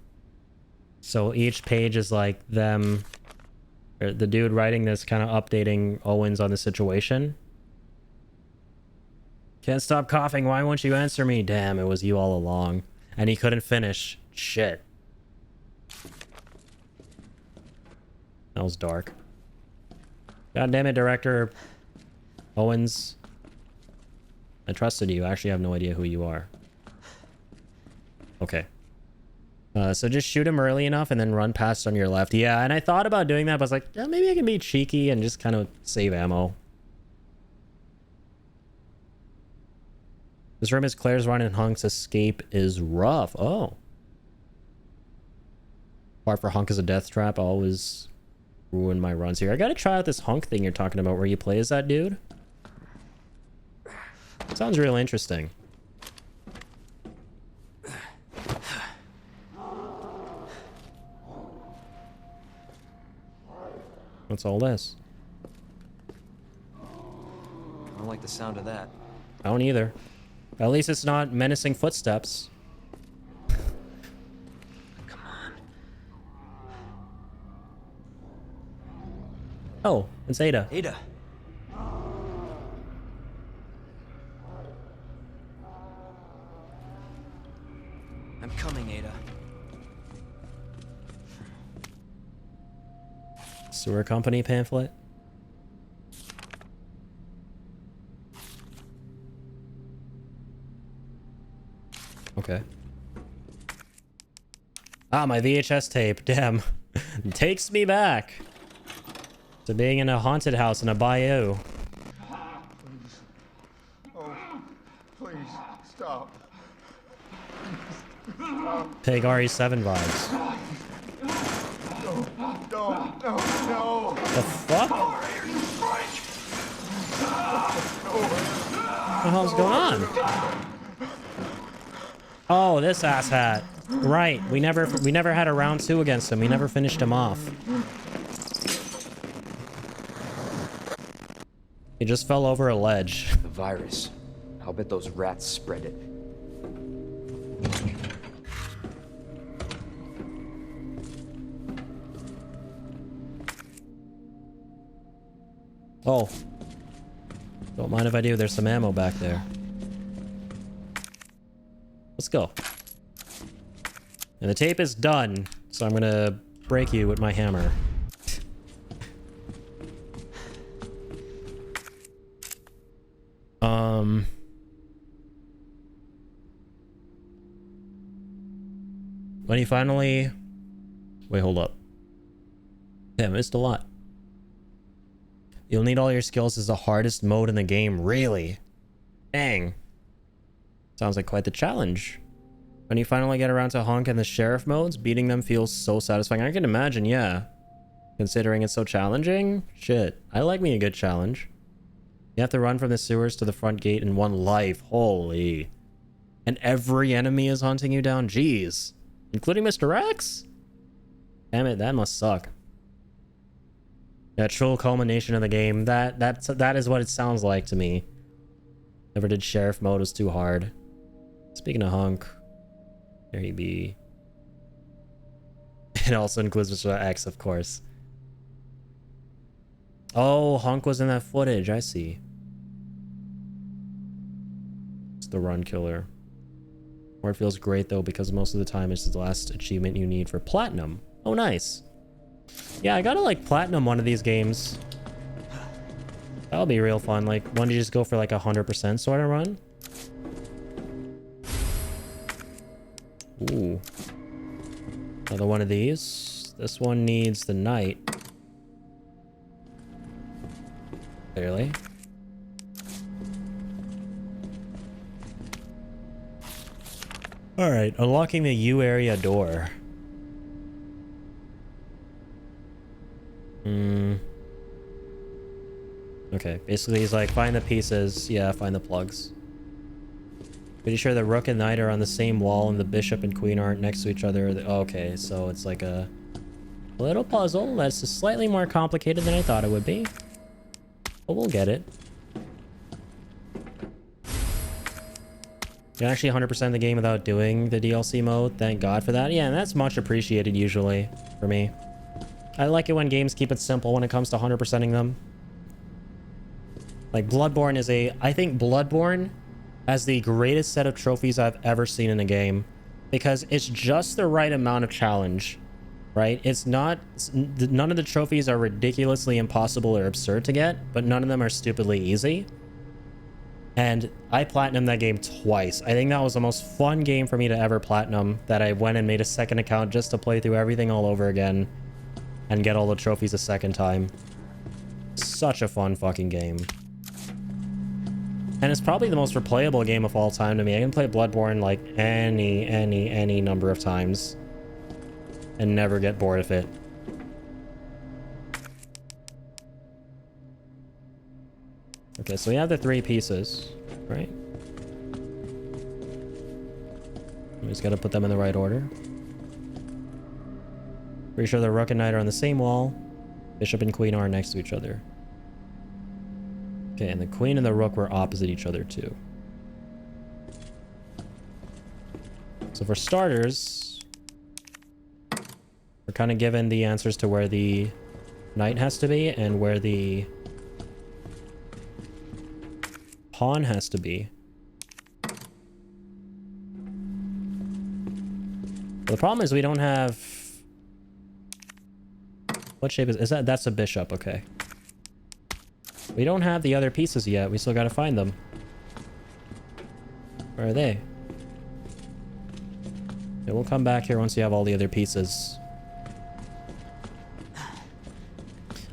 So each page is like them, or the dude writing this kind of updating Owens on the situation. Can't stop coughing. Why won't you answer me? Damn, it was you all along. And he couldn't finish. Shit. That was dark. God damn it, Director Owens. I trusted you. I actually have no idea who you are. Okay. So just shoot him early enough and then run past on your left. Yeah, and I thought about doing that, but I was like, yeah, maybe I can be cheeky and just kind of save ammo. This room is Claire's run and Hunk's escape is rough. Oh. Part for Hunk as a death trap always ruin my runs here. I gotta try out this Hunk thing you're talking about where you play as that dude. Sounds real interesting. What's all this? I don't like the sound of that. I don't either. At least it's not menacing footsteps. Come on. Oh, it's Ada. Ada. I'm coming, Ada. Sewer company pamphlet. Okay. Ah, my VHS tape. Damn. Takes me back to being in a haunted house in a bayou. Please. Oh, please, stop. Pig RE7 vibes. No. The fuck? What the hell's going on? Oh, this asshat. Right. We never had a round 2 against him. We never finished him off. He just fell over a ledge. The virus. I'll bet those rats spread it. Oh. Don't mind if I do. There's some ammo back there. Let's go. And the tape is done, so I'm gonna break you with my hammer. When he finally... Wait, hold up. Yeah, I missed a lot. You'll need all your skills as the hardest mode in the game. Really? Dang. Sounds like quite the challenge. When you finally get around to Hunk and the sheriff modes, beating them feels so satisfying. I can imagine, yeah. Considering it's so challenging? Shit. I like me a good challenge. You have to run from the sewers to the front gate in one life. Holy. And every enemy is hunting you down? Jeez. Including Mr. X? Damn it, that must suck. That true culmination of the game. That is what it sounds like to me. Never did sheriff mode, was too hard. Speaking of Hunk, there he be. It also includes Mr. X, of course. Oh, Hunk was in that footage. I see. It's the run killer. Or it feels great though, because most of the time it's the last achievement you need for platinum. Oh, nice. Yeah, I gotta like platinum one of these games. That'll be real fun. Like, one to just go for like 100% sort of run. Ooh. Another one of these. This one needs the night. Clearly. Alright, unlocking the U area door. Okay, basically he's like, find the pieces. Yeah, find the plugs. Pretty sure the Rook and Knight are on the same wall and the Bishop and Queen aren't next to each other. Okay, so it's like a little puzzle that's just slightly more complicated than I thought it would be. But we'll get it. You can actually 100% the game without doing the DLC mode. Thank God for that. Yeah, and that's much appreciated usually for me. I like it when games keep it simple when it comes to 100%ing them. Like Bloodborne is I think Bloodborne has the greatest set of trophies I've ever seen in a game. Because it's just the right amount of challenge, right? It's not, none of the trophies are ridiculously impossible or absurd to get, but none of them are stupidly easy. And I platinumed that game twice. I think that was the most fun game for me to ever platinum, that I went and made a second account just to play through everything all over again and get all the trophies a second time. Such a fun fucking game. And it's probably the most replayable game of all time to me. I can play Bloodborne like any number of times and never get bored of it. Okay, so we have the 3 pieces, right? We just gotta put them in the right order. Pretty sure the Rook and Knight are on the same wall. Bishop and Queen are next to each other. Okay, and the Queen and the Rook were opposite each other too. So for starters, we're kind of given the answers to where the Knight has to be and where the pawn has to be. The problem is we don't have... What shape is that? That's a bishop, okay. We don't have the other pieces yet. We still gotta find them. Where are they? Yeah, we'll come back here once you have all the other pieces.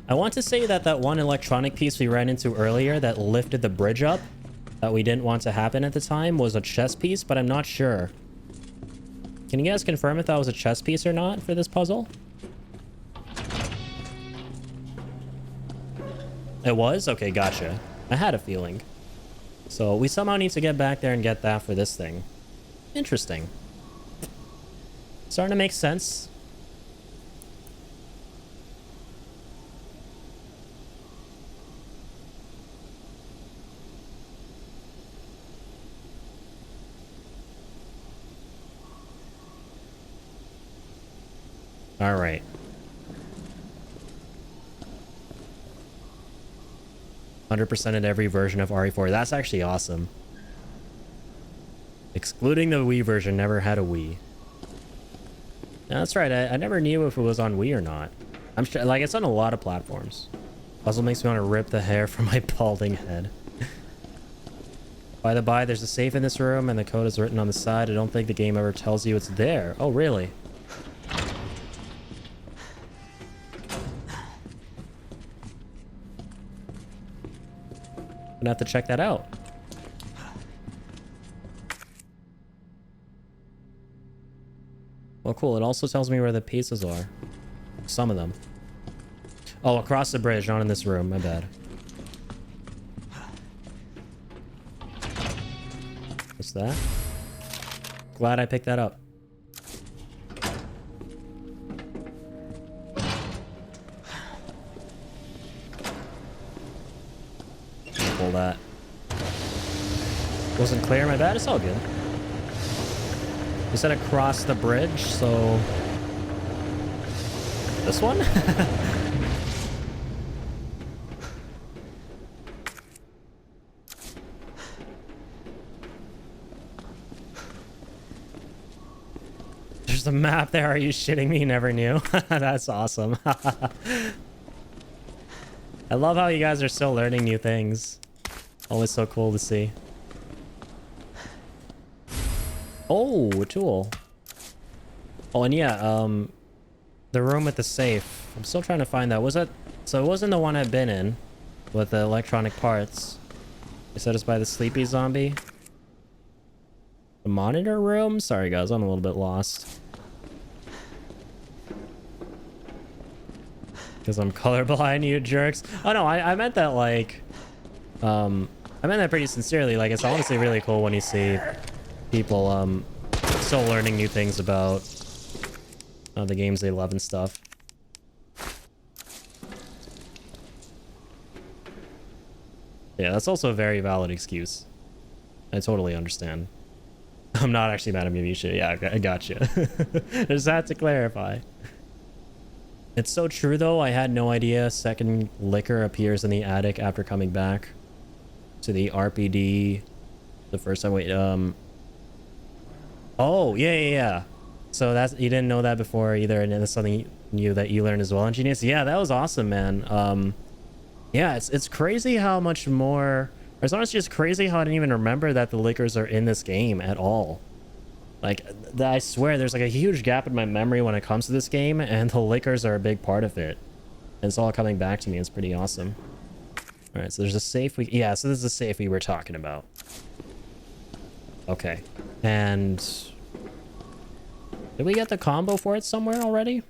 I want to say that that one electronic piece we ran into earlier that lifted the bridge up, that we didn't want to happen at the time, was a chess piece, but I'm not sure. Can you guys confirm if that was a chess piece or not for this puzzle? It was? Okay, gotcha. I had a feeling. So we somehow need to get back there and get that for this thing. Interesting. Starting to make sense. All right. %, in every version of RE4. That's actually awesome. Excluding the Wii version, never had a Wii. Yeah, that's right. I never knew if it was on Wii or not. I'm sure, like, it's on a lot of platforms. Puzzle makes me want to rip the hair from my balding head. By the by, there's a safe in this room, and the code is written on the side. I don't think the game ever tells you it's there. Oh, really? Gonna have to check that out. Well, cool. It also tells me where the pieces are. Some of them. Oh, across the bridge, not in this room. My bad. What's that? Glad I picked that up. Pull that. Wasn't clear, my bad. It's all good. You said across the bridge, so... This one? There's a map there. Are you shitting me? Never knew. That's awesome. I love how you guys are still learning new things. Always so cool to see. Oh, a tool. Oh, and yeah, the room with the safe. I'm still trying to find that. Was that... So it wasn't the one I've been in with the electronic parts. You said it's by the sleepy zombie. The monitor room? Sorry, guys. I'm a little bit lost. Because I'm colorblind, you jerks. Oh, no. I meant that, like... I meant that pretty sincerely. Like, it's honestly really cool when you see people, still learning new things about the games they love and stuff. Yeah, that's also a very valid excuse. I totally understand. I'm not actually mad at Mimisha. Yeah, I gotcha. Just had to clarify. It's so true, though. I had no idea second liquor appears in the attic after coming back to the RPD the first time. Wait, oh, yeah. So that's... You didn't know that before either, and that's something new that you learned as well, Ingenious? Yeah, that was awesome, man. Yeah, it's crazy how much more It's honestly just crazy how I didn't even remember that the Lakers are in this game at all. Like, I swear there's like a huge gap in my memory when it comes to this game, and the Lakers are a big part of it. And it's all coming back to me. It's pretty awesome. All right, so there's a safe. Yeah, so this is the safe we were talking about. Okay. And did we get the combo for it somewhere already?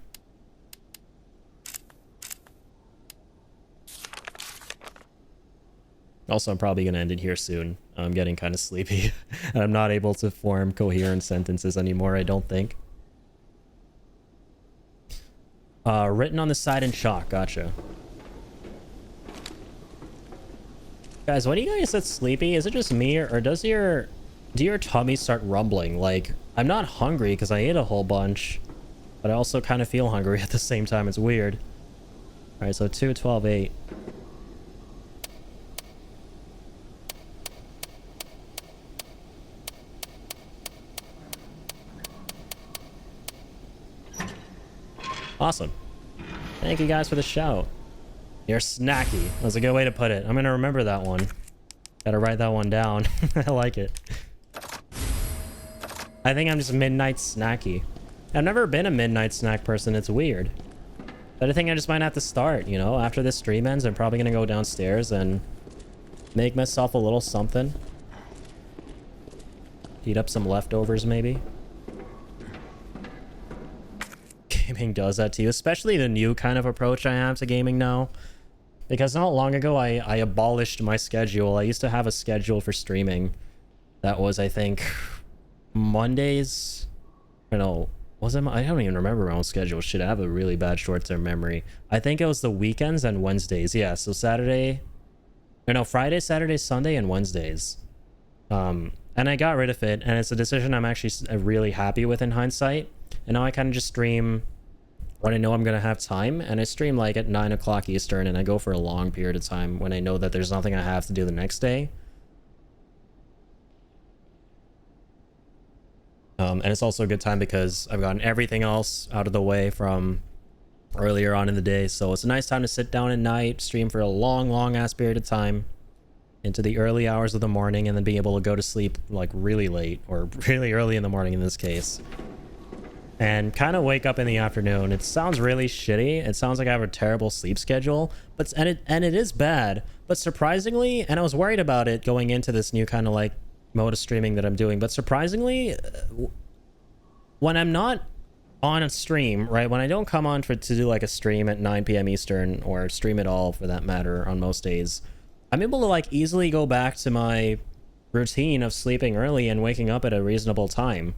Also, I'm probably going to end it here soon. I'm getting kind of sleepy. And I'm not able to form coherent sentences anymore, I don't think. Written on the side in chalk. Gotcha. Guys, when you guys get sleepy, is it just me, or do your tummy start rumbling? Like, I'm not hungry because I ate a whole bunch, but I also kind of feel hungry at the same time. It's weird. All right, so 2, 12, 8. Awesome. Thank you guys for the shout. You're snacky. That's a good way to put it. I'm gonna remember that one. Gotta write that one down. I like it. I think I'm just midnight snacky. I've never been a midnight snack person. It's weird. But I think I just might have to start, you know? After this stream ends, I'm probably gonna go downstairs and make myself a little something. Heat up some leftovers, maybe. Gaming does that to you, especially the new kind of approach I have to gaming now. Because not long ago, I abolished my schedule. I used to have a schedule for streaming that was, I think, Mondays. I don't know. Was it? I don't even remember my own schedule. Shit, I have a really bad short-term memory. I think it was the weekends and Wednesdays. Yeah, so Saturday, or no, Friday, Saturday, Sunday, and Wednesdays. And I got rid of it, and it's a decision I'm actually really happy with in hindsight. And now I kind of just stream when I know I'm going to have time, and I stream like at 9 o'clock Eastern, and I go for a long period of time when I know that there's nothing I have to do the next day. And it's also a good time because I've gotten everything else out of the way from earlier on in the day. So it's a nice time to sit down at night, stream for a long ass period of time into the early hours of the morning, and then be able to go to sleep like really late, or really early in the morning in this case. And kind of wake up in the afternoon. It sounds really shitty. It sounds like I have a terrible sleep schedule, but and it is bad. But surprisingly, and I was worried about it going into this new kind of like mode of streaming that I'm doing, but surprisingly, when I'm not on a stream, right, when I don't come on to do like a stream at 9 p.m. Eastern, or stream at all for that matter on most days, I'm able to like easily go back to my routine of sleeping early and waking up at a reasonable time.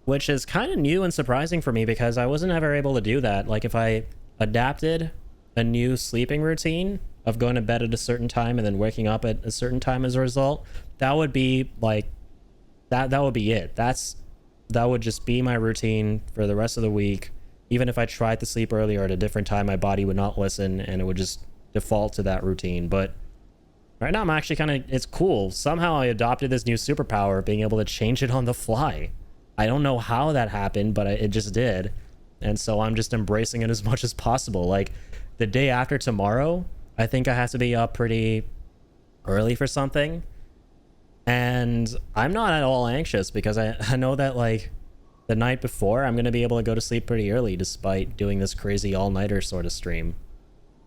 Which is kind of new and surprising for me, because I wasn't ever able to do that. Like, if I adapted a new sleeping routine of going to bed at a certain time and then waking up at a certain time as a result, that would be like, that would be it. That would just be my routine for the rest of the week. Even if I tried to sleep earlier at a different time, my body would not listen, and it would just default to that routine. But right now I'm actually kind of, it's cool. Somehow I adopted this new superpower of being able to change it on the fly. I don't know how that happened, but it just did. And so I'm just embracing it as much as possible. Like, the day after tomorrow, I think I have to be up pretty early for something. And I'm not at all anxious, because I know that, like, the night before, I'm going to be able to go to sleep pretty early despite doing this crazy all-nighter sort of stream.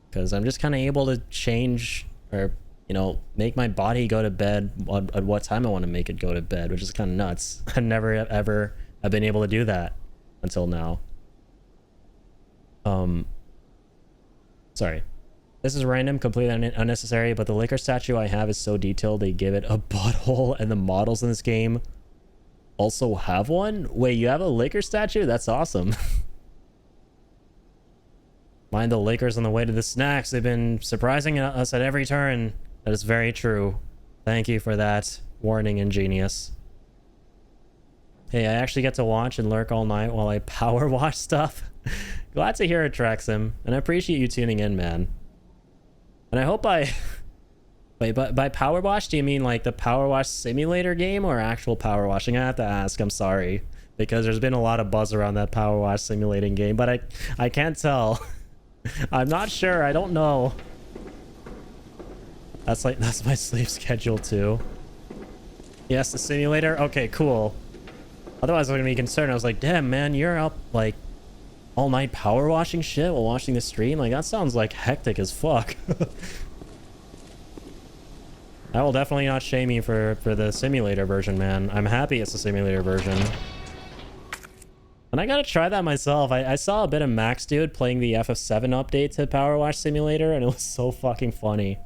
Because I'm just kind of able to change, or, you know, make my body go to bed at what time I want to make it go to bed, which is kind of nuts. I never ever have been able to do that until now. Sorry. This is random, completely unnecessary, but the Laker statue I have is so detailed they give it a butthole, and the models in this game also have one? Wait, you have a Laker statue? That's awesome. Mind the Lakers on the way to the snacks. They've been surprising us at every turn. That is very true. Thank you for that warning, Ingenious. Hey, I actually get to watch and lurk all night while I power wash stuff. Glad to hear it, Traxim, and I appreciate you tuning in, man. And I hope I... Wait, but by power wash, do you mean like the power wash simulator game, or actual power washing? I have to ask, I'm sorry, because there's been a lot of buzz around that power wash simulating game, but I can't tell. I'm not sure, I don't know. That's my sleep schedule too. Yes, the simulator. Okay, cool. Otherwise, I was gonna be concerned. I was like, damn, man, you're up like all night power washing shit while watching the stream. Like, that sounds like hectic as fuck. I will definitely not shame you for the simulator version, man. I'm happy it's the simulator version. And I gotta try that myself. I saw a bit of Max Dude playing the FF7 update to Power Wash Simulator, and it was so fucking funny.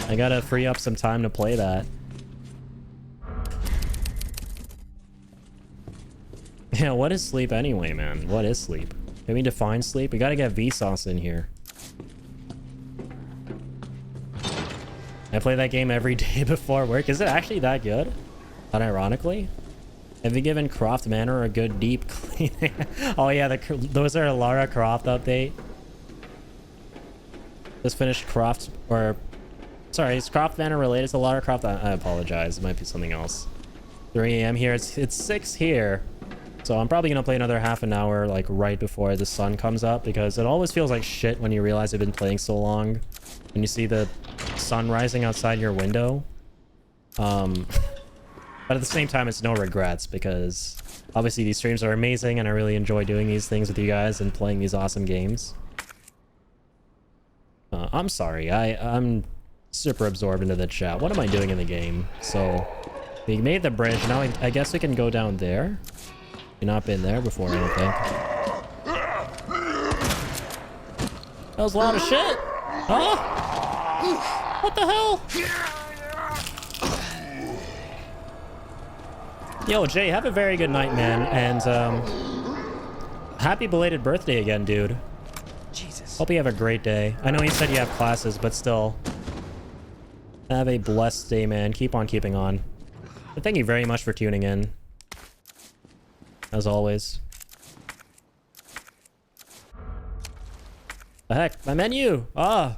I gotta free up some time to play that. Yeah, what is sleep anyway, man? What is sleep? Can we define sleep? We gotta get Vsauce in here. I play that game every day before work. Is it actually that good? Unironically? Have you given Croft Manor a good deep cleaning? Oh yeah, those are a Lara Croft update. Just finished Croft, or... Sorry, is Croft Manor related to Lara Croft? I apologize. It might be something else. 3 a.m. here. It's 6 here. So I'm probably gonna play another half an hour, like, right before the sun comes up, because it always feels like shit when you realize you've been playing so long. And you see the sun rising outside your window. But at the same time, it's no regrets, because obviously these streams are amazing and I really enjoy doing these things with you guys and playing these awesome games. I'm sorry, I'm super absorbed into the chat. What am I doing in the game? So we made the bridge. Now I guess we can go down there. You've not been there before, I don't think. That was a lot of shit. Huh? What the hell? Yo, Jay, have a very good night, man. And, happy belated birthday again, dude. Jesus. Hope you have a great day. I know you said you have classes, but still. Have a blessed day, man. Keep on keeping on. But thank you very much for tuning in. As always. The heck? My menu! Ah!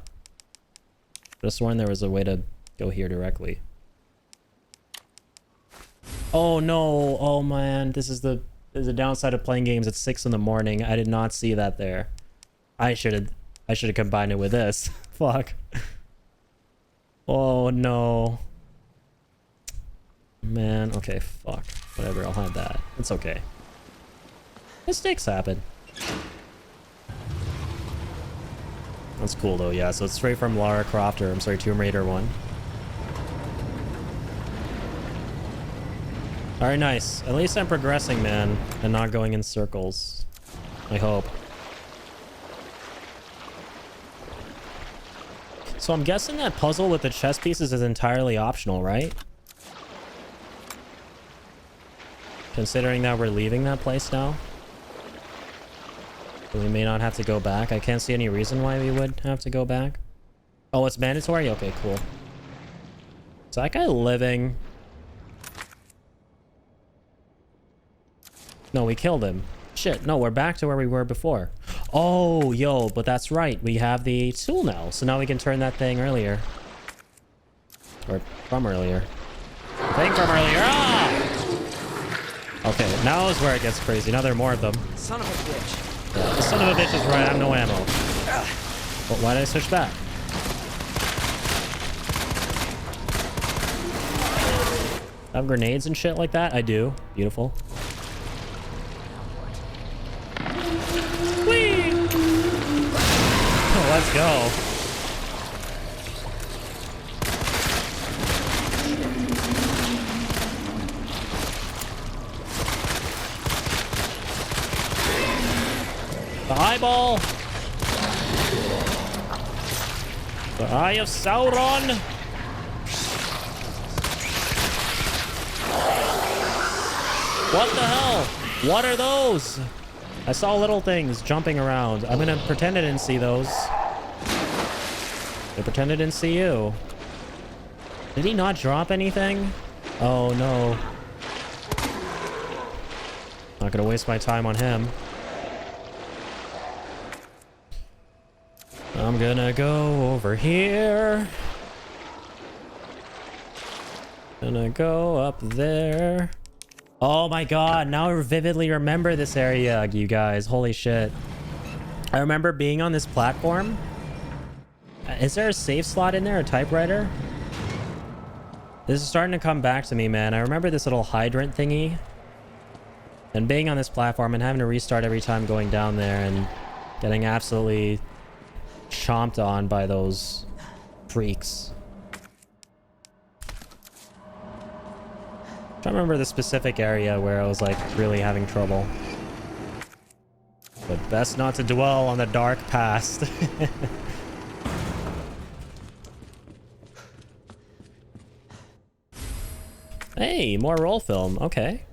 Just sworn there was a way to go here directly. Oh no! Oh man, this is the downside of playing games at 6 in the morning. I did not see that there. I should have combined it with this. Fuck. Oh no. Man, okay, fuck. Whatever, I'll have that. It's okay. Mistakes happen. That's cool though, yeah. So it's straight from Lara Croft, or I'm sorry, Tomb Raider 1. Alright, nice. At least I'm progressing, man, and not going in circles. I hope. So I'm guessing that puzzle with the chess pieces is entirely optional, right? Considering that we're leaving that place now. We may not have to go back. I can't see any reason why we would have to go back. Oh, it's mandatory? Okay, cool. Is that guy living? No, we killed him. Shit, no, we're back to where we were before. Oh, yo, but that's right. We have the tool now. So now we can turn that thing earlier. Or from earlier. Thing from earlier. Ah! Okay, now is where it gets crazy. Now there are more of them. Son of a bitch. Yeah, the son of a bitch is right. I have no ammo. But why did I switch back? I have grenades and shit like that? I do. Beautiful. Whee! Oh, let's go. The eyeball. The Eye of Sauron. What the hell? What are those? I saw little things jumping around. I'm gonna pretend I didn't see those. I pretend I didn't see you. Did he not drop anything? Oh no. Not gonna waste my time on him. I'm gonna go over here. Gonna go up there. Oh my god, now I vividly remember this area, you guys. Holy shit. I remember being on this platform Is there a save slot in there? A typewriter? This is starting to come back to me, man. I remember this little hydrant thingy. And being on this platform and having to restart every time going down there and getting absolutely chomped on by those freaks. I remember the specific area where I was like really having trouble. But best not to dwell on the dark past. Hey, more roll film. Okay.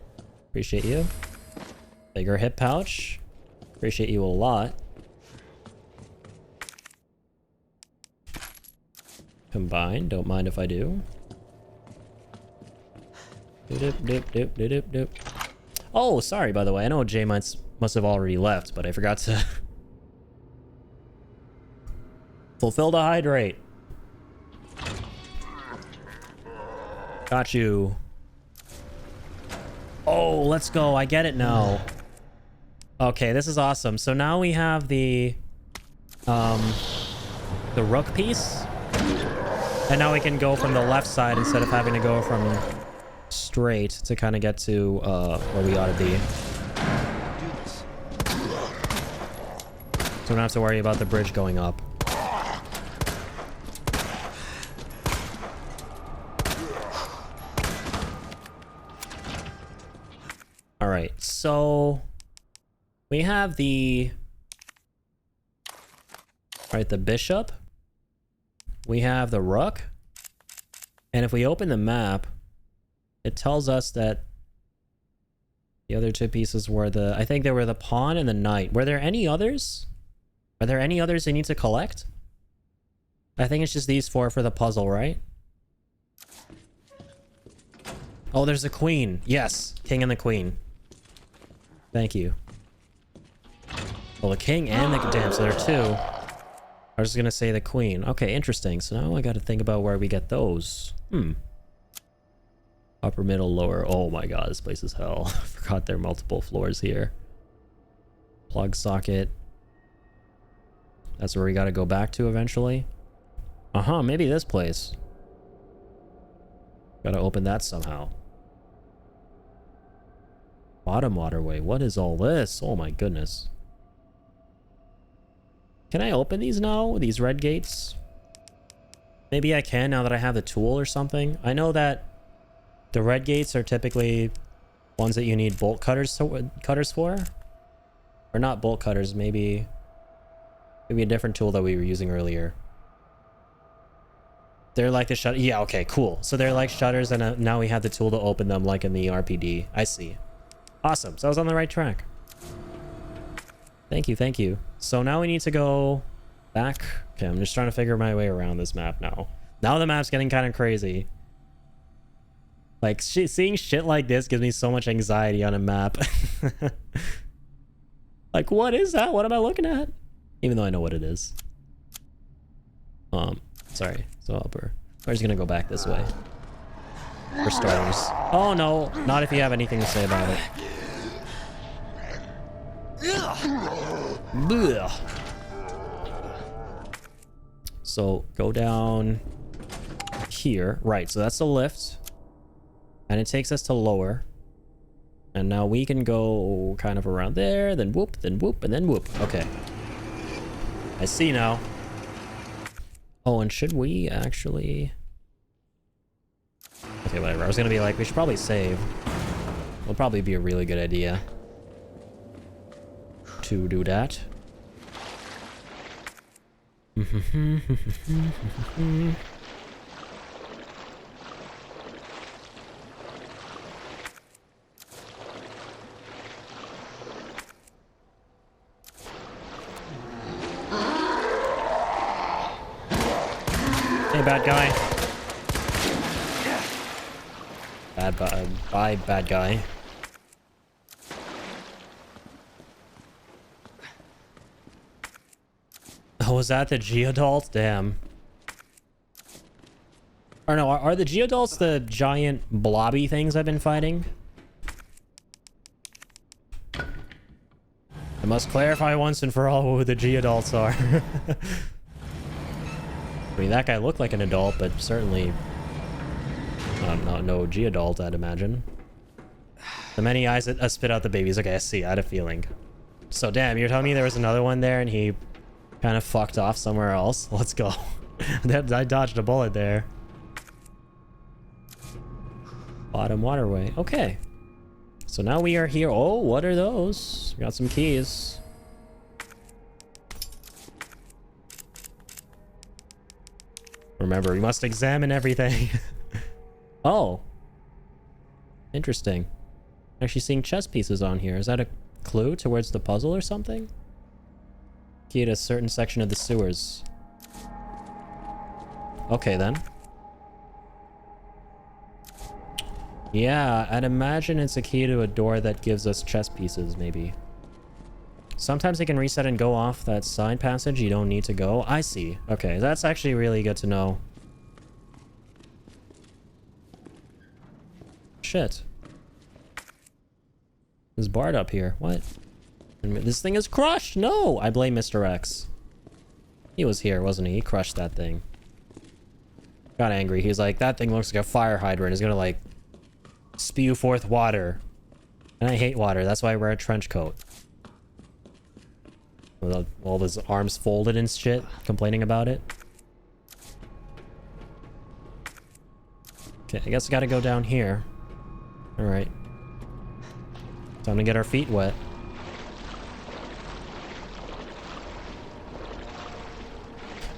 Appreciate you. Bigger hip pouch. Appreciate you a lot. Combine. Don't mind if I do. Doop, doop, doop, doop, doop. Oh, sorry, by the way. I know Jay must have already left, but I forgot to fulfill the hydrate. Got you. Oh, let's go. I get it now. Okay, this is awesome. So now we have the rook piece. And now we can go from the left side instead of having to go from straight to kind of get to where we ought to be. So we don't have to worry about the bridge going up. All right, so we have the bishop. We have the rook. And if we open the map, it tells us that the other two pieces were I think they were the pawn and the knight. Were there any others? Are there any others they need to collect? I think it's just these four for the puzzle, right? Oh, there's the queen. Yes, king and the queen. Thank you. Well, the king and the... Damn, so there are two. I was just gonna say the queen. Okay, interesting. So now I gotta think about where we get those. Upper, middle, lower. Oh my god, this place is hell. I forgot there are multiple floors here. Plug socket. That's where we gotta go back to eventually. Maybe this place. Gotta open that somehow. Bottom waterway. What is all this? Oh my goodness. Can I open these now? These red gates? Maybe I can now that I have the tool or something. I know that the red gates are typically ones that you need bolt cutters for. Or not bolt cutters, maybe a different tool that we were using earlier. They're like the shutter. Yeah, okay, cool. So they're like shutters, and now we have the tool to open them like in the RPD. I see. Awesome. So I was on the right track. Thank you, thank you. So now we need to go back. Okay, I'm just trying to figure my way around this map now. Now the map's getting kind of crazy. Like, seeing shit like this gives me so much anxiety on a map. Like, what is that? What am I looking at? Even though I know what it is. Sorry. So we're just gonna go back this way. For starters. Oh no, not if you have anything to say about it. Blech. So go down here. Right, so that's the lift. And it takes us to lower. And now we can go kind of around there, then whoop, and then whoop. Okay. I see now. Oh, and should we actually... Okay, whatever. I was gonna be like, we should probably save. It'll probably be a really good idea to do that. Hey, bad guy. Bye, bad guy. Oh, was that the Geodalt? Damn. Or no, are the Geodalts the giant blobby things I've been fighting? I must clarify once and for all who the Geodalts are. I mean, that guy looked like an adult, but certainly not no OG adult, I'd imagine. The many eyes that spit out the babies. Okay, I see. I had a feeling. So, damn, you're telling me there was another one there and he kind of fucked off somewhere else? Let's go. I dodged a bullet there. Bottom waterway. Okay. So now we are here. Oh, what are those? We got some keys. Remember, we must examine everything. Oh. Interesting. Actually seeing chess pieces on here. Is that a clue towards the puzzle or something? Key to a certain section of the sewers. Okay, then. Yeah, I'd imagine it's a key to a door that gives us chess pieces, maybe. Sometimes they can reset and go off that side passage. You don't need to go. I see. Okay, that's actually really good to know. Shit. There's Bart up here. What? This thing is crushed! No! I blame Mr. X. He was here, wasn't he? He crushed that thing. Got angry. He's like, that thing looks like a fire hydrant. It's gonna, like, spew forth water. And I hate water. That's why I wear a trench coat. With all his arms folded and shit, complaining about it. Okay, I guess I gotta go down here. Alright. Time to get our feet wet.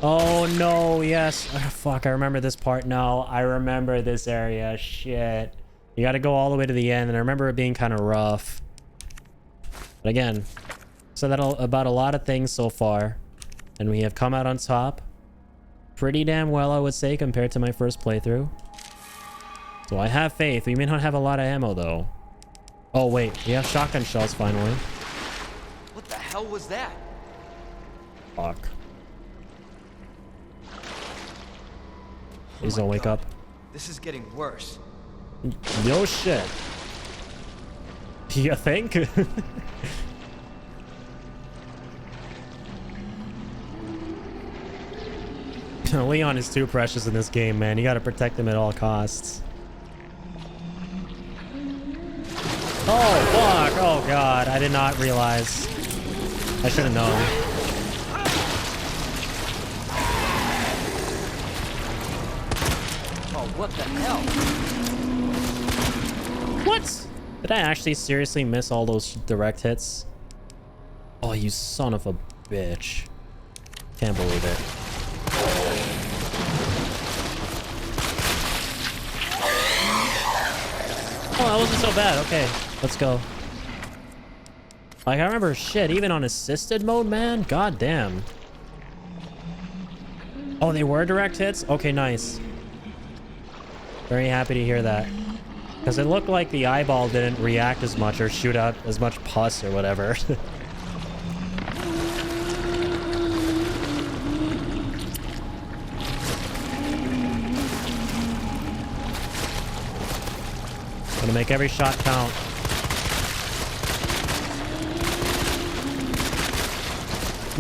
Oh no, yes. Oh, fuck, I remember this part now. I remember this area. Shit. You gotta go all the way to the end, and I remember it being kind of rough. But again, said that about a lot of things so far, and we have come out on top pretty damn well, I would say, compared to my first playthrough. So I have faith. We may not have a lot of ammo though. Oh wait, we have shotgun shells finally. What the hell was that? Fuck. Please don't wake up. This is getting worse. No shit. You think? Leon is too precious in this game, man. You gotta protect him at all costs. Oh, fuck. Oh, God. I did not realize. I should have known. Oh, what the hell? What? Did I actually seriously miss all those direct hits? Oh, you son of a bitch. Can't believe it. Oh, that wasn't so bad. Okay, let's go. Like, I remember shit, even on assisted mode, man. God damn. Oh, they were direct hits? Okay, nice. Very happy to hear that. Because it looked like the eyeball didn't react as much or shoot out as much pus or whatever. Gonna make every shot count.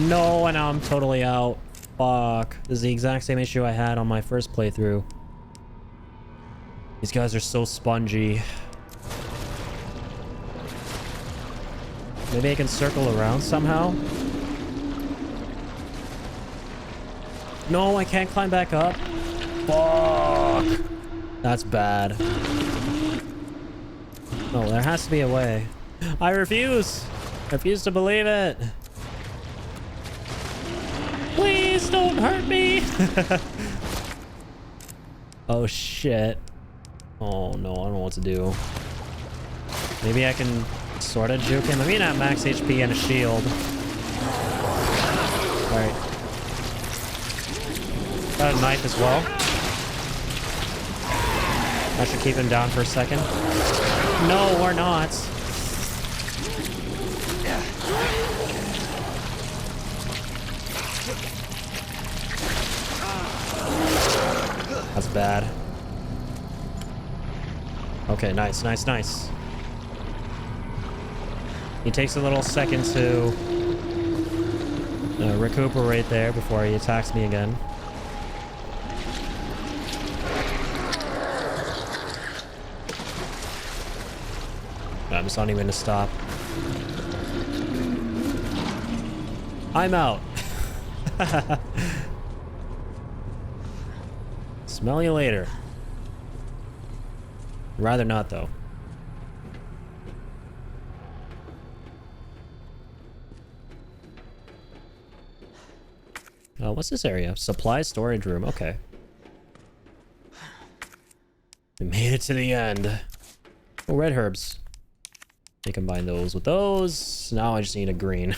No, and now I'm totally out. Fuck. This is the exact same issue I had on my first playthrough. These guys are so spongy. Maybe I can circle around somehow? No, I can't climb back up. Fuck. That's bad. No, there has to be a way. I refuse. I refuse to believe it. Please don't hurt me. Oh shit. Oh no, I don't know what to do. Maybe I can sort of juke him. I mean, at max HP and a shield. Alright. Got a knife as well. I should keep him down for a second. No, or not. That's bad. Okay, nice, nice, nice. He takes a little second to recuperate there before he attacks me again. Damn, it's not even to stop. I'm out. Smell you later. Rather not, though. What's this area? Supply storage room. Okay. We made it to the end. Oh, red herbs. You combine those with those. Now I just need a green.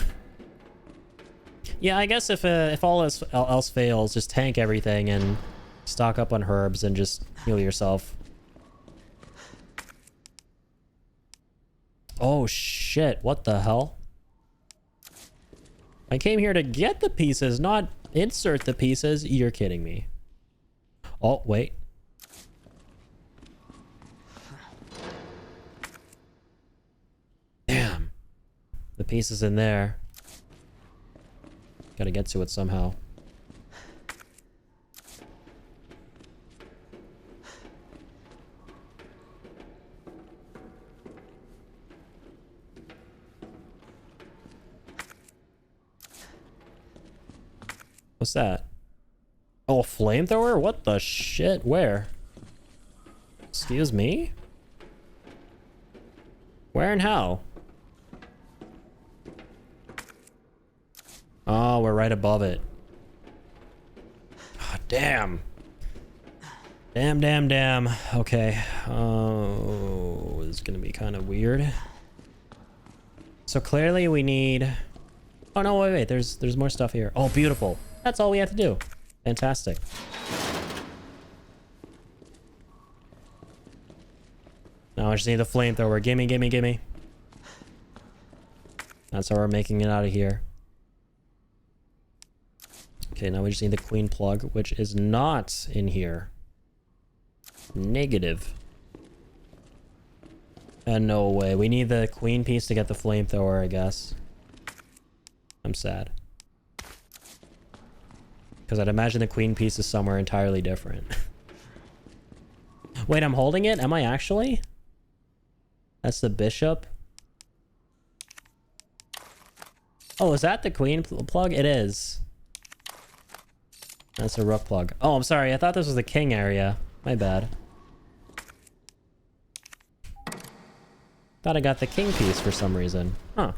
Yeah, I guess if all else fails, just tank everything and stock up on herbs and just heal yourself. Oh shit, what the hell? I came here to get the pieces, not insert the pieces. You're kidding me. Oh, wait. Damn. The piece is in there. Gotta get to it somehow. What's that? Oh, flamethrower? What the shit? Where? Excuse me? Where and how? Oh, we're right above it. Oh, damn. Damn. Okay. Oh, this is gonna be kind of weird. So clearly we need... Oh, no, wait. There's more stuff here. Oh, beautiful. That's all we have to do. Fantastic. Now I just need the flamethrower. Gimme. That's how we're making it out of here. Okay, now we just need the queen plug, which is not in here. Negative. And no way. We need the queen piece to get the flamethrower, I guess. I'm sad. Because I'd imagine the queen piece is somewhere entirely different. Wait, I'm holding it? Am I actually? That's the bishop. Oh, is that the queen plug? It is. That's a rook plug. Oh, I'm sorry. I thought this was the king area. My bad. Thought I got the king piece for some reason. Huh.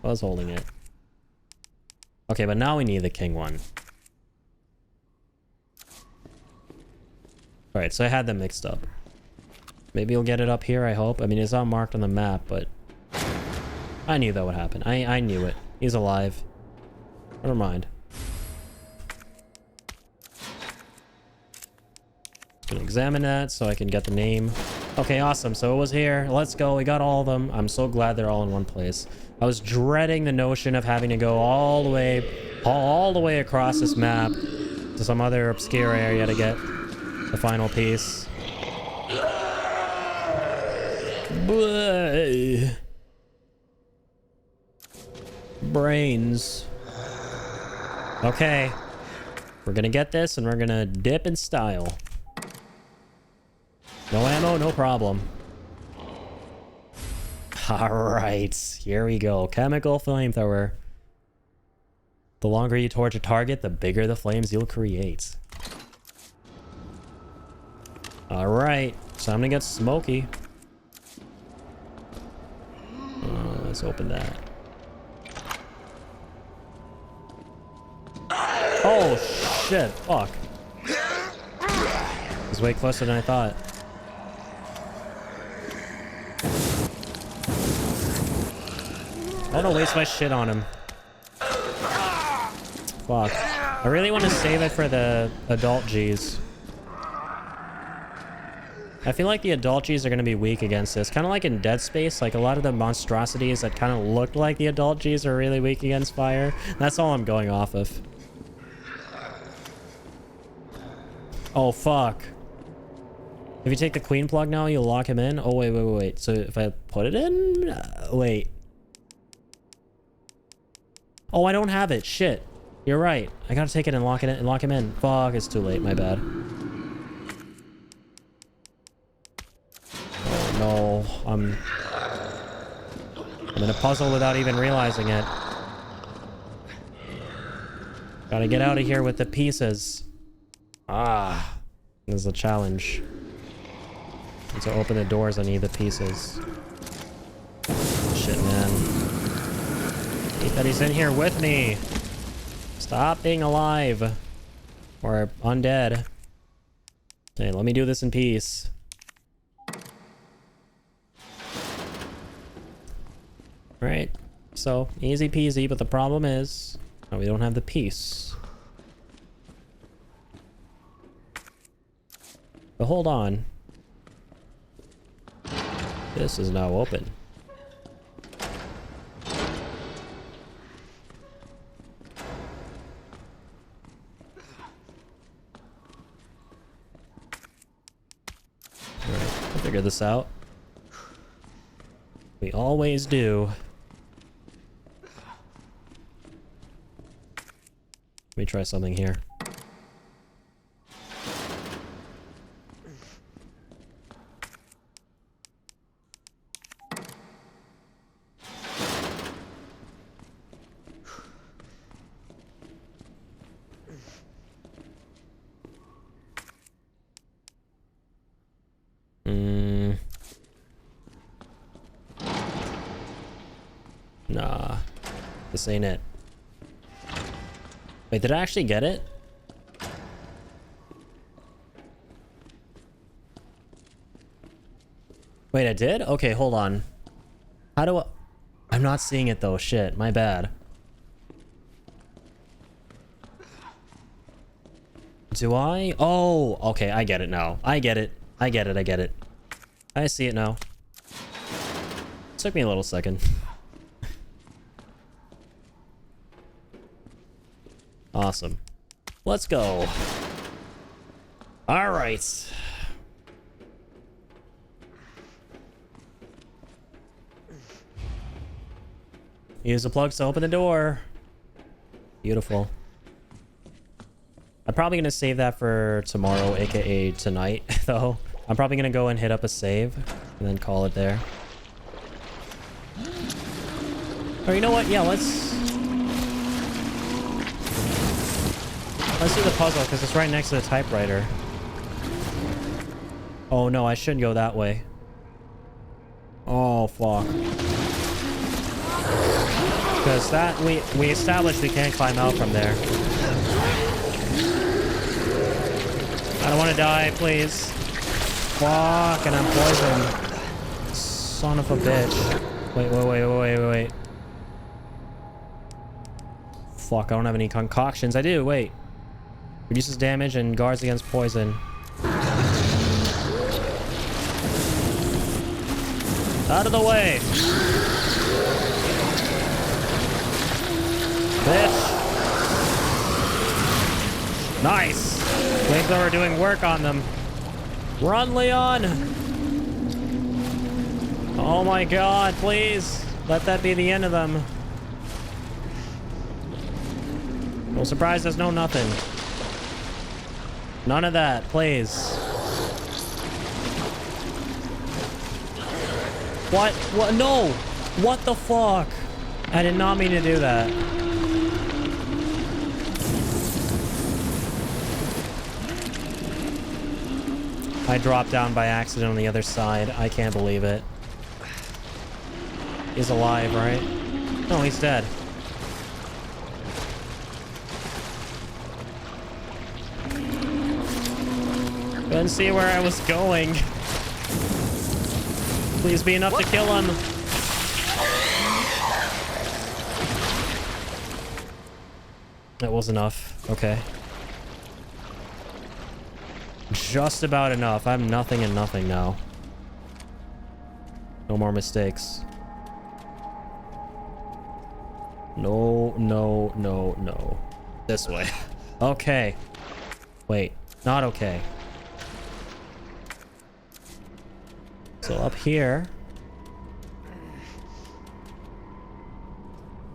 I was holding it. Okay, but now we need the king one. Alright, so I had them mixed up. Maybe you'll get it up here, I hope. I mean, it's not marked on the map, but... I knew that would happen. I knew it. He's alive. Never mind. Gonna examine that so I can get the name. Okay, awesome. So it was here. Let's go. We got all of them. I'm so glad they're all in one place. I was dreading the notion of having to go all the way across this map to some other obscure area to get the final piece. Brains. Okay. We're gonna get this and we're gonna dip in style. No ammo, no problem. Alright, here we go. Chemical flamethrower. The longer you torch a target, the bigger the flames you'll create. Alright, time to get smoky. Let's open that. Oh shit, fuck. It was way closer than I thought. I don't want to waste my shit on him. Fuck. I really want to save it for the adult G's. I feel like the adult G's are going to be weak against this. Kind of like in Dead Space, like a lot of the monstrosities that kind of looked like the adult G's are really weak against fire. That's all I'm going off of. Oh, fuck. If you take the queen plug now, you'll lock him in? Oh, wait. So if I put it in? Wait. Oh, I don't have it. Shit. You're right. I gotta take it and lock him in. Fuck, it's too late. My bad. no. I'm in a puzzle without even realizing it. Gotta get out of here with the pieces. Ah. This is a challenge. And to open the doors, I need the pieces. Shit, man. I hate that he's in here with me. Stop being alive. Or undead. Okay, let me do this in peace. Alright. So, easy peasy, but the problem is... we don't have the piece. But hold on. This is now open. Alright, we'll figure this out. We always do. Let me try something here. Nah. This ain't it. Wait, did I actually get it? Wait, I did? Okay, hold on. How do I... I'm not seeing it though. Shit, my bad. Do I? Oh, okay, I get it now. I get it. I get it, I get it. I see it now. Took me a little second. Awesome. Let's go. All right. Use the plugs to open the door. Beautiful. I'm probably going to save that for tomorrow, aka tonight, though. I'm probably going to go and hit up a save and then call it there. Or you know what? Yeah, let's do the puzzle because it's right next to the typewriter. Oh no, I shouldn't go that way. Oh fuck. Because that we established we can't climb out from there. I don't want to die, please. Fuck, and I'm poisoned. Son of a bitch. Wait. Fuck, I don't have any concoctions. I do, wait. Reduces damage and guards against poison. Out of the way! Bitch! Nice! Flamethrower doing work on them. Run, Leon! Oh my god, please! Let that be the end of them. No surprise, there's no nothing. None of that, please. What? What? No! What the fuck? I did not mean to do that. I dropped down by accident on the other side. I can't believe it. He's alive, right? No, he's dead. Couldn't see where I was going. Please be enough to kill him. That was enough. Okay. Just about enough. I'm nothing and nothing now. No more mistakes. No. This way. Okay. Wait. Not okay. So up here.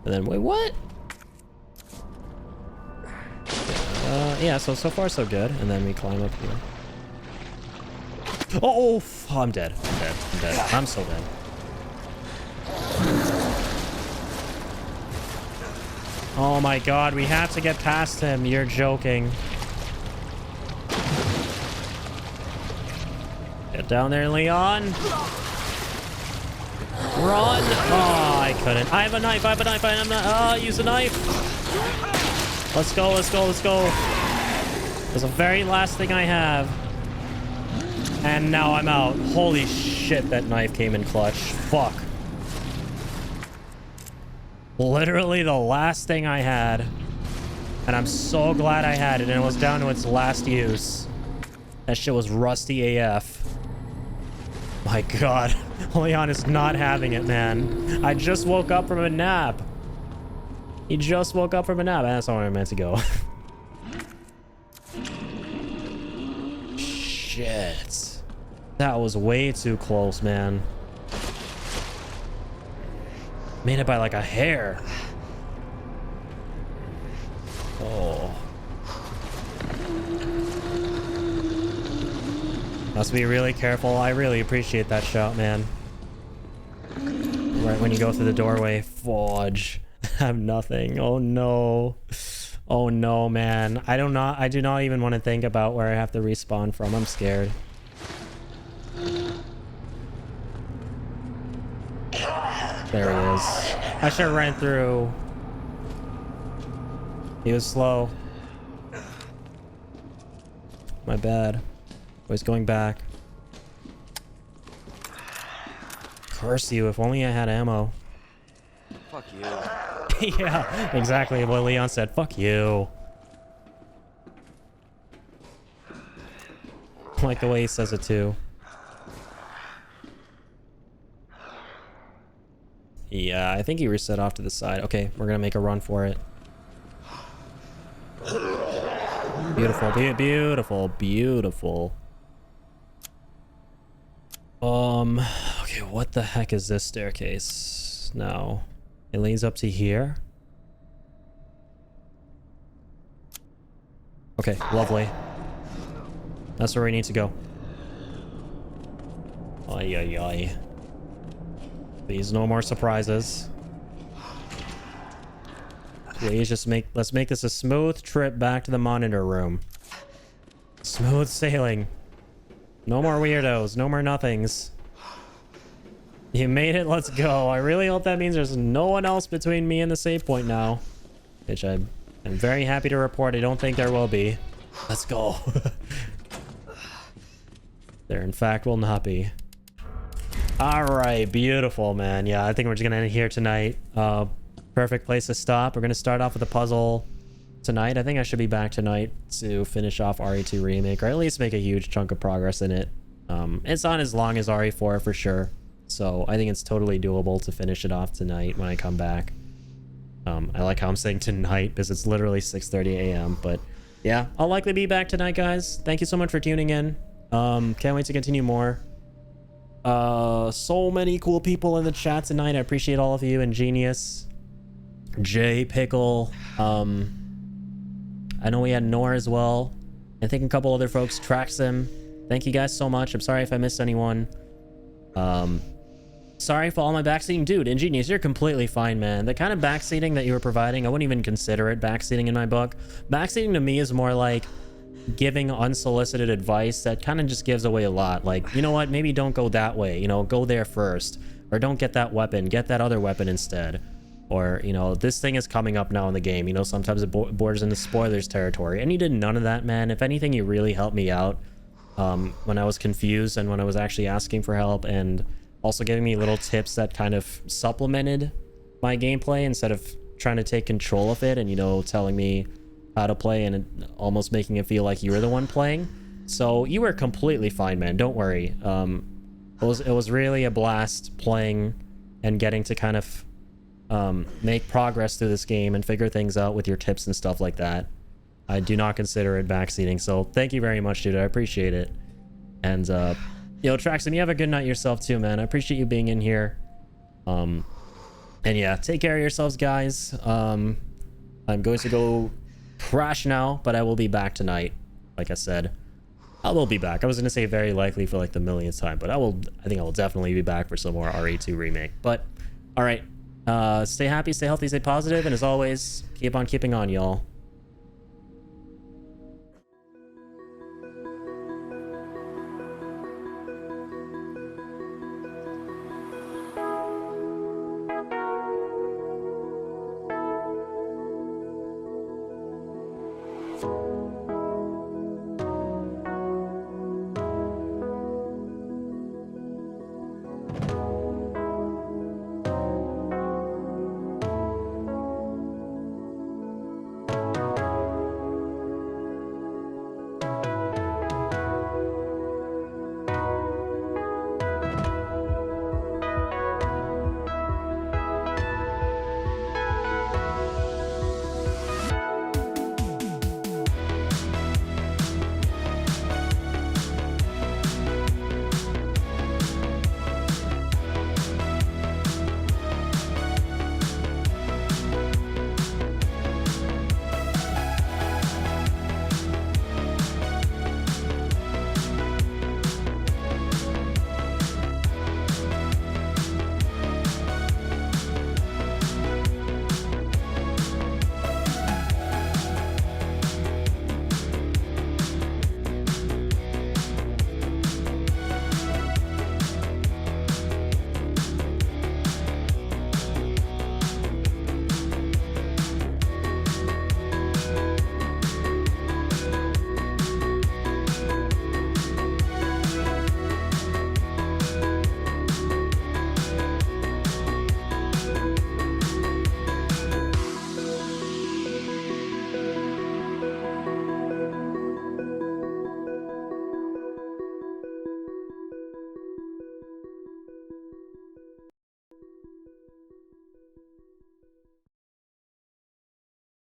And then, wait, what? Yeah, so far so good. And then we climb up here. Oh, I'm dead. I'm dead. I'm dead. I'm so dead. Oh my god, we have to get past him. You're joking. Get down there, Leon. Run! Oh, I couldn't. I have a knife. I have a knife. I'm not. Use a knife. Let's go. Let's go. Let's go. It's the very last thing I have. And now I'm out. Holy shit, that knife came in clutch. Fuck. Literally the last thing I had. And I'm so glad I had it. And it was down to its last use. That shit was rusty AF. My god. Leon is not having it, man. I just woke up from a nap. He just woke up from a nap. That's not where I meant to go. Shit. That was way too close, man. Made it by like a hair. Oh. Must be really careful. I really appreciate that shot, man. Right when you go through the doorway. Fudge. I have nothing. Oh no. Oh no, man. I do not even want to think about where I have to respawn from. I'm scared. There he is. I should have ran through. He was slow. My bad. Oh, he's going back. Curse you, if only I had ammo. Fuck you. Yeah, exactly what Leon said. Fuck you. I like the way he says it too. Yeah, I think he reset off to the side. Okay, we're gonna make a run for it. Beautiful, beautiful, beautiful. Okay, what the heck is this staircase now? It leads up to here. Okay, lovely. That's where we need to go. Ay, ay, ay. Please, no more surprises. Please, let's make this a smooth trip back to the monitor room. Smooth sailing. No more weirdos, no more nothings. You made it, let's go. I really hope that means there's no one else between me and the save point now. Which I'm very happy to report I don't think there will be. Let's go. There in fact will not be. Alright, beautiful, man. Yeah, I think we're just gonna end here tonight. Perfect place to stop. We're gonna start off with a puzzle tonight. I think I should be back tonight to finish off RE2 Remake, or at least make a huge chunk of progress in it. It's not as long as RE4 for sure, so I think it's totally doable to finish it off tonight when I come back. I like how I'm saying tonight because it's literally 6:30 a.m. But yeah, I'll likely be back tonight, guys. Thank you so much for tuning in. Can't wait to continue more. So many cool people in the chat tonight. I appreciate all of you. Ingenious, Jay, Pickle. I know we had Nor as well. I think a couple other folks. Traxim. Thank you guys so much. I'm sorry if I missed anyone. Sorry for all my backseating. Dude, Ingenious, you're completely fine, man. The kind of backseating that you were providing, I wouldn't even consider it backseating in my book. Backseating to me is more like giving unsolicited advice that kind of just gives away a lot. Like, you know what? Maybe don't go that way. You know, go there first. Or don't get that weapon. Get that other weapon instead. Or, you know, this thing is coming up now in the game. You know, sometimes it borders into spoilers territory. And you did none of that, man. If anything, you really helped me out when I was confused and when I was actually asking for help, and also giving me little tips that kind of supplemented my gameplay instead of trying to take control of it and, you know, telling me how to play and almost making it feel like you were the one playing. So you were completely fine, man. Don't worry. It was really a blast playing and getting to kind of make progress through this game and figure things out with your tips and stuff like that. I do not consider it backseating, so thank you very much, dude. I appreciate it. And yo, Traxon, you have a good night yourself too, man. I appreciate you being in here. And yeah, take care of yourselves, guys. I'm going to go crash now, but I will be back tonight, like I said. I will be back. I was gonna say very likely for like the millionth time, but I think I will definitely be back for some more RE2 remake. But all right, stay happy, stay healthy, stay positive, and as always, keep on keeping on, y'all.